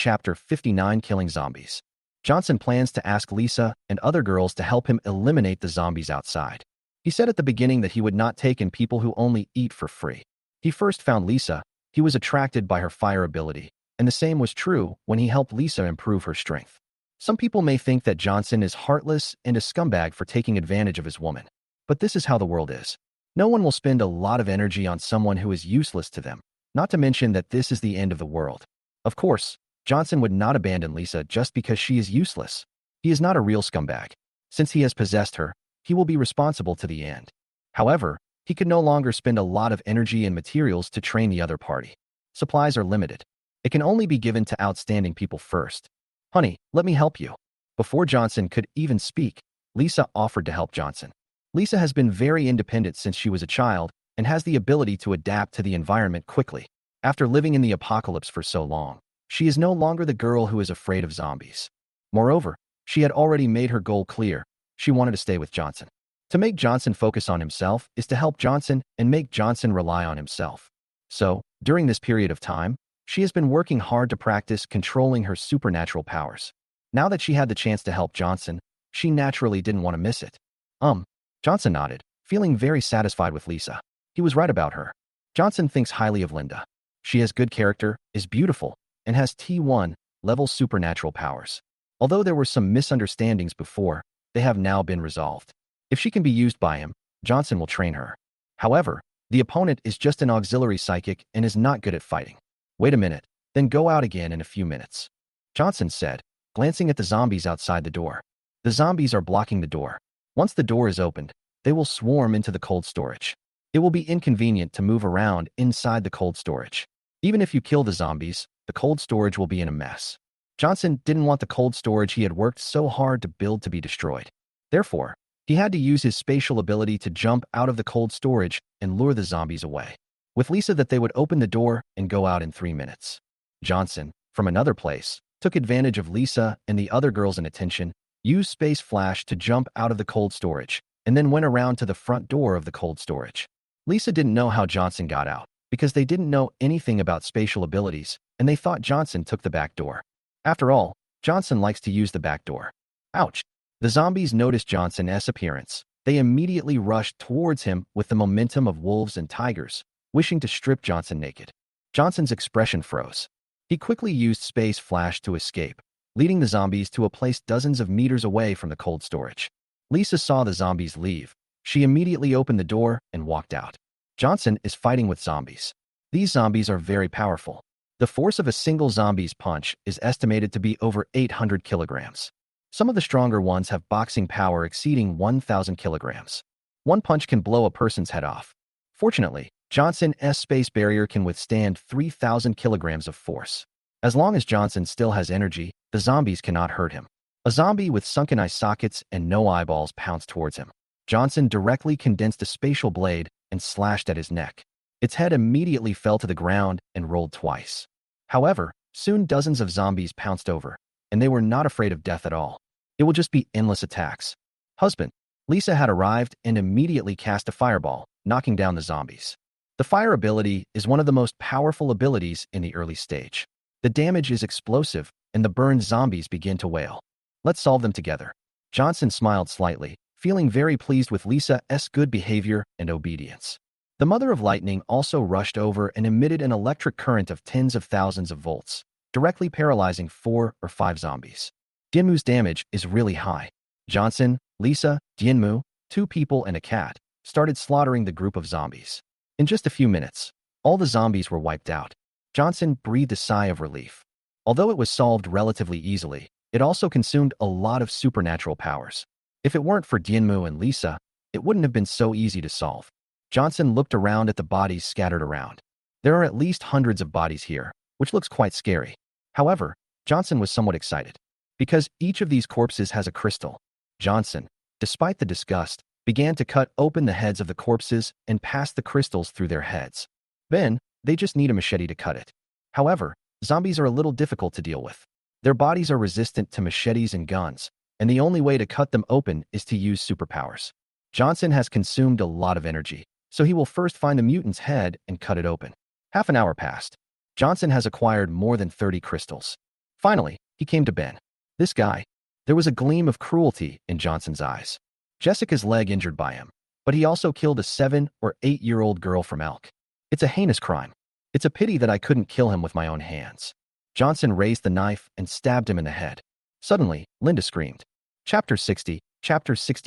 Killing Zombies. Johnson plans to ask Lisa and other girls to help him eliminate the zombies outside. He said at the beginning that he would not take in people who only eat for free. He first found Lisa. He was attracted by her fire ability, and the same was true when he helped Lisa improve her strength. Some people may think that Johnson is heartless and a scumbag for taking advantage of his woman. But this is how the world is. No one will spend a lot of energy on someone who is useless to them, not to mention that this is the end of the world. Of course, Johnson would not abandon Lisa just because she is useless. He is not a real scumbag. Since he has possessed her, he will be responsible to the end. However, he could no longer spend a lot of energy and materials to train the other party. Supplies are limited. It can only be given to outstanding people first. Honey, let me help you. Before Johnson could even speak, Lisa offered to help Johnson. Lisa has been very independent since she was a child and has the ability to adapt to the environment quickly. After living in the apocalypse for so long, she is no longer the girl who is afraid of zombies. Moreover, she had already made her goal clear. She wanted to stay with Johnson. To make Johnson focus on himself is to help Johnson and make Johnson rely on himself. So, during this period of time, she has been working hard to practice controlling her supernatural powers. Now that she had the chance to help Johnson, she naturally didn't want to miss it. Johnson nodded, feeling very satisfied with Lisa. He was right about her. Johnson thinks highly of Linda. She has good character, is beautiful, and has T1 level supernatural powers. Although there were some misunderstandings before, they have now been resolved. If she can be used by him, Johnson will train her. However, the opponent is just an auxiliary psychic and is not good at fighting. Wait a minute, then go out again in a few minutes, Johnson said, glancing at the zombies outside the door. The zombies are blocking the door. Once the door is opened, they will swarm into the cold storage. It will be inconvenient to move around inside the cold storage. Even if you kill the zombies, the cold storage will be in a mess. Johnson didn't want the cold storage he had worked so hard to build to be destroyed. Therefore, he had to use his spatial ability to jump out of the cold storage and lure the zombies away. With Lisa that they would open the door and go out in 3 minutes. Johnson, from another place, took advantage of Lisa and the other girls' inattention, used Space Flash to jump out of the cold storage, and then went around to the front door of the cold storage. Lisa didn't know how Johnson got out, because they didn't know anything about spatial abilities, and they thought Johnson took the back door. After all, Johnson likes to use the back door. Ouch! The zombies noticed Johnson's appearance. They immediately rushed towards him with the momentum of wolves and tigers, wishing to strip Johnson naked. Johnson's expression froze. He quickly used Space Flash to escape, leading the zombies to a place dozens of meters away from the cold storage. Lisa saw the zombies leave. She immediately opened the door and walked out. Johnson is fighting with zombies. These zombies are very powerful. The force of a single zombie's punch is estimated to be over 800 kilograms. Some of the stronger ones have boxing power exceeding 1,000 kilograms. One punch can blow a person's head off. Fortunately, Johnson's space barrier can withstand 3,000 kilograms of force. As long as Johnson still has energy, the zombies cannot hurt him. A zombie with sunken eye sockets and no eyeballs pounced towards him. Johnson directly condensed a spatial blade and slashed at his neck. Its head immediately fell to the ground and rolled twice. However, soon dozens of zombies pounced over, and they were not afraid of death at all. It will just be endless attacks. Husband, Lisa had arrived and immediately cast a fireball, knocking down the zombies. The fire ability is one of the most powerful abilities in the early stage. The damage is explosive, and the burned zombies begin to wail. Let's solve them together. Johnson smiled slightly, feeling very pleased with Lisa's good behavior and obedience. The Mother of Lightning also rushed over and emitted an electric current of tens of thousands of volts, directly paralyzing 4 or 5 zombies. Dianmu's damage is really high. Johnson, Lisa, Dianmu, 2 people and a cat, started slaughtering the group of zombies. In just a few minutes, all the zombies were wiped out. Johnson breathed a sigh of relief. Although it was solved relatively easily, it also consumed a lot of supernatural powers. If it weren't for Dianmu and Lisa, it wouldn't have been so easy to solve. Johnson looked around at the bodies scattered around. There are at least hundreds of bodies here, which looks quite scary. However, Johnson was somewhat excited. Because each of these corpses has a crystal. Johnson, despite the disgust, began to cut open the heads of the corpses and pass the crystals through their heads. Then, they just need a machete to cut it. However, zombies are a little difficult to deal with. Their bodies are resistant to machetes and guns, and the only way to cut them open is to use superpowers. Johnson has consumed a lot of energy, so he will first find the mutant's head and cut it open. Half an hour passed. Johnson has acquired more than 30 crystals. Finally, he came to Ben. This guy. There was a gleam of cruelty in Johnson's eyes. Jessica's leg injured by him, but he also killed a 7 or 8-year-old girl from Elk. It's a heinous crime. It's a pity that I couldn't kill him with my own hands. Johnson raised the knife and stabbed him in the head. Suddenly, Linda screamed. Chapter 60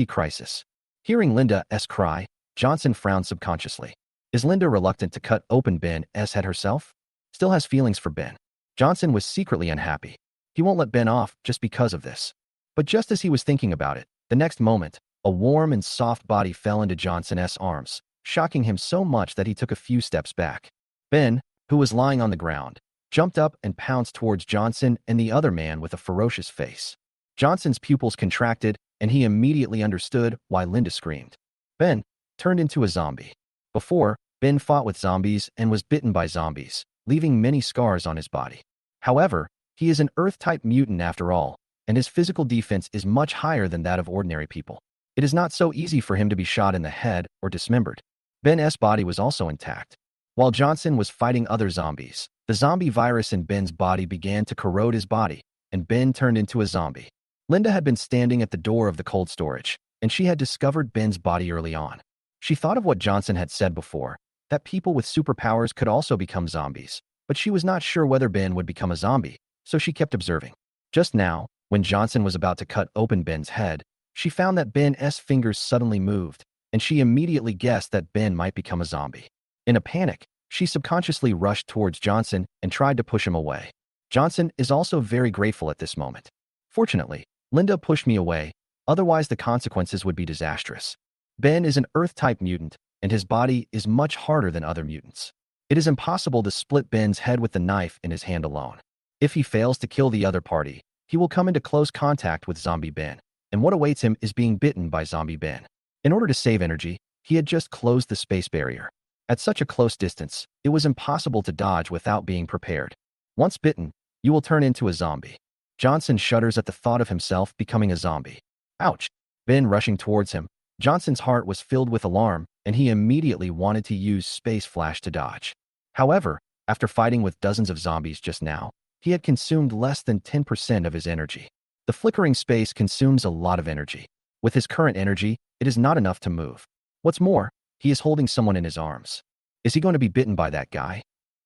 Crisis. Hearing Linda's cry, Johnson frowned subconsciously. Is Linda reluctant to cut open Ben's head herself? Still has feelings for Ben. Johnson was secretly unhappy. He won't let Ben off just because of this. But just as he was thinking about it, the next moment, a warm and soft body fell into Johnson's arms, shocking him so much that he took a few steps back. Ben, who was lying on the ground, jumped up and pounced towards Johnson and the other man with a ferocious face. Johnson's pupils contracted, and he immediately understood why Linda screamed. Ben turned into a zombie. Before, Ben fought with zombies and was bitten by zombies, leaving many scars on his body. However, he is an Earth-type mutant after all, and his physical defense is much higher than that of ordinary people. It is not so easy for him to be shot in the head or dismembered. Ben's body was also intact. While Johnson was fighting other zombies, the zombie virus in Ben's body began to corrode his body, and Ben turned into a zombie. Linda had been standing at the door of the cold storage, and she had discovered Ben's body early on. She thought of what Johnson had said before, that people with superpowers could also become zombies, but she was not sure whether Ben would become a zombie, so she kept observing. Just now, when Johnson was about to cut open Ben's head, she found that Ben's fingers suddenly moved, and she immediately guessed that Ben might become a zombie. In a panic, she subconsciously rushed towards Johnson and tried to push him away. Johnson is also very grateful at this moment. Fortunately, Linda pushed me away, otherwise the consequences would be disastrous. Ben is an Earth-type mutant, and his body is much harder than other mutants. It is impossible to split Ben's head with the knife in his hand alone. If he fails to kill the other party, he will come into close contact with Zombie Ben, and what awaits him is being bitten by Zombie Ben. In order to save energy, he had just closed the space barrier. At such a close distance, it was impossible to dodge without being prepared. Once bitten, you will turn into a zombie. Johnson shudders at the thought of himself becoming a zombie. Ouch! Ben rushing towards him. Johnson's heart was filled with alarm, and he immediately wanted to use Space Flash to dodge. However, after fighting with dozens of zombies just now, he had consumed less than 10% of his energy. The flickering space consumes a lot of energy. With his current energy, it is not enough to move. What's more, he is holding someone in his arms. Is he going to be bitten by that guy?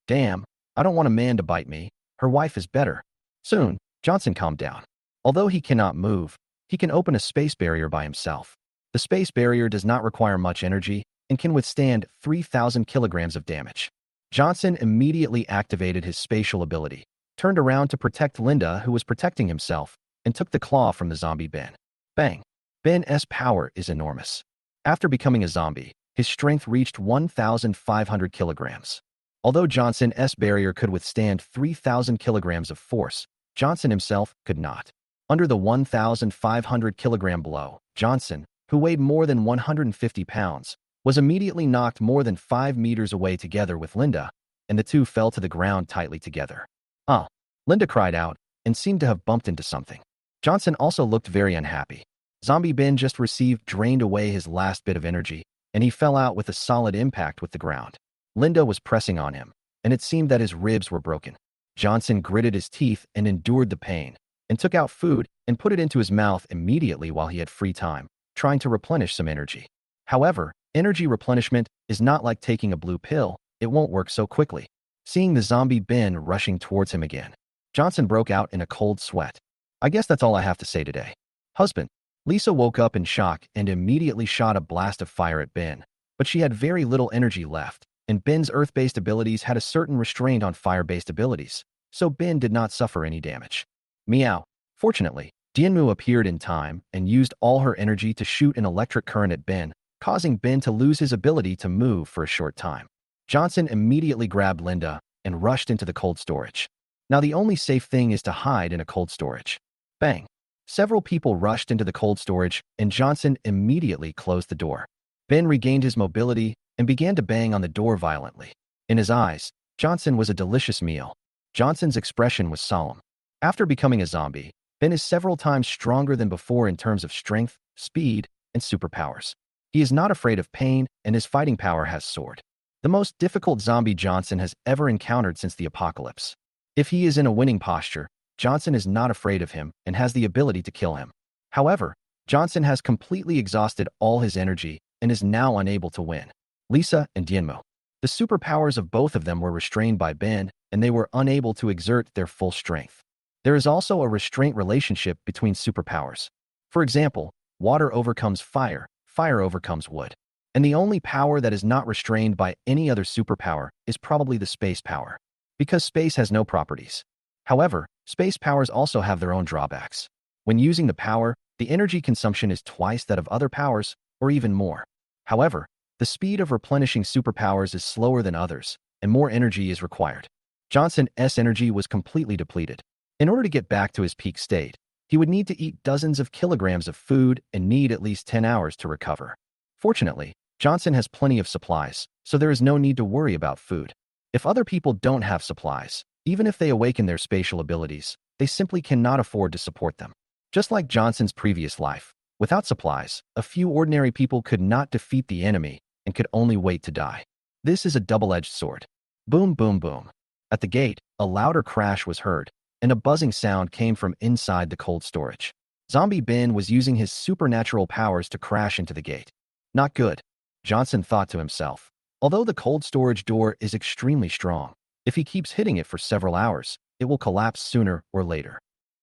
Damn, I don't want a man to bite me. Her wife is better. Soon, Johnson calmed down. Although he cannot move, he can open a space barrier by himself. The space barrier does not require much energy and can withstand 3,000 kilograms of damage. Johnson immediately activated his spatial ability, turned around to protect Linda, who was protecting himself, and took the claw from the zombie Ben. Bang! Ben's power is enormous. After becoming a zombie, his strength reached 1,500 kilograms. Although Johnson's barrier could withstand 3,000 kilograms of force, Johnson himself could not. Under the 1,500 kilogram blow, Johnson, who weighed more than 150 pounds, was immediately knocked more than 5 meters away together with Linda, and the two fell to the ground tightly together. Ah! Linda cried out and seemed to have bumped into something. Johnson also looked very unhappy. Zombie Ben just drained away his last bit of energy, and he fell out with a solid impact with the ground. Linda was pressing on him, and it seemed that his ribs were broken. Johnson gritted his teeth and endured the pain, and took out food and put it into his mouth immediately while he had free time, trying to replenish some energy. However, energy replenishment is not like taking a blue pill. It won't work so quickly. Seeing the zombie Ben rushing towards him again, Johnson broke out in a cold sweat. I guess that's all I have to say today. Husband. Lisa woke up in shock and immediately shot a blast of fire at Ben, but she had very little energy left, and Ben's earth-based abilities had a certain restraint on fire-based abilities, so Ben did not suffer any damage. Meow. Fortunately, Dianmu appeared in time and used all her energy to shoot an electric current at Ben, causing Ben to lose his ability to move for a short time. Johnson immediately grabbed Linda and rushed into the cold storage. Now the only safe thing is to hide in a cold storage. Bang. Several people rushed into the cold storage, and Johnson immediately closed the door. Ben regained his mobility and began to bang on the door violently. In his eyes, Johnson was a delicious meal. Johnson's expression was solemn. After becoming a zombie, Ben is several times stronger than before in terms of strength, speed, and superpowers. He is not afraid of pain, and his fighting power has soared. The most difficult zombie Johnson has ever encountered since the apocalypse. If he is in a winning posture, Johnson is not afraid of him and has the ability to kill him. However, Johnson has completely exhausted all his energy and is now unable to win. Lisa and Dianmu. The superpowers of both of them were restrained by Ben, and they were unable to exert their full strength. There is also a restraint relationship between superpowers. For example, water overcomes fire, fire overcomes wood. And the only power that is not restrained by any other superpower is probably the space power, because space has no properties. However, space powers also have their own drawbacks. When using the power, the energy consumption is twice that of other powers, or even more. However, the speed of replenishing superpowers is slower than others, and more energy is required. Johnson's energy was completely depleted. In order to get back to his peak state, he would need to eat dozens of kilograms of food and need at least 10 hours to recover. Fortunately, Johnson has plenty of supplies, so there is no need to worry about food. If other people don't have supplies, even if they awaken their spatial abilities, they simply cannot afford to support them. Just like Johnson's previous life, without supplies, a few ordinary people could not defeat the enemy and could only wait to die. This is a double-edged sword. Boom, boom, boom. At the gate, a louder crash was heard, and a buzzing sound came from inside the cold storage. Zombie Ben was using his supernatural powers to crash into the gate. Not good, Johnson thought to himself. Although the cold storage door is extremely strong, if he keeps hitting it for several hours, it will collapse sooner or later.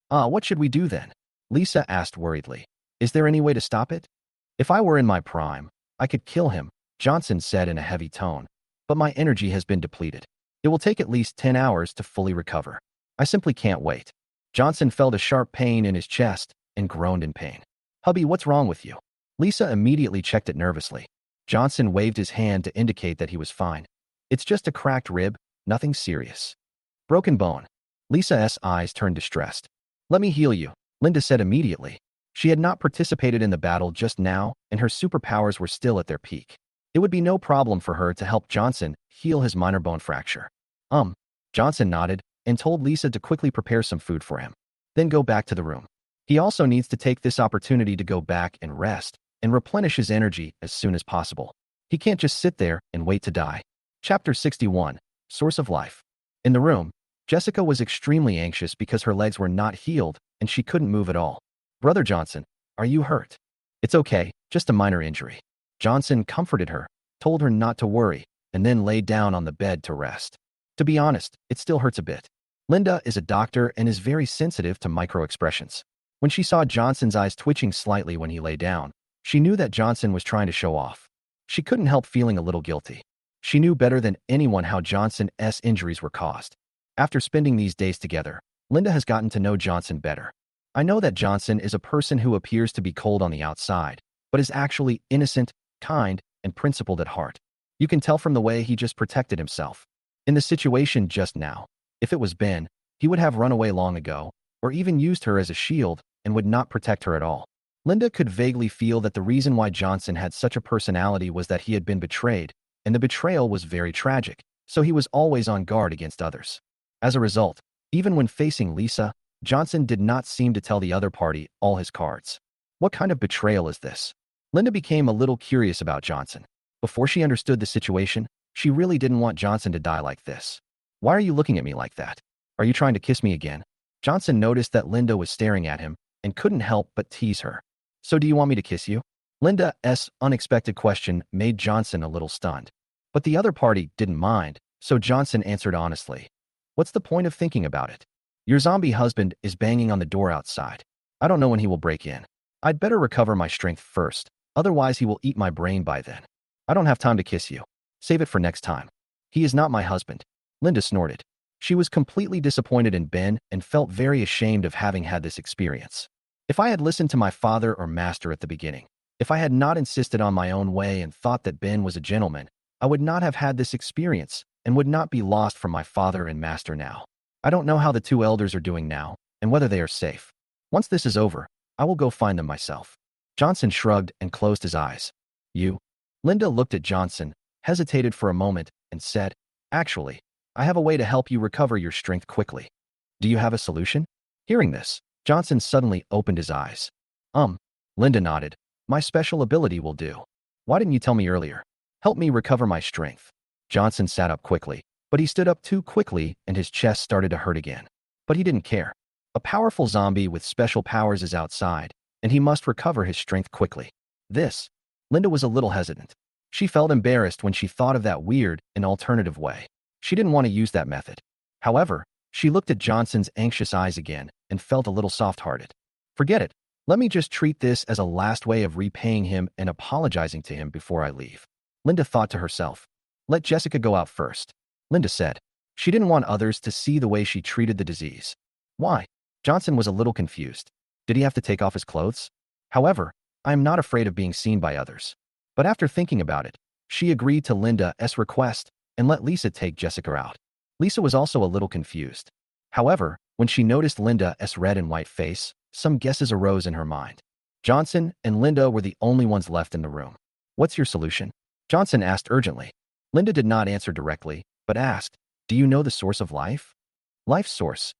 What should we do then? Lisa asked worriedly. Is there any way to stop it? If I were in my prime, I could kill him, Johnson said in a heavy tone. But my energy has been depleted. It will take at least 10 hours to fully recover. I simply can't wait. Johnson felt a sharp pain in his chest and groaned in pain. Hubby, what's wrong with you? Lisa immediately checked it nervously. Johnson waved his hand to indicate that he was fine. It's just a cracked rib, nothing serious. Broken bone. Lisa's eyes turned distressed. Let me heal you, Linda said immediately. She had not participated in the battle just now, and her superpowers were still at their peak. It would be no problem for her to help Johnson heal his minor bone fracture. Johnson nodded and told Lisa to quickly prepare some food for him. Then go back to the room. He also needs to take this opportunity to go back and rest and replenish his energy as soon as possible. He can't just sit there and wait to die. Chapter 61. Source of Life. In the room, Jessica was extremely anxious because her legs were not healed and she couldn't move at all. Brother Johnson, are you hurt? It's okay, just a minor injury. Johnson comforted her, told her not to worry, and then laid down on the bed to rest. To be honest, it still hurts a bit. Linda is a doctor and is very sensitive to micro-expressions. When she saw Johnson's eyes twitching slightly when he lay down, she knew that Johnson was trying to show off. She couldn't help feeling a little guilty. She knew better than anyone how Johnson's injuries were caused. After spending these days together, Linda has gotten to know Johnson better. I know that Johnson is a person who appears to be cold on the outside, but is actually innocent, kind, and principled at heart. You can tell from the way he just protected himself. In the situation just now, if it was Ben, he would have run away long ago, or even used her as a shield and would not protect her at all. Linda could vaguely feel that the reason why Johnson had such a personality was that he had been betrayed, and the betrayal was very tragic, so he was always on guard against others. As a result, even when facing Lisa, Johnson did not seem to tell the other party all his cards. What kind of betrayal is this? Linda became a little curious about Johnson. Before she understood the situation, she really didn't want Johnson to die like this. Why are you looking at me like that? Are you trying to kiss me again? Johnson noticed that Linda was staring at him and couldn't help but tease her. So do you want me to kiss you? Linda's unexpected question made Johnson a little stunned. But the other party didn't mind, so Johnson answered honestly. What's the point of thinking about it? Your zombie husband is banging on the door outside. I don't know when he will break in. I'd better recover my strength first, otherwise he will eat my brain by then. I don't have time to kiss you. Save it for next time. He is not my husband. Linda snorted. She was completely disappointed in Ben and felt very ashamed of having had this experience. If I had listened to my father or master at the beginning, if I had not insisted on my own way and thought that Ben was a gentleman, I would not have had this experience and would not be lost from my father and master now. I don't know how the two elders are doing now and whether they are safe. Once this is over, I will go find them myself. Johnson shrugged and closed his eyes. You? Linda looked at Johnson, hesitated for a moment, and said, Actually, I have a way to help you recover your strength quickly. Do you have a solution? Hearing this, Johnson suddenly opened his eyes. Linda nodded. My special ability will do. Why didn't you tell me earlier? Help me recover my strength. Johnson sat up quickly, but he stood up too quickly and his chest started to hurt again. But he didn't care. A powerful zombie with special powers is outside, and he must recover his strength quickly. Linda was a little hesitant. She felt embarrassed when she thought of that weird and alternative way. She didn't want to use that method. However, she looked at Johnson's anxious eyes again and felt a little soft-hearted. Forget it. Let me just treat this as a last way of repaying him and apologizing to him before I leave. Linda thought to herself. Let Jessica go out first. Linda said. She didn't want others to see the way she treated the disease. Why? Johnson was a little confused. Did he have to take off his clothes? However, I am not afraid of being seen by others. But after thinking about it, she agreed to Linda's request and let Lisa take Jessica out. Lisa was also a little confused. However, when she noticed Linda's red and white face, some guesses arose in her mind. Johnson and Linda were the only ones left in the room. What's your solution? Johnson asked urgently. Linda did not answer directly, but asked, Do you know the source of life? Life source?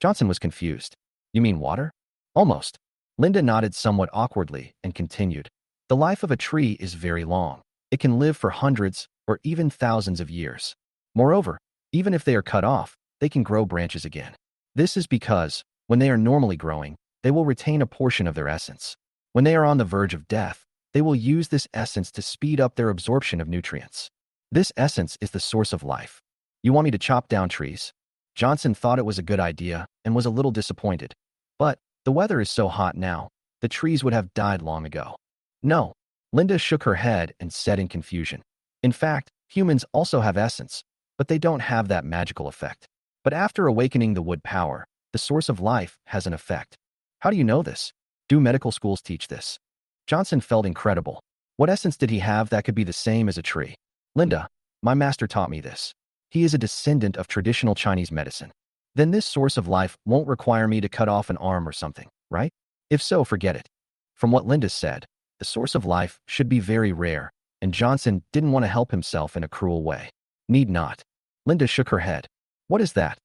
Johnson was confused. You mean water? Almost. Linda nodded somewhat awkwardly and continued. The life of a tree is very long. It can live for hundreds or even thousands of years. Moreover, even if they are cut off, they can grow branches again. This is because, when they are normally growing, they will retain a portion of their essence. When they are on the verge of death, they will use this essence to speed up their absorption of nutrients. This essence is the source of life. You want me to chop down trees? Johnson thought it was a good idea and was a little disappointed. But, the weather is so hot now, the trees would have died long ago. No. Linda shook her head and said in confusion. In fact, humans also have essence, but they don't have that magical effect. But after awakening the wood power, the source of life has an effect. How do you know this? Do medical schools teach this? Johnson felt incredible. What essence did he have that could be the same as a tree? Linda, my master taught me this. He is a descendant of traditional Chinese medicine. Then this source of life won't require me to cut off an arm or something, right? If so, forget it. From what Linda said, the source of life should be very rare, and Johnson didn't want to help himself in a cruel way. Need not. Linda shook her head. What is that?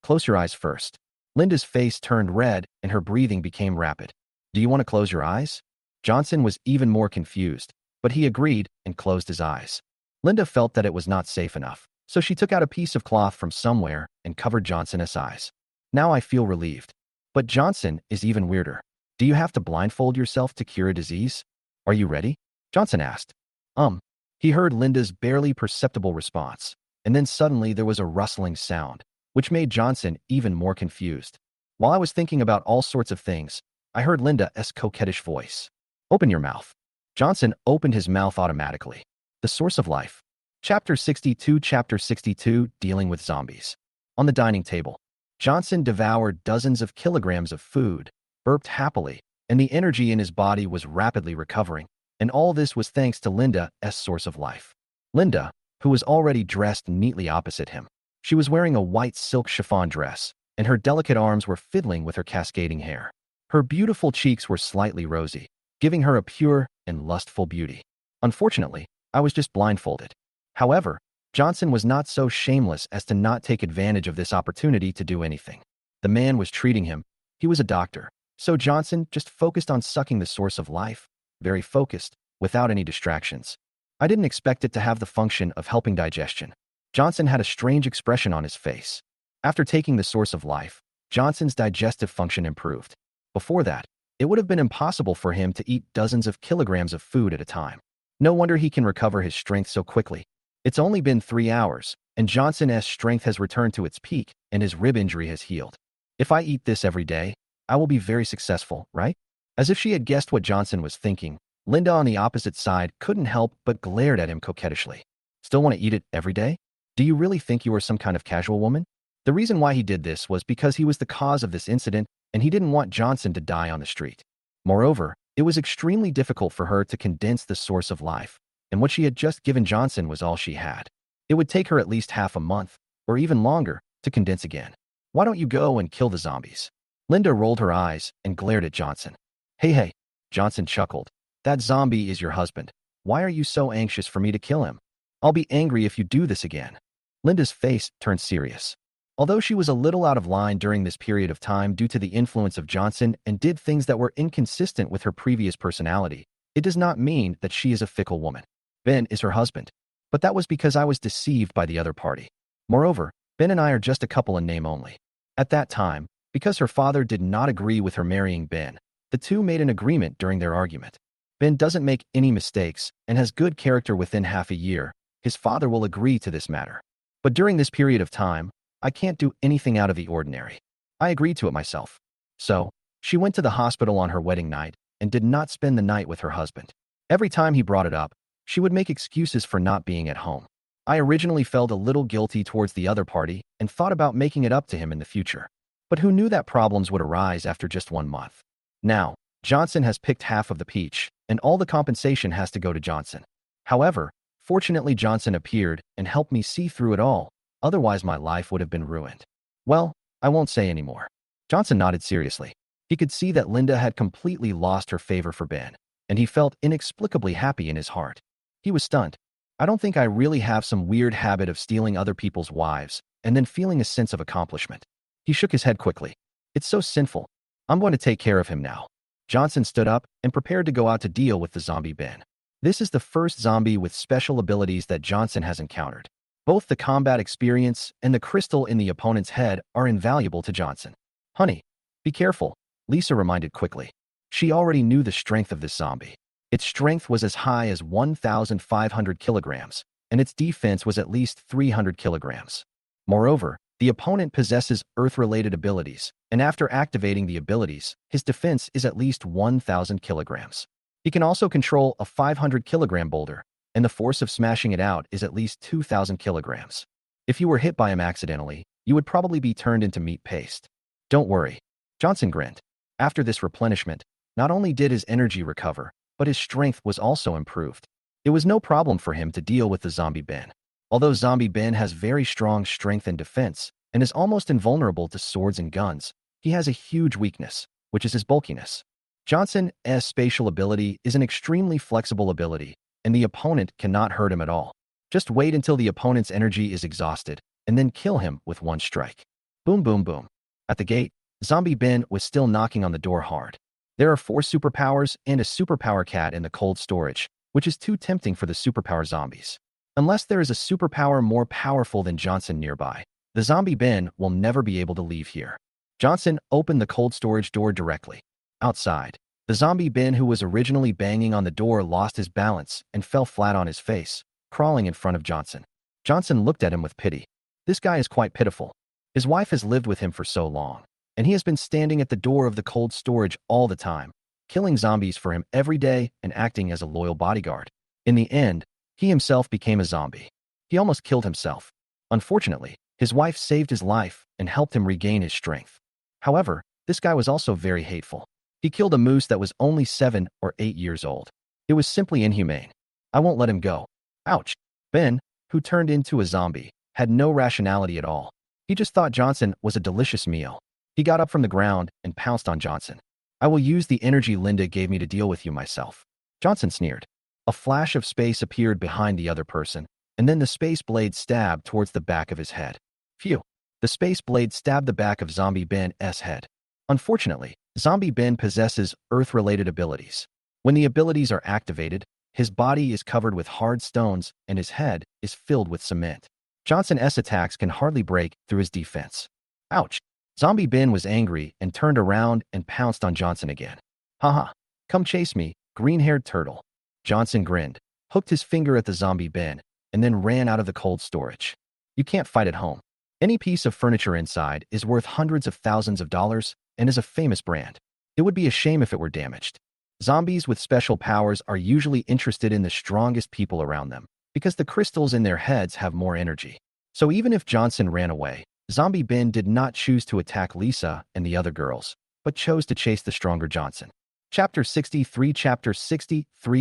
Close your eyes first. Linda's face turned red and her breathing became rapid. Do you want to close your eyes? Johnson was even more confused, but he agreed and closed his eyes. Linda felt that it was not safe enough, so she took out a piece of cloth from somewhere and covered Johnson's eyes. Now I feel relieved. But Johnson is even weirder. Do you have to blindfold yourself to cure a disease? Are you ready? Johnson asked. He heard Linda's barely perceptible response, and then suddenly there was a rustling sound, which made Johnson even more confused. While I was thinking about all sorts of things, I heard Linda's coquettish voice. Open your mouth. Johnson opened his mouth automatically. The source of life. Chapter 62, Dealing with Zombies. On the dining table, Johnson devoured dozens of kilograms of food, burped happily, and the energy in his body was rapidly recovering, and all this was thanks to Linda's source of life. Linda, who was already dressed neatly opposite him. She was wearing a white silk chiffon dress, and her delicate arms were fiddling with her cascading hair. Her beautiful cheeks were slightly rosy, giving her a pure and lustful beauty. Unfortunately, I was just blindfolded. However, Johnson was not so shameless as to not take advantage of this opportunity to do anything. The man was treating him. He was a doctor. So Johnson just focused on sucking the source of life, very focused, without any distractions. I didn't expect it to have the function of helping digestion. Johnson had a strange expression on his face. After taking the source of life, Johnson's digestive function improved. Before that, it would have been impossible for him to eat dozens of kilograms of food at a time. No wonder he can recover his strength so quickly. It's only been 3 hours, and Johnson's strength has returned to its peak, and his rib injury has healed. If I eat this every day, I will be very successful, right? As if she had guessed what Johnson was thinking, Linda on the opposite side couldn't help but glared at him coquettishly. Still want to eat it every day? Do you really think you are some kind of casual woman? The reason why he did this was because he was the cause of this incident, and he didn't want Johnson to die on the street. Moreover, it was extremely difficult for her to condense the source of life, and what she had just given Johnson was all she had. It would take her at least half a month, or even longer, to condense again. Why don't you go and kill the zombies? Linda rolled her eyes and glared at Johnson. Hey, Johnson chuckled. That zombie is your husband. Why are you so anxious for me to kill him? I'll be angry if you do this again. Linda's face turned serious. Although she was a little out of line during this period of time due to the influence of Johnson and did things that were inconsistent with her previous personality, it does not mean that she is a fickle woman. Ben is her husband. But that was because I was deceived by the other party. Moreover, Ben and I are just a couple in name only. At that time, because her father did not agree with her marrying Ben, the two made an agreement during their argument. Ben doesn't make any mistakes and has good character. Within half a year, his father will agree to this matter. But during this period of time, I can't do anything out of the ordinary. I agreed to it myself. So, she went to the hospital on her wedding night and did not spend the night with her husband. Every time he brought it up, she would make excuses for not being at home. I originally felt a little guilty towards the other party and thought about making it up to him in the future. But who knew that problems would arise after just 1 month? Now, Johnson has picked half of the peach, and all the compensation has to go to Johnson. However, fortunately Johnson appeared and helped me see through it all, otherwise my life would have been ruined. Well, I won't say anymore. Johnson nodded seriously. He could see that Linda had completely lost her favor for Ben, and he felt inexplicably happy in his heart. He was stunned. I don't think I really have some weird habit of stealing other people's wives and then feeling a sense of accomplishment. He shook his head quickly. It's so sinful. I'm going to take care of him now. Johnson stood up and prepared to go out to deal with the zombie Ben. This is the first zombie with special abilities that Johnson has encountered. Both the combat experience and the crystal in the opponent's head are invaluable to Johnson. Honey, be careful, Lisa reminded quickly. She already knew the strength of this zombie. Its strength was as high as 1,500 kilograms, and its defense was at least 300 kilograms. Moreover, the opponent possesses Earth-related abilities, and after activating the abilities, his defense is at least 1,000 kilograms. He can also control a 500-kilogram boulder, and the force of smashing it out is at least 2,000 kilograms. If you were hit by him accidentally, you would probably be turned into meat paste. Don't worry. Johnson grinned. After this replenishment, not only did his energy recover, but his strength was also improved. It was no problem for him to deal with the zombie Ben. Although zombie Ben has very strong strength and defense, and is almost invulnerable to swords and guns, he has a huge weakness, which is his bulkiness. Johnson's spatial ability is an extremely flexible ability, and the opponent cannot hurt him at all. Just wait until the opponent's energy is exhausted, and then kill him with one strike. Boom, boom, boom. At the gate, zombie Ben was still knocking on the door hard. There are 4 superpowers and a superpower cat in the cold storage, which is too tempting for the superpower zombies. Unless there is a superpower more powerful than Johnson nearby, the zombie Ben will never be able to leave here. Johnson opened the cold storage door directly. Outside, the zombie Ben who was originally banging on the door lost his balance and fell flat on his face, crawling in front of Johnson. Johnson looked at him with pity. This guy is quite pitiful. His wife has lived with him for so long, and he has been standing at the door of the cold storage all the time, killing zombies for him every day and acting as a loyal bodyguard. In the end, he himself became a zombie. He almost killed himself. Unfortunately, his wife saved his life and helped him regain his strength. However, this guy was also very hateful. He killed a moose that was only 7 or 8 years old. It was simply inhumane. I won't let him go. Ouch. Ben, who turned into a zombie, had no rationality at all. He just thought Johnson was a delicious meal. He got up from the ground and pounced on Johnson. I will use the energy Linda gave me to deal with you myself. Johnson sneered. A flash of space appeared behind the other person, and then the space blade stabbed towards the back of his head. Phew. The space blade stabbed the back of zombie Ben's head. Unfortunately, Zombie Ben possesses Earth-related abilities. When the abilities are activated, his body is covered with hard stones and his head is filled with cement. Johnson's attacks can hardly break through his defense. Ouch! Zombie Ben was angry and turned around and pounced on Johnson again. Haha, come chase me, green-haired turtle. Johnson grinned, hooked his finger at the zombie Ben, and then ran out of the cold storage. You can't fight at home. Any piece of furniture inside is worth hundreds of thousands of dollars and is a famous brand. It would be a shame if it were damaged. Zombies with special powers are usually interested in the strongest people around them because the crystals in their heads have more energy. So even if Johnson ran away, Zombie Ben did not choose to attack Lisa and the other girls, but chose to chase the stronger Johnson. Chapter 63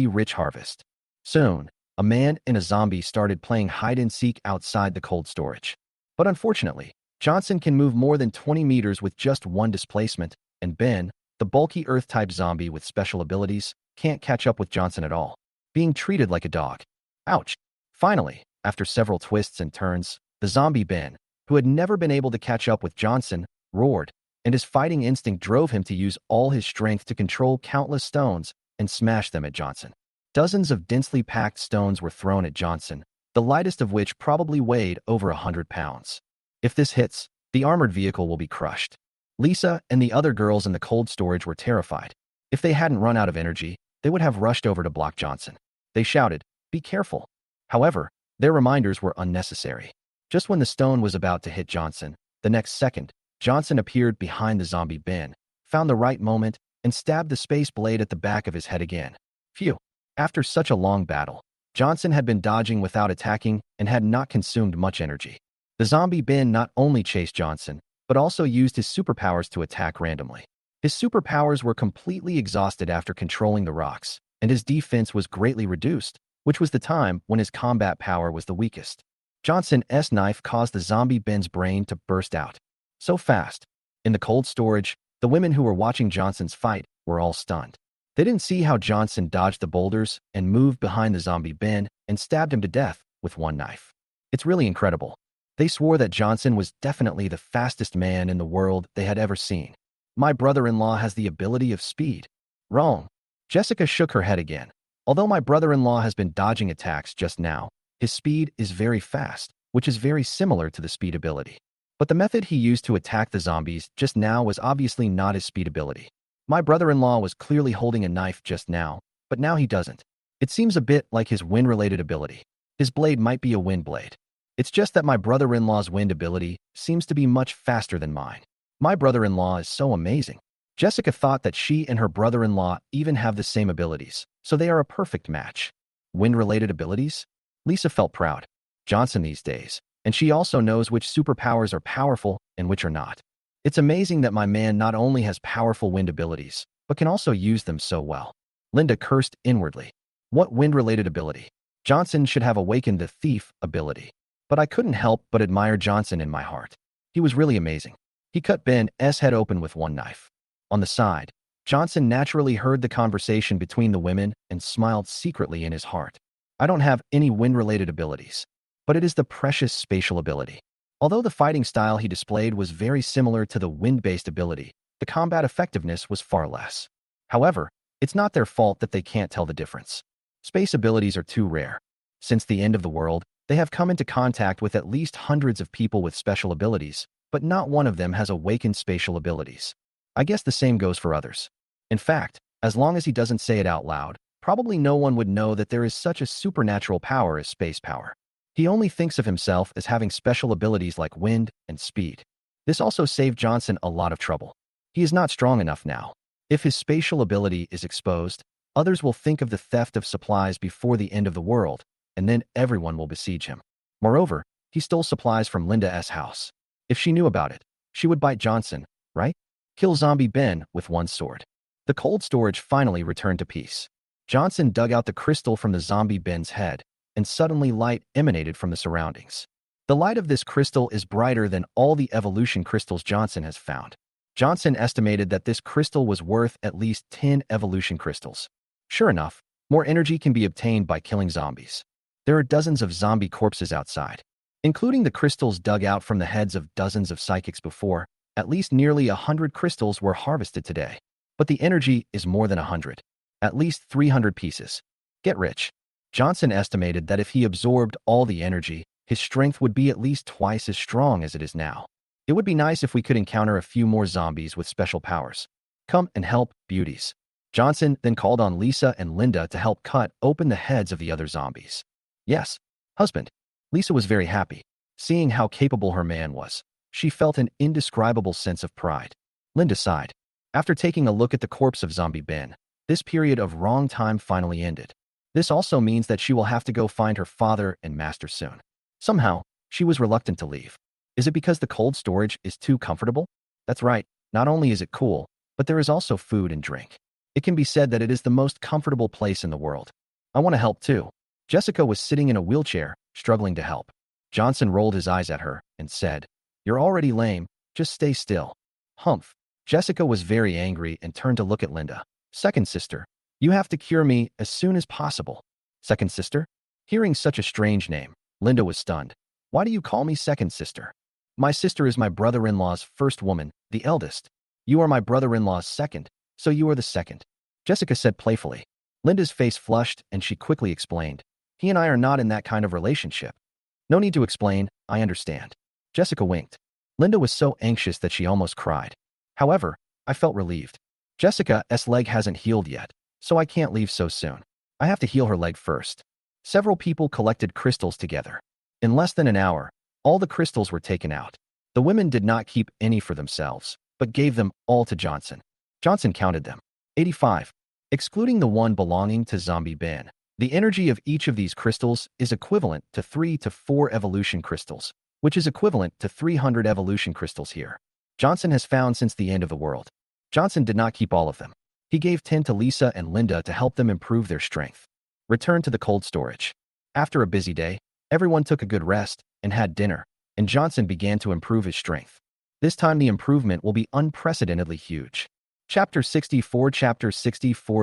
Rich Harvest. Soon, a man and a zombie started playing hide-and-seek outside the cold storage. But unfortunately, Johnson can move more than 20 meters with just one displacement, and Ben, the bulky Earth-type zombie with special abilities, can't catch up with Johnson at all, being treated like a dog. Ouch! Finally, after several twists and turns, the zombie Ben, who had never been able to catch up with Johnson, roared, and his fighting instinct drove him to use all his strength to control countless stones and smash them at Johnson. Dozens of densely packed stones were thrown at Johnson, the lightest of which probably weighed over 100 pounds. If this hits, the armored vehicle will be crushed. Lisa and the other girls in the cold storage were terrified. If they hadn't run out of energy, they would have rushed over to block Johnson. They shouted, "Be careful." However, their reminders were unnecessary. Just when the stone was about to hit Johnson, the next second, Johnson appeared behind the zombie Ben, found the right moment, and stabbed the space blade at the back of his head again. Phew! After such a long battle, Johnson had been dodging without attacking and had not consumed much energy. The zombie Ben not only chased Johnson, but also used his superpowers to attack randomly. His superpowers were completely exhausted after controlling the rocks, and his defense was greatly reduced, which was the time when his combat power was the weakest. Johnson's knife caused the zombie Ben's brain to burst out. So fast. In the cold storage, the women who were watching Johnson's fight were all stunned. They didn't see how Johnson dodged the boulders and moved behind the zombie Ben and stabbed him to death with one knife. It's really incredible. They swore that Johnson was definitely the fastest man in the world they had ever seen. My brother-in-law has the ability of speed. Wrong. Jessica shook her head again. Although my brother-in-law has been dodging attacks just now, his speed is very fast, which is very similar to the speed ability. But the method he used to attack the zombies just now was obviously not his speed ability. My brother-in-law was clearly holding a knife just now, but now he doesn't. It seems a bit like his wind-related ability. His blade might be a wind blade. It's just that my brother-in-law's wind ability seems to be much faster than mine. My brother-in-law is so amazing. Jessica thought that she and her brother-in-law even have the same abilities, so they are a perfect match. Wind-related abilities? Lisa felt proud. Johnson these days, and she also knows which superpowers are powerful and which are not. It's amazing that my man not only has powerful wind abilities, but can also use them so well. Linda cursed inwardly. What wind-related ability? Johnson should have awakened the thief ability. But I couldn't help but admire Johnson in my heart. He was really amazing. He cut Ben's head open with one knife. On the side, Johnson naturally heard the conversation between the women and smiled secretly in his heart. I don't have any wind-related abilities, but it is the precious spatial ability. Although the fighting style he displayed was very similar to the wind-based ability, the combat effectiveness was far less. However, it's not their fault that they can't tell the difference. Space abilities are too rare. Since the end of the world, they have come into contact with at least hundreds of people with special abilities, but not one of them has awakened spatial abilities. I guess the same goes for others. In fact, as long as he doesn't say it out loud, probably no one would know that there is such a supernatural power as space power. He only thinks of himself as having special abilities like wind and speed. This also saved Johnson a lot of trouble. He is not strong enough now. If his spatial ability is exposed, others will think of the theft of supplies before the end of the world, and then everyone will besiege him. Moreover, he stole supplies from Linda's house. If she knew about it, she would bite Johnson, right? Kill zombie Ben with one sword. The cold storage finally returned to peace. Johnson dug out the crystal from the zombie Ben's head, and suddenly light emanated from the surroundings. The light of this crystal is brighter than all the evolution crystals Johnson has found. Johnson estimated that this crystal was worth at least 10 evolution crystals. Sure enough, more energy can be obtained by killing zombies. There are dozens of zombie corpses outside. Including the crystals dug out from the heads of dozens of psychics before, at least nearly 100 crystals were harvested today. but the energy is more than 100. At least 300 pieces. Get rich. Johnson estimated that if he absorbed all the energy, his strength would be at least twice as strong as it is now. It would be nice if we could encounter a few more zombies with special powers. Come and help, beauties. Johnson then called on Lisa and Linda to help cut open the heads of the other zombies. Yes, husband. Lisa was very happy. Seeing how capable her man was, she felt an indescribable sense of pride. Linda sighed. After taking a look at the corpse of Zombie Ben, this period of wrong time finally ended. This also means that she will have to go find her father and master soon. Somehow, she was reluctant to leave. Is it because the cold storage is too comfortable? That's right, not only is it cool, but there is also food and drink. It can be said that it is the most comfortable place in the world. I want to help too. Jessica was sitting in a wheelchair, struggling to help. Johnson rolled his eyes at her and said, "You're already lame, just stay still." Humph. Jessica was very angry and turned to look at Linda. "Second sister, you have to cure me as soon as possible." Second sister? Hearing such a strange name, Linda was stunned. "Why do you call me second sister? My sister is my brother-in-law's first woman, the eldest. You are my brother-in-law's second, so you are the second," Jessica said playfully. Linda's face flushed and she quickly explained, "He and I are not in that kind of relationship." "No need to explain, I understand." Jessica winked. Linda was so anxious that she almost cried. However, I felt relieved. Jessica's leg hasn't healed yet, so I can't leave so soon. I have to heal her leg first. Several people collected crystals together. In less than an hour, all the crystals were taken out. The women did not keep any for themselves, but gave them all to Johnson. Johnson counted them. 85. Excluding the one belonging to Zombie Ben. The energy of each of these crystals is equivalent to 3 to 4 evolution crystals, which is equivalent to 300 evolution crystals here. Johnson has found since the end of the world. Johnson did not keep all of them. He gave 10 to Lisa and Linda to help them improve their strength. Return to the cold storage. After a busy day, everyone took a good rest and had dinner, and Johnson began to improve his strength. This time the improvement will be unprecedentedly huge. Chapter 64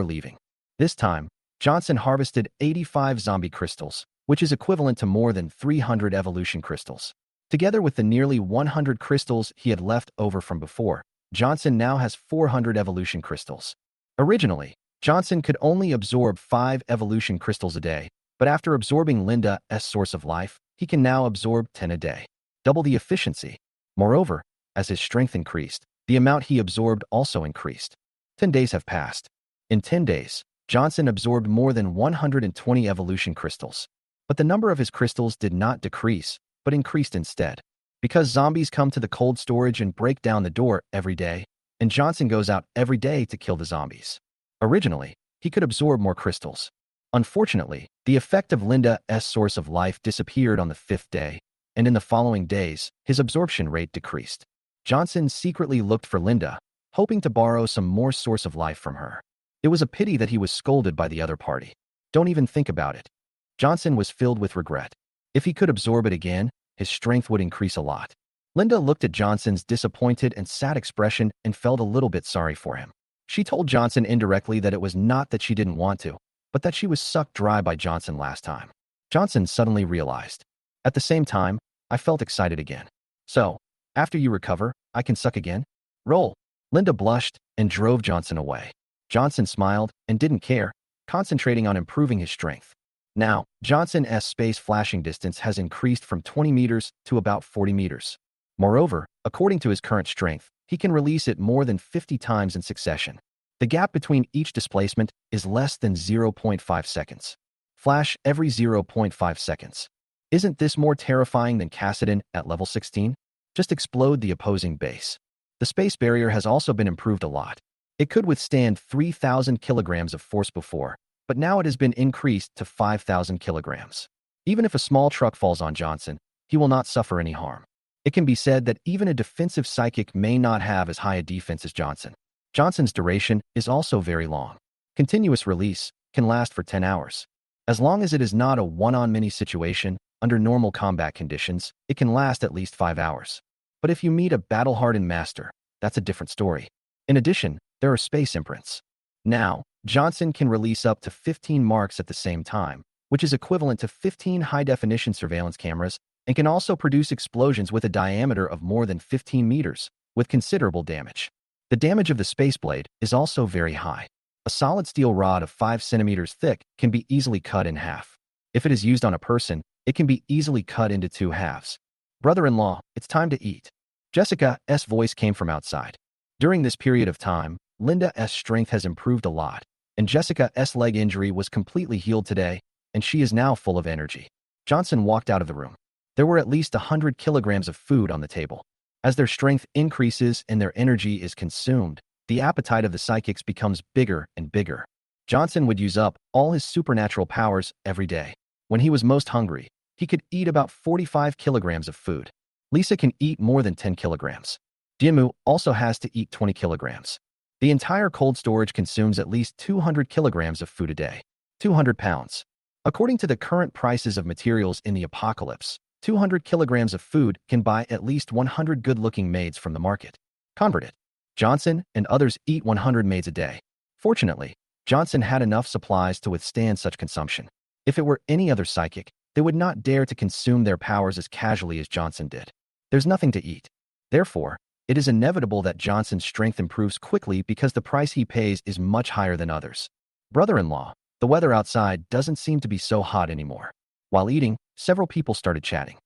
Leaving. This time, Johnson harvested 85 zombie crystals, which is equivalent to more than 300 evolution crystals. Together with the nearly 100 crystals he had left over from before, Johnson now has 400 evolution crystals. Originally, Johnson could only absorb 5 evolution crystals a day, but after absorbing Linda's source of life, he can now absorb 10 a day. Double the efficiency. Moreover, as his strength increased, the amount he absorbed also increased. 10 days have passed. In 10 days, Johnson absorbed more than 120 evolution crystals. But the number of his crystals did not decrease, but increased instead. Because zombies come to the cold storage and break down the door every day, and Johnson goes out every day to kill the zombies. Originally, he could absorb more crystals. Unfortunately, the effect of Linda's source of life disappeared on the 5th day, and in the following days, his absorption rate decreased. Johnson secretly looked for Linda, hoping to borrow some more source of life from her. It was a pity that he was scolded by the other party. Don't even think about it. Johnson was filled with regret. If he could absorb it again, his strength would increase a lot. Linda looked at Johnson's disappointed and sad expression and felt a little bit sorry for him. She told Johnson indirectly that it was not that she didn't want to, but that she was sucked dry by Johnson last time. Johnson suddenly realized. At the same time, I felt excited again. "So, after you recover, I can suck again?" "Roll." Linda blushed and drove Johnson away. Johnson smiled and didn't care, concentrating on improving his strength. Now, Johnson's space flashing distance has increased from 20 meters to about 40 meters. Moreover, according to his current strength, he can release it more than 50 times in succession. The gap between each displacement is less than 0.5 seconds. Flash every 0.5 seconds. Isn't this more terrifying than Cassidon at level 16? Just explode the opposing base. The space barrier has also been improved a lot. It could withstand 3,000 kilograms of force before, but now it has been increased to 5,000 kilograms. Even if a small truck falls on Johnson, he will not suffer any harm. It can be said that even a defensive psychic may not have as high a defense as Johnson. Johnson's duration is also very long. Continuous release can last for 10 hours. As long as it is not a one-on-many situation, under normal combat conditions, it can last at least 5 hours. But if you meet a battle-hardened master, that's a different story. In addition, there are space imprints. Now, Johnson can release up to 15 marks at the same time, which is equivalent to 15 high-definition surveillance cameras, and can also produce explosions with a diameter of more than 15 meters, with considerable damage. The damage of the space blade is also very high. A solid steel rod of 5 centimeters thick can be easily cut in half. If it is used on a person, it can be easily cut into 2 halves. Brother-in-law, it's time to eat. Jessica's voice came from outside. During this period of time, Linda's strength has improved a lot, and Jessica's leg injury was completely healed today, and she is now full of energy. Johnson walked out of the room. There were at least 100 kilograms of food on the table. As their strength increases and their energy is consumed, the appetite of the psychics becomes bigger and bigger. Johnson would use up all his supernatural powers every day. When he was most hungry, he could eat about 45 kilograms of food. Lisa can eat more than 10 kilograms. Diemu also has to eat 20 kilograms. The entire cold storage consumes at least 200 kilograms of food a day. 200 pounds. According to the current prices of materials in the apocalypse, 200 kilograms of food can buy at least 100 good-looking maids from the market. Convert it. Johnson and others eat 100 maids a day. Fortunately, Johnson had enough supplies to withstand such consumption. If it were any other psychic, they would not dare to consume their powers as casually as Johnson did. There's nothing to eat. Therefore, it is inevitable that Johnson's strength improves quickly because the price he pays is much higher than others. Brother-in-law, the weather outside doesn't seem to be so hot anymore. While eating, several people started chatting.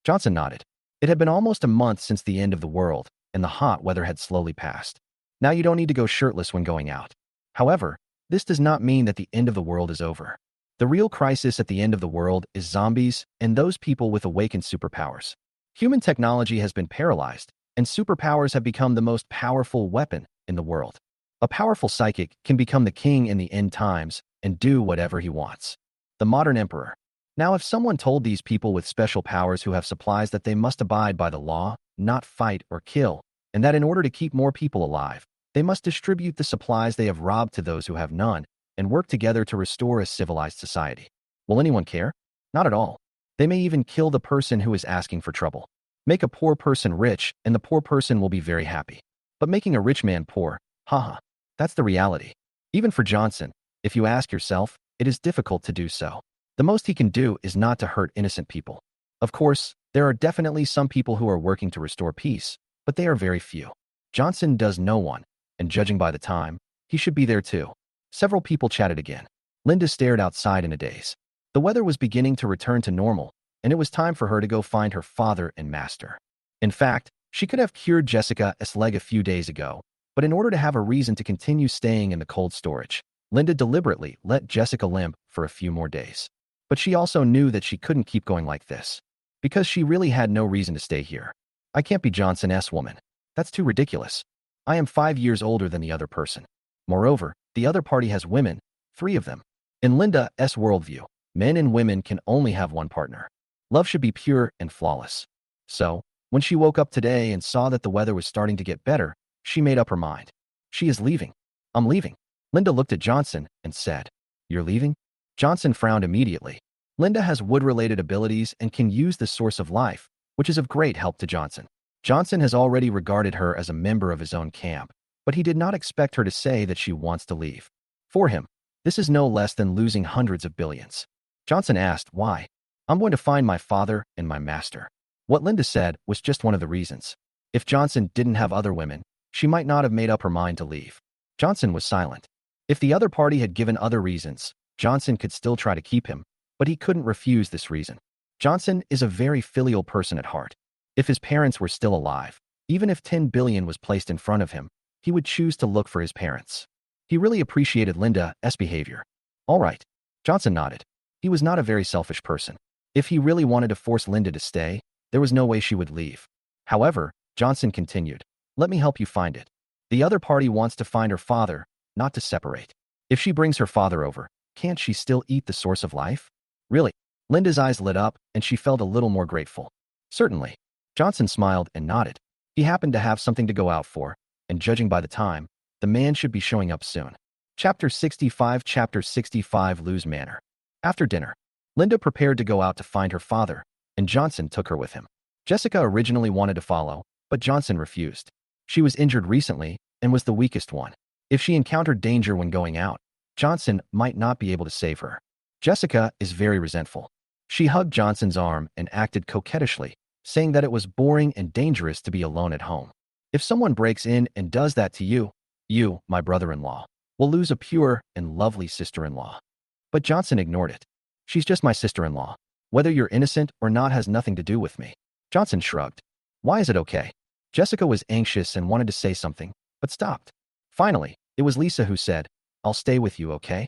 Johnson nodded. It had been almost a month since the end of the world, and the hot weather had slowly passed. Now you don't need to go shirtless when going out. However, this does not mean that the end of the world is over. The real crisis at the end of the world is zombies and those people with awakened superpowers. Human technology has been paralyzed, and superpowers have become the most powerful weapon in the world. A powerful psychic can become the king in the end times and do whatever he wants. The modern emperor. Now, if someone told these people with special powers who have supplies that they must abide by the law, not fight or kill, and that in order to keep more people alive, they must distribute the supplies they have robbed to those who have none, and work together to restore a civilized society. Will anyone care? Not at all. They may even kill the person who is asking for trouble. Make a poor person rich, and the poor person will be very happy. But making a rich man poor, haha, that's the reality. Even for Johnson, if you ask yourself, it is difficult to do so. The most he can do is not to hurt innocent people. Of course, there are definitely some people who are working to restore peace, but they are very few. Johnson does no one, and judging by the time, he should be there too. Several people chatted again. Linda stared outside in a daze. The weather was beginning to return to normal, and it was time for her to go find her father and master. In fact, she could have cured Jessica's leg a few days ago, but in order to have a reason to continue staying in the cold storage, Linda deliberately let Jessica limp for a few more days. But she also knew that she couldn't keep going like this, because she really had no reason to stay here. I can't be Johnson's woman. That's too ridiculous. I am 5 years older than the other person. Moreover, the other party has women, 3 of them. In Linda's worldview, men and women can only have one partner. Love should be pure and flawless. So, when she woke up today and saw that the weather was starting to get better, she made up her mind. She is leaving. I'm leaving. Linda looked at Johnson and said, "You're leaving?" Johnson frowned immediately. Linda has wood-related abilities and can use the source of life, which is of great help to Johnson. Johnson has already regarded her as a member of his own camp, but he did not expect her to say that she wants to leave. For him, this is no less than losing hundreds of billions. Johnson asked, "Why?" "I'm going to find my father and my master." What Linda said was just one of the reasons. If Johnson didn't have other women, she might not have made up her mind to leave. Johnson was silent. If the other party had given other reasons, Johnson could still try to keep him, but he couldn't refuse this reason. Johnson is a very filial person at heart. If his parents were still alive, even if 10 billion was placed in front of him, he would choose to look for his parents. He really appreciated Linda's behavior. All right. Johnson nodded. He was not a very selfish person. If he really wanted to force Linda to stay, there was no way she would leave. However, Johnson continued, "Let me help you find it. The other party wants to find her father, not to separate. If she brings her father over, can't she still eat the source of life?" "Really?" Linda's eyes lit up, and she felt a little more grateful. "Certainly." Johnson smiled and nodded. He happened to have something to go out for, and judging by the time, the man should be showing up soon. Chapter 65 Lou's Manor. After dinner, Linda prepared to go out to find her father, and Johnson took her with him. Jessica originally wanted to follow, but Johnson refused. She was injured recently and was the weakest one. If she encountered danger when going out, Johnson might not be able to save her. Jessica is very resentful. She hugged Johnson's arm and acted coquettishly, saying that it was boring and dangerous to be alone at home. If someone breaks in and does that to you, you, my brother-in-law, will lose a pure and lovely sister-in-law. But Johnson ignored it. She's just my sister-in-law. Whether you're innocent or not has nothing to do with me. Johnson shrugged. Why is it okay? Jessica was anxious and wanted to say something, but stopped. Finally, it was Lisa who said, I'll stay with you, okay?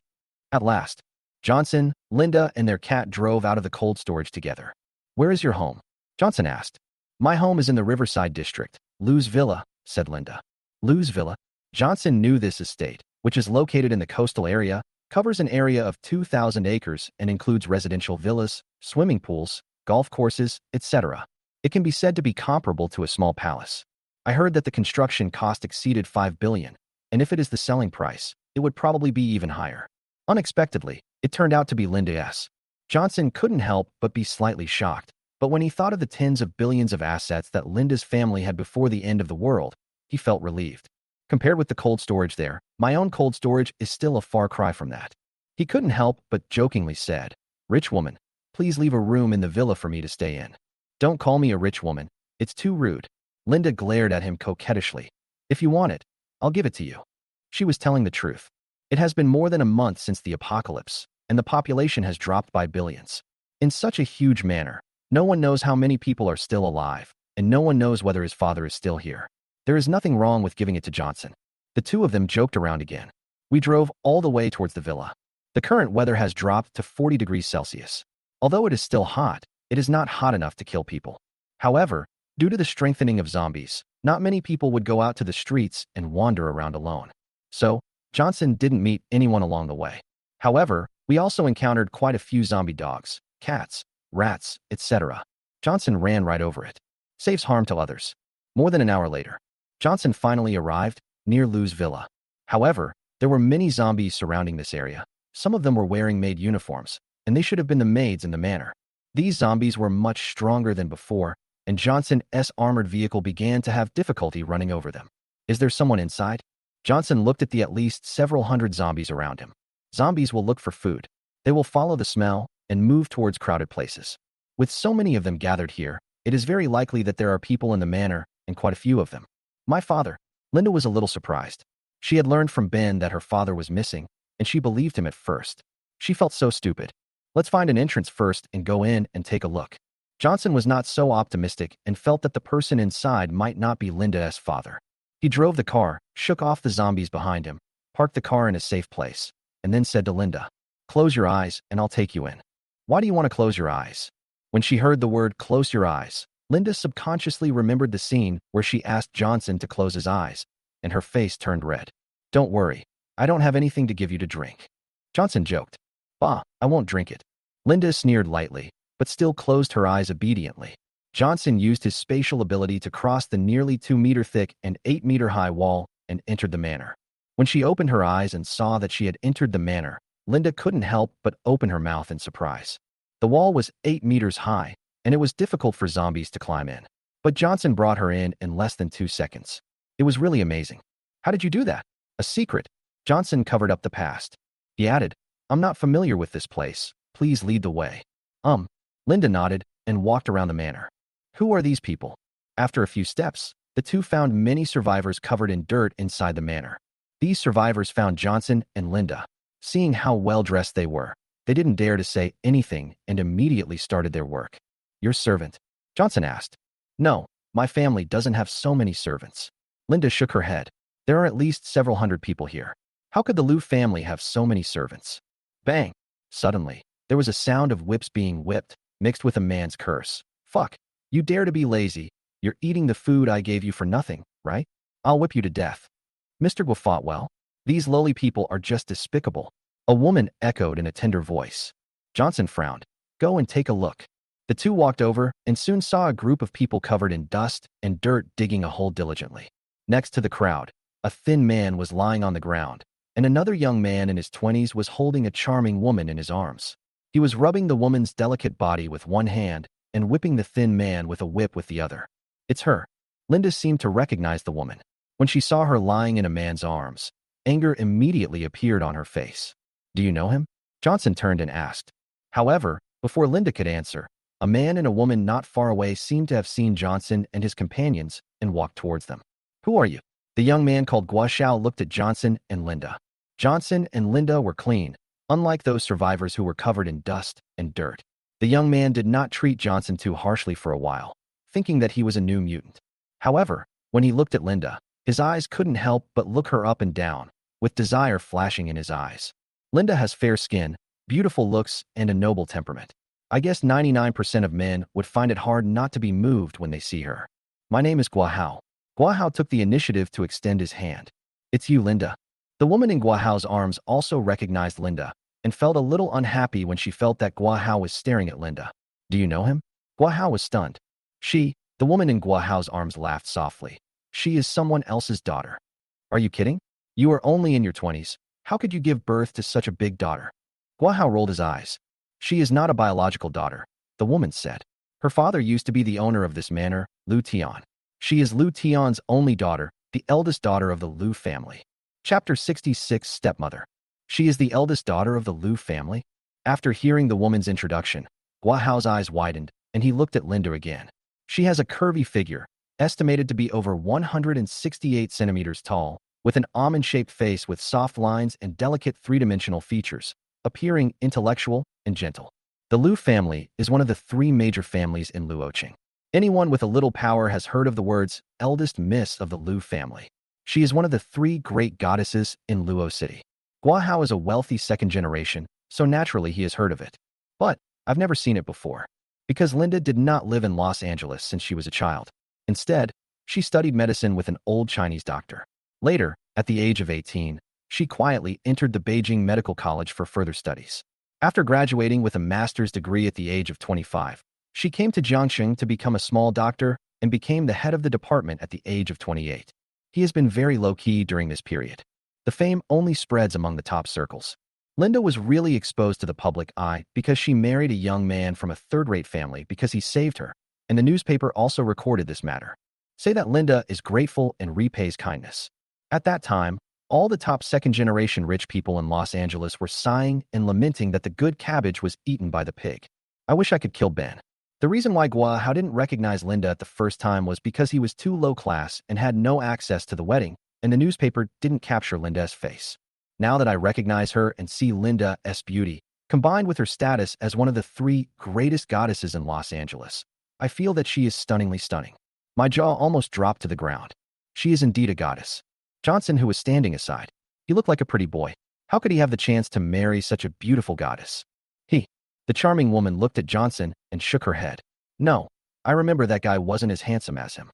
At last, Johnson, Linda, and their cat drove out of the cold storage together. Where is your home? Johnson asked. My home is in the Riverside District, Lou's Villa, said Linda. Lou's Villa? Johnson knew this estate, which is located in the coastal area, covers an area of 2,000 acres and includes residential villas, swimming pools, golf courses, etc. It can be said to be comparable to a small palace. I heard that the construction cost exceeded $5 billion, and if it is the selling price, it would probably be even higher. Unexpectedly, it turned out to be Linda S. Johnson couldn't help but be slightly shocked, but when he thought of the tens of billions of assets that Linda's family had before the end of the world, he felt relieved. Compared with the cold storage there, my own cold storage is still a far cry from that. He couldn't help but jokingly said, Rich woman, please leave a room in the villa for me to stay in. Don't call me a rich woman. It's too rude. Linda glared at him coquettishly. If you want it, I'll give it to you. She was telling the truth. It has been more than a month since the apocalypse, and the population has dropped by billions. In such a huge manner, no one knows how many people are still alive, and no one knows whether his father is still here. There is nothing wrong with giving it to Johnson. The two of them joked around again. We drove all the way towards the villa. The current weather has dropped to 40 degrees Celsius. Although it is still hot, it is not hot enough to kill people. However, due to the strengthening of zombies, not many people would go out to the streets and wander around alone. So, Johnson didn't meet anyone along the way. However, we also encountered quite a few zombie dogs, cats, rats, etc. Johnson ran right over it. Saves harm to others. More than an hour later, Johnson finally arrived near Lou's villa. However, there were many zombies surrounding this area. Some of them were wearing maid uniforms, and they should have been the maids in the manor. These zombies were much stronger than before, and Johnson's armored vehicle began to have difficulty running over them. Is there someone inside? Johnson looked at the at least several hundred zombies around him. Zombies will look for food. They will follow the smell and move towards crowded places. With so many of them gathered here, it is very likely that there are people in the manor, and quite a few of them. My father. Linda was a little surprised. She had learned from Ben that her father was missing, and she believed him at first. She felt so stupid. Let's find an entrance first and go in and take a look. Johnson was not so optimistic and felt that the person inside might not be Linda's father. He drove the car, shook off the zombies behind him, parked the car in a safe place, and then said to Linda, Close your eyes and I'll take you in. Why do you want to close your eyes? When she heard the word close your eyes, Linda subconsciously remembered the scene where she asked Johnson to close his eyes, and her face turned red. Don't worry, I don't have anything to give you to drink. Johnson joked. Bah, I won't drink it. Linda sneered lightly, but still closed her eyes obediently. Johnson used his spatial ability to cross the nearly 2-meter-thick and 8-meter-high wall and entered the manor. When she opened her eyes and saw that she had entered the manor, Linda couldn't help but open her mouth in surprise. The wall was 8 meters high, and it was difficult for zombies to climb in. But Johnson brought her in less than 2 seconds. It was really amazing. How did you do that? A secret. Johnson covered up the past. He added, I'm not familiar with this place. Please lead the way. Linda nodded and walked around the manor. Who are these people? After a few steps, the two found many survivors covered in dirt inside the manor. These survivors found Johnson and Linda. Seeing how well-dressed they were, they didn't dare to say anything and immediately started their work. Your servant? Johnson asked. No, my family doesn't have so many servants. Linda shook her head. There are at least several hundred people here. How could the Liu family have so many servants? Bang! Suddenly, there was a sound of whips being whipped, mixed with a man's curse. Fuck! You dare to be lazy. You're eating the food I gave you for nothing, right? I'll whip you to death. Mr. Gu fought well. These lowly people are just despicable. A woman echoed in a tender voice. Johnson frowned. Go and take a look. The two walked over and soon saw a group of people covered in dust and dirt digging a hole diligently. Next to the crowd, a thin man was lying on the ground, and another young man in his 20s was holding a charming woman in his arms. He was rubbing the woman's delicate body with one hand and whipping the thin man with a whip with the other. It's her. Linda seemed to recognize the woman. When she saw her lying in a man's arms, anger immediately appeared on her face. Do you know him? Johnson turned and asked. However, before Linda could answer, a man and a woman not far away seemed to have seen Johnson and his companions and walked towards them. Who are you? The young man called Gua Xiao looked at Johnson and Linda. Johnson and Linda were clean, unlike those survivors who were covered in dust and dirt. The young man did not treat Johnson too harshly for a while, thinking that he was a new mutant. However, when he looked at Linda, his eyes couldn't help but look her up and down, with desire flashing in his eyes. Linda has fair skin, beautiful looks, and a noble temperament. I guess 99% of men would find it hard not to be moved when they see her. My name is Gua Hao. Gua Hao took the initiative to extend his hand. It's you, Linda. The woman in Gua Hao's arms also recognized Linda and felt a little unhappy when she felt that Gua Hao was staring at Linda. Do you know him? Gua Hao was stunned. The woman in Gua Hao's arms laughed softly. She is someone else's daughter. Are you kidding? You are only in your 20s. How could you give birth to such a big daughter? Gua Hao rolled his eyes. She is not a biological daughter, the woman said. Her father used to be the owner of this manor, Lu Tian. She is Lu Tian's only daughter, the eldest daughter of the Lu family. Chapter 66 Stepmother. She is the eldest daughter of the Lu family? After hearing the woman's introduction, Gua Hao's eyes widened, and he looked at Linda again. She has a curvy figure, estimated to be over 168 centimeters tall, with an almond-shaped face with soft lines and delicate three-dimensional features, appearing intellectual and gentle. The Lu family is one of the three major families in Luoqing. Anyone with a little power has heard of the words eldest miss of the Lu family. She is one of the three great goddesses in Luo City. Gua Hao is a wealthy second generation, so naturally he has heard of it. But I've never seen it before, because Linda did not live in Los Angeles since she was a child. Instead, she studied medicine with an old Chinese doctor. Later, at the age of 18, she quietly entered the Beijing Medical College for further studies. After graduating with a master's degree at the age of 25, she came to Jiangxing to become a small doctor and became the head of the department at the age of 28. He has been very low-key during this period. The fame only spreads among the top circles. Linda was really exposed to the public eye because she married a young man from a third-rate family because he saved her, and the newspaper also recorded this matter. Say that Linda is grateful and repays kindness. At that time, all the top second-generation rich people in Los Angeles were sighing and lamenting that the good cabbage was eaten by the pig. I wish I could kill Ben. The reason why Gua Hao didn't recognize Linda at the first time was because he was too low class and had no access to the wedding, and the newspaper didn't capture Linda's face. Now that I recognize her and see Linda's beauty, combined with her status as one of the three greatest goddesses in Los Angeles, I feel that she is stunningly stunning. My jaw almost dropped to the ground. She is indeed a goddess. Johnson, who was standing aside, he looked like a pretty boy. How could he have the chance to marry such a beautiful goddess? The charming woman looked at Johnson and shook her head. No, I remember that guy wasn't as handsome as him.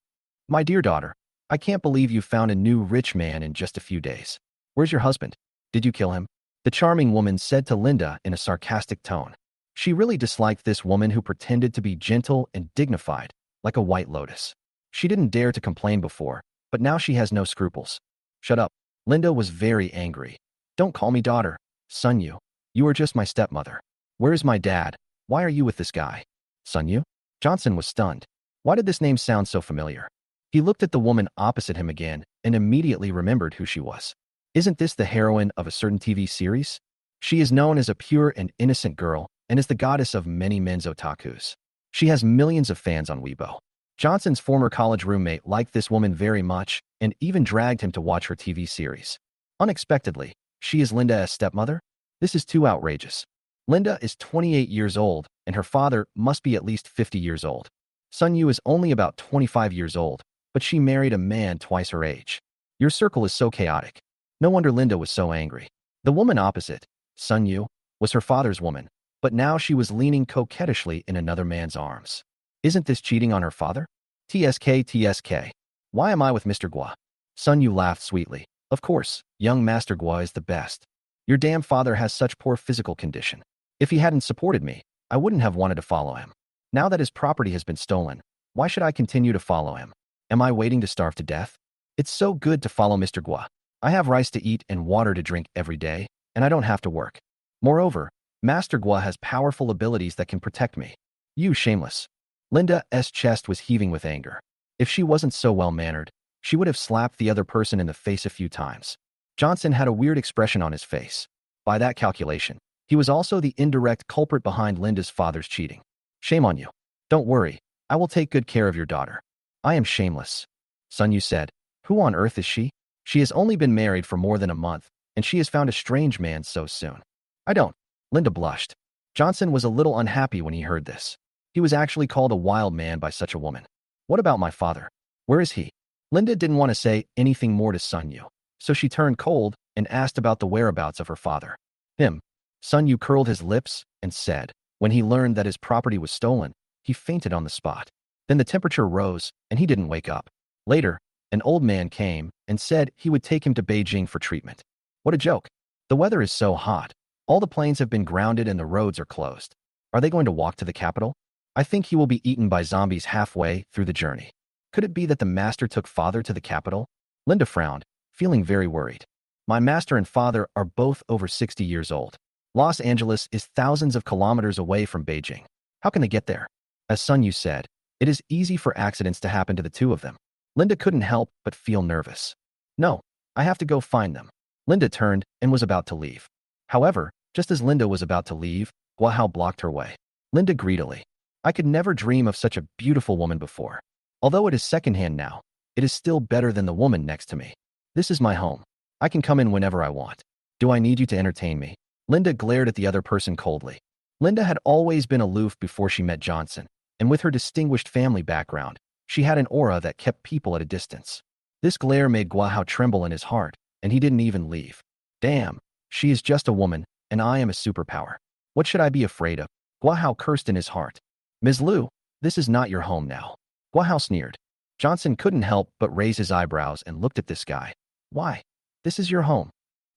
My dear daughter, I can't believe you found a new rich man in just a few days. Where's your husband? Did you kill him? The charming woman said to Linda in a sarcastic tone. She really disliked this woman who pretended to be gentle and dignified, like a white lotus. She didn't dare to complain before, but now she has no scruples. Shut up. Linda was very angry. Don't call me daughter, Sun Yu. You are just my stepmother. Where is my dad? Why are you with this guy? Sun Yu? Johnson was stunned. Why did this name sound so familiar? He looked at the woman opposite him again and immediately remembered who she was. Isn't this the heroine of a certain TV series? She is known as a pure and innocent girl and is the goddess of many men's otakus. She has millions of fans on Weibo. Johnson's former college roommate liked this woman very much and even dragged him to watch her TV series. Unexpectedly, she is Linda's stepmother? This is too outrageous. Linda is 28 years old, and her father must be at least 50 years old. Sun Yu is only about 25 years old, but she married a man twice her age. Your circle is so chaotic. No wonder Linda was so angry. The woman opposite, Sun Yu, was her father's woman, but now she was leaning coquettishly in another man's arms. Isn't this cheating on her father? TSK. Why am I with Mr. Gua? Sun Yu laughed sweetly. Of course, young Master Gua is the best. Your damn father has such poor physical condition. If he hadn't supported me, I wouldn't have wanted to follow him. Now that his property has been stolen, why should I continue to follow him? Am I waiting to starve to death? It's so good to follow Mr. Gua. I have rice to eat and water to drink every day, and I don't have to work. Moreover, Master Gua has powerful abilities that can protect me. You shameless. Linda's chest was heaving with anger. If she wasn't so well-mannered, she would have slapped the other person in the face a few times. Johnson had a weird expression on his face. By that calculation, he was also the indirect culprit behind Linda's father's cheating. Shame on you. Don't worry, I will take good care of your daughter. I am shameless, Sun Yu said. Who on earth is she? She has only been married for more than a month, and she has found a strange man so soon. I don't. Linda blushed. Johnson was a little unhappy when he heard this. He was actually called a wild man by such a woman. What about my father? Where is he? Linda didn't want to say anything more to Sun Yu, so she turned cold and asked about the whereabouts of her father. Him. Sun Yu curled his lips and said, when he learned that his property was stolen, he fainted on the spot. Then the temperature rose, and he didn't wake up. Later, an old man came and said he would take him to Beijing for treatment. What a joke. The weather is so hot. All the planes have been grounded and the roads are closed. Are they going to walk to the capital? I think he will be eaten by zombies halfway through the journey. Could it be that the master took father to the capital? Linda frowned, feeling very worried. My master and father are both over 60 years old. Los Angeles is thousands of kilometers away from Beijing. How can they get there? As Sun Yu said, it is easy for accidents to happen to the two of them. Linda couldn't help but feel nervous. No, I have to go find them. Linda turned and was about to leave. However, just as Linda was about to leave, Guahao blocked her way. Linda greedily. I could never dream of such a beautiful woman before. Although it is secondhand now, it is still better than the woman next to me. This is my home. I can come in whenever I want. Do I need you to entertain me? Linda glared at the other person coldly. Linda had always been aloof before she met Johnson, and with her distinguished family background, she had an aura that kept people at a distance. This glare made Guahao tremble in his heart, and he didn't even leave. Damn, she is just a woman, and I am a superpower. What should I be afraid of? Guahao cursed in his heart. Ms. Liu, this is not your home now. Guahao sneered. Johnson couldn't help but raise his eyebrows and looked at this guy. Why? This is your home.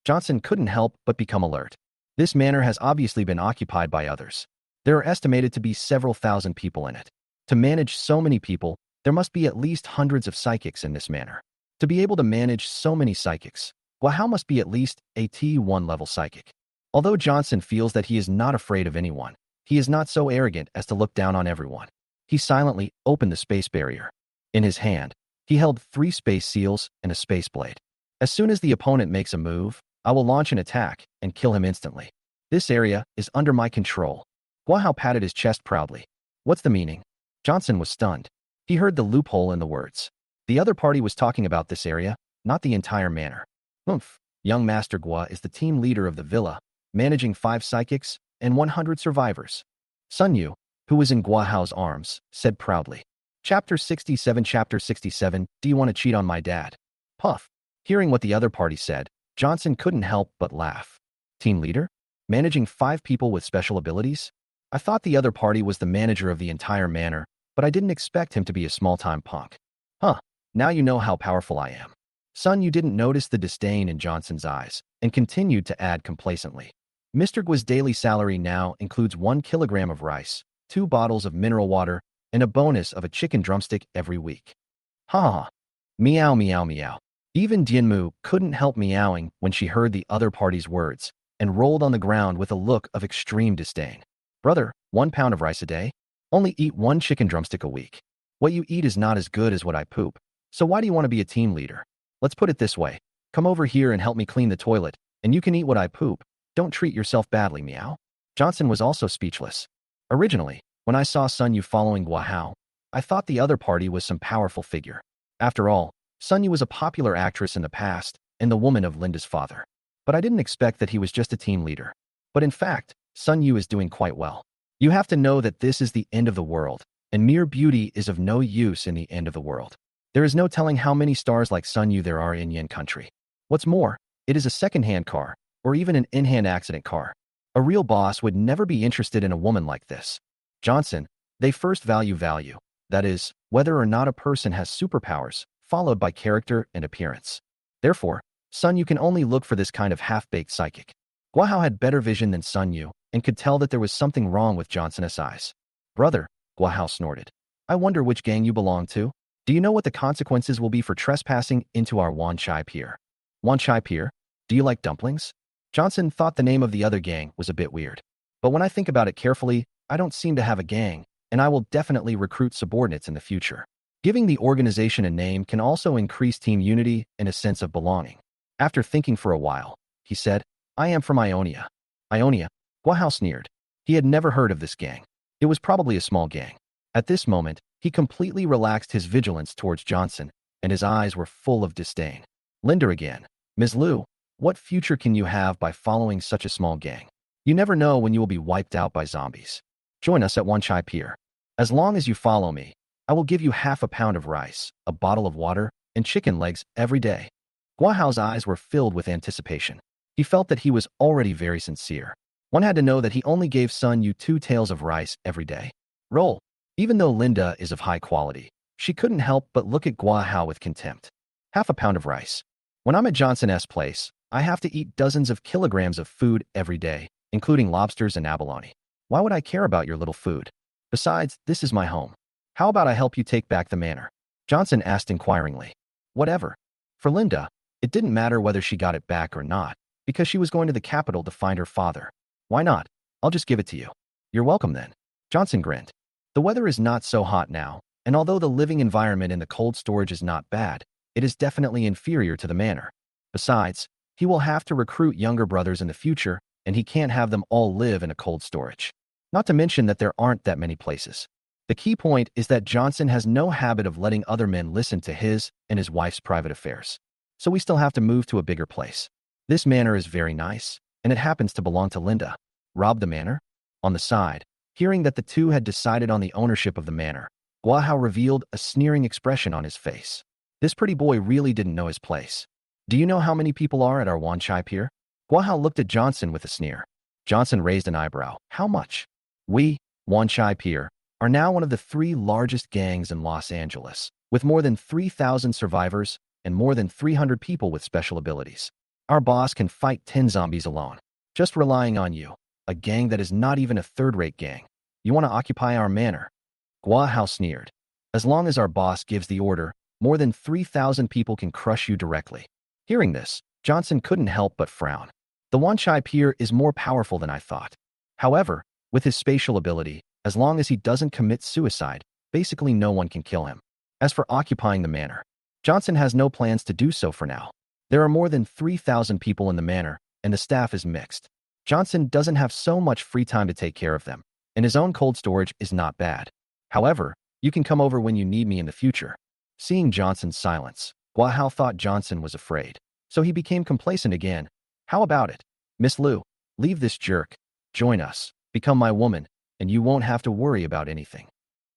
Johnson couldn't help but become alert. This manor has obviously been occupied by others. There are estimated to be several thousand people in it. To manage so many people, there must be at least hundreds of psychics in this manor. To be able to manage so many psychics, Guahao must be at least a T1 level psychic. Although Johnson feels that he is not afraid of anyone, he is not so arrogant as to look down on everyone. He silently opened the space barrier. In his hand, he held 3 space seals and a space blade. As soon as the opponent makes a move, I will launch an attack and kill him instantly. This area is under my control. Guahao patted his chest proudly. What's the meaning? Johnson was stunned. He heard the loophole in the words. The other party was talking about this area, not the entire manor. Oomph. Young Master Gua is the team leader of the villa, managing 5 psychics and 100 survivors. Sun Yu, who was in Guahao's arms, said proudly. Chapter 67. Do you want to cheat on my dad? Puff. Hearing what the other party said, Johnson couldn't help but laugh. Team leader? Managing 5 people with special abilities? I thought the other party was the manager of the entire manor, but I didn't expect him to be a small-time punk. Huh, now you know how powerful I am. Sun Yu didn't notice the disdain in Johnson's eyes and continued to add complacently. Mr. Gua's daily salary now includes 1 kilogram of rice, 2 bottles of mineral water, and a bonus of a chicken drumstick every week. Ha ha ha. Meow meow meow. Even Dianmu couldn't help meowing when she heard the other party's words and rolled on the ground with a look of extreme disdain. Brother, 1 pound of rice a day? Only eat 1 chicken drumstick a week. What you eat is not as good as what I poop. So why do you want to be a team leader? Let's put it this way. Come over here and help me clean the toilet, and you can eat what I poop. Don't treat yourself badly, meow. Johnson was also speechless. Originally, when I saw Sun Yu following Guahao, I thought the other party was some powerful figure. After all, Sun Yu was a popular actress in the past and the woman of Linda's father. But I didn't expect that he was just a team leader. But in fact, Sun Yu is doing quite well. You have to know that this is the end of the world, and mere beauty is of no use in the end of the world. There is no telling how many stars like Sun Yu there are in Yin country. What's more, it is a second-hand car, or even an in-hand accident car. A real boss would never be interested in a woman like this. Johnson, they first value, that is, whether or not a person has superpowers, followed by character and appearance. Therefore, Sun Yu can only look for this kind of half-baked psychic. Guahao had better vision than Sun Yu and could tell that there was something wrong with Johnson's eyes. Brother, Guahao snorted. I wonder which gang you belong to. Do you know what the consequences will be for trespassing into our Wanchai Pier? Wanchai Pier? Do you like dumplings? Johnson thought the name of the other gang was a bit weird. But when I think about it carefully, I don't seem to have a gang, and I will definitely recruit subordinates in the future. Giving the organization a name can also increase team unity and a sense of belonging. After thinking for a while, he said, I am from Ionia. Ionia? Guahao sneered. He had never heard of this gang. It was probably a small gang. At this moment, he completely relaxed his vigilance towards Johnson and his eyes were full of disdain. Linda again. Ms. Liu, what future can you have by following such a small gang? You never know when you will be wiped out by zombies. Join us at Wanchai Pier. As long as you follow me, I will give you half a pound of rice, a bottle of water, and chicken legs every day. Guahao's eyes were filled with anticipation. He felt that he was already very sincere. One had to know that he only gave Sun Yu 2 taels of rice every day. Roll. Even though Linda is of high quality, she couldn't help but look at Guahao with contempt. Half a pound of rice. When I'm at Johnson's place, I have to eat dozens of kilograms of food every day, including lobsters and abalone. Why would I care about your little food? Besides, this is my home. How about I help you take back the manor? Johnson asked inquiringly. Whatever. For Linda, it didn't matter whether she got it back or not, because she was going to the capital to find her father. Why not? I'll just give it to you. You're welcome then. Johnson grinned. The weather is not so hot now, and although the living environment in the cold storage is not bad, it is definitely inferior to the manor. Besides, he will have to recruit younger brothers in the future, and he can't have them all live in a cold storage. Not to mention that there aren't that many places. The key point is that Johnson has no habit of letting other men listen to his and his wife's private affairs. So we still have to move to a bigger place. This manor is very nice, and it happens to belong to Linda. Rob the manor? On the side, hearing that the two had decided on the ownership of the manor, Guahao revealed a sneering expression on his face. This pretty boy really didn't know his place. Do you know how many people are at our Wanchai Pier? Guahao looked at Johnson with a sneer. Johnson raised an eyebrow. How much? We, Wanchai Pier, are now one of the 3 largest gangs in Los Angeles, with more than 3,000 survivors and more than 300 people with special abilities. Our boss can fight 10 zombies alone, just relying on you, a gang that is not even a third-rate gang. You want to occupy our manor? Guahao sneered. As long as our boss gives the order, more than 3,000 people can crush you directly. Hearing this, Johnson couldn't help but frown. The Wanchai Pier is more powerful than I thought. However, with his spatial ability, as long as he doesn't commit suicide, basically no one can kill him. As for occupying the manor, Johnson has no plans to do so for now. There are more than 3,000 people in the manor, and the staff is mixed. Johnson doesn't have so much free time to take care of them, and his own cold storage is not bad. However, you can come over when you need me in the future. Seeing Johnson's silence, Guahao thought Johnson was afraid, so he became complacent again. How about it? Miss Liu, leave this jerk. Join us, become my woman, and you won't have to worry about anything.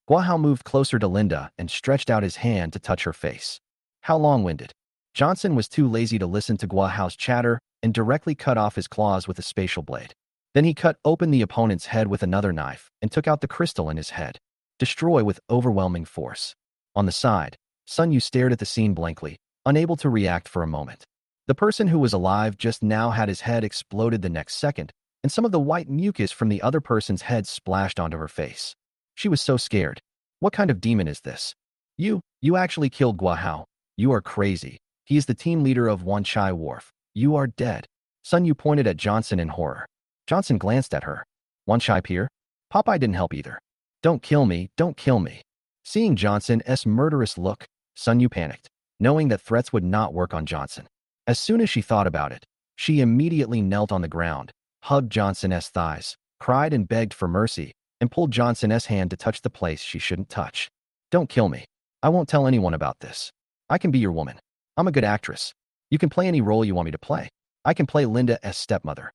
Guahao moved closer to Linda and stretched out his hand to touch her face. How long-winded. Johnson was too lazy to listen to Guahao's chatter and directly cut off his claws with a spatial blade. Then he cut open the opponent's head with another knife and took out the crystal in his head. Destroy with overwhelming force. On the side, Sun Yu stared at the scene blankly, unable to react for a moment. The person who was alive just now had his head exploded the next second, and some of the white mucus from the other person's head splashed onto her face. She was so scared. What kind of demon is this? You actually killed Guahao. You are crazy. He is the team leader of Wanchai Wharf. You are dead. Sun Yu pointed at Johnson in horror. Johnson glanced at her. Wanchai Pier? Popeye didn't help either. Don't kill me, don't kill me. Seeing Johnson's murderous look, Sun Yu panicked, knowing that threats would not work on Johnson. As soon as she thought about it, she immediately knelt on the ground, hugged Johnson's thighs, cried and begged for mercy, and pulled Johnson's hand to touch the place she shouldn't touch. Don't kill me. I won't tell anyone about this. I can be your woman. I'm a good actress. You can play any role you want me to play. I can play Linda's stepmother.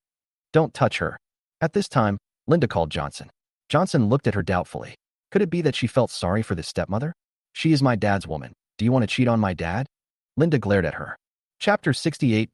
Don't touch her. At this time, Linda called Johnson. Johnson looked at her doubtfully. Could it be that she felt sorry for this stepmother? She is my dad's woman. Do you want to cheat on my dad? Linda glared at her. Chapter 68,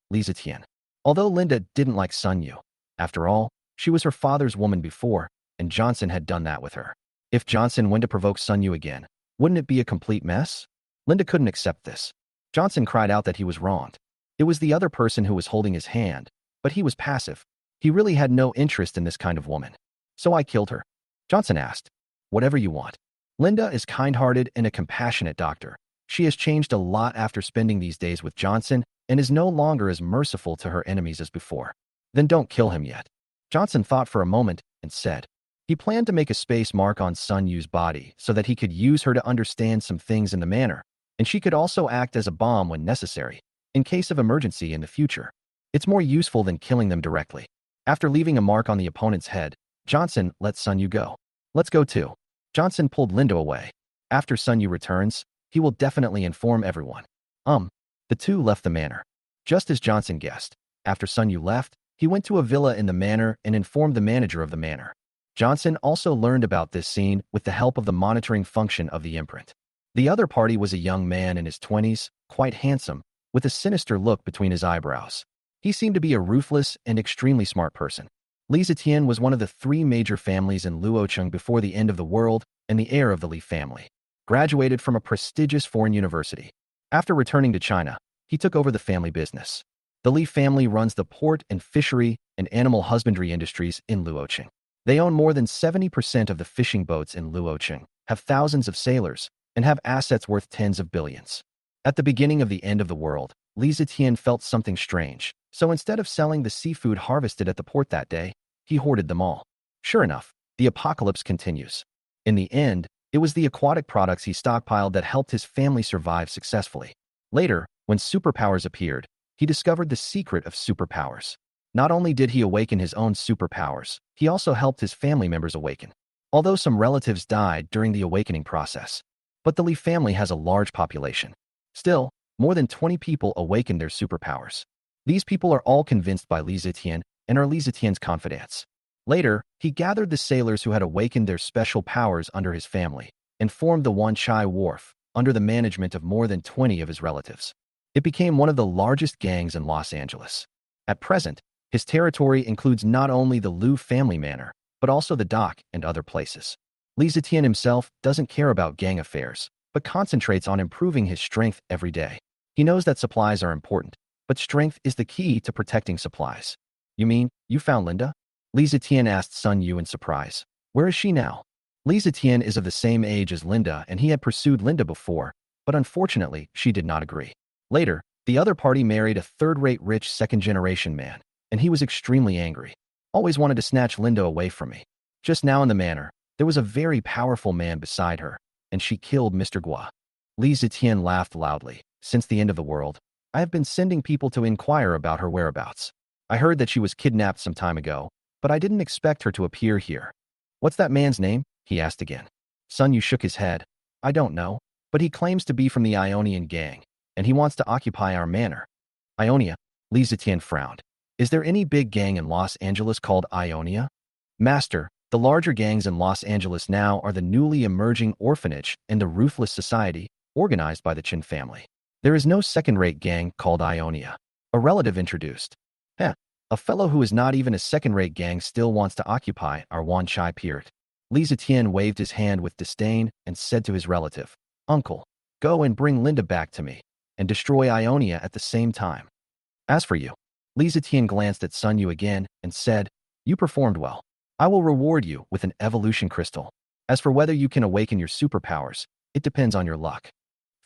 Lisa Tian. Although Linda didn't like Sun Yu, after all, she was her father's woman before, and Johnson had done that with her. If Johnson went to provoke Sun Yu again, wouldn't it be a complete mess? Linda couldn't accept this. Johnson cried out that he was wronged. It was the other person who was holding his hand, but he was passive. He really had no interest in this kind of woman. So I killed her. Johnson asked. Whatever you want. Linda is kind-hearted and a compassionate doctor. She has changed a lot after spending these days with Johnson and is no longer as merciful to her enemies as before. Then don't kill him yet. Johnson thought for a moment and said. He planned to make a space mark on Sun Yu's body so that he could use her to understand some things in the manor, and she could also act as a bomb when necessary, in case of emergency in the future. It's more useful than killing them directly. After leaving a mark on the opponent's head, Johnson let Sun Yu go. Let's go too. Johnson pulled Linda away. After Sun Yu returns, He will definitely inform everyone. The two left the manor. Just as Johnson guessed, after Sun Yu left, he went to a villa in the manor and informed the manager of the manor. Johnson also learned about this scene with the help of the monitoring function of the imprint. The other party was a young man in his 20s, quite handsome, with a sinister look between his eyebrows. He seemed to be a ruthless and extremely smart person. Li Zetian was one of the three major families in Luocheng before the end of the world and the heir of the Li family. Graduated from a prestigious foreign university. After returning to China, he took over the family business. The Li family runs the port and fishery and animal husbandry industries in Luocheng. They own more than 70% of the fishing boats in Luocheng, have thousands of sailors, and have assets worth tens of billions. At the beginning of the end of the world, Li Zetian felt something strange, so instead of selling the seafood harvested at the port that day, he hoarded them all. Sure enough, the apocalypse continues. In the end, it was the aquatic products he stockpiled that helped his family survive successfully. Later, when superpowers appeared, he discovered the secret of superpowers. Not only did he awaken his own superpowers, he also helped his family members awaken. Although some relatives died during the awakening process, but the Li family has a large population. Still, more than 20 people awakened their superpowers. These people are all convinced by Li Zetian and are Li Zetian's confidants. Later, he gathered the sailors who had awakened their special powers under his family and formed the Wan Chai Wharf under the management of more than 20 of his relatives. It became one of the largest gangs in Los Angeles. At present, his territory includes not only the Liu family manor, but also the dock and other places. Li Zetian himself doesn't care about gang affairs, but concentrates on improving his strength every day. He knows that supplies are important, but strength is the key to protecting supplies. You mean, you found Linda? Li Zetian asked Sun Yu in surprise. Where is she now? Li Zetian is of the same age as Linda and he had pursued Linda before, but unfortunately, she did not agree. Later, the other party married a third-rate rich second-generation man, and he was extremely angry. Always wanted to snatch Linda away from me. Just now in the manor, there was a very powerful man beside her, and she killed Mr. Gua. Li Zetian laughed loudly. Since the end of the world, I have been sending people to inquire about her whereabouts. I heard that she was kidnapped some time ago, but I didn't expect her to appear here. What's that man's name? He asked again. Sun Yu shook his head. I don't know, but he claims to be from the Ionian gang, and he wants to occupy our manor. Ionia? Li Zetian frowned. Is there any big gang in Los Angeles called Ionia? Master, the larger gangs in Los Angeles now are the newly emerging orphanage and the ruthless society, organized by the Chin family. There is no second-rate gang called Ionia. A relative introduced. A fellow who is not even a second-rate gang still wants to occupy our Wan Chai Piert. Li Zetian waved his hand with disdain and said to his relative, Uncle, go and bring Linda back to me, and destroy Ionia at the same time. As for you, Li Zetian glanced at Sun Yu again and said, You performed well. I will reward you with an evolution crystal. As for whether you can awaken your superpowers, it depends on your luck.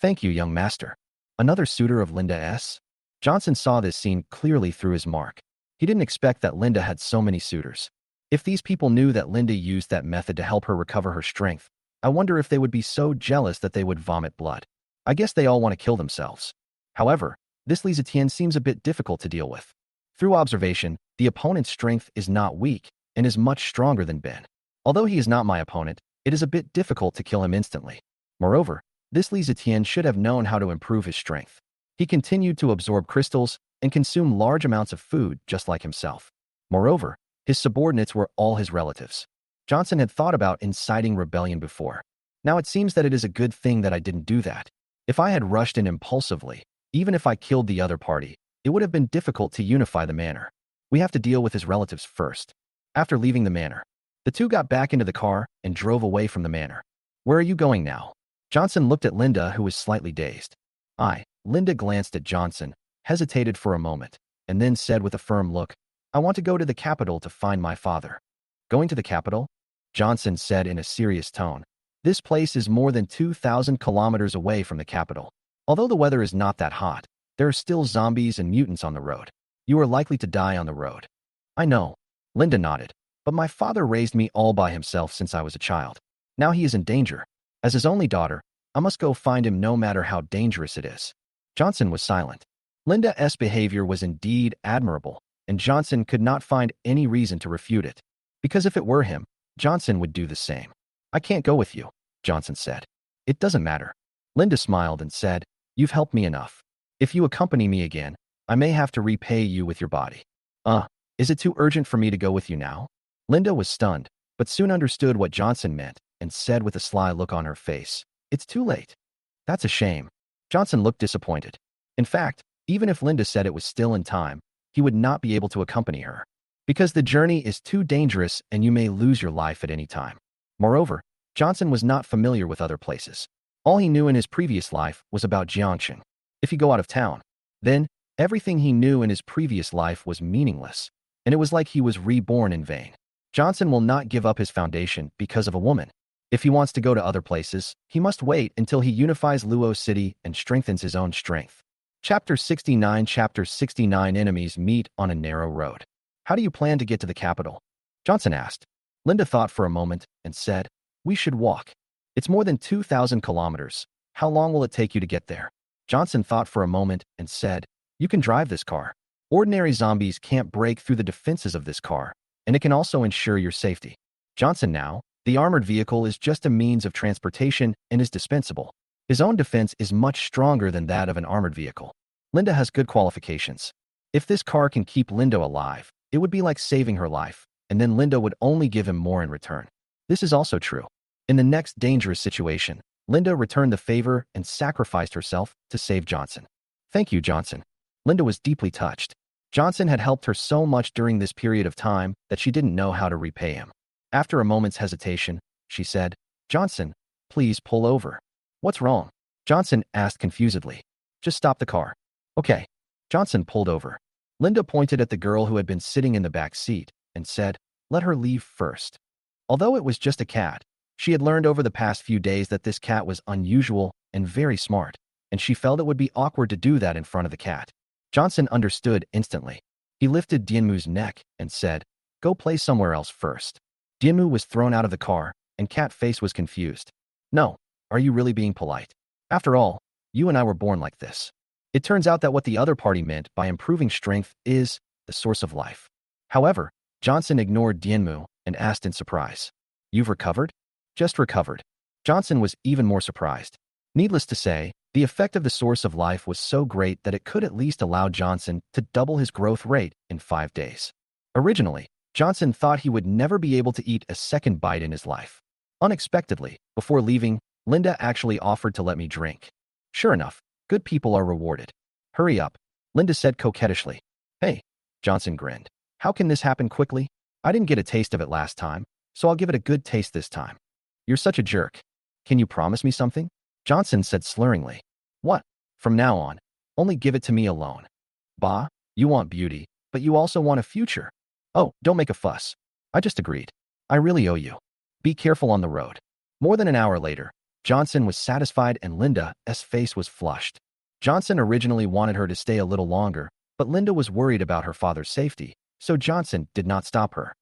Thank you, young master. Another suitor of Linda S. Johnson saw this scene clearly through his mark. He didn't expect that Linda had so many suitors. If these people knew that Linda used that method to help her recover her strength, I wonder if they would be so jealous that they would vomit blood. I guess they all want to kill themselves. However, this Li Zetian seems a bit difficult to deal with. Through observation, the opponent's strength is not weak and is much stronger than Ben. Although he is not my opponent, it is a bit difficult to kill him instantly. Moreover, this Li Zetian should have known how to improve his strength. He continued to absorb crystals and consume large amounts of food just like himself. Moreover, his subordinates were all his relatives. Johnson had thought about inciting rebellion before. Now it seems that it is a good thing that I didn't do that. If I had rushed in impulsively, even if I killed the other party, it would have been difficult to unify the manor. We have to deal with his relatives first. After leaving the manor, the two got back into the car and drove away from the manor. Where are you going now? Johnson looked at Linda, who was slightly dazed. Linda glanced at Johnson, hesitated for a moment, and then said with a firm look, I want to go to the capital to find my father. Going to the capital? Johnson said in a serious tone. This place is more than 2,000 kilometers away from the capital. Although the weather is not that hot, there are still zombies and mutants on the road. You are likely to die on the road. I know. Linda nodded. But my father raised me all by himself since I was a child. Now he is in danger. As his only daughter, I must go find him no matter how dangerous it is. Johnson was silent. Linda's behavior was indeed admirable, and Johnson could not find any reason to refute it. Because if it were him, Johnson would do the same. I can't go with you, Johnson said. It doesn't matter. Linda smiled and said, "You've helped me enough. If you accompany me again, I may have to repay you with your body." Is it too urgent for me to go with you now?" Linda was stunned, but soon understood what Johnson meant and said with a sly look on her face, "It's too late." "That's a shame." Johnson looked disappointed. In fact, even if Linda said it was still in time, he would not be able to accompany her, because the journey is too dangerous and you may lose your life at any time. Moreover, Johnson was not familiar with other places. All he knew in his previous life was about Jiangxing. If you go out of town, then everything he knew in his previous life was meaningless, and it was like he was reborn in vain. Johnson will not give up his foundation because of a woman. If he wants to go to other places, he must wait until he unifies Luo City and strengthens his own strength. Chapter 69 Chapter 69 Enemies meet on a narrow road. "How do you plan to get to the capital?" Johnson asked. Linda thought for a moment and said, "We should walk. It's more than 2,000 kilometers. How long will it take you to get there?" Johnson thought for a moment and said, "You can drive this car. Ordinary zombies can't break through the defenses of this car, and it can also ensure your safety." Johnson now, the armored vehicle is just a means of transportation and is dispensable. His own defense is much stronger than that of an armored vehicle. Linda has good qualifications. If this car can keep Linda alive, it would be like saving her life, and then Linda would only give him more in return. This is also true. In the next dangerous situation, Linda returned the favor and sacrificed herself to save Johnson. "Thank you, Johnson." Linda was deeply touched. Johnson had helped her so much during this period of time that she didn't know how to repay him. After a moment's hesitation, she said, "Johnson, please pull over." "What's wrong?" Johnson asked confusedly. "Just stop the car." "Okay." Johnson pulled over. Linda pointed at the girl who had been sitting in the back seat and said, "Let her leave first." Although it was just a cat, she had learned over the past few days that this cat was unusual and very smart, and she felt it would be awkward to do that in front of the cat. Johnson understood instantly. He lifted Dianmu's neck and said, "Go play somewhere else first." Dianmu was thrown out of the car, and Cat Face was confused. "No, are you really being polite? After all, you and I were born like this." It turns out that what the other party meant by improving strength is the source of life. However, Johnson ignored Dianmu and asked in surprise, "You've recovered?" "Just recovered." Johnson was even more surprised. Needless to say, the effect of the source of life was so great that it could at least allow Johnson to double his growth rate in 5 days. Originally, Johnson thought he would never be able to eat a second bite in his life. Unexpectedly, before leaving, Linda actually offered to let me drink. Sure enough, good people are rewarded. "Hurry up," Linda said coquettishly. "Hey," Johnson grinned. "How can this happen quickly? I didn't get a taste of it last time, so I'll give it a good taste this time." "You're such a jerk. Can you promise me something?" Johnson said slurringly. "What?" "From now on, only give it to me alone." "Bah, you want beauty, but you also want a future." "Oh, don't make a fuss. I just agreed. I really owe you. Be careful on the road." More than an hour later, Johnson was satisfied and Linda's face was flushed. Johnson originally wanted her to stay a little longer, but Linda was worried about her father's safety, so Johnson did not stop her.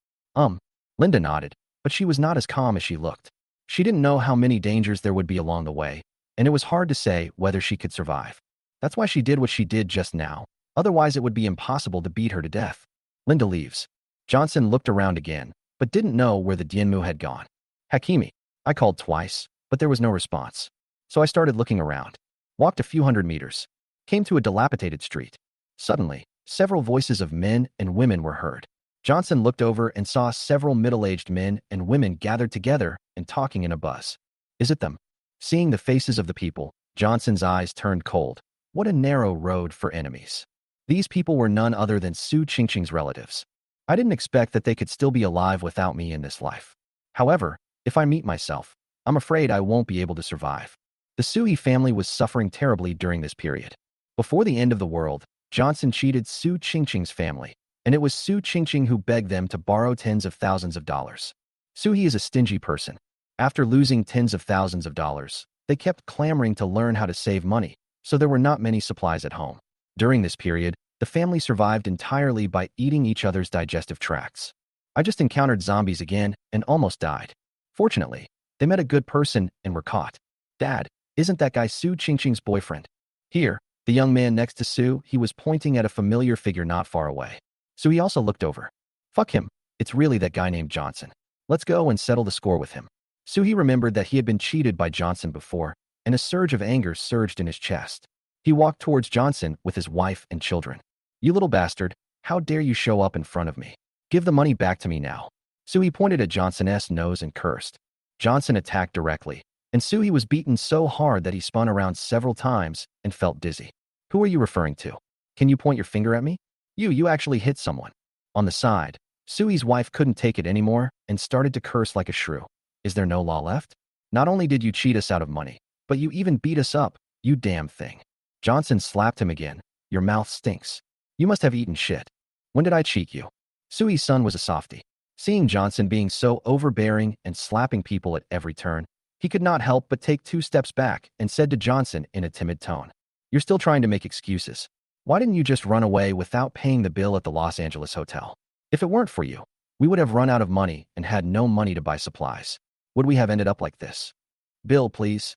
Linda nodded, but she was not as calm as she looked. She didn't know how many dangers there would be along the way, and it was hard to say whether she could survive. That's why she did what she did just now. Otherwise, it would be impossible to beat her to death. Linda leaves. Johnson looked around again, but didn't know where the Dianmu had gone. "Hakimi." I called twice, but there was no response. So I started looking around. Walked a few hundred meters. Came to a dilapidated street. Suddenly, several voices of men and women were heard. Johnson looked over and saw several middle-aged men and women gathered together and talking in a buzz. Is it them? Seeing the faces of the people, Johnson's eyes turned cold. What a narrow road for enemies. These people were none other than Su Qingqing's relatives. I didn't expect that they could still be alive without me in this life. However, if I meet myself, I'm afraid I won't be able to survive. The Sui family was suffering terribly during this period. Before the end of the world, Johnson cheated Su Qingqing's family, and it was Su Qingqing who begged them to borrow tens of thousands of dollars. Sui is a stingy person. After losing tens of thousands of dollars, they kept clamoring to learn how to save money, so there were not many supplies at home. During this period, the family survived entirely by eating each other's digestive tracts. I just encountered zombies again and almost died. Fortunately, they met a good person and were caught. "Dad, isn't that guy Su Qingqing's boyfriend?" Here, the young man next to Su, he was pointing at a familiar figure not far away. So he also looked over. "Fuck him, it's really that guy named Johnson. Let's go and settle the score with him." Suhi remembered that he had been cheated by Johnson before, and a surge of anger surged in his chest. He walked towards Johnson with his wife and children. "You little bastard, how dare you show up in front of me? Give the money back to me now." Sui pointed at Johnson's nose and cursed. Johnson attacked directly, and Sui was beaten so hard that he spun around several times and felt dizzy. "Who are you referring to? Can you point your finger at me? You actually hit someone." On the side, Sui's wife couldn't take it anymore and started to curse like a shrew. "Is there no law left? Not only did you cheat us out of money, but you even beat us up, you damn thing." Johnson slapped him again. "Your mouth stinks. You must have eaten shit. When did I cheat you?" Sui's son was a softie. Seeing Johnson being so overbearing and slapping people at every turn, he could not help but take 2 steps back and said to Johnson in a timid tone, "You're still trying to make excuses. Why didn't you just run away without paying the bill at the Los Angeles hotel? If it weren't for you, we would have run out of money and had no money to buy supplies. Would we have ended up like this?" "Bill, please."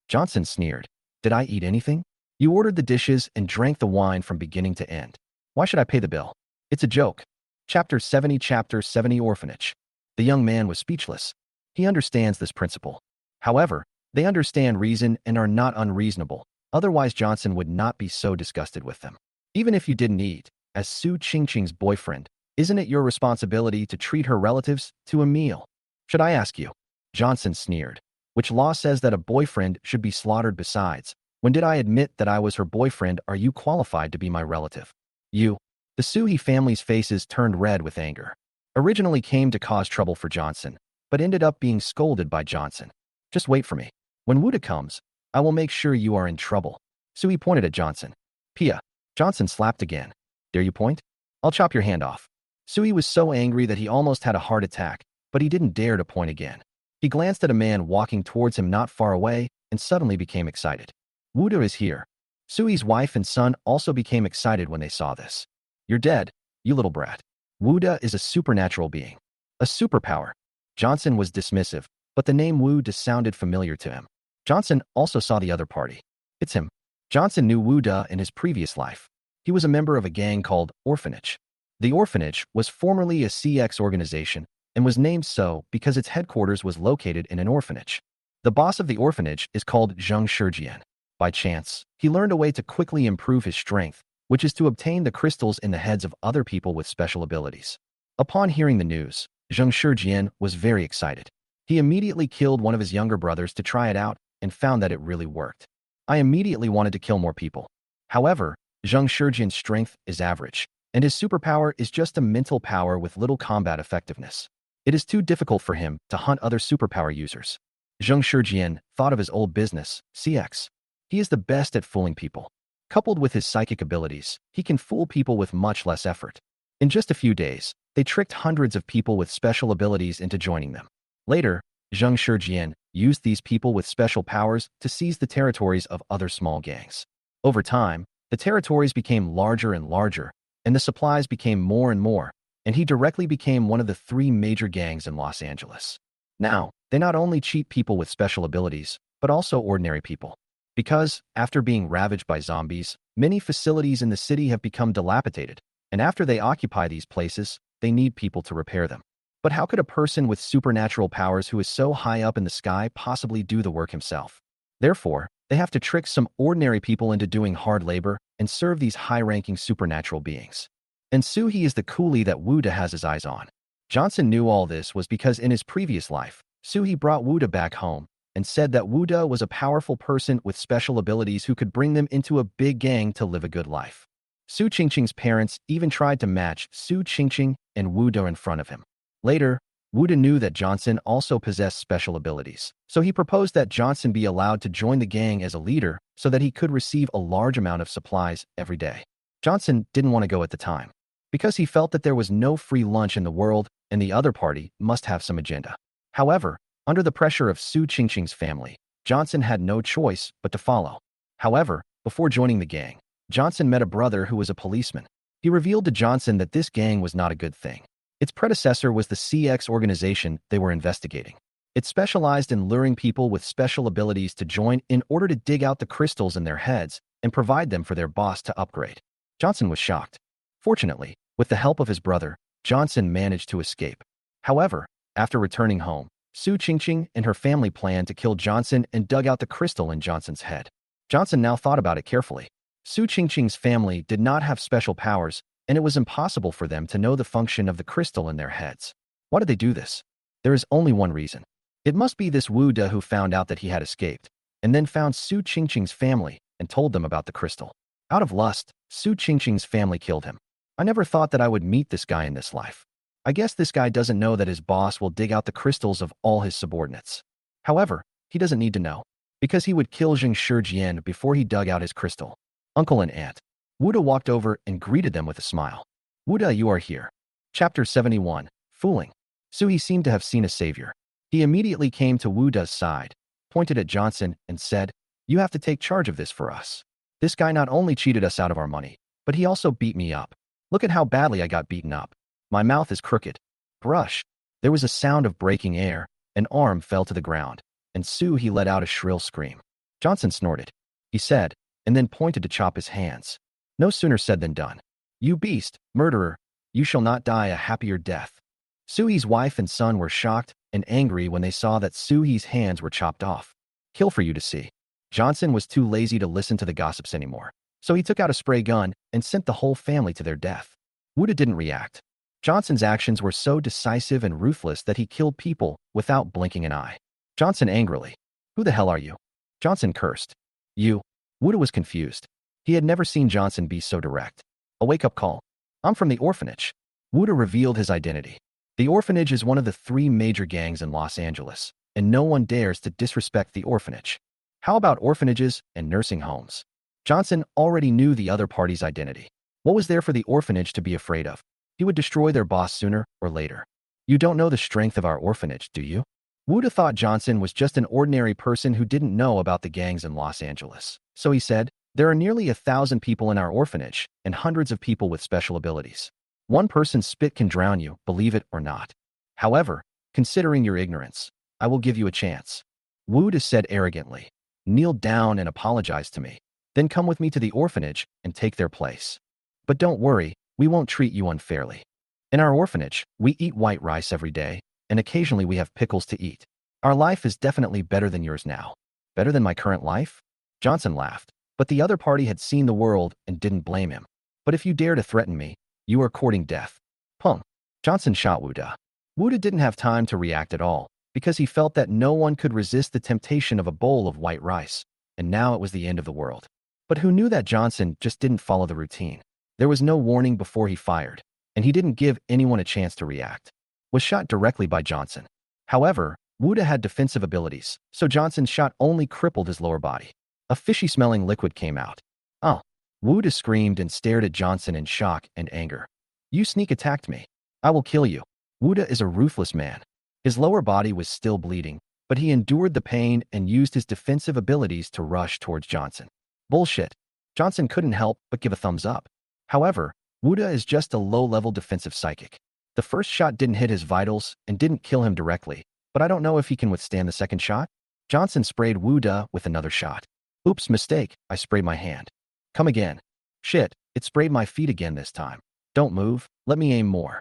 Johnson sneered. "Did I eat anything? You ordered the dishes and drank the wine from beginning to end. Why should I pay the bill? It's a joke." Chapter 70 Orphanage. The young man was speechless. He understands this principle. However, they understand reason and are not unreasonable. Otherwise, Johnson would not be so disgusted with them. "Even if you didn't eat, as Su Qingqing's boyfriend, isn't it your responsibility to treat her relatives to a meal? Should I ask you?" Johnson sneered. "Which law says that a boyfriend should be slaughtered besides? When did I admit that I was her boyfriend? Are you qualified to be my relative?" "You." The Suhi family's faces turned red with anger. Originally came to cause trouble for Johnson, but ended up being scolded by Johnson. "Just wait for me. When Wuda comes, I will make sure you are in trouble." Suhi pointed at Johnson. "Pia." Johnson slapped again. "Dare you point? I'll chop your hand off." Suhi was so angry that he almost had a heart attack, but he didn't dare to point again. He glanced at a man walking towards him not far away and suddenly became excited. "Wuda is here." Sui's wife and son also became excited when they saw this. "You're dead, you little brat. Wuda is a supernatural being. A superpower." Johnson was dismissive, but the name Wuda sounded familiar to him. Johnson also saw the other party. "It's him." Johnson knew Wuda in his previous life. He was a member of a gang called Orphanage. The Orphanage was formerly a CX organization and was named so because its headquarters was located in an orphanage. The boss of the orphanage is called Zheng Shijian. By chance, he learned a way to quickly improve his strength, which is to obtain the crystals in the heads of other people with special abilities. Upon hearing the news, Zheng Shijian was very excited. He immediately killed one of his younger brothers to try it out and found that it really worked. "I immediately wanted to kill more people." However, Zheng Shijian's strength is average, and his superpower is just a mental power with little combat effectiveness. It is too difficult for him to hunt other superpower users. Zheng Shijian thought of his old business, CX. He is the best at fooling people. Coupled with his psychic abilities, he can fool people with much less effort. In just a few days, they tricked hundreds of people with special abilities into joining them. Later, Zheng Shijian used these people with special powers to seize the territories of other small gangs. Over time, the territories became larger and larger, and the supplies became more and more, and he directly became one of the 3 major gangs in Los Angeles. Now, they not only cheat people with special abilities, but also ordinary people. Because, after being ravaged by zombies, many facilities in the city have become dilapidated, and after they occupy these places, they need people to repair them. But how could a person with supernatural powers who is so high up in the sky possibly do the work himself? Therefore, they have to trick some ordinary people into doing hard labor and serve these high-ranking supernatural beings. And Suhi is the coolie that Wuda has his eyes on. Johnson knew all this was because in his previous life, Suhi brought Wuda back home and said that Wuda was a powerful person with special abilities who could bring them into a big gang to live a good life. Su Qingqing's parents even tried to match Su Qingqing and Wuda in front of him. Later, Wuda knew that Johnson also possessed special abilities, so he proposed that Johnson be allowed to join the gang as a leader so that he could receive a large amount of supplies every day. Johnson didn't want to go at the time, because he felt that there was no free lunch in the world and the other party must have some agenda. However, under the pressure of Su Qingqing's family, Johnson had no choice but to follow. However, before joining the gang, Johnson met a brother who was a policeman. He revealed to Johnson that this gang was not a good thing. Its predecessor was the CX organization they were investigating. It specialized in luring people with special abilities to join in order to dig out the crystals in their heads and provide them for their boss to upgrade. Johnson was shocked. Fortunately, with the help of his brother, Johnson managed to escape. However, after returning home, Su Qingqing and her family planned to kill Johnson and dug out the crystal in Johnson's head. Johnson now thought about it carefully. Su Qingqing's family did not have special powers, and it was impossible for them to know the function of the crystal in their heads. Why did they do this? There is only one reason. It must be this Wu De who found out that he had escaped, and then found Su Qingqing's family and told them about the crystal. Out of lust, Su Qingqing's family killed him. I never thought that I would meet this guy in this life. I guess this guy doesn't know that his boss will dig out the crystals of all his subordinates. However, he doesn't need to know, because he would kill Jing Shijian before he dug out his crystal. Uncle and aunt. Wu De walked over and greeted them with a smile. Wu De, you are here. Chapter 71. Fooling. Sui seemed to have seen a savior. He immediately came to Wu De's side, pointed at Johnson, and said, "You have to take charge of this for us. This guy not only cheated us out of our money, but he also beat me up. Look at how badly I got beaten up. My mouth is crooked. Brush." There was a sound of breaking air, an arm fell to the ground, and he let out a shrill scream. Johnson snorted. He said, and then pointed to chop his hands. No sooner said than done. "You beast, murderer, you shall not die a happier death." Sui's wife and son were shocked and angry when they saw that Sui's hands were chopped off. Kill for you to see. Johnson was too lazy to listen to the gossips anymore, so he took out a spray gun and sent the whole family to their death. Wu De didn't react. Johnson's actions were so decisive and ruthless that he killed people without blinking an eye. Johnson angrily. "Who the hell are you?" Johnson cursed. "You." Wu De was confused. He had never seen Johnson be so direct. A wake-up call. "I'm from the orphanage." Wu De revealed his identity. The orphanage is one of the 3 major gangs in Los Angeles, and no one dares to disrespect the orphanage. How about orphanages and nursing homes? Johnson already knew the other party's identity. What was there for the orphanage to be afraid of? He would destroy their boss sooner or later. "You don't know the strength of our orphanage, do you?" Wu De thought Johnson was just an ordinary person who didn't know about the gangs in Los Angeles. So he said, "There are nearly 1,000 people in our orphanage, and hundreds of people with special abilities. One person's spit can drown you, believe it or not. However, considering your ignorance, I will give you a chance." Wu De said arrogantly, "Kneel down and apologize to me. Then come with me to the orphanage and take their place. But don't worry, we won't treat you unfairly. In our orphanage, we eat white rice every day, and occasionally we have pickles to eat. Our life is definitely better than yours now." "Better than my current life?" Johnson laughed, but the other party had seen the world and didn't blame him. "But if you dare to threaten me, you are courting death." Pung. Johnson shot Wu De. Wu De didn't have time to react at all, because he felt that no one could resist the temptation of a bowl of white rice, and now it was the end of the world. But who knew that Johnson just didn't follow the routine? There was no warning before he fired, and he didn't give anyone a chance to react. Was shot directly by Johnson. However, Wu De had defensive abilities, so Johnson's shot only crippled his lower body. A fishy-smelling liquid came out. "Oh!" Wu De screamed and stared at Johnson in shock and anger. "You sneak attacked me. I will kill you." Wu De is a ruthless man. His lower body was still bleeding, but he endured the pain and used his defensive abilities to rush towards Johnson. Bullshit. Johnson couldn't help but give a thumbs up. However, Wu De is just a low-level defensive psychic. The first shot didn't hit his vitals and didn't kill him directly, but I don't know if he can withstand the second shot. Johnson sprayed Wu De with another shot. "Oops, mistake, I sprayed my hand." "Come again." "Shit, it sprayed my feet again this time." "Don't move, let me aim more."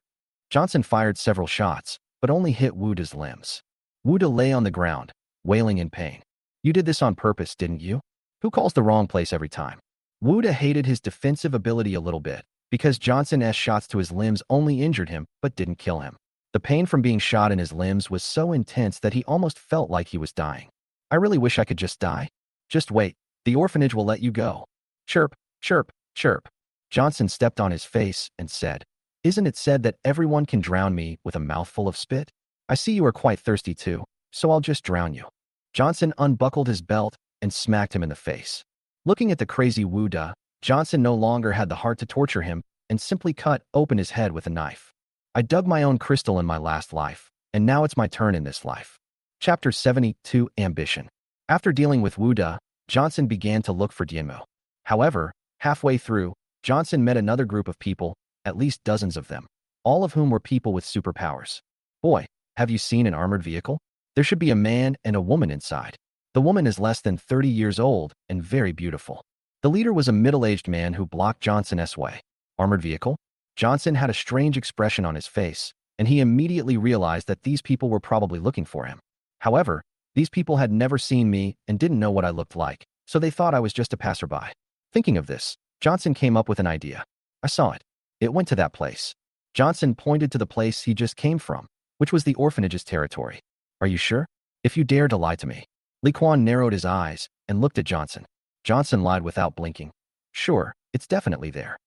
Johnson fired several shots, but only hit Wu De's limbs. Wu De lay on the ground, wailing in pain. "You did this on purpose, didn't you? Who calls the wrong place every time?" Wu De hated his defensive ability a little bit, because Johnson's shots to his limbs only injured him but didn't kill him. The pain from being shot in his limbs was so intense that he almost felt like he was dying. "I really wish I could just die." "Just wait, the orphanage will let you go." Chirp, chirp, chirp. Johnson stepped on his face and said, "Isn't it said that everyone can drown me with a mouthful of spit? I see you are quite thirsty too, so I'll just drown you." Johnson unbuckled his belt and smacked him in the face. Looking at the crazy Wu De, Johnson no longer had the heart to torture him and simply cut open his head with a knife. "I dug my own crystal in my last life, and now it's my turn in this life." Chapter 72. Ambition. After dealing with Wu De, Johnson began to look for Dianmo. However, halfway through, Johnson met another group of people, at least dozens of them, all of whom were people with superpowers. "Boy, have you seen an armored vehicle? There should be a man and a woman inside." The woman is less than 30 years old and very beautiful. The leader was a middle-aged man who blocked Johnson's way. "Armored vehicle?" Johnson had a strange expression on his face, and he immediately realized that these people were probably looking for him. However, these people had never seen me and didn't know what I looked like, so they thought I was just a passerby. Thinking of this, Johnson came up with an idea. I saw it. It went to that place. Johnson pointed to the place he just came from, which was the orphanage's territory. Are you sure? If you dare to lie to me. Lee Kwan narrowed his eyes and looked at Johnson. Johnson lied without blinking. Sure, it's definitely there.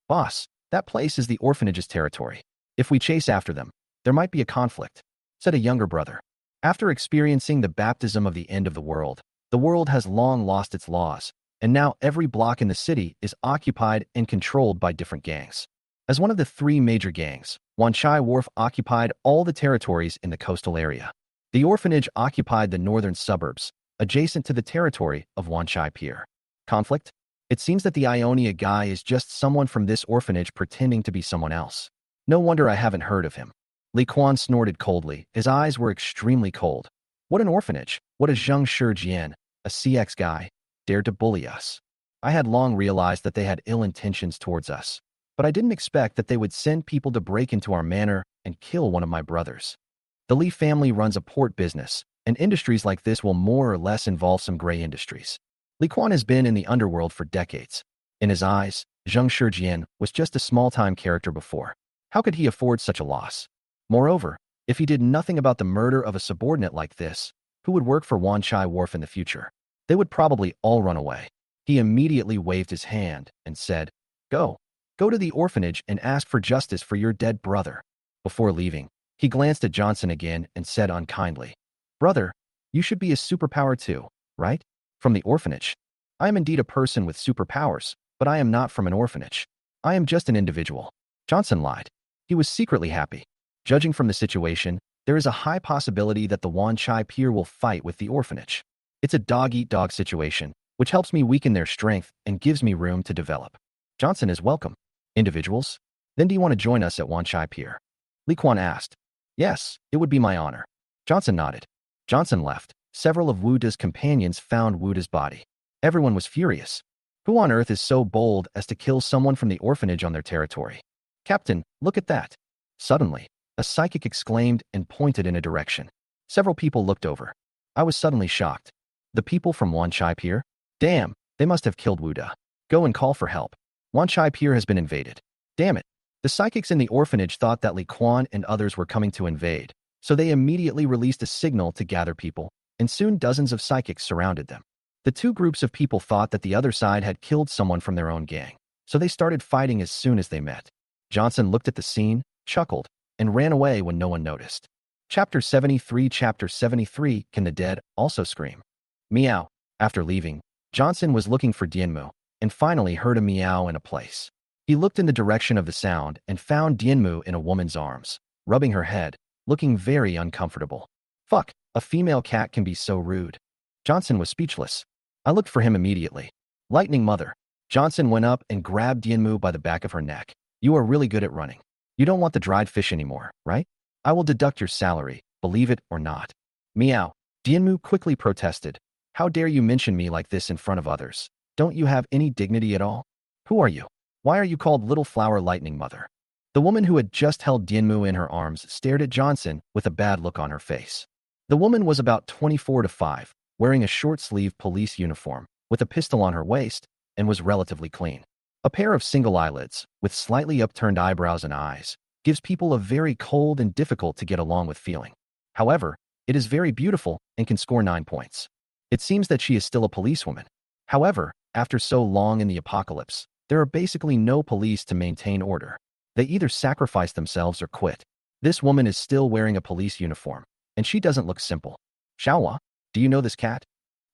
Boss, that place is the orphanage's territory. If we chase after them, there might be a conflict, said a younger brother. After experiencing the baptism of the end of the world has long lost its laws, and now every block in the city is occupied and controlled by different gangs. As one of the three major gangs, Wanchai Wharf occupied all the territories in the coastal area. The orphanage occupied the northern suburbs, adjacent to the territory of Wanchai Pier. Conflict? It seems that the Ionia guy is just someone from this orphanage pretending to be someone else. No wonder I haven't heard of him. Li Quan snorted coldly. His eyes were extremely cold. What an orphanage. What a Zheng Shijian, a CX guy, dared to bully us. I had long realized that they had ill intentions towards us, but I didn't expect that they would send people to break into our manor and kill one of my brothers. The Li family runs a port business, and industries like this will more or less involve some gray industries. Li Quan has been in the underworld for decades. In his eyes, Zheng Shijian was just a small-time character before. How could he afford such a loss? Moreover, if he did nothing about the murder of a subordinate like this, who would work for Wanchai Wharf in the future? They would probably all run away. He immediately waved his hand and said, Go to the orphanage and ask for justice for your dead brother. Before leaving, he glanced at Johnson again and said unkindly, Brother, you should be a superpower too, right? From the orphanage. I am indeed a person with superpowers, but I am not from an orphanage. I am just an individual. Johnson lied. He was secretly happy. Judging from the situation, there is a high possibility that the Wanchai Pier will fight with the orphanage. It's a dog-eat-dog situation, which helps me weaken their strength and gives me room to develop. Johnson is welcome. Individuals? Then do you want to join us at Wanchai Pier? Li Quan asked. Yes, it would be my honor. Johnson nodded. Johnson left. Several of Wu Da's companions found Wu Da's body. Everyone was furious. Who on earth is so bold as to kill someone from the orphanage on their territory? Captain, look at that. Suddenly, a psychic exclaimed and pointed in a direction. Several people looked over. I was suddenly shocked. The people from Wanchai Pier? Damn, they must have killed Wu Da. Go and call for help. Wanchai Pier has been invaded. Damn it. The psychics in the orphanage thought that Li Quan and others were coming to invade, so they immediately released a signal to gather people, and soon dozens of psychics surrounded them. The two groups of people thought that the other side had killed someone from their own gang, so they started fighting as soon as they met. Johnson looked at the scene, chuckled, and ran away when no one noticed. Chapter 73 Can the dead also scream? Meow. After leaving, Johnson was looking for Dianmu, and finally heard a meow in a place. He looked in the direction of the sound and found Dianmu in a woman's arms, rubbing her head, looking very uncomfortable. Fuck, a female cat can be so rude. Johnson was speechless. I looked for him immediately. Lightning mother. Johnson went up and grabbed Dianmu by the back of her neck. You are really good at running. You don't want the dried fish anymore, right? I will deduct your salary, believe it or not. Meow. Dianmu quickly protested. How dare you mention me like this in front of others? Don't you have any dignity at all? Who are you? Why are you called Little Flower Lightning Mother? The woman who had just held Dianmu in her arms stared at Johnson with a bad look on her face. The woman was about 24 to 5, wearing a short-sleeved police uniform, with a pistol on her waist, and was relatively clean. A pair of single eyelids, with slightly upturned eyebrows and eyes, gives people a very cold and difficult to get along with feeling. However, it is very beautiful and can score 9 points. It seems that she is still a policewoman. However, after so long in the apocalypse, there are basically no police to maintain order. They either sacrifice themselves or quit. This woman is still wearing a police uniform, and she doesn't look simple. Xiaohua, do you know this cat?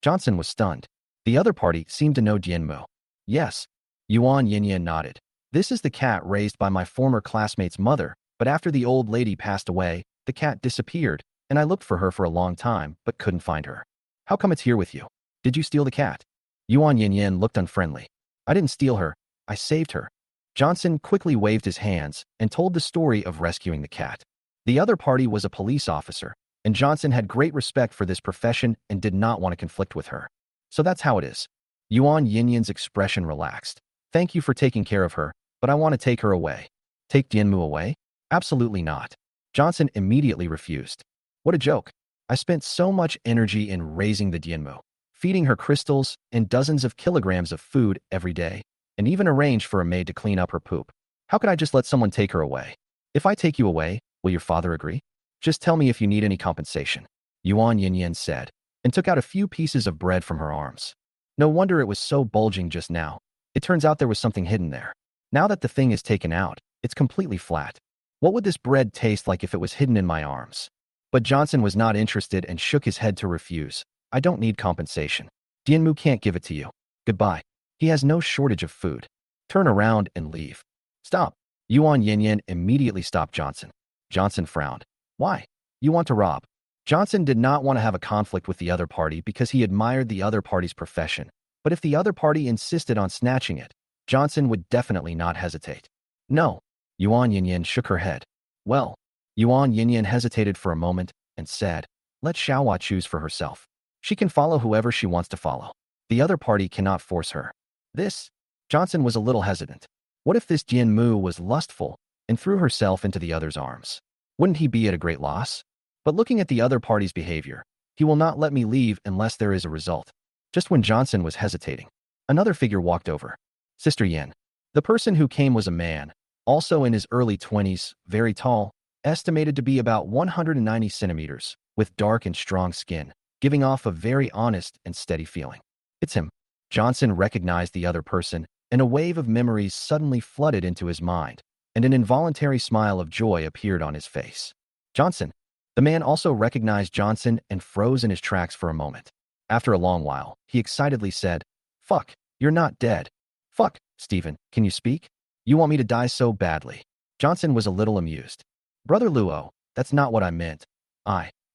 Johnson was stunned. The other party seemed to know Dianmu. Yes. Yuan Yinyan nodded. This is the cat raised by my former classmate's mother, but after the old lady passed away, the cat disappeared, and I looked for her for a long time, but couldn't find her. How come it's here with you? Did you steal the cat? Yuan Yinyan looked unfriendly. I didn't steal her. I saved her. Johnson quickly waved his hands and told the story of rescuing the cat. The other party was a police officer, and Johnson had great respect for this profession and did not want to conflict with her. So that's how it is. Yuan Yinyan's expression relaxed. Thank you for taking care of her, but I want to take her away. Take Dianmu away? Absolutely not. Johnson immediately refused. What a joke. I spent so much energy in raising the Dianmu, feeding her crystals and dozens of kilograms of food every day, and even arranged for a maid to clean up her poop. How could I just let someone take her away? If I take you away, will your father agree? Just tell me if you need any compensation, Yuan Yinyan said, and took out a few pieces of bread from her arms. No wonder it was so bulging just now. It turns out there was something hidden there. Now that the thing is taken out, it's completely flat. What would this bread taste like if it was hidden in my arms? But Johnson was not interested and shook his head to refuse. I don't need compensation. Dianmu can't give it to you. Goodbye. He has no shortage of food. Turn around and leave. Stop. Yuan Yinyan immediately stopped Johnson. Johnson frowned. Why? You want to rob? Johnson did not want to have a conflict with the other party because he admired the other party's profession. But if the other party insisted on snatching it, Johnson would definitely not hesitate. No. Yuan Yinyan shook her head. Well, Yuan Yinyan hesitated for a moment and said, let Xiaohua choose for herself. She can follow whoever she wants to follow. The other party cannot force her. This? Johnson was a little hesitant. What if this Jianmu was lustful and threw herself into the other's arms? Wouldn't he be at a great loss? But looking at the other party's behavior, he will not let me leave unless there is a result. Just when Johnson was hesitating, another figure walked over. Sister Yen. The person who came was a man, also in his early 20s, very tall, estimated to be about 190 centimeters, with dark and strong skin, giving off a very honest and steady feeling. It's him. Johnson recognized the other person, and a wave of memories suddenly flooded into his mind, and an involuntary smile of joy appeared on his face. Johnson. The man also recognized Johnson and froze in his tracks for a moment. After a long while, he excitedly said, Fuck, you're not dead. Fuck, Stephen, can you speak? You want me to die so badly? Johnson was a little amused. Brother Luo, that's not what I meant.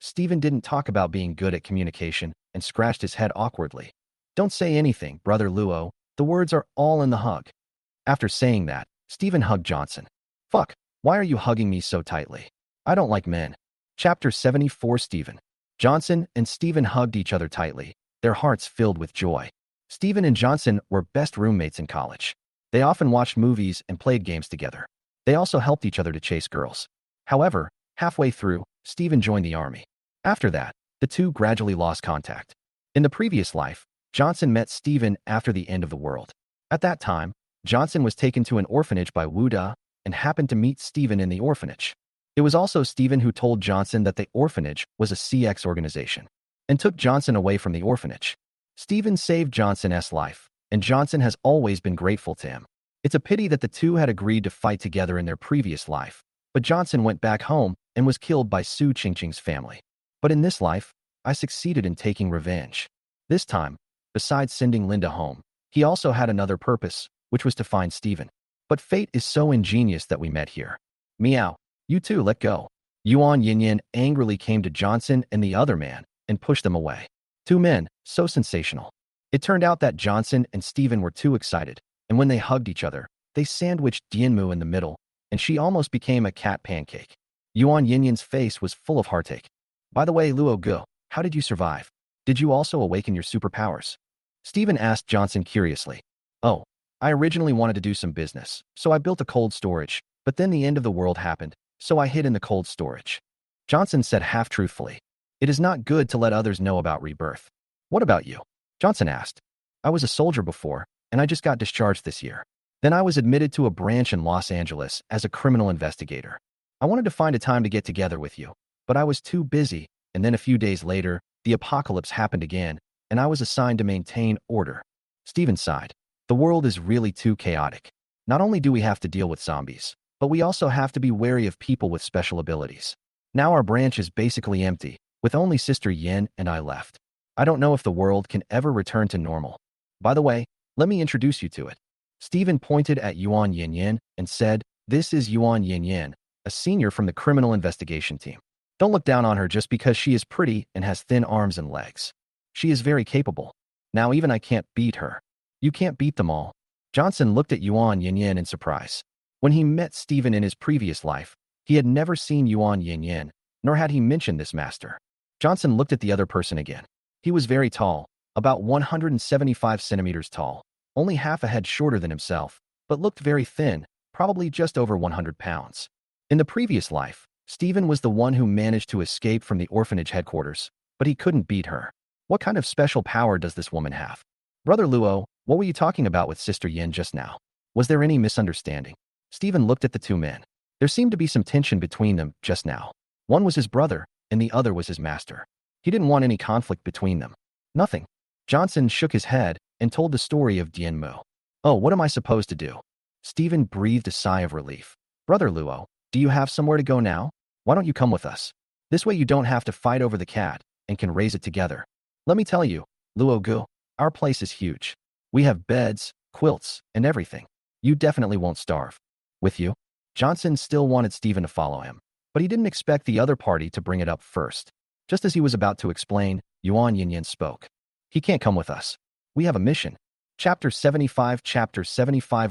Stephen didn't talk about being good at communication and scratched his head awkwardly. Don't say anything, Brother Luo. The words are all in the hug. After saying that, Stephen hugged Johnson. Fuck, why are you hugging me so tightly? I don't like men. Chapter 74 Stephen. Johnson and Stephen hugged each other tightly, their hearts filled with joy. Stephen and Johnson were best roommates in college. They often watched movies and played games together. They also helped each other to chase girls. However, halfway through, Stephen joined the army. After that, the two gradually lost contact. In the previous life, Johnson met Stephen after the end of the world. At that time, Johnson was taken to an orphanage by Wu Da and happened to meet Stephen in the orphanage. It was also Stephen who told Johnson that the orphanage was a CX organization and took Johnson away from the orphanage. Stephen saved Johnson's life, and Johnson has always been grateful to him. It's a pity that the two had agreed to fight together in their previous life, but Johnson went back home and was killed by Su Qingqing's family. But in this life, I succeeded in taking revenge. This time, besides sending Linda home, he also had another purpose, which was to find Stephen. But fate is so ingenious that we met here. Meow. You too, let go. Yuan Yinyan angrily came to Johnson and the other man and pushed them away. Two men, so sensational. It turned out that Johnson and Stephen were too excited, and when they hugged each other, they sandwiched Dianmu in the middle, and she almost became a cat pancake. Yuan Yinyan's face was full of heartache. By the way, Luo Ge, how did you survive? Did you also awaken your superpowers? Stephen asked Johnson curiously. Oh, I originally wanted to do some business, so I built a cold storage, but then the end of the world happened, so I hid in the cold storage. Johnson said half-truthfully. It is not good to let others know about rebirth. What about you? Johnson asked. I was a soldier before, and I just got discharged this year. Then I was admitted to a branch in Los Angeles as a criminal investigator. I wanted to find a time to get together with you, but I was too busy, and then a few days later, the apocalypse happened again, and I was assigned to maintain order. Stephen sighed. The world is really too chaotic. Not only do we have to deal with zombies, but we also have to be wary of people with special abilities. Now our branch is basically empty, with only Sister Yen and I left. I don't know if the world can ever return to normal. By the way, let me introduce you to it. Stephen pointed at Yuan Yinyan and said, This is Yuan Yinyan, a senior from the criminal investigation team. Don't look down on her just because she is pretty and has thin arms and legs. She is very capable. Now even I can't beat her. You can't beat them all. Johnson looked at Yuan Yinyan in surprise. When he met Stephen in his previous life, he had never seen Yuan Yinyan, nor had he mentioned this master. Johnson looked at the other person again. He was very tall, about 175 centimeters tall, only half a head shorter than himself, but looked very thin, probably just over 100 pounds. In the previous life, Stephen was the one who managed to escape from the orphanage headquarters, but he couldn't beat her. What kind of special power does this woman have? Brother Luo, what were you talking about with Sister Yin just now? Was there any misunderstanding? Stephen looked at the two men. There seemed to be some tension between them just now. One was his brother, and the other was his master. He didn't want any conflict between them. Nothing. Johnson shook his head and told the story of Dianmu. Oh, what am I supposed to do? Stephen breathed a sigh of relief. Brother Luo, do you have somewhere to go now? Why don't you come with us? This way you don't have to fight over the cat and can raise it together. Let me tell you, Luo Gu, our place is huge. We have beds, quilts, and everything. You definitely won't starve. With you? Johnson still wanted Stephen to follow him, but he didn't expect the other party to bring it up first. Just as he was about to explain, Yuan Yinyan spoke. He can't come with us. We have a mission. Chapter 75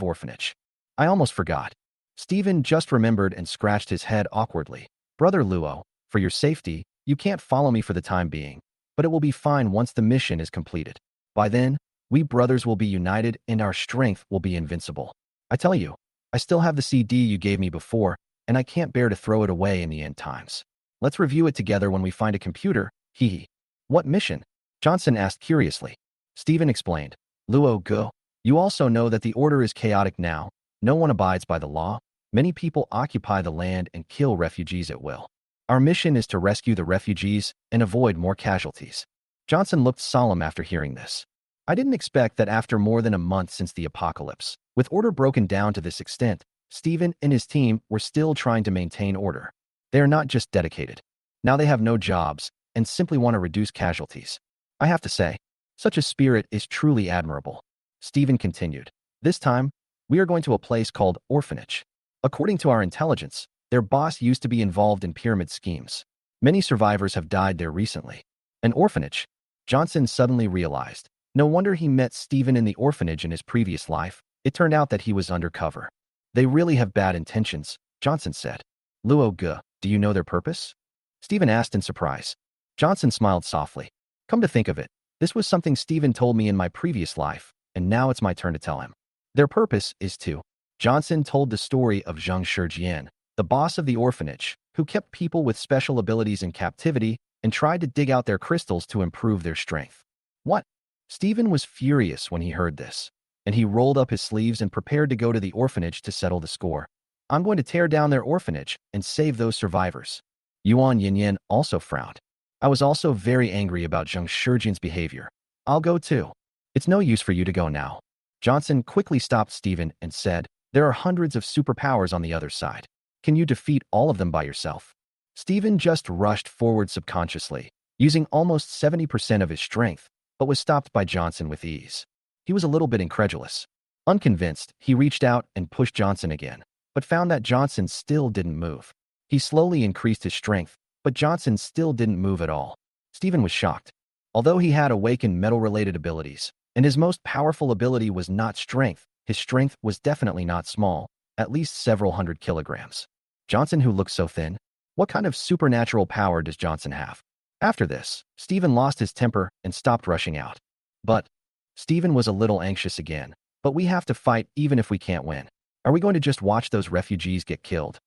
Orphanage. I almost forgot. Stephen just remembered and scratched his head awkwardly. Brother Luo, for your safety, you can't follow me for the time being, but it will be fine once the mission is completed. By then, we brothers will be united and our strength will be invincible. I tell you, I still have the CD you gave me before, and I can't bear to throw it away in the end times. Let's review it together when we find a computer, hee hee. What mission? Johnson asked curiously. Stephen explained. Luo Gu, you also know that the order is chaotic now. No one abides by the law. Many people occupy the land and kill refugees at will. Our mission is to rescue the refugees and avoid more casualties. Johnson looked solemn after hearing this. I didn't expect that after more than a month since the apocalypse, with order broken down to this extent, Stephen and his team were still trying to maintain order. They are not just dedicated. Now they have no jobs and simply want to reduce casualties. I have to say, such a spirit is truly admirable. Stephen continued. This time, we are going to a place called Orphanage. According to our intelligence, their boss used to be involved in pyramid schemes. Many survivors have died there recently. An orphanage? Johnson suddenly realized. No wonder he met Stephen in the orphanage in his previous life. It turned out that he was undercover. They really have bad intentions, Johnson said. Luo Gu, do you know their purpose? Stephen asked in surprise. Johnson smiled softly. Come to think of it, this was something Stephen told me in my previous life, and now it's my turn to tell him. Their purpose is to. Johnson told the story of Zhang Shijian, the boss of the orphanage, who kept people with special abilities in captivity and tried to dig out their crystals to improve their strength. What? Stephen was furious when he heard this, and he rolled up his sleeves and prepared to go to the orphanage to settle the score. I'm going to tear down their orphanage and save those survivors. Yuan Yinyan also frowned. I was also very angry about Zhang Shijian's behavior. I'll go too. It's no use for you to go now. Johnson quickly stopped Stephen and said, there are hundreds of superpowers on the other side. Can you defeat all of them by yourself? Stephen just rushed forward subconsciously, using almost 70% of his strength, but was stopped by Johnson with ease. He was a little bit incredulous. Unconvinced, he reached out and pushed Johnson again, but found that Johnson still didn't move. He slowly increased his strength, but Johnson still didn't move at all. Stephen was shocked. Although he had awakened metal-related abilities, and his most powerful ability was not strength, his strength was definitely not small, at least several hundred kilograms. Johnson, who looked so thin? What kind of supernatural power does Johnson have? After this, Stephen lost his temper and stopped rushing out. But Stephen was a little anxious again. But we have to fight even if we can't win. Are we going to just watch those refugees get killed?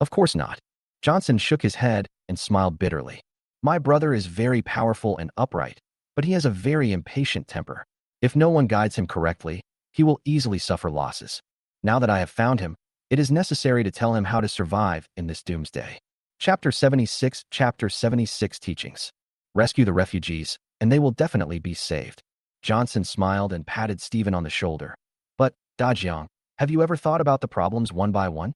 Of course not. Johnson shook his head and smiled bitterly. My brother is very powerful and upright, but he has a very impatient temper. If no one guides him correctly, he will easily suffer losses. Now that I have found him, it is necessary to tell him how to survive in this doomsday. Chapter 76 Teachings. Rescue the refugees, and they will definitely be saved. Johnson smiled and patted Stephen on the shoulder. But, Dajiang, have you ever thought about the problems one by one?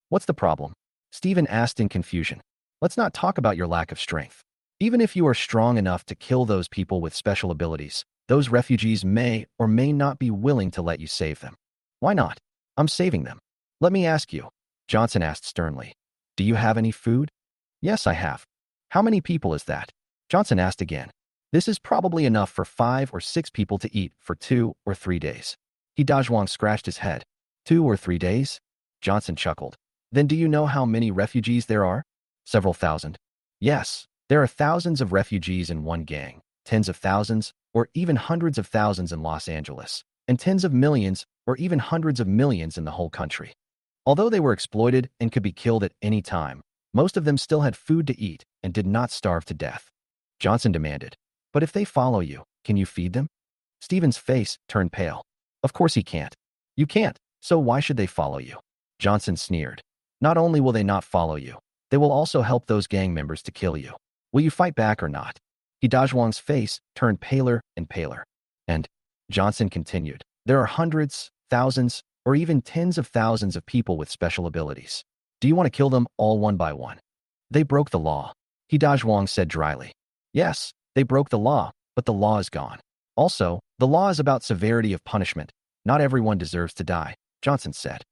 What's the problem? Stephen asked in confusion. Let's not talk about your lack of strength. Even if you are strong enough to kill those people with special abilities, those refugees may or may not be willing to let you save them. Why not? I'm saving them. Let me ask you, Johnson asked sternly. Do you have any food? Yes, I have. How many people is that? Johnson asked again. This is probably enough for 5 or 6 people to eat for 2 or 3 days. Dajiang scratched his head. 2 or 3 days? Johnson chuckled. Then do you know how many refugees there are? Several thousand. Yes, there are thousands of refugees in one gang, tens of thousands, or even hundreds of thousands in Los Angeles, and tens of millions, or even hundreds of millions in the whole country. Although they were exploited and could be killed at any time, Most of them still had food to eat and did not starve to death. Johnson demanded, "But if they follow you, can you feed them?" Stephen's face turned pale. "Of course he can't." "You can't, so why should they follow you?" Johnson sneered. "Not only will they not follow you, they will also help those gang members to kill you. Will you fight back or not?" Dajwang's face turned paler and paler. "And," Johnson continued, "there are hundreds, thousands, or even tens of thousands of people with special abilities. Do you want to kill them all one by one?" "They broke the law," Dajwang said dryly. "Yes, they broke the law, but the law is gone. Also, the law is about severity of punishment. Not everyone deserves to die," Johnson said.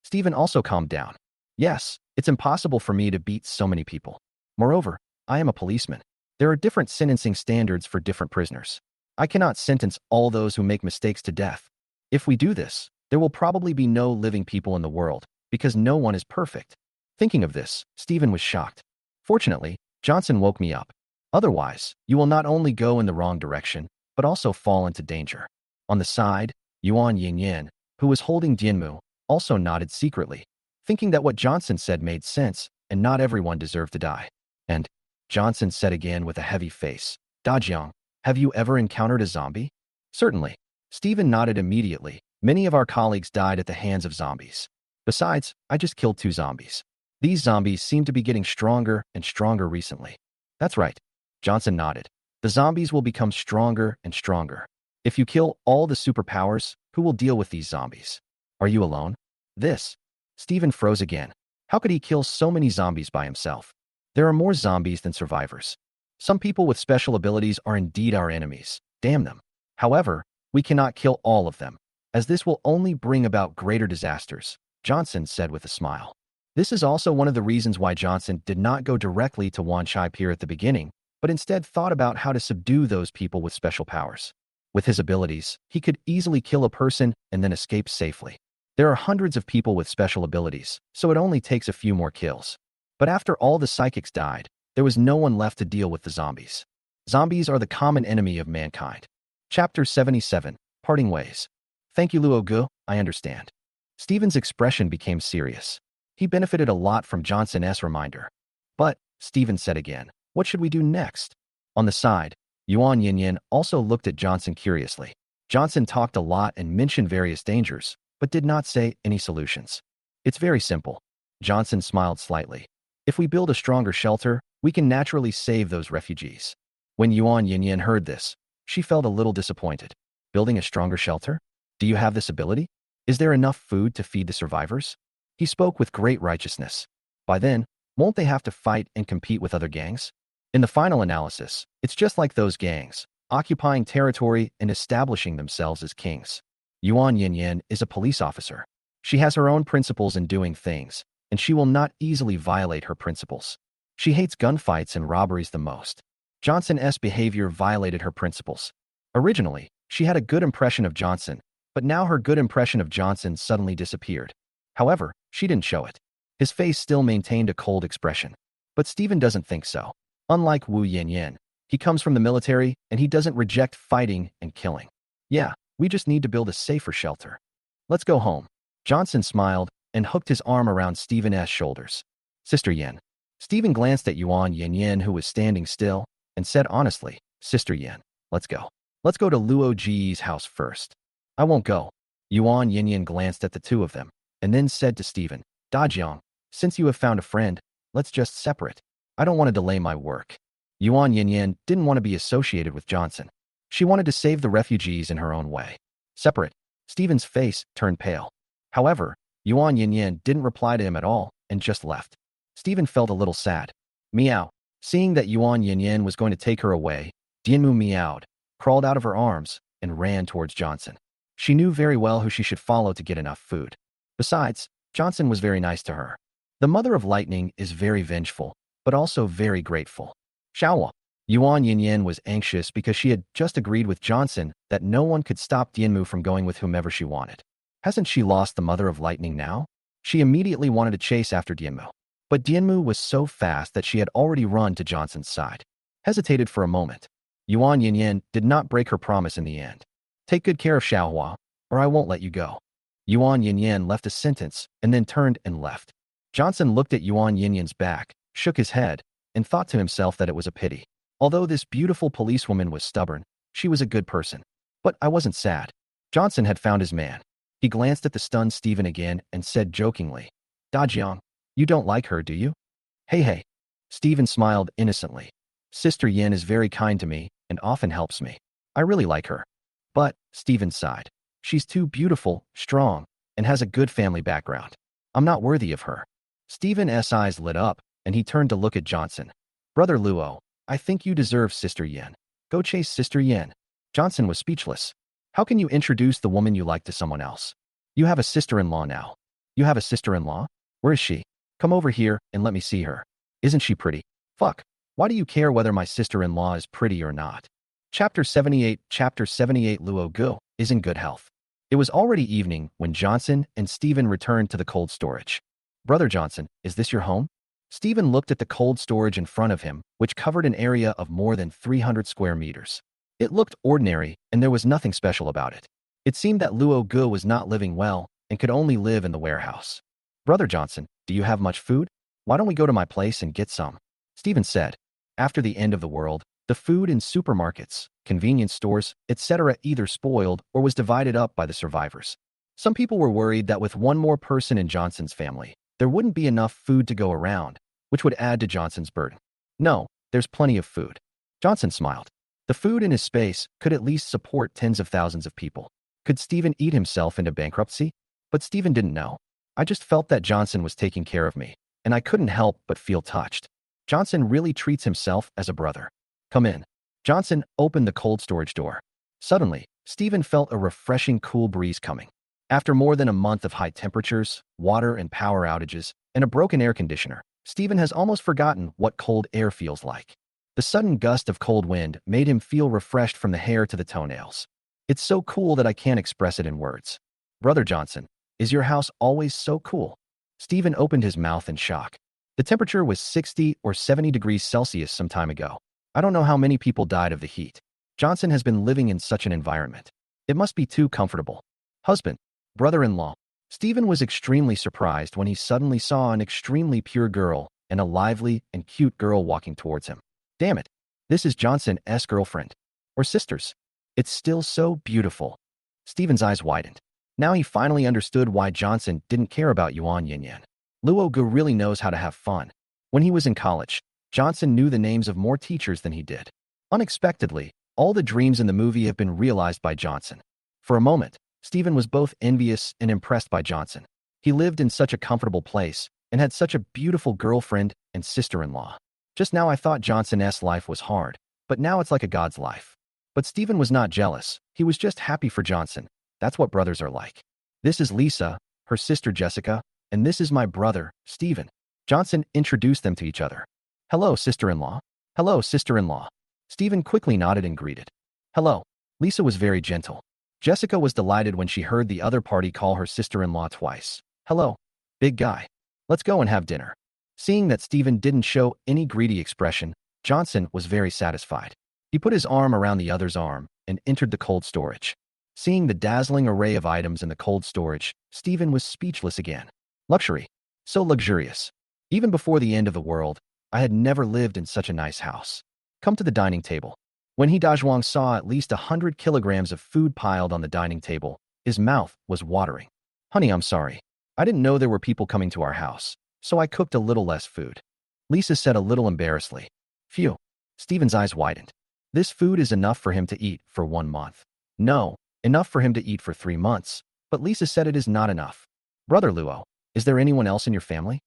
Stephen also calmed down. "Yes, it's impossible for me to beat so many people. Moreover, I am a policeman. There are different sentencing standards for different prisoners. I cannot sentence all those who make mistakes to death. If we do this, there will probably be no living people in the world, because no one is perfect." Thinking of this, Stephen was shocked. Fortunately, Johnson woke me up. Otherwise, you will not only go in the wrong direction, but also fall into danger. On the side, Yuan Yinyin, who was holding Dianmu, also nodded secretly, thinking that what Johnson said made sense and not everyone deserved to die. And Johnson said again with a heavy face, "Dajiang, have you ever encountered a zombie?" "Certainly." Stephen nodded immediately. "Many of our colleagues died at the hands of zombies. Besides, I just killed 2 zombies. These zombies seem to be getting stronger and stronger recently." "That's right." Johnson nodded. "The zombies will become stronger and stronger. If you kill all the superpowers, who will deal with these zombies? Are you alone?" Stephen froze again. How could he kill so many zombies by himself? There are more zombies than survivors. Some people with special abilities are indeed our enemies. Damn them. However, we cannot kill all of them, as this will only bring about greater disasters, Johnson said with a smile. This is also one of the reasons why Johnson did not go directly to Wan Chai Pier at the beginning, but instead thought about how to subdue those people with special powers. With his abilities, he could easily kill a person and then escape safely. There are hundreds of people with special abilities, so it only takes a few more kills. But after all the psychics died, there was no one left to deal with the zombies. Zombies are the common enemy of mankind. Chapter 77, Parting Ways. "Thank you, Luo Gu, I understand." Stephen's expression became serious. He benefited a lot from Johnson's reminder. "But," Stephen said again, "what should we do next?" On the side, Yuan Yinyin also looked at Johnson curiously. Johnson talked a lot and mentioned various dangers, but did not say any solutions. "It's very simple." Johnson smiled slightly. "If we build a stronger shelter, we can naturally save those refugees." When Yuan Yinyin heard this, she felt a little disappointed. "Building a stronger shelter? Do you have this ability? Is there enough food to feed the survivors?" He spoke with great righteousness. By then, won't they have to fight and compete with other gangs? In the final analysis, it's just like those gangs, occupying territory and establishing themselves as kings. Yuan Yinyin is a police officer. She has her own principles in doing things, and she will not easily violate her principles. She hates gunfights and robberies the most. Johnson's behavior violated her principles. Originally, she had a good impression of Johnson, but now her good impression of Johnson suddenly disappeared. However, she didn't show it. His face still maintained a cold expression. But Stephen doesn't think so. Unlike Wu Yanyan, he comes from the military and he doesn't reject fighting and killing. "Yeah, we just need to build a safer shelter. Let's go home." Johnson smiled and hooked his arm around Stephen's shoulders. "Sister Yen." Stephen glanced at Yuan Yanyan, who was standing still, and said honestly, "Sister Yen, let's go. Let's go to Luo Ji's house first." "I won't go." Yuan Yanyan glanced at the two of them, and then said to Stephen, "Dajiang, since you have found a friend, let's just separate. I don't want to delay my work." Yuan Yinyin didn't want to be associated with Johnson. She wanted to save the refugees in her own way. "Separate." Stephen's face turned pale. However, Yuan Yinyin didn't reply to him at all and just left. Stephen felt a little sad. Meow. Seeing that Yuan Yinyin was going to take her away, Dianmu meowed, crawled out of her arms, and ran towards Johnson. She knew very well who she should follow to get enough food. Besides, Johnson was very nice to her. The Mother of Lightning is very vengeful, but also very grateful. Xiaohua. Yuan Yinyin was anxious because she had just agreed with Johnson that no one could stop Dianmu from going with whomever she wanted. Hasn't she lost the Mother of Lightning now? She immediately wanted to chase after Dianmu. But Dianmu was so fast that she had already run to Johnson's side. Hesitated for a moment. Yuan Yinyin did not break her promise in the end. "Take good care of Xiaohua, or I won't let you go." Yuan Yinyin left a sentence and then turned and left. Johnson looked at Yuan Yinyan's back, shook his head, and thought to himself that it was a pity. Although this beautiful policewoman was stubborn, she was a good person. But I wasn't sad. Johnson had found his man. He glanced at the stunned Stephen again and said jokingly, Da Jiang, you don't like her, do you? Hey. Stephen smiled innocently. Sister Yin is very kind to me and often helps me. I really like her. But, Stephen sighed, she's too beautiful, strong, and has a good family background. I'm not worthy of her. Stephen's eyes lit up, and he turned to look at Johnson. Brother Luo, I think you deserve Sister Yin. Go chase Sister Yin. Johnson was speechless. How can you introduce the woman you like to someone else? You have a sister-in-law now. You have a sister-in-law? Where is she? Come over here and let me see her. Isn't she pretty? Fuck. Why do you care whether my sister-in-law is pretty or not? Chapter 78 Luo Gu is in good health. It was already evening when Johnson and Stephen returned to the cold storage. Brother Johnson, is this your home? Stephen looked at the cold storage in front of him, which covered an area of more than 300 square meters. It looked ordinary, and there was nothing special about it. It seemed that Luo Gu was not living well and could only live in the warehouse. Brother Johnson, do you have much food? Why don't we go to my place and get some? Stephen said. After the end of the world, the food in supermarkets, convenience stores, etc. either spoiled or was divided up by the survivors. Some people were worried that with one more person in Johnson's family, there wouldn't be enough food to go around, which would add to Johnson's burden. No, there's plenty of food. Johnson smiled. The food in his space could at least support tens of thousands of people. Could Stephen eat himself into bankruptcy? But Stephen didn't know. I just felt that Johnson was taking care of me, and I couldn't help but feel touched. Johnson really treats himself as a brother. Come in. Johnson opened the cold storage door. Suddenly, Stephen felt a refreshing cool breeze coming. After more than a month of high temperatures, water and power outages, and a broken air conditioner, Stephen has almost forgotten what cold air feels like. The sudden gust of cold wind made him feel refreshed from the hair to the toenails. It's so cool that I can't express it in words. Brother Johnson, is your house always so cool? Stephen opened his mouth in shock. The temperature was 60 or 70 degrees Celsius some time ago. I don't know how many people died of the heat. Johnson has been living in such an environment. It must be too comfortable. Husband, brother-in-law. Stephen was extremely surprised when he suddenly saw an extremely pure girl and a lively and cute girl walking towards him. Damn it, this is Johnson's girlfriend. Or sisters. It's still so beautiful. Stephen's eyes widened. Now he finally understood why Johnson didn't care about Yuan Yinyan. Luo Gu really knows how to have fun. When he was in college, Johnson knew the names of more teachers than he did. Unexpectedly, all the dreams in the movie have been realized by Johnson. For a moment, Stephen was both envious and impressed by Johnson. He lived in such a comfortable place and had such a beautiful girlfriend and sister-in-law. Just now I thought Johnson's life was hard, but now it's like a god's life. But Stephen was not jealous. He was just happy for Johnson. That's what brothers are like. This is Lisa, her sister Jessica, and this is my brother, Stephen. Johnson introduced them to each other. Hello, sister-in-law. Hello, sister-in-law. Stephen quickly nodded and greeted. Hello. Lisa was very gentle. Jessica was delighted when she heard the other party call her sister-in-law twice. Hello, big guy. Let's go and have dinner. Seeing that Stephen didn't show any greedy expression, Johnson was very satisfied. He put his arm around the other's arm and entered the cold storage. Seeing the dazzling array of items in the cold storage, Stephen was speechless again. Luxury. So luxurious. Even before the end of the world, I had never lived in such a nice house. Come to the dining table. When Dazhuang saw at least 100 kilograms of food piled on the dining table, his mouth was watering. Honey, I'm sorry. I didn't know there were people coming to our house, so I cooked a little less food. Lisa said a little embarrassedly. Phew. Stephen's eyes widened. This food is enough for him to eat for 1 month. No, enough for him to eat for 3 months, but Lisa said it is not enough. Brother Luo, is there anyone else in your family?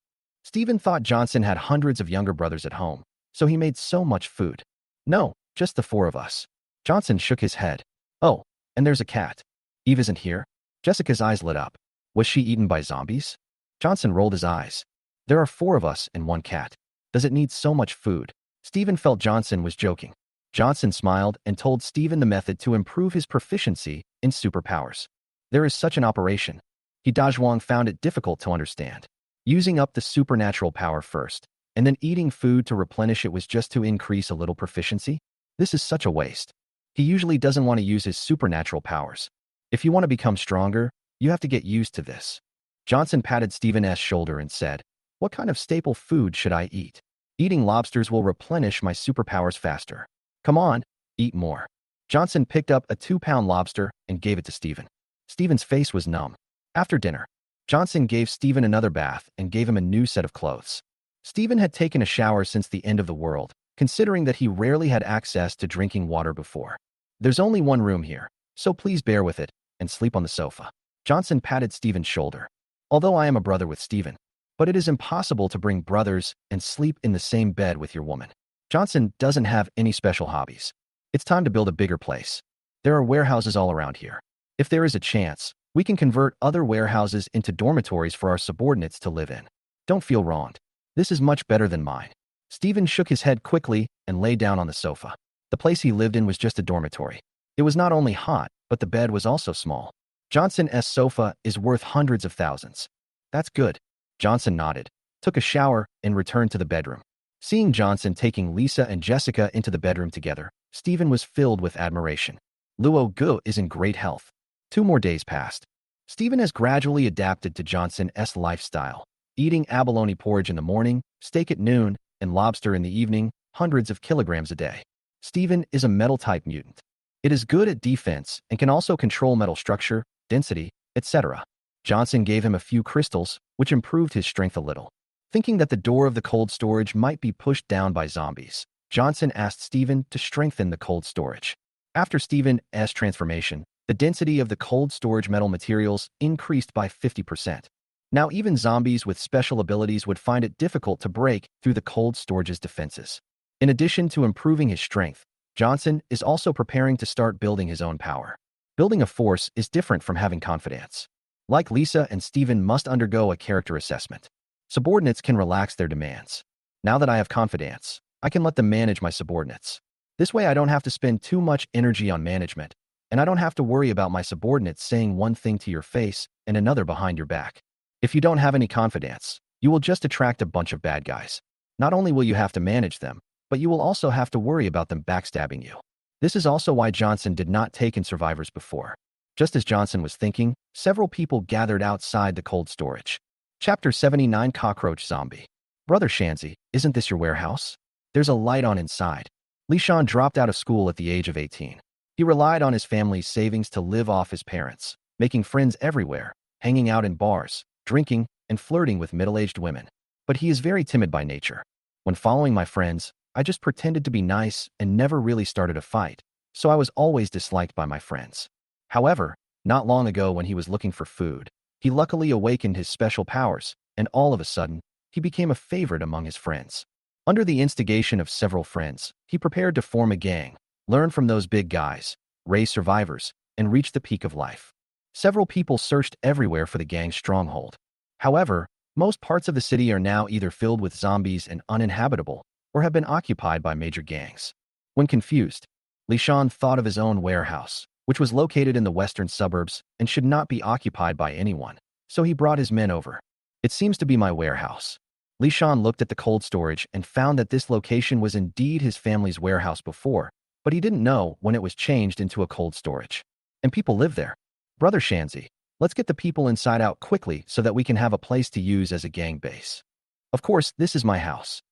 Stephen thought Johnson had hundreds of younger brothers at home, so he made so much food. No, just the 4 of us. Johnson shook his head. Oh, and there's a cat. Eve isn't here? Jessica's eyes lit up. Was she eaten by zombies? Johnson rolled his eyes. There are 4 of us and 1 cat. Does it need so much food? Stephen felt Johnson was joking. Johnson smiled and told Stephen the method to improve his proficiency in superpowers. There is such an operation. Dazhuang found it difficult to understand. Using up the supernatural power first, and then eating food to replenish it was just to increase a little proficiency? This is such a waste. He usually doesn't want to use his supernatural powers. If you want to become stronger, you have to get used to this. Johnson patted Stephen's shoulder and said, What kind of staple food should I eat? Eating lobsters will replenish my superpowers faster. Come on, eat more. Johnson picked up a 2-pound lobster and gave it to Stephen. Stephen's face was numb. After dinner, Johnson gave Stephen another bath and gave him a new set of clothes. Stephen had taken a shower since the end of the world, considering that he rarely had access to drinking water before. There's only one room here, so please bear with it and sleep on the sofa. Johnson patted Stephen's shoulder. Although I am a brother with Stephen, but it is impossible to bring brothers and sleep in the same bed with your woman. Johnson doesn't have any special hobbies. It's time to build a bigger place. There are warehouses all around here. If there is a chance, we can convert other warehouses into dormitories for our subordinates to live in. Don't feel wronged. This is much better than mine. Stephen shook his head quickly and lay down on the sofa. The place he lived in was just a dormitory. It was not only hot, but the bed was also small. Johnson's sofa is worth hundreds of thousands. That's good. Johnson nodded, took a shower, and returned to the bedroom. Seeing Johnson taking Lisa and Jessica into the bedroom together, Stephen was filled with admiration. Luo Gu is in great health. 2 more days passed. Stephen has gradually adapted to Johnson's lifestyle, eating abalone porridge in the morning, steak at noon, and lobster in the evening, hundreds of kilograms a day. Stephen is a metal-type mutant. It is good at defense and can also control metal structure, density, etc. Johnson gave him a few crystals, which improved his strength a little. Thinking that the door of the cold storage might be pushed down by zombies, Johnson asked Stephen to strengthen the cold storage. After Stephen's transformation, the density of the cold storage metal materials increased by 50%. Now even zombies with special abilities would find it difficult to break through the cold storage's defenses. In addition to improving his strength, Johnson is also preparing to start building his own power. Building a force is different from having confidence. Like Lisa and Stephen must undergo a character assessment. Subordinates can relax their demands. Now that I have confidence, I can let them manage my subordinates. This way I don't have to spend too much energy on management, and I don't have to worry about my subordinates saying one thing to your face and another behind your back. If you don't have any confidence, you will just attract a bunch of bad guys. Not only will you have to manage them, but you will also have to worry about them backstabbing you. This is also why Johnson did not take in survivors before. Just as Johnson was thinking, several people gathered outside the cold storage. Chapter 79 Cockroach Zombie. Brother Shanzi, isn't this your warehouse? There's a light on inside. Lishan dropped out of school at the age of 18. He relied on his family's savings to live off his parents, making friends everywhere, hanging out in bars, drinking, and flirting with middle-aged women. But he is very timid by nature. When following my friends, I just pretended to be nice and never really started a fight, so I was always disliked by my friends. However, not long ago when he was looking for food, he luckily awakened his special powers, and all of a sudden, he became a favorite among his friends. Under the instigation of several friends, he prepared to form a gang, learn from those big guys, raise survivors, and reach the peak of life. Several people searched everywhere for the gang's stronghold. However, most parts of the city are now either filled with zombies and uninhabitable, or have been occupied by major gangs. When confused, Lishan thought of his own warehouse, which was located in the western suburbs and should not be occupied by anyone, so he brought his men over. It seems to be my warehouse. Lishan looked at the cold storage and found that this location was indeed his family's warehouse before, but he didn't know when it was changed into a cold storage. And people live there. Brother Shanzi, let's get the people inside out quickly so that we can have a place to use as a gang base. Of course, this is my house.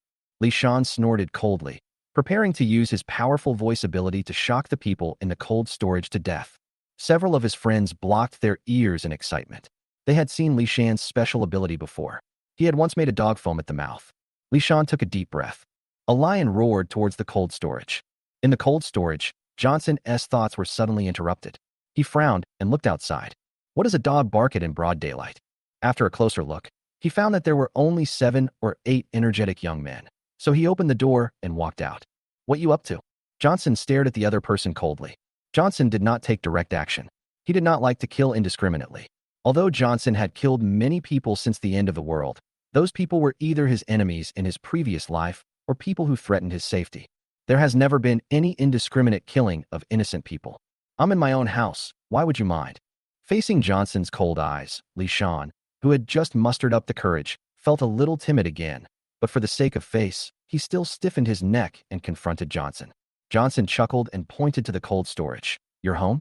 Lishan snorted coldly, preparing to use his powerful voice ability to shock the people in the cold storage to death. Several of his friends blocked their ears in excitement. They had seen Lishan's special ability before. He had once made a dog foam at the mouth. Lishan took a deep breath. A lion roared towards the cold storage. In the cold storage, Johnson's thoughts were suddenly interrupted. He frowned and looked outside. What does a dog bark at in broad daylight? After a closer look, he found that there were only 7 or 8 energetic young men. So he opened the door and walked out. What you up to? Johnson stared at the other person coldly. Johnson did not take direct action. He did not like to kill indiscriminately. Although Johnson had killed many people since the end of the world, those people were either his enemies in his previous life or people who threatened his safety. There has never been any indiscriminate killing of innocent people. I'm in my own house. Why would you mind? Facing Johnson's cold eyes, Lishan, who had just mustered up the courage, felt a little timid again. But for the sake of face, he still stiffened his neck and confronted Johnson. Johnson chuckled and pointed to the cold storage. Your home?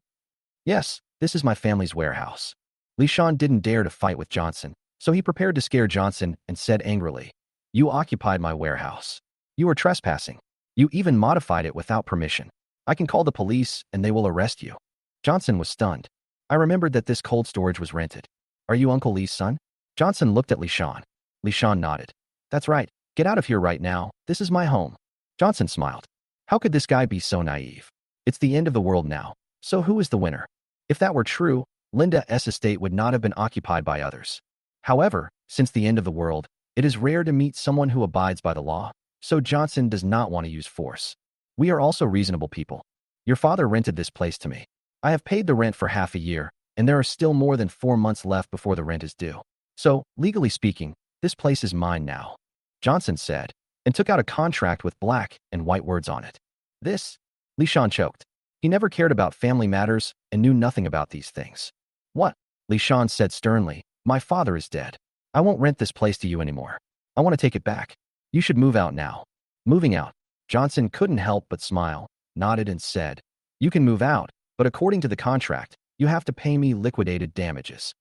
Yes, this is my family's warehouse. Lishan didn't dare to fight with Johnson. So he prepared to scare Johnson and said angrily, "You occupied my warehouse. You are trespassing. You even modified it without permission. I can call the police and they will arrest you." Johnson was stunned. I remembered that this cold storage was rented. "Are you Uncle Lee's son?" Johnson looked at Lishan. Lishan nodded. "That's right. Get out of here right now. This is my home." Johnson smiled. How could this guy be so naive? It's the end of the world now. So who is the winner? If that were true, Linda's estate would not have been occupied by others. However, since the end of the world, it is rare to meet someone who abides by the law, so Johnson does not want to use force. We are also reasonable people. Your father rented this place to me. I have paid the rent for half a year, and there are still more than 4 months left before the rent is due. So, legally speaking, this place is mine now," Johnson said, and took out a contract with black and white words on it. "This?" Lishan choked. He never cared about family matters and knew nothing about these things. "What?" Lishan said sternly. "My father is dead. I won't rent this place to you anymore. I want to take it back. You should move out now." Moving out. Johnson couldn't help but smile, nodded and said, "You can move out, but according to the contract, you have to pay me liquidated damages."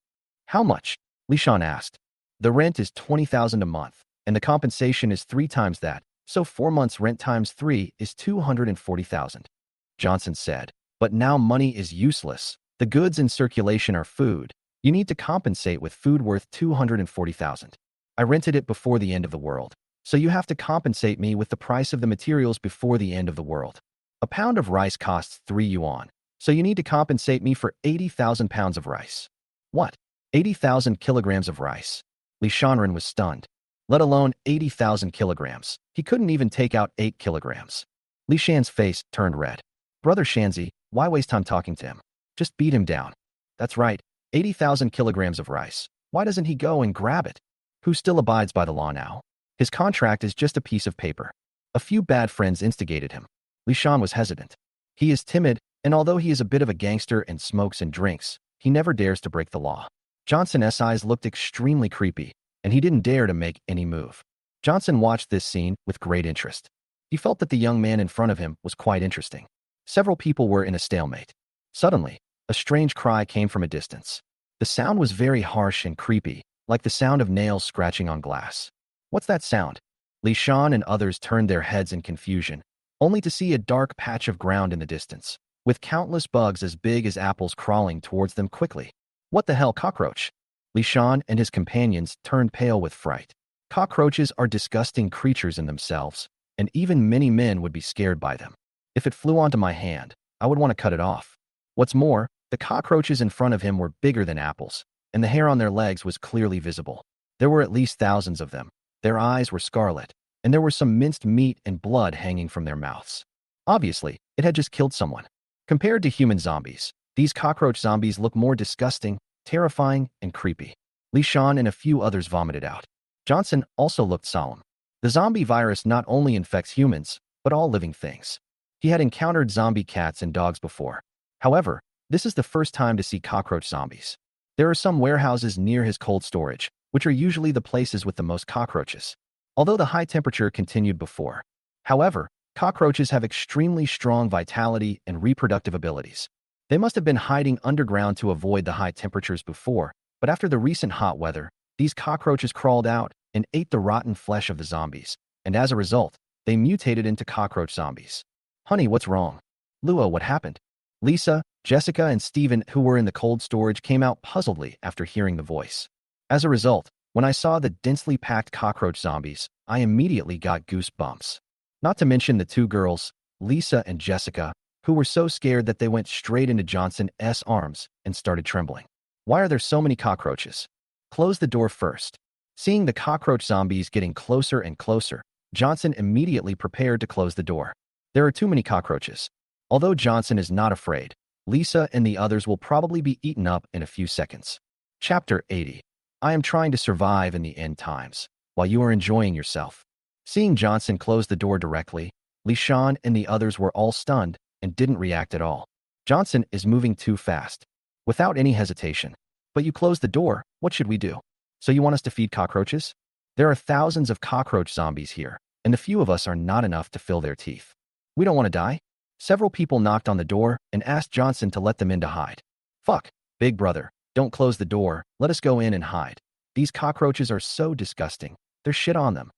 "How much?" Lishan asked. "The rent is 20,000 a month, and the compensation is 3 times that, so 4 months rent times 3 is 240,000. Johnson said. "But now money is useless. The goods in circulation are food. You need to compensate with food worth 240,000. I rented it before the end of the world, so you have to compensate me with the price of the materials before the end of the world. A pound of rice costs 3 yuan, so you need to compensate me for 80,000 pounds of rice." "What? 80,000 kilograms of rice?" Li Shanren was stunned. Let alone 80,000 kilograms. He couldn't even take out 8 kilograms. Li Shan's face turned red. "Brother Shanzi, why waste time talking to him? Just beat him down." "That's right, 80,000 kilograms of rice. Why doesn't he go and grab it? Who still abides by the law now? His contract is just a piece of paper." A few bad friends instigated him. Li Shan was hesitant. He is timid, and although he is a bit of a gangster and smokes and drinks, he never dares to break the law. Johnson's eyes looked extremely creepy, and he didn't dare to make any move. Johnson watched this scene with great interest. He felt that the young man in front of him was quite interesting. Several people were in a stalemate. Suddenly, a strange cry came from a distance. The sound was very harsh and creepy, like the sound of nails scratching on glass. "What's that sound?" Li Shan and others turned their heads in confusion, only to see a dark patch of ground in the distance, with countless bugs as big as apples crawling towards them quickly. "What the hell, cockroach?" Li Shan and his companions turned pale with fright. Cockroaches are disgusting creatures in themselves, and even many men would be scared by them. If it flew onto my hand, I would want to cut it off. What's more, the cockroaches in front of him were bigger than apples, and the hair on their legs was clearly visible. There were at least thousands of them. Their eyes were scarlet, and there were some minced meat and blood hanging from their mouths. Obviously, it had just killed someone. Compared to human zombies, these cockroach zombies look more disgusting, terrifying, and creepy. Li Shan and a few others vomited out. Johnson also looked solemn. The zombie virus not only infects humans, but all living things. He had encountered zombie cats and dogs before. However, this is the first time to see cockroach zombies. There are some warehouses near his cold storage, which are usually the places with the most cockroaches. Although the high temperature continued before. However, cockroaches have extremely strong vitality and reproductive abilities. They must have been hiding underground to avoid the high temperatures before, but after the recent hot weather, these cockroaches crawled out and ate the rotten flesh of the zombies, and as a result, they mutated into cockroach zombies. "Honey, what's wrong?" "Lua, what happened?" Lisa, Jessica, and Steven, who were in the cold storage, came out puzzledly after hearing the voice. As a result, when I saw the densely packed cockroach zombies, I immediately got goosebumps. Not to mention the 2 girls, Lisa and Jessica, who were so scared that they went straight into Johnson's arms and started trembling. "Why are there so many cockroaches?" "Close the door first." Seeing the cockroach zombies getting closer and closer, Johnson immediately prepared to close the door. There are too many cockroaches. Although Johnson is not afraid, Lisa and the others will probably be eaten up in a few seconds. Chapter 80. I am trying to survive in the end times, while you are enjoying yourself. Seeing Johnson close the door directly, Li Shan and the others were all stunned and didn't react at all. Johnson is moving too fast. Without any hesitation. "But you closed the door, what should we do? So you want us to feed cockroaches?" "There are thousands of cockroach zombies here, and the few of us are not enough to fill their teeth. We don't want to die." Several people knocked on the door and asked Johnson to let them in to hide. "Fuck, big brother, don't close the door, let us go in and hide." These cockroaches are so disgusting. There's shit on them.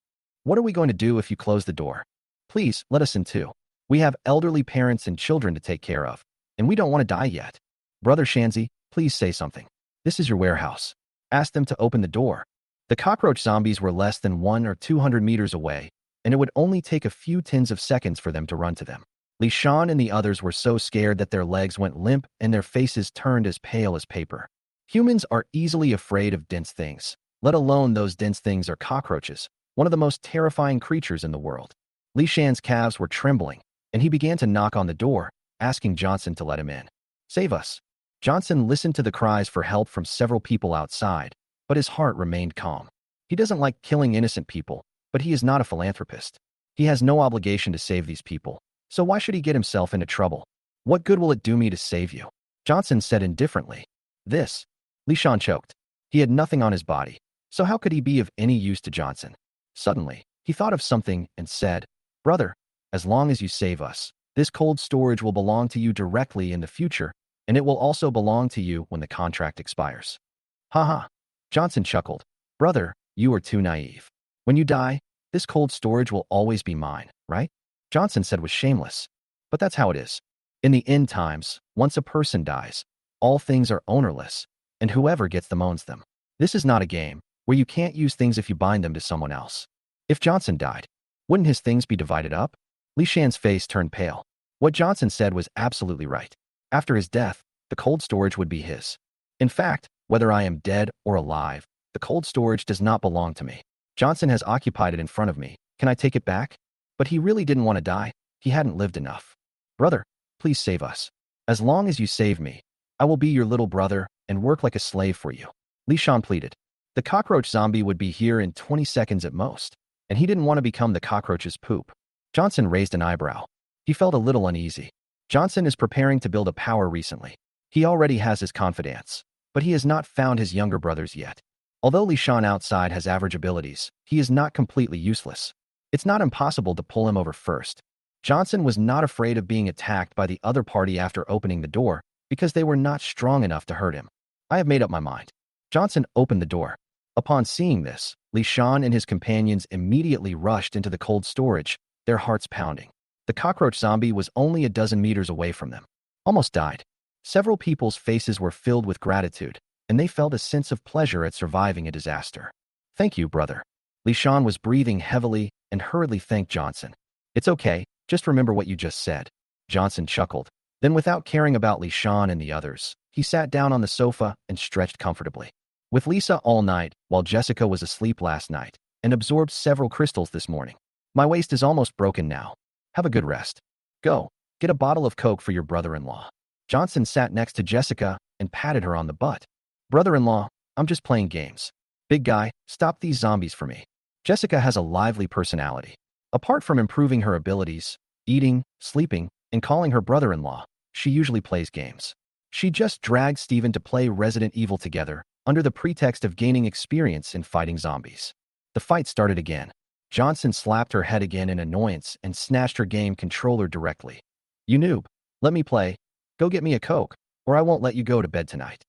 What are we going to do if you close the door? Please, let us in too. We have elderly parents and children to take care of, and we don't want to die yet. Brother Shanzi, please say something. This is your warehouse. Ask them to open the door. The cockroach zombies were less than 100 or 200 meters away, and it would only take a few tens of seconds for them to run to them. Li Shan and the others were so scared that their legs went limp and their faces turned as pale as paper. Humans are easily afraid of dense things, let alone those dense things are cockroaches, one of the most terrifying creatures in the world. Li Shan's calves were trembling, and he began to knock on the door, asking Johnson to let him in. Save us. Johnson listened to the cries for help from several people outside, but his heart remained calm. He doesn't like killing innocent people, but he is not a philanthropist. He has no obligation to save these people, so why should he get himself into trouble? What good will it do me to save you? Johnson said indifferently. This. Li Shan choked. He had nothing on his body, so how could he be of any use to Johnson? Suddenly, he thought of something and said, Brother, as long as you save us, this cold storage will belong to you directly in the future, and it will also belong to you when the contract expires. Haha. Johnson chuckled. Brother, you are too naive. When you die, this cold storage will always be mine, right? Johnson said was shameless. But that's how it is. In the end times, once a person dies, all things are ownerless, and whoever gets them owns them. This is not a game where you can't use things if you bind them to someone else. If Johnson died, wouldn't his things be divided up? Li Shan's face turned pale. What Johnson said was absolutely right. After his death, the cold storage would be his. In fact, whether I am dead or alive, the cold storage does not belong to me. Johnson has occupied it in front of me. Can I take it back? But he really didn't want to die. He hadn't lived enough. Brother, please save us. As long as you save me, I will be your little brother and work like a slave for you. Li Shan pleaded. The cockroach zombie would be here in 20 seconds at most, and he didn't want to become the cockroach's poop. Johnson raised an eyebrow. He felt a little uneasy. Johnson is preparing to build a power recently. He already has his confidants, but he has not found his younger brothers yet. Although Li Shan outside has average abilities, he is not completely useless. It's not impossible to pull him over first. Johnson was not afraid of being attacked by the other party after opening the door because they were not strong enough to hurt him. I have made up my mind. Johnson opened the door. Upon seeing this, Li Shan and his companions immediately rushed into the cold storage, their hearts pounding. The cockroach zombie was only a dozen meters away from them. Almost died. Several people's faces were filled with gratitude, and they felt a sense of pleasure at surviving a disaster. Thank you, brother. Li Shan was breathing heavily and hurriedly thanked Johnson. It's okay, just remember what you just said. Johnson chuckled. Then without caring about Li Shan and the others, he sat down on the sofa and stretched comfortably. With Lisa all night, while Jessica was asleep last night, and absorbed several crystals this morning. My waist is almost broken now. Have a good rest. Go, get a bottle of Coke for your brother-in-law. Johnson sat next to Jessica and patted her on the butt. Brother-in-law, I'm just playing games. Big guy, stop these zombies for me. Jessica has a lively personality. Apart from improving her abilities, eating, sleeping, and calling her brother-in-law, she usually plays games. She just dragged Steven to play Resident Evil together under the pretext of gaining experience in fighting zombies. The fight started again. Johnson slapped her head again in annoyance and snatched her game controller directly. You noob. Let me play. Go get me a Coke, or I won't let you go to bed tonight.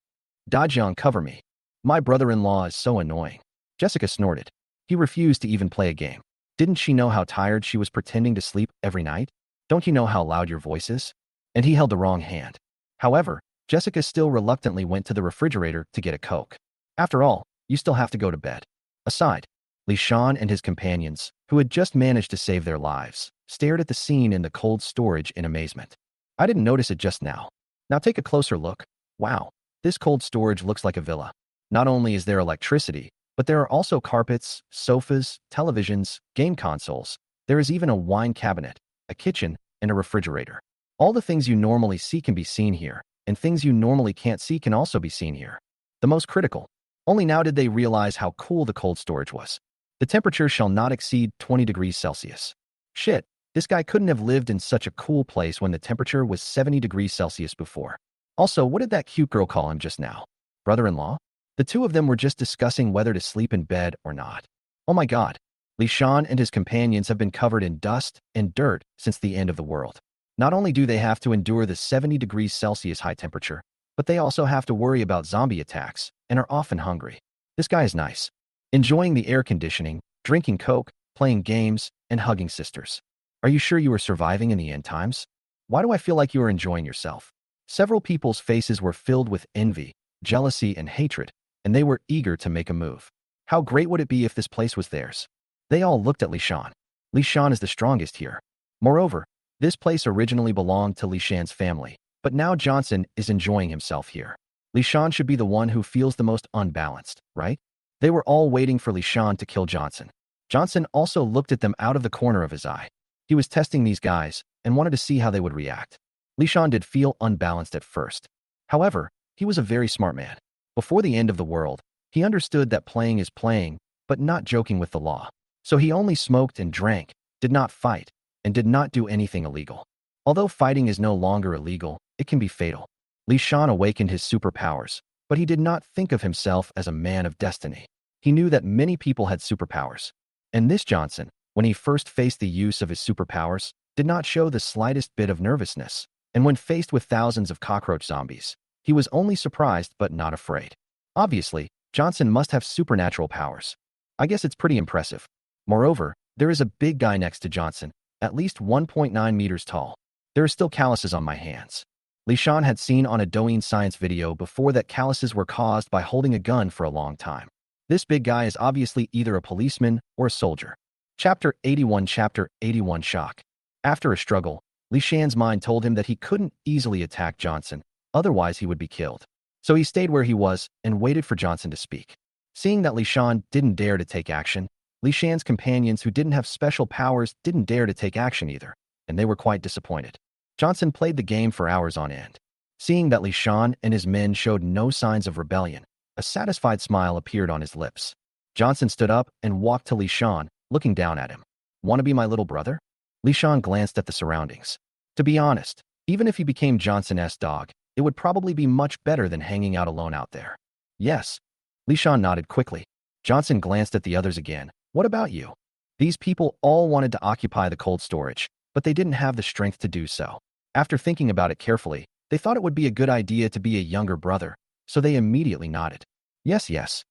Dajiang, cover me. My brother-in-law is so annoying. Jessica snorted. He refused to even play a game. Didn't she know how tired she was pretending to sleep every night? Don't you know how loud your voice is? And he held the wrong hand. However, Jessica still reluctantly went to the refrigerator to get a Coke. After all, you still have to go to bed. Aside, Li Shan and his companions, who had just managed to save their lives, stared at the scene in the cold storage in amazement. I didn't notice it just now. Now take a closer look. Wow, this cold storage looks like a villa. Not only is there electricity, but there are also carpets, sofas, televisions, game consoles. There is even a wine cabinet, a kitchen, and a refrigerator. All the things you normally see can be seen here, and things you normally can't see can also be seen here. The most critical. Only now did they realize how cool the cold storage was. The temperature shall not exceed 20 degrees Celsius. Shit, this guy couldn't have lived in such a cool place when the temperature was 70 degrees Celsius before. Also, what did that cute girl call him just now? Brother-in-law? The two of them were just discussing whether to sleep in bed or not. Oh my god. Li Shan and his companions have been covered in dust and dirt since the end of the world. Not only do they have to endure the 70 degrees Celsius high temperature, but they also have to worry about zombie attacks and are often hungry. This guy is nice. Enjoying the air conditioning, drinking Coke, playing games, and hugging sisters. Are you sure you are surviving in the end times? Why do I feel like you are enjoying yourself? Several people's faces were filled with envy, jealousy, and hatred, and they were eager to make a move. How great would it be if this place was theirs? They all looked at Li Shan. Li Shan is the strongest here. Moreover, this place originally belonged to Li Shan's family, but now Johnson is enjoying himself here. Li Shan should be the one who feels the most unbalanced, right? They were all waiting for Li Shan to kill Johnson. Johnson also looked at them out of the corner of his eye. He was testing these guys and wanted to see how they would react. Li Shan did feel unbalanced at first. However, he was a very smart man. Before the end of the world, he understood that playing is playing, but not joking with the law. So he only smoked and drank, did not fight, and did not do anything illegal. Although fighting is no longer illegal, it can be fatal. Li Shan awakened his superpowers, but he did not think of himself as a man of destiny. He knew that many people had superpowers. And this Johnson, when he first faced the use of his superpowers, did not show the slightest bit of nervousness. And when faced with thousands of cockroach zombies, he was only surprised but not afraid. Obviously, Johnson must have supernatural powers. I guess it's pretty impressive. Moreover, there is a big guy next to Johnson, at least 1.9 meters tall. There are still calluses on my hands. Li Shan had seen on a Douyin science video before that calluses were caused by holding a gun for a long time. This big guy is obviously either a policeman or a soldier. Chapter 81 Shock. After a struggle, Li Shan's mind told him that he couldn't easily attack Johnson, otherwise he would be killed. So he stayed where he was and waited for Johnson to speak. Seeing that Li Shan didn't dare to take action, Li Shan's companions who didn't have special powers didn't dare to take action either, and they were quite disappointed. Johnson played the game for hours on end. Seeing that Li Shan and his men showed no signs of rebellion, a satisfied smile appeared on his lips. Johnson stood up and walked to Li Shan, looking down at him. Want to be my little brother? Li Shan glanced at the surroundings. To be honest, even if he became Johnson's dog, it would probably be much better than hanging out alone out there. Yes. Li Shan nodded quickly. Johnson glanced at the others again. What about you? These people all wanted to occupy the cold storage, but they didn't have the strength to do so. After thinking about it carefully, they thought it would be a good idea to be a younger brother, so they immediately nodded. Yes.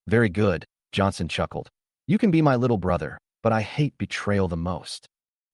Very good, Johnson chuckled. You can be my little brother, but I hate betrayal the most.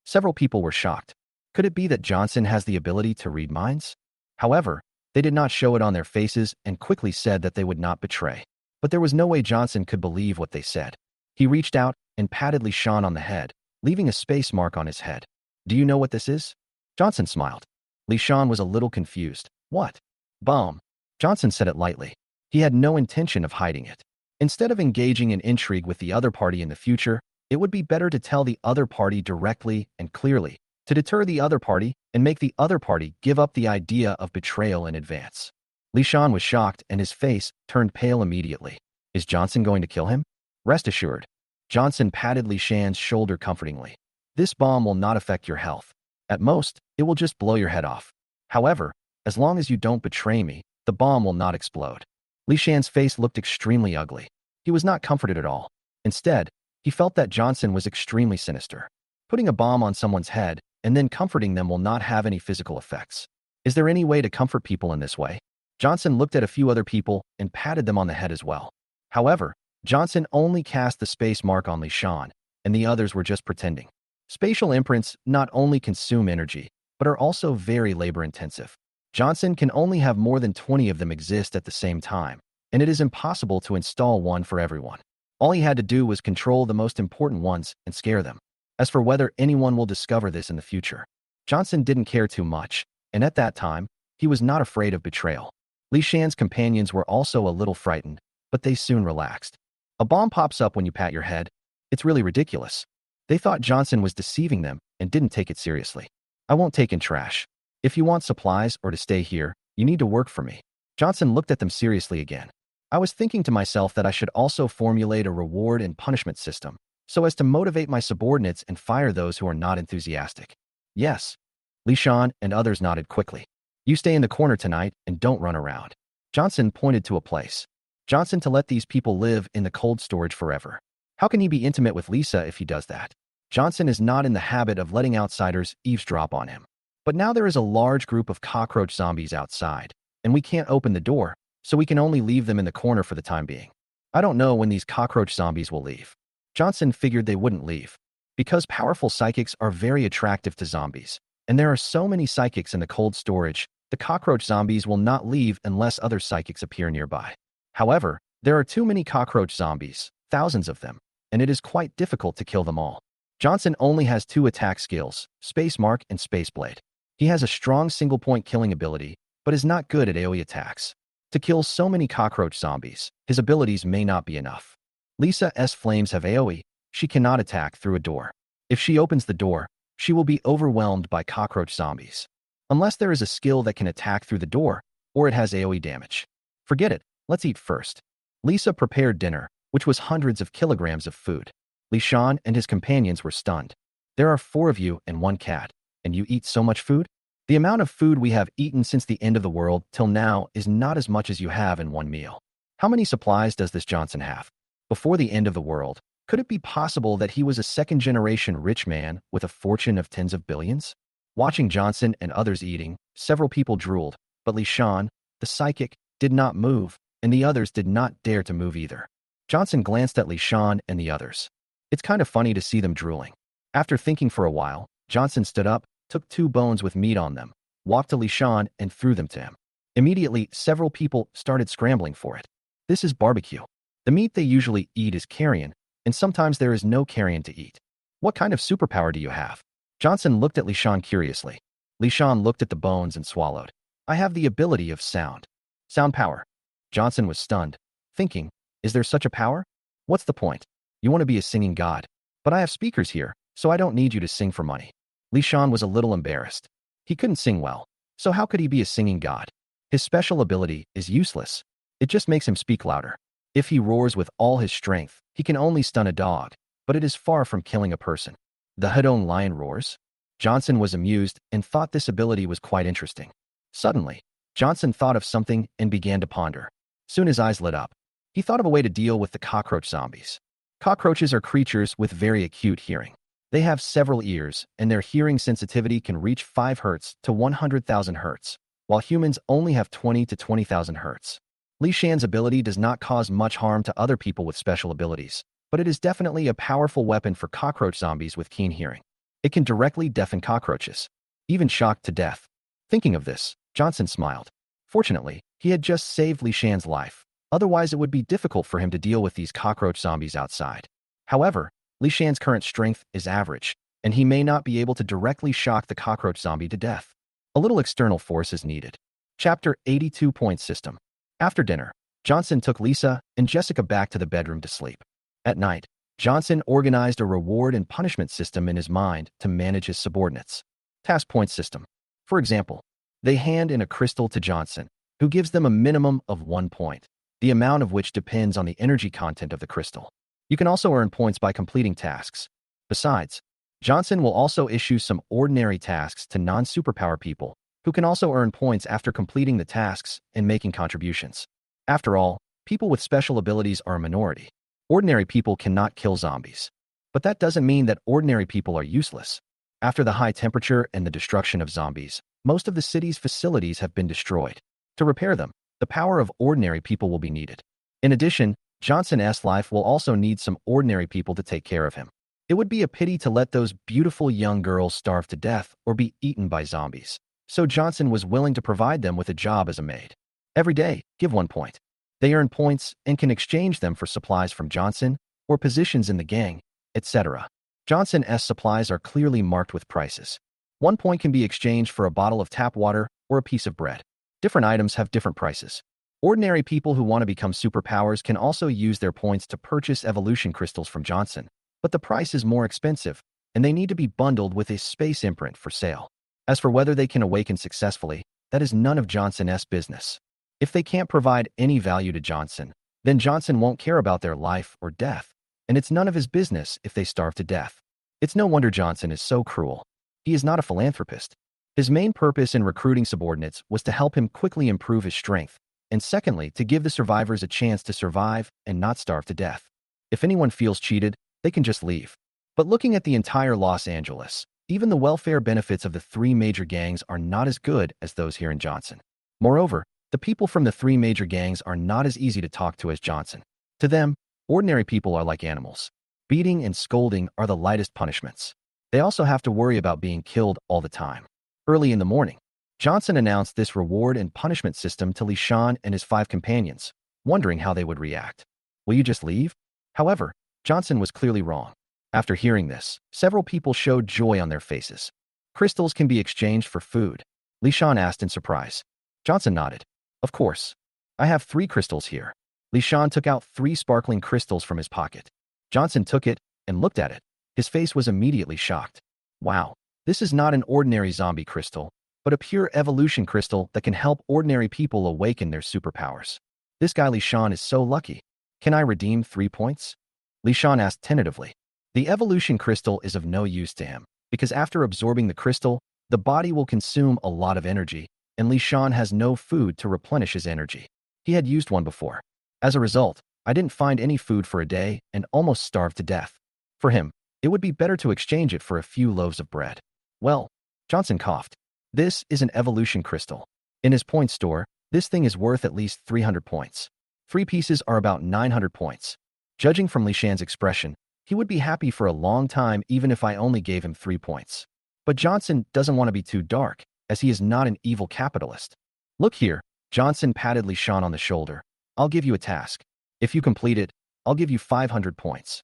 Several people were shocked. Could it be that Johnson has the ability to read minds? However, they did not show it on their faces and quickly said that they would not betray. But there was no way Johnson could believe what they said. He reached out and patted Li Shan on the head, leaving a space mark on his head. Do you know what this is? Johnson smiled. Li Shan was a little confused. What? Bomb. Johnson said it lightly. He had no intention of hiding it. Instead of engaging in intrigue with the other party in the future, it would be better to tell the other party directly and clearly, to deter the other party and make the other party give up the idea of betrayal in advance. Li Shan was shocked and his face turned pale immediately. Is Johnson going to kill him? Rest assured. Johnson patted Li Shan's shoulder comfortingly. This bomb will not affect your health. At most, it will just blow your head off. However, as long as you don't betray me, the bomb will not explode. Li Shan's face looked extremely ugly. He was not comforted at all. Instead, he felt that Johnson was extremely sinister. Putting a bomb on someone's head and then comforting them will not have any physical effects. Is there any way to comfort people in this way? Johnson looked at a few other people and patted them on the head as well. However, Johnson only cast the space mark on Li Shan, and the others were just pretending. Spatial imprints not only consume energy, but are also very labor-intensive. Johnson can only have more than 20 of them exist at the same time, and it is impossible to install one for everyone. All he had to do was control the most important ones and scare them. As for whether anyone will discover this in the future, Johnson didn't care too much, and at that time, he was not afraid of betrayal. Li Shan's companions were also a little frightened, but they soon relaxed. A bomb pops up when you pat your head. It's really ridiculous. They thought Johnson was deceiving them and didn't take it seriously. I won't take in trash. If you want supplies or to stay here, you need to work for me. Johnson looked at them seriously again. I was thinking to myself that I should also formulate a reward and punishment system, so as to motivate my subordinates and fire those who are not enthusiastic. Yes. Li Shan and others nodded quickly. You stay in the corner tonight and don't run around. Johnson pointed to a place. Johnson to let these people live in the cold storage forever. How can he be intimate with Lisa if he does that? Johnson is not in the habit of letting outsiders eavesdrop on him. But now there is a large group of cockroach zombies outside, and we can't open the door, so we can only leave them in the corner for the time being. I don't know when these cockroach zombies will leave. Johnson figured they wouldn't leave. Because powerful psychics are very attractive to zombies, and there are so many psychics in the cold storage, the cockroach zombies will not leave unless other psychics appear nearby. However, there are too many cockroach zombies, thousands of them, and it is quite difficult to kill them all. Johnson only has 2 attack skills, Space Mark and Space Blade. He has a strong single-point killing ability, but is not good at AoE attacks. To kill so many cockroach zombies, his abilities may not be enough. Lisa's flames have AoE. She cannot attack through a door. If she opens the door, she will be overwhelmed by cockroach zombies. Unless there is a skill that can attack through the door, or it has AoE damage. Forget it, let's eat first. Lisa prepared dinner, which was hundreds of kilograms of food. Li Shan and his companions were stunned. There are 4 of you and 1 cat, and you eat so much food? The amount of food we have eaten since the end of the world till now is not as much as you have in 1 meal. How many supplies does this Johnson have? Before the end of the world, could it be possible that he was a second-generation rich man with a fortune of tens of billions? Watching Johnson and others eating, several people drooled, but Li Shan, the psychic, did not move, and the others did not dare to move either. Johnson glanced at Li Shan and the others. It's kind of funny to see them drooling. After thinking for a while, Johnson stood up, took 2 bones with meat on them, walked to Li Shan and threw them to him. Immediately, several people started scrambling for it. This is barbecue. The meat they usually eat is carrion, and sometimes there is no carrion to eat. What kind of superpower do you have? Johnson looked at Li Shan curiously. Li Shan looked at the bones and swallowed. I have the ability of sound. Sound power. Johnson was stunned, thinking, is there such a power? What's the point? You want to be a singing god. But I have speakers here, so I don't need you to sing for money. Li Shan was a little embarrassed. He couldn't sing well, so how could he be a singing god? His special ability is useless. It just makes him speak louder. If he roars with all his strength, he can only stun a dog, but it is far from killing a person. The Hedong lion roars? Johnson was amused and thought this ability was quite interesting. Suddenly, Johnson thought of something and began to ponder. Soon his eyes lit up. He thought of a way to deal with the cockroach zombies. Cockroaches are creatures with very acute hearing. They have several ears, and their hearing sensitivity can reach 5 Hz to 100,000 Hz, while humans only have 20 to 20,000 Hz. Li Shan's ability does not cause much harm to other people with special abilities, but it is definitely a powerful weapon for cockroach zombies with keen hearing. It can directly deafen cockroaches, even shocked to death. Thinking of this, Johnson smiled. Fortunately, he had just saved Li Shan's life. Otherwise, it would be difficult for him to deal with these cockroach zombies outside. However, Li Shan's current strength is average, and he may not be able to directly shock the cockroach zombie to death. A little external force is needed. Chapter 82 Point System. After dinner, Johnson took Lisa and Jessica back to the bedroom to sleep. At night, Johnson organized a reward and punishment system in his mind to manage his subordinates. Task point system. For example, they hand in a crystal to Johnson, who gives them a minimum of 1 point, the amount of which depends on the energy content of the crystal. You can also earn points by completing tasks. Besides, Johnson will also issue some ordinary tasks to non-superpower people, who can also earn points after completing the tasks and making contributions. After all, people with special abilities are a minority. Ordinary people cannot kill zombies. But that doesn't mean that ordinary people are useless. After the high temperature and the destruction of zombies, most of the city's facilities have been destroyed. To repair them, the power of ordinary people will be needed. In addition, Johnson's life will also need some ordinary people to take care of him. It would be a pity to let those beautiful young girls starve to death or be eaten by zombies. So Johnson was willing to provide them with a job as a maid. Every day, give 1 point. They earn points and can exchange them for supplies from Johnson or positions in the gang, etc. Johnson's supplies are clearly marked with prices. 1 point can be exchanged for a bottle of tap water or a piece of bread. Different items have different prices. Ordinary people who want to become superpowers can also use their points to purchase evolution crystals from Johnson, but the price is more expensive, and they need to be bundled with a space imprint for sale. As for whether they can awaken successfully, that is none of Johnson's business. If they can't provide any value to Johnson, then Johnson won't care about their life or death, and it's none of his business if they starve to death. It's no wonder Johnson is so cruel. He is not a philanthropist. His main purpose in recruiting subordinates was to help him quickly improve his strength, and secondly, to give the survivors a chance to survive and not starve to death. If anyone feels cheated, they can just leave. But looking at the entire Los Angeles, even the welfare benefits of the 3 major gangs are not as good as those here in Johnson. Moreover, the people from the 3 major gangs are not as easy to talk to as Johnson. To them, ordinary people are like animals. Beating and scolding are the lightest punishments. They also have to worry about being killed all the time. Early in the morning, Johnson announced this reward and punishment system to Li Shan and his 5 companions, wondering how they would react. Will you just leave? However, Johnson was clearly wrong. After hearing this, several people showed joy on their faces. Crystals can be exchanged for food. Li Shan asked in surprise. Johnson nodded. Of course. I have 3 crystals here. Li Shan took out 3 sparkling crystals from his pocket. Johnson took it and looked at it. His face was immediately shocked. Wow, this is not an ordinary zombie crystal, but a pure evolution crystal that can help ordinary people awaken their superpowers. This guy Li Shan is so lucky. Can I redeem 3 points? Li Shan asked tentatively. The evolution crystal is of no use to him, because after absorbing the crystal, the body will consume a lot of energy, and Li Shan has no food to replenish his energy. He had used one before. As a result, I didn't find any food for a day and almost starved to death. For him, it would be better to exchange it for a few loaves of bread. Well, Johnson coughed. This is an evolution crystal. In his point store, this thing is worth at least 300 points. 3 pieces are about 900 points. Judging from Li Shan's expression, he would be happy for a long time even if I only gave him 3 points. But Johnson doesn't want to be too dark, as he is not an evil capitalist. Look here, Johnson patted Li Shan on the shoulder. I'll give you a task. If you complete it, I'll give you 500 points.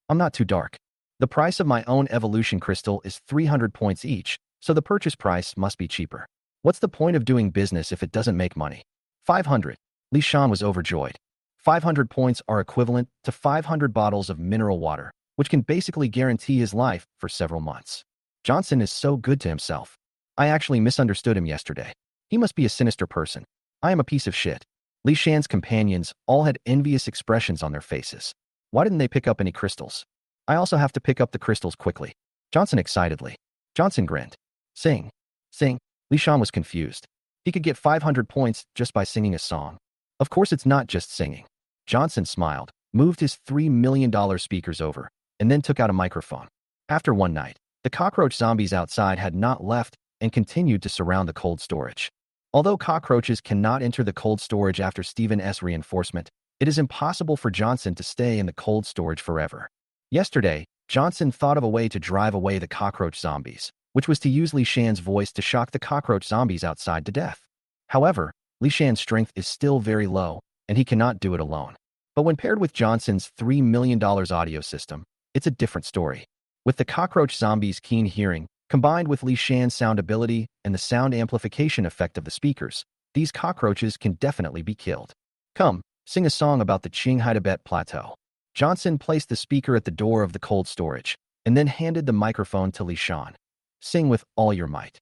I'm not too dark. The price of my own evolution crystal is 300 points each, so the purchase price must be cheaper. What's the point of doing business if it doesn't make money? 500. Li Shan was overjoyed. 500 points are equivalent to 500 bottles of mineral water, which can basically guarantee his life for several months. Johnson is so good to himself. I actually misunderstood him yesterday. He must be a sinister person. I am a piece of shit. Li Shan's companions all had envious expressions on their faces. Why didn't they pick up any crystals? I also have to pick up the crystals quickly. Johnson excitedly. Johnson grinned. Sing. Sing. Li Shan was confused. He could get 500 points just by singing a song. Of course it's not just singing. Johnson smiled, moved his $3 million speakers over, and then took out a microphone. After one night, the cockroach zombies outside had not left and continued to surround the cold storage. Although cockroaches cannot enter the cold storage after Stephen S. reinforcement, it is impossible for Johnson to stay in the cold storage forever. Yesterday, Johnson thought of a way to drive away the cockroach zombies, which was to use Li Shan's voice to shock the cockroach zombies outside to death. However, Li Shan's strength is still very low, and he cannot do it alone. But when paired with Johnson's $3 million audio system, it's a different story. With the cockroach zombies' keen hearing, combined with Li Shan's sound ability and the sound amplification effect of the speakers, these cockroaches can definitely be killed. Come, sing a song about the Qinghai Tibet Plateau. Johnson placed the speaker at the door of the cold storage, and then handed the microphone to Li Shan. Sing with all your might.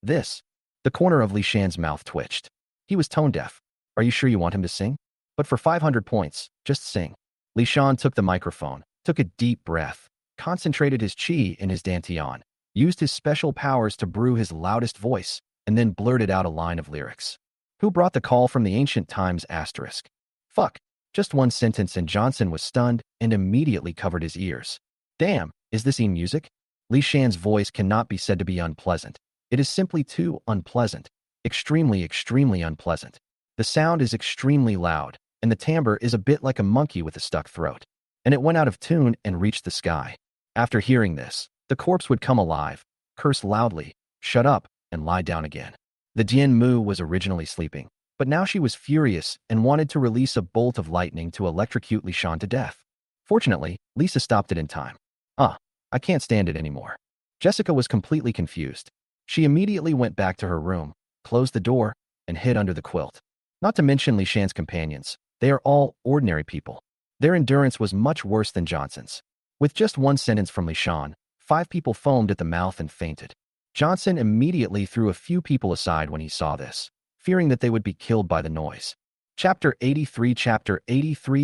This. The corner of Li Shan's mouth twitched. He was tone deaf. Are you sure you want him to sing? But for 500 points, just sing. Li Shan took the microphone, took a deep breath, concentrated his qi in his dantian, used his special powers to brew his loudest voice, and then blurted out a line of lyrics. Who brought the call from the ancient times asterisk? Fuck. Just one sentence and Johnson was stunned and immediately covered his ears. Damn, is this music? Li Shan's voice cannot be said to be unpleasant. It is simply too unpleasant. Extremely, extremely unpleasant. The sound is extremely loud, and the timbre is a bit like a monkey with a stuck throat. And it went out of tune and reached the sky. After hearing this, the corpse would come alive, curse loudly, shut up, and lie down again. The Jian Mu was originally sleeping, but now she was furious and wanted to release a bolt of lightning to electrocute Li Shan to death. Fortunately, Lisa stopped it in time. I can't stand it anymore. Jessica was completely confused. She immediately went back to her room, closed the door, and hid under the quilt. Not to mention Li Shan's companions. They are all ordinary people. Their endurance was much worse than Johnson's. With just one sentence from Li Shan, 5 people foamed at the mouth and fainted. Johnson immediately threw a few people aside when he saw this, fearing that they would be killed by the noise. Chapter 83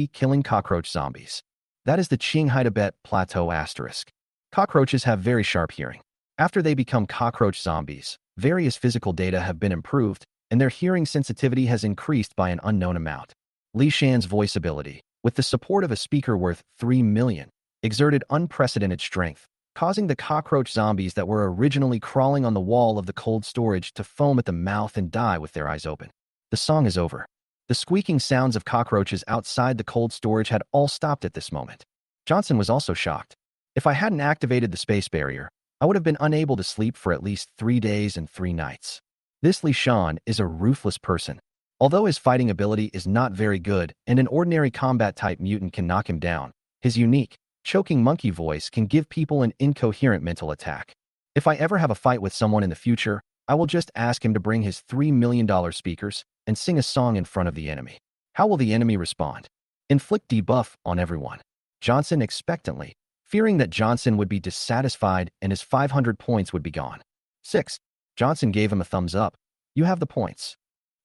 Killing Cockroach Zombies. That is the Qinghai Tibet Plateau asterisk. Cockroaches have very sharp hearing. After they become cockroach zombies, various physical data have been improved, and their hearing sensitivity has increased by an unknown amount. Li Shan's voice ability, with the support of a speaker worth 3 million, exerted unprecedented strength, causing the cockroach zombies that were originally crawling on the wall of the cold storage to foam at the mouth and die with their eyes open. The song is over. The squeaking sounds of cockroaches outside the cold storage had all stopped at this moment. Johnson was also shocked. If I hadn't activated the space barrier, I would have been unable to sleep for at least 3 days and 3 nights. This Li Shan is a ruthless person. Although his fighting ability is not very good and an ordinary combat-type mutant can knock him down, his unique, choking monkey voice can give people an incoherent mental attack. If I ever have a fight with someone in the future, I will just ask him to bring his $3 million speakers and sing a song in front of the enemy. How will the enemy respond? Inflict debuff on everyone. Johnson expectantly, fearing that Johnson would be dissatisfied and his 500 points would be gone. 6. Johnson gave him a thumbs up. You have the points.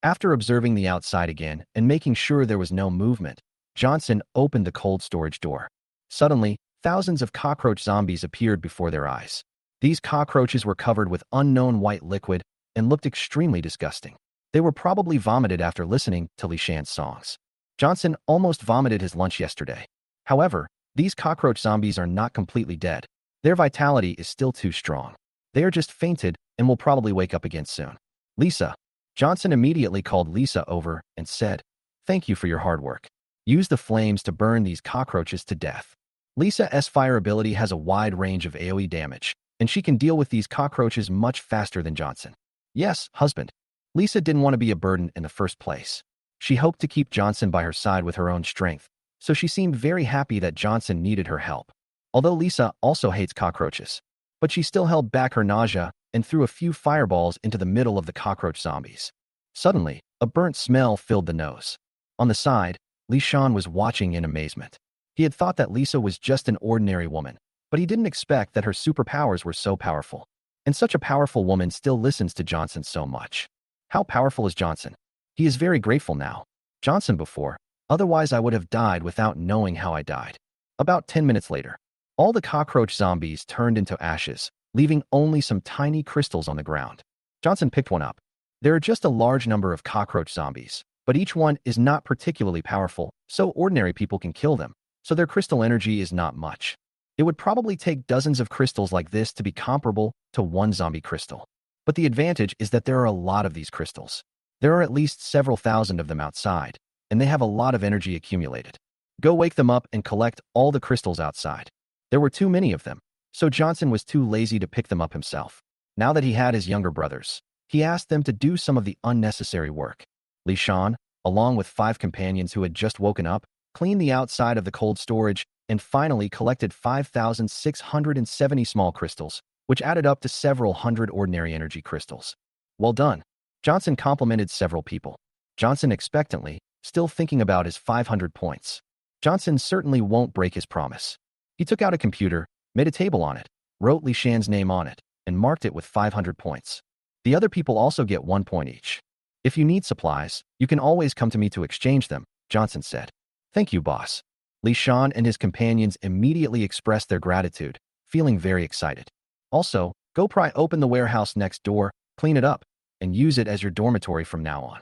After observing the outside again and making sure there was no movement, Johnson opened the cold storage door. Suddenly, thousands of cockroach zombies appeared before their eyes. These cockroaches were covered with unknown white liquid and looked extremely disgusting. They were probably vomited after listening to Li Shan's songs. Johnson almost vomited his lunch yesterday. However, these cockroach zombies are not completely dead. Their vitality is still too strong. They are just fainted and will probably wake up again soon. Lisa. Johnson immediately called Lisa over and said, "Thank you for your hard work. Use the flames to burn these cockroaches to death." Lisa's fire ability has a wide range of AoE damage, and she can deal with these cockroaches much faster than Johnson. Yes, husband. Lisa didn't want to be a burden in the first place. She hoped to keep Johnson by her side with her own strength, so she seemed very happy that Johnson needed her help. Although Lisa also hates cockroaches, but she still held back her nausea and threw a few fireballs into the middle of the cockroach zombies. Suddenly, a burnt smell filled the nose. On the side, Li Shan was watching in amazement. He had thought that Lisa was just an ordinary woman, but he didn't expect that her superpowers were so powerful. And such a powerful woman still listens to Johnson so much. How powerful is Johnson? He is very grateful now. Johnson before, otherwise I would have died without knowing how I died. About 10 minutes later, all the cockroach zombies turned into ashes, leaving only some tiny crystals on the ground. Johnson picked one up. There are just a large number of cockroach zombies, but each one is not particularly powerful, so ordinary people can kill them, so their crystal energy is not much. It would probably take dozens of crystals like this to be comparable to one zombie crystal. But the advantage is that there are a lot of these crystals. There are at least several thousand of them outside, and they have a lot of energy accumulated. Go wake them up and collect all the crystals outside. There were too many of them, so Johnson was too lazy to pick them up himself. Now that he had his younger brothers, he asked them to do some of the unnecessary work. Li Shan, along with 5 companions who had just woken up, cleaned the outside of the cold storage and finally collected 5,670 small crystals, which added up to several hundred ordinary energy crystals. Well done. Johnson complimented several people. Johnson expectantly, still thinking about his 500 points. Johnson certainly won't break his promise. He took out a computer, made a table on it, wrote Li Shan's name on it, and marked it with 500 points. The other people also get 1 point each. If you need supplies, you can always come to me to exchange them, Johnson said. Thank you, boss. Li Shan and his companions immediately expressed their gratitude, feeling very excited. Also, go pry open the warehouse next door, clean it up, and use it as your dormitory from now on.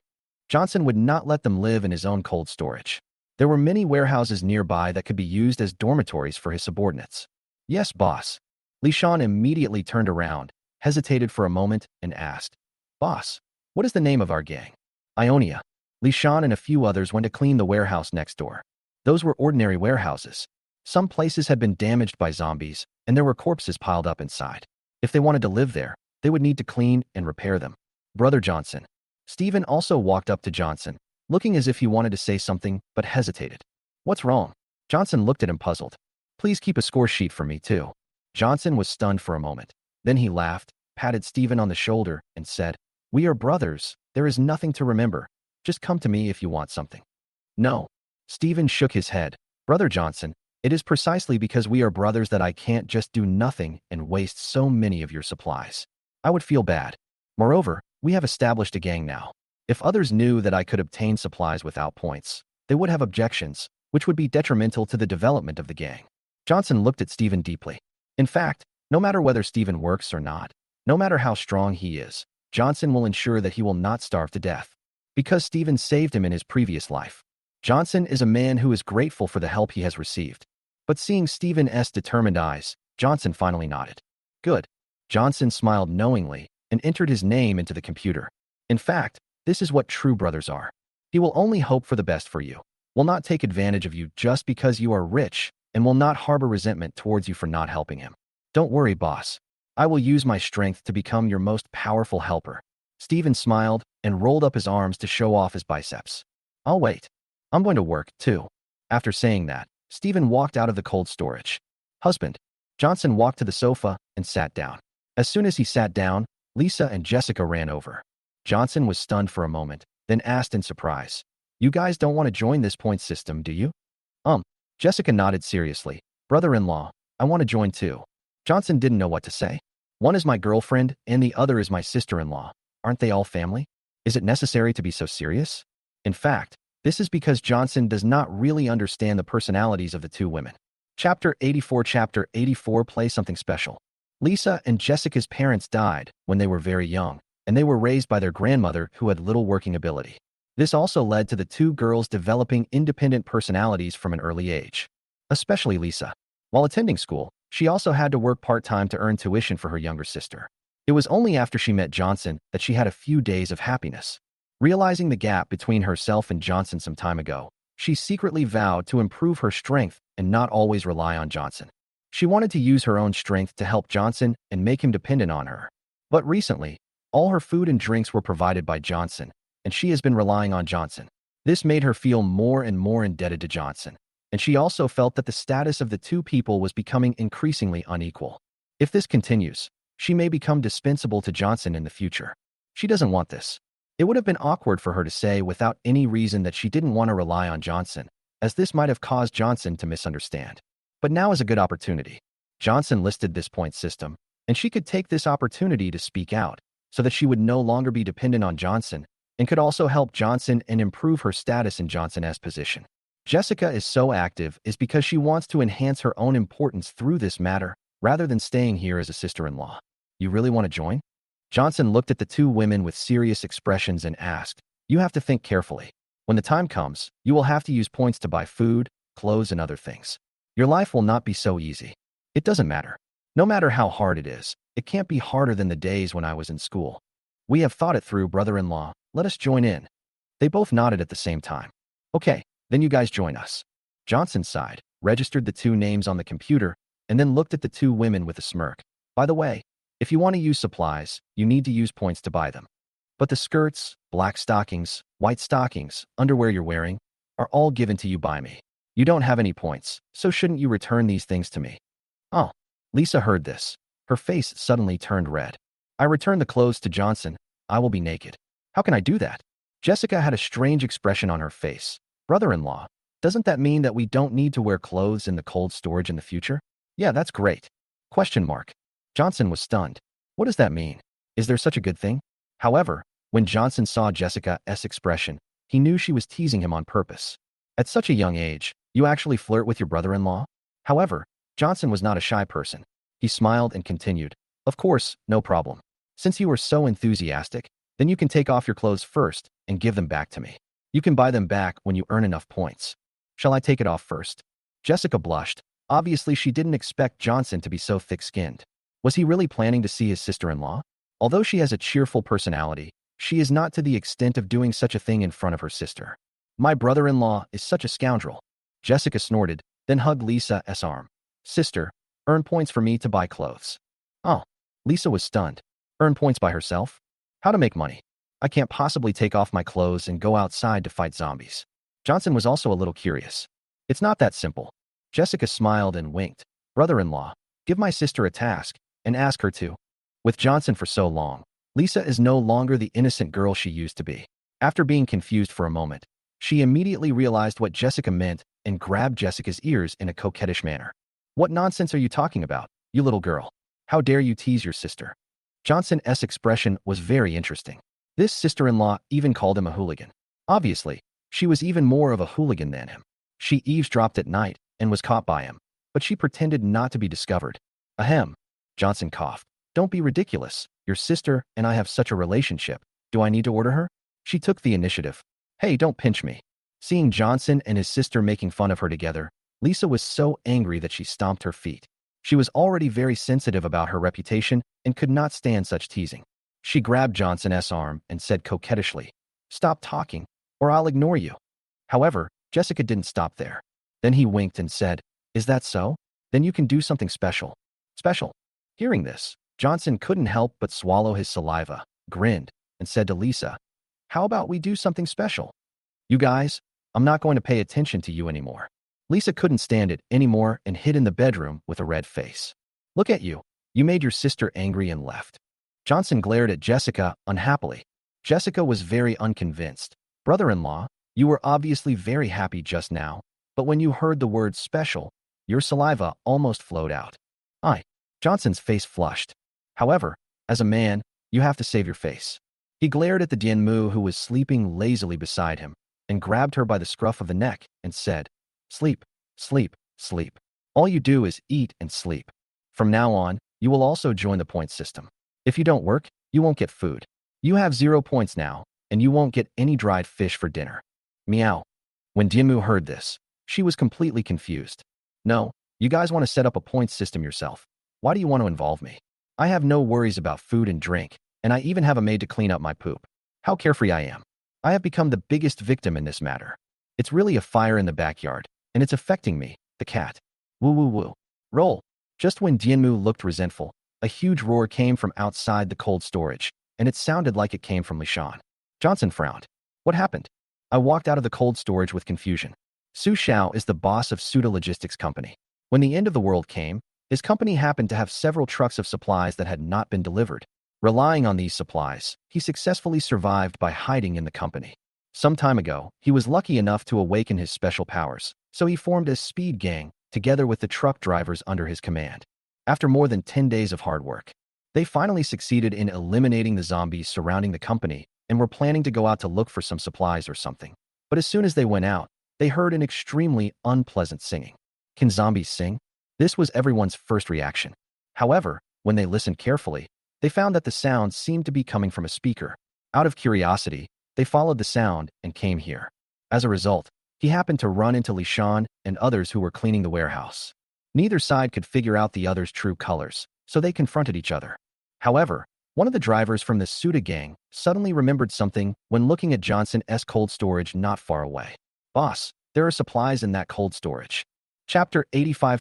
Johnson would not let them live in his own cold storage. There were many warehouses nearby that could be used as dormitories for his subordinates. Yes, boss. Li Shan immediately turned around, hesitated for a moment, and asked, Boss, what is the name of our gang? Ionia. Li Shan and a few others went to clean the warehouse next door. Those were ordinary warehouses. Some places had been damaged by zombies, and there were corpses piled up inside. If they wanted to live there, they would need to clean and repair them. Brother Johnson. Stephen also walked up to Johnson, looking as if he wanted to say something but hesitated. What's wrong? Johnson looked at him puzzled. Please keep a score sheet for me too. Johnson was stunned for a moment. Then he laughed, patted Stephen on the shoulder, and said, We are brothers. There is nothing to remember. Just come to me if you want something. No. Stephen shook his head. Brother Johnson, it is precisely because we are brothers that I can't just do nothing and waste so many of your supplies. I would feel bad. Moreover, we have established a gang now. If others knew that I could obtain supplies without points, they would have objections, which would be detrimental to the development of the gang. Johnson looked at Stephen deeply. In fact, no matter whether Stephen works or not, no matter how strong he is, Johnson will ensure that he will not starve to death. Because Stephen saved him in his previous life. Johnson is a man who is grateful for the help he has received. But seeing Stephen's determined eyes, Johnson finally nodded. Good. Johnson smiled knowingly and entered his name into the computer. In fact, this is what true brothers are. He will only hope for the best for you, will not take advantage of you just because you are rich, and will not harbor resentment towards you for not helping him. Don't worry, boss. I will use my strength to become your most powerful helper. Steven smiled and rolled up his arms to show off his biceps. I'll wait. I'm going to work, too. After saying that, Steven walked out of the cold storage. Husband. Johnson walked to the sofa and sat down. As soon as he sat down, Lisa and Jessica ran over. Johnson was stunned for a moment, then asked in surprise, "You guys don't want to join this point system, do you?" Jessica nodded seriously. "Brother-in-law, I want to join too." Johnson didn't know what to say. "One is my girlfriend and the other is my sister-in-law. Aren't they all family? Is it necessary to be so serious?" In fact, this is because Johnson does not really understand the personalities of the two women. Chapter 84 Play something special. Lisa and Jessica's parents died when they were very young, and they were raised by their grandmother who had little working ability. This also led to the two girls developing independent personalities from an early age. Especially Lisa. While attending school, she also had to work part-time to earn tuition for her younger sister. It was only after she met Johnson that she had a few days of happiness. Realizing the gap between herself and Johnson some time ago, she secretly vowed to improve her strength and not always rely on Johnson. She wanted to use her own strength to help Johnson and make him dependent on her. But recently, all her food and drinks were provided by Johnson, and she has been relying on Johnson. This made her feel more and more indebted to Johnson, and she also felt that the status of the two people was becoming increasingly unequal. If this continues, she may become dispensable to Johnson in the future. She doesn't want this. It would have been awkward for her to say without any reason that she didn't want to rely on Johnson, as this might have caused Johnson to misunderstand. But now is a good opportunity. Johnson listed this point system, and she could take this opportunity to speak out, so that she would no longer be dependent on Johnson, and could also help Johnson and improve her status in Johnson's position. Jessica is so active is because she wants to enhance her own importance through this matter, rather than staying here as a sister-in-law. You really want to join? Johnson looked at the two women with serious expressions and asked, "You have to think carefully. When the time comes, you will have to use points to buy food, clothes, and other things. Your life will not be so easy. It doesn't matter. No matter how hard it is, it can't be harder than the days when I was in school. We have thought it through, brother-in-law. Let us join in." They both nodded at the same time. "Okay, then you guys join us." Johnson sighed, registered the two names on the computer, and then looked at the two women with a smirk. "By the way, if you want to use supplies, you need to use points to buy them. But the skirts, black stockings, white stockings, underwear you're wearing, are all given to you by me. You don't have any points, so shouldn't you return these things to me?" "Oh." Lisa heard this. Her face suddenly turned red. "I return the clothes to Johnson. I will be naked." "How can I do that?" Jessica had a strange expression on her face. "Brother-in-law, doesn't that mean that we don't need to wear clothes in the cold storage in the future?" "Yeah, that's great." Question mark. Johnson was stunned. What does that mean? Is there such a good thing? However, when Johnson saw Jessica's expression, he knew she was teasing him on purpose. At such a young age, you actually flirt with your brother-in-law? However, Johnson was not a shy person. He smiled and continued, "Of course, no problem. Since you were so enthusiastic, then you can take off your clothes first and give them back to me. You can buy them back when you earn enough points. Shall I take it off first?" Jessica blushed. Obviously, she didn't expect Johnson to be so thick-skinned. Was he really planning to see his sister-in-law? Although she has a cheerful personality, she is not to the extent of doing such a thing in front of her sister. "My brother-in-law is such a scoundrel." Jessica snorted, then hugged Lisa's arm. "Sister, earn points for me to buy clothes." "Oh." Lisa was stunned. Earn points by herself? How to make money? I can't possibly take off my clothes and go outside to fight zombies. Johnson was also a little curious. "It's not that simple." Jessica smiled and winked. "Brother-in-law, give my sister a task and ask her to." With Johnson for so long, Lisa is no longer the innocent girl she used to be. After being confused for a moment, she immediately realized what Jessica meant and grabbed Jessica's ears in a coquettish manner. "What nonsense are you talking about, you little girl? How dare you tease your sister?" Johnson's expression was very interesting. This sister-in-law even called him a hooligan. Obviously, she was even more of a hooligan than him. She eavesdropped at night and was caught by him, but she pretended not to be discovered. Ahem. Johnson coughed. "Don't be ridiculous. Your sister and I have such a relationship. Do I need to order her?" She took the initiative. "Hey, don't pinch me." Seeing Johnson and his sister making fun of her together, Lisa was so angry that she stomped her feet. She was already very sensitive about her reputation and could not stand such teasing. She grabbed Johnson's arm and said coquettishly, "Stop talking, or I'll ignore you. However, Jessica didn't stop there. Then he winked and said, "Is that so? Then you can do something special." Special? Hearing this, Johnson couldn't help but swallow his saliva, grinned, and said to Lisa, "How about we do something special? You guys, I'm not going to pay attention to you anymore." Lisa couldn't stand it anymore and hid in the bedroom with a red face. "Look at you. You made your sister angry and left." Johnson glared at Jessica unhappily. Jessica was very unconvinced. "Brother-in-law, you were obviously very happy just now, but when you heard the word special, your saliva almost flowed out." Johnson's face flushed. "However, as a man, you have to save your face." He glared at the Dianmu who was sleeping lazily beside him and grabbed her by the scruff of the neck and said, "Sleep, sleep, sleep. All you do is eat and sleep. From now on, you will also join the point system. If you don't work, you won't get food. You have 0 points now, and you won't get any dried fish for dinner." Meow. When Dianmu heard this, she was completely confused. "No, you guys want to set up a points system yourself. Why do you want to involve me? I have no worries about food and drink, and I even have a maid to clean up my poop. How carefree I am. I have become the biggest victim in this matter. It's really a fire in the backyard, and it's affecting me, the cat. Woo woo woo. Roll." Just when Dianmu looked resentful, a huge roar came from outside the cold storage, and it sounded like it came from Lishan. Johnson frowned. "What happened?" I walked out of the cold storage with confusion. Su Xiao is the boss of Suda Logistics Company. When the end of the world came, his company happened to have several trucks of supplies that had not been delivered. Relying on these supplies, he successfully survived by hiding in the company. Some time ago, he was lucky enough to awaken his special powers, so he formed a speed gang together with the truck drivers under his command. After more than 10 days of hard work, they finally succeeded in eliminating the zombies surrounding the company and were planning to go out to look for some supplies or something. But as soon as they went out, they heard an extremely unpleasant singing. Can zombies sing? This was everyone's first reaction. However, when they listened carefully, they found that the sound seemed to be coming from a speaker. Out of curiosity, they followed the sound and came here. As a result, he happened to run into Lishan and others who were cleaning the warehouse. Neither side could figure out the other's true colors, so they confronted each other. However, one of the drivers from the Suda gang suddenly remembered something when looking at Johnson's cold storage not far away. "Boss, there are supplies in that cold storage." Chapter 85.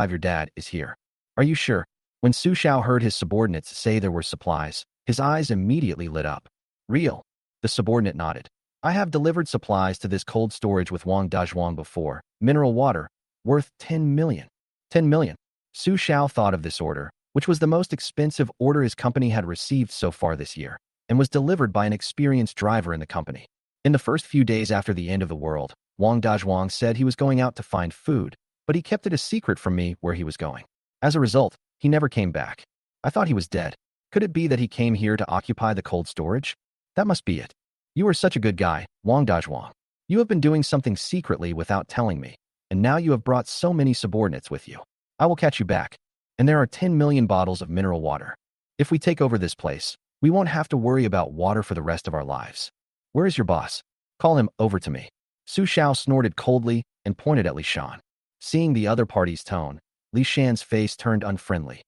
Your dad is here. Are you sure? When Su Xiao heard his subordinates say there were supplies, his eyes immediately lit up. "Real?" The subordinate nodded. "I have delivered supplies to this cold storage with Wang Dazhuang before. Mineral water, worth 10 million. 10 million. Su Xiao thought of this order, which was the most expensive order his company had received so far this year, and was delivered by an experienced driver in the company. In the first few days after the end of the world, Wang Dazhuang said he was going out to find food, but he kept it a secret from me where he was going. As a result, he never came back. I thought he was dead. Could it be that he came here to occupy the cold storage? That must be it. You are such a good guy, Wang Dazhuang. You have been doing something secretly without telling me, and now you have brought so many subordinates with you. I will catch you back. And there are 10 million bottles of mineral water. If we take over this place, we won't have to worry about water for the rest of our lives. Where is your boss? Call him over to me." Su Xiao snorted coldly and pointed at Li Shan. Seeing the other party's tone, Li Shan's face turned unfriendly.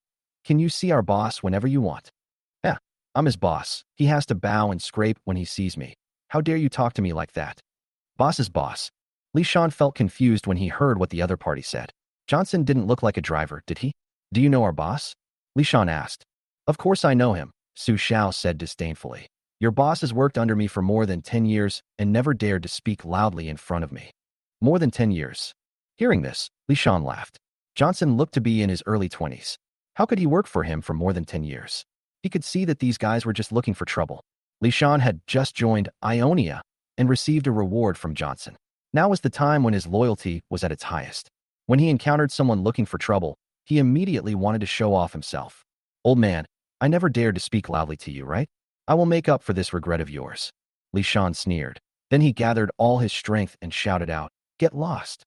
"Can you see our boss whenever you want?" "Yeah, I'm his boss. He has to bow and scrape when he sees me. How dare you talk to me like that?" "Boss is boss." Li Shan felt confused when he heard what the other party said. "Johnson didn't look like a driver, did he? Do you know our boss?" Li Shan asked. "Of course I know him," Su Xiao said disdainfully. "Your boss has worked under me for more than 10 years and never dared to speak loudly in front of me." More than 10 years. Hearing this, Li Shan laughed. Johnson looked to be in his early 20s. How could he work for him for more than 10 years? He could see that these guys were just looking for trouble. Li Shan had just joined Ionia and received a reward from Johnson. Now was the time when his loyalty was at its highest. When he encountered someone looking for trouble, he immediately wanted to show off himself. "Old man, I never dared to speak loudly to you, right? I will make up for this regret of yours." Li Shan sneered. Then he gathered all his strength and shouted out, "Get lost."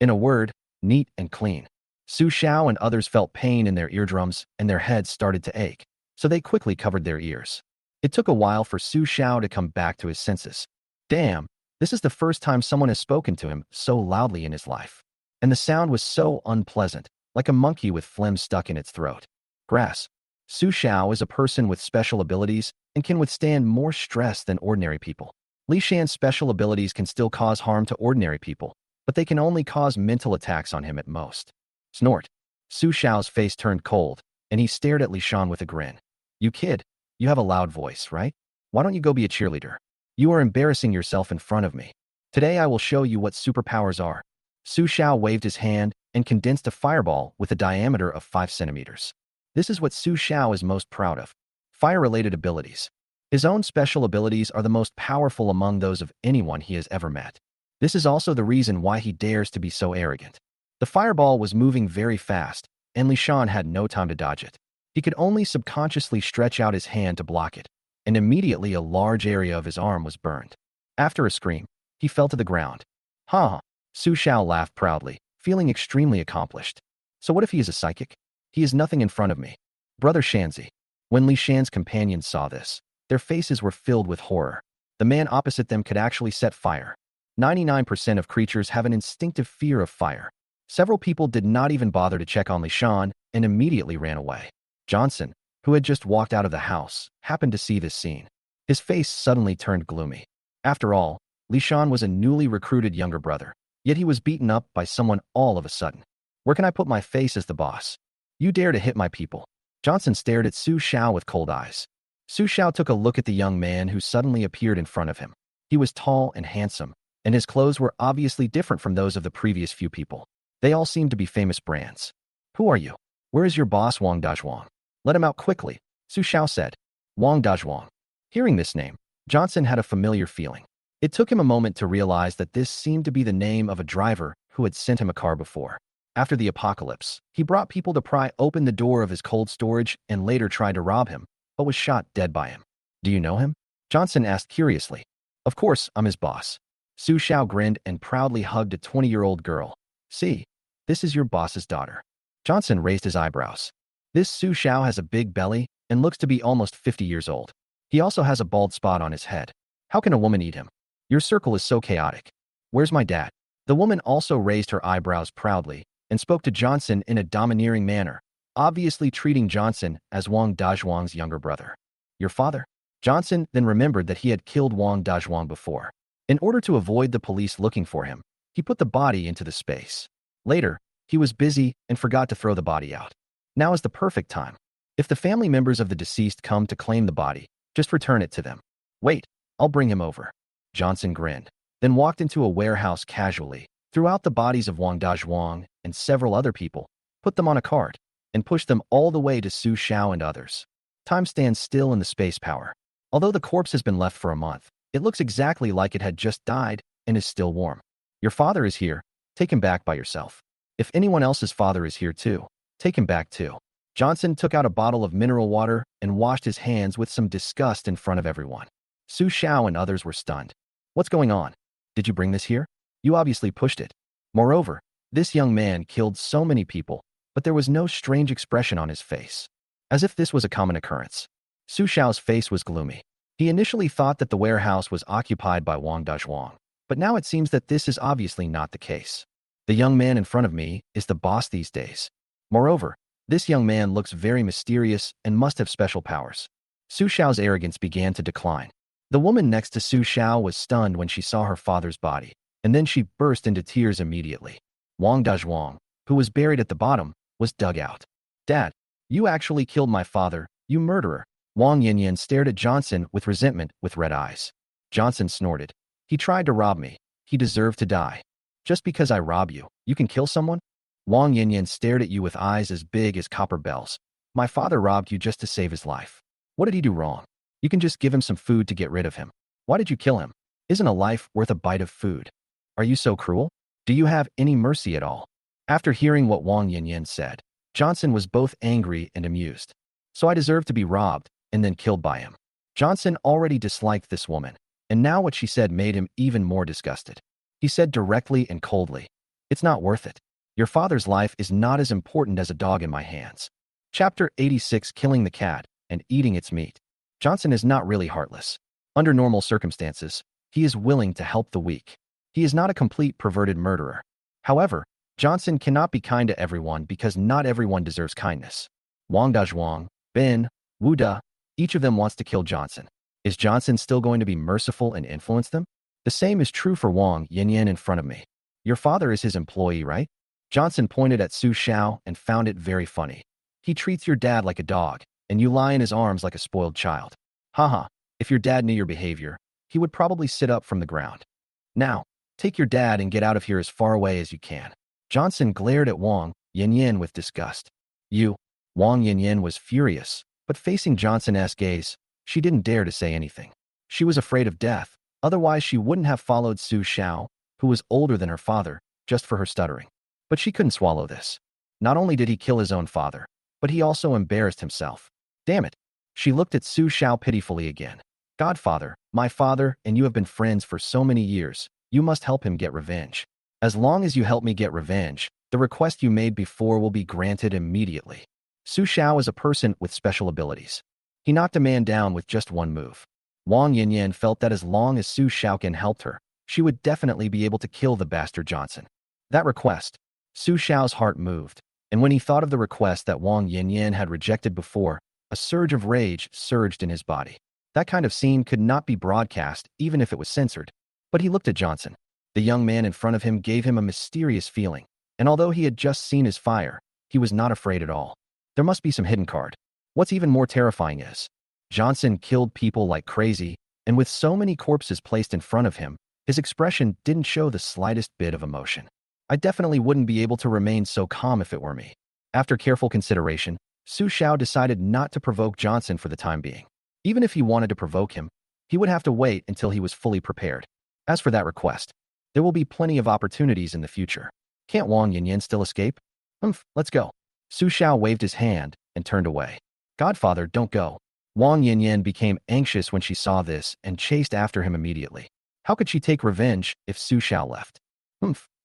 In a word, neat and clean. Su Xiao and others felt pain in their eardrums and their heads started to ache, so they quickly covered their ears. It took a while for Su Xiao to come back to his senses. Damn, this is the first time someone has spoken to him so loudly in his life. And the sound was so unpleasant, like a monkey with phlegm stuck in its throat. Grass. Su Xiao is a person with special abilities and can withstand more stress than ordinary people. Li Shan's special abilities can still cause harm to ordinary people, but they can only cause mental attacks on him at most. Snort. Su Xiao's face turned cold, and he stared at Li Shan with a grin. You kid, you have a loud voice, right? Why don't you go be a cheerleader? You are embarrassing yourself in front of me. Today I will show you what superpowers are. Su Xiao waved his hand and condensed a fireball with a diameter of 5 centimeters. This is what Su Xiao is most proud of. Fire-related abilities. His own special abilities are the most powerful among those of anyone he has ever met. This is also the reason why he dares to be so arrogant. The fireball was moving very fast, and Li Shan had no time to dodge it. He could only subconsciously stretch out his hand to block it, and immediately a large area of his arm was burned. After a scream, he fell to the ground. Ha ha! Su Xiao laughed proudly, feeling extremely accomplished. So what if he is a psychic? He is nothing in front of me. Brother Shanzi. When Li Shan's companions saw this, their faces were filled with horror. The man opposite them could actually set fire. 99% of creatures have an instinctive fear of fire. Several people did not even bother to check on Li Shan and immediately ran away. Johnson, who had just walked out of the house, happened to see this scene. His face suddenly turned gloomy. After all, Li Shan was a newly recruited younger brother, yet he was beaten up by someone all of a sudden. Where can I put my face as the boss? You dare to hit my people. Johnson stared at Su Xiao with cold eyes. Su Xiao took a look at the young man who suddenly appeared in front of him. He was tall and handsome, and his clothes were obviously different from those of the previous few people. They all seemed to be famous brands. Who are you? Where is your boss Wang Dazhuang? Let him out quickly, Su Xiao said. Wang Dazhuang. Hearing this name, Johnson had a familiar feeling. It took him a moment to realize that this seemed to be the name of a driver who had sent him a car before. After the apocalypse, he brought people to pry open the door of his cold storage and later tried to rob him, but was shot dead by him. Do you know him? Johnson asked curiously. Of course, I'm his boss. Su Xiao grinned and proudly hugged a 20-year-old girl. See, this is your boss's daughter. Johnson raised his eyebrows. This Su Xiao has a big belly and looks to be almost 50 years old. He also has a bald spot on his head. How can a woman eat him? Your circle is so chaotic. Where's my dad? The woman also raised her eyebrows proudly and spoke to Johnson in a domineering manner, obviously treating Johnson as Wang Dazhuang's younger brother. Your father? Johnson then remembered that he had killed Wang Dazhuang before. In order to avoid the police looking for him, he put the body into the space. Later, he was busy and forgot to throw the body out. Now is the perfect time. If the family members of the deceased come to claim the body, just return it to them. Wait, I'll bring him over. Johnson grinned, then walked into a warehouse casually, threw out the bodies of Wang Dazhuang and several other people, put them on a cart, and pushed them all the way to Su Xiao and others. Time stands still in the space power. Although the corpse has been left for a month, it looks exactly like it had just died and is still warm. Your father is here. Take him back by yourself. If anyone else's father is here too, take him back too. Johnson took out a bottle of mineral water and washed his hands with some disgust in front of everyone. Su Xiao and others were stunned. What's going on? Did you bring this here? You obviously pushed it. Moreover, this young man killed so many people, but there was no strange expression on his face, as if this was a common occurrence. Su Xiao's face was gloomy. He initially thought that the warehouse was occupied by Wang Dazhuang, but now it seems that this is obviously not the case. The young man in front of me is the boss these days. Moreover, this young man looks very mysterious and must have special powers. Su Xiao's arrogance began to decline. The woman next to Su Xiao was stunned when she saw her father's body, and then she burst into tears immediately. Wang Dazhuang, who was buried at the bottom, was dug out. Dad, you actually killed my father, you murderer. Wang Yinyan stared at Johnson with resentment with red eyes. Johnson snorted. He tried to rob me. He deserved to die. Just because I rob you, you can kill someone? Wang Yinyan stared at you with eyes as big as copper bells. My father robbed you just to save his life. What did he do wrong? You can just give him some food to get rid of him. Why did you kill him? Isn't a life worth a bite of food? Are you so cruel? Do you have any mercy at all? After hearing what Wang Yinyan said, Johnson was both angry and amused. So I deserve to be robbed and then killed by him. Johnson already disliked this woman, and now what she said made him even more disgusted. He said directly and coldly, "It's not worth it. Your father's life is not as important as a dog in my hands." Chapter 86, Killing the Cat and Eating its Meat. Johnson is not really heartless. Under normal circumstances, he is willing to help the weak. He is not a complete perverted murderer. However, Johnson cannot be kind to everyone because not everyone deserves kindness. Wang Dazhuang, Ben, Wu Da, each of them wants to kill Johnson. Is Johnson still going to be merciful and influence them? The same is true for Wang Yanyan in front of me. Your father is his employee, right? Johnson pointed at Su Xiao and found it very funny. He treats your dad like a dog, and you lie in his arms like a spoiled child. Haha, if your dad knew your behavior, he would probably sit up from the ground. Now, take your dad and get out of here as far away as you can. Johnson glared at Wang Yanyan with disgust. You. Wang Yanyan was furious, but facing Johnson's gaze, she didn't dare to say anything. She was afraid of death, otherwise she wouldn't have followed Su Xiao, who was older than her father, just for her stuttering. But she couldn't swallow this. Not only did he kill his own father, but he also embarrassed himself. Damn it. She looked at Su Xiao pitifully again. Godfather, my father, and you have been friends for so many years. You must help him get revenge. As long as you help me get revenge, the request you made before will be granted immediately. Su Xiao is a person with special abilities. He knocked a man down with just one move. Wang Yanyan felt that as long as Su Xiaocan helped her, she would definitely be able to kill the bastard Johnson. That request. Su Xiao's heart moved, and when he thought of the request that Wang Yanyan had rejected before, a surge of rage surged in his body. That kind of scene could not be broadcast even if it was censored. But he looked at Johnson. The young man in front of him gave him a mysterious feeling, and although he had just seen his fire, he was not afraid at all. There must be some hidden card. What's even more terrifying is, Johnson killed people like crazy, and with so many corpses placed in front of him, his expression didn't show the slightest bit of emotion. I definitely wouldn't be able to remain so calm if it were me. After careful consideration, Su Xiao decided not to provoke Johnson for the time being. Even if he wanted to provoke him, he would have to wait until he was fully prepared. As for that request, there will be plenty of opportunities in the future. Can't Wang Yanyan still escape? Let's go. Su Xiao waved his hand and turned away. Godfather, don't go. Wang Yanyan became anxious when she saw this and chased after him immediately. How could she take revenge if Su Xiao left?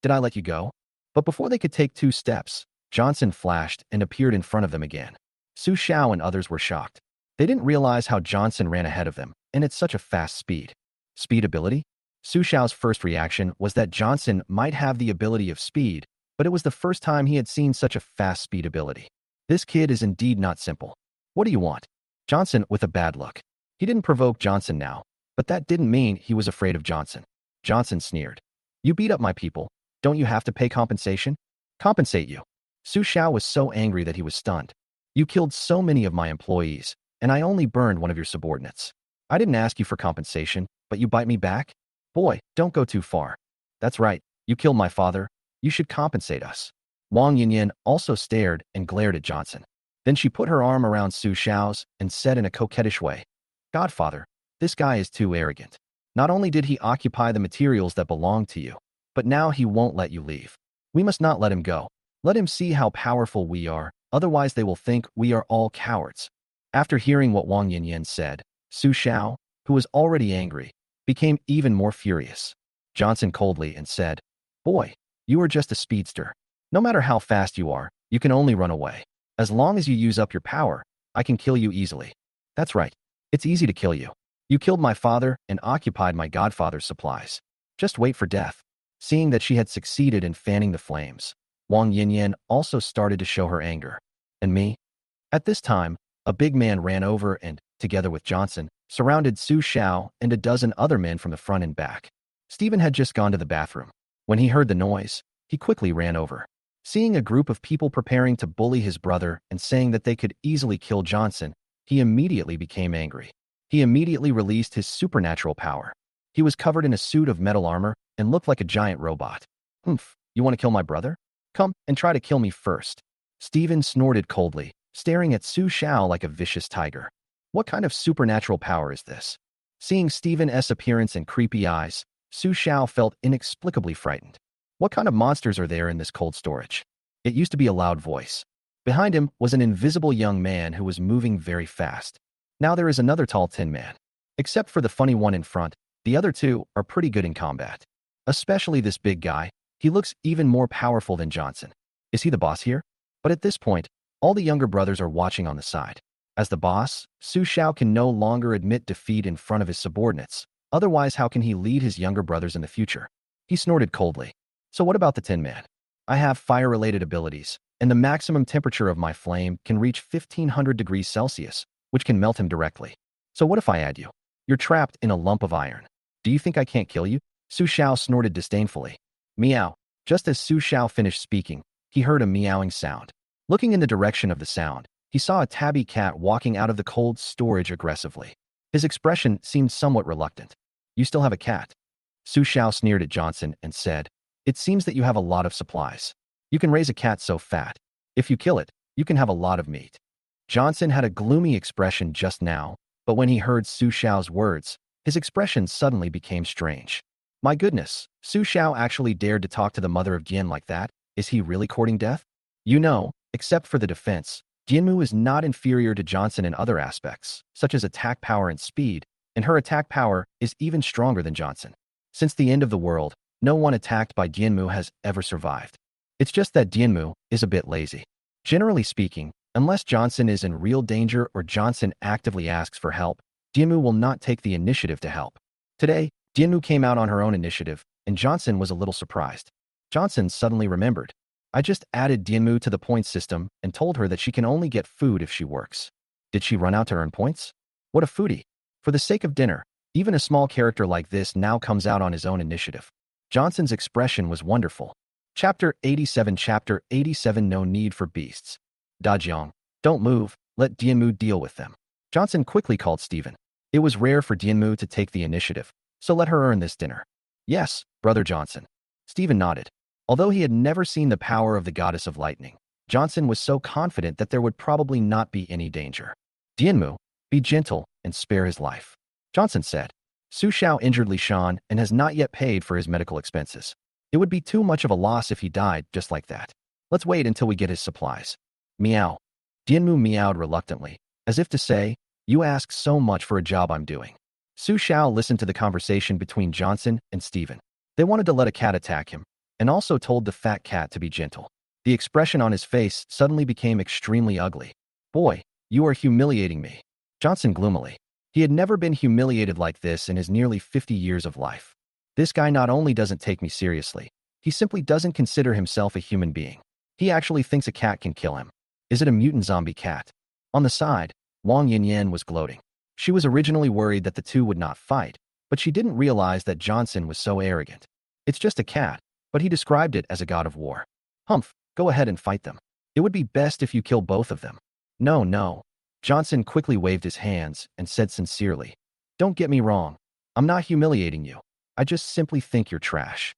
Did I let you go? But before they could take 2 steps, Johnson flashed and appeared in front of them again. Su Xiao and others were shocked. They didn't realize how Johnson ran ahead of them, and at such a fast speed. Speed ability? Su Xiao's first reaction was that Johnson might have the ability of speed, but it was the first time he had seen such a fast speed ability. This kid is indeed not simple. What do you want? Johnson with a bad look. He didn't provoke Johnson now, but that didn't mean he was afraid of Johnson. Johnson sneered. You beat up my people. Don't you have to pay compensation? Compensate you. Su Xiao was so angry that he was stunned. You killed so many of my employees, and I only burned one of your subordinates. I didn't ask you for compensation, but you bite me back? Boy, don't go too far. That's right, you killed my father. You should compensate us. Wang Yanyan also stared and glared at Johnson. Then she put her arm around Su Xiao's and said in a coquettish way, Godfather, this guy is too arrogant. Not only did he occupy the materials that belong to you, but now he won't let you leave. We must not let him go. Let him see how powerful we are, otherwise they will think we are all cowards. After hearing what Wang Yanyan said, Su Xiao, who was already angry, became even more furious. Johnson coldly and said, Boy, you are just a speedster. No matter how fast you are, you can only run away. As long as you use up your power, I can kill you easily. That's right. It's easy to kill you. You killed my father and occupied my godfather's supplies. Just wait for death. Seeing that she had succeeded in fanning the flames, Wang Yanyan also started to show her anger. And me? At this time, a big man ran over and, together with Johnson, surrounded Su Xiao and a dozen other men from the front and back. Stephen had just gone to the bathroom. When he heard the noise, he quickly ran over. Seeing a group of people preparing to bully his brother and saying that they could easily kill Johnson, he immediately became angry. He immediately released his supernatural power. He was covered in a suit of metal armor and looked like a giant robot. You want to kill my brother? Come and try to kill me first. Stephen snorted coldly, staring at Su Xiao like a vicious tiger. What kind of supernatural power is this? Seeing Stephen's appearance and creepy eyes, Su Xiao felt inexplicably frightened. What kind of monsters are there in this cold storage? It used to be a loud voice. Behind him was an invisible young man who was moving very fast. Now there is another tall tin man. Except for the funny one in front, the other two are pretty good in combat. Especially this big guy. He looks even more powerful than Johnson. Is he the boss here? But at this point, all the younger brothers are watching on the side. As the boss, Su Xiao can no longer admit defeat in front of his subordinates. Otherwise, how can he lead his younger brothers in the future? He snorted coldly. So what about the Tin Man? I have fire-related abilities, and the maximum temperature of my flame can reach 1500 degrees Celsius, which can melt him directly. So what if I add you? You're trapped in a lump of iron. Do you think I can't kill you? Su Xiao snorted disdainfully. Meow. Just as Su Xiao finished speaking, he heard a meowing sound. Looking in the direction of the sound, he saw a tabby cat walking out of the cold storage aggressively. His expression seemed somewhat reluctant. You still have a cat? Su Xiao sneered at Johnson and said, It seems that you have a lot of supplies. You can raise a cat so fat. If you kill it, you can have a lot of meat. Johnson had a gloomy expression just now, but when he heard Su Xiao's words, his expression suddenly became strange. My goodness, Su Xiao actually dared to talk to the mother of Dian like that? Is he really courting death? You know, except for the defense, Jianmu is not inferior to Johnson in other aspects, such as attack power and speed, and her attack power is even stronger than Johnson. Since the end of the world, no one attacked by Jianmu has ever survived. It's just that Jianmu is a bit lazy. Generally speaking, unless Johnson is in real danger or Johnson actively asks for help, Jianmu will not take the initiative to help. Today, Jianmu came out on her own initiative, and Johnson was a little surprised. Johnson suddenly remembered. I just added Jianmu to the points system and told her that she can only get food if she works. Did she run out to earn points? What a foodie. For the sake of dinner, even a small character like this now comes out on his own initiative. Johnson's expression was wonderful. Chapter 87 No Need for Beasts. Dajiang, don't move, let Jianmu deal with them. Johnson quickly called Stephen. It was rare for Jianmu to take the initiative, so let her earn this dinner. Yes, Brother Johnson. Stephen nodded. Although he had never seen the power of the goddess of lightning, Johnson was so confident that there would probably not be any danger. Jianmu, be gentle and spare his life. Johnson said. Su Xiao injured Li Shan and has not yet paid for his medical expenses. It would be too much of a loss if he died just like that. Let's wait until we get his supplies. Meow. Jianmu meowed reluctantly, as if to say, you ask so much for a job I'm doing. Su Xiao listened to the conversation between Johnson and Stephen. They wanted to let a cat attack him, and also told the fat cat to be gentle. The expression on his face suddenly became extremely ugly. Boy, you are humiliating me. Johnson gloomily. He had never been humiliated like this in his nearly 50 years of life. This guy not only doesn't take me seriously, he simply doesn't consider himself a human being. He actually thinks a cat can kill him. Is it a mutant zombie cat? On the side, Wang Yanyan was gloating. She was originally worried that the two would not fight, but she didn't realize that Johnson was so arrogant. It's just a cat, but he described it as a god of war. Humph, go ahead and fight them. It would be best if you kill both of them. No. Johnson quickly waved his hands and said sincerely, Don't get me wrong. I'm not humiliating you. I just simply think you're trash.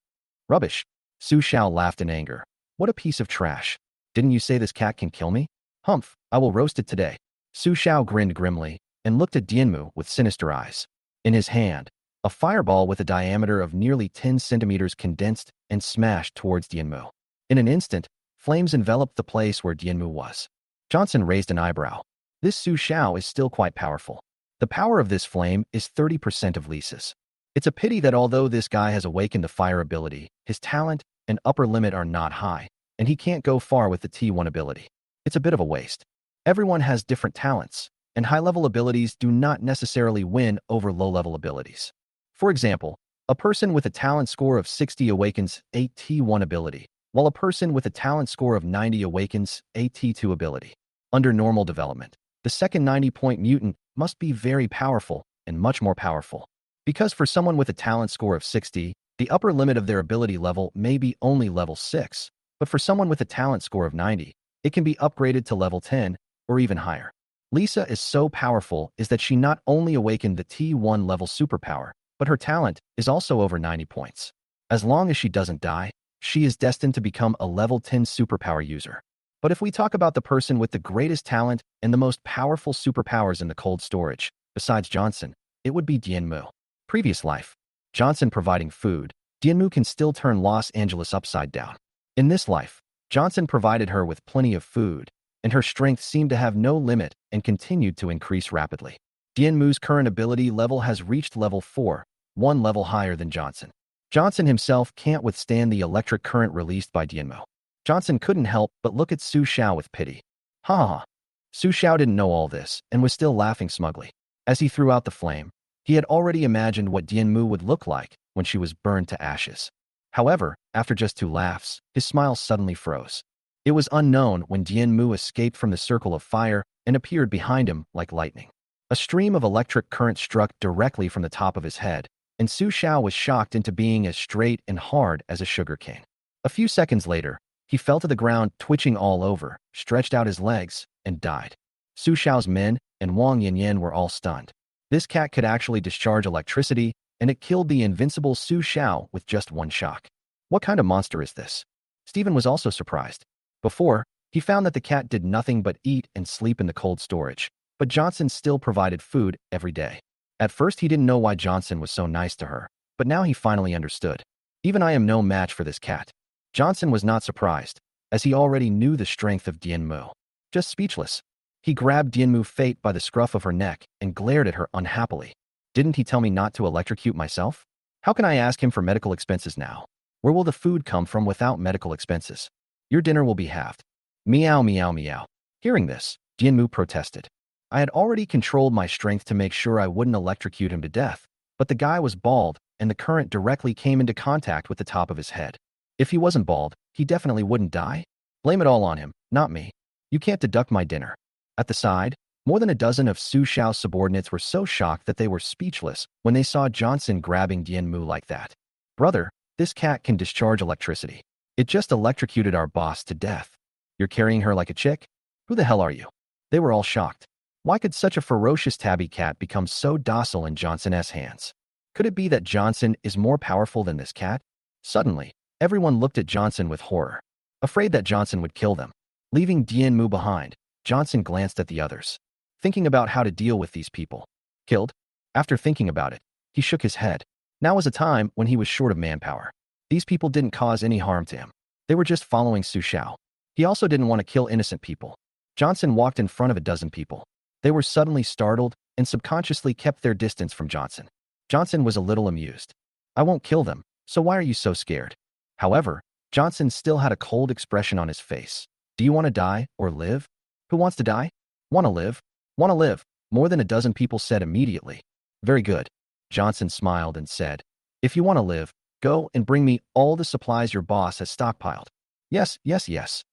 Rubbish. Su Xiao laughed in anger. What a piece of trash. Didn't you say this cat can kill me? Humph, I will roast it today. Su Xiao grinned grimly and looked at Dianmu with sinister eyes. In his hand, a fireball with a diameter of nearly 10 centimeters condensed and smashed towards Dianmu. In an instant, flames enveloped the place where Dianmu was. Johnson raised an eyebrow. This Su Xiao is still quite powerful. The power of this flame is 30% of Lisa's. It's a pity that although this guy has awakened the fire ability, his talent and upper limit are not high, and he can't go far with the T1 ability. It's a bit of a waste. Everyone has different talents, and high-level abilities do not necessarily win over low-level abilities. For example, a person with a talent score of 60 awakens a T1 ability, while a person with a talent score of 90 awakens a T2 ability. Under normal development, the second 90-point mutant must be very powerful and much more powerful. Because for someone with a talent score of 60, the upper limit of their ability level may be only level 6, but for someone with a talent score of 90, it can be upgraded to level 10 or even higher. Lisa is so powerful is that she not only awakened the T1 level superpower, but her talent is also over 90 points. As long as she doesn't die, she is destined to become a level 10 superpower user. But if we talk about the person with the greatest talent and the most powerful superpowers in the cold storage, besides Johnson, it would be Dianmu. Previous life. Johnson providing food, Dianmu can still turn Los Angeles upside down. In this life, Johnson provided her with plenty of food, and her strength seemed to have no limit and continued to increase rapidly. Dianmu's current ability level has reached level 4, one level higher than Johnson. Johnson himself can't withstand the electric current released by Dianmu. Johnson couldn't help but look at Su Xiao with pity. Ha ha. Su Xiao didn't know all this and was still laughing smugly. As he threw out the flame, he had already imagined what Dianmu would look like when she was burned to ashes. However, after just 2 laughs, his smile suddenly froze. It was unknown when Dianmu escaped from the circle of fire and appeared behind him like lightning. A stream of electric current struck directly from the top of his head, and Su Xiao was shocked into being as straight and hard as a sugar cane. A few seconds later, he fell to the ground, twitching all over, stretched out his legs, and died. Su Xiao's men and Wang Yanyan were all stunned. This cat could actually discharge electricity, and it killed the invincible Su Xiao with just one shock. What kind of monster is this? Stephen was also surprised. Before, he found that the cat did nothing but eat and sleep in the cold storage, but Johnson still provided food every day. At first, he didn't know why Johnson was so nice to her, but now he finally understood. Even I am no match for this cat. Johnson was not surprised, as he already knew the strength of Dianmu. Just speechless. He grabbed Dianmu Fate by the scruff of her neck and glared at her unhappily. Didn't he tell me not to electrocute myself? How can I ask him for medical expenses now? Where will the food come from without medical expenses? Your dinner will be halved. Meow, meow, meow. Hearing this, Dianmu protested. I had already controlled my strength to make sure I wouldn't electrocute him to death, but the guy was bald, and the current directly came into contact with the top of his head. If he wasn't bald, he definitely wouldn't die. Blame it all on him, not me. You can't deduct my dinner. At the side, more than a dozen of Su Xiao's subordinates were so shocked that they were speechless when they saw Johnson grabbing Dianmu like that. Brother, this cat can discharge electricity. It just electrocuted our boss to death. You're carrying her like a chick? Who the hell are you? They were all shocked. Why could such a ferocious tabby cat become so docile in Johnson's hands? Could it be that Johnson is more powerful than this cat? Suddenly, everyone looked at Johnson with horror, afraid that Johnson would kill them. Leaving Dianmu behind, Johnson glanced at the others, thinking about how to deal with these people. Killed? After thinking about it, he shook his head. Now was a time when he was short of manpower. These people didn't cause any harm to him. They were just following Su Xiao. He also didn't want to kill innocent people. Johnson walked in front of a dozen people. They were suddenly startled and subconsciously kept their distance from Johnson. Johnson was a little amused. I won't kill them, so why are you so scared? However, Johnson still had a cold expression on his face. Do you want to die or live? Who wants to die? Want to live? Want to live, more than a dozen people said immediately. Very good. Johnson smiled and said, if you want to live, go and bring me all the supplies your boss has stockpiled. Yes, yes, yes.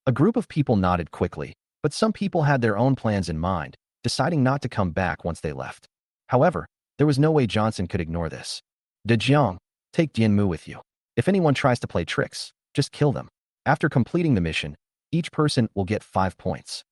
A group of people nodded quickly, but some people had their own plans in mind, deciding not to come back once they left. However, there was no way Johnson could ignore this. De Jiang, take Dianmu with you. If anyone tries to play tricks, just kill them. After completing the mission, each person will get 5 points.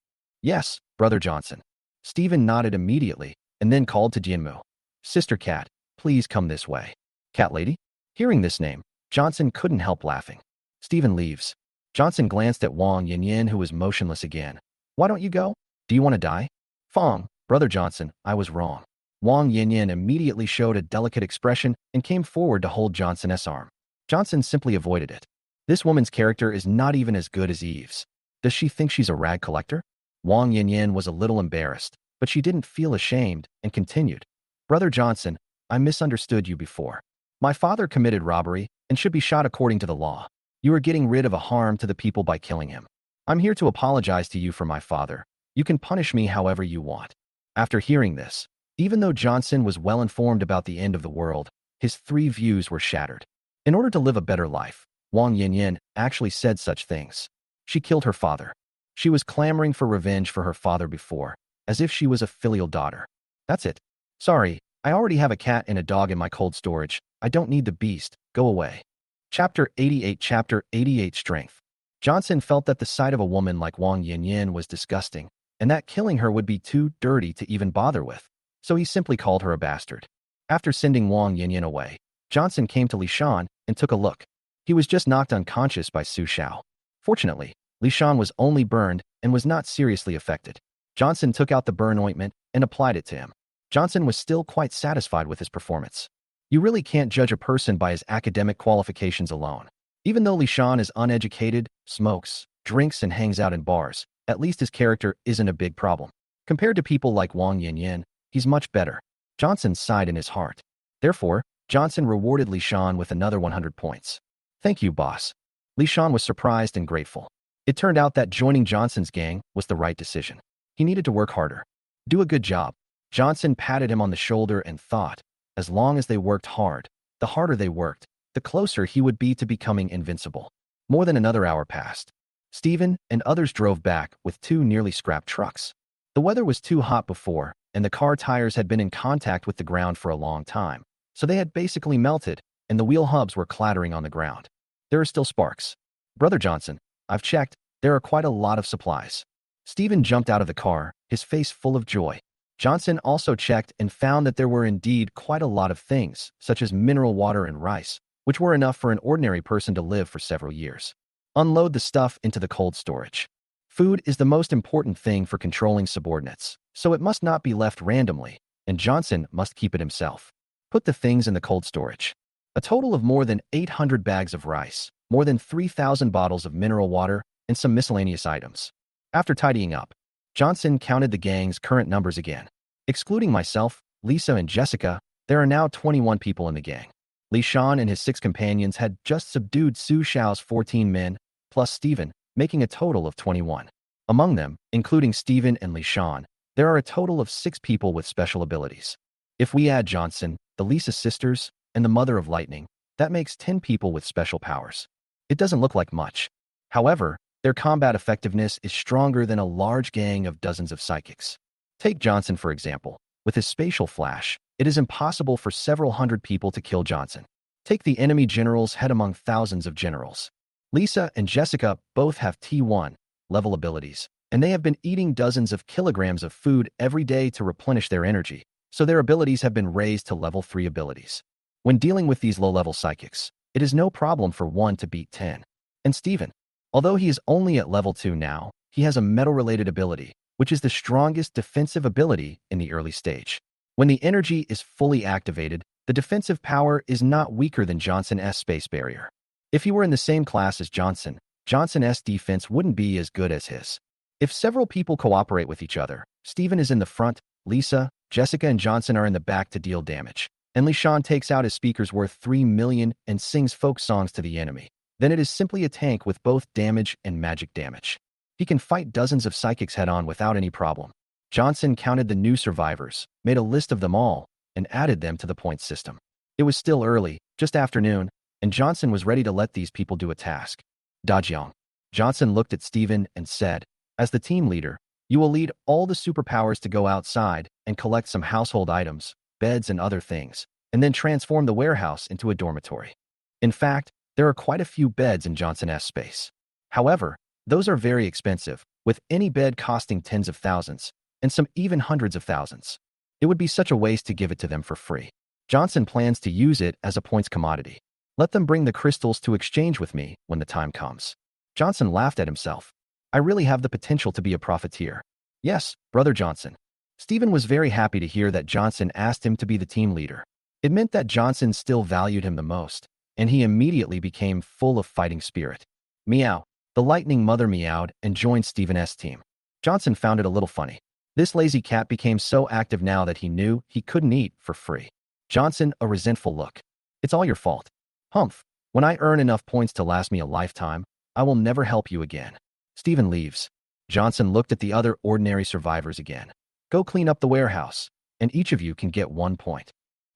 Yes, Brother Johnson. Stephen nodded immediately and then called to Dianmu. Sister Cat, please come this way. Cat Lady? Hearing this name, Johnson couldn't help laughing. Stephen leaves. Johnson glanced at Wang Yanyan, who was motionless again. Why don't you go? Do you want to die? Fong, Brother Johnson, I was wrong. Wang Yanyan immediately showed a delicate expression and came forward to hold Johnson's arm. Johnson simply avoided it. This woman's character is not even as good as Eve's. Does she think she's a rag collector? Wang Yanyan was a little embarrassed, but she didn't feel ashamed and continued. Brother Johnson, I misunderstood you before. My father committed robbery and should be shot according to the law. You are getting rid of a harm to the people by killing him. I'm here to apologize to you for my father. You can punish me however you want. After hearing this, even though Johnson was well informed about the end of the world, his 3 views were shattered. In order to live a better life, Wang Yanyan actually said such things. She killed her father. She was clamoring for revenge for her father before, as if she was a filial daughter. That's it. Sorry, I already have a cat and a dog in my cold storage. I don't need the beast. Go away. Chapter 88 Strength. Johnson felt that the sight of a woman like Wang Yanyan was disgusting, and that killing her would be too dirty to even bother with, so he simply called her a bastard. After sending Wang Yanyan away, Johnson came to Li Shan and took a look. He was just knocked unconscious by Su Xiao. Fortunately, Li Shan was only burned and was not seriously affected. Johnson took out the burn ointment and applied it to him. Johnson was still quite satisfied with his performance. You really can't judge a person by his academic qualifications alone. Even though Li Shan is uneducated, smokes, drinks, and hangs out in bars, at least his character isn't a big problem. Compared to people like Wang Yanyan, he's much better. Johnson sighed in his heart. Therefore, Johnson rewarded Li Shan with another 100 points. Thank you, boss. Li Shan was surprised and grateful. It turned out that joining Johnson's gang was the right decision. He needed to work harder. Do a good job. Johnson patted him on the shoulder and thought, as long as they worked hard, the harder they worked, the closer he would be to becoming invincible. More than another hour passed. Stephen and others drove back with 2 nearly scrapped trucks. The weather was too hot before, and the car tires had been in contact with the ground for a long time, so they had basically melted, and the wheel hubs were clattering on the ground. There are still sparks. Brother Johnson, I've checked. There are quite a lot of supplies. Stephen jumped out of the car, his face full of joy. Johnson also checked and found that there were indeed quite a lot of things, such as mineral water and rice, which were enough for an ordinary person to live for several years. Unload the stuff into the cold storage. Food is the most important thing for controlling subordinates, so it must not be left randomly, and Johnson must keep it himself. Put the things in the cold storage. A total of more than 800 bags of rice, more than 3,000 bottles of mineral water, and some miscellaneous items. After tidying up, Johnson counted the gang's current numbers again. Excluding myself, Lisa, and Jessica, there are now 21 people in the gang. Li Shan and his 6 companions had just subdued Su Xiao's 14 men, plus Stephen, making a total of 21. Among them, including Stephen and Li Shan, there are a total of 6 people with special abilities. If we add Johnson, the Lisa sisters, and the Mother of Lightning, that makes 10 people with special powers. It doesn't look like much. However, their combat effectiveness is stronger than a large gang of dozens of psychics. Take Johnson, for example. With his spatial flash, it is impossible for several hundred people to kill Johnson. Take the enemy general's head among thousands of generals. Lisa and Jessica both have T1 level abilities, and they have been eating dozens of kilograms of food every day to replenish their energy, so their abilities have been raised to level 3 abilities. When dealing with these low-level psychics, it is no problem for one to beat 10. And Stephen, although he is only at level 2 now, he has a metal-related ability, which is the strongest defensive ability in the early stage. When the energy is fully activated, the defensive power is not weaker than Johnson's space barrier. If he were in the same class as Johnson, Johnson's defense wouldn't be as good as his. If several people cooperate with each other, Stephen is in the front, Lisa, Jessica, and Johnson are in the back to deal damage, and Li Shan takes out his speakers worth 3 million and sings folk songs to the enemy. Then it is simply a tank with both damage and magic damage. He can fight dozens of psychics head-on without any problem. Johnson counted the new survivors, made a list of them all, and added them to the point system. It was still early, just afternoon, and Johnson was ready to let these people do a task. Dajiang. Johnson looked at Stephen and said, as the team leader, you will lead all the superpowers to go outside and collect some household items, beds and other things, and then transform the warehouse into a dormitory. In fact, there are quite a few beds in Johnson's space. However, those are very expensive, with any bed costing tens of thousands, and some even hundreds of thousands. It would be such a waste to give it to them for free. Johnson plans to use it as a points commodity. Let them bring the crystals to exchange with me when the time comes. Johnson laughed at himself. I really have the potential to be a profiteer. Yes, Brother Johnson. Stephen was very happy to hear that Johnson asked him to be the team leader. It meant that Johnson still valued him the most, and he immediately became full of fighting spirit. Meow. The lightning mother meowed and joined Stephen's team. Johnson found it a little funny. This lazy cat became so active now that he knew he couldn't eat for free. Johnson, a resentful look. It's all your fault. Humph. When I earn enough points to last me a lifetime, I will never help you again. Stephen leaves. Johnson looked at the other ordinary survivors again. Go clean up the warehouse, and each of you can get 1 point.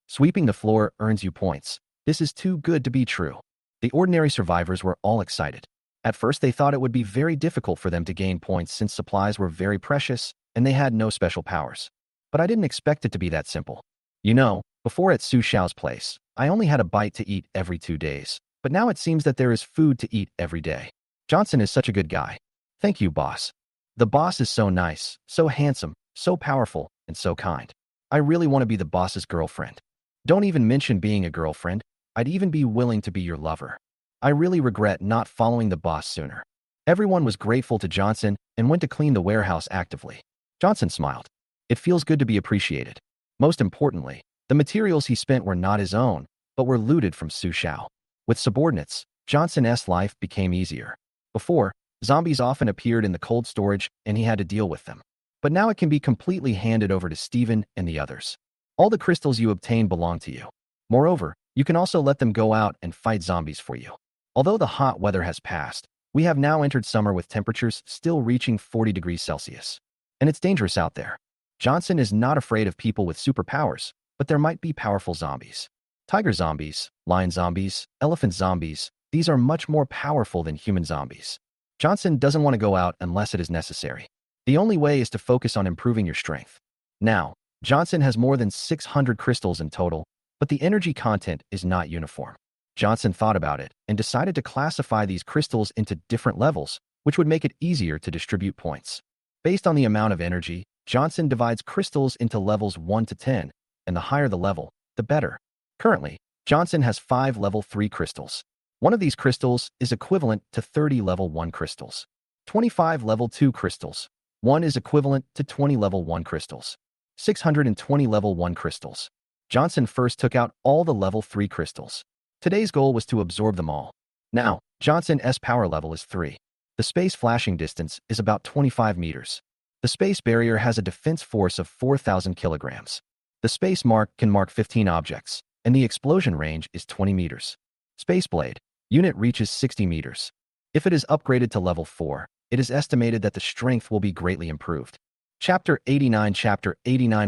Sweeping the floor earns you points. This is too good to be true. The ordinary survivors were all excited. At first they thought it would be very difficult for them to gain points since supplies were very precious and they had no special powers. But I didn't expect it to be that simple. You know, before at Su Xiao's place, I only had a bite to eat every 2 days, but now it seems that there is food to eat every day. Johnson is such a good guy. Thank you, boss. The boss is so nice, so handsome, so powerful, and so kind. I really want to be the boss's girlfriend. Don't even mention being a girlfriend. I'd even be willing to be your lover. I really regret not following the boss sooner. Everyone was grateful to Johnson and went to clean the warehouse actively. Johnson smiled. It feels good to be appreciated. Most importantly, the materials he spent were not his own, but were looted from Su Xiao. With subordinates, Johnson's life became easier. Before, zombies often appeared in the cold storage and he had to deal with them. But now it can be completely handed over to Stephen and the others. All the crystals you obtain belong to you. Moreover, you can also let them go out and fight zombies for you. Although the hot weather has passed, we have now entered summer with temperatures still reaching 40 degrees Celsius. And it's dangerous out there. Johnson is not afraid of people with superpowers, but there might be powerful zombies. Tiger zombies, lion zombies, elephant zombies, these are much more powerful than human zombies. Johnson doesn't want to go out unless it is necessary. The only way is to focus on improving your strength. Now, Johnson has more than 600 crystals in total, but the energy content is not uniform. Johnson thought about it and decided to classify these crystals into different levels, which would make it easier to distribute points. Based on the amount of energy, Johnson divides crystals into levels 1 to 10, and the higher the level, the better. Currently, Johnson has 5 level 3 crystals. One of these crystals is equivalent to 30 level 1 crystals. 25 level 2 crystals. One is equivalent to 20 level 1 crystals. 620 level 1 crystals. Johnson first took out all the level 3 crystals. Today's goal was to absorb them all. Now, Johnson's power level is 3. The space flashing distance is about 25 meters. The space barrier has a defense force of 4,000 kilograms. The space mark can mark 15 objects, and the explosion range is 20 meters. Space blade unit reaches 60 meters. If it is upgraded to level 4, it is estimated that the strength will be greatly improved. Chapter 89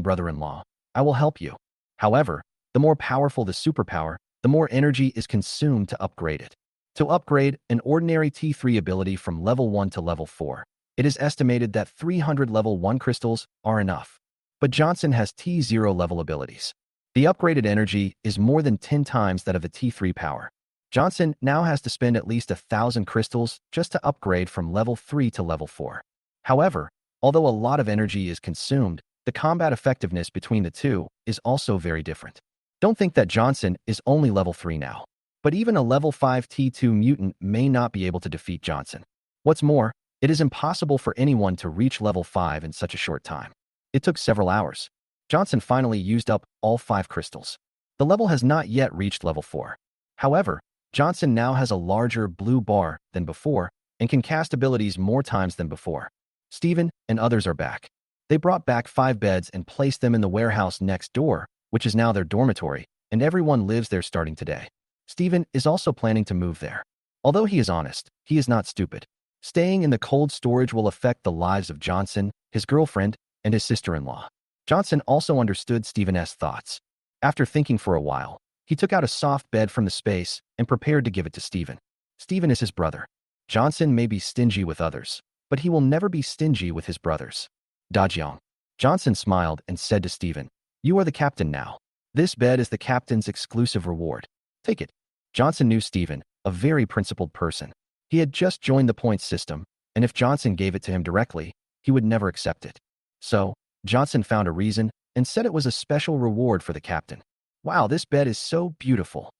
Brother-in-law, I will help you. However, the more powerful the superpower, the more energy is consumed to upgrade it. To upgrade an ordinary T3 ability from level 1 to level 4, it is estimated that 300 level 1 crystals are enough. But Johnson has T0 level abilities. The upgraded energy is more than 10 times that of the T3 power. Johnson now has to spend at least 1,000 crystals just to upgrade from level 3 to level 4. However, although a lot of energy is consumed, the combat effectiveness between the two is also very different. Don't think that Johnson is only level 3 now. But even a level 5 T2 mutant may not be able to defeat Johnson. What's more, it is impossible for anyone to reach level 5 in such a short time. It took several hours. Johnson finally used up all 5 crystals. The level has not yet reached level 4. However, Johnson now has a larger blue bar than before and can cast abilities more times than before. Steven and others are back. They brought back 5 beds and placed them in the warehouse next door, which is now their dormitory, and everyone lives there starting today. Steven is also planning to move there. Although he is honest, he is not stupid. Staying in the cold storage will affect the lives of Johnson, his girlfriend, and his sister-in-law. Johnson also understood Steven's thoughts. After thinking for a while, he took out a soft bed from the space and prepared to give it to Steven. Steven is his brother. Johnson may be stingy with others, but he will never be stingy with his brothers. Dajiang. Johnson smiled and said to Steven, "You are the captain now. This bed is the captain's exclusive reward. Take it." Johnson knew Steven, a very principled person. He had just joined the points system, and if Johnson gave it to him directly, he would never accept it. So, Johnson found a reason and said it was a special reward for the captain. "Wow, this bed is so beautiful.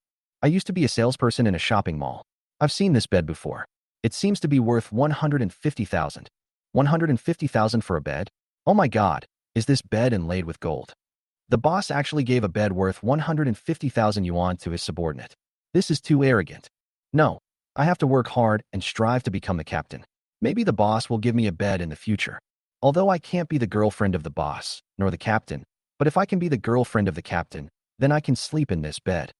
I used to be a salesperson in a shopping mall. I've seen this bed before. It seems to be worth 150,000. 150,000 for a bed? Oh my God, is this bed inlaid with gold?" The boss actually gave a bed worth 150,000 yuan to his subordinate. This is too arrogant. No, I have to work hard and strive to become the captain. Maybe the boss will give me a bed in the future. Although I can't be the girlfriend of the boss, nor the captain, but if I can be the girlfriend of the captain, then I can sleep in this bed.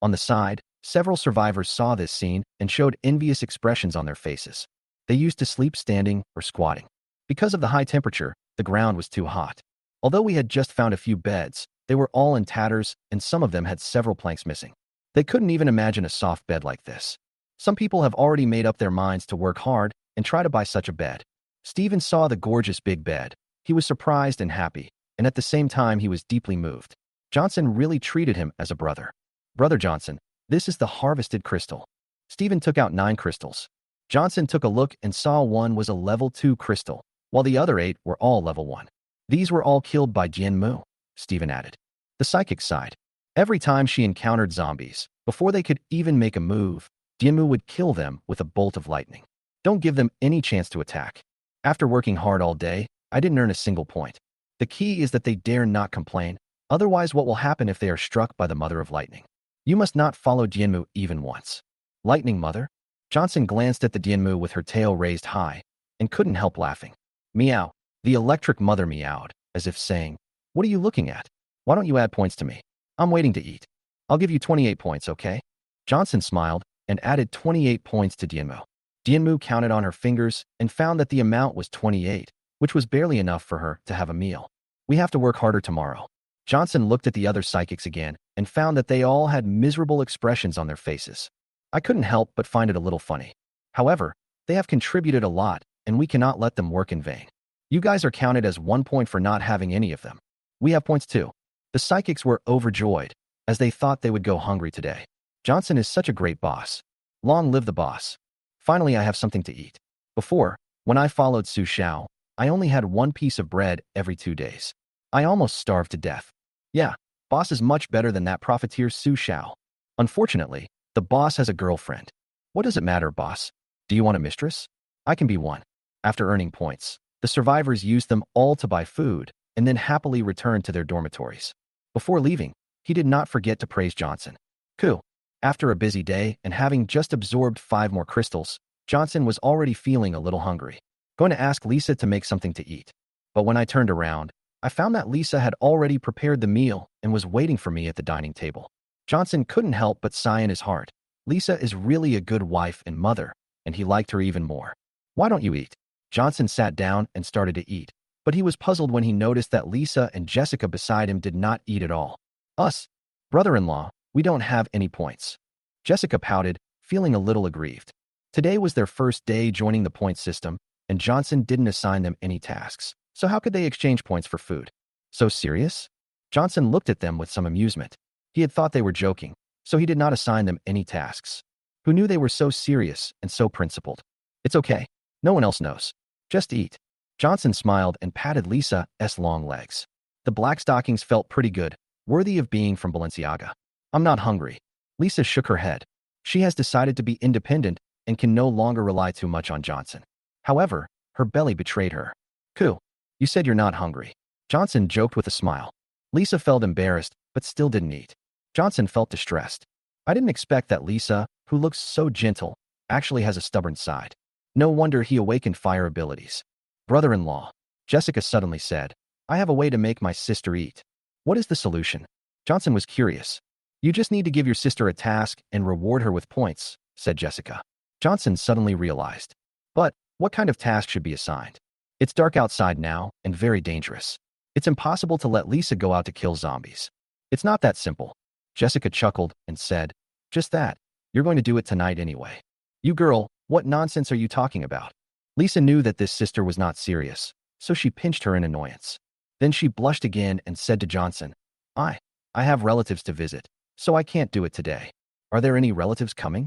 On the side, several survivors saw this scene and showed envious expressions on their faces. They used to sleep standing or squatting. Because of the high temperature, the ground was too hot. Although we had just found a few beds, they were all in tatters and some of them had several planks missing. They couldn't even imagine a soft bed like this. Some people have already made up their minds to work hard and try to buy such a bed. Steven saw the gorgeous big bed. He was surprised and happy, and at the same time he was deeply moved. Johnson really treated him as a brother. "Brother Johnson, this is the harvested crystal." Steven took out 9 crystals. Johnson took a look and saw one was a level 2 crystal, while the other 8 were all level 1. "These were all killed by Jianmu," Steven added. The psychic side. Every time she encountered zombies, before they could even make a move, Jianmu would kill them with a bolt of lightning. Don't give them any chance to attack. After working hard all day, I didn't earn a single point. The key is that they dare not complain, otherwise what will happen if they are struck by the mother of lightning? You must not follow Jianmu even once. Lightning mother? Johnson glanced at the Jianmu with her tail raised high, and couldn't help laughing. Meow. The electric mother meowed, as if saying, "What are you looking at? Why don't you add points to me? I'm waiting to eat. I'll give you 28 points, okay?" Johnson smiled and added 28 points to Jianmu. Jianmu counted on her fingers and found that the amount was 28, which was barely enough for her to have a meal. "We have to work harder tomorrow." Johnson looked at the other psychics again and found that they all had miserable expressions on their faces. I couldn't help but find it a little funny. However, they have contributed a lot, and we cannot let them work in vain. You guys are counted as 1 point for not having any of them. We have points too. The psychics were overjoyed, as they thought they would go hungry today. Johnson is such a great boss. Long live the boss. Finally, I have something to eat. Before, when I followed Su Xiao, I only had one piece of bread every 2 days. I almost starved to death. Yeah, boss is much better than that profiteer Su Xiao. Unfortunately, the boss has a girlfriend. What does it matter, boss? Do you want a mistress? I can be one. After earning points, the survivors used them all to buy food and then happily returned to their dormitories. Before leaving, he did not forget to praise Johnson. Cool. After a busy day and having just absorbed 5 more crystals, Johnson was already feeling a little hungry. Going to ask Lisa to make something to eat. But when I turned around, I found that Lisa had already prepared the meal and was waiting for me at the dining table. Johnson couldn't help but sigh in his heart. Lisa is really a good wife and mother, and he liked her even more. Why don't you eat? Johnson sat down and started to eat, but he was puzzled when he noticed that Lisa and Jessica beside him did not eat at all. Us, brother-in-law, we don't have any points. Jessica pouted, feeling a little aggrieved. Today was their first day joining the point system, and Johnson didn't assign them any tasks. So how could they exchange points for food? So serious? Johnson looked at them with some amusement. He had thought they were joking, so he did not assign them any tasks. Who knew they were so serious and so principled? It's okay. No one else knows. Just eat. Johnson smiled and patted Lisa's long legs. The black stockings felt pretty good, worthy of being from Balenciaga. I'm not hungry. Lisa shook her head. She has decided to be independent and can no longer rely too much on Johnson. However, her belly betrayed her. Cool. You said you're not hungry. Johnson joked with a smile. Lisa felt embarrassed, but still didn't eat. Johnson felt distressed. I didn't expect that Lisa, who looks so gentle, actually has a stubborn side. No wonder he awakened fire abilities. Brother-in-law, Jessica suddenly said, I have a way to make my sister eat. What is the solution? Johnson was curious. You just need to give your sister a task and reward her with points, said Jessica. Johnson suddenly realized. But what kind of task should be assigned? It's dark outside now and very dangerous. It's impossible to let Lisa go out to kill zombies. It's not that simple. Jessica chuckled and said, just that. You're going to do it tonight anyway. You girl, what nonsense are you talking about? Lisa knew that this sister was not serious, so she pinched her in annoyance. Then she blushed again and said to Johnson, I have relatives to visit, so I can't do it today. Are there any relatives coming?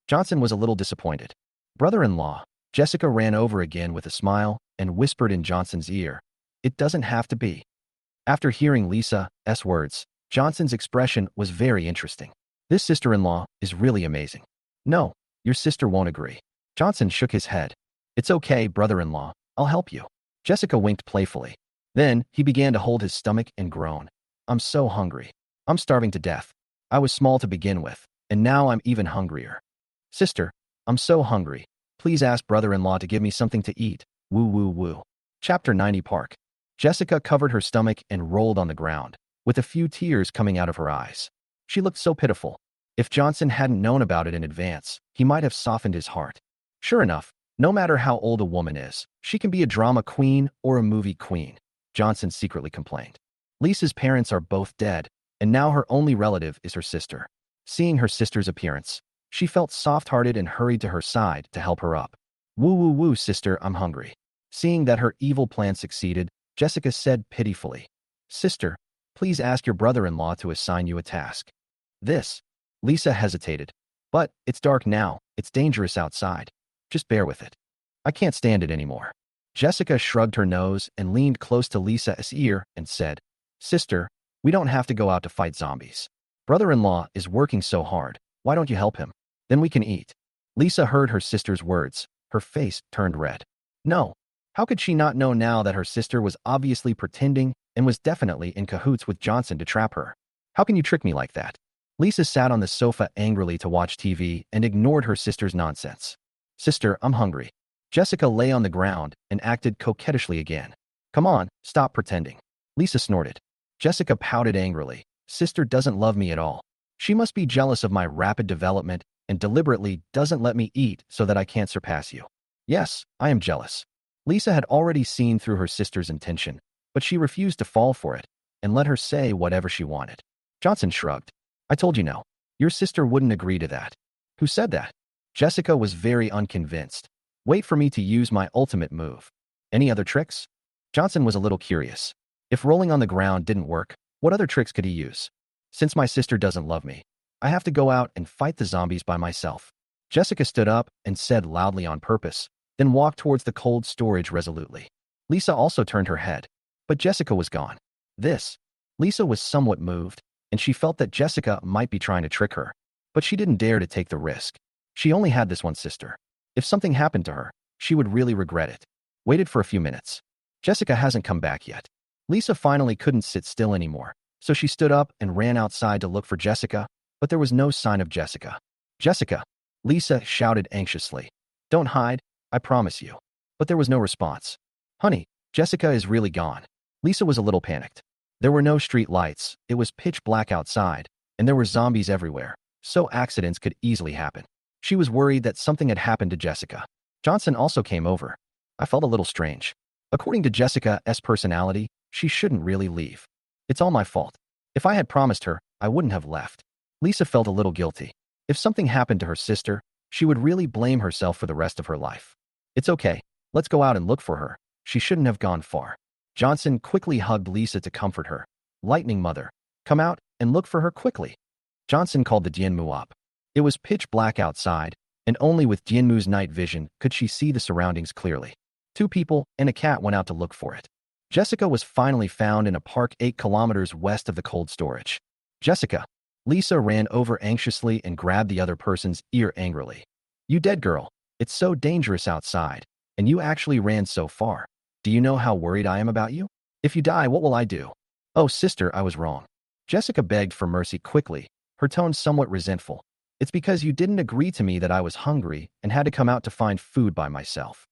Johnson was a little disappointed. Brother-in-law, Jessica ran over again with a smile and whispered in Johnson's ear, it doesn't have to be. After hearing Lisa's words, Johnson's expression was very interesting. This sister-in-law is really amazing. No, your sister won't agree. Johnson shook his head. It's okay, brother-in-law, I'll help you. Jessica winked playfully. Then he began to hold his stomach and groan. I'm so hungry. I'm starving to death. I was small to begin with, and now I'm even hungrier. Sister, I'm so hungry. Please ask brother-in-law to give me something to eat. Woo woo woo. Chapter 90 Park. Jessica covered her stomach and rolled on the ground, with a few tears coming out of her eyes. She looked so pitiful. If Johnson hadn't known about it in advance, he might have softened his heart. Sure enough, no matter how old a woman is, she can be a drama queen or a movie queen, Johnson secretly complained. Lisa's parents are both dead, and now her only relative is her sister. Seeing her sister's appearance, she felt soft-hearted and hurried to her side to help her up. Woo woo woo, sister, I'm hungry. Seeing that her evil plan succeeded, Jessica said pitifully, Sister, please ask your brother-in-law to assign you a task. This. Lisa hesitated. But it's dark now. It's dangerous outside. Just bear with it. I can't stand it anymore. Jessica shrugged her nose and leaned close to Lisa's ear and said, Sister, we don't have to go out to fight zombies. Brother-in-law is working so hard. Why don't you help him? Then we can eat. Lisa heard her sister's words. Her face turned red. No. How could she not know now that her sister was obviously pretending and was definitely in cahoots with Johnson to trap her? How can you trick me like that? Lisa sat on the sofa angrily to watch TV and ignored her sister's nonsense. Sister, I'm hungry. Jessica lay on the ground and acted coquettishly again. Come on, stop pretending. Lisa snorted. Jessica pouted angrily. Sister doesn't love me at all. She must be jealous of my rapid development and deliberately doesn't let me eat so that I can't surpass you. Yes, I am jealous. Lisa had already seen through her sister's intention, but she refused to fall for it and let her say whatever she wanted. Johnson shrugged. I told you no. Your sister wouldn't agree to that. Who said that? Jessica was very unconvinced. Wait for me to use my ultimate move. Any other tricks? Johnson was a little curious. If rolling on the ground didn't work, what other tricks could he use? Since my sister doesn't love me, I have to go out and fight the zombies by myself. Jessica stood up and said loudly on purpose, then walked towards the cold storage resolutely. Lisa also turned her head, but Jessica was gone. Lisa was somewhat moved, and she felt that Jessica might be trying to trick her, but she didn't dare to take the risk. She only had this one sister. If something happened to her, she would really regret it. Waited for a few minutes. Jessica hasn't come back yet. Lisa finally couldn't sit still anymore, so she stood up and ran outside to look for Jessica, but there was no sign of Jessica. Jessica, Lisa shouted anxiously. Don't hide, I promise you. But there was no response. Honey, Jessica is really gone. Lisa was a little panicked. There were no street lights, it was pitch black outside, and there were zombies everywhere, so accidents could easily happen. She was worried that something had happened to Jessica. Johnson also came over. I felt a little strange. According to Jessica's personality, she shouldn't really leave. It's all my fault. If I had promised her, I wouldn't have left. Lisa felt a little guilty. If something happened to her sister, she would really blame herself for the rest of her life. It's okay. Let's go out and look for her. She shouldn't have gone far. Johnson quickly hugged Lisa to comfort her. Lightning Mother, come out and look for her quickly. Johnson called the Jianmu up. It was pitch black outside, and only with Jianmu's night vision could she see the surroundings clearly. 2 people and a cat went out to look for it. Jessica was finally found in a park 8 kilometers west of the cold storage. Jessica. Lisa ran over anxiously and grabbed the other person's ear angrily. You dead girl. It's so dangerous outside, and you actually ran so far. Do you know how worried I am about you? If you die, what will I do? Oh, sister, I was wrong. Jessica begged for mercy quickly, her tone somewhat resentful. It's because you didn't agree to me that I was hungry and had to come out to find food by myself.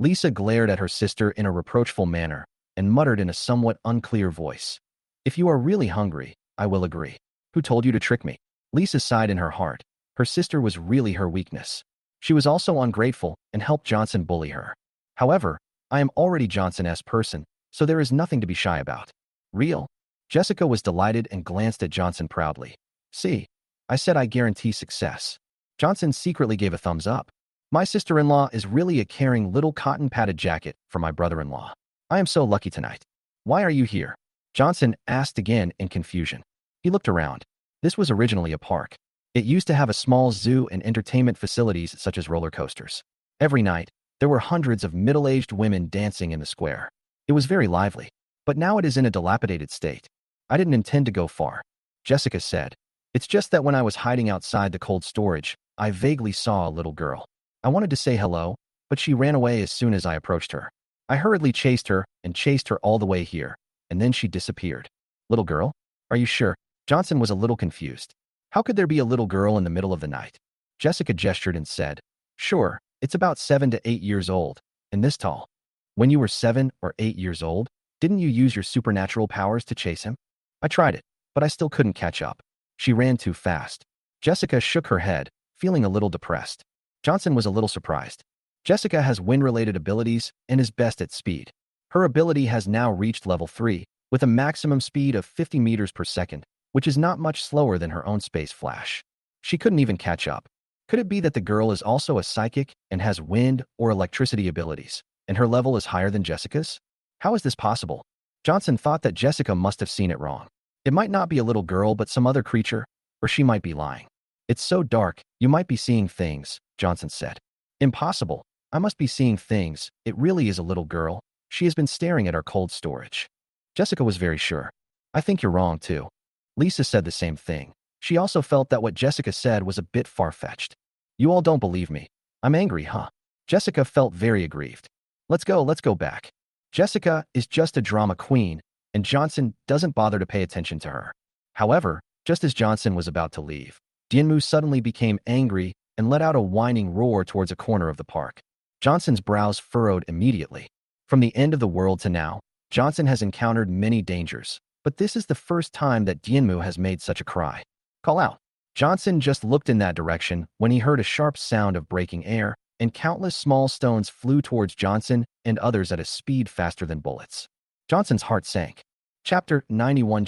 Lisa glared at her sister in a reproachful manner and muttered in a somewhat unclear voice. If you are really hungry, I will agree. Who told you to trick me? Lisa sighed in her heart. Her sister was really her weakness. She was also ungrateful and helped Johnson bully her. However, I am already Johnson's person, so there is nothing to be shy about. Real? Jessica was delighted and glanced at Johnson proudly. See, I said I guarantee success. Johnson secretly gave a thumbs up. My sister-in-law is really a caring little cotton-padded jacket for my brother-in-law. I am so lucky tonight. Why are you here? Johnson asked again in confusion. He looked around. This was originally a park. It used to have a small zoo and entertainment facilities such as roller coasters. Every night, there were hundreds of middle-aged women dancing in the square. It was very lively, but now it is in a dilapidated state. I didn't intend to go far. Jessica said. It's just that when I was hiding outside the cold storage, I vaguely saw a little girl. I wanted to say hello, but she ran away as soon as I approached her. I hurriedly chased her and chased her all the way here, and then she disappeared. Little girl? Are you sure? Johnson was a little confused. How could there be a little girl in the middle of the night? Jessica gestured and said, Sure, it's about 7 to 8 years old, and this tall. When you were 7 or 8 years old, didn't you use your supernatural powers to chase him? I tried it, but I still couldn't catch up. She ran too fast. Jessica shook her head, feeling a little depressed. Johnson was a little surprised. Jessica has wind-related abilities and is best at speed. Her ability has now reached level 3, with a maximum speed of 50 meters per second, which is not much slower than her own space flash. She couldn't even catch up. Could it be that the girl is also a psychic and has wind or electricity abilities, and her level is higher than Jessica's? How is this possible? Johnson thought that Jessica must have seen it wrong. It might not be a little girl but some other creature, or she might be lying. It's so dark, you might be seeing things, Johnson said. Impossible. I must be seeing things. It really is a little girl. She has been staring at our cold storage. Jessica was very sure. I think you're wrong too. Lisa said the same thing. She also felt that what Jessica said was a bit far-fetched. You all don't believe me. I'm angry, huh? Jessica felt very aggrieved. Let's go back. Jessica is just a drama queen, and Johnson doesn't bother to pay attention to her. However, just as Johnson was about to leave, Jianmu suddenly became angry and let out a whining roar towards a corner of the park. Johnson's brows furrowed immediately. From the end of the world to now, Johnson has encountered many dangers, but this is the first time that Jianmu has made such a cry. Call out. Johnson just looked in that direction when he heard a sharp sound of breaking air, and countless small stones flew towards Johnson and others at a speed faster than bullets. Johnson's heart sank. Chapter 91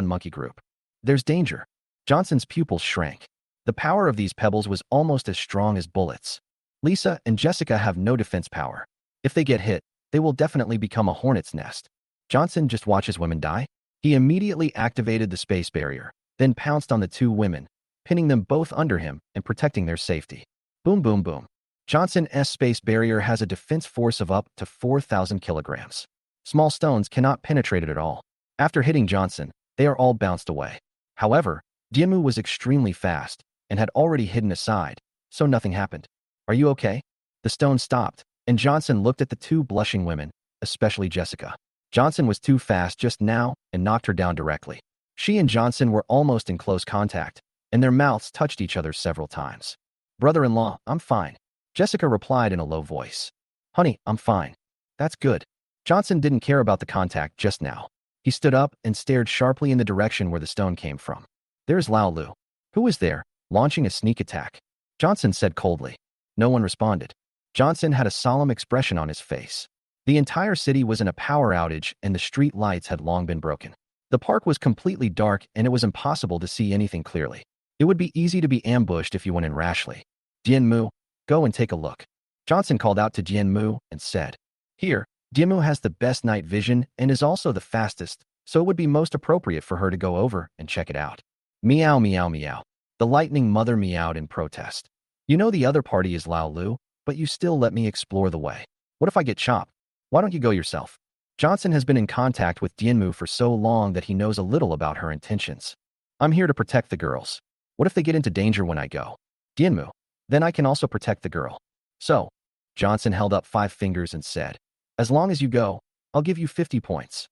Monkey Group. There's danger. Johnson's pupils shrank. The power of these pebbles was almost as strong as bullets. Lisa and Jessica have no defense power. If they get hit, they will definitely become a hornet's nest. Johnson just watches women die? He immediately activated the space barrier, then pounced on the two women, pinning them both under him and protecting their safety. Boom, boom, boom. Johnson's space barrier has a defense force of up to 4,000 kilograms. Small stones cannot penetrate it at all. After hitting Johnson, they are all bounced away. However, Dianmu was extremely fast and had already hidden aside, so nothing happened. Are you okay? The stone stopped, and Johnson looked at the two blushing women, especially Jessica. Johnson was too fast just now and knocked her down directly. She and Johnson were almost in close contact, and their mouths touched each other several times. Brother-in-law, I'm fine. Jessica replied in a low voice. Honey, I'm fine. That's good. Johnson didn't care about the contact just now. He stood up and stared sharply in the direction where the stone came from. There's Lao Lu. Who is there, launching a sneak attack? Johnson said coldly. No one responded. Johnson had a solemn expression on his face. The entire city was in a power outage and the street lights had long been broken. The park was completely dark and it was impossible to see anything clearly. It would be easy to be ambushed if you went in rashly. Dianmu, go and take a look. Johnson called out to Dianmu and said, Here, Dianmu has the best night vision and is also the fastest, so it would be most appropriate for her to go over and check it out. Meow, meow, meow. The lightning mother meowed in protest. You know the other party is Lao Lu, but you still let me explore the way. What if I get chopped? Why don't you go yourself? Johnson has been in contact with Dianmu for so long that he knows a little about her intentions. I'm here to protect the girls. What if they get into danger when I go? Dianmu, then I can also protect the girl. So, Johnson held up 5 fingers and said, As long as you go, I'll give you 50 points.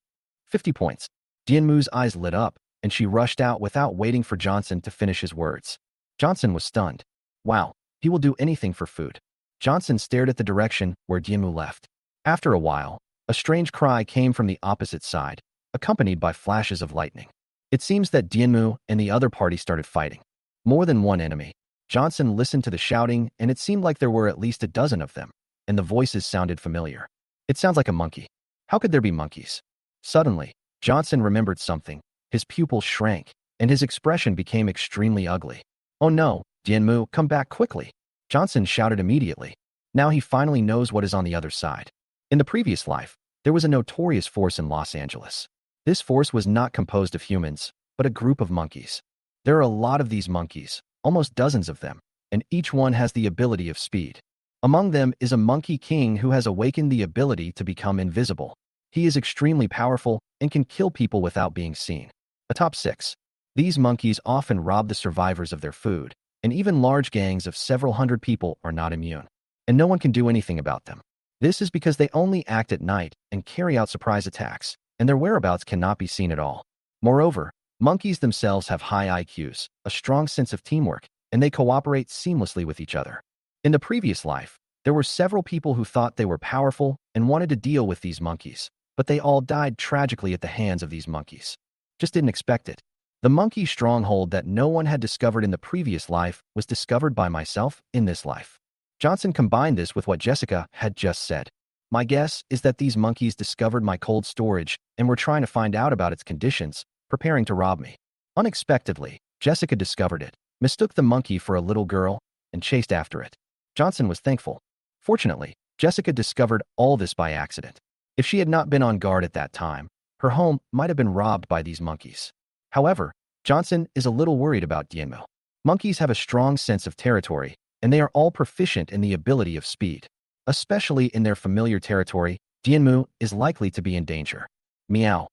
50 points. Dianmu's eyes lit up, and she rushed out without waiting for Johnson to finish his words. Johnson was stunned. Wow, he will do anything for food. Johnson stared at the direction where Dianmu left. After a while, a strange cry came from the opposite side, accompanied by flashes of lightning. It seems that Dianmu and the other party started fighting. More than one enemy. Johnson listened to the shouting, and it seemed like there were at least a dozen of them, and the voices sounded familiar. It sounds like a monkey. How could there be monkeys? Suddenly, Johnson remembered something. His pupils shrank, and his expression became extremely ugly. Oh no, Dianmu, come back quickly. Johnson shouted immediately. Now he finally knows what is on the other side. In the previous life, there was a notorious force in Los Angeles. This force was not composed of humans, but a group of monkeys. There are a lot of these monkeys, almost dozens of them, and each one has the ability of speed. Among them is a monkey king who has awakened the ability to become invisible. He is extremely powerful and can kill people without being seen. A top 6. These monkeys often rob the survivors of their food, and even large gangs of several hundred people are not immune. And no one can do anything about them. This is because they only act at night and carry out surprise attacks, and their whereabouts cannot be seen at all. Moreover, monkeys themselves have high IQs, a strong sense of teamwork, and they cooperate seamlessly with each other. In the previous life, there were several people who thought they were powerful and wanted to deal with these monkeys, but they all died tragically at the hands of these monkeys. Just didn't expect it. The monkey stronghold that no one had discovered in the previous life was discovered by myself in this life. Johnson combined this with what Jessica had just said. My guess is that these monkeys discovered my cold storage and were trying to find out about its conditions, preparing to rob me. Unexpectedly, Jessica discovered it, mistook the monkey for a little girl, and chased after it. Johnson was thankful. Fortunately, Jessica discovered all this by accident. If she had not been on guard at that time, her home might have been robbed by these monkeys. However, Johnson is a little worried about Dianmu. Monkeys have a strong sense of territory, and they are all proficient in the ability of speed. Especially in their familiar territory, Dianmu is likely to be in danger. Meow.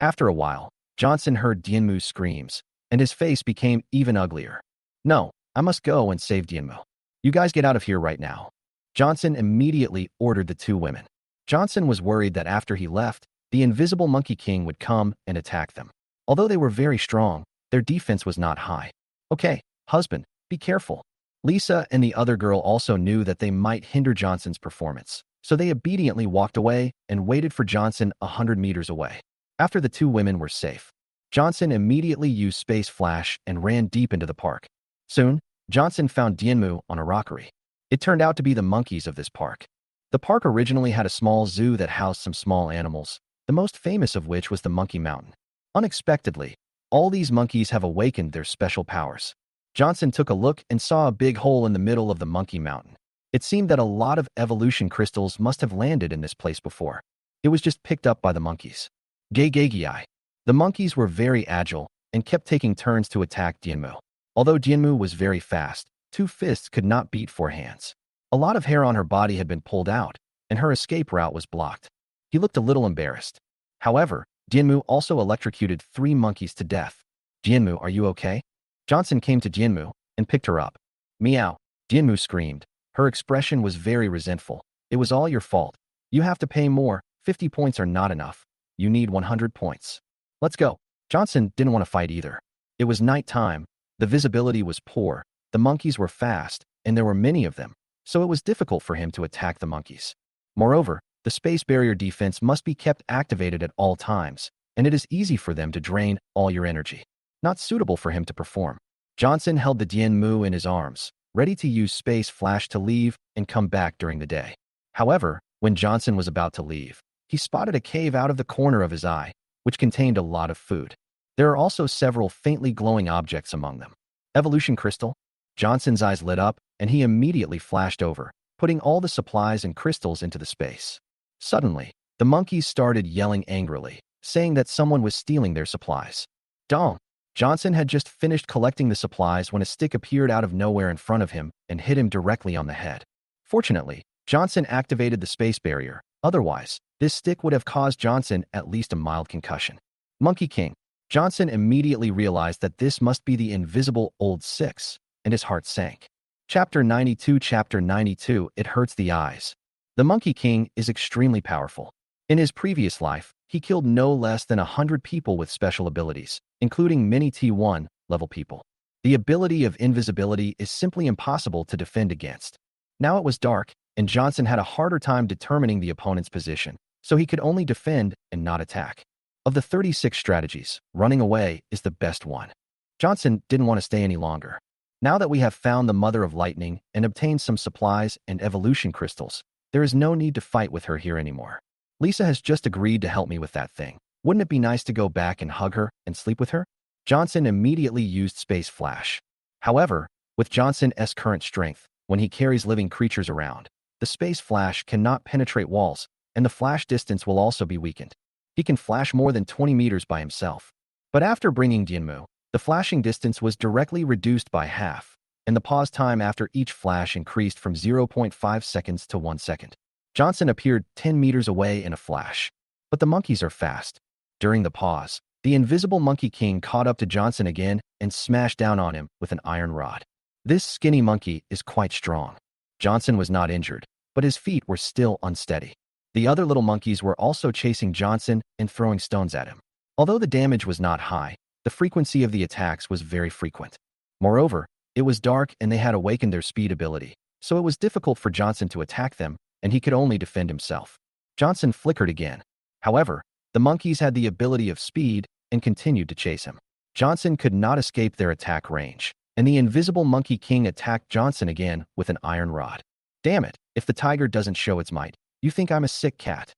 After a while, Johnson heard Dianmu's screams, and his face became even uglier. No, I must go and save Dianmu. You guys get out of here right now. Johnson immediately ordered the two women. Johnson was worried that after he left, the invisible Monkey King would come and attack them. Although they were very strong, their defense was not high. Okay, husband, be careful. Lisa and the other girl also knew that they might hinder Johnson's performance, so they obediently walked away and waited for Johnson 100 meters away. After the two women were safe, Johnson immediately used Space Flash and ran deep into the park. Soon, Johnson found Dianmu on a rockery. It turned out to be the monkeys of this park. The park originally had a small zoo that housed some small animals, the most famous of which was the Monkey Mountain. Unexpectedly, all these monkeys have awakened their special powers. Johnson took a look and saw a big hole in the middle of the Monkey Mountain. It seemed that a lot of evolution crystals must have landed in this place before. It was just picked up by the monkeys. Gei. The monkeys were very agile and kept taking turns to attack Dianmu. Although Dianmu was very fast, two fists could not beat four hands. A lot of hair on her body had been pulled out, and her escape route was blocked. He looked a little embarrassed. However, Dianmu also electrocuted three monkeys to death. Dianmu, are you okay? Johnson came to Dianmu and picked her up. Meow. Dianmu screamed. Her expression was very resentful. It was all your fault. You have to pay more. 50 points are not enough. You need 100 points. Let's go. Johnson didn't want to fight either. It was night time. The visibility was poor. The monkeys were fast, and there were many of them, so it was difficult for him to attack the monkeys. Moreover, the space barrier defense must be kept activated at all times, and it is easy for them to drain all your energy. Not suitable for him to perform. Johnson held the Dianmu in his arms, ready to use space flash to leave and come back during the day. However, when Johnson was about to leave, he spotted a cave out of the corner of his eye, which contained a lot of food. There are also several faintly glowing objects among them. Evolution crystal? Johnson's eyes lit up, and he immediately flashed over, putting all the supplies and crystals into the space. Suddenly, the monkeys started yelling angrily, saying that someone was stealing their supplies. Don't! Johnson had just finished collecting the supplies when a stick appeared out of nowhere in front of him and hit him directly on the head. Fortunately, Johnson activated the space barrier. Otherwise, this stick would have caused Johnson at least a mild concussion. Monkey King. Johnson immediately realized that this must be the invisible Old Six, and his heart sank. Chapter 92. It hurts the eyes. The Monkey King is extremely powerful. In his previous life, he killed no less than 100 people with special abilities, including many T1 level people. The ability of invisibility is simply impossible to defend against. Now it was dark, and Johnson had a harder time determining the opponent's position, so he could only defend and not attack. Of the 36 strategies, running away is the best one. Johnson didn't want to stay any longer. Now that we have found the Mother of Lightning and obtained some supplies and evolution crystals, there is no need to fight with her here anymore. Lisa has just agreed to help me with that thing. Wouldn't it be nice to go back and hug her and sleep with her? Johnson immediately used Space Flash. However, with Johnson's current strength, when he carries living creatures around, the Space Flash cannot penetrate walls, and the flash distance will also be weakened. He can flash more than 20 meters by himself. But after bringing Dianmu, the flashing distance was directly reduced by half, and the pause time after each flash increased from 0.5 seconds to 1 second. Johnson appeared 10 meters away in a flash. But the monkeys are fast. During the pause, the invisible Monkey King caught up to Johnson again and smashed down on him with an iron rod. This skinny monkey is quite strong. Johnson was not injured, but his feet were still unsteady. The other little monkeys were also chasing Johnson and throwing stones at him. Although the damage was not high, the frequency of the attacks was very frequent. Moreover, it was dark and they had awakened their speed ability, so it was difficult for Johnson to attack them, and he could only defend himself. Johnson flickered again. However, the monkeys had the ability of speed and continued to chase him. Johnson could not escape their attack range, and the invisible Monkey King attacked Johnson again with an iron rod. Damn it, if the tiger doesn't show its might, you think I'm a sick cat.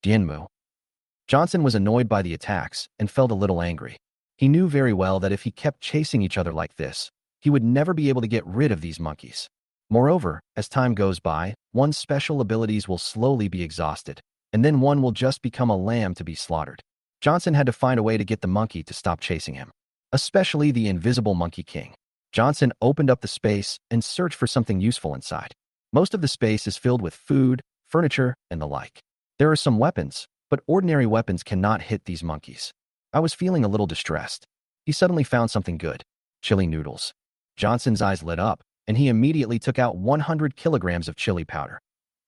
Dianmu. Johnson was annoyed by the attacks and felt a little angry. He knew very well that if he kept chasing each other like this, he would never be able to get rid of these monkeys. Moreover, as time goes by, one's special abilities will slowly be exhausted, and then one will just become a lamb to be slaughtered. Johnson had to find a way to get the monkey to stop chasing him, especially the invisible Monkey King. Johnson opened up the space and searched for something useful inside. Most of the space is filled with food, furniture, and the like. There are some weapons, but ordinary weapons cannot hit these monkeys. I was feeling a little distressed. He suddenly found something good. Chili noodles. Johnson's eyes lit up, and he immediately took out 100 kilograms of chili powder.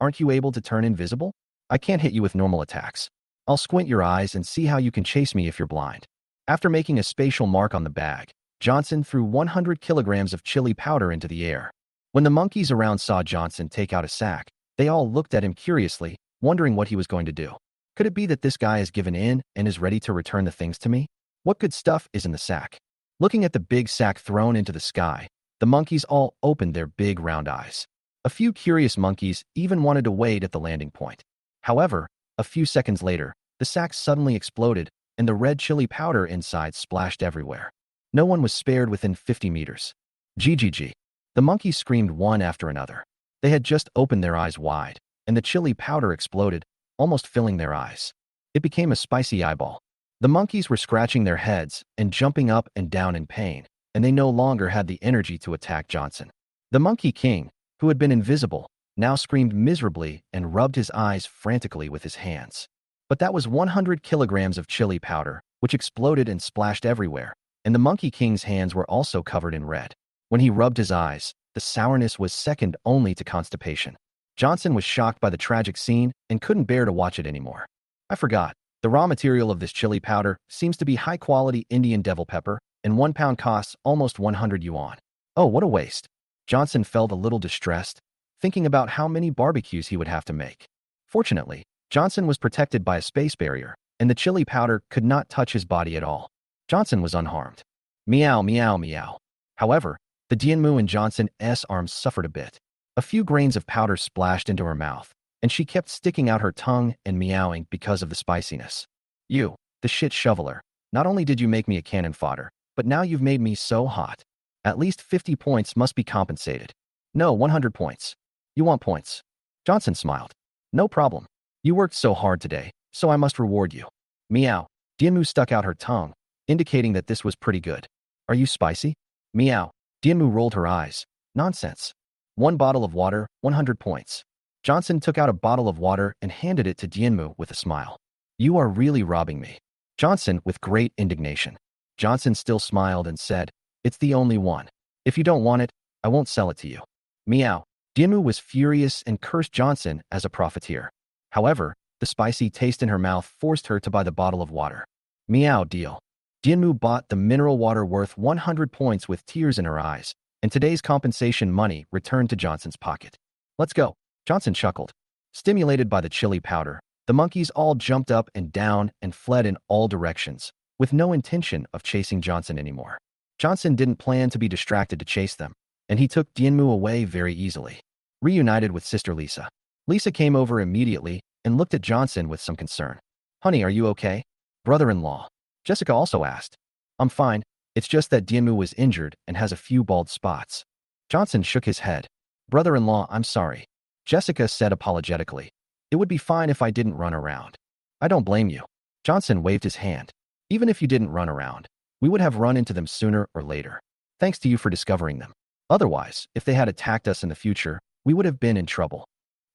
Aren't you able to turn invisible? I can't hit you with normal attacks. I'll squint your eyes and see how you can chase me if you're blind. After making a spatial mark on the bag, Johnson threw 100 kilograms of chili powder into the air. When the monkeys around saw Johnson take out a sack, they all looked at him curiously, wondering what he was going to do. Could it be that this guy has given in and is ready to return the things to me? What good stuff is in the sack? Looking at the big sack thrown into the sky, the monkeys all opened their big round eyes. A few curious monkeys even wanted to wait at the landing point. However, a few seconds later, the sack suddenly exploded and the red chili powder inside splashed everywhere. No one was spared within 50 meters. GGG. The monkeys screamed one after another. They had just opened their eyes wide, and the chili powder exploded, almost filling their eyes. It became a spicy eyeball. The monkeys were scratching their heads and jumping up and down in pain, and they no longer had the energy to attack Johnson. The Monkey King, who had been invisible, now screamed miserably and rubbed his eyes frantically with his hands. But that was 100 kilograms of chili powder, which exploded and splashed everywhere, and the Monkey King's hands were also covered in red. When he rubbed his eyes, the sourness was second only to constipation. Johnson was shocked by the tragic scene and couldn't bear to watch it anymore. I forgot. The raw material of this chili powder seems to be high-quality Indian devil pepper, and 1 pound costs almost 100 yuan. Oh, what a waste. Johnson felt a little distressed, thinking about how many barbecues he would have to make. Fortunately, Johnson was protected by a space barrier, and the chili powder could not touch his body at all. Johnson was unharmed. Meow, meow, meow. However, the Dianmu in Johnson's arms suffered a bit. A few grains of powder splashed into her mouth, and she kept sticking out her tongue and meowing because of the spiciness. You, the shit shoveler, not only did you make me a cannon fodder, but now you've made me so hot. At least 50 points must be compensated. No, 100 points. You want points? Johnson smiled. No problem. You worked so hard today, so I must reward you. Meow. Dianmu stuck out her tongue, indicating that this was pretty good. Are you spicy? Meow. Dianmu rolled her eyes. Nonsense. 1 bottle of water, 100 points. Johnson took out a bottle of water and handed it to Dianmu with a smile. You are really robbing me. Johnson with great indignation. Johnson still smiled and said, it's the only one. If you don't want it, I won't sell it to you. Meow. Dianmu was furious and cursed Johnson as a profiteer. However, the spicy taste in her mouth forced her to buy the bottle of water. Meow deal. Dianmu bought the mineral water worth 100 points with tears in her eyes, and today's compensation money returned to Johnson's pocket. Let's go. Johnson chuckled. Stimulated by the chili powder, the monkeys all jumped up and down and fled in all directions, with no intention of chasing Johnson anymore. Johnson didn't plan to be distracted to chase them, and he took Dianmu away very easily. Reunited with Sister Lisa. Lisa came over immediately and looked at Johnson with some concern. Honey, are you okay? Brother-in-law. Jessica also asked. I'm fine. It's just that Dianmu was injured and has a few bald spots. Johnson shook his head. Brother-in-law, I'm sorry. Jessica said apologetically. It would be fine if I didn't run around. I don't blame you. Johnson waved his hand. Even if you didn't run around, we would have run into them sooner or later. Thanks to you for discovering them. Otherwise, if they had attacked us in the future, we would have been in trouble.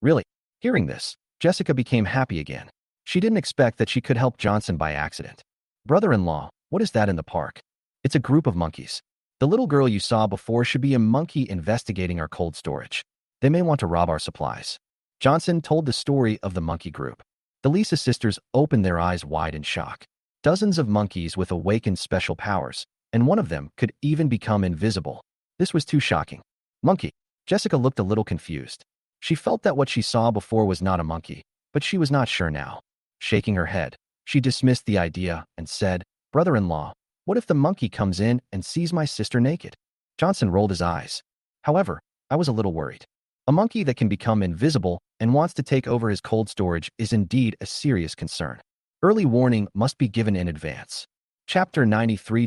Really? Hearing this, Jessica became happy again. She didn't expect that she could help Johnson by accident. Brother-in-law, what is that in the park? It's a group of monkeys. The little girl you saw before should be a monkey investigating our cold storage. They may want to rob our supplies. Johnson told the story of the monkey group. The Lisa sisters opened their eyes wide in shock. Dozens of monkeys with awakened special powers, and one of them could even become invisible. This was too shocking. Monkey. Jessica looked a little confused. She felt that what she saw before was not a monkey, but she was not sure now. Shaking her head, she dismissed the idea and said, Brother-in-law, what if the monkey comes in and sees my sister naked? Johnson rolled his eyes. However, I was a little worried. A monkey that can become invisible and wants to take over his cold storage is indeed a serious concern. Early warning must be given in advance. Chapter 93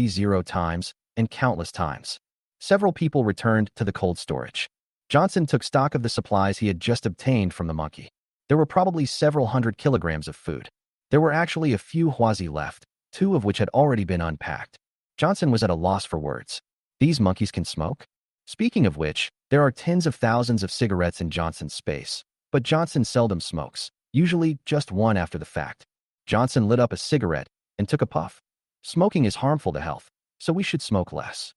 0 times and countless times. Several people returned to the cold storage. Johnson took stock of the supplies he had just obtained from the monkey. There were probably several hundred kilograms of food. There were actually a few huazi left, 2 of which had already been unpacked. Johnson was at a loss for words. These monkeys can smoke? Speaking of which, there are tens of thousands of cigarettes in Johnson's space, but Johnson seldom smokes, usually just one after the fact. Johnson lit up a cigarette and took a puff. Smoking is harmful to health, so we should smoke less.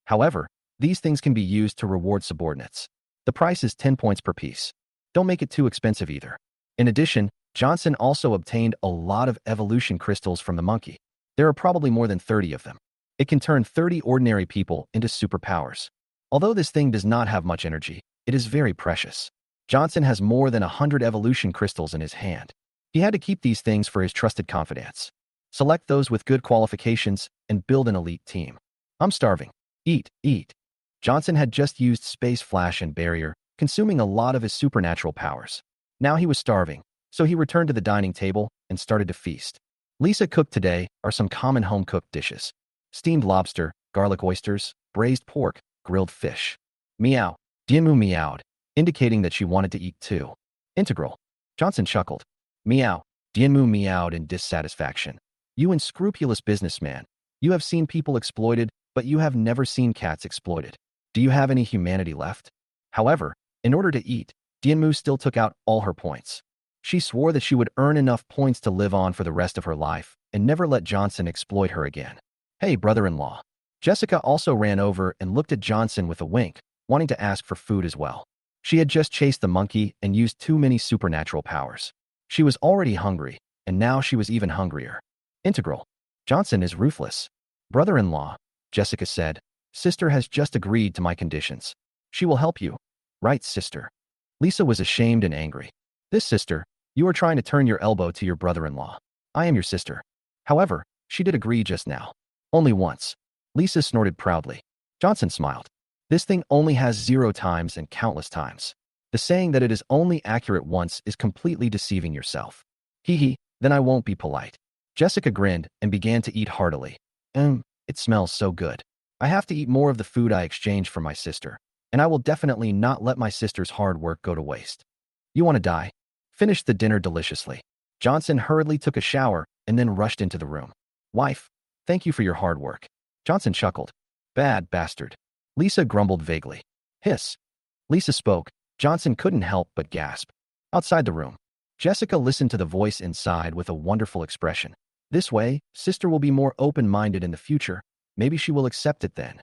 However, these things can be used to reward subordinates. The price is 10 points per piece. Don't make it too expensive either. In addition, Johnson also obtained a lot of evolution crystals from the monkey. There are probably more than 30 of them. It can turn 30 ordinary people into superpowers. Although this thing does not have much energy, it is very precious. Johnson has more than 100 evolution crystals in his hand. He had to keep these things for his trusted confidants. Select those with good qualifications and build an elite team. I'm starving. Eat, eat. Johnson had just used Space Flash and Barrier, consuming a lot of his supernatural powers. Now he was starving, so he returned to the dining table and started to feast. Lisa cooked today are some common home-cooked dishes. Steamed lobster, garlic oysters, braised pork, grilled fish. Meow. Dianmu meowed, indicating that she wanted to eat too. Integral. Johnson chuckled. Meow. Dianmu meowed in dissatisfaction. You unscrupulous businessman. You have seen people exploited, but you have never seen cats exploited. Do you have any humanity left? However, in order to eat, Dianmu still took out all her points. She swore that she would earn enough points to live on for the rest of her life and never let Johnson exploit her again. Hey, brother-in-law. Jessica also ran over and looked at Johnson with a wink, wanting to ask for food as well. She had just chased the monkey and used too many supernatural powers. She was already hungry, and now she was even hungrier. Integral. Johnson is ruthless. Brother-in-law, Jessica said, sister has just agreed to my conditions. She will help you. Right, sister. Lisa was ashamed and angry. This sister, you are trying to turn your elbow to your brother-in-law. I am your sister. However, she did agree just now. Only once. Lisa snorted proudly. Johnson smiled. This thing only has 0 times and countless times. The saying that it is only accurate once is completely deceiving yourself. Hee hee, then I won't be polite. Jessica grinned and began to eat heartily. It smells so good. I have to eat more of the food I exchanged for my sister, and I will definitely not let my sister's hard work go to waste. You want to die? Finished the dinner deliciously. Johnson hurriedly took a shower and then rushed into the room. Wife, thank you for your hard work. Johnson chuckled. Bad bastard. Lisa grumbled vaguely. Hiss. Lisa spoke. Johnson couldn't help but gasp. Outside the room, Jessica listened to the voice inside with a wonderful expression. This way, sister will be more open-minded in the future. Maybe she will accept it then.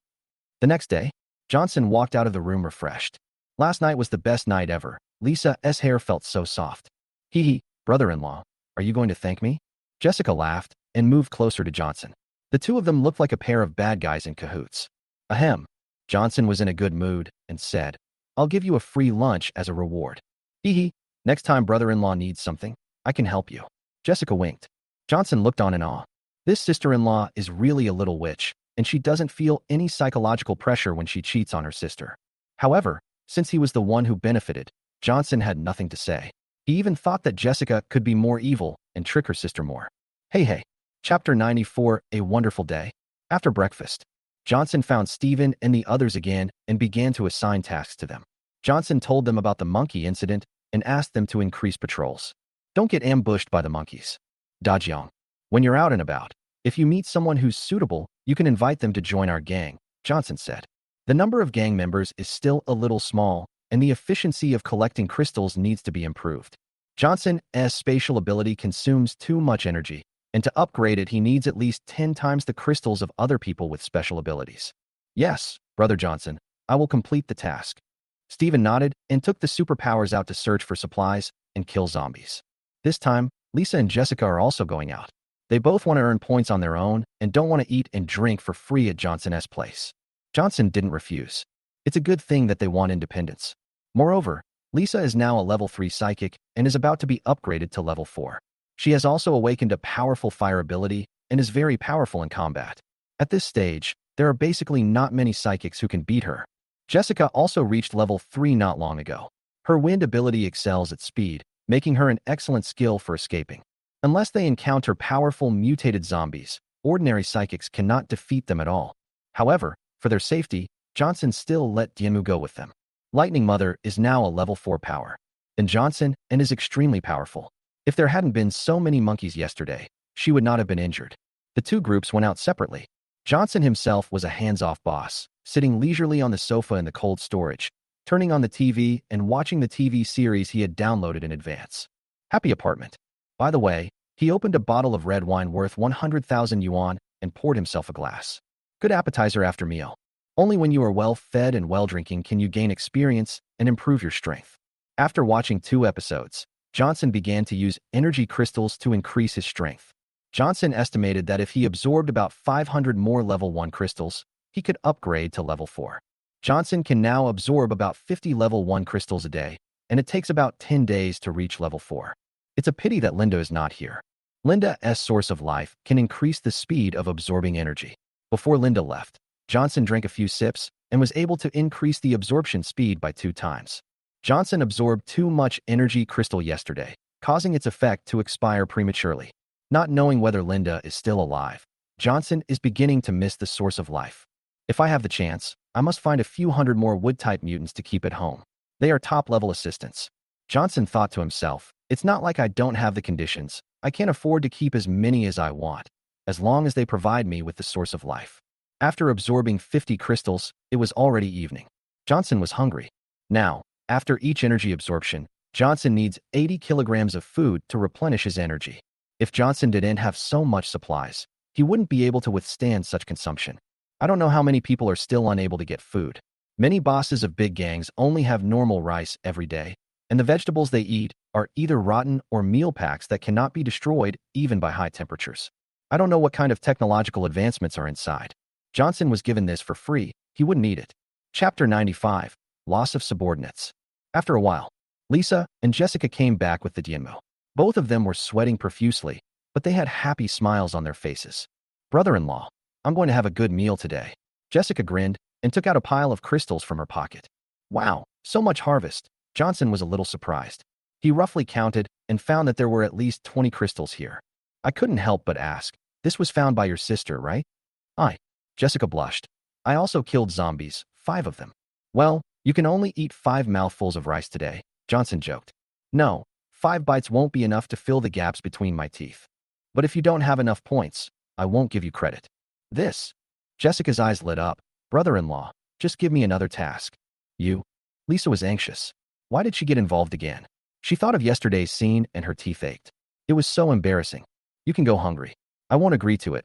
The next day, Johnson walked out of the room refreshed. Last night was the best night ever. Lisa's hair felt so soft. Hee hee, brother-in-law, are you going to thank me? Jessica laughed and moved closer to Johnson. The two of them looked like a pair of bad guys in cahoots. Ahem. Johnson was in a good mood and said, I'll give you a free lunch as a reward. Hee hee, next time brother-in-law needs something, I can help you. Jessica winked. Johnson looked on in awe. This sister-in-law is really a little witch, and she doesn't feel any psychological pressure when she cheats on her sister. However, since he was the one who benefited, Johnson had nothing to say. He even thought that Jessica could be more evil and trick her sister more. Hey. Chapter 94, A Wonderful Day. After breakfast, Johnson found Stephen and the others again and began to assign tasks to them. Johnson told them about the monkey incident and asked them to increase patrols. Don't get ambushed by the monkeys. Dajiang. When you're out and about, if you meet someone who's suitable, you can invite them to join our gang, Johnson said. The number of gang members is still a little small, and the efficiency of collecting crystals needs to be improved. Johnson's spatial ability consumes too much energy, and to upgrade it he needs at least 10 times the crystals of other people with special abilities. Yes, Brother Johnson, I will complete the task. Stephen nodded and took the superpowers out to search for supplies and kill zombies. This time, Lisa and Jessica are also going out. They both want to earn points on their own and don't want to eat and drink for free at Johnson's place. Johnson didn't refuse. It's a good thing that they want independence. Moreover, Lisa is now a level 3 psychic and is about to be upgraded to level 4. She has also awakened a powerful fire ability and is very powerful in combat. At this stage, there are basically not many psychics who can beat her. Jessica also reached level 3 not long ago. Her wind ability excels at speed, making her an excellent skill for escaping. Unless they encounter powerful mutated zombies, ordinary psychics cannot defeat them at all. However, for their safety, Johnson still let Dianmu go with them. Lightning Mother is now a level 4 power. Then Johnson and is extremely powerful. If there hadn't been so many monkeys yesterday, she would not have been injured. The two groups went out separately. Johnson himself was a hands-off boss, sitting leisurely on the sofa in the cold storage, turning on the TV and watching the TV series he had downloaded in advance. Happy apartment. By the way, he opened a bottle of red wine worth 100,000 yuan and poured himself a glass. Good appetizer after meal. Only when you are well-fed and well-drinking can you gain experience and improve your strength. After watching 2 episodes, Johnson began to use energy crystals to increase his strength. Johnson estimated that if he absorbed about 500 more level 1 crystals, he could upgrade to level 4. Johnson can now absorb about 50 level 1 crystals a day, and it takes about 10 days to reach level 4. It's a pity that Linda is not here. Linda's source of life can increase the speed of absorbing energy. Before Linda left, Johnson drank a few sips and was able to increase the absorption speed by 2 times. Johnson absorbed too much energy crystal yesterday, causing its effect to expire prematurely. Not knowing whether Linda is still alive, Johnson is beginning to miss the source of life. If I have the chance, I must find a few hundred more wood-type mutants to keep at home. They are top-level assistants. Johnson thought to himself, it's not like I don't have the conditions. I can't afford to keep as many as I want, as long as they provide me with the source of life. After absorbing 50 crystals, it was already evening. Johnson was hungry. Now, after each energy absorption, Johnson needs 80 kilograms of food to replenish his energy. If Johnson didn't have so much supplies, he wouldn't be able to withstand such consumption. I don't know how many people are still unable to get food. Many bosses of big gangs only have normal rice every day, and the vegetables they eat are either rotten or meal packs that cannot be destroyed even by high temperatures. I don't know what kind of technological advancements are inside. Johnson was given this for free. He wouldn't need it. Chapter 95. Loss of Subordinates. After a while, Lisa and Jessica came back with the Dianmu. Both of them were sweating profusely, but they had happy smiles on their faces. Brother-in-law, I'm going to have a good meal today. Jessica grinned and took out a pile of crystals from her pocket. Wow, so much harvest. Johnson was a little surprised. He roughly counted and found that there were at least 20 crystals here. I couldn't help but ask, this was found by your sister, right? Aye. Jessica blushed. I also killed zombies, 5 of them. Well, you can only eat 5 mouthfuls of rice today, Johnson joked. No, 5 bites won't be enough to fill the gaps between my teeth. But if you don't have enough points, I won't give you credit. This. Jessica's eyes lit up. Brother-in-law, just give me another task. You? Lisa was anxious. Why did she get involved again? She thought of yesterday's scene and her teeth ached. It was so embarrassing. You can go hungry. I won't agree to it,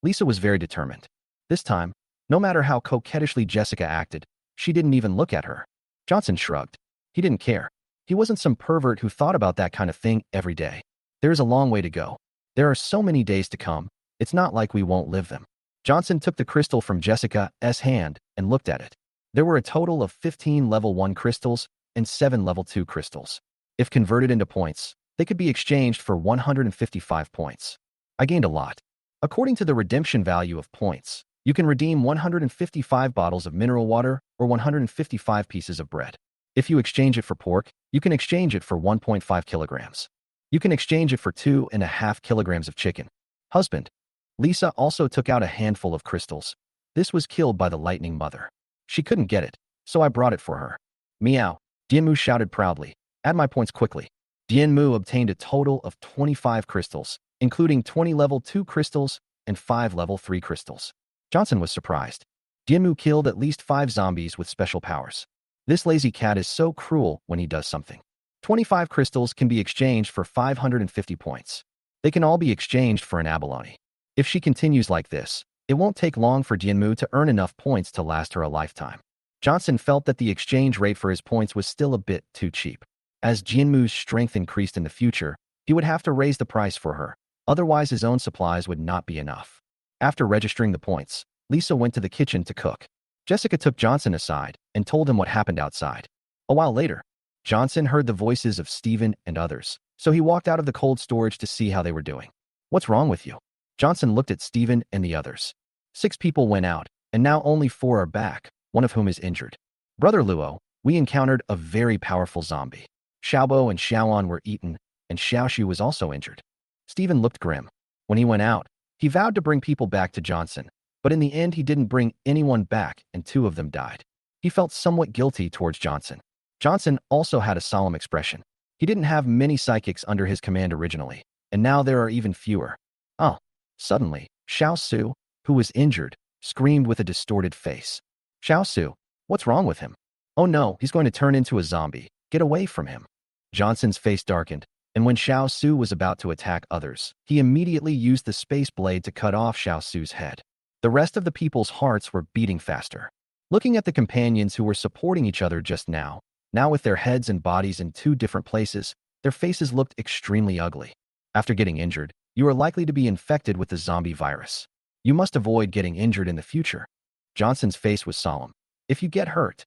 Lisa was very determined. This time, no matter how coquettishly Jessica acted, she didn't even look at her. Johnson shrugged. He didn't care. He wasn't some pervert who thought about that kind of thing every day. There is a long way to go. There are so many days to come, it's not like we won't live them. Johnson took the crystal from Jessica's hand and looked at it. There were a total of 15 level 1 crystals and 7 level 2 crystals. If converted into points, they could be exchanged for 155 points. I gained a lot. According to the redemption value of points, you can redeem 155 bottles of mineral water or 155 pieces of bread. If you exchange it for pork, you can exchange it for 1.5 kilograms. You can exchange it for 2.5 kilograms of chicken. Husband. Lisa also took out a handful of crystals. This was killed by the lightning mother. She couldn't get it, so I brought it for her. Meow. Dianmu shouted proudly. Add my points quickly. Dianmu obtained a total of 25 crystals, including 20 level 2 crystals and 5 level 3 crystals. Johnson was surprised. Dianmu killed at least 5 zombies with special powers. This lazy cat is so cruel when he does something. 25 crystals can be exchanged for 550 points. They can all be exchanged for an abalone. If she continues like this, it won't take long for Dianmu to earn enough points to last her a lifetime. Johnson felt that the exchange rate for his points was still a bit too cheap. As Dianmu's strength increased in the future, he would have to raise the price for her, otherwise his own supplies would not be enough. After registering the points, Lisa went to the kitchen to cook. Jessica took Johnson aside and told him what happened outside. A while later, Johnson heard the voices of Stephen and others, so he walked out of the cold storage to see how they were doing. What's wrong with you? Johnson looked at Stephen and the others. 6 people went out, and now only 4 are back, one of whom is injured. Brother Luo, we encountered a very powerful zombie. Xiaobo and Xiaoan were eaten, and Xiaoshu was also injured. Stephen looked grim. When he went out, he vowed to bring people back to Johnson, but in the end he didn't bring anyone back and 2 of them died. He felt somewhat guilty towards Johnson. Johnson also had a solemn expression. He didn't have many psychics under his command originally, and now there are even fewer. Oh. Suddenly, Xiaosu, who was injured, screamed with a distorted face. Xiaosu, what's wrong with him? Oh no, he's going to turn into a zombie. Get away from him. Johnson's face darkened, and when Xiaosu was about to attack others, he immediately used the space blade to cut off Xiaosu's head. The rest of the people's hearts were beating faster. Looking at the companions who were supporting each other just now with their heads and bodies in 2 different places, their faces looked extremely ugly. After getting injured, you are likely to be infected with the zombie virus. You must avoid getting injured in the future. Johnson's face was solemn. If you get hurt.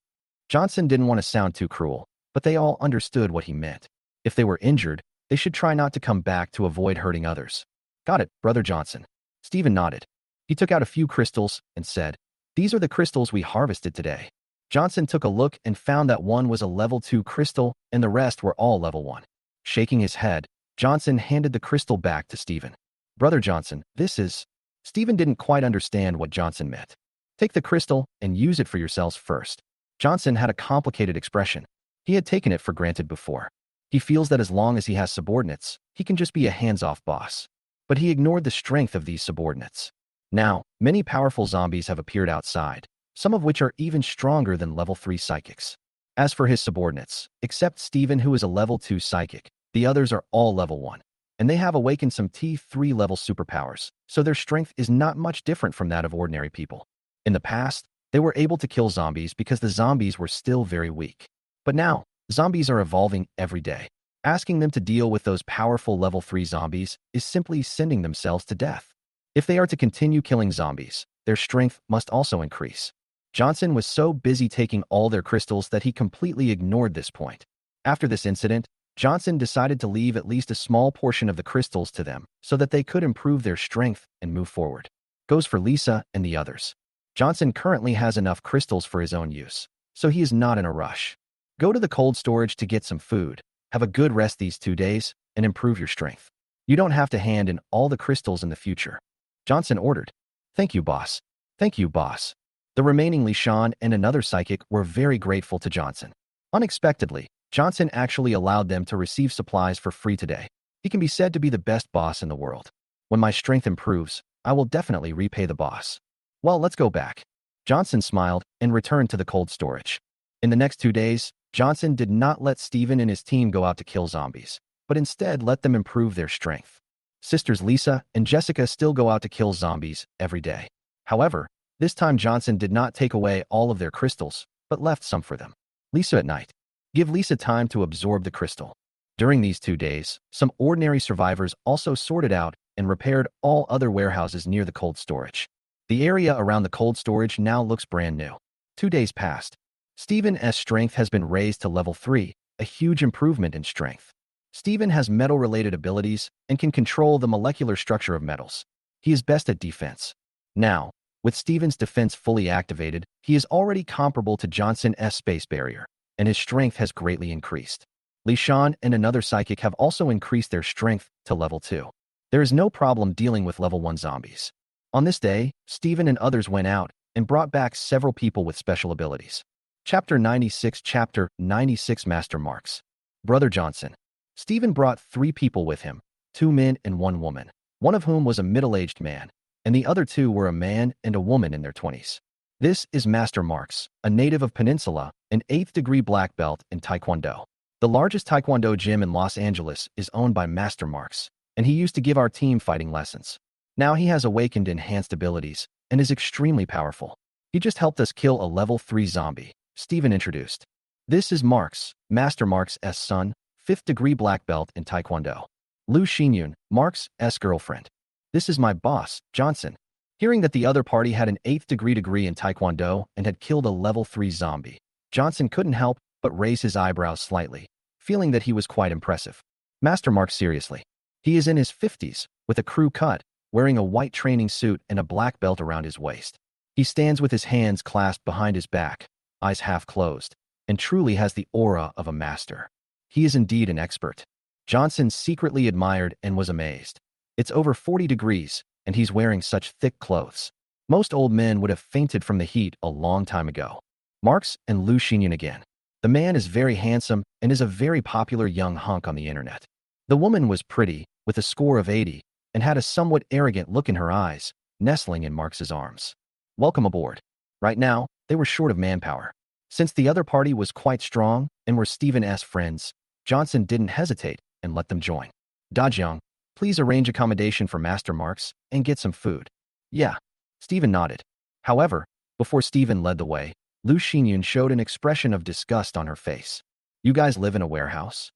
Johnson didn't want to sound too cruel, but they all understood what he meant. If they were injured, they should try not to come back to avoid hurting others. Got it, Brother Johnson. Stephen nodded. He took out a few crystals and said, these are the crystals we harvested today. Johnson took a look and found that one was a level 2 crystal and the rest were all level 1. Shaking his head, Johnson handed the crystal back to Stephen. Brother Johnson, this is... Stephen didn't quite understand what Johnson meant. Take the crystal and use it for yourselves first. Johnson had a complicated expression. He had taken it for granted before. He feels that as long as he has subordinates, he can just be a hands-off boss. But he ignored the strength of these subordinates. Now, many powerful zombies have appeared outside, some of which are even stronger than level 3 psychics. As for his subordinates, except Steven, who is a level 2 psychic, the others are all level 1. And they have awakened some T3 level superpowers, so their strength is not much different from that of ordinary people. In the past, they were able to kill zombies because the zombies were still very weak. But now, zombies are evolving every day. Asking them to deal with those powerful level 3 zombies is simply sending themselves to death. If they are to continue killing zombies, their strength must also increase. Johnson was so busy taking all their crystals that he completely ignored this point. After this incident, Johnson decided to leave at least a small portion of the crystals to them so that they could improve their strength and move forward. Goes for Lisa and the others. Johnson currently has enough crystals for his own use, so he is not in a rush. Go to the cold storage to get some food, have a good rest these 2 days, and improve your strength. You don't have to hand in all the crystals in the future. Johnson ordered. Thank you, boss. Thank you, boss. The remaining Lishan and another psychic were very grateful to Johnson. Unexpectedly, Johnson actually allowed them to receive supplies for free today. He can be said to be the best boss in the world. When my strength improves, I will definitely repay the boss. Well, let's go back. Johnson smiled and returned to the cold storage. In the next 2 days, Johnson did not let Steven and his team go out to kill zombies, but instead let them improve their strength. Sisters Lisa and Jessica still go out to kill zombies every day. However, this time Johnson did not take away all of their crystals, but left some for them. Lisa at night. Give Lisa time to absorb the crystal. During these 2 days, some ordinary survivors also sorted out and repaired all other warehouses near the cold storage. The area around the cold storage now looks brand new. 2 days passed. Steven's strength has been raised to level 3, a huge improvement in strength. Steven has metal-related abilities and can control the molecular structure of metals. He is best at defense. Now, with Steven's defense fully activated, he is already comparable to Johnson's space barrier, and his strength has greatly increased. Lishan and another psychic have also increased their strength to level 2. There is no problem dealing with level 1 zombies. On this day, Steven and others went out and brought back several people with special abilities. Chapter 96 Master Marks. Brother Johnson. Steven brought 3 people with him, 2 men and 1 woman, one of whom was a middle-aged man, and the other 2 were a man and a woman in their 20s. This is Master Marks, a native of Peninsula, an 8th degree black belt in Taekwondo. The largest Taekwondo gym in Los Angeles is owned by Master Marks, and he used to give our team fighting lessons. Now he has awakened enhanced abilities and is extremely powerful. He just helped us kill a level 3 zombie, Steven introduced. This is Marks, Master Marks' son, 5th degree black belt in Taekwondo. Lu Xinyun, Marks' girlfriend. This is my boss, Johnson. Hearing that the other party had an 8th degree in Taekwondo and had killed a level 3 zombie, Johnson couldn't help but raise his eyebrows slightly, feeling that he was quite impressive. Master Marks seriously. He is in his 50s, with a crew cut, wearing a white training suit and a black belt around his waist. He stands with his hands clasped behind his back, eyes half closed, and truly has the aura of a master. He is indeed an expert. Johnson secretly admired and was amazed. It's over 40 degrees, and he's wearing such thick clothes. Most old men would have fainted from the heat a long time ago. Marks and Lu Xinyun again. The man is very handsome and is a very popular young hunk on the internet. The woman was pretty, with a score of 80, and had a somewhat arrogant look in her eyes, nestling in Marks's arms. Welcome aboard. Right now, they were short of manpower. Since the other party was quite strong and were Steven's friends, Johnson didn't hesitate and let them join. Dajiang, please arrange accommodation for Master Marks and get some food. Yeah. Steven nodded. However, before Steven led the way, Lu Xinyun showed an expression of disgust on her face. You guys live in a warehouse?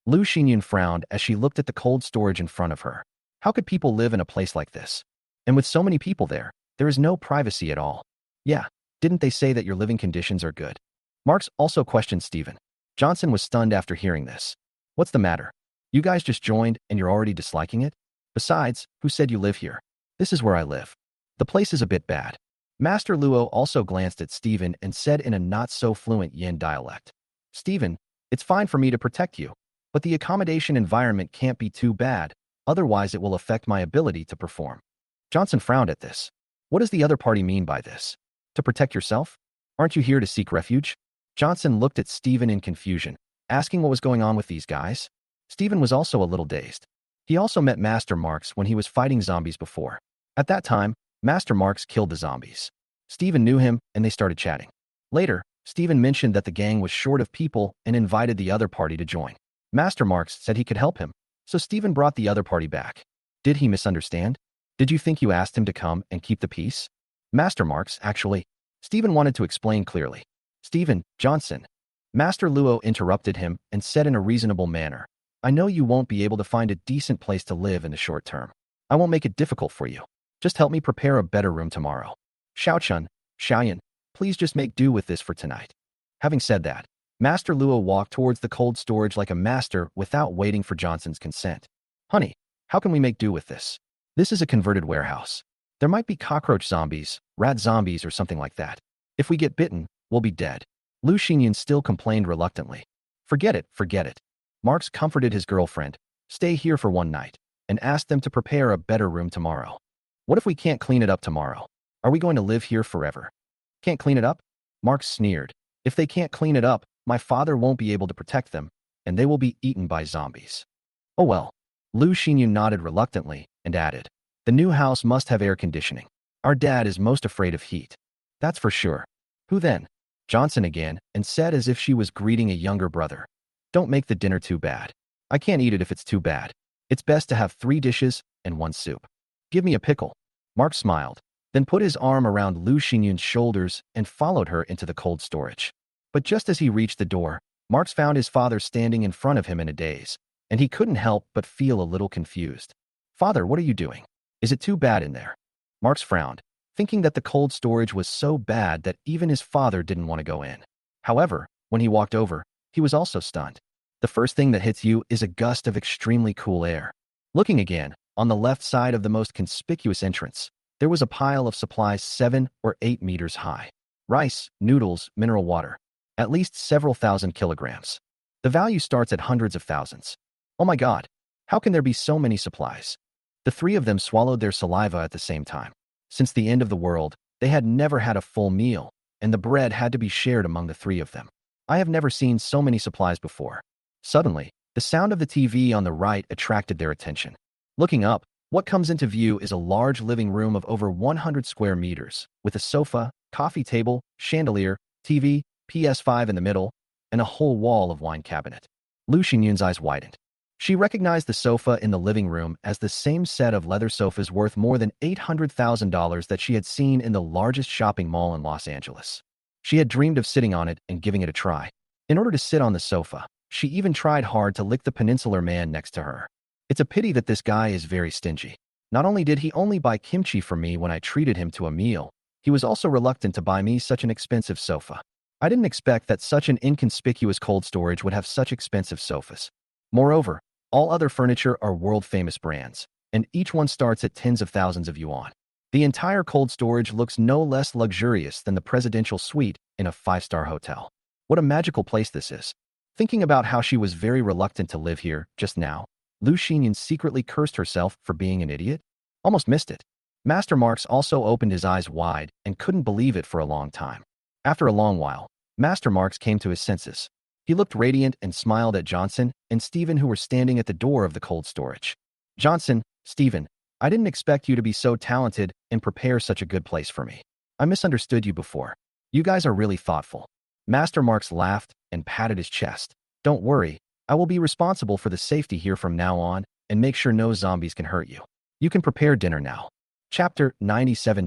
Lu Xinyun frowned as she looked at the cold storage in front of her. How could people live in a place like this? And with so many people there is no privacy at all. Yeah, didn't they say that your living conditions are good? Marks also questioned Steven. Johnson was stunned after hearing this. What's the matter? You guys just joined and you're already disliking it? Besides, who said you live here? This is where I live. The place is a bit bad. Master Luo also glanced at Steven and said in a not-so-fluent Yin dialect. Steven, it's fine for me to protect you, but the accommodation environment can't be too bad, otherwise it will affect my ability to perform. Johnson frowned at this. What does the other party mean by this? To protect yourself? Aren't you here to seek refuge? Johnson looked at Steven in confusion, asking what was going on with these guys. Stephen was also a little dazed. He also met Master Marks when he was fighting zombies before. At that time, Master Marks killed the zombies. Stephen knew him and they started chatting. Later, Stephen mentioned that the gang was short of people and invited the other party to join. Master Marks said he could help him, so Stephen brought the other party back. Did he misunderstand? Did you think you asked him to come and keep the peace? Master Marks, actually. Stephen wanted to explain clearly. Stephen, Johnson. Master Luo interrupted him and said in a reasonable manner, I know you won't be able to find a decent place to live in the short term. I won't make it difficult for you. Just help me prepare a better room tomorrow. Xiaochun, Xiaoyan, please just make do with this for tonight. Having said that, Master Luo walked towards the cold storage like a master without waiting for Johnson's consent. Honey, how can we make do with this? This is a converted warehouse. There might be cockroach zombies, rat zombies or something like that. If we get bitten, we'll be dead. Lu Xinyan still complained reluctantly. Forget it, forget it. Marks comforted his girlfriend, stay here for one night, and asked them to prepare a better room tomorrow. What if we can't clean it up tomorrow? Are we going to live here forever? Can't clean it up? Marks sneered. If they can't clean it up, my father won't be able to protect them, and they will be eaten by zombies. Oh well. Lu Xinyan nodded reluctantly and added, the new house must have air conditioning. Our dad is most afraid of heat. That's for sure. Who then? Johnson again, and said as if she was greeting a younger brother. Don't make the dinner too bad. I can't eat it if it's too bad. It's best to have 3 dishes and 1 soup. Give me a pickle. Mark smiled, then put his arm around Lu Xinyan's shoulders and followed her into the cold storage. But just as he reached the door, Marks found his father standing in front of him in a daze, and he couldn't help but feel a little confused. Father, what are you doing? Is it too bad in there? Marks frowned, thinking that the cold storage was so bad that even his father didn't want to go in. However, when he walked over, he was also stunned. The first thing that hits you is a gust of extremely cool air. Looking again, on the left side of the most conspicuous entrance, there was a pile of supplies 7 or 8 meters high. Rice, noodles, mineral water. At least several thousand kilograms. The value starts at hundreds of thousands. Oh my God, how can there be so many supplies? The 3 of them swallowed their saliva at the same time. Since the end of the world, they had never had a full meal, and the bread had to be shared among the 3 of them. I have never seen so many supplies before. Suddenly, the sound of the TV on the right attracted their attention. Looking up, what comes into view is a large living room of over 100 square meters, with a sofa, coffee table, chandelier, TV, PS5 in the middle, and a whole wall of wine cabinet. Lu Xinyan's eyes widened. She recognized the sofa in the living room as the same set of leather sofas worth more than $800,000 that she had seen in the largest shopping mall in Los Angeles. She had dreamed of sitting on it and giving it a try. In order to sit on the sofa, she even tried hard to lick the peninsular man next to her. It's a pity that this guy is very stingy. Not only did he only buy kimchi for me when I treated him to a meal, he was also reluctant to buy me such an expensive sofa. I didn't expect that such an inconspicuous cold storage would have such expensive sofas. Moreover, all other furniture are world-famous brands, and each one starts at tens of thousands of yuan. The entire cold storage looks no less luxurious than the presidential suite in a 5-star hotel. What a magical place this is. Thinking about how she was very reluctant to live here just now, Lu Xinyan secretly cursed herself for being an idiot. Almost missed it. Master Marks also opened his eyes wide and couldn't believe it for a long time. After a long while, Master Marks came to his senses. He looked radiant and smiled at Johnson and Stephen, who were standing at the door of the cold storage. Johnson, Stephen, I didn't expect you to be so talented and prepare such a good place for me. I misunderstood you before. You guys are really thoughtful. Master Marks laughed and patted his chest. Don't worry, I will be responsible for the safety here from now on and make sure no zombies can hurt you. You can prepare dinner now. Chapter 97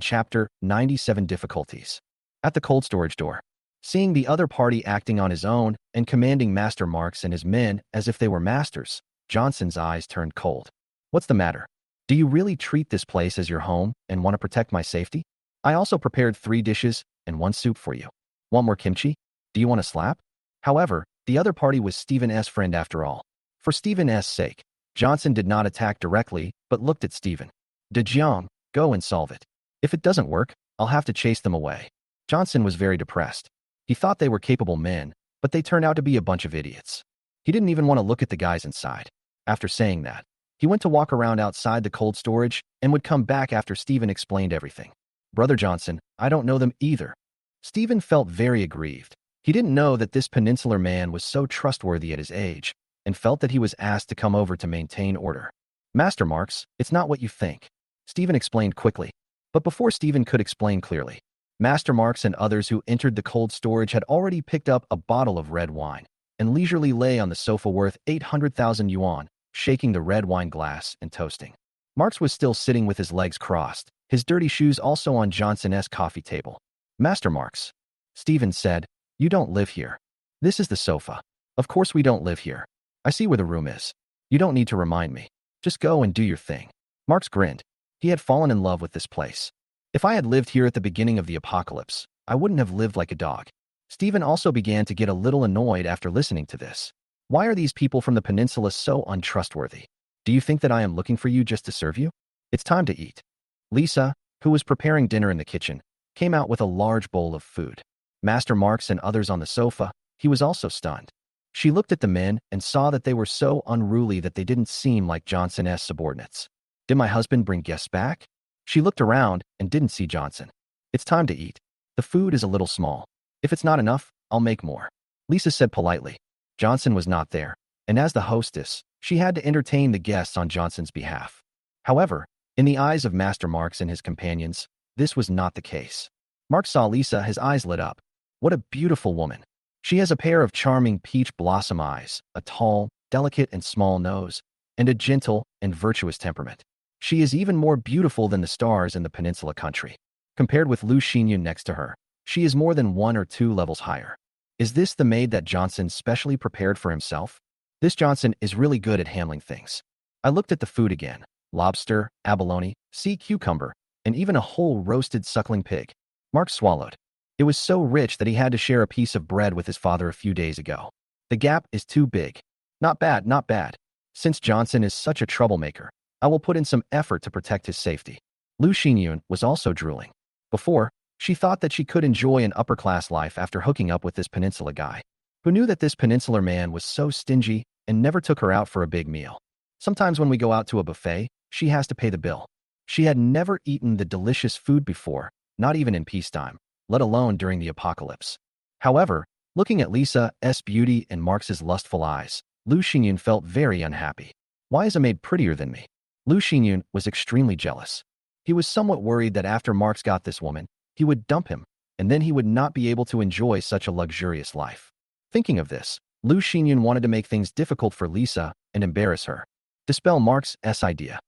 Difficulties. At the cold storage door. Seeing the other party acting on his own and commanding Master Marks and his men as if they were masters, Johnson's eyes turned cold. What's the matter? Do you really treat this place as your home and want to protect my safety? I also prepared 3 dishes and 1 soup for you. Want more kimchi? Do you want a slap? However, the other party was Stephen S.'s friend after all. For Stephen S.'s sake, Johnson did not attack directly, but looked at Stephen. De Jiang, go and solve it. If it doesn't work, I'll have to chase them away. Johnson was very depressed. He thought they were capable men, but they turned out to be a bunch of idiots. He didn't even want to look at the guys inside. After saying that, he went to walk around outside the cold storage and would come back after Stephen explained everything. Brother Johnson, I don't know them either. Stephen felt very aggrieved. He didn't know that this peninsular man was so trustworthy at his age and felt that he was asked to come over to maintain order. Master Marks, it's not what you think, Stephen explained quickly. But before Stephen could explain clearly, Master Marks and others who entered the cold storage had already picked up a bottle of red wine and leisurely lay on the sofa worth 800,000 yuan, shaking the red wine glass and toasting. Marks was still sitting with his legs crossed, his dirty shoes also on Johnson's coffee table. Master Marks, Stephen said, you don't live here. This is the sofa. Of course we don't live here. I see where the room is. You don't need to remind me. Just go and do your thing. Marks grinned. He had fallen in love with this place. If I had lived here at the beginning of the apocalypse, I wouldn't have lived like a dog. Stephen also began to get a little annoyed after listening to this. Why are these people from the peninsula so untrustworthy? Do you think that I am looking for you just to serve you? It's time to eat. Lisa, who was preparing dinner in the kitchen, came out with a large bowl of food. Master Marks and others on the sofa, he was also stunned. She looked at the men and saw that they were so unruly that they didn't seem like Johnson's subordinates. Did my husband bring guests back? She looked around and didn't see Johnson. It's time to eat. The food is a little small. If it's not enough, I'll make more, Lisa said politely. Johnson was not there, and as the hostess, she had to entertain the guests on Johnson's behalf. However, in the eyes of Master Marks and his companions, this was not the case. Marks saw Lisa, his eyes lit up. What a beautiful woman. She has a pair of charming peach blossom eyes, a tall, delicate and small nose, and a gentle and virtuous temperament. She is even more beautiful than the stars in the peninsula country. Compared with Lu Xinyun next to her, she is more than 1 or 2 levels higher. Is this the maid that Johnson specially prepared for himself? This Johnson is really good at handling things. I looked at the food again. Lobster, abalone, sea cucumber, and even a whole roasted suckling pig. Mark swallowed. It was so rich that he had to share a piece of bread with his father a few days ago. The gap is too big. Not bad, not bad. Since Johnson is such a troublemaker, I will put in some effort to protect his safety. Lu Xinyun was also drooling. Before, she thought that she could enjoy an upper-class life after hooking up with this peninsula guy, who knew that this peninsular man was so stingy and never took her out for a big meal. Sometimes when we go out to a buffet, she has to pay the bill. She had never eaten the delicious food before, not even in peacetime, let alone during the apocalypse. However, looking at Lisa's beauty and Marks's lustful eyes, Lu Xinyun felt very unhappy. Why is a maid prettier than me? Lu Xinyun was extremely jealous. He was somewhat worried that after Marks got this woman, he would dump him, and then he would not be able to enjoy such a luxurious life. Thinking of this, Lu Xinyun wanted to make things difficult for Lisa and embarrass her. Dispel Marks' idea.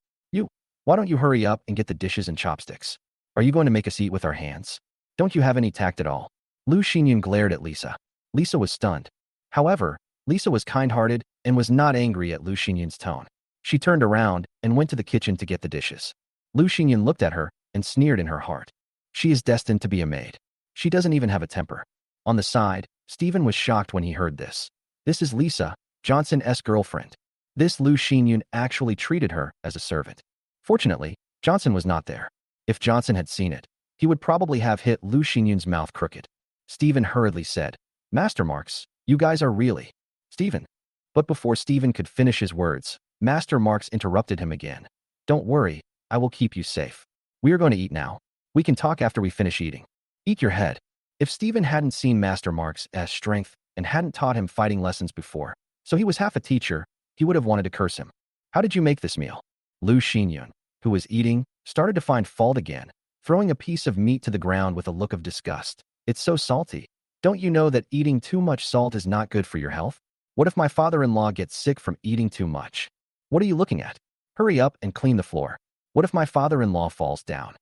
Why don't you hurry up and get the dishes and chopsticks? Are you going to make us eat with our hands? Don't you have any tact at all? Lu Xinyun glared at Lisa. Lisa was stunned. However, Lisa was kind-hearted and was not angry at Lu Xinyun's tone. She turned around and went to the kitchen to get the dishes. Lu Xinyun looked at her and sneered in her heart. She is destined to be a maid. She doesn't even have a temper. On the side, Stephen was shocked when he heard this. This is Lisa, Johnson's girlfriend. This Lu Xinyun actually treated her as a servant. Fortunately, Johnson was not there. If Johnson had seen it, he would probably have hit Lu Xinyun's mouth crooked. Stephen hurriedly said, Master Marks, you guys are really... Stephen. But before Stephen could finish his words, Master Marks interrupted him again. Don't worry, I will keep you safe. We are going to eat now. We can talk after we finish eating. Eat your head. If Stephen hadn't seen Master Marks' strength and hadn't taught him fighting lessons before, so he was half a teacher, he would have wanted to curse him. How did you make this meal? Lu Xinyun, who was eating, started to find fault again, throwing a piece of meat to the ground with a look of disgust. It's so salty. Don't you know that eating too much salt is not good for your health? What if my father-in-law gets sick from eating too much? What are you looking at? Hurry up and clean the floor. What if my father-in-law falls down?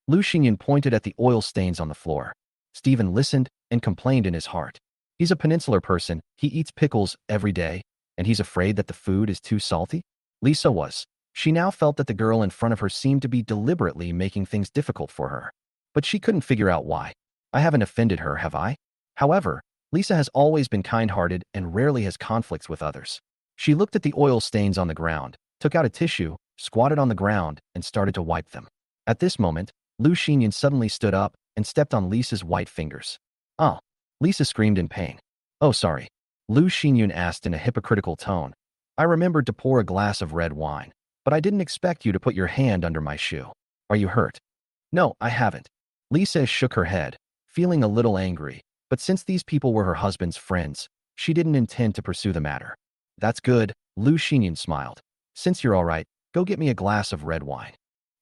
Lu Xinyun pointed at the oil stains on the floor. Stephen listened and complained in his heart. He's a peninsular person, he eats pickles every day, and he's afraid that the food is too salty? Lisa was. She now felt that the girl in front of her seemed to be deliberately making things difficult for her. But she couldn't figure out why. I haven't offended her, have I? However, Lisa has always been kind-hearted and rarely has conflicts with others. She looked at the oil stains on the ground, took out a tissue, squatted on the ground, and started to wipe them. At this moment, Lu Xinyun suddenly stood up and stepped on Lisa's white fingers. Oh! Lisa screamed in pain. Oh, sorry. Lu Xinyun asked in a hypocritical tone. I remembered to pour a glass of red wine, but I didn't expect you to put your hand under my shoe. Are you hurt? No, I haven't. Lisa shook her head, feeling a little angry. But since these people were her husband's friends, she didn't intend to pursue the matter. That's good, Lu Xinyan smiled. Since you're all right, go get me a glass of red wine.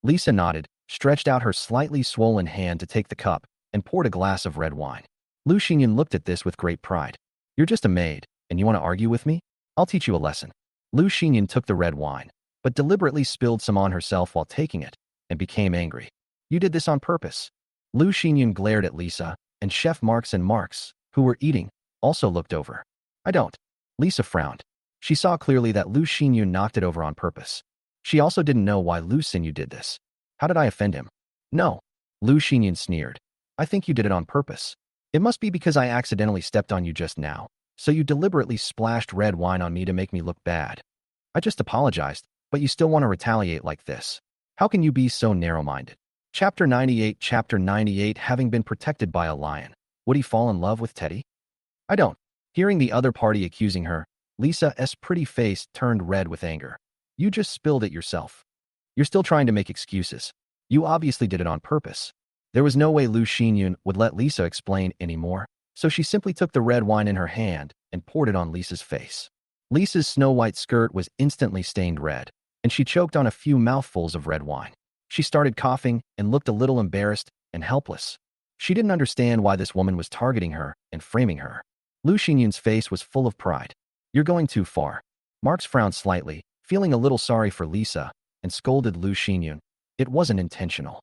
Lisa nodded, stretched out her slightly swollen hand to take the cup, and poured a glass of red wine. Lu Xinyan looked at this with great pride. You're just a maid, and you want to argue with me? I'll teach you a lesson. Lu Xinyan took the red wine, but deliberately spilled some on herself while taking it, and became angry. You did this on purpose. Lu Xinyan glared at Lisa, and Chef Marx and Marx, who were eating, also looked over. I don't. Lisa frowned. She saw clearly that Lu Xinyan knocked it over on purpose. She also didn't know why Lu Xinyan did this. How did I offend him? No. Lu Xinyan sneered. I think you did it on purpose. It must be because I accidentally stepped on you just now, so you deliberately splashed red wine on me to make me look bad. I just apologized, but you still want to retaliate like this. How can you be so narrow-minded? Chapter 98. Chapter 98. Having been protected by a lion, would he fall in love with Teddy? I don't. Hearing the other party accusing her, Lisa's pretty face turned red with anger. You just spilled it yourself. You're still trying to make excuses. You obviously did it on purpose. There was no way Lu Xinyan would let Lisa explain anymore, so she simply took the red wine in her hand and poured it on Lisa's face. Lisa's snow-white skirt was instantly stained red, and she choked on a few mouthfuls of red wine. She started coughing and looked a little embarrassed and helpless. She didn't understand why this woman was targeting her and framing her. Lu Xinyan's face was full of pride. You're going too far. Marx frowned slightly, feeling a little sorry for Lisa, and scolded Lu Xinyan. It wasn't intentional.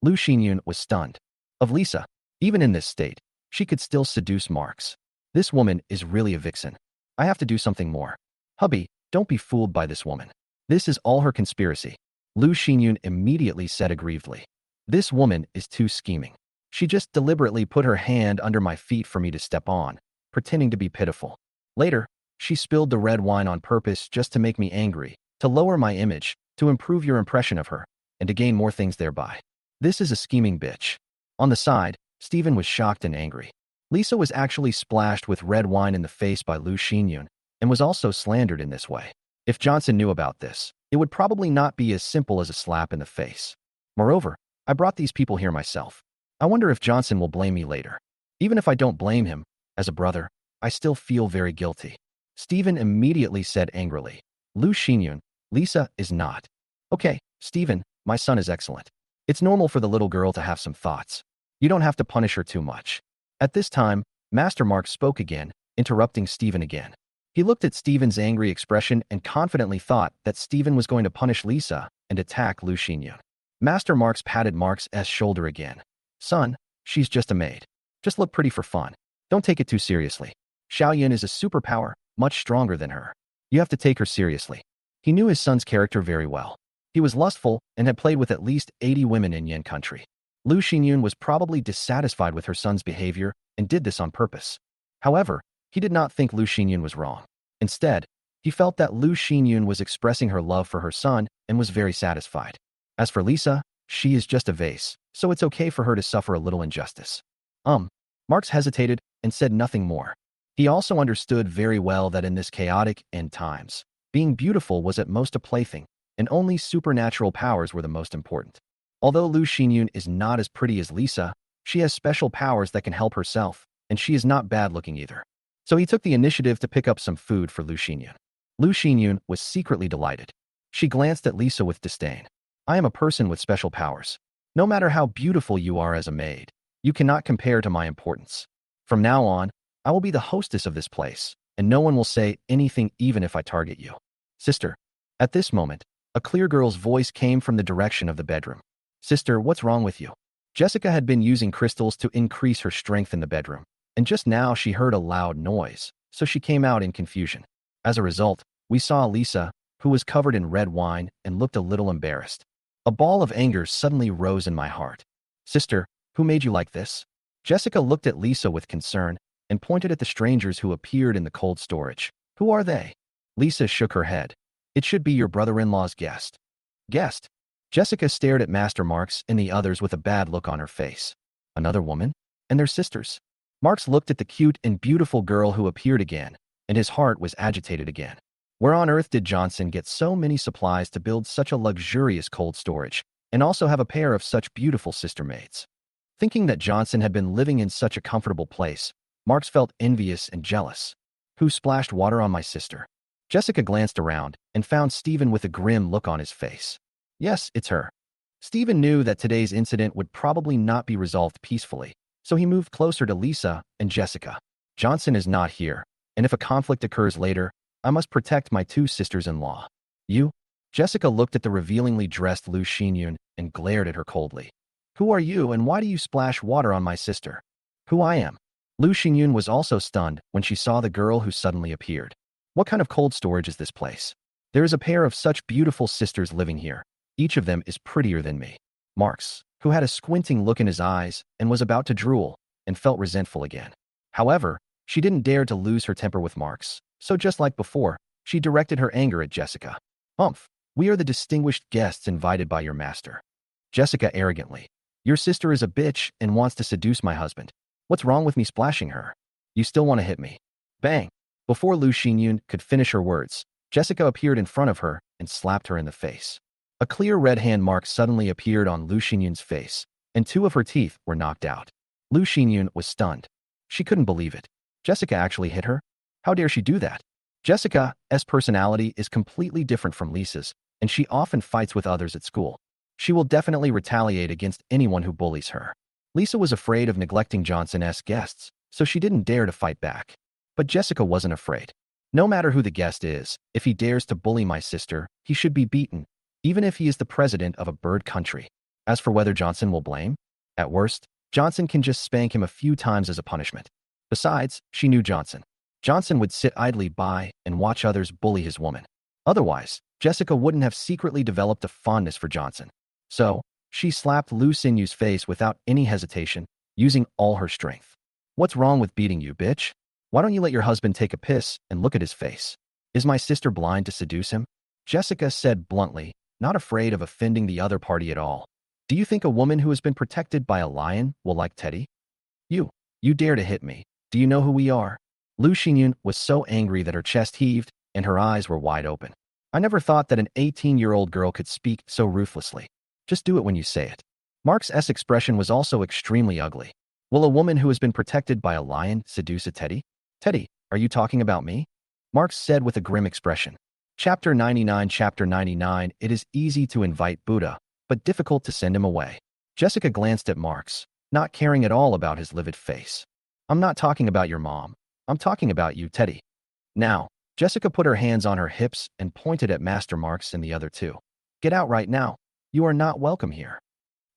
Lu Xinyan was stunned. Of Lisa, even in this state, she could still seduce Marx. This woman is really a vixen. I have to do something more. Hubby, don't be fooled by this woman. This is all her conspiracy. Lu Xinyan immediately said aggrievedly. This woman is too scheming. She just deliberately put her hand under my feet for me to step on, pretending to be pitiful. Later, she spilled the red wine on purpose just to make me angry, to lower my image, to improve your impression of her, and to gain more things thereby. This is a scheming bitch. On the side, Stephen was shocked and angry. Lisa was actually splashed with red wine in the face by Lu Xinyan, and was also slandered in this way. If Johnson knew about this, it would probably not be as simple as a slap in the face. Moreover, I brought these people here myself. I wonder if Johnson will blame me later. Even if I don't blame him, as a brother, I still feel very guilty. Stephen immediately said angrily. Lu Xinyan, Lisa is not. Okay, Stephen, my son is excellent. It's normal for the little girl to have some thoughts. You don't have to punish her too much. At this time, Master Mark spoke again, interrupting Stephen again. He looked at Stephen's angry expression and confidently thought that Stephen was going to punish Lisa and attack Lu Xinyan. Master Marx patted Mark's shoulder again. Son, she's just a maid. Just look pretty for fun. Don't take it too seriously. Xiaoyan is a superpower, much stronger than her. You have to take her seriously. He knew his son's character very well. He was lustful and had played with at least 80 women in Yan country. Lu Xinyan was probably dissatisfied with her son's behavior and did this on purpose. However, he did not think Lu Xinyan was wrong. Instead, he felt that Lu Xinyan was expressing her love for her son and was very satisfied. As for Lisa, she is just a vase, so it's okay for her to suffer a little injustice. Marx hesitated and said nothing more. He also understood very well that in this chaotic end times, being beautiful was at most a plaything, and only supernatural powers were the most important. Although Lu Xinyan is not as pretty as Lisa, she has special powers that can help herself, and she is not bad-looking either. So he took the initiative to pick up some food for Lu Xinyan. Lu Xinyan was secretly delighted. She glanced at Lisa with disdain. I am a person with special powers. No matter how beautiful you are as a maid, you cannot compare to my importance. From now on, I will be the hostess of this place, and no one will say anything even if I target you. Sister. At this moment, a clear girl's voice came from the direction of the bedroom. Sister, what's wrong with you? Jessica had been using crystals to increase her strength in the bedroom, and just now she heard a loud noise, so she came out in confusion. As a result, we saw Lisa, who was covered in red wine and looked a little embarrassed. A ball of anger suddenly rose in my heart. Sister, who made you like this? Jessica looked at Lisa with concern and pointed at the strangers who appeared in the cold storage. Who are they? Lisa shook her head. It should be your brother-in-law's guest. Guest? Jessica stared at Master Marx and the others with a bad look on her face. Another woman? And their sisters? Marx looked at the cute and beautiful girl who appeared again, and his heart was agitated again. Where on earth did Johnson get so many supplies to build such a luxurious cold storage, and also have a pair of such beautiful sister maids? Thinking that Johnson had been living in such a comfortable place, Marks felt envious and jealous. Who splashed water on my sister? Jessica glanced around and found Stephen with a grim look on his face. Yes, it's her. Stephen knew that today's incident would probably not be resolved peacefully, so he moved closer to Lisa and Jessica. Johnson is not here, and if a conflict occurs later, I must protect my two sisters-in-law. You? Jessica looked at the revealingly dressed Lu Xinyun and glared at her coldly. Who are you and why do you splash water on my sister? Who I am? Lu Xinyun was also stunned when she saw the girl who suddenly appeared. What kind of cold storage is this place? There is a pair of such beautiful sisters living here. Each of them is prettier than me. Marks, who had a squinting look in his eyes and was about to drool, and felt resentful again. However, she didn't dare to lose her temper with Marks, so just like before, she directed her anger at Jessica. We are the distinguished guests invited by your master. Jessica arrogantly. Your sister is a bitch and wants to seduce my husband. What's wrong with me splashing her? You still want to hit me? Bang! Before Lu Xinyun could finish her words, Jessica appeared in front of her and slapped her in the face. A clear red hand mark suddenly appeared on Lu Xinyun's face, and two of her teeth were knocked out. Lu Xinyun was stunned. She couldn't believe it. Jessica actually hit her? How dare she do that? Jessica's personality is completely different from Lisa's, and she often fights with others at school. She will definitely retaliate against anyone who bullies her. Lisa was afraid of neglecting Johnson's guests, so she didn't dare to fight back. But Jessica wasn't afraid. No matter who the guest is, if he dares to bully my sister, he should be beaten, even if he is the president of a bird country. As for whether Johnson will blame, at worst, Johnson can just spank him a few times as a punishment. Besides, she knew Johnson. Johnson would sit idly by and watch others bully his woman. Otherwise, Jessica wouldn't have secretly developed a fondness for Johnson. So, she slapped Lu Xinyun's face without any hesitation, using all her strength. What's wrong with beating you, bitch? Why don't you let your husband take a piss and look at his face? Is my sister blind to seduce him? Jessica said bluntly, not afraid of offending the other party at all. Do you think a woman who has been protected by a lion will like Teddy? You dare to hit me. Do you know who we are? Lu Xinyun was so angry that her chest heaved and her eyes were wide open. I never thought that an 18-year-old girl could speak so ruthlessly. Just do it when you say it. Mark's expression was also extremely ugly. Will a woman who has been protected by a lion seduce a Teddy? Teddy, are you talking about me? Marx said with a grim expression. Chapter 99. Chapter 99. It is easy to invite Buddha, but difficult to send him away. Jessica glanced at Marx, not caring at all about his livid face. I'm not talking about your mom. I'm talking about you, Teddy. Now, Jessica put her hands on her hips and pointed at Master Marx and the other two. Get out right now. You are not welcome here.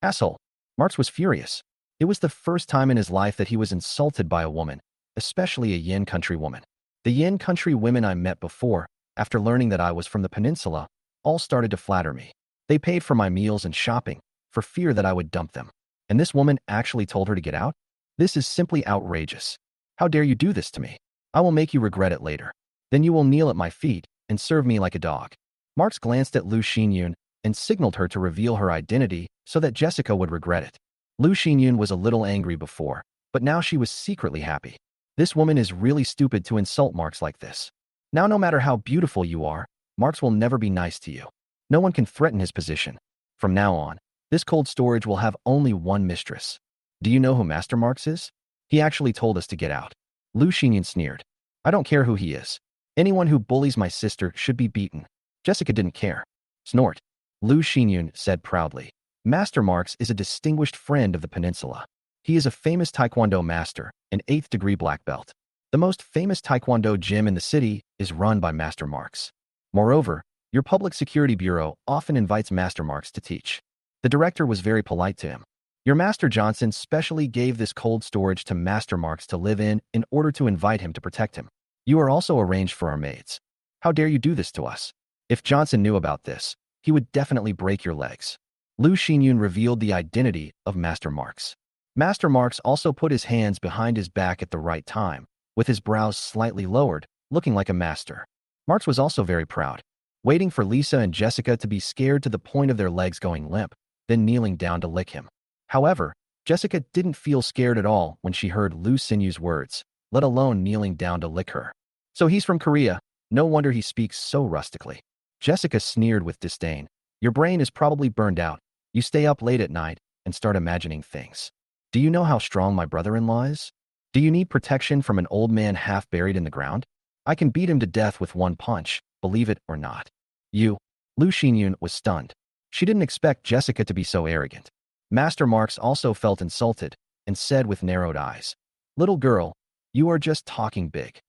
Asshole. Marx was furious. It was the first time in his life that he was insulted by a woman, especially a Yin country woman. The Yin country women I met before, after learning that I was from the peninsula, all started to flatter me. They paid for my meals and shopping, for fear that I would dump them. And this woman actually told her to get out? This is simply outrageous. How dare you do this to me? I will make you regret it later. Then you will kneel at my feet and serve me like a dog. Marx glanced at Lu Xinyun and signaled her to reveal her identity so that Jessica would regret it. Lu Xinyun was a little angry before, but now she was secretly happy. This woman is really stupid to insult Marx like this. Now no matter how beautiful you are, Marx will never be nice to you. No one can threaten his position. From now on, this cold storage will have only one mistress. Do you know who Master Marx is? He actually told us to get out. Lu Xinyun sneered. I don't care who he is. Anyone who bullies my sister should be beaten. Jessica didn't care. Snort. Lu Xinyun said proudly. Master Marx is a distinguished friend of the peninsula. He is a famous taekwondo master, an 8th degree black belt. The most famous taekwondo gym in the city is run by Master Marx. Moreover, your public security bureau often invites Master Marx to teach. The director was very polite to him. Your Master Johnson specially gave this cold storage to Master Marx to live in order to invite him to protect him. You are also arranged for our maids. How dare you do this to us? If Johnson knew about this, he would definitely break your legs. Lu Xinyun revealed the identity of Master Marx. Master Marx also put his hands behind his back at the right time, with his brows slightly lowered, looking like a master. Marx was also very proud, waiting for Lisa and Jessica to be scared to the point of their legs going limp, then kneeling down to lick him. However, Jessica didn't feel scared at all when she heard Lu Xinyun's words, let alone kneeling down to lick her. So he's from Korea. No wonder he speaks so rustically. Jessica sneered with disdain. Your brain is probably burned out. You stay up late at night and start imagining things. Do you know how strong my brother-in-law is? Do you need protection from an old man half buried in the ground? I can beat him to death with one punch, believe it or not. You. Lu Xinyun was stunned. She didn't expect Jessica to be so arrogant. Master Marks also felt insulted and said with narrowed eyes, "Little girl, you are just talking big."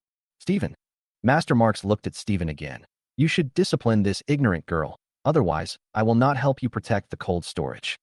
Stephen. Master Marks looked at Stephen again. "You should discipline this ignorant girl, otherwise I will not help you protect the cold storage."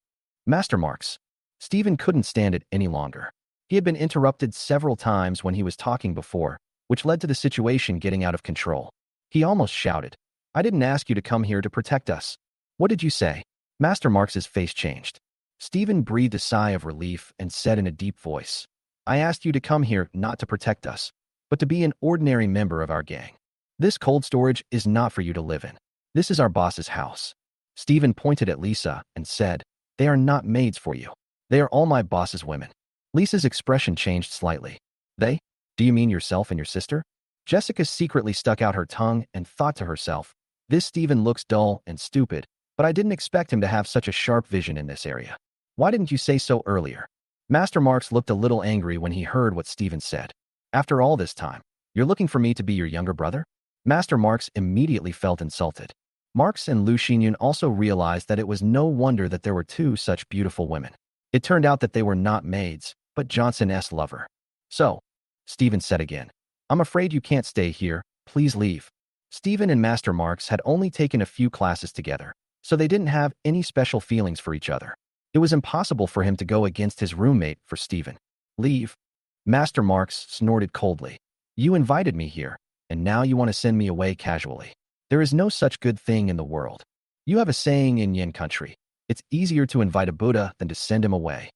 Master Marks. Stephen couldn't stand it any longer. He had been interrupted several times when he was talking before, which led to the situation getting out of control. He almost shouted, "I didn't ask you to come here to protect us." "What did you say?" Master Marks's face changed. Stephen breathed a sigh of relief and said in a deep voice, "I asked you to come here not to protect us, but to be an ordinary member of our gang. This cold storage is not for you to live in. This is our boss's house." Stephen pointed at Lisa and said, "They are not maids for you. They are all my boss's women." Lisa's expression changed slightly. "They? Do you mean yourself and your sister?" Jessica secretly stuck out her tongue and thought to herself, "This Stephen looks dull and stupid, but I didn't expect him to have such a sharp vision in this area. Why didn't you say so earlier?" Master Marks looked a little angry when he heard what Stephen said. "After all this time, you're looking for me to be your younger brother?" Master Marks immediately felt insulted. Marks and Lu Xinyun also realized that it was no wonder that there were two such beautiful women. It turned out that they were not maids, but Johnson's lover. "So," Stephen said again, "I'm afraid you can't stay here. Please leave." Stephen and Master Marks had only taken a few classes together, so they didn't have any special feelings for each other. It was impossible for him to go against his roommate for Stephen. "Leave." Master Marks snorted coldly. "You invited me here, and now you want to send me away casually. There is no such good thing in the world. You have a saying in Yin country, it's easier to invite a Buddha than to send him away."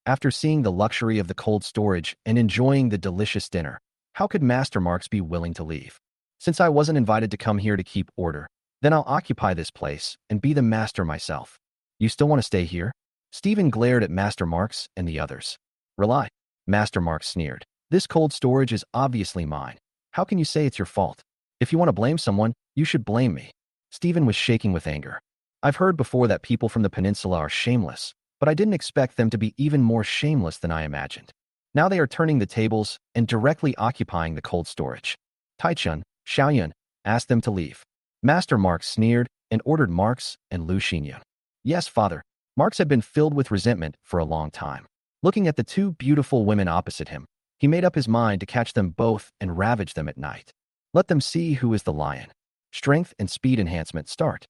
After seeing the luxury of the cold storage and enjoying the delicious dinner, how could Master Marks be willing to leave? "Since I wasn't invited to come here to keep order, then I'll occupy this place and be the master myself. You still want to stay here?" Stephen glared at Master Marks and the others. "Rely." Master Marks sneered. "This cold storage is obviously mine. How can you say it's your fault? If you want to blame someone, you should blame me." Stephen was shaking with anger. "I've heard before that people from the peninsula are shameless, but I didn't expect them to be even more shameless than I imagined. Now they are turning the tables and directly occupying the cold storage." Taichun, Xiaoyun, asked them to leave. Master Marks sneered and ordered Marks and Lu Xinyun. "Yes, father." Marks had been filled with resentment for a long time. Looking at the two beautiful women opposite him, he made up his mind to catch them both and ravage them at night. Let them see who is the lion. Strength and speed enhancement start.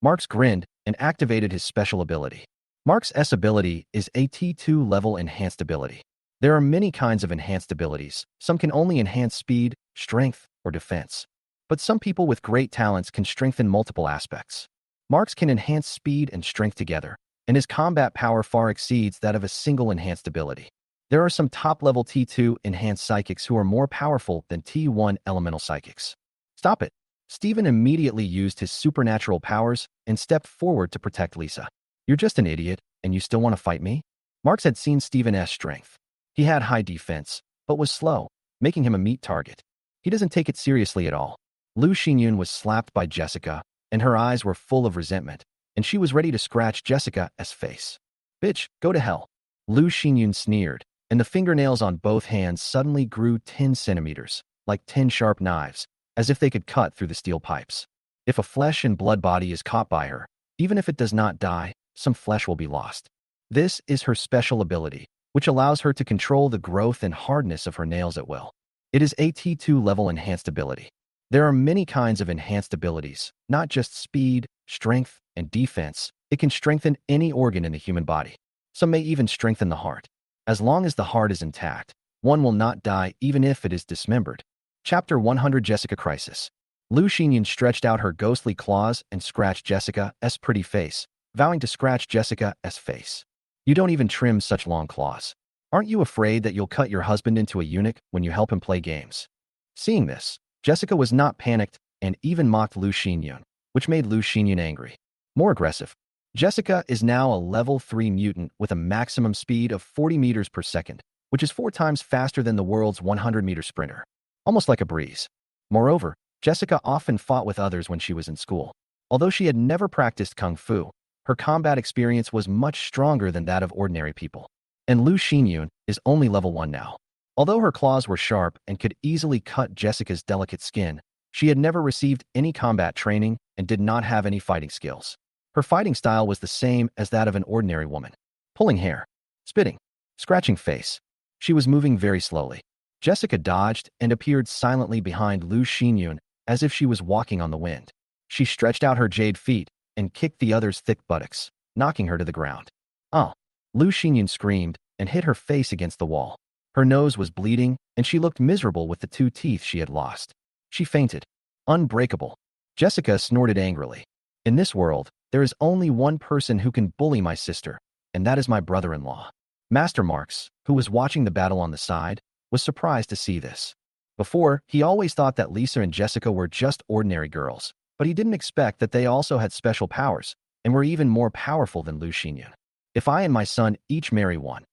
Marks grinned and activated his special ability. Marks' S ability is a T2 level enhanced ability. There are many kinds of enhanced abilities. Some can only enhance speed, strength, or defense. But some people with great talents can strengthen multiple aspects. Marks can enhance speed and strength together, and his combat power far exceeds that of a single enhanced ability. There are some top-level T2 enhanced psychics who are more powerful than T1 elemental psychics. "Stop it." Stephen immediately used his supernatural powers and stepped forward to protect Lisa. "You're just an idiot, and you still want to fight me?" Marks had seen Stephen's strength. He had high defense, but was slow, making him a meat target. He doesn't take it seriously at all. Lu Xinyun was slapped by Jessica, and her eyes were full of resentment, and she was ready to scratch Jessica's face. "Bitch, go to hell." Lu Xinyun sneered, and the fingernails on both hands suddenly grew 10 centimeters, like 10 sharp knives, as if they could cut through the steel pipes. If a flesh and blood body is caught by her, even if it does not die, some flesh will be lost. This is her special ability, which allows her to control the growth and hardness of her nails at will. It is a T2 level enhanced ability. There are many kinds of enhanced abilities, not just speed, strength, and defense. It can strengthen any organ in the human body. Some may even strengthen the heart. As long as the heart is intact, one will not die even if it is dismembered. Chapter 100 Jessica Crisis. Lu Xinyun stretched out her ghostly claws and scratched Jessica's pretty face, vowing to scratch Jessica's face. "You don't even trim such long claws. Aren't you afraid that you'll cut your husband into a eunuch when you help him play games?" Seeing this, Jessica was not panicked and even mocked Lu Xinyun, which made Lu Xinyun angry. More aggressive. Jessica is now a level 3 mutant with a maximum speed of 40 meters per second, which is 4 times faster than the world's 100-meter sprinter. Almost like a breeze. Moreover, Jessica often fought with others when she was in school. Although she had never practiced kung fu, her combat experience was much stronger than that of ordinary people. And Lu Xinyun is only level 1 now. Although her claws were sharp and could easily cut Jessica's delicate skin, she had never received any combat training and did not have any fighting skills. Her fighting style was the same as that of an ordinary woman. Pulling hair, spitting, scratching face. She was moving very slowly. Jessica dodged and appeared silently behind Lu Xinyun as if she was walking on the wind. She stretched out her jade feet and kicked the other's thick buttocks, knocking her to the ground. Oh! Lu Xinyun screamed and hit her face against the wall. Her nose was bleeding, and she looked miserable with the 2 teeth she had lost. She fainted. Unbreakable. Jessica snorted angrily. In this world, there is only one person who can bully my sister, and that is my brother-in-law. Master Marks, who was watching the battle on the side, was surprised to see this. Before, he always thought that Lisa and Jessica were just ordinary girls, but he didn't expect that they also had special powers and were even more powerful than Lu Xinyun. If I and my son each marry one,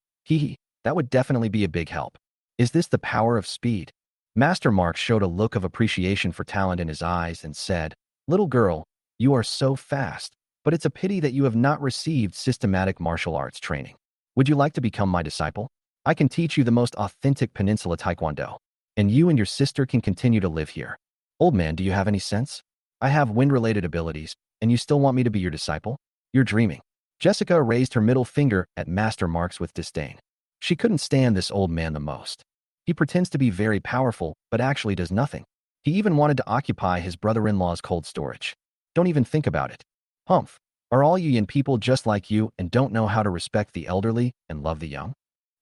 that would definitely be a big help. Is this the power of speed? Master Marks showed a look of appreciation for talent in his eyes and said, "Little girl, you are so fast, but it's a pity that you have not received systematic martial arts training. Would you like to become my disciple? I can teach you the most authentic Peninsula Taekwondo, and you and your sister can continue to live here." Old man, do you have any sense? I have wind-related abilities, and you still want me to be your disciple? You're dreaming. Jessica raised her middle finger at Master Marks with disdain. She couldn't stand this old man the most. He pretends to be very powerful, but actually does nothing. He even wanted to occupy his brother-in-law's cold storage. Don't even think about it. Humph. Are all you yin people just like you and don't know how to respect the elderly and love the young?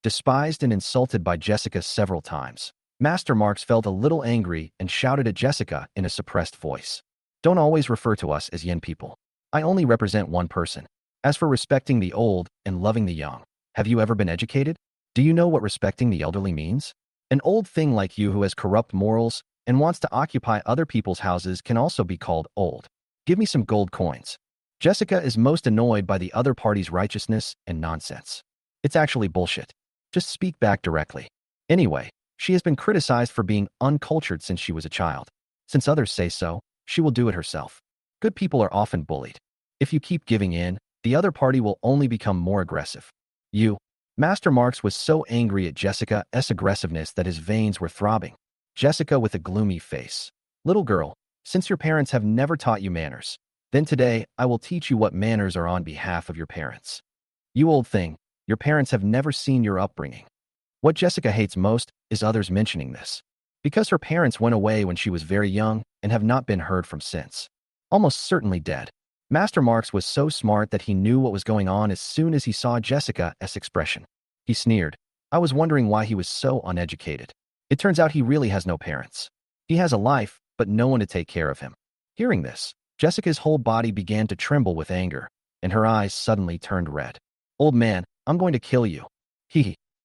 Despised and insulted by Jessica several times, Master Marks felt a little angry and shouted at Jessica in a suppressed voice. Don't always refer to us as yin people. I only represent one person. As for respecting the old and loving the young, have you ever been educated? Do you know what respecting the elderly means? An old thing like you who has corrupt morals and wants to occupy other people's houses can also be called old. Give me some gold coins. Jessica is most annoyed by the other party's righteousness and nonsense. It's actually bullshit. Just speak back directly. Anyway, she has been criticized for being uncultured since she was a child. Since others say so, she will do it herself. Good people are often bullied. If you keep giving in, the other party will only become more aggressive. Master Marks was so angry at Jessica's aggressiveness that his veins were throbbing. Jessica with a gloomy face. Little girl, since your parents have never taught you manners, then today I will teach you what manners are on behalf of your parents. You old thing, your parents have never seen your upbringing. What Jessica hates most is others mentioning this. Because her parents went away when she was very young and have not been heard from since. Almost certainly dead. Master Marks was so smart that he knew what was going on as soon as he saw Jessica's expression. He sneered. I was wondering why he was so uneducated. It turns out he really has no parents. He has a life, but no one to take care of him. Hearing this, Jessica's whole body began to tremble with anger, and her eyes suddenly turned red. Old man, I'm going to kill you.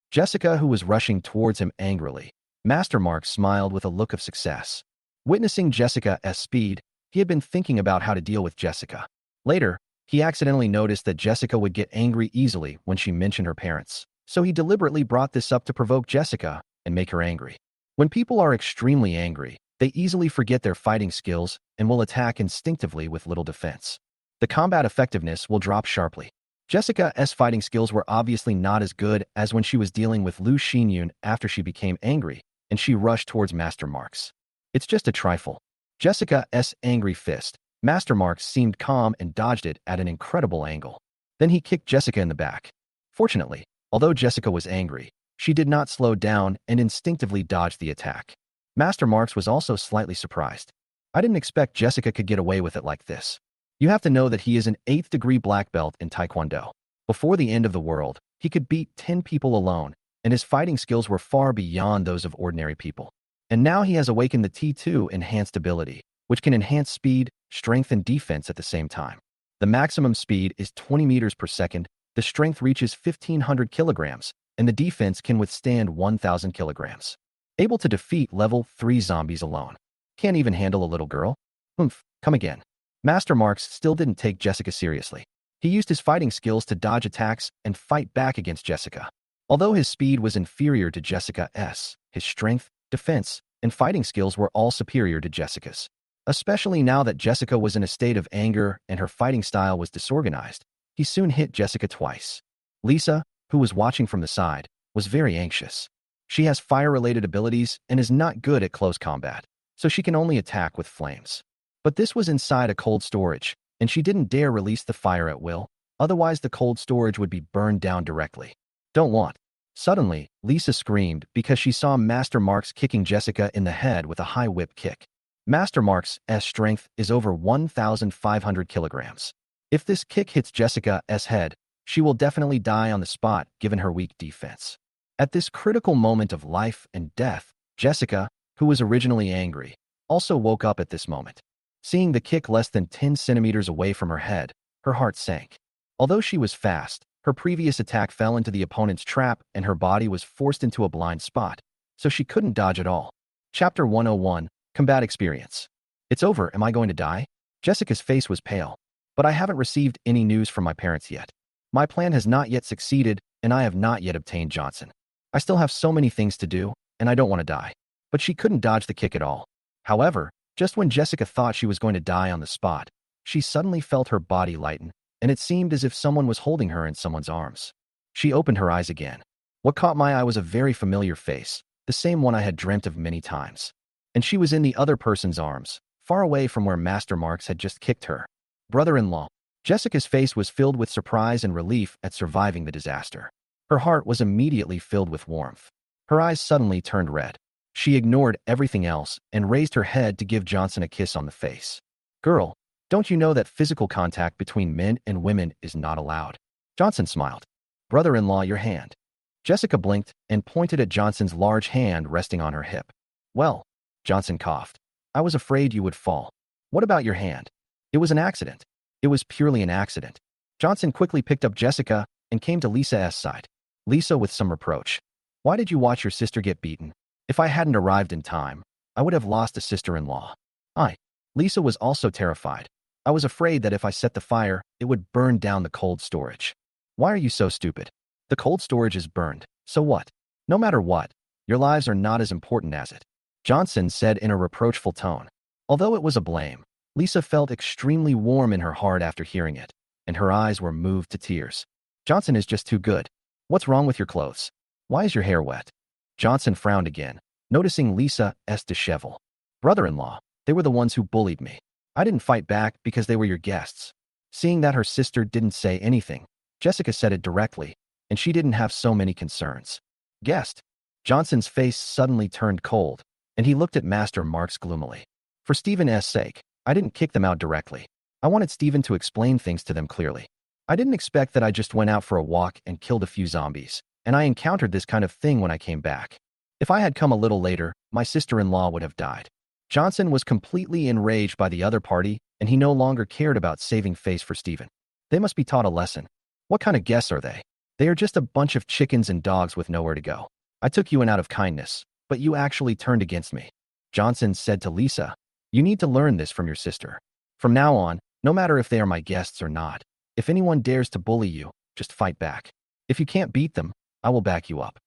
Jessica, who was rushing towards him angrily. Master Marks smiled with a look of success. Witnessing Jessica's speed, he had been thinking about how to deal with Jessica. Later, he accidentally noticed that Jessica would get angry easily when she mentioned her parents, so he deliberately brought this up to provoke Jessica and make her angry. When people are extremely angry, they easily forget their fighting skills and will attack instinctively with little defense. The combat effectiveness will drop sharply. Jessica's fighting skills were obviously not as good as when she was dealing with Lu Xinyun after she became angry, and she rushed towards Master Marks. It's just a trifle. Jessica's angry fist. Master Marks seemed calm and dodged it at an incredible angle. Then he kicked Jessica in the back. Fortunately, although Jessica was angry, she did not slow down and instinctively dodged the attack. Master Marks was also slightly surprised. I didn't expect Jessica could get away with it like this. You have to know that he is an 8th degree black belt in Taekwondo. Before the end of the world, he could beat 10 people alone, and his fighting skills were far beyond those of ordinary people. And now he has awakened the T2 enhanced ability, which can enhance speed, strength, and defense at the same time. The maximum speed is 20 meters per second, the strength reaches 1,500 kilograms, and the defense can withstand 1,000 kilograms. Able to defeat level 3 zombies alone. Can't even handle a little girl? Come again. Master Marks still didn't take Jessica seriously. He used his fighting skills to dodge attacks and fight back against Jessica. Although his speed was inferior to Jessica's, his strength, defense, and fighting skills were all superior to Jessica's. Especially now that Jessica was in a state of anger and her fighting style was disorganized, he soon hit Jessica twice. Lisa, who was watching from the side, was very anxious. She has fire-related abilities and is not good at close combat, so she can only attack with flames. But this was inside a cold storage, and she didn't dare release the fire at will, otherwise the cold storage would be burned down directly. Don't want. Suddenly, Lisa screamed because she saw Master Marks kicking Jessica in the head with a high whip kick. Master Marks' strength is over 1,500 kilograms. If this kick hits Jessica's head, she will definitely die on the spot given her weak defense. At this critical moment of life and death, Jessica, who was originally angry, also woke up at this moment. Seeing the kick less than 10 centimeters away from her head, her heart sank. Although she was fast, her previous attack fell into the opponent's trap and her body was forced into a blind spot, so she couldn't dodge at all. Chapter 101, Combat Experience. It's over, am I going to die? Jessica's face was pale. But I haven't received any news from my parents yet. My plan has not yet succeeded, and I have not yet obtained Johnson. I still have so many things to do, and I don't want to die. But she couldn't dodge the kick at all. However, just when Jessica thought she was going to die on the spot, she suddenly felt her body lighten, and it seemed as if someone was holding her in someone's arms. She opened her eyes again. What caught my eye was a very familiar face, the same one I had dreamt of many times. And she was in the other person's arms, far away from where Master Marks had just kicked her. Brother-in-law. Jessica's face was filled with surprise and relief at surviving the disaster. Her heart was immediately filled with warmth. Her eyes suddenly turned red. She ignored everything else and raised her head to give Johnson a kiss on the face. Girl, don't you know that physical contact between men and women is not allowed? Johnson smiled. Brother-in-law, your hand. Jessica blinked and pointed at Johnson's large hand resting on her hip. Well, Johnson coughed. I was afraid you would fall. What about your hand? It was an accident. It was purely an accident. Johnson quickly picked up Jessica and came to Lisa's side. Lisa with some reproach. Why did you watch your sister get beaten? If I hadn't arrived in time, I would have lost a sister-in-law. Lisa was also terrified. I was afraid that if I set the fire, it would burn down the cold storage. Why are you so stupid? The cold storage is burned. So what? No matter what, your lives are not as important as it. Johnson said in a reproachful tone. Although it was a blame, Lisa felt extremely warm in her heart after hearing it, and her eyes were moved to tears. Johnson is just too good. What's wrong with your clothes? Why is your hair wet? Johnson frowned again, noticing Lisa's dishevel. Brother-in-law, they were the ones who bullied me. I didn't fight back because they were your guests. Seeing that her sister didn't say anything, Jessica said it directly, and she didn't have so many concerns. Guest? Johnson's face suddenly turned cold, and he looked at Master Marks gloomily. For Stephen's sake, I didn't kick them out directly. I wanted Stephen to explain things to them clearly. I didn't expect that I just went out for a walk and killed a few zombies, and I encountered this kind of thing when I came back. If I had come a little later, my sister-in-law would have died. Johnson was completely enraged by the other party, and he no longer cared about saving face for Stephen. They must be taught a lesson. What kind of guests are they? They are just a bunch of chickens and dogs with nowhere to go. I took you in out of kindness, but you actually turned against me. Johnson said to Lisa, you need to learn this from your sister. From now on, no matter if they are my guests or not, if anyone dares to bully you, just fight back. If you can't beat them, I will back you up.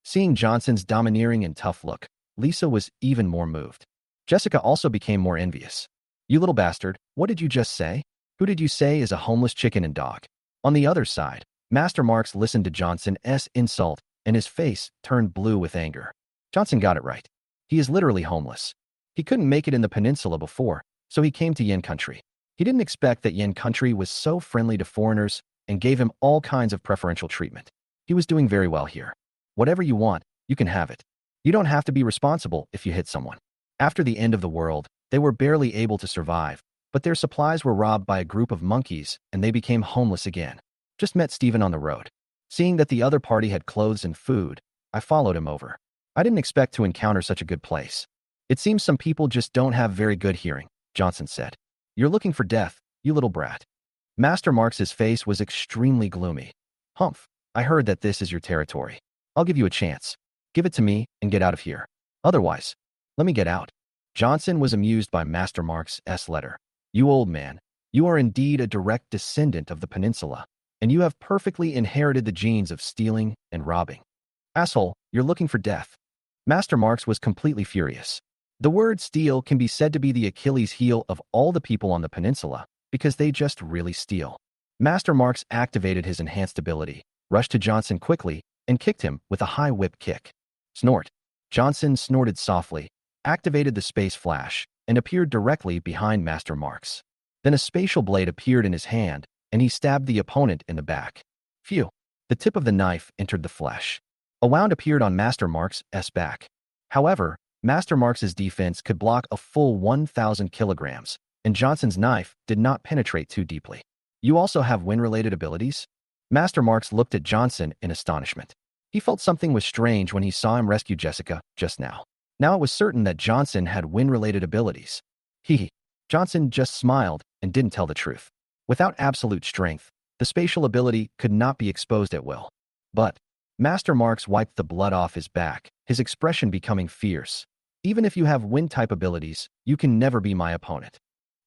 Seeing Johnson's domineering and tough look, Lisa was even more moved. Jessica also became more envious. You little bastard, what did you just say? Who did you say is a homeless chicken and dog? On the other side, Master Marks listened to Johnson's insult, and his face turned blue with anger. Johnson got it right. He is literally homeless. He couldn't make it in the peninsula before, so he came to Yen Country. He didn't expect that Yen Country was so friendly to foreigners and gave him all kinds of preferential treatment. He was doing very well here. Whatever you want, you can have it. You don't have to be responsible if you hit someone. After the end of the world, they were barely able to survive, but their supplies were robbed by a group of monkeys and they became homeless again. Just met Stephen on the road. Seeing that the other party had clothes and food, I followed him over. I didn't expect to encounter such a good place. It seems some people just don't have very good hearing, Johnson said. You're looking for death, you little brat. Master Marks's face was extremely gloomy. Humph, I heard that this is your territory. I'll give you a chance. Give it to me and get out of here. Otherwise, let me get out. Johnson was amused by Master Marks's letter. You old man, you are indeed a direct descendant of the peninsula, and you have perfectly inherited the genes of stealing and robbing. Asshole, you're looking for death. Master Marks was completely furious. The word steal can be said to be the Achilles heel of all the people on the peninsula, because they just really steal. Master Marks activated his enhanced ability, rushed to Johnson quickly, and kicked him with a high whip kick. Snort. Johnson snorted softly, activated the space flash, and appeared directly behind Master Marks. Then a spatial blade appeared in his hand, and he stabbed the opponent in the back. Phew. The tip of the knife entered the flesh. A wound appeared on Master Marks' back. However, Master Marks' defense could block a full 1,000 kilograms, and Johnson's knife did not penetrate too deeply. You also have wind-related abilities? Master Marks looked at Johnson in astonishment. He felt something was strange when he saw him rescue Jessica just now. Now it was certain that Johnson had wind-related abilities. Johnson just smiled and didn't tell the truth. Without absolute strength, the spatial ability could not be exposed at will. But Master Marks wiped the blood off his back, his expression becoming fierce. Even if you have wind-type abilities, you can never be my opponent.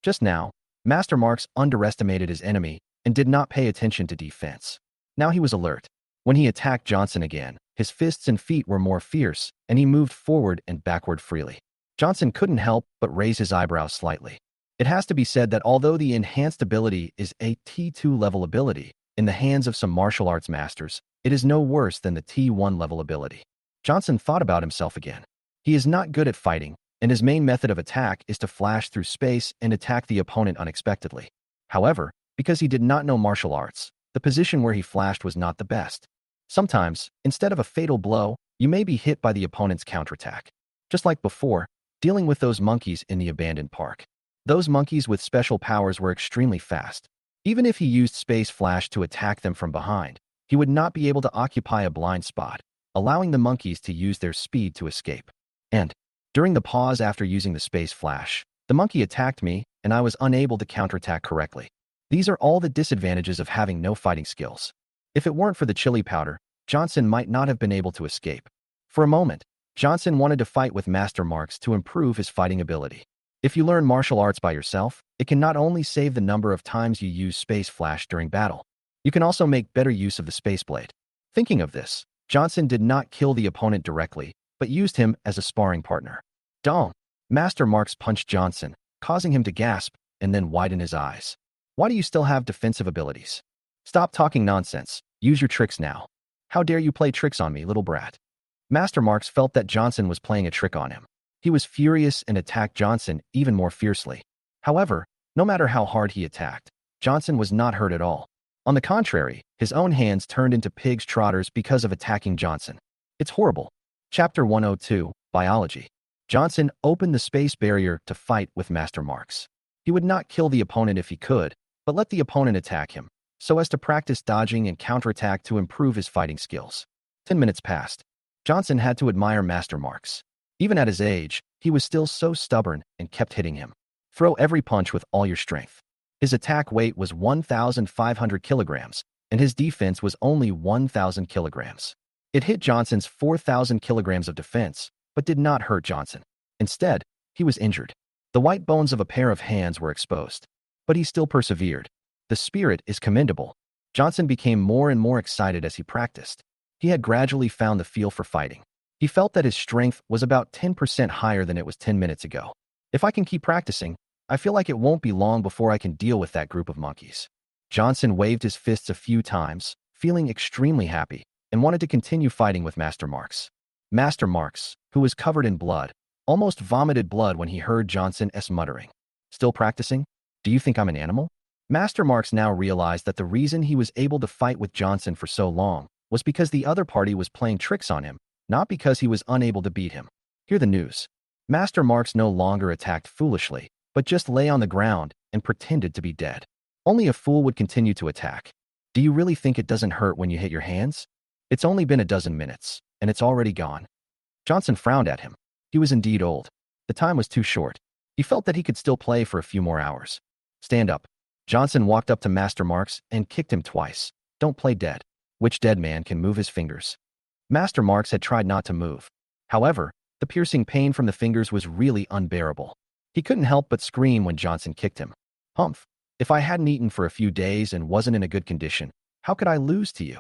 Just now, Master Marks underestimated his enemy and did not pay attention to defense. Now he was alert. When he attacked Johnson again, his fists and feet were more fierce, and he moved forward and backward freely. Johnson couldn't help but raise his eyebrows slightly. It has to be said that although the enhanced ability is a T2 level ability, in the hands of some martial arts masters, it is no worse than the T1 level ability. Johnson thought about himself again. He is not good at fighting, and his main method of attack is to flash through space and attack the opponent unexpectedly. However, because he did not know martial arts, the position where he flashed was not the best. Sometimes, instead of a fatal blow, you may be hit by the opponent's counterattack. Just like before, dealing with those monkeys in the abandoned park. Those monkeys with special powers were extremely fast. Even if he used space flash to attack them from behind, he would not be able to occupy a blind spot, allowing the monkeys to use their speed to escape. And, during the pause after using the space flash, the monkey attacked me, and I was unable to counterattack correctly. These are all the disadvantages of having no fighting skills. If it weren't for the chili powder, Johnson might not have been able to escape. For a moment, Johnson wanted to fight with Master Marks to improve his fighting ability. If you learn martial arts by yourself, it can not only save the number of times you use space flash during battle, you can also make better use of the space blade. Thinking of this, Johnson did not kill the opponent directly, but used him as a sparring partner. Dong! Master Marks punched Johnson, causing him to gasp and then widen his eyes. Why do you still have defensive abilities? Stop talking nonsense. Use your tricks now. How dare you play tricks on me, little brat? Master Marks felt that Johnson was playing a trick on him. He was furious and attacked Johnson even more fiercely. However, no matter how hard he attacked, Johnson was not hurt at all. On the contrary, his own hands turned into pig's trotters because of attacking Johnson. It's horrible. Chapter 102, Biology. Johnson opened the space barrier to fight with Master Marks. He would not kill the opponent if he could, but let the opponent attack him, so as to practice dodging and counterattack to improve his fighting skills. 10 minutes passed. Johnson had to admire Master Marks. Even at his age, he was still so stubborn and kept hitting him. Throw every punch with all your strength. His attack weight was 1,500 kilograms, and his defense was only 1,000 kilograms. It hit Johnson's 4,000 kilograms of defense, but did not hurt Johnson. Instead, he was injured. The white bones of a pair of hands were exposed. But he still persevered. The spirit is commendable. Johnson became more and more excited as he practiced. He had gradually found the feel for fighting. He felt that his strength was about 10% higher than it was 10 minutes ago. If I can keep practicing, I feel like it won't be long before I can deal with that group of monkeys. Johnson waved his fists a few times, feeling extremely happy, and wanted to continue fighting with Master Marks. Master Marks, who was covered in blood, almost vomited blood when he heard Johnson's muttering. Still practicing? Do you think I'm an animal? Master Marks now realized that the reason he was able to fight with Johnson for so long was because the other party was playing tricks on him, not because he was unable to beat him. Hear the news. Master Marks no longer attacked foolishly, but just lay on the ground and pretended to be dead. Only a fool would continue to attack. Do you really think it doesn't hurt when you hit your hands? It's only been a dozen minutes, and it's already gone. Johnson frowned at him. He was indeed old. The time was too short. He felt that he could still play for a few more hours. Stand up. Johnson walked up to Master Marks and kicked him twice. Don't play dead. Which dead man can move his fingers? Master Marks had tried not to move. However, the piercing pain from the fingers was really unbearable. He couldn't help but scream when Johnson kicked him. Humph. If I hadn't eaten for a few days and wasn't in a good condition, how could I lose to you?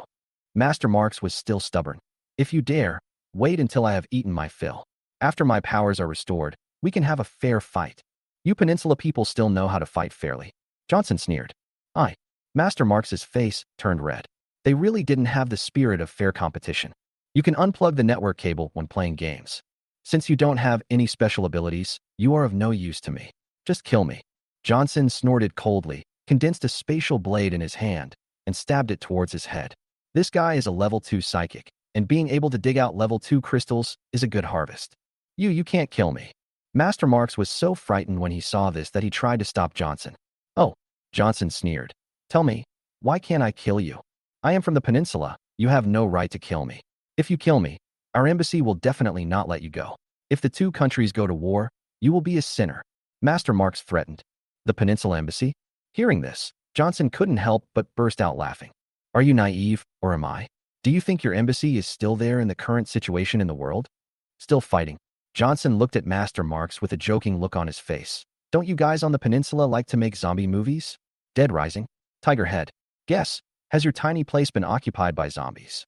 Master Marks was still stubborn. If you dare, wait until I have eaten my fill. After my powers are restored, we can have a fair fight. You Peninsula people still know how to fight fairly. Johnson sneered. Aye. Master Marks's face turned red. They really didn't have the spirit of fair competition. You can unplug the network cable when playing games. Since you don't have any special abilities, you are of no use to me. Just kill me. Johnson snorted coldly, condensed a spatial blade in his hand, and stabbed it towards his head. This guy is a level 2 psychic, and being able to dig out level 2 crystals is a good harvest. You can't kill me. Master Marks was so frightened when he saw this that he tried to stop Johnson. Oh, Johnson sneered. Tell me, why can't I kill you? I am from the peninsula. You have no right to kill me. If you kill me, our embassy will definitely not let you go. If the two countries go to war, you will be a sinner. Master Marks threatened. The Peninsula Embassy? Hearing this, Johnson couldn't help but burst out laughing. Are you naive, or am I? Do you think your embassy is still there in the current situation in the world? Still fighting. Johnson looked at Master Marks with a joking look on his face. Don't you guys on the peninsula like to make zombie movies? Dead Rising? Tiger Head. Guess, has your tiny place been occupied by zombies?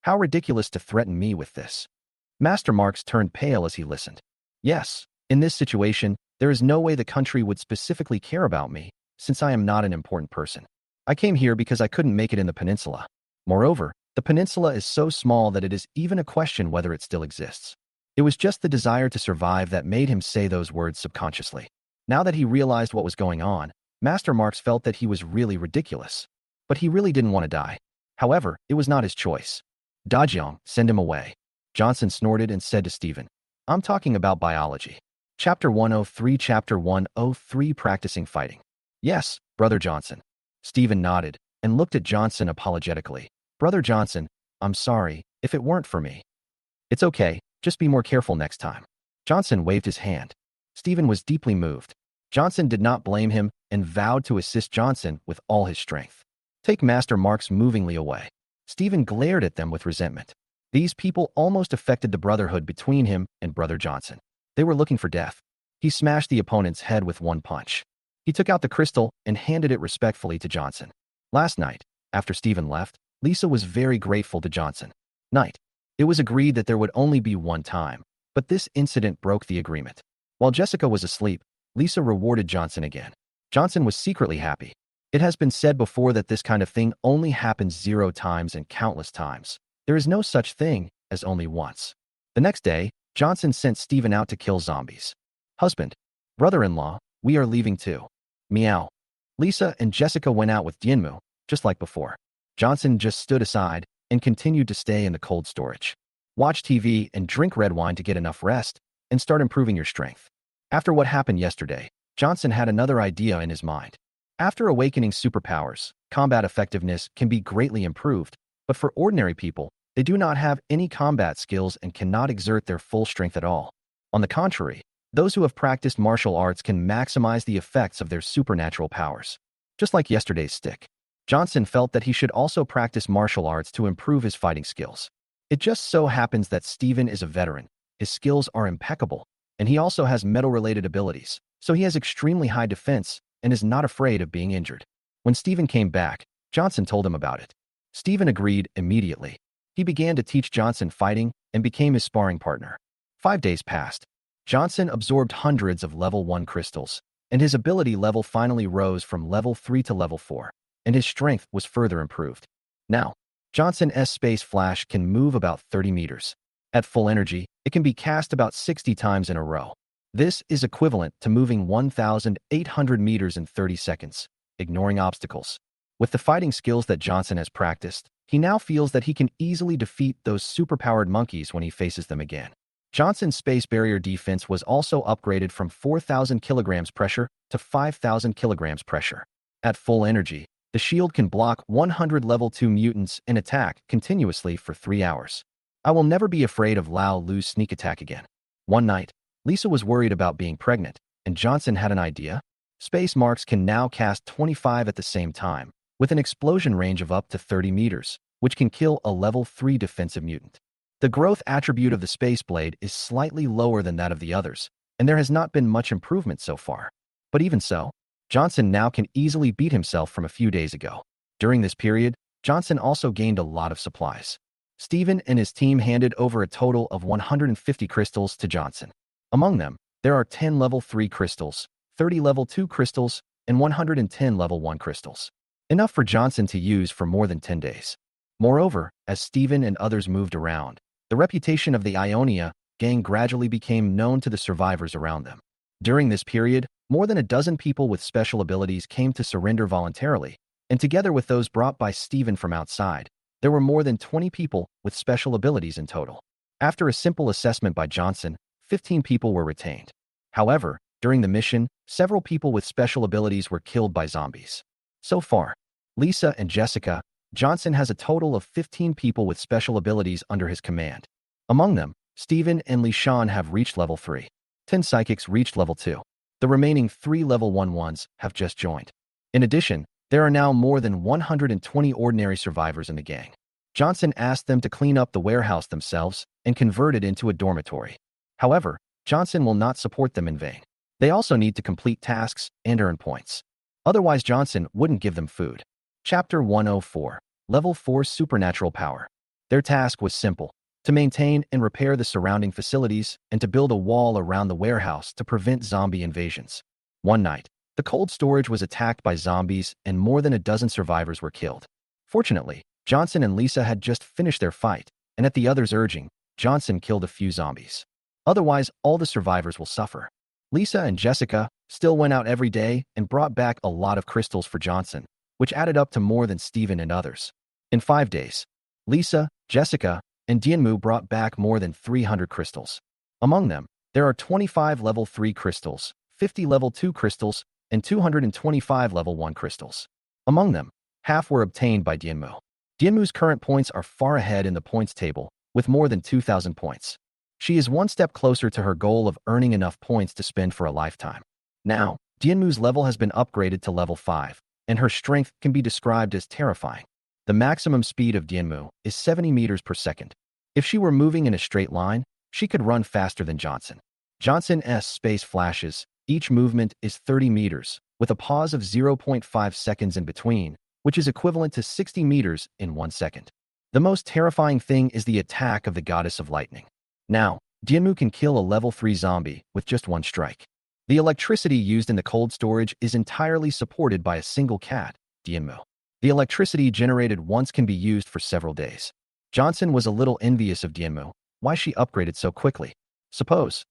How ridiculous to threaten me with this. Master Marks turned pale as he listened. Yes, in this situation, there is no way the country would specifically care about me, since I am not an important person. I came here because I couldn't make it in the peninsula. Moreover, the peninsula is so small that it is even a question whether it still exists. It was just the desire to survive that made him say those words subconsciously. Now that he realized what was going on, Master Marks felt that he was really ridiculous. But he really didn't want to die. However, it was not his choice. Dajiang, send him away. Johnson snorted and said to Stephen, I'm talking about biology. Chapter 103 Chapter 103 Practicing Fighting. Yes, Brother Johnson. Stephen nodded and looked at Johnson apologetically. Brother Johnson, I'm sorry, if it weren't for me. It's okay, just be more careful next time. Johnson waved his hand. Stephen was deeply moved. Johnson did not blame him and vowed to assist Johnson with all his strength. Take Master Marks movingly away. Stephen glared at them with resentment. These people almost affected the brotherhood between him and Brother Johnson. They were looking for death. He smashed the opponent's head with one punch. He took out the crystal and handed it respectfully to Johnson. Last night, after Stephen left, Lisa was very grateful to Johnson. Night. It was agreed that there would only be one time, but this incident broke the agreement. While Jessica was asleep, Lisa rewarded Johnson again. Johnson was secretly happy. It has been said before that this kind of thing only happens 0 times and countless times. There is no such thing as only once. The next day, Johnson sent Stephen out to kill zombies. Husband, brother-in-law, we are leaving too. Meow. Lisa and Jessica went out with Jianmu, just like before. Johnson just stood aside and continued to stay in the cold storage. Watch TV and drink red wine to get enough rest and start improving your strength. After what happened yesterday, Johnson had another idea in his mind. After awakening superpowers, combat effectiveness can be greatly improved, but for ordinary people, they do not have any combat skills and cannot exert their full strength at all. On the contrary, those who have practiced martial arts can maximize the effects of their supernatural powers. Just like yesterday's stick, Johnson felt that he should also practice martial arts to improve his fighting skills. It just so happens that Stephen is a veteran, his skills are impeccable, and he also has metal-related abilities, so he has extremely high defense and is not afraid of being injured. When Stephen came back, Johnson told him about it. Stephen agreed immediately. He began to teach Johnson fighting and became his sparring partner. 5 days passed. Johnson absorbed hundreds of level 1 crystals, and his ability level finally rose from level 3 to level 4, and his strength was further improved. Now, Johnson's Space Flash can move about 30 meters. At full energy, it can be cast about 60 times in a row. This is equivalent to moving 1,800 meters in 30 seconds, ignoring obstacles. With the fighting skills that Johnson has practiced, he now feels that he can easily defeat those superpowered monkeys when he faces them again. Johnson's space barrier defense was also upgraded from 4,000 kilograms pressure to 5,000 kilograms pressure. At full energy, the shield can block 100 level 2 mutants and attack continuously for 3 hours. I will never be afraid of Lao Lu's sneak attack again. One night, Lisa was worried about being pregnant, and Johnson had an idea. Space Marks can now cast 25 at the same time, with an explosion range of up to 30 meters, which can kill a level 3 defensive mutant. The growth attribute of the Space Blade is slightly lower than that of the others, and there has not been much improvement so far. But even so, Johnson now can easily beat himself from a few days ago. During this period, Johnson also gained a lot of supplies. Stephen and his team handed over a total of 150 crystals to Johnson. Among them, there are 10 level 3 crystals, 30 level 2 crystals, and 110 level 1 crystals. Enough for Johnson to use for more than 10 days. Moreover, as Stephen and others moved around, The reputation of the Ionia gang gradually became known to the survivors around them. During this period, more than a dozen people with special abilities came to surrender voluntarily, and together with those brought by Stephen from outside, there were more than 20 people with special abilities in total. After a simple assessment by Johnson, 15 people were retained. However, during the mission, several people with special abilities were killed by zombies. So far, Lisa and Jessica, Johnson has a total of 15 people with special abilities under his command. Among them, Stephen and Lishan have reached level 3. 10 psychics reached level 2. The remaining 3 level 1 ones have just joined. In addition, there are now more than 120 ordinary survivors in the gang. Johnson asked them to clean up the warehouse themselves and convert it into a dormitory. However, Johnson will not support them in vain. They also need to complete tasks and earn points. Otherwise, Johnson wouldn't give them food. Chapter 104. Level 4 Supernatural Power. Their task was simple: to maintain and repair the surrounding facilities and to build a wall around the warehouse to prevent zombie invasions. One night, the cold storage was attacked by zombies and more than a dozen survivors were killed. Fortunately, Johnson and Lisa had just finished their fight, and at the others' urging, Johnson killed a few zombies. Otherwise, all the survivors will suffer. Lisa and Jessica still went out every day and brought back a lot of crystals for Johnson, which added up to more than Stephen and others. In 5 days, Lisa, Jessica, and Dianmu brought back more than 300 crystals. Among them, there are 25 level 3 crystals, 50 level 2 crystals, and 225 level 1 crystals. Among them, half were obtained by Dianmu. Dianmu's current points are far ahead in the points table, with more than 2,000 points. She is one step closer to her goal of earning enough points to spend for a lifetime. Now, Dianmu's level has been upgraded to level 5, and her strength can be described as terrifying. The maximum speed of Dianmu is 70 meters per second. If she were moving in a straight line, she could run faster than Johnson. Johnson's space flashes, each movement is 30 meters, with a pause of 0.5 seconds in between, which is equivalent to 60 meters in 1 second. The most terrifying thing is the attack of the goddess of lightning. Now, Dianmu can kill a level 3 zombie with just one strike. The electricity used in the cold storage is entirely supported by a single cat, Dianmu. The electricity generated once can be used for several days. Johnson was a little envious of Dianmu, why she upgraded so quickly. Suppose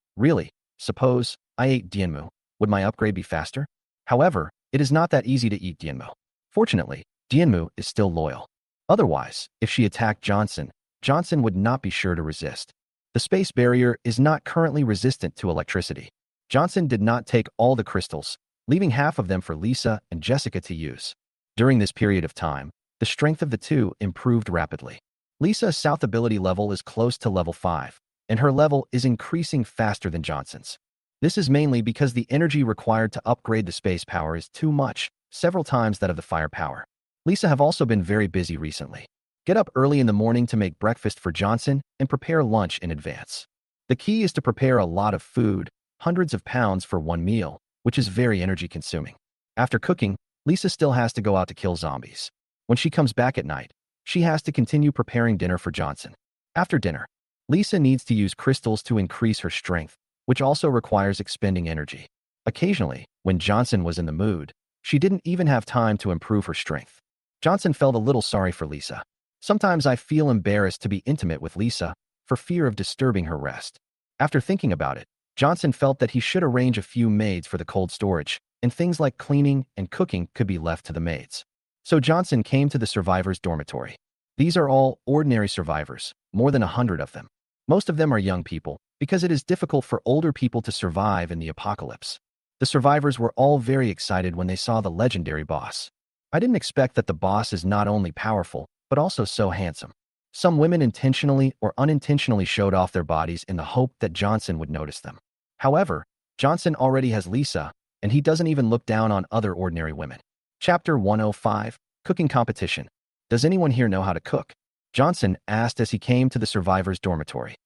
I ate Dianmu, would my upgrade be faster? However, it is not that easy to eat Dianmu. Fortunately, Dianmu is still loyal. Otherwise, if she attacked Johnson, Johnson would not be sure to resist. The space barrier is not currently resistant to electricity. Johnson did not take all the crystals, leaving half of them for Lisa and Jessica to use. During this period of time, the strength of the two improved rapidly. Lisa's south ability level is close to level 5, and her level is increasing faster than Johnson's. This is mainly because the energy required to upgrade the space power is too much, several times that of the fire power. Lisa have also been very busy recently. Get up early in the morning to make breakfast for Johnson and prepare lunch in advance. The key is to prepare a lot of food, hundreds of pounds for one meal, which is very energy consuming. After cooking, Lisa still has to go out to kill zombies. When she comes back at night, she has to continue preparing dinner for Johnson. After dinner, Lisa needs to use crystals to increase her strength, which also requires expending energy. Occasionally, when Johnson was in the mood, she didn't even have time to improve her strength. Johnson felt a little sorry for Lisa. Sometimes I feel embarrassed to be intimate with Lisa for fear of disturbing her rest. After thinking about it, Johnson felt that he should arrange a few maids for the cold storage, and things like cleaning and cooking could be left to the maids. So Johnson came to the survivors' dormitory. These are all ordinary survivors, more than 100 of them. Most of them are young people, because it is difficult for older people to survive in the apocalypse. The survivors were all very excited when they saw the legendary boss. I didn't expect that the boss is not only powerful, but also so handsome. Some women intentionally or unintentionally showed off their bodies in the hope that Johnson would notice them. However, Johnson already has Lisa, and he doesn't even look down on other ordinary women. Chapter 105, Cooking Competition. Does anyone here know how to cook? Johnson asked as he came to the survivors' dormitory.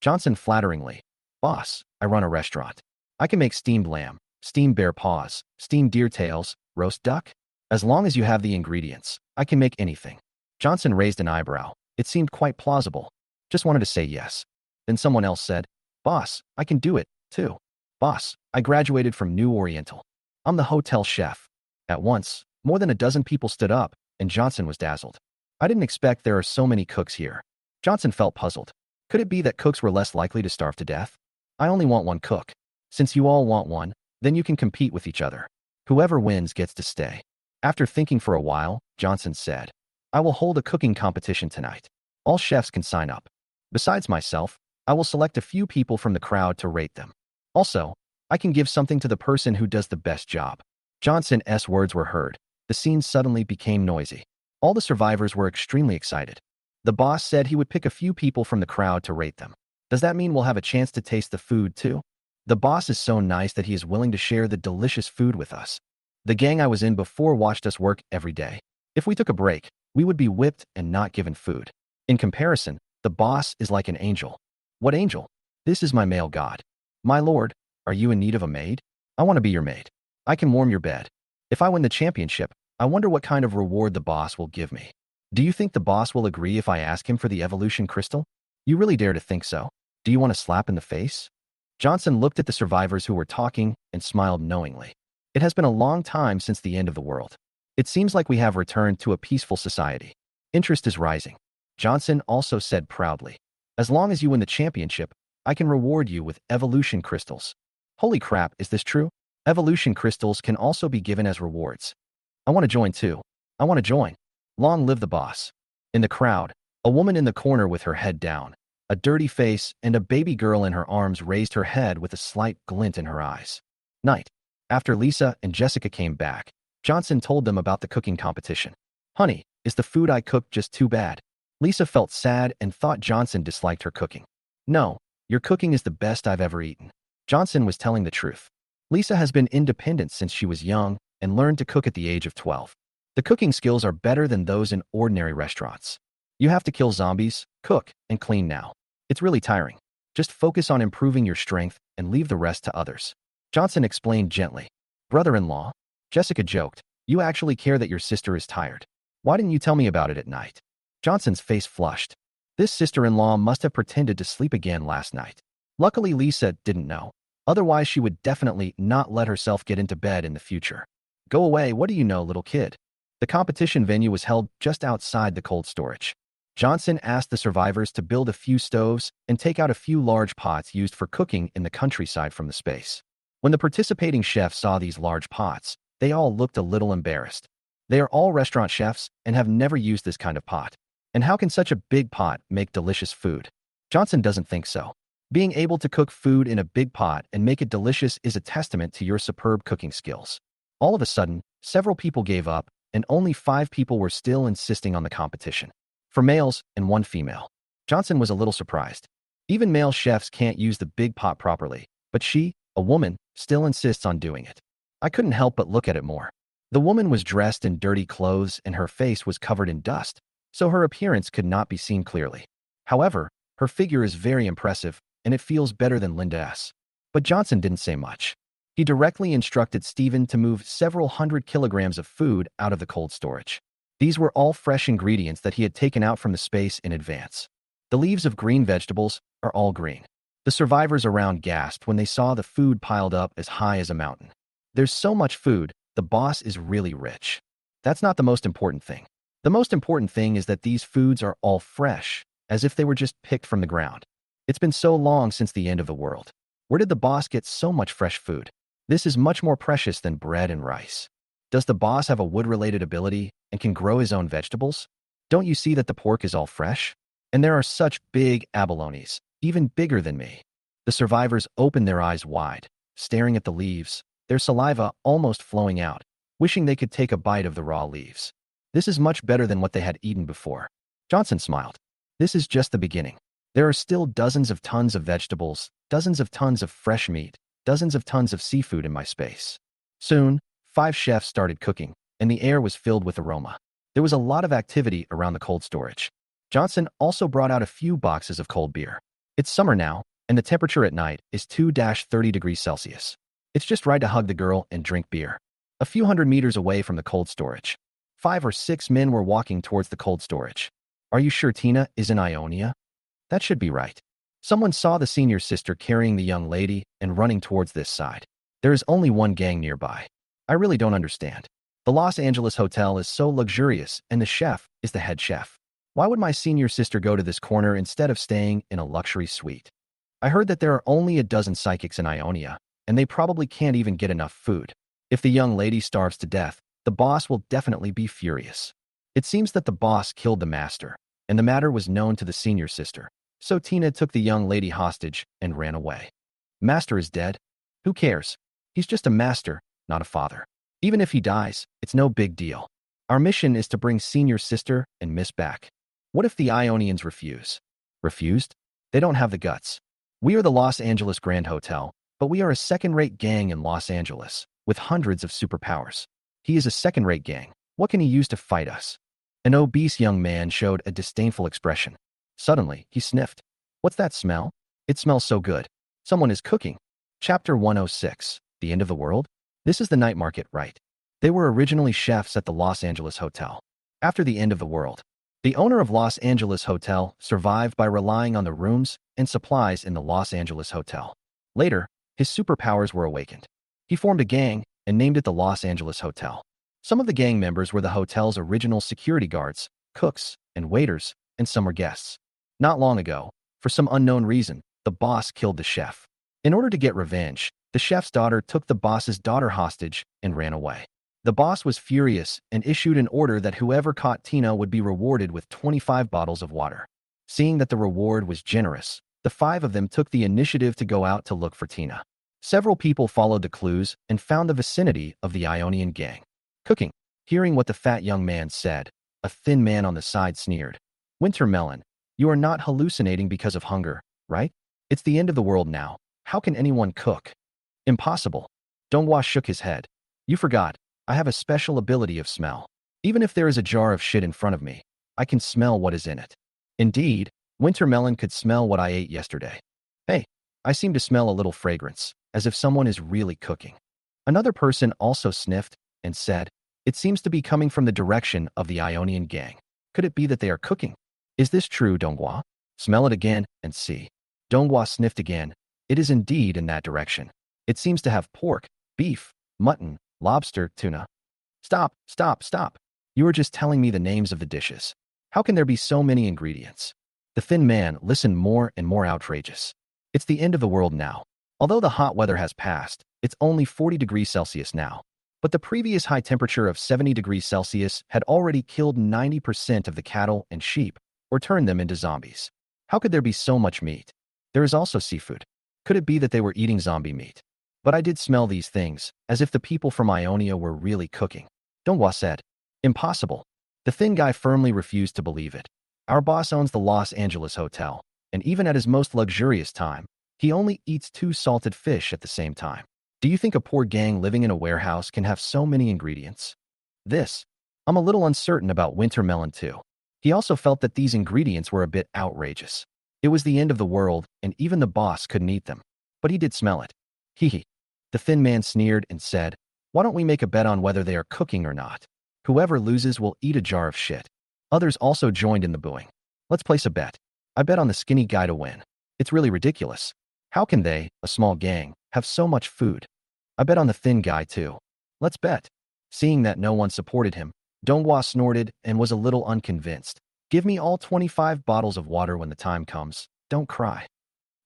Johnson flatteringly. Boss, I run a restaurant. I can make steamed lamb, steamed bear paws, steamed deer tails, roast duck. As long as you have the ingredients, I can make anything. Johnson raised an eyebrow. It seemed quite plausible. Just wanted to say yes. Then someone else said, Boss, I can do it, too. Boss, I graduated from New Oriental. I'm the hotel chef. At once, more than a dozen people stood up, and Johnson was dazzled. I didn't expect there are so many cooks here. Johnson felt puzzled. Could it be that cooks were less likely to starve to death? I only want one cook. Since you all want one, then you can compete with each other. Whoever wins gets to stay. After thinking for a while, Johnson said, I will hold a cooking competition tonight. All chefs can sign up. Besides myself, I will select a few people from the crowd to rate them. Also, I can give something to the person who does the best job. Johnson's words were heard. The scene suddenly became noisy. All the survivors were extremely excited. The boss said he would pick a few people from the crowd to rate them. Does that mean we'll have a chance to taste the food too? The boss is so nice that he is willing to share the delicious food with us. The gang I was in before watched us work every day. If we took a break, we would be whipped and not given food. In comparison, the boss is like an angel. What angel? This is my male god. My lord, are you in need of a maid? I want to be your maid. I can warm your bed. If I win the championship, I wonder what kind of reward the boss will give me. Do you think the boss will agree if I ask him for the evolution crystal? You really dare to think so? Do you want a slap in the face? Johnson looked at the survivors who were talking and smiled knowingly. It has been a long time since the end of the world. It seems like we have returned to a peaceful society. Interest is rising. Johnson also said proudly, as long as you win the championship, I can reward you with evolution crystals. Holy crap, is this true? Evolution crystals can also be given as rewards. I want to join too. I want to join. Long live the boss. In the crowd, a woman in the corner with her head down, a dirty face, and a baby girl in her arms raised her head with a slight glint in her eyes. Night. After Lisa and Jessica came back, Johnson told them about the cooking competition. Honey, is the food I cooked just too bad? Lisa felt sad and thought Johnson disliked her cooking. No, your cooking is the best I've ever eaten. Johnson was telling the truth. Lisa has been independent since she was young and learned to cook at the age of 12. The cooking skills are better than those in ordinary restaurants. You have to kill zombies, cook, and clean now. It's really tiring. Just focus on improving your strength and leave the rest to others. Johnson explained gently. Brother-in-law, Jessica joked, you actually care that your sister is tired. Why didn't you tell me about it at night? Johnson's face flushed. This sister-in-law must have pretended to sleep again last night. Luckily, Lisa didn't know. Otherwise, she would definitely not let herself get into bed in the future. Go away, what do you know, little kid? The competition venue was held just outside the cold storage. Johnson asked the survivors to build a few stoves and take out a few large pots used for cooking in the countryside from the space. When the participating chefs saw these large pots, they all looked a little embarrassed. They are all restaurant chefs and have never used this kind of pot. And how can such a big pot make delicious food? Johnson doesn't think so. Being able to cook food in a big pot and make it delicious is a testament to your superb cooking skills. All of a sudden, several people gave up, and only 5 people were still insisting on the competition. 4 males and 1 female. Johnson was a little surprised. Even male chefs can't use the big pot properly, but she, a woman, still insists on doing it. I couldn't help but look at it more. The woman was dressed in dirty clothes and her face was covered in dust, so her appearance could not be seen clearly. However, her figure is very impressive, and it feels better than Linda's. But Johnson didn't say much. He directly instructed Stephen to move several hundred kilograms of food out of the cold storage. These were all fresh ingredients that he had taken out from the space in advance. The leaves of green vegetables are all green. The survivors around gasped when they saw the food piled up as high as a mountain. There's so much food, the boss is really rich. That's not the most important thing. The most important thing is that these foods are all fresh, as if they were just picked from the ground. It's been so long since the end of the world. Where did the boss get so much fresh food? This is much more precious than bread and rice. Does the boss have a wood-related ability and can grow his own vegetables? Don't you see that the pork is all fresh? And there are such big abalones, even bigger than me. The survivors opened their eyes wide, staring at the leaves, their saliva almost flowing out, wishing they could take a bite of the raw leaves. This is much better than what they had eaten before. Johnson smiled. This is just the beginning. There are still dozens of tons of vegetables, dozens of tons of fresh meat, dozens of tons of seafood in my space. Soon, 5 chefs started cooking, and the air was filled with aroma. There was a lot of activity around the cold storage. Johnson also brought out a few boxes of cold beer. It's summer now, and the temperature at night is 2-30 degrees Celsius. It's just right to hug the girl and drink beer. A few hundred meters away from the cold storage, 5 or 6 men were walking towards the cold storage. Are you sure Tina is in Ionia? That should be right. Someone saw the senior sister carrying the young lady and running towards this side. There is only one gang nearby. I really don't understand. The Los Angeles hotel is so luxurious and the chef is the head chef. Why would my senior sister go to this corner instead of staying in a luxury suite? I heard that there are only a dozen psychics in Ionia, and they probably can't even get enough food. If the young lady starves to death, the boss will definitely be furious. It seems that the boss killed the master, and the matter was known to the senior sister. So Tina took the young lady hostage and ran away. Master is dead? Who cares? He's just a master, not a father. Even if he dies, it's no big deal. Our mission is to bring senior sister and miss back. What if the Ionians refuse? Refused? They don't have the guts. We are the Los Angeles Grand Hotel, but we are a second-rate gang in Los Angeles, with hundreds of superpowers. He is a second-rate gang. What can he use to fight us? An obese young man showed a disdainful expression. Suddenly, he sniffed. What's that smell? It smells so good. Someone is cooking. Chapter 106. The End of the World? This is the night market, right? They were originally chefs at the Los Angeles Hotel. After the end of the world, the owner of Los Angeles Hotel survived by relying on the rooms and supplies in the Los Angeles Hotel. Later, his superpowers were awakened. He formed a gang and named it the Los Angeles Hotel. Some of the gang members were the hotel's original security guards, cooks, and waiters, and some were guests. Not long ago, for some unknown reason, the boss killed the chef. In order to get revenge, the chef's daughter took the boss's daughter hostage and ran away. The boss was furious and issued an order that whoever caught Tina would be rewarded with 25 bottles of water. Seeing that the reward was generous, the 5 of them took the initiative to go out to look for Tina. Several people followed the clues and found the vicinity of the Ionian gang. Cooking. Hearing what the fat young man said, a thin man on the side sneered. Wintermelon, you are not hallucinating because of hunger, right? It's the end of the world now. How can anyone cook? Impossible. Donghua shook his head. You forgot. I have a special ability of smell. Even if there is a jar of shit in front of me, I can smell what is in it. Indeed, Wintermelon could smell what I ate yesterday. Hey, I seem to smell a little fragrance, as if someone is really cooking. Another person also sniffed and said, it seems to be coming from the direction of the Ionian gang. Could it be that they are cooking? Is this true, Donghua? Smell it again and see. Donghua sniffed again. It is indeed in that direction. It seems to have pork, beef, mutton, lobster, tuna. Stop, stop, stop. You are just telling me the names of the dishes. How can there be so many ingredients? The thin man listened more and more outrageous. It's the end of the world now. Although the hot weather has passed, it's only 40 degrees Celsius now. But the previous high temperature of 70 degrees Celsius had already killed 90% of the cattle and sheep, or turned them into zombies. How could there be so much meat? There is also seafood. Could it be that they were eating zombie meat? But I did smell these things, as if the people from Ionia were really cooking. Donghua said. Impossible. The thin guy firmly refused to believe it. Our boss owns the Los Angeles Hotel, and even at his most luxurious time, he only eats 2 salted fish at the same time. Do you think a poor gang living in a warehouse can have so many ingredients? I'm a little uncertain about Wintermelon too. He also felt that these ingredients were a bit outrageous. It was the end of the world, and even the boss couldn't eat them. But he did smell it. Hee hee. The thin man sneered and said, why don't we make a bet on whether they are cooking or not? Whoever loses will eat a jar of shit. Others also joined in the booing. Let's place a bet. I bet on the skinny guy to win. It's really ridiculous. How can they, a small gang, have so much food? I bet on the thin guy too. Let's bet. Seeing that no one supported him, Donghua snorted and was a little unconvinced. Give me all 25 bottles of water when the time comes. Don't cry.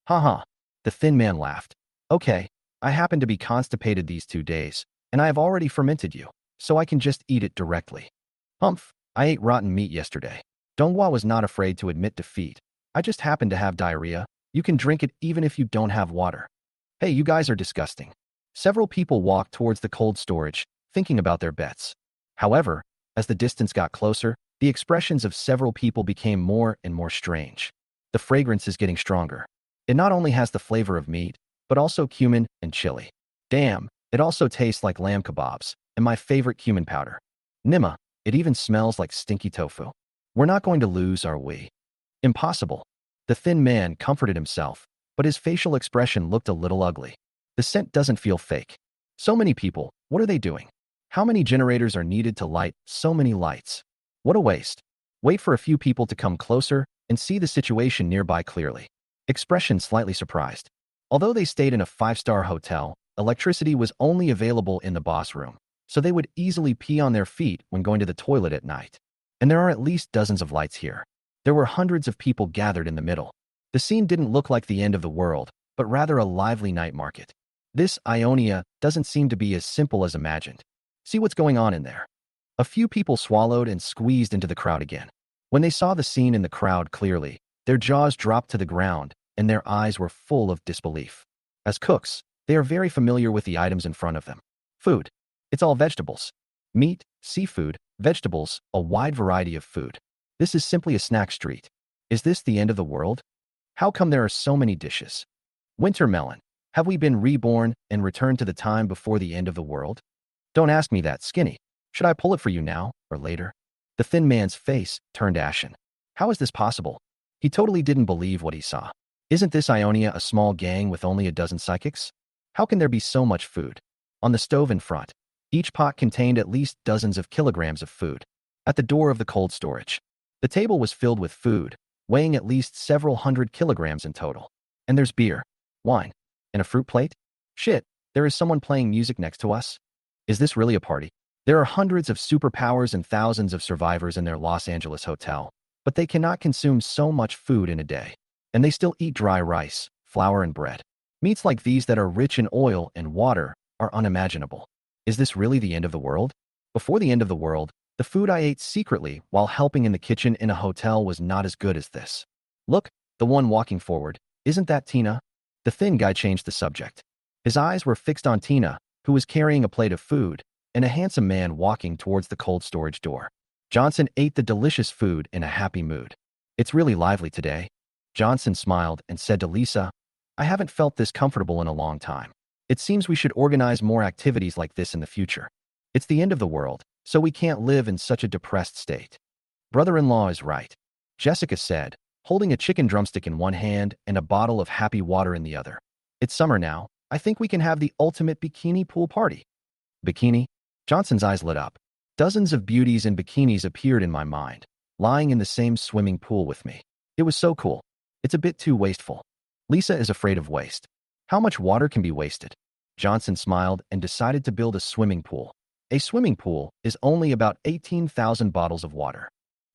Ha. The thin man laughed. Okay, I happen to be constipated these 2 days, and I have already fermented you, so I can just eat it directly. Humph, I ate rotten meat yesterday. Donghua was not afraid to admit defeat. I just happened to have diarrhea. You can drink it even if you don't have water. Hey, you guys are disgusting. Several people walked towards the cold storage, thinking about their bets. However, as the distance got closer, the expressions of several people became more and more strange. The fragrance is getting stronger. It not only has the flavor of meat, but also cumin and chili. Damn, it also tastes like lamb kebabs, and my favorite cumin powder. Nima, it even smells like stinky tofu. We're not going to lose, are we? Impossible. The thin man comforted himself, but his facial expression looked a little ugly. The scent doesn't feel fake. So many people, what are they doing? How many generators are needed to light so many lights? What a waste. Wait for a few people to come closer and see the situation nearby clearly. Expression slightly surprised. Although they stayed in a 5-star hotel, electricity was only available in the boss room, so they would easily pee on their feet when going to the toilet at night. And there are at least dozens of lights here. There were hundreds of people gathered in the middle. The scene didn't look like the end of the world, but rather a lively night market. This Ionia doesn't seem to be as simple as imagined. See what's going on in there. A few people swallowed and squeezed into the crowd again. When they saw the scene in the crowd clearly, their jaws dropped to the ground and their eyes were full of disbelief. As cooks, they are very familiar with the items in front of them. Food. It's all vegetables. Meat, seafood, vegetables, a wide variety of food. This is simply a snack street. Is this the end of the world? How come there are so many dishes? Winter melon. Have we been reborn and returned to the time before the end of the world? Don't ask me that, Skinny. Should I pull it for you now or later? The thin man's face turned ashen. How is this possible? He totally didn't believe what he saw. Isn't this Ionia a small gang with only a dozen psychics? How can there be so much food? On the stove in front, each pot contained at least dozens of kilograms of food. At the door of the cold storage, the table was filled with food, weighing at least several hundred kilograms in total. And there's beer, wine, and a fruit plate? Shit, there is someone playing music next to us? Is this really a party? There are hundreds of superpowers and thousands of survivors in their Los Angeles hotel, but they cannot consume so much food in a day. And they still eat dry rice, flour, and bread. Meats like these that are rich in oil and water are unimaginable. Is this really the end of the world? Before the end of the world, the food I ate secretly while helping in the kitchen in a hotel was not as good as this. Look, the one walking forward, isn't that Tina? The thin guy changed the subject. His eyes were fixed on Tina, who was carrying a plate of food, and a handsome man walking towards the cold storage door. Johnson ate the delicious food in a happy mood. It's really lively today. Johnson smiled and said to Lisa, I haven't felt this comfortable in a long time. It seems we should organize more activities like this in the future. It's the end of the world, so we can't live in such a depressed state. Brother-in-law is right, Jessica said, holding a chicken drumstick in one hand and a bottle of happy water in the other. It's summer now. I think we can have the ultimate bikini pool party. Bikini? Johnson's eyes lit up. Dozens of beauties in bikinis appeared in my mind, lying in the same swimming pool with me. It was so cool. It's a bit too wasteful. Lisa is afraid of waste. How much water can be wasted? Johnson smiled and decided to build a swimming pool. A swimming pool is only about 18,000 bottles of water.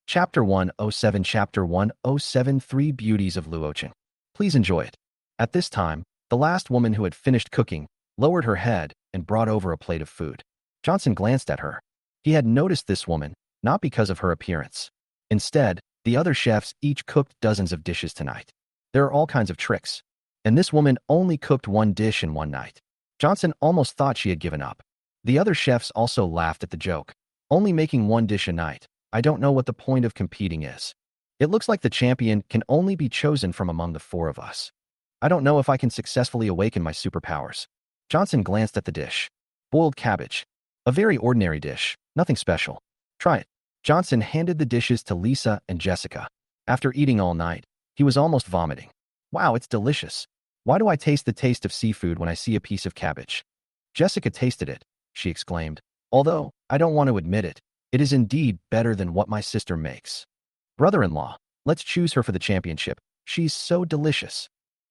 Chapter 107 Chapter 107 3 Beauties of Luochen. Please enjoy it. At this time, the last woman who had finished cooking lowered her head and brought over a plate of food. Johnson glanced at her. He had noticed this woman, not because of her appearance. Instead, the other chefs each cooked dozens of dishes tonight. There are all kinds of tricks. And this woman only cooked one dish in one night. Johnson almost thought she had given up. The other chefs also laughed at the joke. Only making one dish a night. I don't know what the point of competing is. It looks like the champion can only be chosen from among the four of us. I don't know if I can successfully awaken my superpowers. Johnson glanced at the dish. Boiled cabbage. A very ordinary dish, nothing special. Try it. Johnson handed the dishes to Lisa and Jessica. After eating all night, he was almost vomiting. Wow, it's delicious. Why do I taste the taste of seafood when I see a piece of cabbage? Jessica tasted it, she exclaimed. Although, I don't want to admit it, it is indeed better than what my sister makes. Brother-in-law, let's choose her for the championship. She's so delicious.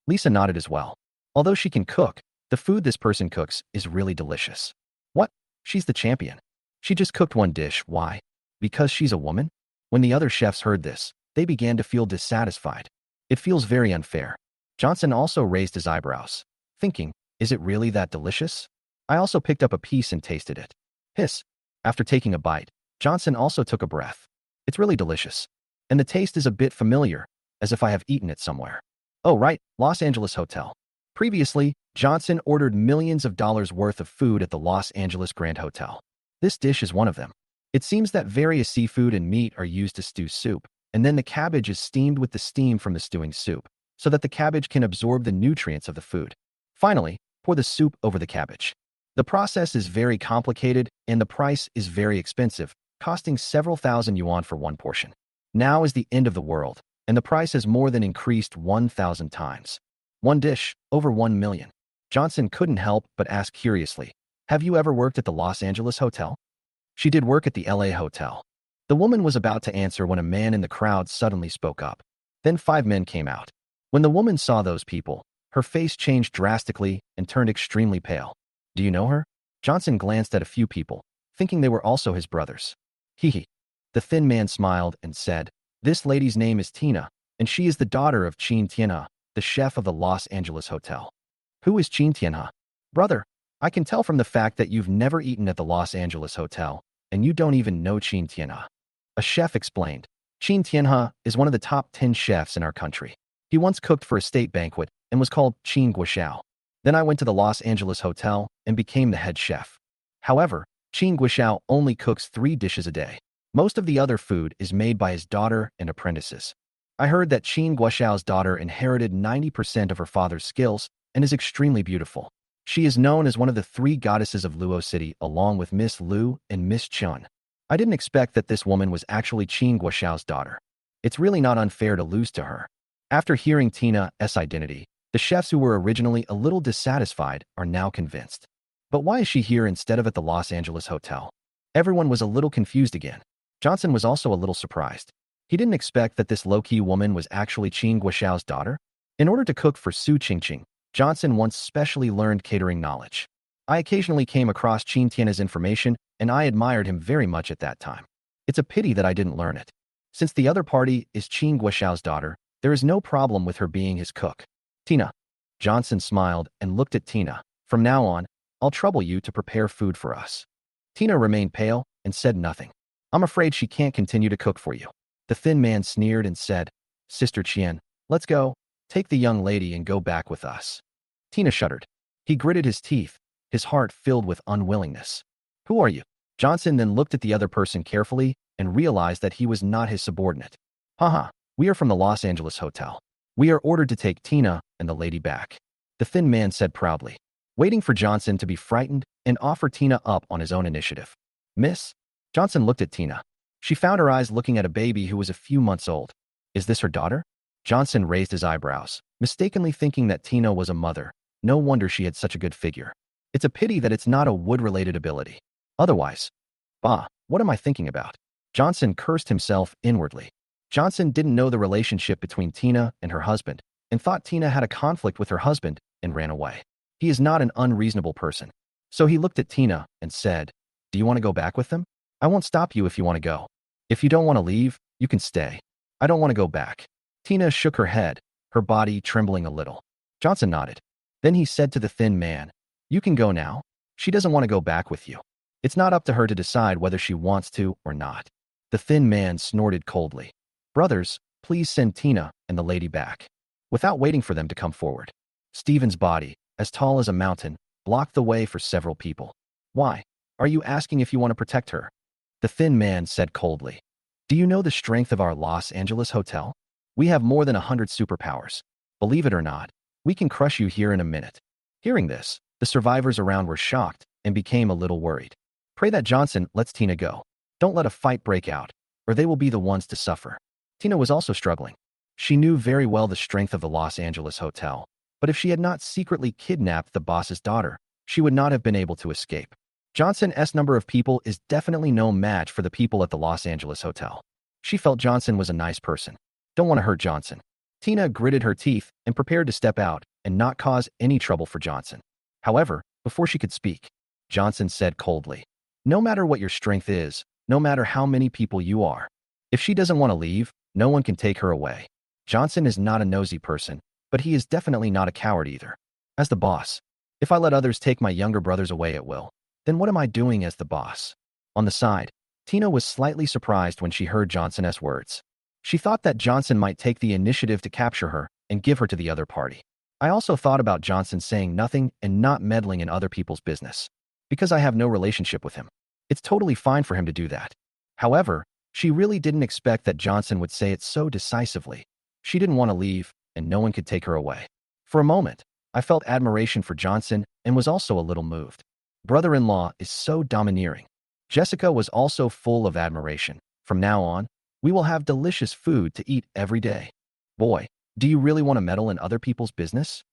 Lisa nodded as well. Although she can cook, the food this person cooks is really delicious. What? She's the champion. She just cooked one dish. Why? Because she's a woman? When the other chefs heard this, they began to feel dissatisfied. It feels very unfair. Johnson also raised his eyebrows, thinking, is it really that delicious? I also picked up a piece and tasted it. Hiss. After taking a bite, Johnson also took a breath. It's really delicious. And the taste is a bit familiar, as if I have eaten it somewhere. Oh right, Los Angeles Hotel. Previously, Johnson ordered millions of dollars worth of food at the Los Angeles Grand Hotel. This dish is one of them. It seems that various seafood and meat are used to stew soup, and then the cabbage is steamed with the steam from the stewing soup, so that the cabbage can absorb the nutrients of the food. Finally, pour the soup over the cabbage. The process is very complicated, and the price is very expensive, costing several thousand yuan for one portion. Now is the end of the world, and the price has more than increased 1,000 times. One dish, over 1 million. Johnson couldn't help but ask curiously, have you ever worked at the Los Angeles Hotel? She did work at the LA Hotel. The woman was about to answer when a man in the crowd suddenly spoke up. Then 5 men came out. When the woman saw those people, her face changed drastically and turned extremely pale. Do you know her? Johnson glanced at a few people, thinking they were also his brothers. Hee hee. The thin man smiled and said, This lady's name is Tina, and she is the daughter of Qin Tianhe, the chef of the Los Angeles hotel. Who is Qin Tianhe? Brother, I can tell from the fact that you've never eaten at the Los Angeles hotel, and you don't even know Qin Tianhe. A chef explained. Qin Tianhe is one of the top 10 chefs in our country. He once cooked for a state banquet and was called Qin Guoxiao. Then I went to the Los Angeles hotel and became the head chef. However, Qin Guoxiao only cooks 3 dishes a day. Most of the other food is made by his daughter and apprentices. I heard that Qin Guoxiao's daughter inherited 90% of her father's skills and is extremely beautiful. She is known as one of the 3 goddesses of Luo City along with Miss Lu and Miss Chun. I didn't expect that this woman was actually Qin Guoxiao's daughter. It's really not unfair to lose to her. After hearing Tina's identity, the chefs who were originally a little dissatisfied are now convinced. But why is she here instead of at the Los Angeles hotel? Everyone was a little confused again. Johnson was also a little surprised. He didn't expect that this low-key woman was actually Qin Guoxiao's daughter. In order to cook for Su Qingqing, Johnson once specially learned catering knowledge. I occasionally came across Qin Tianhe's information, and I admired him very much at that time. It's a pity that I didn't learn it. Since the other party is Qin Guoxiao's daughter, there is no problem with her being his cook. Tina. Johnson smiled and looked at Tina. From now on, I'll trouble you to prepare food for us. Tina remained pale and said nothing. I'm afraid she can't continue to cook for you. The thin man sneered and said, Sister Qian, let's go. Take the young lady and go back with us. Tina shuddered. He gritted his teeth, his heart filled with unwillingness. Who are you? Johnson then looked at the other person carefully and realized that he was not his subordinate. Haha, we are from the Los Angeles hotel. We are ordered to take Tina and the lady back. The thin man said proudly, waiting for Johnson to be frightened and offer Tina up on his own initiative. Miss? Johnson looked at Tina. She found her eyes looking at a baby who was a few months old. Is this her daughter? Johnson raised his eyebrows, mistakenly thinking that Tina was a mother. No wonder she had such a good figure. It's a pity that it's not a wood-related ability. Otherwise, bah, what am I thinking about? Johnson cursed himself inwardly. Johnson didn't know the relationship between Tina and her husband and thought Tina had a conflict with her husband and ran away. He is not an unreasonable person. So he looked at Tina and said, Do you want to go back with them? I won't stop you if you want to go. If you don't want to leave, you can stay. I don't want to go back. Tina shook her head, her body trembling a little. Johnson nodded. Then he said to the thin man, You can go now. She doesn't want to go back with you. It's not up to her to decide whether she wants to or not. The thin man snorted coldly. Brothers, please send Tina and the lady back. Without waiting for them to come forward. Stephen's body, as tall as a mountain, blocked the way for several people. Why? Are you asking if you want to protect her? The thin man said coldly. Do you know the strength of our Los Angeles hotel? We have more than 100 superpowers. Believe it or not, we can crush you here in a minute. Hearing this, the survivors around were shocked and became a little worried. Pray that Johnson lets Tina go. Don't let a fight break out, or they will be the ones to suffer. Tina was also struggling. She knew very well the strength of the Los Angeles hotel, but if she had not secretly kidnapped the boss's daughter, she would not have been able to escape. Johnson's number of people is definitely no match for the people at the Los Angeles hotel. She felt Johnson was a nice person. Don't want to hurt Johnson. Tina gritted her teeth and prepared to step out and not cause any trouble for Johnson. However, before she could speak, Johnson said coldly, No matter what your strength is, no matter how many people you are, if she doesn't want to leave, no one can take her away. Johnson is not a nosy person, but he is definitely not a coward either. As the boss, if I let others take my younger brothers away at will, then what am I doing as the boss? On the side, Tina was slightly surprised when she heard Johnson's words. She thought that Johnson might take the initiative to capture her and give her to the other party. I also thought about Johnson saying nothing and not meddling in other people's business. Because I have no relationship with him. It's totally fine for him to do that. However, she really didn't expect that Johnson would say it so decisively. She didn't want to leave, and no one could take her away. For a moment, I felt admiration for Johnson and was also a little moved. Brother-in-law is so domineering. Jessica was also full of admiration. From now on, we will have delicious food to eat every day. Boy, do you really want to meddle in other people's business?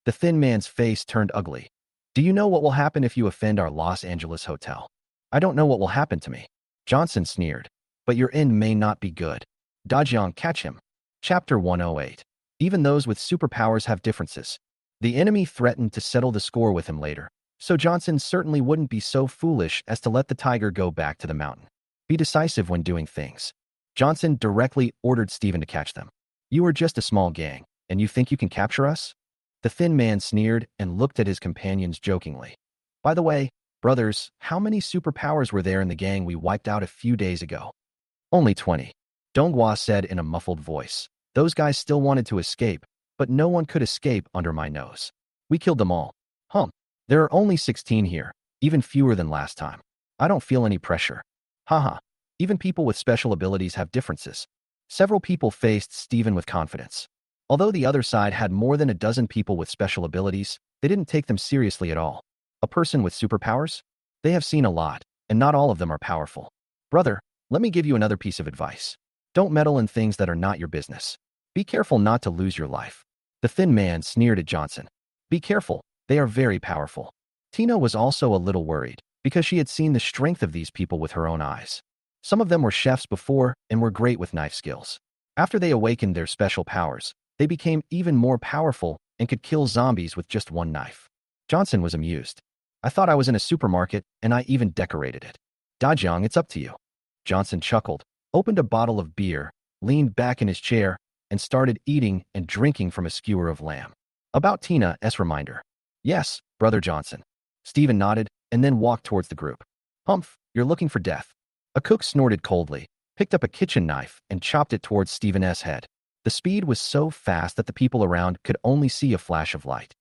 The thin man's face turned ugly. Do you know what will happen if you offend our Los Angeles hotel? I don't know what will happen to me. Johnson sneered. But your end may not be good. Dajiang, catch him. Chapter 108. Even those with superpowers have differences. The enemy threatened to settle the score with him later, so Johnson certainly wouldn't be so foolish as to let the tiger go back to the mountain. Be decisive when doing things. Johnson directly ordered Steven to catch them. You are just a small gang, and you think you can capture us? The thin man sneered and looked at his companions jokingly. By the way, brothers, how many superpowers were there in the gang we wiped out a few days ago? Only 20. Donghua said in a muffled voice. Those guys still wanted to escape, but no one could escape under my nose. We killed them all. There are only 16 here, even fewer than last time. I don't feel any pressure. Haha. Even people with special abilities have differences. Several people faced Steven with confidence. Although the other side had more than a dozen people with special abilities, they didn't take them seriously at all. A person with superpowers? They have seen a lot, and not all of them are powerful. Brother, let me give you another piece of advice. Don't meddle in things that are not your business. Be careful not to lose your life. The thin man sneered at Johnson. Be careful, they are very powerful. Tina was also a little worried, because she had seen the strength of these people with her own eyes. Some of them were chefs before and were great with knife skills. After they awakened their special powers, they became even more powerful and could kill zombies with just one knife. Johnson was amused. I thought I was in a supermarket, and I even decorated it. Dajiang, it's up to you. Johnson chuckled, opened a bottle of beer, leaned back in his chair, and started eating and drinking from a skewer of lamb. About Tina's reminder. Yes, Brother Johnson. Steven nodded and then walked towards the group. Humph, you're looking for death. A cook snorted coldly, picked up a kitchen knife, and chopped it towards Steven's head. The speed was so fast that the people around could only see a flash of light.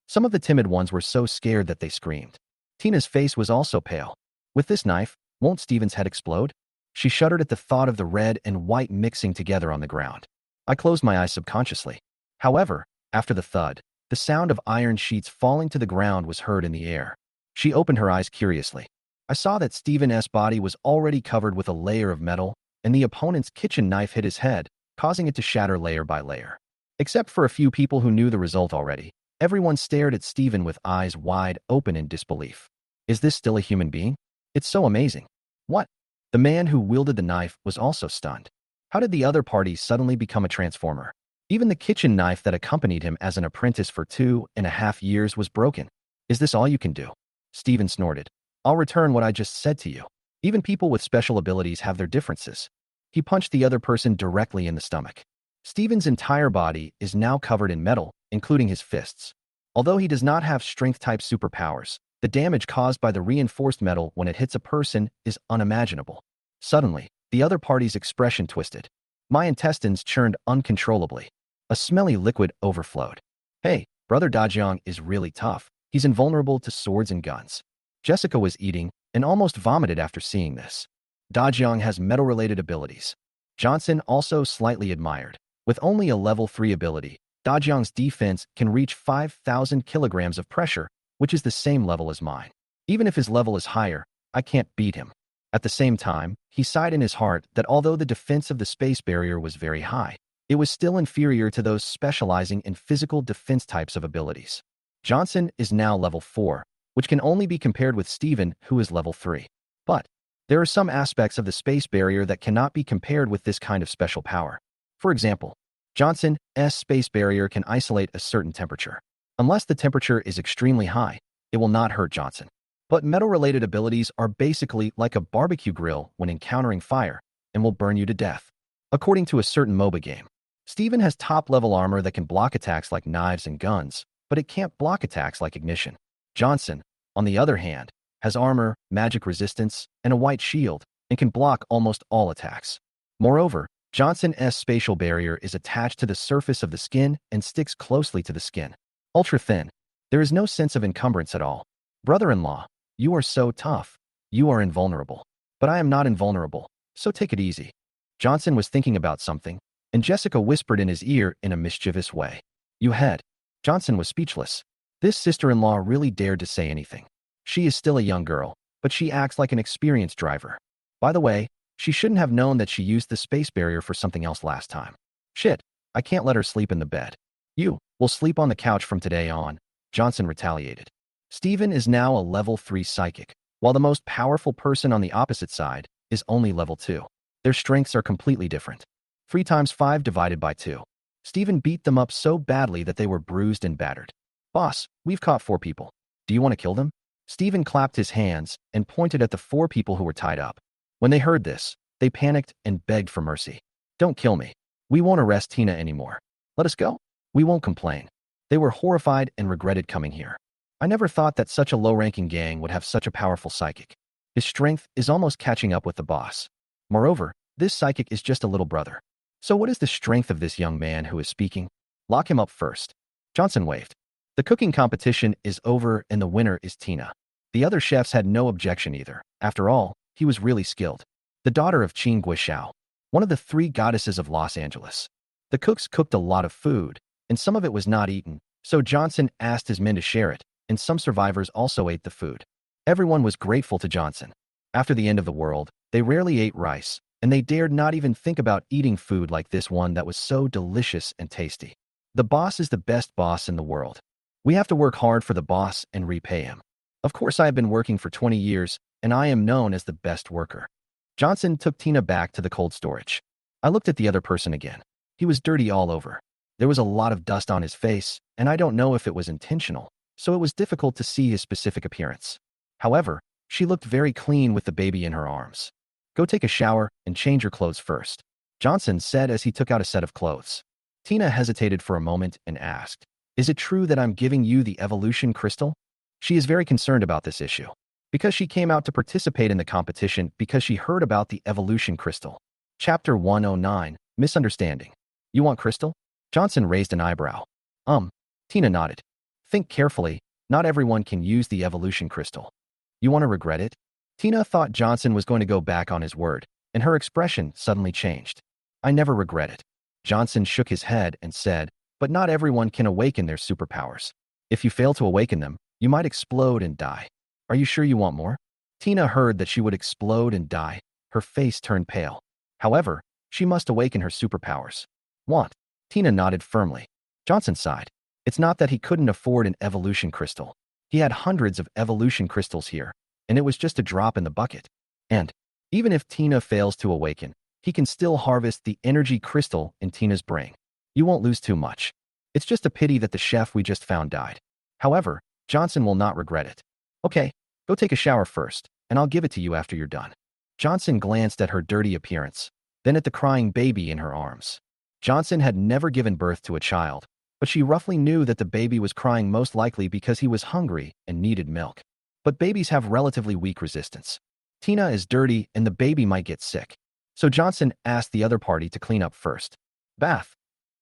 Some of the timid ones were so scared that they screamed. Tina's face was also pale. With this knife, won't Steven's head explode? She shuddered at the thought of the red and white mixing together on the ground. I closed my eyes subconsciously. However, after the thud, the sound of iron sheets falling to the ground was heard in the air. She opened her eyes curiously. I saw that Steven's body was already covered with a layer of metal, and the opponent's kitchen knife hit his head, causing it to shatter layer by layer. Except for a few people who knew the result already, everyone stared at Steven with eyes wide open in disbelief. Is this still a human being? It's so amazing. What? The man who wielded the knife was also stunned. How did the other party suddenly become a transformer? Even the kitchen knife that accompanied him as an apprentice for 2.5 years was broken. Is this all you can do? Steven snorted. I'll return what I just said to you. Even people with special abilities have their differences. He punched the other person directly in the stomach. Steven's entire body is now covered in metal, including his fists. Although he does not have strength-type superpowers, the damage caused by the reinforced metal when it hits a person is unimaginable. Suddenly, the other party's expression twisted. My intestines churned uncontrollably. A smelly liquid overflowed. Hey, Brother Dajiang is really tough. He's invulnerable to swords and guns. Jessica was eating and almost vomited after seeing this. Dajiang has metal-related abilities. Johnson also slightly admired. With only a level 3 ability, Dajiang's defense can reach 5,000 kilograms of pressure, which is the same level as mine. Even if his level is higher, I can't beat him. At the same time, he sighed in his heart that although the defense of the space barrier was very high, it was still inferior to those specializing in physical defense types of abilities. Johnson is now level 4, which can only be compared with Steven, who is level 3. But there are some aspects of the space barrier that cannot be compared with this kind of special power. For example, Johnson's space barrier can isolate a certain temperature. Unless the temperature is extremely high, it will not hurt Johnson. But metal-related abilities are basically like a barbecue grill when encountering fire and will burn you to death. According to a certain MOBA game, Steven has top-level armor that can block attacks like knives and guns, but it can't block attacks like ignition. Johnson, on the other hand, has armor, magic resistance, and a white shield, and can block almost all attacks. Moreover, Johnson's spatial barrier is attached to the surface of the skin and sticks closely to the skin. Ultra thin. There is no sense of encumbrance at all. Brother-in-law, you are so tough. You are invulnerable. But I am not invulnerable, so take it easy. Johnson was thinking about something, and Jessica whispered in his ear in a mischievous way. You had. Johnson was speechless. This sister-in-law really dared to say anything. She is still a young girl, but she acts like an experienced driver. By the way, she shouldn't have known that she used the space barrier for something else last time. Shit, I can't let her sleep in the bed. You will sleep on the couch from today on, Johnson retaliated. Steven is now a level 3 psychic, while the most powerful person on the opposite side is only level 2. Their strengths are completely different. 3 times 5 divided by 2. Steven beat them up so badly that they were bruised and battered. Boss, we've caught 4 people. Do you want to kill them? Steven clapped his hands and pointed at the 4 people who were tied up. When they heard this, They panicked and begged for mercy. Don't kill me. We won't arrest Tina anymore. Let us go. We won't complain. They were horrified and regretted coming here. I never thought that such a low-ranking gang would have such a powerful psychic. His strength is almost catching up with the boss. Moreover, this psychic is just a little brother. So what is the strength of this young man who is speaking? Lock him up first. Johnson waved. The cooking competition is over and the winner is Tina. The other chefs had no objection either. After all, he was really skilled. The daughter of Qin Guishao, one of the 3 goddesses of Los Angeles. The cooks cooked a lot of food, and some of it was not eaten, so Johnson asked his men to share it, and some survivors also ate the food. Everyone was grateful to Johnson. After the end of the world, they rarely ate rice, and they dared not even think about eating food like this one that was so delicious and tasty. The boss is the best boss in the world. We have to work hard for the boss and repay him. Of course, I have been working for 20 years, and I am known as the best worker. Johnson took Tina back to the cold storage. I looked at the other person again. He was dirty all over. There was a lot of dust on his face, and I don't know if it was intentional, so it was difficult to see his specific appearance. However, she looked very clean with the baby in her arms. Go take a shower and change your clothes first, Johnson said as he took out a set of clothes. Tina hesitated for a moment and asked, is it true that I'm giving you the evolution crystal? She is very concerned about this issue, because she came out to participate in the competition because she heard about the evolution crystal. Chapter 109, Misunderstanding. You want crystal? Johnson raised an eyebrow. Tina nodded. Think carefully, not everyone can use the evolution crystal. You want to regret it? Tina thought Johnson was going to go back on his word, and her expression suddenly changed. I never regret it. Johnson shook his head and said, but not everyone can awaken their superpowers. If you fail to awaken them, you might explode and die. Are you sure you want more? Tina heard that she would explode and die. Her face turned pale. However, she must awaken her superpowers. Want? Tina nodded firmly. Johnson sighed. It's not that he couldn't afford an evolution crystal. He had hundreds of evolution crystals here, and it was just a drop in the bucket. And, even if Tina fails to awaken, he can still harvest the energy crystal in Tina's brain. You won't lose too much. It's just a pity that the chef we just found died. However, Johnson will not regret it. Okay, go take a shower first, and I'll give it to you after you're done. Johnson glanced at her dirty appearance, then at the crying baby in her arms. Johnson had never given birth to a child, but she roughly knew that the baby was crying most likely because he was hungry and needed milk. But babies have relatively weak resistance. Tina is dirty and the baby might get sick. So Johnson asked the other party to clean up first. Bath.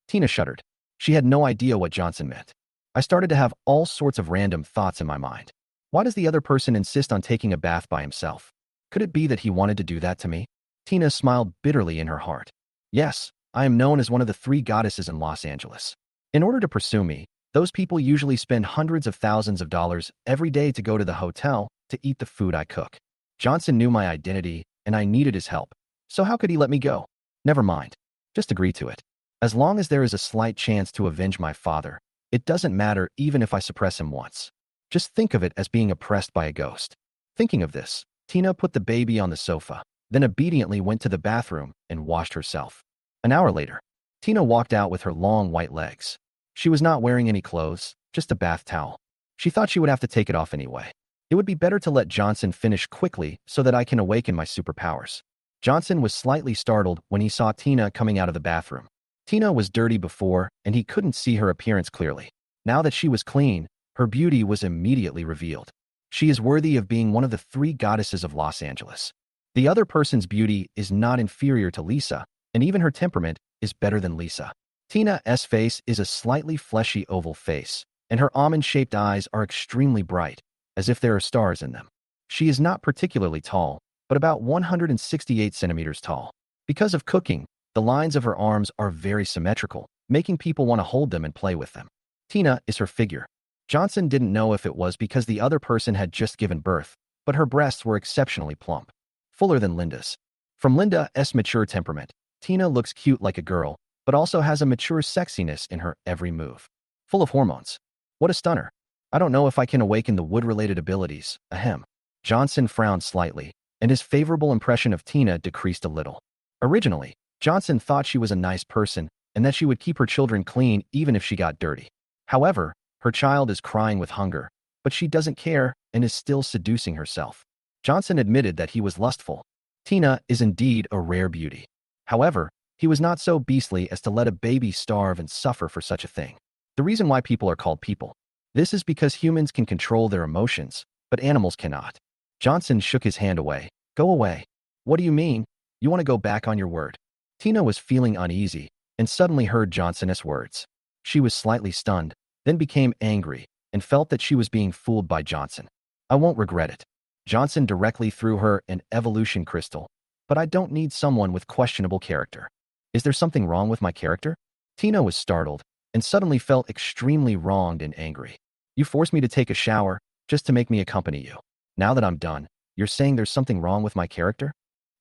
Tina shuddered. She had no idea what Johnson meant. I started to have all sorts of random thoughts in my mind. Why does the other person insist on taking a bath by himself? Could it be that he wanted to do that to me? Tina smiled bitterly in her heart. Yes, I am known as one of the 3 goddesses in Los Angeles. In order to pursue me, those people usually spend hundreds of thousands of dollars every day to go to the hotel to eat the food I cook. Johnson knew my identity, and I needed his help. So how could he let me go? Never mind. Just agree to it. As long as there is a slight chance to avenge my father, it doesn't matter even if I suppress him once. Just think of it as being oppressed by a ghost. Thinking of this, Tina put the baby on the sofa, then obediently went to the bathroom and washed herself. An hour later, Tina walked out with her long white legs. She was not wearing any clothes, just a bath towel. She thought she would have to take it off anyway. It would be better to let Johnson finish quickly so that I can awaken my superpowers. Johnson was slightly startled when he saw Tina coming out of the bathroom. Tina was dirty before, and he couldn't see her appearance clearly. Now that she was clean, her beauty was immediately revealed. She is worthy of being one of the 3 goddesses of Los Angeles. The other person's beauty is not inferior to Lisa, and even her temperament is better than Lisa. Tina's face is a slightly fleshy oval face, and her almond-shaped eyes are extremely bright, as if there are stars in them. She is not particularly tall, but about 168 centimeters tall. Because of cooking, the lines of her arms are very symmetrical, making people want to hold them and play with them. Tina is her figure. Johnson didn't know if it was because the other person had just given birth, but her breasts were exceptionally plump, fuller than Linda's. From Linda's mature temperament, Tina looks cute like a girl, but also has a mature sexiness in her every move. Full of hormones. What a stunner. I don't know if I can awaken the wood-related abilities, ahem. Johnson frowned slightly, and his favorable impression of Tina decreased a little. Originally, Johnson thought she was a nice person and that she would keep her children clean even if she got dirty. However, her child is crying with hunger, but she doesn't care and is still seducing herself. Johnson admitted that he was lustful. Tina is indeed a rare beauty. However, he was not so beastly as to let a baby starve and suffer for such a thing. The reason why people are called people. This is because humans can control their emotions, but animals cannot. Johnson shook his hand away. Go away. What do you mean? You want to go back on your word? Tina was feeling uneasy and suddenly heard Johnson's words. She was slightly stunned, then became angry and felt that she was being fooled by Johnson. I won't regret it. Johnson directly threw her an evolution crystal, but I don't need someone with questionable character. Is there something wrong with my character? Tina was startled and suddenly felt extremely wronged and angry. You forced me to take a shower just to make me accompany you. Now that I'm done, you're saying there's something wrong with my character?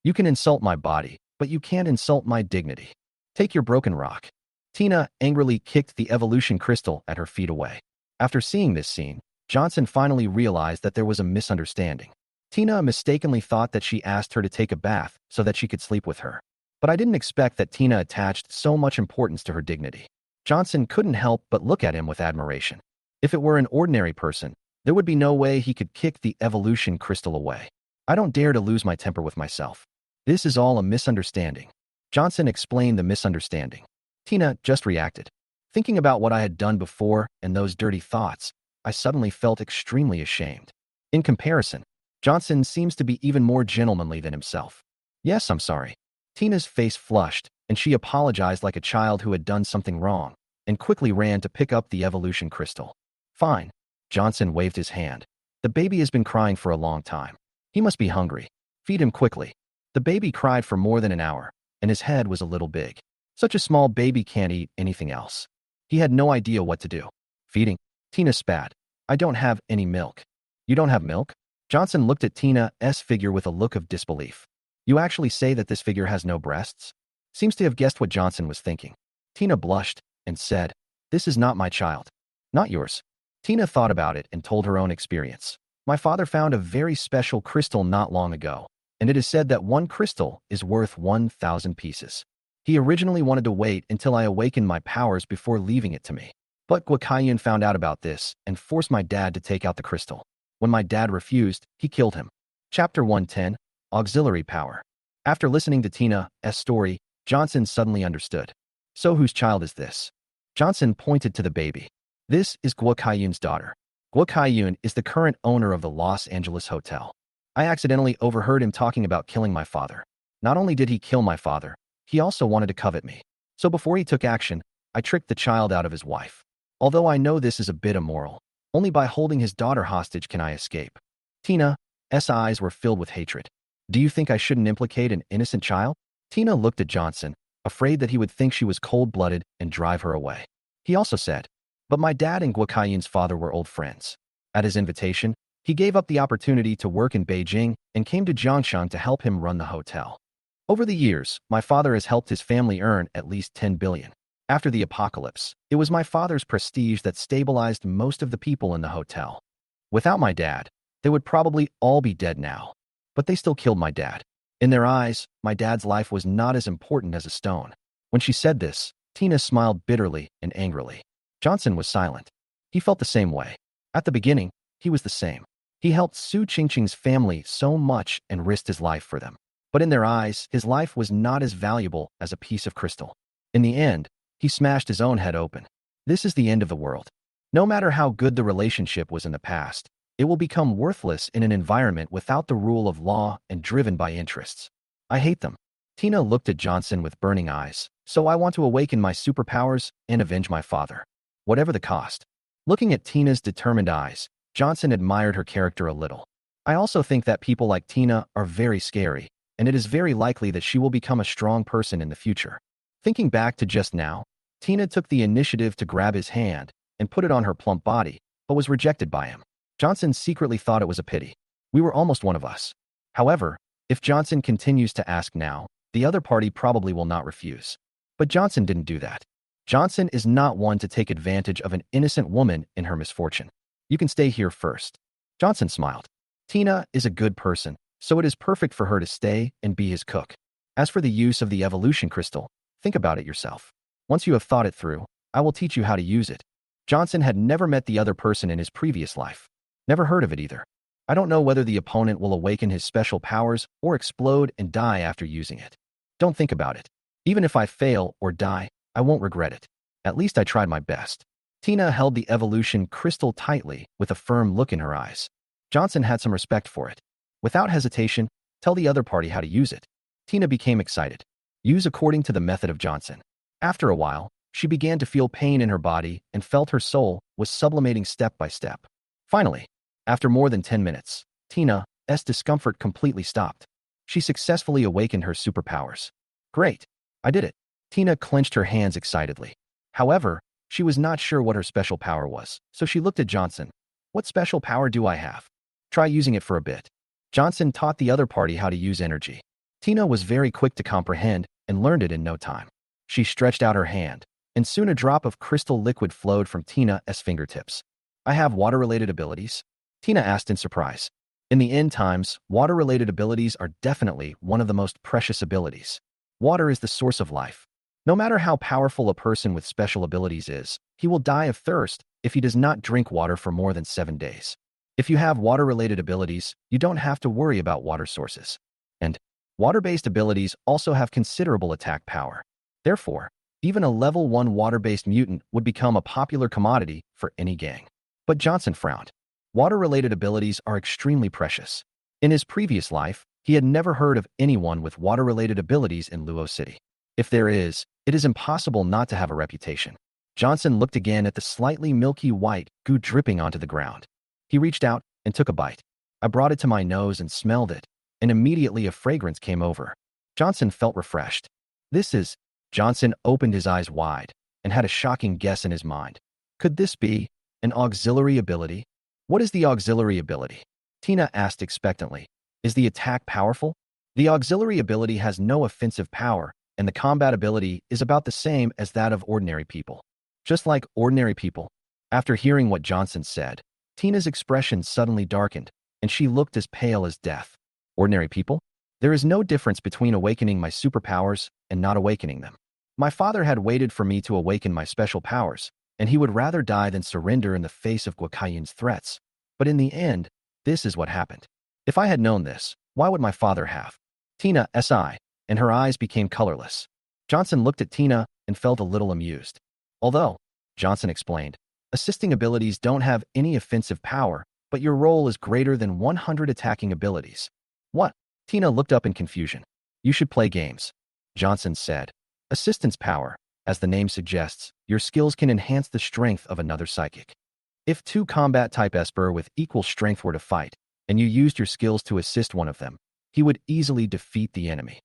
You can insult my body, but you can't insult my dignity. Take your broken rock. Tina angrily kicked the evolution crystal at her feet away. After seeing this scene, Johnson finally realized that there was a misunderstanding. Tina mistakenly thought that she asked her to take a bath so that she could sleep with her. But I didn't expect that Tina attached so much importance to her dignity. Johnson couldn't help but look at him with admiration. If it were an ordinary person, there would be no way he could kick the evolution crystal away. I don't dare to lose my temper with myself. This is all a misunderstanding. Johnson explained the misunderstanding. Tina just reacted. Thinking about what I had done before and those dirty thoughts, I suddenly felt extremely ashamed. In comparison, Johnson seems to be even more gentlemanly than himself. Yes, I'm sorry. Tina's face flushed, and she apologized like a child who had done something wrong, and quickly ran to pick up the evolution crystal. Fine. Johnson waved his hand. The baby has been crying for a long time. He must be hungry. Feed him quickly. The baby cried for more than an hour, and his head was a little big. Such a small baby can't eat anything else. He had no idea what to do. Feeding. Tina spat. I don't have any milk. You don't have milk? Johnson looked at Tina's figure with a look of disbelief. You actually say that this figure has no breasts? Seems to have guessed what Johnson was thinking. Tina blushed and said, This is not my child. Not yours. Tina thought about it and told her own experience. My father found a very special crystal not long ago, and it is said that one crystal is worth 1,000 pieces. He originally wanted to wait until I awakened my powers before leaving it to me. But Guokayun found out about this and forced my dad to take out the crystal. When my dad refused, he killed him. Chapter 110, Auxiliary Power. After listening to Tina's story, Johnson suddenly understood. So whose child is this? Johnson pointed to the baby. This is Guokayun's daughter. Guokayun is the current owner of the Los Angeles hotel. I accidentally overheard him talking about killing my father. Not only did he kill my father, he also wanted to covet me. So before he took action, I tricked the child out of his wife. Although I know this is a bit immoral, only by holding his daughter hostage can I escape. Tina's eyes were filled with hatred. Do you think I shouldn't implicate an innocent child? Tina looked at Johnson, afraid that he would think she was cold-blooded and drive her away. He also said, But my dad and Guokayun's father were old friends. At his invitation, he gave up the opportunity to work in Beijing and came to Jiangshan to help him run the hotel. Over the years, my father has helped his family earn at least 10 billion. After the apocalypse, it was my father's prestige that stabilized most of the people in the hotel. Without my dad, they would probably all be dead now. But they still killed my dad. In their eyes, my dad's life was not as important as a stone. When she said this, Tina smiled bitterly and angrily. Johnson was silent. He felt the same way. At the beginning, he was the same. He helped Su Qingqing's family so much and risked his life for them. But in their eyes, his life was not as valuable as a piece of crystal. In the end, he smashed his own head open. This is the end of the world. No matter how good the relationship was in the past, it will become worthless in an environment without the rule of law and driven by interests. I hate them. Tina looked at Johnson with burning eyes. So I want to awaken my superpowers and avenge my father. Whatever the cost. Looking at Tina's determined eyes, Johnson admired her character a little. I also think that people like Tina are very scary, and it is very likely that she will become a strong person in the future. Thinking back to just now, Tina took the initiative to grab his hand and put it on her plump body, but was rejected by him. Johnson secretly thought it was a pity. We were almost one of us. However, if Johnson continues to ask now, the other party probably will not refuse. But Johnson didn't do that. Johnson is not one to take advantage of an innocent woman in her misfortune. You can stay here first. Johnson smiled. Tina is a good person, so it is perfect for her to stay and be his cook. As for the use of the evolution crystal, think about it yourself. Once you have thought it through, I will teach you how to use it. Johnson had never met the other person in his previous life. Never heard of it either. I don't know whether the opponent will awaken his special powers or explode and die after using it. Don't think about it. Even if I fail or die, I won't regret it. At least I tried my best. Tina held the evolution crystal tightly with a firm look in her eyes. Johnson had some respect for it. Without hesitation, tell the other party how to use it. Tina became excited. Use according to the method of Johnson. After a while, she began to feel pain in her body and felt her soul was sublimating step by step. Finally, after more than 10 minutes, Tina's discomfort completely stopped. She successfully awakened her superpowers. Great! I did it! Tina clenched her hands excitedly. However, she was not sure what her special power was, so she looked at Johnson. What special power do I have? Try using it for a bit. Johnson taught the other party how to use energy. Tina was very quick to comprehend and learned it in no time. She stretched out her hand, and soon a drop of crystal liquid flowed from Tina's fingertips. I have water-related abilities? Tina asked in surprise. In the end times, water-related abilities are definitely one of the most precious abilities. Water is the source of life. No matter how powerful a person with special abilities is, he will die of thirst if he does not drink water for more than 7 days. If you have water-related abilities, you don't have to worry about water sources. And water-based abilities also have considerable attack power. Therefore, even a level 1 water-based mutant would become a popular commodity for any gang. But Johnson frowned. Water-related abilities are extremely precious. In his previous life, he had never heard of anyone with water-related abilities in Luo City. If there is, it is impossible not to have a reputation. Johnson looked again at the slightly milky white goo dripping onto the ground. He reached out and took a bite. I brought it to my nose and smelled it, and immediately a fragrance came over. Johnson felt refreshed. This is... Johnson opened his eyes wide and had a shocking guess in his mind. Could this be an auxiliary ability? What is the auxiliary ability? Tina asked expectantly. Is the attack powerful? The auxiliary ability has no offensive power, and the combat ability is about the same as that of ordinary people. Just like ordinary people. After hearing what Johnson said, Tina's expression suddenly darkened, and she looked as pale as death. Ordinary people? There is no difference between awakening my superpowers and not awakening them. My father had waited for me to awaken my special powers, and he would rather die than surrender in the face of Guokaiyan's threats. But in the end, this is what happened. If I had known this, why would my father have? Tina S.I., and her eyes became colorless. Johnson looked at Tina and felt a little amused. Although, Johnson explained, assisting abilities don't have any offensive power, but your role is greater than 100 attacking abilities. What? Tina looked up in confusion. You should play games. Johnson said. Assistance power. As the name suggests, your skills can enhance the strength of another psychic. If 2 combat-type Esper with equal strength were to fight, and you used your skills to assist one of them, he would easily defeat the enemy.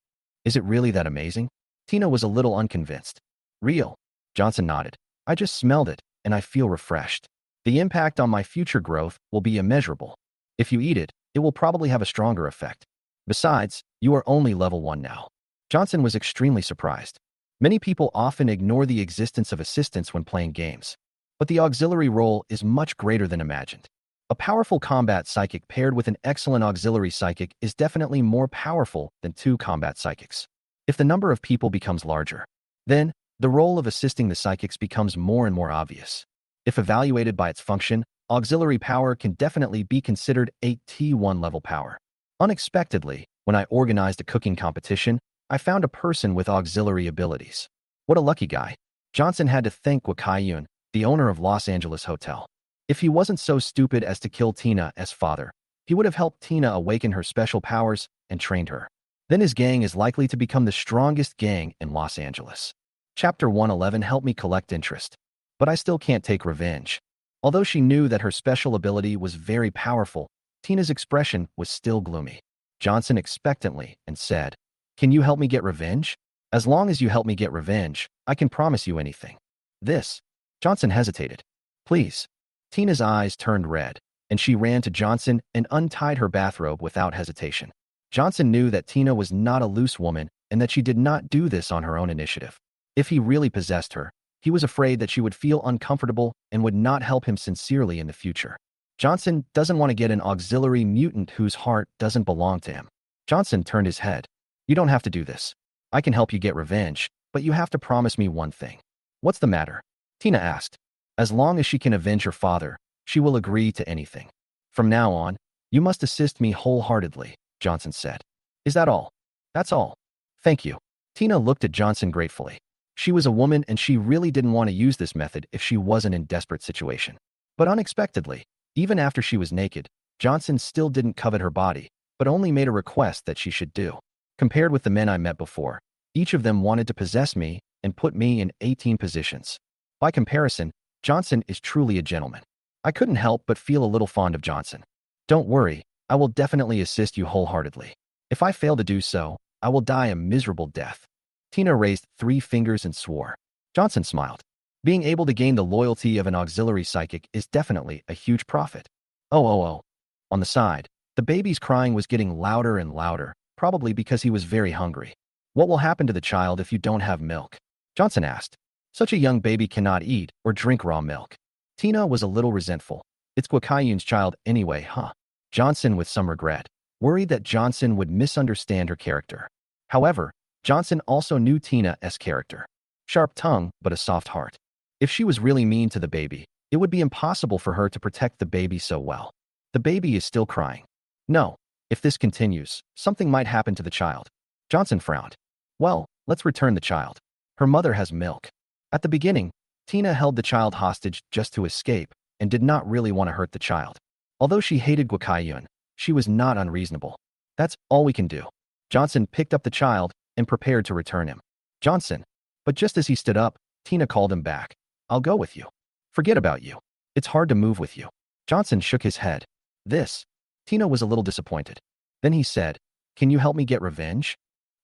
Is it really that amazing? Tina was a little unconvinced. Real. Johnson nodded. I just smelled it, and I feel refreshed. The impact on my future growth will be immeasurable. If you eat it, it will probably have a stronger effect. Besides, you are only level 1 now. Johnson was extremely surprised. Many people often ignore the existence of assistance when playing games. But the auxiliary role is much greater than imagined. A powerful combat psychic paired with an excellent auxiliary psychic is definitely more powerful than 2 combat psychics. If the number of people becomes larger, then the role of assisting the psychics becomes more and more obvious. If evaluated by its function, auxiliary power can definitely be considered a T1 level power. Unexpectedly, when I organized a cooking competition, I found a person with auxiliary abilities. What a lucky guy. Johnson had to thank Guokaiyan, the owner of Los Angeles Hotel. If he wasn't so stupid as to kill Tina's father, he would have helped Tina awaken her special powers and trained her. Then his gang is likely to become the strongest gang in Los Angeles. Chapter 111 helped me collect interest. But I still can't take revenge. Although she knew that her special ability was very powerful, Tina's expression was still gloomy. Johnson expectantly and said, Can you help me get revenge? As long as you help me get revenge, I can promise you anything. This. Johnson hesitated. Please. Tina's eyes turned red, and she ran to Johnson and untied her bathrobe without hesitation. Johnson knew that Tina was not a loose woman and that she did not do this on her own initiative. If he really possessed her, he was afraid that she would feel uncomfortable and would not help him sincerely in the future. Johnson doesn't want to get an auxiliary mutant whose heart doesn't belong to him. Johnson turned his head. You don't have to do this. I can help you get revenge, but you have to promise me one thing. What's the matter? Tina asked. As long as she can avenge her father, she will agree to anything. From now on, You must assist me wholeheartedly, Johnson said. Is that all? That's all. Thank you. Tina looked at Johnson gratefully. She was a woman and she really didn't want to use this method if she wasn't in desperate situation. But unexpectedly, even after she was naked, Johnson still didn't covet her body, but only made a request that she should do. Compared with the men I met before, each of them wanted to possess me and put me in 18 positions. By comparison, Johnson is truly a gentleman. I couldn't help but feel a little fond of Johnson. Don't worry, I will definitely assist you wholeheartedly. If I fail to do so, I will die a miserable death. Tina raised 3 fingers and swore. Johnson smiled. Being able to gain the loyalty of an auxiliary psychic is definitely a huge profit. Oh. On the side, the baby's crying was getting louder and louder, probably because he was very hungry. What will happen to the child if you don't have milk? Johnson asked. Such a young baby cannot eat or drink raw milk. Tina was a little resentful. It's Gwakayun's child anyway, huh? Johnson with some regret, worried that Johnson would misunderstand her character. However, Johnson also knew Tina's character. Sharp tongue, but a soft heart. If she was really mean to the baby, it would be impossible for her to protect the baby so well. The baby is still crying. No, if this continues, something might happen to the child. Johnson frowned. Well, let's return the child. Her mother has milk. At the beginning, Tina held the child hostage just to escape and did not really want to hurt the child. Although she hated Gwakayun, she was not unreasonable. That's all we can do. Johnson picked up the child and prepared to return him. Johnson. But just as he stood up, Tina called him back. I'll go with you. Forget about you. It's hard to move with you. Johnson shook his head. This. Tina was a little disappointed. Then he said, Can you help me get revenge?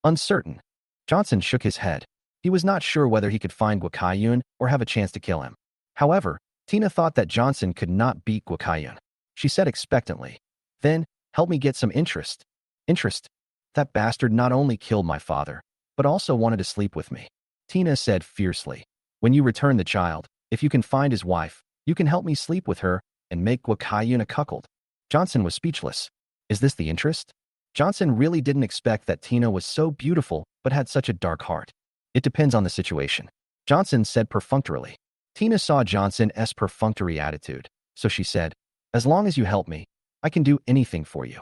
Uncertain. Johnson shook his head. He was not sure whether he could find Gwakayun or have a chance to kill him. However, Tina thought that Johnson could not beat Gwakayun. She said expectantly, Then, help me get some interest. Interest? That bastard not only killed my father, but also wanted to sleep with me. Tina said fiercely, When you return the child, if you can find his wife, you can help me sleep with her and make Gwakayun a cuckold. Johnson was speechless. Is this the interest? Johnson really didn't expect that Tina was so beautiful but had such a dark heart. It depends on the situation. Johnson said perfunctorily. Tina saw Johnson's perfunctory attitude, so she said, As long as you help me, I can do anything for you.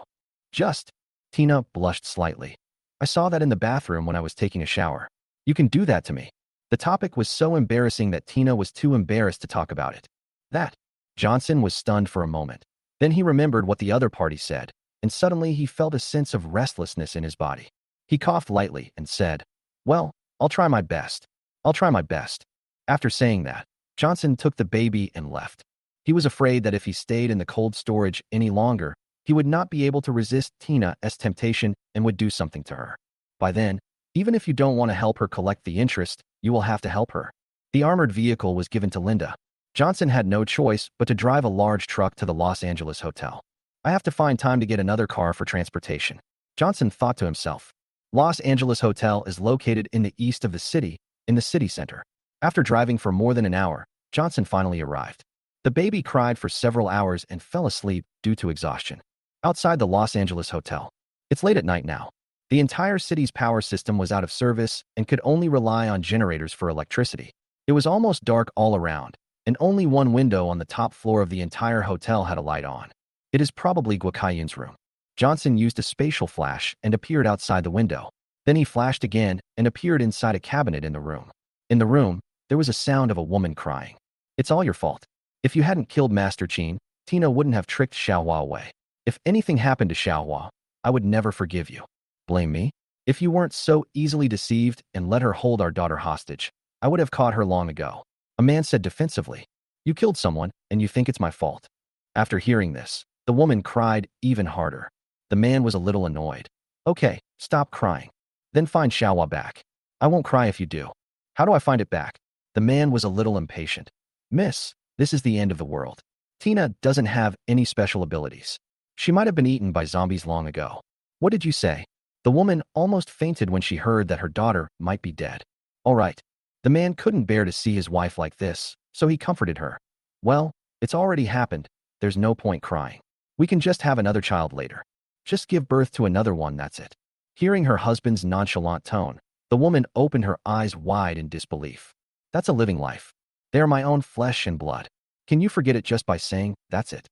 Just. Tina blushed slightly. I saw that in the bathroom when I was taking a shower. You can do that to me. The topic was so embarrassing that Tina was too embarrassed to talk about it. That. Johnson was stunned for a moment. Then he remembered what the other party said, and suddenly he felt a sense of restlessness in his body. He coughed lightly and said, Well, I'll try my best. I'll try my best. After saying that, Johnson took the baby and left. He was afraid that if he stayed in the cold storage any longer, he would not be able to resist Tina's temptation and would do something to her. By then, even if you don't want to help her collect the interest, you will have to help her. The armored vehicle was given to Linda. Johnson had no choice but to drive a large truck to the Los Angeles hotel. I have to find time to get another car for transportation. Johnson thought to himself. Los Angeles Hotel is located in the east of the city, in the city center. After driving for more than an hour, Johnson finally arrived. The baby cried for several hours and fell asleep due to exhaustion. Outside the Los Angeles Hotel. It's late at night now. The entire city's power system was out of service and could only rely on generators for electricity. It was almost dark all around, and only one window on the top floor of the entire hotel had a light on. It is probably Gwakayun's room. Johnson used a spatial flash and appeared outside the window. Then he flashed again and appeared inside a cabinet in the room. In the room, there was a sound of a woman crying. It's all your fault. If you hadn't killed Master Qin, Tina wouldn't have tricked Xiaohua away. If anything happened to Xiaohua, I would never forgive you. Blame me? If you weren't so easily deceived and let her hold our daughter hostage, I would have caught her long ago. A man said defensively, You killed someone, and you think it's my fault. After hearing this, the woman cried even harder. The man was a little annoyed. Okay, stop crying. Then find Xiaohua back. I won't cry if you do. How do I find it back? The man was a little impatient. Miss, this is the end of the world. Tina doesn't have any special abilities. She might have been eaten by zombies long ago. What did you say? The woman almost fainted when she heard that her daughter might be dead. All right. The man couldn't bear to see his wife like this, so he comforted her. Well, it's already happened. There's no point crying. We can just have another child later. Just give birth to another one, that's it. Hearing her husband's nonchalant tone, the woman opened her eyes wide in disbelief. That's a living life. They are my own flesh and blood. Can you forget it just by saying, that's it?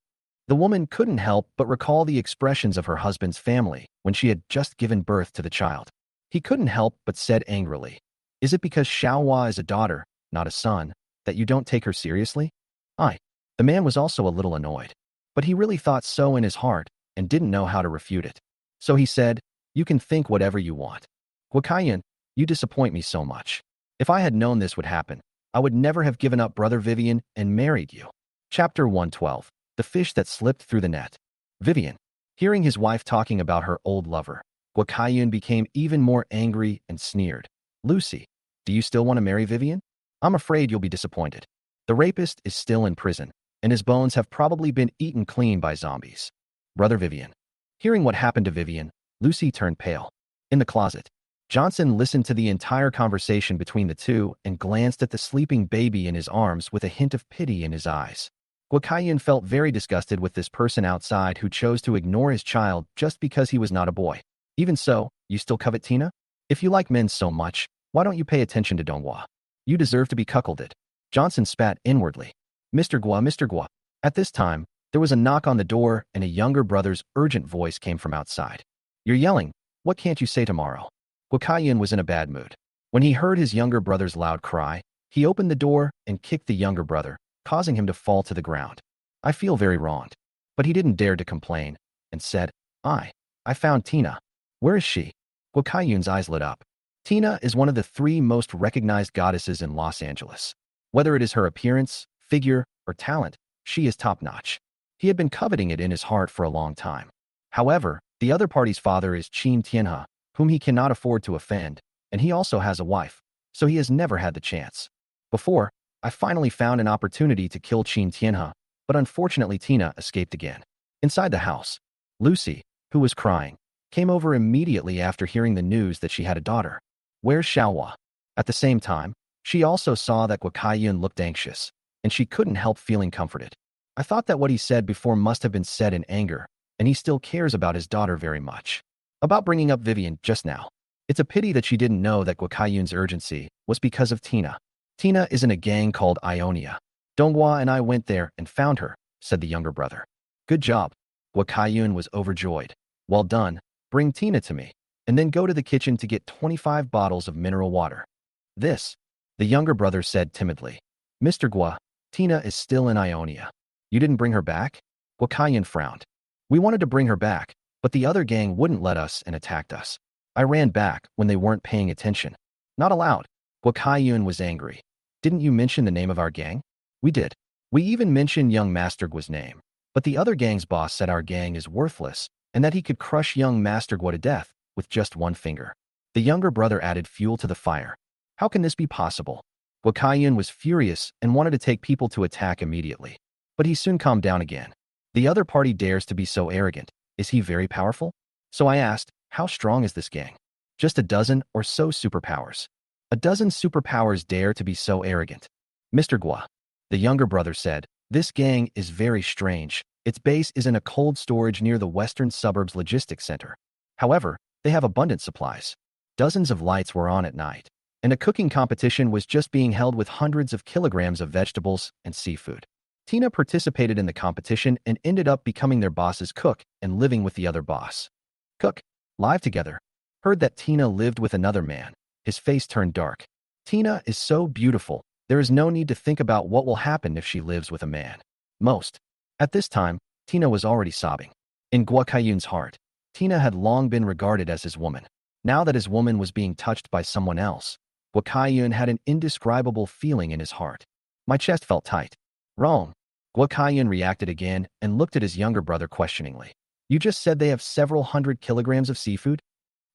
The woman couldn't help but recall the expressions of her husband's family when she had just given birth to the child. He couldn't help but said angrily, "Is it because Xiaohua is a daughter, not a son, that you don't take her seriously?" The man was also a little annoyed, but he really thought so in his heart and didn't know how to refute it. So he said, "You can think whatever you want. Guokaiyan, you disappoint me so much. If I had known this would happen, I would never have given up Brother Vivian and married you." Chapter 112. The Fish That Slipped Through the Net. Vivian. Hearing his wife talking about her old lover, Guokaiyan became even more angry and sneered. "Lucy, do you still want to marry Vivian? I'm afraid you'll be disappointed. The rapist is still in prison, and his bones have probably been eaten clean by zombies." Brother Vivian. Hearing what happened to Vivian, Lucy turned pale. In the closet, Johnson listened to the entire conversation between the two and glanced at the sleeping baby in his arms with a hint of pity in his eyes. Guokaiyan felt very disgusted with this person outside who chose to ignore his child just because he was not a boy. "Even so, you still covet Tina? If you like men so much, why don't you pay attention to Donghua? You deserve to be cuckolded." Johnson spat inwardly. Mr. Gua. At this time, there was a knock on the door and a younger brother's urgent voice came from outside. "You're yelling. What can't you say tomorrow?" Guokaiyan was in a bad mood. When he heard his younger brother's loud cry, he opened the door and kicked the younger brother, causing him to fall to the ground. "I feel very wronged." But he didn't dare to complain and said, I found Tina." "Where is she?" Guokaiyan's eyes lit up. Tina is one of the 3 most recognized goddesses in Los Angeles. Whether it is her appearance, figure, or talent, she is top-notch. He had been coveting it in his heart for a long time. However, the other party's father is Qin Tianhe, whom he cannot afford to offend, and he also has a wife, so he has never had the chance. Before, I finally found an opportunity to kill Qin Tianhe, but unfortunately Tina escaped again. Inside the house, Lucy, who was crying, came over immediately after hearing the news that she had a daughter. "Where's Xiaohua?" At the same time, she also saw that Guokaiyan looked anxious, and she couldn't help feeling comforted. "I thought that what he said before must have been said in anger, and he still cares about his daughter very much." About bringing up Vivian just now. It's a pity that she didn't know that Guokaiyan's urgency was because of Tina. "Tina is in a gang called Ionia. Donghua and I went there and found her," said the younger brother. "Good job." Guokaiyan was overjoyed. "Well done. Bring Tina to me, and then go to the kitchen to get 25 bottles of mineral water." "This," the younger brother said timidly. "Mr. Gua, Tina is still in Ionia. You didn't bring her back?" Guokaiyan frowned. "We wanted to bring her back, but the other gang wouldn't let us and attacked us. I ran back when they weren't paying attention." "Not allowed." Guokaiyan was angry. "Didn't you mention the name of our gang?" "We did. We even mentioned young Master Gua's name. But the other gang's boss said our gang is worthless and that he could crush young Master Gua to death with just one finger." The younger brother added fuel to the fire. "How can this be possible?" Guokaiyan was furious and wanted to take people to attack immediately. But he soon calmed down again. "The other party dares to be so arrogant. Is he very powerful?" So I asked, "How strong is this gang?" "Just a dozen or so superpowers." "A dozen superpowers dare to be so arrogant?" "Mr. Gua," the younger brother said, "this gang is very strange. Its base is in a cold storage near the western suburbs logistics center. However, they have abundant supplies. Dozens of lights were on at night, and a cooking competition was just being held with hundreds of kilograms of vegetables and seafood. Tina participated in the competition and ended up becoming their boss's cook and living with the other boss. Cook, live together. Heard that Tina lived with another man. His face turned dark. Tina is so beautiful. There is no need to think about what will happen if she lives with a man. Most. At this time, Tina was already sobbing. In Guokaiyan's heart, Tina had long been regarded as his woman. Now that his woman was being touched by someone else, Guokaiyan had an indescribable feeling in his heart. My chest felt tight. Wrong. Guokaiyan reacted again and looked at his younger brother questioningly. You just said they have several hundred kilograms of seafood?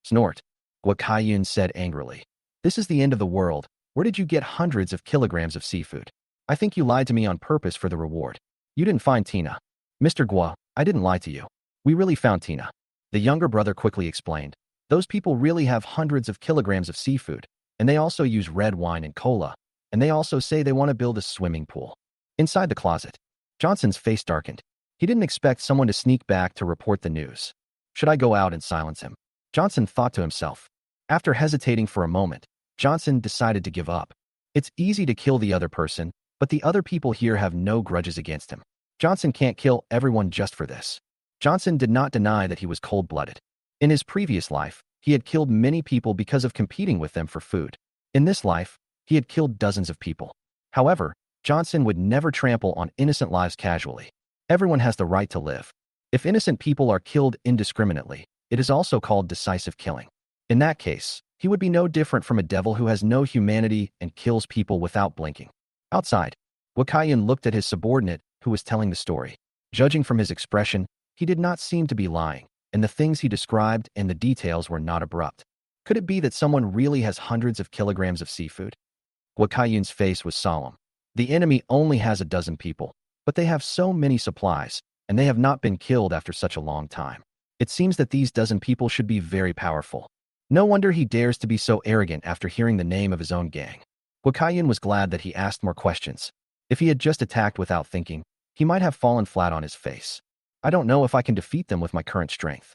Snort. Guokaiyan said angrily. This is the end of the world. Where did you get hundreds of kilograms of seafood? I think you lied to me on purpose for the reward. You didn't find Tina. Mr. Gua, I didn't lie to you. We really found Tina. The younger brother quickly explained. Those people really have hundreds of kilograms of seafood, and they also use red wine and cola, and they also say they want to build a swimming pool. Inside the closet, Johnson's face darkened. He didn't expect someone to sneak back to report the news. Should I go out and silence him? Johnson thought to himself. After hesitating for a moment, Johnson decided to give up. It's easy to kill the other person, but the other people here have no grudges against him. Johnson can't kill everyone just for this. Johnson did not deny that he was cold-blooded. In his previous life, he had killed many people because of competing with them for food. In this life, he had killed dozens of people. However, Johnson would never trample on innocent lives casually. Everyone has the right to live. If innocent people are killed indiscriminately, it is also called decisive killing. In that case, he would be no different from a devil who has no humanity and kills people without blinking. Outside, Wakayan looked at his subordinate, who was telling the story. Judging from his expression, he did not seem to be lying, and the things he described and the details were not abrupt. Could it be that someone really has hundreds of kilograms of seafood? Wakayan's face was solemn. The enemy only has a dozen people, but they have so many supplies, and they have not been killed after such a long time. It seems that these dozen people should be very powerful. No wonder he dares to be so arrogant after hearing the name of his own gang. Wakayan was glad that he asked more questions. If he had just attacked without thinking, he might have fallen flat on his face. I don't know if I can defeat them with my current strength.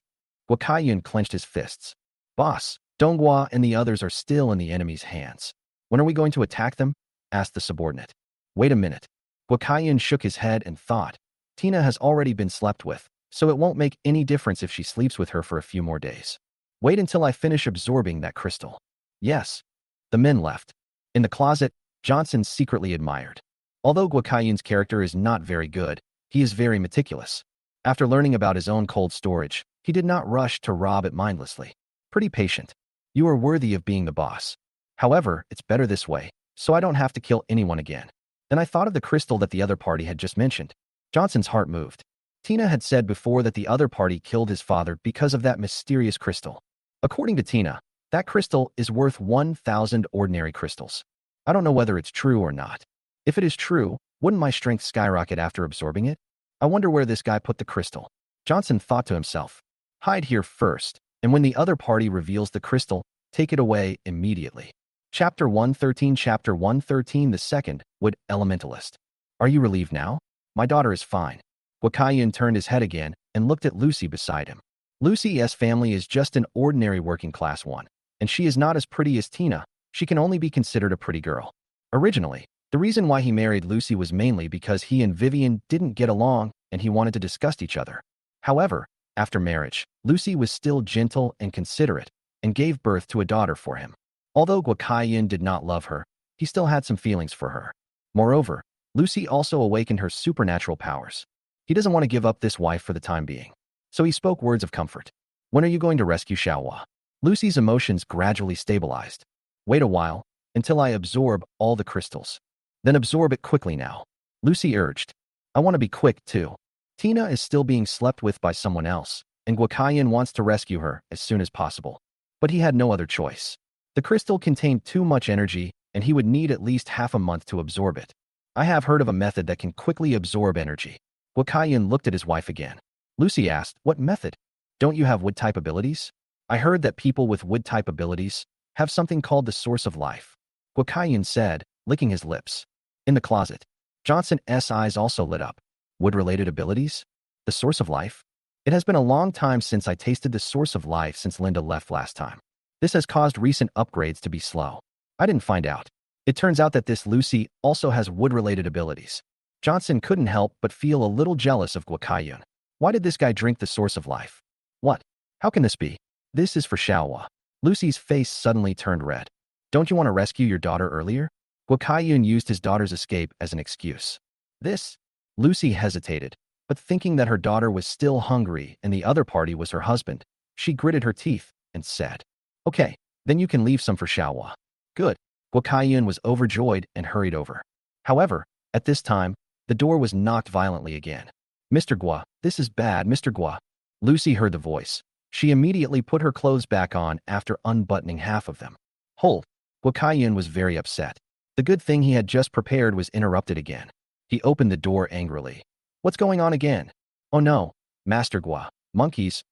Wakayan clenched his fists. Boss, Donghua and the others are still in the enemy's hands. When are we going to attack them? Asked the subordinate. Wait a minute. Wakayan shook his head and thought. Tina has already been slept with, so it won't make any difference if she sleeps with her for a few more days. Wait until I finish absorbing that crystal. Yes. The men left. In the closet, Johnson secretly admired. Although Wakayan's character is not very good, he is very meticulous. After learning about his own cold storage, he did not rush to rob it mindlessly. Pretty patient. You are worthy of being the boss. However, it's better this way, so I don't have to kill anyone again. Then I thought of the crystal that the other party had just mentioned. Johnson's heart moved. Tina had said before that the other party killed his father because of that mysterious crystal. According to Tina, that crystal is worth 1,000 ordinary crystals. I don't know whether it's true or not. If it is true, wouldn't my strength skyrocket after absorbing it? I wonder where this guy put the crystal. Johnson thought to himself. Hide here first, and when the other party reveals the crystal, take it away immediately. Chapter 113 Chapter 113 The Second Wood Elementalist. Are you relieved now? My daughter is fine. Wakayan turned his head again and looked at Lucy beside him. Lucy's family is just an ordinary working class one, and she is not as pretty as Tina. She can only be considered a pretty girl. Originally, the reason why he married Lucy was mainly because he and Vivian didn't get along and he wanted to disgust each other. However, after marriage, Lucy was still gentle and considerate and gave birth to a daughter for him. Although Wakayan did not love her, he still had some feelings for her. Moreover, Lucy also awakened her supernatural powers. He doesn't want to give up this wife for the time being. So he spoke words of comfort. When are you going to rescue Xiaohua? Lucy's emotions gradually stabilized. Wait a while, until I absorb all the crystals. Then absorb it quickly now. Lucy urged. I want to be quick, too. Tina is still being slept with by someone else, and Wakayan wants to rescue her as soon as possible. But he had no other choice. The crystal contained too much energy, and he would need at least half a month to absorb it. I have heard of a method that can quickly absorb energy. Wakayan looked at his wife again. Lucy asked, what method? Don't you have wood-type abilities? I heard that people with wood-type abilities have something called the source of life. Wakayan said, licking his lips. In the closet, Johnson's eyes also lit up. Wood-related abilities? The source of life? It has been a long time since I tasted the source of life since Linda left last time. This has caused recent upgrades to be slow. I didn't find out. It turns out that this Lucy also has wood-related abilities. Johnson couldn't help but feel a little jealous of Wakayan. Why did this guy drink the source of life? What? How can this be? This is for Xiaohua. Lucy's face suddenly turned red. Don't you want to rescue your daughter earlier? Wakayan used his daughter's escape as an excuse. This? Lucy hesitated, but thinking that her daughter was still hungry and the other party was her husband, she gritted her teeth and said, Okay, then you can leave some for Xiaohua. Good. Wakayan was overjoyed and hurried over. However, at this time, the door was knocked violently again. Mr. Gua, this is bad, Mr. Gua. Lucy heard the voice. She immediately put her clothes back on after unbuttoning half of them. Hold. Wakayan was very upset. The good thing he had just prepared was interrupted again. He opened the door angrily. What's going on again? Oh no, Master Gua. Monkeys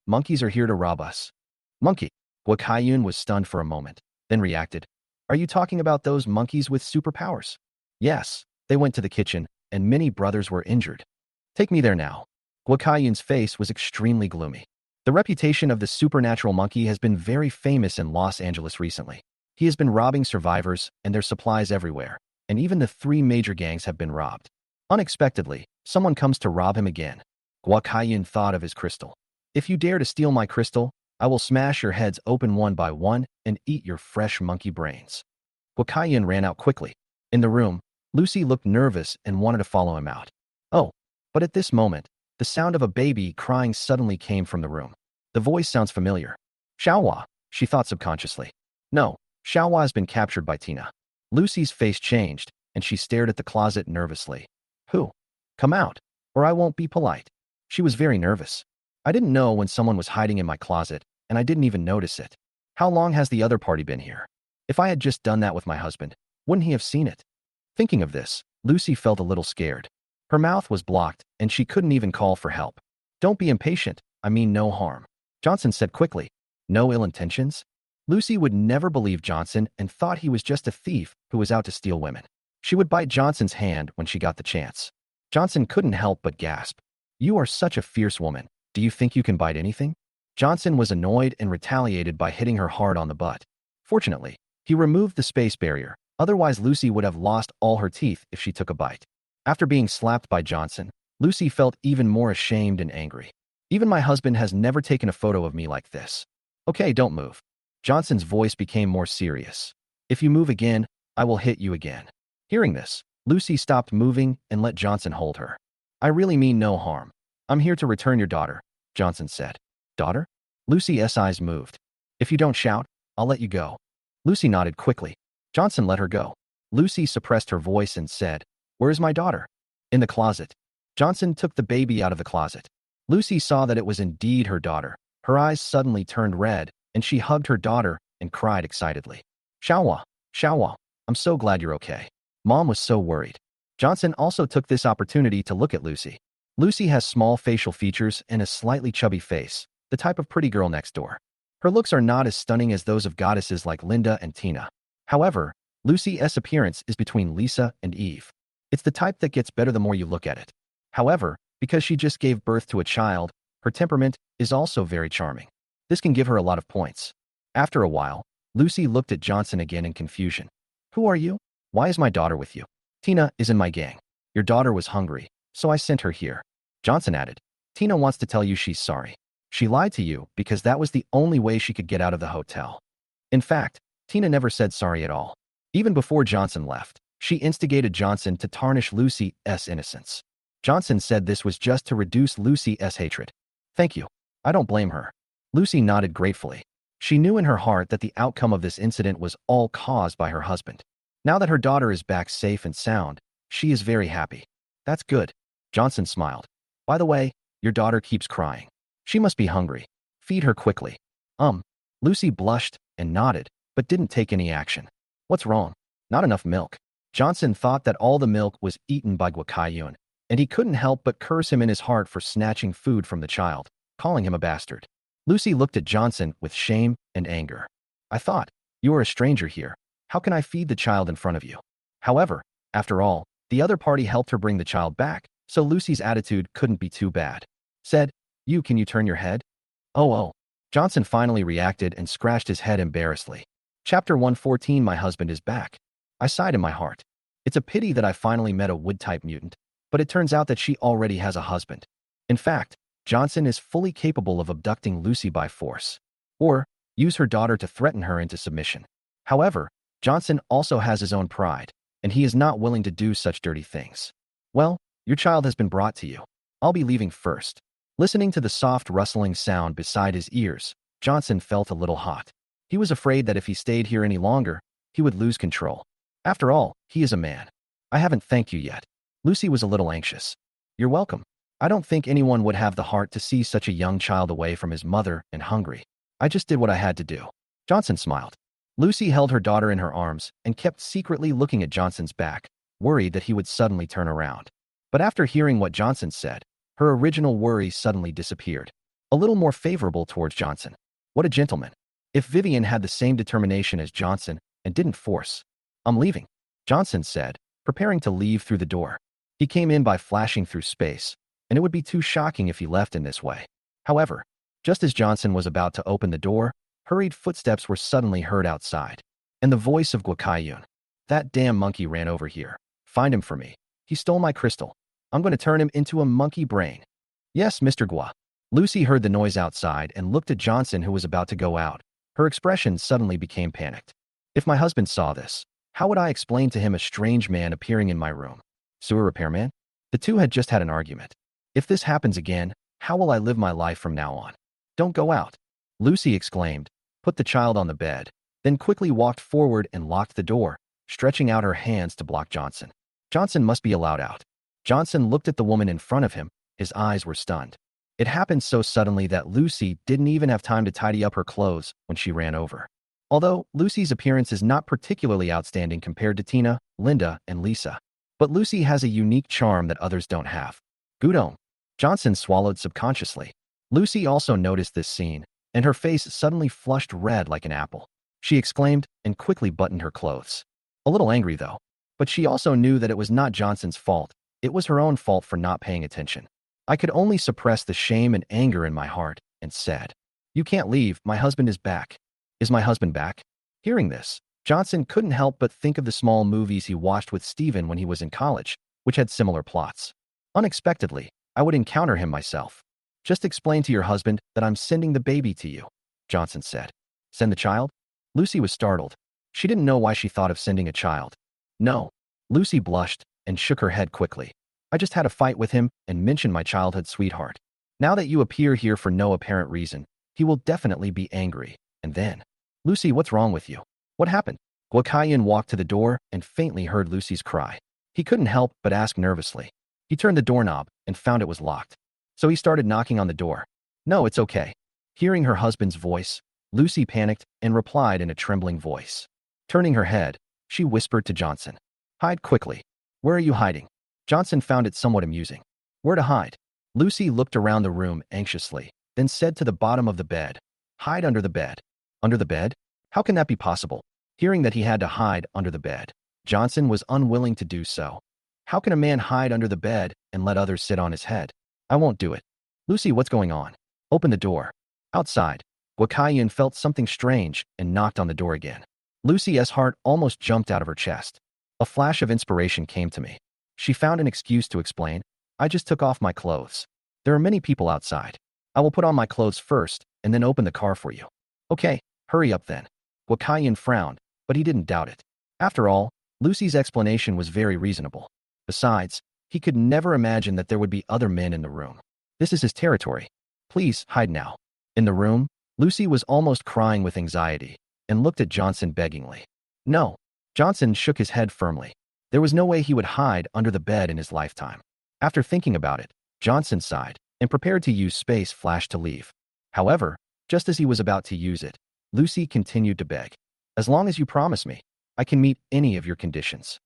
are here to rob us. Monkey. Wakayan was stunned for a moment, then reacted. Are you talking about those monkeys with superpowers? Yes, they went to the kitchen, and many brothers were injured. Take me there now. Wakayan's face was extremely gloomy. The reputation of the supernatural monkey has been very famous in Los Angeles recently. He has been robbing survivors and their supplies everywhere, and even the 3 major gangs have been robbed. Unexpectedly, someone comes to rob him again. Guakayan thought of his crystal. If you dare to steal my crystal, I will smash your heads open one by one and eat your fresh monkey brains. Guakayan ran out quickly. In the room, Lucy looked nervous and wanted to follow him out. Oh, but at this moment, the sound of a baby crying suddenly came from the room. The voice sounds familiar. Xiaohua, she thought subconsciously. No, Xiaohua has been captured by Tina. Lucy's face changed, and she stared at the closet nervously. Who? Come out, or I won't be polite. She was very nervous. I didn't know when someone was hiding in my closet, and I didn't even notice it. How long has the other party been here? If I had just done that with my husband, wouldn't he have seen it? Thinking of this, Lucy felt a little scared. Her mouth was blocked, and she couldn't even call for help. Don't be impatient, I mean no harm. Johnson said quickly. No ill intentions? Lucy would never believe Johnson and thought he was just a thief who was out to steal women. She would bite Johnson's hand when she got the chance. Johnson couldn't help but gasp. You are such a fierce woman. Do you think you can bite anything? Johnson was annoyed and retaliated by hitting her hard on the butt. Fortunately, he removed the space barrier. Otherwise, Lucy would have lost all her teeth if she took a bite. After being slapped by Johnson, Lucy felt even more ashamed and angry. Even my husband has never taken a photo of me like this. Okay, don't move. Johnson's voice became more serious. If you move again, I will hit you again. Hearing this, Lucy stopped moving and let Johnson hold her. I really mean no harm. I'm here to return your daughter, Johnson said. Daughter? Lucy's eyes moved. If you don't shout, I'll let you go. Lucy nodded quickly. Johnson let her go. Lucy suppressed her voice and said, Where is my daughter? In the closet. Johnson took the baby out of the closet. Lucy saw that it was indeed her daughter. Her eyes suddenly turned red, and she hugged her daughter and cried excitedly. Xiaohua, Xiaohua, I'm so glad you're okay. Mom was so worried. Johnson also took this opportunity to look at Lucy. Lucy has small facial features and a slightly chubby face, the type of pretty girl next door. Her looks are not as stunning as those of goddesses like Linda and Tina. However, Lucy's appearance is between Lisa and Eve. It's the type that gets better the more you look at it. However, because she just gave birth to a child, her temperament is also very charming. This can give her a lot of points. After a while, Lucy looked at Johnson again in confusion. Who are you? Why is my daughter with you? Tina is in my gang. Your daughter was hungry, so I sent her here. Johnson added. Tina wants to tell you she's sorry. She lied to you because that was the only way she could get out of the hotel. In fact, Tina never said sorry at all. Even before Johnson left, she instigated Johnson to tarnish Lucy's innocence. Johnson said this was just to reduce Lucy's hatred. Thank you. I don't blame her. Lucy nodded gratefully. She knew in her heart that the outcome of this incident was all caused by her husband. Now that her daughter is back safe and sound, she is very happy. That's good. Johnson smiled. By the way, your daughter keeps crying. She must be hungry. Feed her quickly. Lucy blushed and nodded, but didn't take any action. What's wrong? Not enough milk. Johnson thought that all the milk was eaten by Guakaiyun, and he couldn't help but curse him in his heart for snatching food from the child, calling him a bastard. Lucy looked at Johnson with shame and anger. I thought, you are a stranger here. How can I feed the child in front of you? However, after all, the other party helped her bring the child back, so Lucy's attitude couldn't be too bad. Said, can you turn your head? Oh. Johnson finally reacted and scratched his head embarrassedly. Chapter 114 My husband is back. I sighed in my heart. It's a pity that I finally met a wood-type mutant, but it turns out that she already has a husband. In fact, Johnson is fully capable of abducting Lucy by force, or use her daughter to threaten her into submission. However, Johnson also has his own pride, and he is not willing to do such dirty things. Well, your child has been brought to you. I'll be leaving first. Listening to the soft rustling sound beside his ears, Johnson felt a little hot. He was afraid that if he stayed here any longer, he would lose control. After all, he is a man. I haven't thanked you yet. Lucy was a little anxious. You're welcome. I don't think anyone would have the heart to see such a young child away from his mother and hungry. I just did what I had to do. Johnson smiled. Lucy held her daughter in her arms and kept secretly looking at Johnson's back, worried that he would suddenly turn around. But after hearing what Johnson said, her original worry suddenly disappeared. A little more favorable towards Johnson. What a gentleman. If Vivian had the same determination as Johnson and didn't force. I'm leaving, Johnson said, preparing to leave through the door. He came in by flashing through space, and it would be too shocking if he left in this way. However, just as Johnson was about to open the door, hurried footsteps were suddenly heard outside, and the voice of Guakaiyun. That damn monkey ran over here. Find him for me. He stole my crystal. I'm going to turn him into a monkey brain. Yes, Mr. Gua. Lucy heard the noise outside and looked at Johnson, who was about to go out. Her expression suddenly became panicked. If my husband saw this, how would I explain to him a strange man appearing in my room? Sewer repairman? The two had just had an argument. If this happens again, how will I live my life from now on? Don't go out, Lucy exclaimed, put the child on the bed, then quickly walked forward and locked the door, stretching out her hands to block Johnson. Johnson must be allowed out. Johnson looked at the woman in front of him. His eyes were stunned. It happened so suddenly that Lucy didn't even have time to tidy up her clothes when she ran over. Although Lucy's appearance is not particularly outstanding compared to Tina, Linda, and Lisa, but Lucy has a unique charm that others don't have. Gudong. Johnson swallowed subconsciously. Lucy also noticed this scene, and her face suddenly flushed red like an apple. She exclaimed and quickly buttoned her clothes. A little angry, though. But she also knew that it was not Johnson's fault. It was her own fault for not paying attention. I could only suppress the shame and anger in my heart and said, "You can't leave. My husband is back." Is my husband back? Hearing this, Johnson couldn't help but think of the small movies he watched with Stephen when he was in college, which had similar plots. Unexpectedly, I would encounter him myself. Just explain to your husband that I'm sending the baby to you, Johnson said. Send the child? Lucy was startled. She didn't know why she thought of sending a child. No. Lucy blushed and shook her head quickly. I just had a fight with him and mentioned my childhood sweetheart. Now that you appear here for no apparent reason, he will definitely be angry. And then, Lucy, what's wrong with you? What happened? Guokaiyan walked to the door and faintly heard Lucy's cry. He couldn't help but ask nervously. He turned the doorknob and found it was locked. So he started knocking on the door. No, it's okay. Hearing her husband's voice, Lucy panicked and replied in a trembling voice. Turning her head, she whispered to Johnson. Hide quickly. Where are you hiding? Johnson found it somewhat amusing. Where to hide? Lucy looked around the room anxiously, then said to the bottom of the bed. Hide under the bed. Under the bed? How can that be possible? Hearing that he had to hide under the bed, Johnson was unwilling to do so. How can a man hide under the bed and let others sit on his head? I won't do it. Lucy, what's going on? Open the door. Outside, Guokaiyan felt something strange and knocked on the door again. Lucy's heart almost jumped out of her chest. A flash of inspiration came to me. She found an excuse to explain. I just took off my clothes. There are many people outside. I will put on my clothes first and then open the car for you. Okay, hurry up then. Guokaiyan frowned, but he didn't doubt it. After all, Lucy's explanation was very reasonable. Besides, he could never imagine that there would be other men in the room. This is his territory. Please, hide now. In the room, Lucy was almost crying with anxiety and looked at Johnson beggingly. No. Johnson shook his head firmly. There was no way he would hide under the bed in his lifetime. After thinking about it, Johnson sighed and prepared to use space flash to leave. However, just as he was about to use it, Lucy continued to beg. As long as you promise me, I can meet any of your conditions.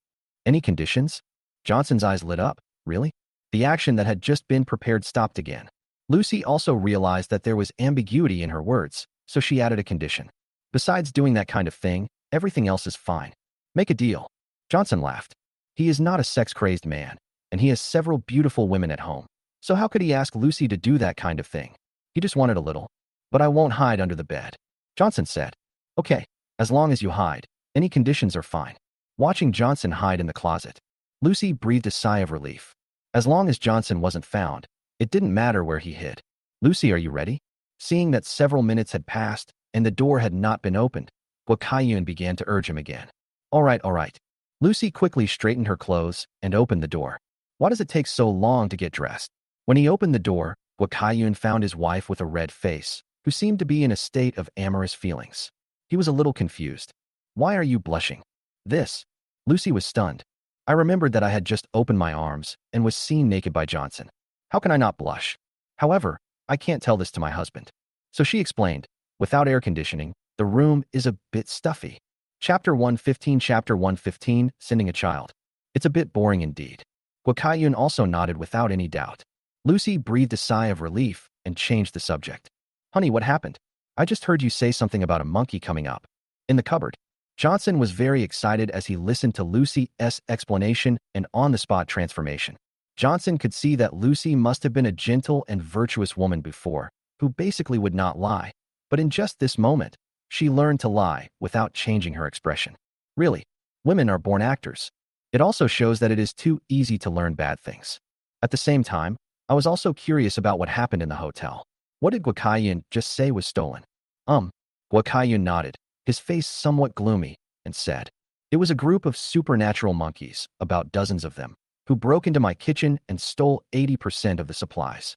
Any conditions? Johnson's eyes lit up. Really? The action that had just been prepared stopped again. Lucy also realized that there was ambiguity in her words, so she added a condition. Besides doing that kind of thing, everything else is fine. Make a deal. Johnson laughed. He is not a sex-crazed man, and he has several beautiful women at home. So how could he ask Lucy to do that kind of thing? He just wanted a little. But I won't hide under the bed. Johnson said. Okay, as long as you hide, any conditions are fine. Watching Johnson hide in the closet, Lucy breathed a sigh of relief. As long as Johnson wasn't found, it didn't matter where he hid. Lucy, are you ready? Seeing that several minutes had passed and the door had not been opened, Guokaiyan began to urge him again. All right. Lucy quickly straightened her clothes and opened the door. Why does it take so long to get dressed? When he opened the door, Guokaiyan found his wife with a red face, who seemed to be in a state of amorous feelings. He was a little confused. Why are you blushing? This. Lucy was stunned. I remembered that I had just opened my arms and was seen naked by Johnson. How can I not blush? However, I can't tell this to my husband. So she explained, without air conditioning, the room is a bit stuffy. Chapter 115, Sending a Child. It's a bit boring indeed. Guokaiyan also nodded without any doubt. Lucy breathed a sigh of relief and changed the subject. Honey, what happened? I just heard you say something about a monkey coming up. In the cupboard. Johnson was very excited as he listened to Lucy's explanation and on-the-spot transformation. Johnson could see that Lucy must have been a gentle and virtuous woman before, who basically would not lie. But in just this moment, she learned to lie without changing her expression. Really, women are born actors. It also shows that it is too easy to learn bad things. At the same time, I was also curious about what happened in the hotel. What did Guokaiyan just say was stolen? Um, Guokaiyan nodded, his face somewhat gloomy, and said, "It was a group of supernatural monkeys, about dozens of them, who broke into my kitchen and stole 80% of the supplies.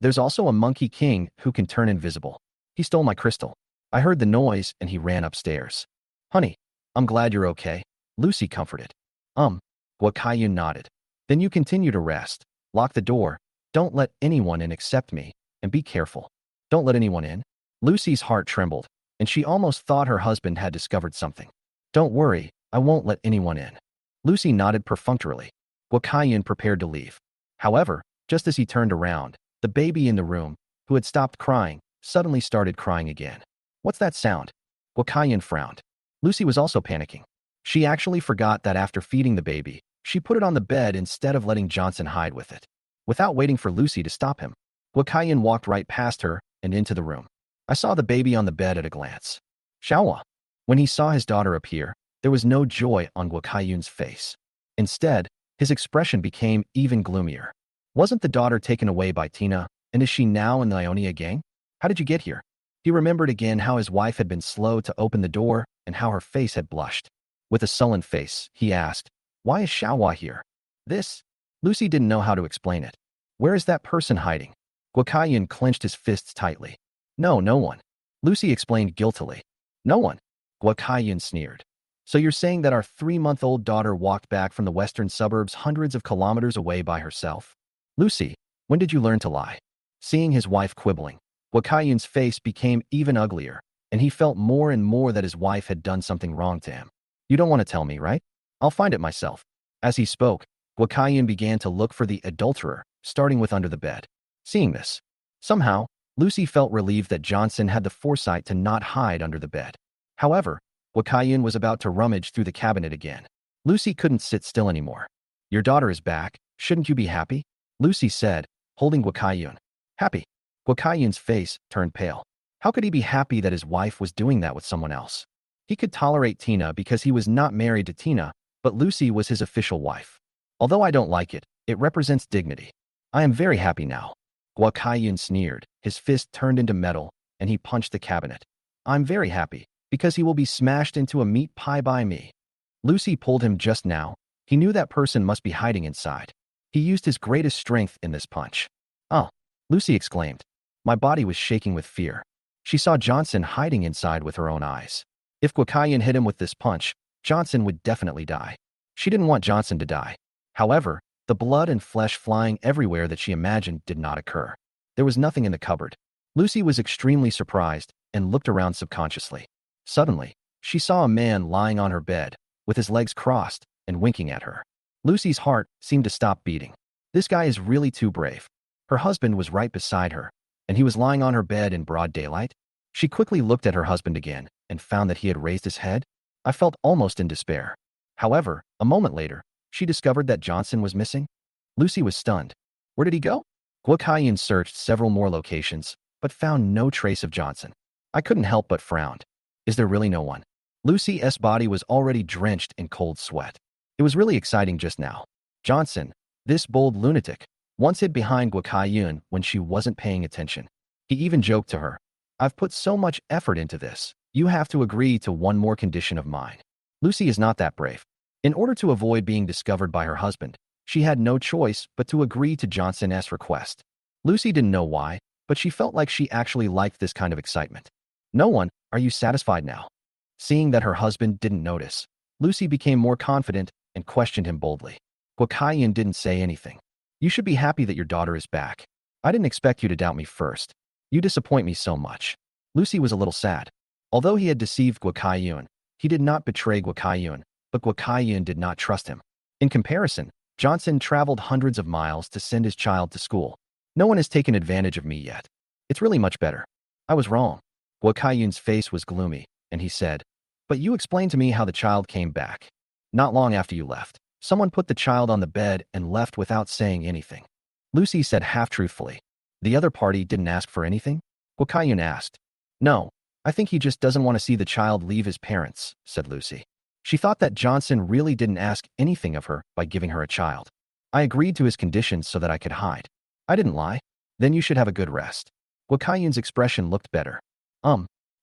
There's also a monkey king who can turn invisible. He stole my crystal. I heard the noise and he ran upstairs. Honey, I'm glad you're okay," Lucy comforted. Guokaiyan nodded. "Then you continue to rest. Lock the door. Don't let anyone in except me, and be careful. Don't let anyone in." Lucy's heart trembled, and she almost thought her husband had discovered something. "Don't worry, I won't let anyone in." Lucy nodded perfunctorily. Guokaiyan prepared to leave. However, just as he turned around, the baby in the room, who had stopped crying, suddenly started crying again. "What's that sound?" Guokaiyan frowned. Lucy was also panicking. She actually forgot that after feeding the baby, she put it on the bed instead of letting Johnson hide with it. Without waiting for Lucy to stop him, Guokaiyan walked right past her and into the room. I saw the baby on the bed at a glance. Xiaohua. When he saw his daughter appear, there was no joy on Guokaiyan's face. Instead, his expression became even gloomier. Wasn't the daughter taken away by Tina, and is she now in the Ionia gang? How did you get here? He remembered again how his wife had been slow to open the door and how her face had blushed. With a sullen face, he asked, "Why is Xiaohua here?" "This?" Lucy didn't know how to explain it. "Where is that person hiding?" Guokaiyan clenched his fists tightly. No one." Lucy explained guiltily. "No one?" Guokaiyan sneered. "So you're saying that our 3-month-old daughter walked back from the western suburbs hundreds of kilometers away by herself?" "Lucy, when did you learn to lie?" Seeing his wife quibbling, Guokaiyan's face became even uglier, and he felt more and more that his wife had done something wrong to him. "You don't want to tell me, right? I'll find it myself." As he spoke, Guokaiyan began to look for the adulterer, starting with under the bed. Seeing this, somehow, Lucy felt relieved that Johnson had the foresight to not hide under the bed. However, Guokaiyan was about to rummage through the cabinet again. Lucy couldn't sit still anymore. "Your daughter is back. Shouldn't you be happy?" Lucy said, holding Guokaiyan. "Happy?" Guokaiyan's face turned pale. How could he be happy that his wife was doing that with someone else? He could tolerate Tina because he was not married to Tina, but Lucy was his official wife. "Although I don't like it, it represents dignity. I am very happy now." Guokaiyan sneered, his fist turned into metal, and he punched the cabinet. "I'm very happy, because he will be smashed into a meat pie by me." Lucy pulled him just now. He knew that person must be hiding inside. He used his greatest strength in this punch. "Oh," Lucy exclaimed. My body was shaking with fear. She saw Johnson hiding inside with her own eyes. If Guokaiyan hit him with this punch, Johnson would definitely die. She didn't want Johnson to die. However, the blood and flesh flying everywhere that she imagined did not occur. There was nothing in the cupboard. Lucy was extremely surprised and looked around subconsciously. Suddenly, she saw a man lying on her bed, with his legs crossed and winking at her. Lucy's heart seemed to stop beating. This guy is really too brave. Her husband was right beside her, and he was lying on her bed in broad daylight. She quickly looked at her husband again and found that he had raised his head. I felt almost in despair. However, a moment later, she discovered that Johnson was missing. Lucy was stunned. Where did he go? Guokaiyan searched several more locations, but found no trace of Johnson. I couldn't help but frown. Is there really no one? Lucy's body was already drenched in cold sweat. It was really exciting just now. Johnson, this bold lunatic, once hid behind Guokaiyan when she wasn't paying attention. He even joked to her, "I've put so much effort into this. You have to agree to one more condition of mine." Lucy is not that brave. In order to avoid being discovered by her husband, she had no choice but to agree to Johnson's request. Lucy didn't know why, but she felt like she actually liked this kind of excitement. "No one, are you satisfied now?" Seeing that her husband didn't notice, Lucy became more confident and questioned him boldly. Guokaiyan didn't say anything. "You should be happy that your daughter is back. I didn't expect you to doubt me first. You disappoint me so much." Lucy was a little sad. Although he had deceived Guokaiyan, he did not betray Guokaiyan, but Guokaiyan did not trust him. In comparison, Johnson traveled hundreds of miles to send his child to school. "No one has taken advantage of me yet. It's really much better. I was wrong." Guokaiyan's face was gloomy, and he said, "But you explained to me how the child came back. Not long after you left, someone put the child on the bed and left without saying anything." Lucy said half-truthfully. "The other party didn't ask for anything?" Guokaiyan asked. "No, I think he just doesn't want to see the child leave his parents," said Lucy. She thought that Johnson really didn't ask anything of her by giving her a child. I agreed to his conditions so that I could hide. I didn't lie. Then you should have a good rest. Guokayun's expression looked better.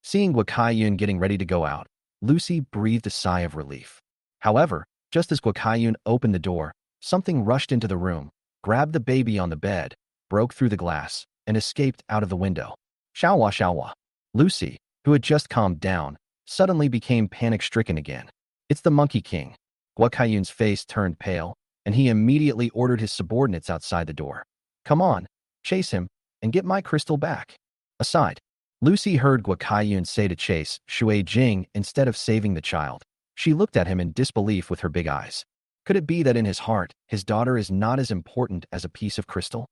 Seeing Guokayun getting ready to go out, Lucy breathed a sigh of relief. However, just as Guokayun opened the door, something rushed into the room, grabbed the baby on the bed, broke through the glass, and escaped out of the window. Xiaohua Xiaohua. Lucy, who had just calmed down, suddenly became panic-stricken again. It's the Monkey King. Guokayun's face turned pale, and he immediately ordered his subordinates outside the door. Come on, chase him, and get my crystal back. Aside, Lucy heard Guokayun say to chase Shui Jing instead of saving the child. She looked at him in disbelief with her big eyes. Could it be that in his heart, his daughter is not as important as a piece of crystal?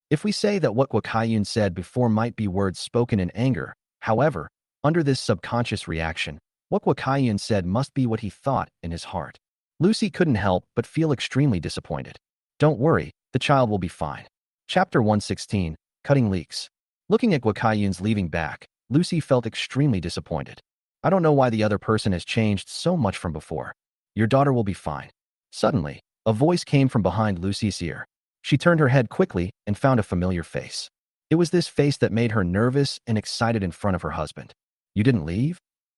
If we say that what Guokayun said before might be words spoken in anger, however, under this subconscious reaction, what Guokayun said must be what he thought in his heart. Lucy couldn't help but feel extremely disappointed. Don't worry, the child will be fine. Chapter 116, Cutting Leaks. Looking at Guokayun's leaving back, Lucy felt extremely disappointed. I don't know why the other person has changed so much from before. Your daughter will be fine. Suddenly, a voice came from behind Lucy's ear. She turned her head quickly and found a familiar face. It was this face that made her nervous and excited in front of her husband. You didn't leave?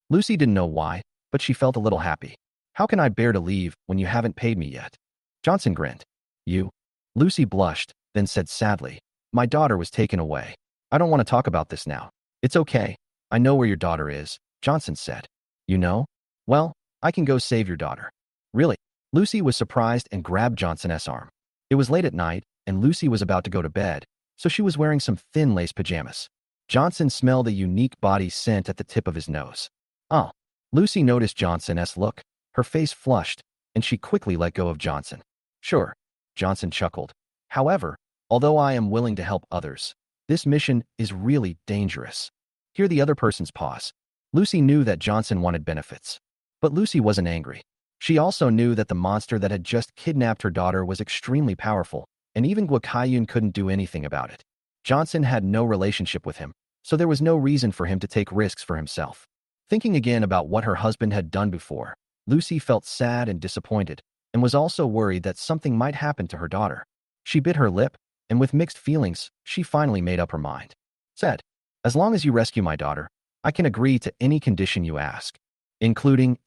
Lucy didn't know why, but she felt a little happy. How can I bear to leave when you haven't paid me yet? Johnson grinned. You? Lucy blushed, then said sadly, my daughter was taken away. I don't want to talk about this now. It's okay. I know where your daughter is, Johnson said. You know? Well, I can go save your daughter. Really? Lucy was surprised and grabbed Johnson's arm. It was late at night, and Lucy was about to go to bed, so she was wearing some thin lace pajamas. Johnson smelled a unique body scent at the tip of his nose. Oh. Lucy noticed Johnson's look. Her face flushed, and she quickly let go of Johnson. Sure, Johnson chuckled. However, although I am willing to help others, this mission is really dangerous. Hear the other person's pause. Lucy knew that Johnson wanted benefits. But Lucy wasn't angry. She also knew that the monster that had just kidnapped her daughter was extremely powerful, and even Guokayun couldn't do anything about it. Johnson had no relationship with him, so there was no reason for him to take risks for himself. Thinking again about what her husband had done before, Lucy felt sad and disappointed, and was also worried that something might happen to her daughter. She bit her lip, and with mixed feelings, she finally made up her mind. Said, as long as you rescue my daughter, I can agree to any condition you ask. Including.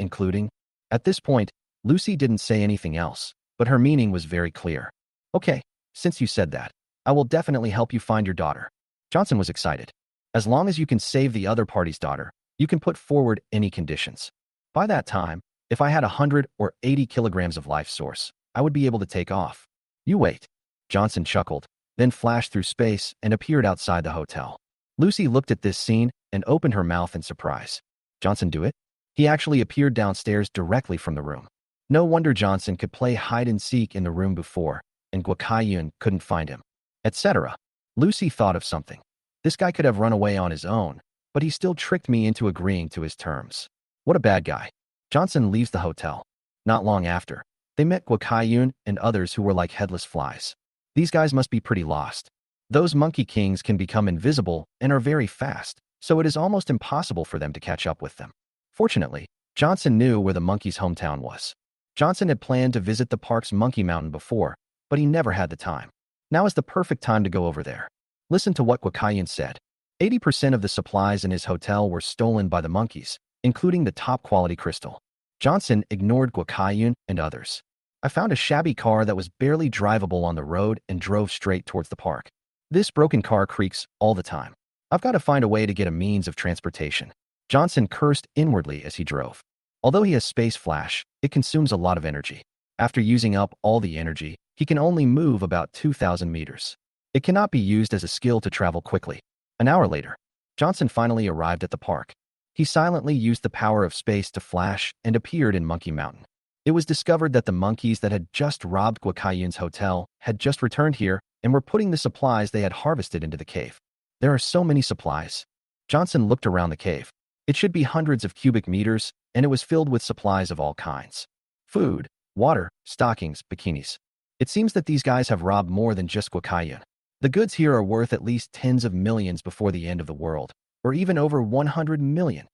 At this point, Lucy didn't say anything else, but her meaning was very clear. Okay, since you said that, I will definitely help you find your daughter. Johnson was excited. As long as you can save the other party's daughter, you can put forward any conditions. By that time, if I had 100 or 80 kilograms of life source, I would be able to take off. You wait. Johnson chuckled, then flashed through space and appeared outside the hotel. Lucy looked at this scene and opened her mouth in surprise. Johnson do it? He actually appeared downstairs directly from the room. No wonder Johnson could play hide-and-seek in the room before, and Guokayun couldn't find him. Etc. Lucy thought of something. This guy could have run away on his own, but he still tricked me into agreeing to his terms. What a bad guy. Johnson leaves the hotel. Not long after, they met Guokayun and others who were like headless flies. These guys must be pretty lost. Those monkey kings can become invisible and are very fast, so it is almost impossible for them to catch up with them. Fortunately, Johnson knew where the monkey's hometown was. Johnson had planned to visit the park's Monkey Mountain before, but he never had the time. Now is the perfect time to go over there. Listen to what Guokayun said. 80% of the supplies in his hotel were stolen by the monkeys, including the top-quality crystal. Johnson ignored Guokayun and others. I found a shabby car that was barely drivable on the road and drove straight towards the park. This broken car creaks all the time. I've got to find a way to get a means of transportation. Johnson cursed inwardly as he drove. Although he has space flash, it consumes a lot of energy. After using up all the energy, he can only move about 2,000 meters. It cannot be used as a skill to travel quickly. An hour later, Johnson finally arrived at the park. He silently used the power of space to flash and appeared in Monkey Mountain. It was discovered that the monkeys that had just robbed Guokayun's hotel had just returned here and were putting the supplies they had harvested into the cave. There are so many supplies. Johnson looked around the cave. It should be hundreds of cubic meters, and it was filled with supplies of all kinds. Food, water, stockings, bikinis. It seems that these guys have robbed more than just Guokayun. The goods here are worth at least tens of millions before the end of the world, or even over 100 million.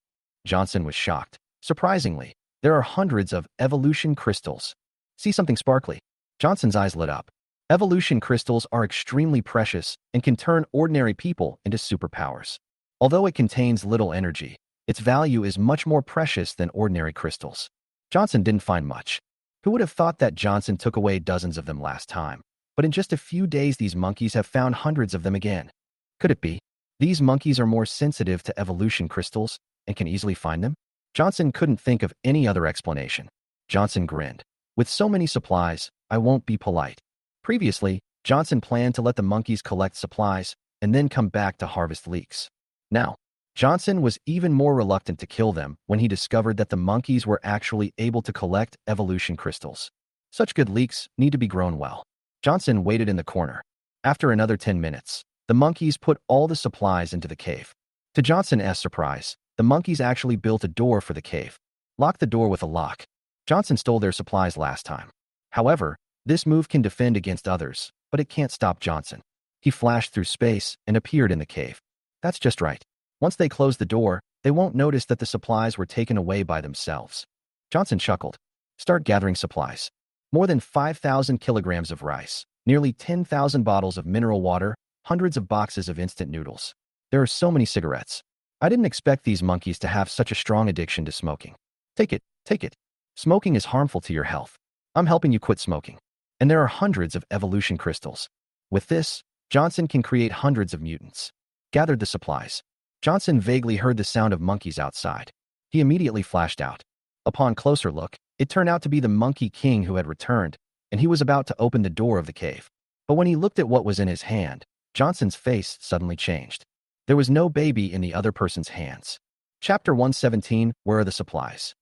Johnson was shocked. Surprisingly, There are hundreds of evolution crystals. See something sparkly? Johnson's eyes lit up. Evolution crystals are extremely precious and can turn ordinary people into superpowers. Although it contains little energy, its value is much more precious than ordinary crystals. Johnson didn't find much. Who would have thought that Johnson took away dozens of them last time? But in just a few days, these monkeys have found hundreds of them again. Could it be? These monkeys are more sensitive to evolution crystals and can easily find them? Johnson couldn't think of any other explanation. Johnson grinned. With so many supplies, I won't be polite. Previously, Johnson planned to let the monkeys collect supplies and then come back to harvest leeks. Now, Johnson was even more reluctant to kill them when he discovered that the monkeys were actually able to collect evolution crystals. Such good leeks need to be grown well. Johnson waited in the corner. After another 10 minutes, the monkeys put all the supplies into the cave. To Johnson's surprise, the monkeys actually built a door for the cave. Locked the door with a lock. Johnson stole their supplies last time. However, this move can defend against others, but it can't stop Johnson. He flashed through space and appeared in the cave. That's just right. Once they close the door, they won't notice that the supplies were taken away by themselves. Johnson chuckled. Start gathering supplies. More than 5,000 kilograms of rice, nearly 10,000 bottles of mineral water, hundreds of boxes of instant noodles. There are so many cigarettes. I didn't expect these monkeys to have such a strong addiction to smoking. Take it, take it. Smoking is harmful to your health. I'm helping you quit smoking. And there are hundreds of evolution crystals. With this, Johnson can create hundreds of mutants. Gathered the supplies. Johnson vaguely heard the sound of monkeys outside. He immediately flashed out. Upon closer look, it turned out to be the Monkey King who had returned, and he was about to open the door of the cave. But when he looked at what was in his hand, Johnson's face suddenly changed. There was no baby in the other person's hands. Chapter 117, Where are the supplies?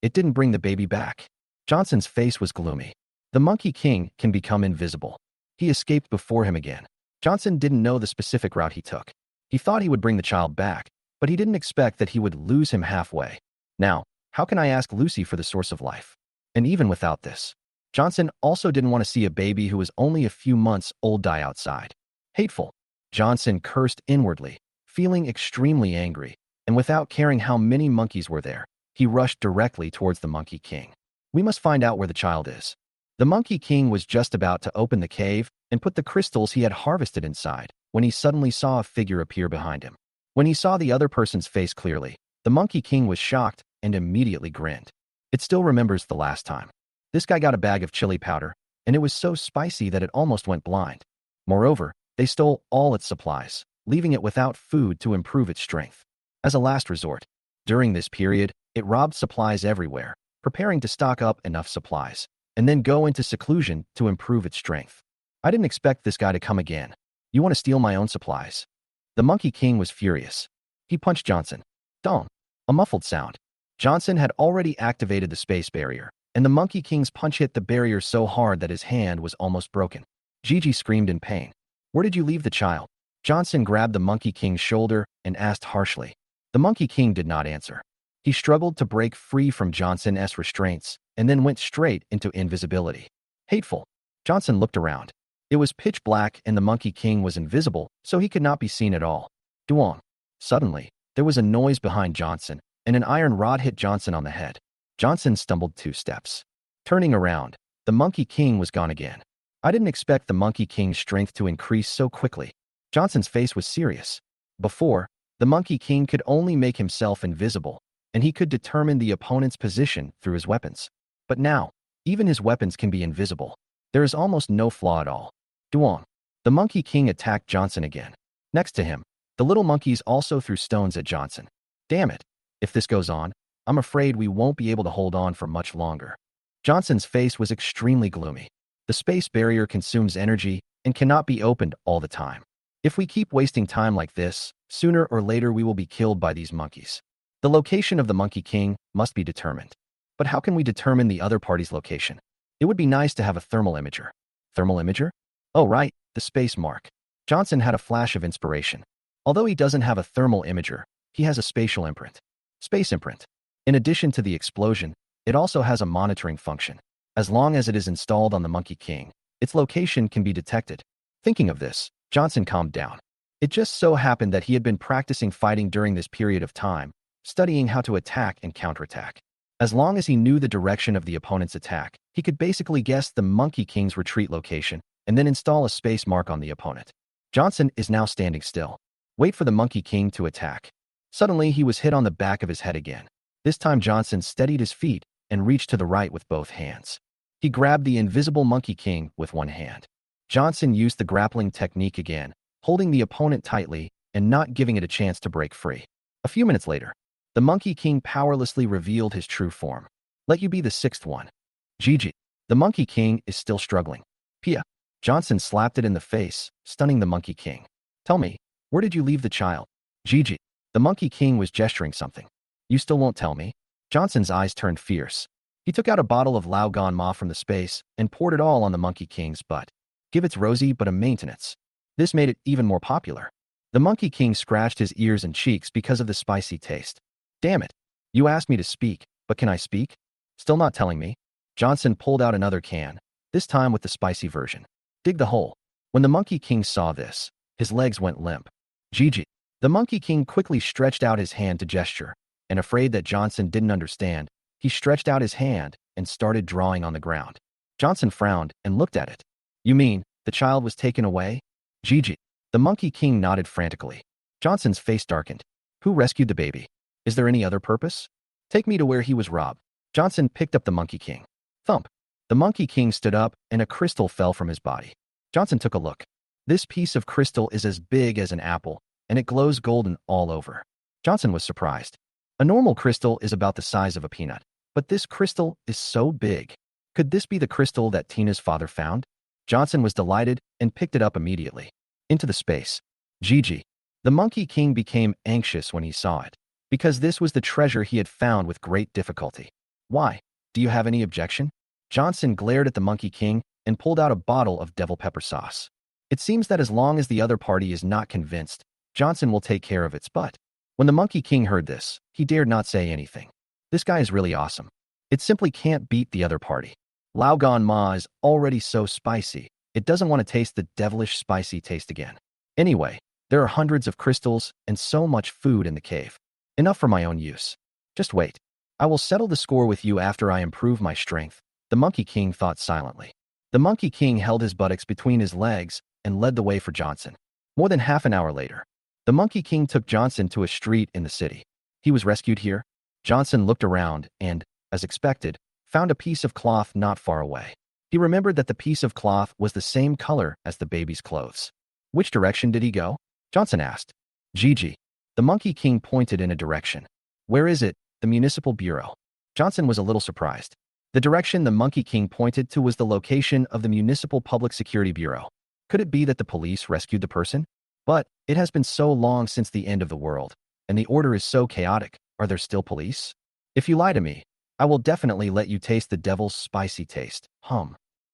It didn't bring the baby back. Johnson's face was gloomy. The Monkey King can become invisible. He escaped before him again. Johnson didn't know the specific route he took. He thought he would bring the child back, but he didn't expect that he would lose him halfway. Now, how can I ask Lucy for the source of life? And even without this, Johnson also didn't want to see a baby who was only a few months old die outside. Hateful. Johnson cursed inwardly, feeling extremely angry, and without caring how many monkeys were there, he rushed directly towards the Monkey King. We must find out where the child is. The Monkey King was just about to open the cave and put the crystals he had harvested inside when he suddenly saw a figure appear behind him. When he saw the other person's face clearly, the Monkey King was shocked and immediately grinned. It still remembers the last time. This guy got a bag of chili powder, and it was so spicy that it almost went blind. Moreover, they stole all its supplies, leaving it without food to improve its strength. As a last resort, during this period, it robbed supplies everywhere, preparing to stock up enough supplies, and then go into seclusion to improve its strength. I didn't expect this guy to come again. You want to steal my own supplies? The Monkey King was furious. He punched Johnson. Dong. A muffled sound. Johnson had already activated the space barrier, and the Monkey King's punch hit the barrier so hard that his hand was almost broken. Gigi screamed in pain. Where did you leave the child? Johnson grabbed the Monkey King's shoulder and asked harshly. The Monkey King did not answer. He struggled to break free from Johnson's restraints and then went straight into invisibility. Hateful. Johnson looked around. It was pitch black and the Monkey King was invisible, so he could not be seen at all. Duong. Suddenly, there was a noise behind Johnson, and an iron rod hit Johnson on the head. Johnson stumbled 2 steps. Turning around, the Monkey King was gone again. I didn't expect the Monkey King's strength to increase so quickly. Johnson's face was serious. Before, the Monkey King could only make himself invisible, and he could determine the opponent's position through his weapons. But now, even his weapons can be invisible. There is almost no flaw at all. Duong. The Monkey King attacked Johnson again. Next to him, the little monkeys also threw stones at Johnson. Damn it. If this goes on, I'm afraid we won't be able to hold on for much longer. Johnson's face was extremely gloomy. The space barrier consumes energy and cannot be opened all the time. If we keep wasting time like this, sooner or later we will be killed by these monkeys. The location of the Monkey King must be determined. But how can we determine the other party's location? It would be nice to have a thermal imager. Thermal imager? Oh right, the space mark. Johnson had a flash of inspiration. Although he doesn't have a thermal imager, he has a spatial imprint. Space imprint. In addition to the explosion, it also has a monitoring function. As long as it is installed on the Monkey King, its location can be detected. Thinking of this, Johnson calmed down. It just so happened that he had been practicing fighting during this period of time, studying how to attack and counterattack. As long as he knew the direction of the opponent's attack, he could basically guess the Monkey King's retreat location and then install a space mark on the opponent. Johnson is now standing still. Wait for the Monkey King to attack. Suddenly, he was hit on the back of his head again. This time, Johnson steadied his feet and reached to the right with both hands. He grabbed the invisible Monkey King with one hand. Johnson used the grappling technique again, holding the opponent tightly and not giving it a chance to break free. A few minutes later, the Monkey King powerlessly revealed his true form. Let you be the sixth one. GG. The Monkey King is still struggling. Pia. Johnson slapped it in the face, stunning the Monkey King. Tell me, where did you leave the child? GG. The Monkey King was gesturing something. You still won't tell me? Johnson's eyes turned fierce. He took out a bottle of Lao Gan Ma from the space and poured it all on the Monkey King's butt. Give its rosy but a maintenance. This made it even more popular. The Monkey King scratched his ears and cheeks because of the spicy taste. Damn it. You asked me to speak, but can I speak? Still not telling me? Johnson pulled out another can, this time with the spicy version. Dig the hole. When the Monkey King saw this, his legs went limp. GG. The Monkey King quickly stretched out his hand to gesture, and afraid that Johnson didn't understand, he stretched out his hand and started drawing on the ground. Johnson frowned and looked at it. You mean, the child was taken away? GG. The Monkey King nodded frantically. Johnson's face darkened. Who rescued the baby? Is there any other purpose? Take me to where he was robbed. Johnson picked up the Monkey King. Thump. The Monkey King stood up and a crystal fell from his body. Johnson took a look. This piece of crystal is as big as an apple, and it glows golden all over. Johnson was surprised. A normal crystal is about the size of a peanut, but this crystal is so big. Could this be the crystal that Tina's father found? Johnson was delighted and picked it up immediately. Into the space. GG. The Monkey King became anxious when he saw it, because this was the treasure he had found with great difficulty. Why? Do you have any objection? Johnson glared at the Monkey King and pulled out a bottle of devil pepper sauce. It seems that as long as the other party is not convinced, Johnson will take care of its butt. When the Monkey King heard this, he dared not say anything. This guy is really awesome. It simply can't beat the other party. Lao Gan Ma is already so spicy, it doesn't want to taste the devilish spicy taste again. Anyway, there are hundreds of crystals and so much food in the cave. Enough for my own use. Just wait. I will settle the score with you after I improve my strength, the Monkey King thought silently. The Monkey King held his buttocks between his legs and led the way for Johnson. More than half an hour later, the Monkey King took Johnson to a street in the city. He was rescued here. Johnson looked around and, as expected, found a piece of cloth not far away. He remembered that the piece of cloth was the same color as the baby's clothes. Which direction did he go? Johnson asked. GG. The Monkey King pointed in a direction. Where is it? The Municipal Bureau. Johnson was a little surprised. The direction the Monkey King pointed to was the location of the Municipal Public Security Bureau. Could it be that the police rescued the person? But it has been so long since the end of the world, and the order is so chaotic. Are there still police? If you lie to me, I will definitely let you taste the devil's spicy taste.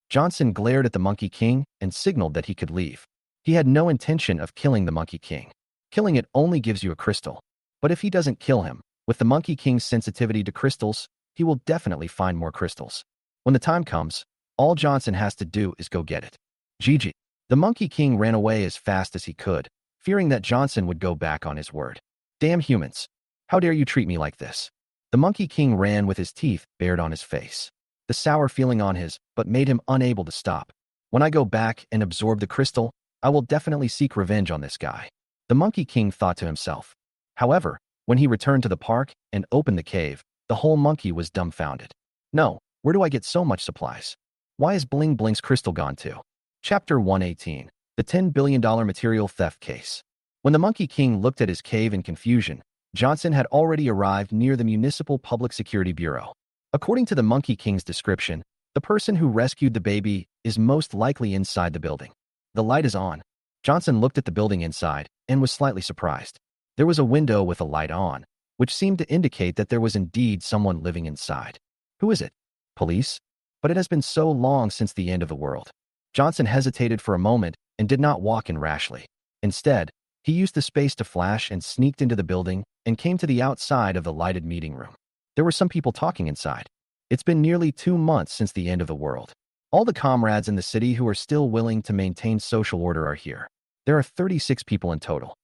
Johnson glared at the Monkey King and signaled that he could leave. He had no intention of killing the Monkey King. Killing it only gives you a crystal. But if he doesn't kill him, with the Monkey King's sensitivity to crystals, he will definitely find more crystals. When the time comes, all Johnson has to do is go get it. GG. The Monkey King ran away as fast as he could, fearing that Johnson would go back on his word. Damn humans. How dare you treat me like this? The Monkey King ran with his teeth bared on his face. The sour feeling on his butt made him unable to stop. When I go back and absorb the crystal, I will definitely seek revenge on this guy. The Monkey King thought to himself. However, when he returned to the park and opened the cave, the whole monkey was dumbfounded. No, where do I get so much supplies? Why is Bling Bling's crystal gone too? Chapter 118. The $10 billion material theft case. When the Monkey King looked at his cave in confusion, Johnson had already arrived near the Municipal Public Security Bureau. According to the Monkey King's description, the person who rescued the baby is most likely inside the building. The light is on. Johnson looked at the building inside and was slightly surprised. There was a window with a light on, which seemed to indicate that there was indeed someone living inside. Who is it? Police? But it has been so long since the end of the world. Johnson hesitated for a moment and did not walk in rashly. Instead, he used the space to flash and sneaked into the building and came to the outside of the lighted meeting room. There were some people talking inside. It's been nearly 2 months since the end of the world. All the comrades in the city who are still willing to maintain social order are here. There are 36 people in total.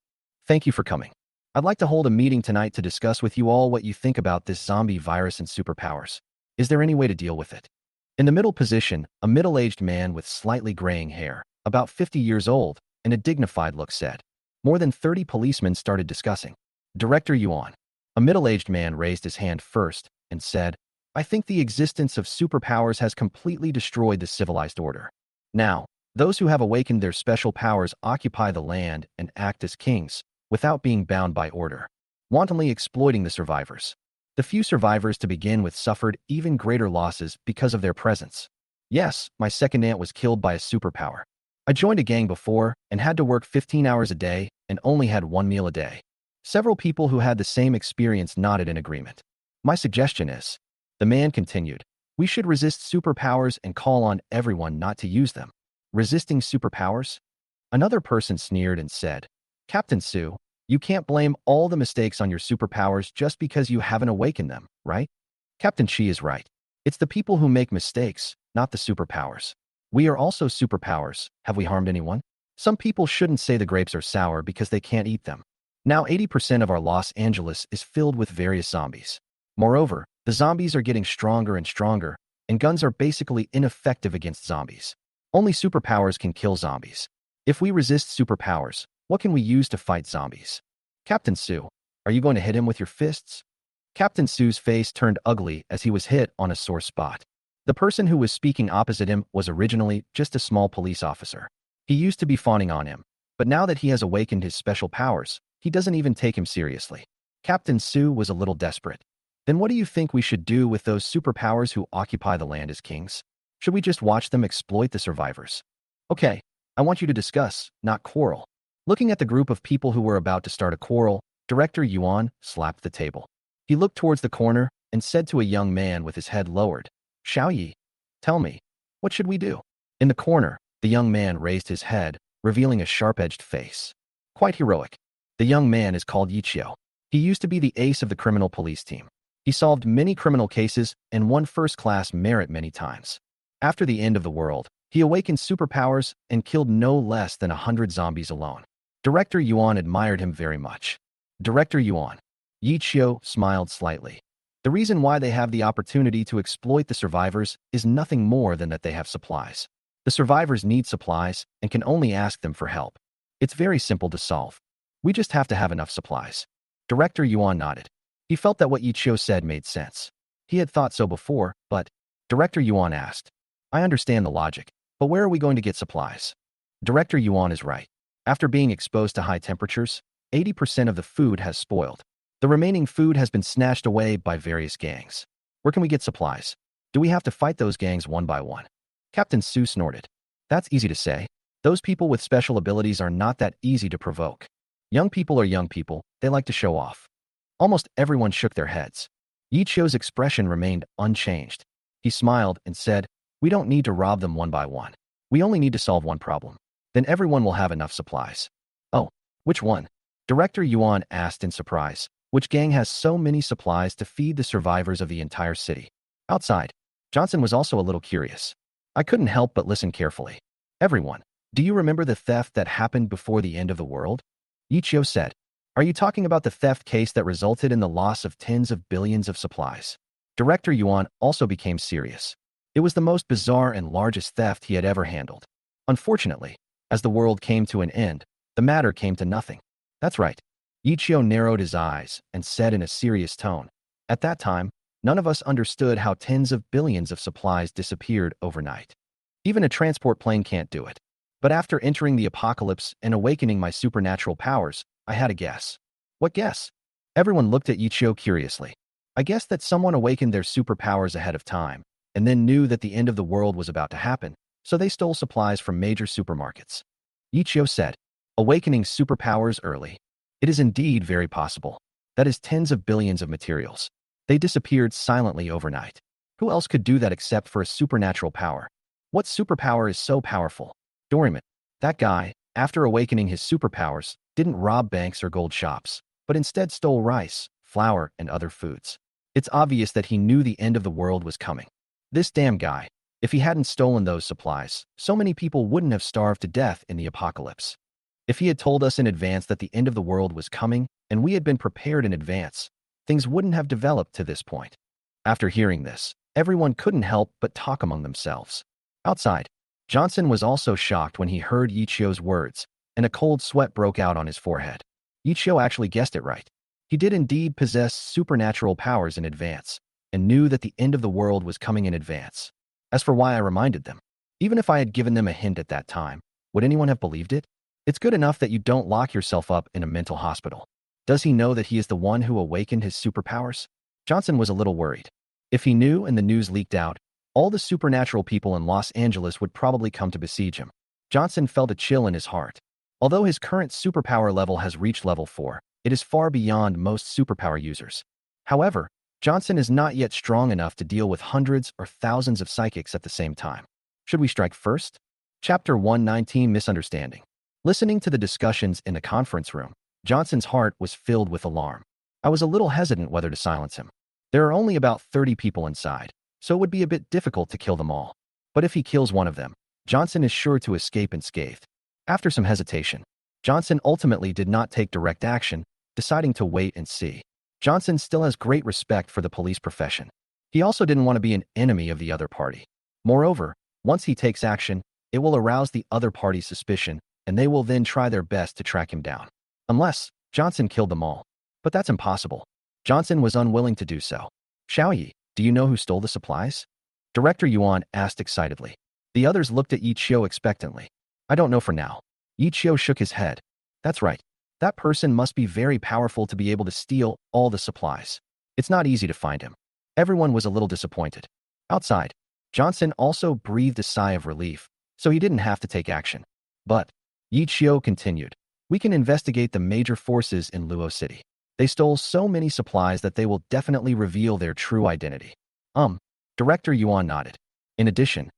Thank you for coming. I'd like to hold a meeting tonight to discuss with you all what you think about this zombie virus and superpowers. Is there any way to deal with it? In the middle position, a middle-aged man with slightly graying hair, about 50 years old, and a dignified look said. More than 30 policemen started discussing. Director Yuan. A middle-aged man raised his hand first and said, I think the existence of superpowers has completely destroyed the civilized order. Now, those who have awakened their special powers occupy the land and act as kings, without being bound by order, wantonly exploiting the survivors. The few survivors to begin with suffered even greater losses because of their presence. Yes, my second aunt was killed by a superpower. I joined a gang before and had to work 15 hours a day and only had one meal a day. Several people who had the same experience nodded in agreement. My suggestion is, the man continued, we should resist superpowers and call on everyone not to use them. Resisting superpowers? Another person sneered and said, Captain Sue, you can't blame all the mistakes on your superpowers just because you haven't awakened them, right? Captain Chi is right. It's the people who make mistakes, not the superpowers. We are also superpowers. Have we harmed anyone? Some people shouldn't say the grapes are sour because they can't eat them. Now 80% of our Los Angeles is filled with various zombies. Moreover, the zombies are getting stronger and stronger, and guns are basically ineffective against zombies. Only superpowers can kill zombies. If we resist superpowers, what can we use to fight zombies? Captain Sue, are you going to hit him with your fists? Captain Sue's face turned ugly as he was hit on a sore spot. The person who was speaking opposite him was originally just a small police officer. He used to be fawning on him, but now that he has awakened his special powers, he doesn't even take him seriously. Captain Sue was a little desperate. Then what do you think we should do with those superpowers who occupy the land as kings? Should we just watch them exploit the survivors? Okay, I want you to discuss, not quarrel. Looking at the group of people who were about to start a quarrel, Director Yuan slapped the table. He looked towards the corner and said to a young man with his head lowered, Xiao Yi, tell me, what should we do? In the corner, the young man raised his head, revealing a sharp-edged face. Quite heroic. The young man is called Yi Qiu. He used to be the ace of the criminal police team. He solved many criminal cases and won first-class merit many times. After the end of the world, he awakened superpowers and killed no less than 100 zombies alone. Director Yuan admired him very much. Director Yuan. Yi Qiu smiled slightly. The reason why they have the opportunity to exploit the survivors is nothing more than that they have supplies. The survivors need supplies and can only ask them for help. It's very simple to solve. We just have to have enough supplies. Director Yuan nodded. He felt that what Yi Qiu said made sense. He had thought so before, but Director Yuan asked, I understand the logic, but where are we going to get supplies? Director Yuan is right. After being exposed to high temperatures, 80% of the food has spoiled. The remaining food has been snatched away by various gangs. Where can we get supplies? Do we have to fight those gangs one by one? Captain Sue snorted. That's easy to say. Those people with special abilities are not that easy to provoke. Young people are young people, they like to show off. Almost everyone shook their heads. Yi Qiu's expression remained unchanged. He smiled and said, we don't need to rob them one by one. We only need to solve one problem. Then everyone will have enough supplies. Oh, which one? Director Yuan asked in surprise. Which gang has so many supplies to feed the survivors of the entire city? Outside, Johnson was also a little curious. I couldn't help but listen carefully. Everyone, do you remember the theft that happened before the end of the world? Yi Qiu said. Are you talking about the theft case that resulted in the loss of tens of billions of supplies? Director Yuan also became serious. It was the most bizarre and largest theft he had ever handled. Unfortunately, as the world came to an end, the matter came to nothing. That's right. Yi Qiu narrowed his eyes and said in a serious tone, at that time, none of us understood how tens of billions of supplies disappeared overnight. Even a transport plane can't do it. But after entering the apocalypse and awakening my supernatural powers, I had a guess. What guess? Everyone looked at Yi Qiu curiously. I guessed that someone awakened their superpowers ahead of time, and then knew that the end of the world was about to happen, so they stole supplies from major supermarkets. Yi Qiu said, awakening superpowers early. It is indeed very possible. That is tens of billions of materials. They disappeared silently overnight. Who else could do that except for a supernatural power? What superpower is so powerful? Doraemon. That guy, after awakening his superpowers, didn't rob banks or gold shops, but instead stole rice, flour, and other foods. It's obvious that he knew the end of the world was coming. This damn guy. If he hadn't stolen those supplies, so many people wouldn't have starved to death in the apocalypse. If he had told us in advance that the end of the world was coming and we had been prepared in advance, things wouldn't have developed to this point. After hearing this, everyone couldn't help but talk among themselves. Outside, Johnson was also shocked when he heard Yichio's words, and a cold sweat broke out on his forehead. Yichio actually guessed it right. He did indeed possess supernatural powers in advance, and knew that the end of the world was coming in advance. As for why I reminded them, even if I had given them a hint at that time, would anyone have believed it? It's good enough that you don't lock yourself up in a mental hospital. Does he know that he is the one who awakened his superpowers? Johnson was a little worried. If he knew and the news leaked out, all the supernatural people in Los Angeles would probably come to besiege him. Johnson felt a chill in his heart. Although his current superpower level has reached level 4, it is far beyond most superpower users. However, Johnson is not yet strong enough to deal with hundreds or thousands of psychics at the same time. Should we strike first? Chapter 119, Misunderstanding. Listening to the discussions in the conference room, Johnson's heart was filled with alarm. I was a little hesitant whether to silence him. There are only about 30 people inside, so it would be a bit difficult to kill them all. But if he kills one of them, Johnson is sure to escape unscathed. After some hesitation, Johnson ultimately did not take direct action, deciding to wait and see. Johnson still has great respect for the police profession. He also didn't want to be an enemy of the other party. Moreover, once he takes action, it will arouse the other party's suspicion, and they will then try their best to track him down. Unless Johnson killed them all. But that's impossible. Johnson was unwilling to do so. Xiaoyi, do you know who stole the supplies? Director Yuan asked excitedly. The others looked at Yichio expectantly. I don't know for now. Yichio shook his head. That's right. That person must be very powerful to be able to steal all the supplies. It's not easy to find him. Everyone was a little disappointed. Outside, Johnson also breathed a sigh of relief, so he didn't have to take action. But Yichio continued. We can investigate the major forces in Luo City. They stole so many supplies that they will definitely reveal their true identity. Director Yuan nodded. In addition,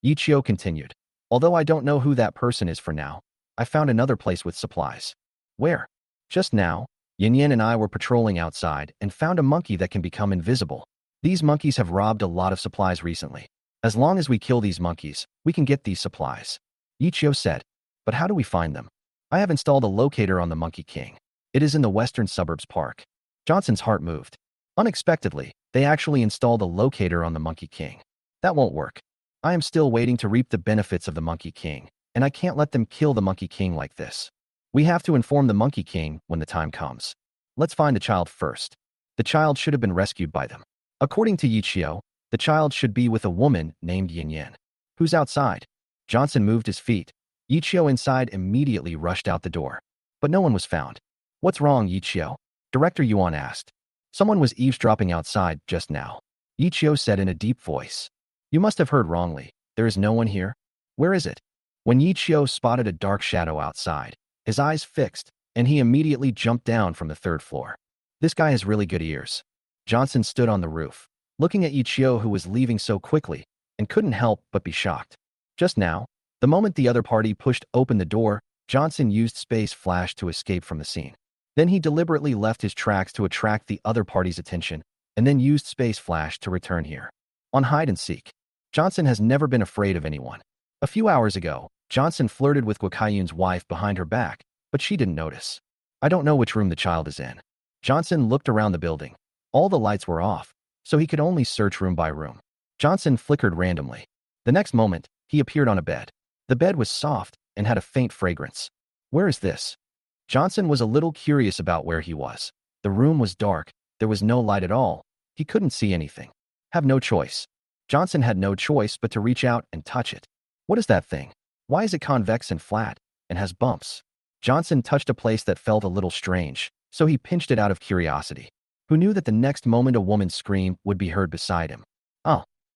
Yichio continued. Although I don't know who that person is for now, I found another place with supplies. Where? Just now, Yin Yin and I were patrolling outside and found a monkey that can become invisible. These monkeys have robbed a lot of supplies recently. As long as we kill these monkeys, we can get these supplies. Yichio said. But how do we find them? I have installed a locator on the Monkey King. It is in the western suburbs park. Johnson's heart moved. Unexpectedly, they actually installed a locator on the Monkey King. That won't work. I am still waiting to reap the benefits of the Monkey King, and I can't let them kill the Monkey King like this. We have to inform the Monkey King when the time comes. Let's find the child first. The child should have been rescued by them. According to Yichio, the child should be with a woman named Yin Yin. Who's outside? Johnson moved his feet. Yichio inside immediately rushed out the door. But no one was found. What's wrong, Yichio? Director Yuan asked. Someone was eavesdropping outside just now. Yichio said in a deep voice. You must have heard wrongly. There is no one here. Where is it? When Yichio spotted a dark shadow outside, his eyes fixed, and he immediately jumped down from the 3rd floor. This guy has really good ears. Johnson stood on the roof, looking at Yichio who was leaving so quickly, and couldn't help but be shocked. Just now, the moment the other party pushed open the door, Johnson used Space Flash to escape from the scene. Then he deliberately left his tracks to attract the other party's attention, and then used Space Flash to return here. On hide and seek, Johnson has never been afraid of anyone. A few hours ago, Johnson flirted with Guokayun's wife behind her back, but she didn't notice. I don't know which room the child is in. Johnson looked around the building. All the lights were off, so he could only search room by room. Johnson flickered randomly. The next moment, he appeared on a bed. The bed was soft and had a faint fragrance. Where is this? Johnson was a little curious about where he was. The room was dark. There was no light at all. He couldn't see anything. Have no choice. Johnson had no choice but to reach out and touch it. What is that thing? Why is it convex and flat, and has bumps? Johnson touched a place that felt a little strange, so he pinched it out of curiosity. Who knew that the next moment a woman's scream would be heard beside him?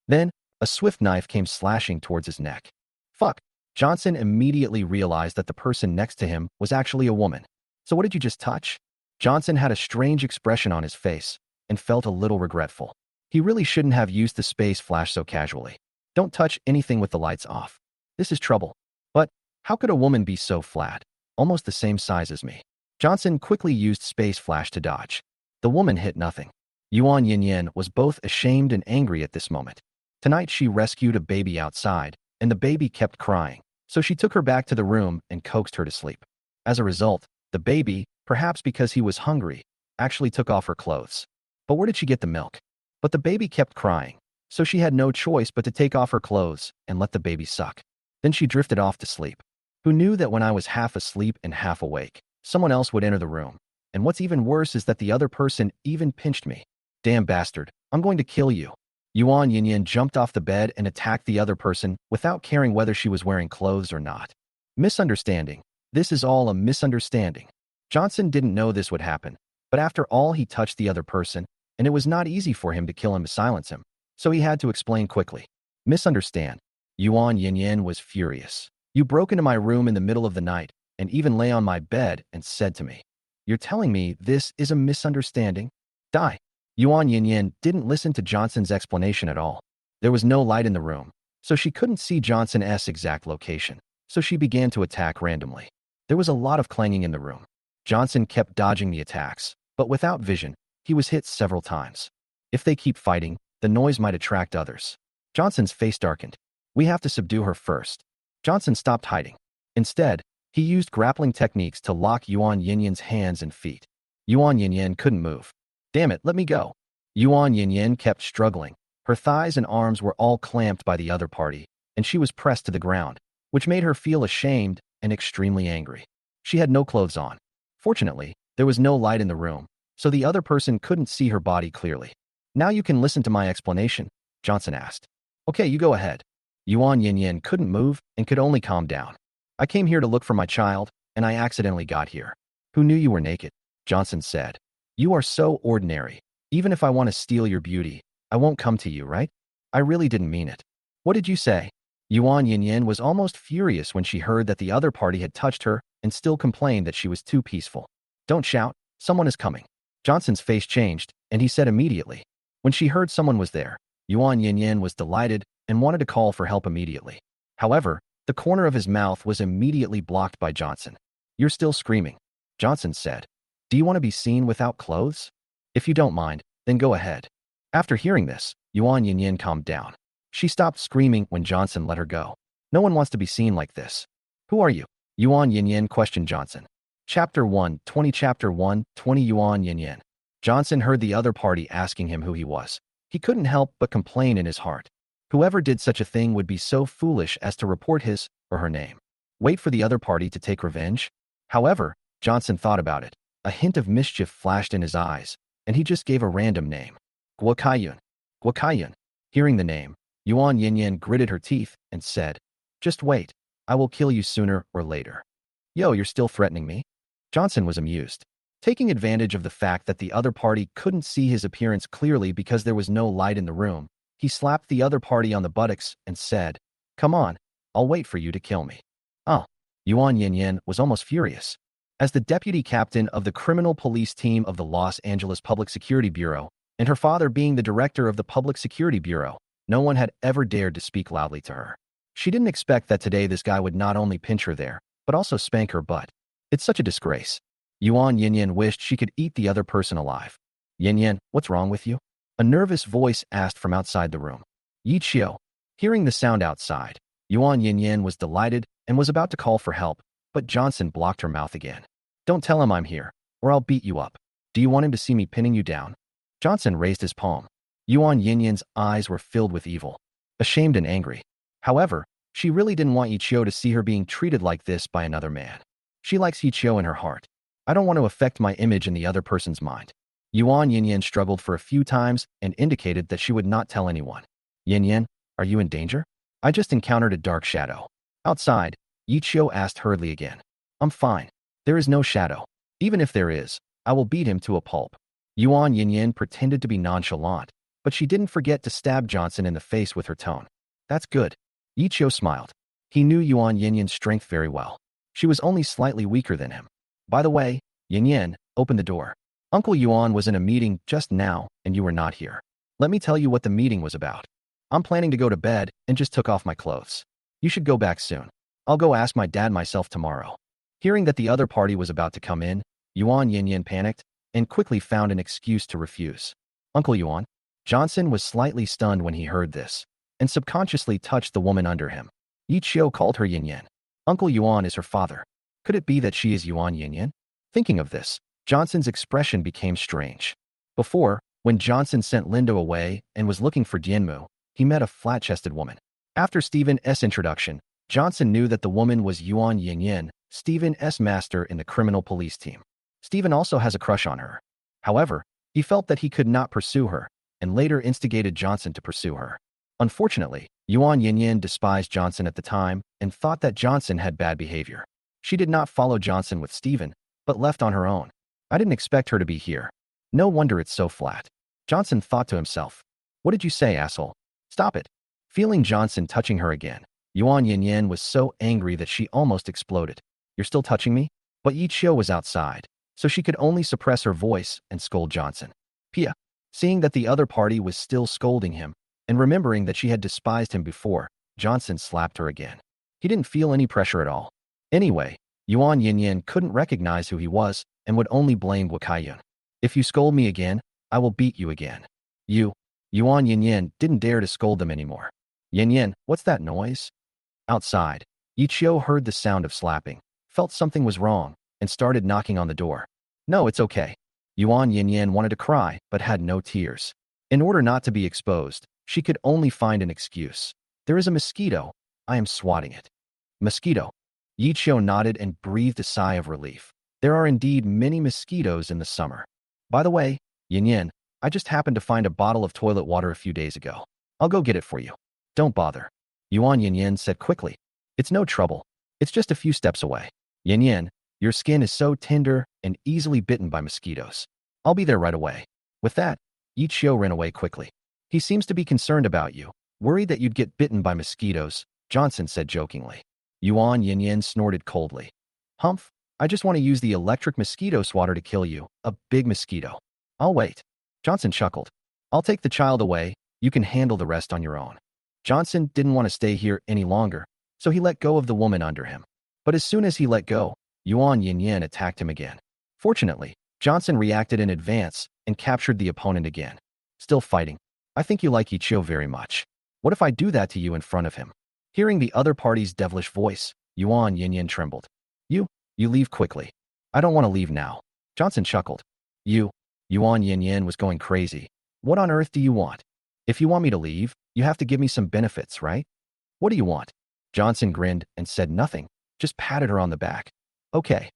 Then, a swift knife came slashing towards his neck. Fuck. Johnson immediately realized that the person next to him was actually a woman. So what did you just touch? Johnson had a strange expression on his face and felt a little regretful. He really shouldn't have used the Space Flash so casually. Don't touch anything with the lights off. This is trouble. But how could a woman be so flat? Almost the same size as me. Johnson quickly used Space Flash to dodge. The woman hit nothing. Yuan Yin was both ashamed and angry at this moment. Tonight she rescued a baby outside, and the baby kept crying, so she took her back to the room and coaxed her to sleep. As a result, the baby, perhaps because he was hungry, actually took off her clothes. But where did she get the milk? But the baby kept crying, so she had no choice but to take off her clothes and let the baby suck. Then she drifted off to sleep. Who knew that when I was half asleep and half awake, someone else would enter the room? And what's even worse is that the other person even pinched me. Damn bastard, I'm going to kill you. Yuan Yinyan jumped off the bed and attacked the other person without caring whether she was wearing clothes or not. Misunderstanding. This is all a misunderstanding. Johnson didn't know this would happen, but after all he touched the other person, and it was not easy for him to kill him to silence him, so he had to explain quickly. Misunderstand. Yuan Yinyan was furious. You broke into my room in the middle of the night and even lay on my bed and said to me, "You're telling me this is a misunderstanding? Die." Yuan Yinyan didn't listen to Johnson's explanation at all. There was no light in the room, so she couldn't see Johnson's exact location, so she began to attack randomly. There was a lot of clanging in the room. Johnson kept dodging the attacks, but without vision, he was hit several times. If they keep fighting, the noise might attract others. Johnson's face darkened. We have to subdue her first. Johnson stopped hiding. Instead, he used grappling techniques to lock Yuan Yinyan's hands and feet. Yuan Yinyan couldn't move. Damn it, let me go. Yuan Yinyan kept struggling. Her thighs and arms were all clamped by the other party, and she was pressed to the ground, which made her feel ashamed and extremely angry. She had no clothes on. Fortunately, there was no light in the room, so the other person couldn't see her body clearly. Now you can listen to my explanation, Johnson asked. Okay, you go ahead. Yuan Yinyan couldn't move and could only calm down. I came here to look for my child, and I accidentally got here. Who knew you were naked? Johnson said. You are so ordinary. Even if I want to steal your beauty, I won't come to you, right? I really didn't mean it. What did you say? Yuan Yinyan was almost furious when she heard that the other party had touched her and still complained that she was too peaceful. Don't shout, someone is coming. Johnson's face changed, and he said immediately. When she heard someone was there, Yuan Yinyan was delighted and wanted to call for help immediately. However, the corner of his mouth was immediately blocked by Johnson. You're still screaming, Johnson said. Do you want to be seen without clothes? If you don't mind, then go ahead. After hearing this, Yuan Yinyan calmed down. She stopped screaming when Johnson let her go. No one wants to be seen like this. Who are you? Yuan Yinyan questioned Johnson. Chapter 1:20 Chapter 1:20 Yuan Yinyan. Johnson heard the other party asking him who he was. He couldn't help but complain in his heart. Whoever did such a thing would be so foolish as to report his or her name. Wait for the other party to take revenge? However, Johnson thought about it. A hint of mischief flashed in his eyes, and he just gave a random name. Guokayun. Guokayun. Hearing the name, Yuan Yinyan gritted her teeth and said, Just wait. I will kill you sooner or later. Yo, you're still threatening me? Johnson was amused. Taking advantage of the fact that the other party couldn't see his appearance clearly because there was no light in the room, he slapped the other party on the buttocks and said, Come on, I'll wait for you to kill me. Oh, Yuan Yinyan was almost furious. As the deputy captain of the criminal police team of the Los Angeles Public Security Bureau, and her father being the director of the Public Security Bureau, no one had ever dared to speak loudly to her. She didn't expect that today this guy would not only pinch her there, but also spank her butt. It's such a disgrace. Yuan Yinyan wished she could eat the other person alive. Yinyan, what's wrong with you? A nervous voice asked from outside the room. Yi Qiu. Hearing the sound outside, Yuan Yinyan was delighted and was about to call for help, but Johnson blocked her mouth again. Don't tell him I'm here, or I'll beat you up. Do you want him to see me pinning you down? Johnson raised his palm. Yuan Yinyan's eyes were filled with evil, ashamed and angry. However, she really didn't want Yi Qiu to see her being treated like this by another man. She likes Yi Qiu in her heart. I don't want to affect my image in the other person's mind. Yuan Yinyan struggled for a few times and indicated that she would not tell anyone. Yinyan, are you in danger? I just encountered a dark shadow. Outside, Yi Qiu asked hurriedly again. I'm fine. There is no shadow. Even if there is, I will beat him to a pulp. Yuan Yinyan pretended to be nonchalant, but she didn't forget to stab Johnson in the face with her tone. That's good. Yi Qiu smiled. He knew Yuan Yinyan's strength very well. She was only slightly weaker than him. By the way, Yinyan, open the door. Uncle Yuan was in a meeting just now, and you were not here. Let me tell you what the meeting was about. I'm planning to go to bed and just took off my clothes. You should go back soon. I'll go ask my dad myself tomorrow. Hearing that the other party was about to come in, Yuan Yinyan panicked and quickly found an excuse to refuse. Uncle Yuan? Johnson was slightly stunned when he heard this, and subconsciously touched the woman under him. Yi Qiu called her Yinyan. Uncle Yuan is her father. Could it be that she is Yuan Yinyan? Thinking of this, Johnson's expression became strange. Before, when Johnson sent Lindo away and was looking for Dianmu, he met a flat-chested woman. After Stephen's introduction, Johnson knew that the woman was Yuan Yinyan, Stephen's master in the criminal police team. Stephen also has a crush on her. However, he felt that he could not pursue her, and later instigated Johnson to pursue her. Unfortunately, Yuan Yinyan despised Johnson at the time and thought that Johnson had bad behavior. She did not follow Johnson with Stephen, but left on her own. I didn't expect her to be here. No wonder it's so flat. Johnson thought to himself. What did you say, asshole? Stop it. Feeling Johnson touching her again, Yuan Yinyan was so angry that she almost exploded. You're still touching me? But Yi Chio was outside, so she could only suppress her voice and scold Johnson. Pia. Seeing that the other party was still scolding him, and remembering that she had despised him before, Johnson slapped her again. He didn't feel any pressure at all. Anyway, Yuan Yinyan couldn't recognize who he was and would only blame Guokayun. If you scold me again, I will beat you again. Yuan Yinyan didn't dare to scold them anymore. Yinyan, what's that noise? Outside, Yi Chio heard the sound of slapping, felt something was wrong, and started knocking on the door. No, it's okay. Yuan Yinyan wanted to cry, but had no tears. In order not to be exposed, she could only find an excuse. There is a mosquito. I am swatting it. Mosquito. Yi Chio nodded and breathed a sigh of relief. There are indeed many mosquitoes in the summer. By the way, Yin, I just happened to find a bottle of toilet water a few days ago. I'll go get it for you. Don't bother. Yuan Yin said quickly. It's no trouble. It's just a few steps away. Yin, your skin is so tender and easily bitten by mosquitoes. I'll be there right away. With that, Yi Chio ran away quickly. He seems to be concerned about you, worried that you'd get bitten by mosquitoes, Johnson said jokingly. Yuan Yin snorted coldly. Humph, I just want to use the electric mosquito swatter to kill you, a big mosquito. I'll wait. Johnson chuckled. I'll take the child away, you can handle the rest on your own. Johnson didn't want to stay here any longer, so he let go of the woman under him. But as soon as he let go, Yuan Yin attacked him again. Fortunately, Johnson reacted in advance and captured the opponent again. Still fighting. I think you like Yi Chio very much. What if I do that to you in front of him? Hearing the other party's devilish voice, Yuan Yin trembled. You leave quickly. I don't want to leave now. Johnson chuckled. Yuan Yin was going crazy. What on earth do you want? If you want me to leave, you have to give me some benefits, right? What do you want? Johnson grinned and said nothing, just patted her on the back. Okay.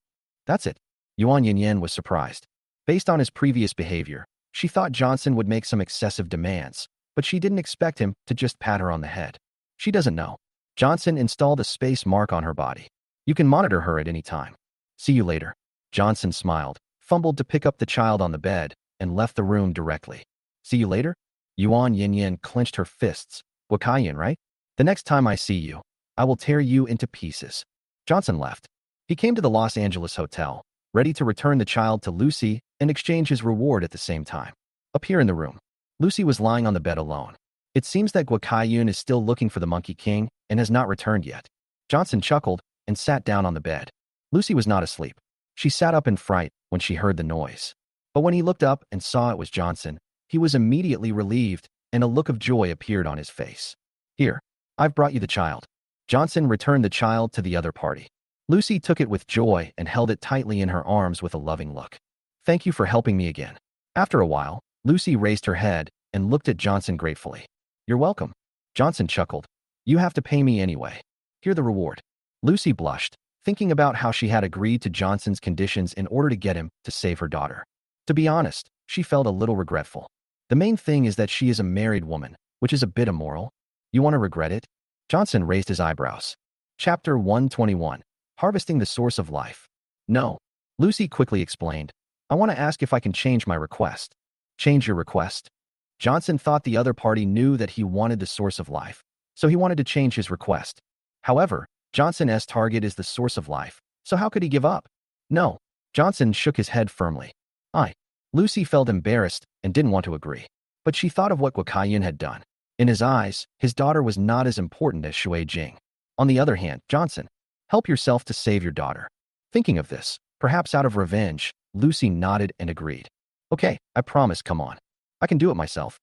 That's it. Yuan Yin was surprised. Based on his previous behavior, she thought Johnson would make some excessive demands, but she didn't expect him to just pat her on the head. She doesn't know. Johnson installed a space mark on her body. You can monitor her at any time. See you later. Johnson smiled, fumbled to pick up the child on the bed, and left the room directly. See you later? Yuan Yin clenched her fists. Wakayan, right? The next time I see you, I will tear you into pieces. Johnson left. He came to the Los Angeles hotel, ready to return the child to Lucy and exchange his reward at the same time. Up here in the room, Lucy was lying on the bed alone. It seems that Guokayun is still looking for the Monkey King and has not returned yet. Johnson chuckled and sat down on the bed. Lucy was not asleep. She sat up in fright when she heard the noise. But when he looked up and saw it was Johnson, he was immediately relieved and a look of joy appeared on his face. Here, I've brought you the child. Johnson returned the child to the other party. Lucy took it with joy and held it tightly in her arms with a loving look. Thank you for helping me again. After a while, Lucy raised her head and looked at Johnson gratefully. You're welcome. Johnson chuckled. You have to pay me anyway. Here the reward. Lucy blushed, thinking about how she had agreed to Johnson's conditions in order to get him to save her daughter. To be honest, she felt a little regretful. The main thing is that she is a married woman, which is a bit immoral. You want to regret it? Johnson raised his eyebrows. Chapter 121. Harvesting the Source of Life. No. Lucy quickly explained. I want to ask if I can change my request. Change your request? Johnson thought the other party knew that he wanted the source of life, so he wanted to change his request. However, Johnson's target is the source of life, so how could he give up? No. Johnson shook his head firmly. Lucy felt embarrassed and didn't want to agree, but she thought of what Guokayun had done. In his eyes, his daughter was not as important as Shui Jing. On the other hand, Johnson, help yourself to save your daughter. Thinking of this, perhaps out of revenge, Lucy nodded and agreed. Okay, I promise, come on. I can do it myself.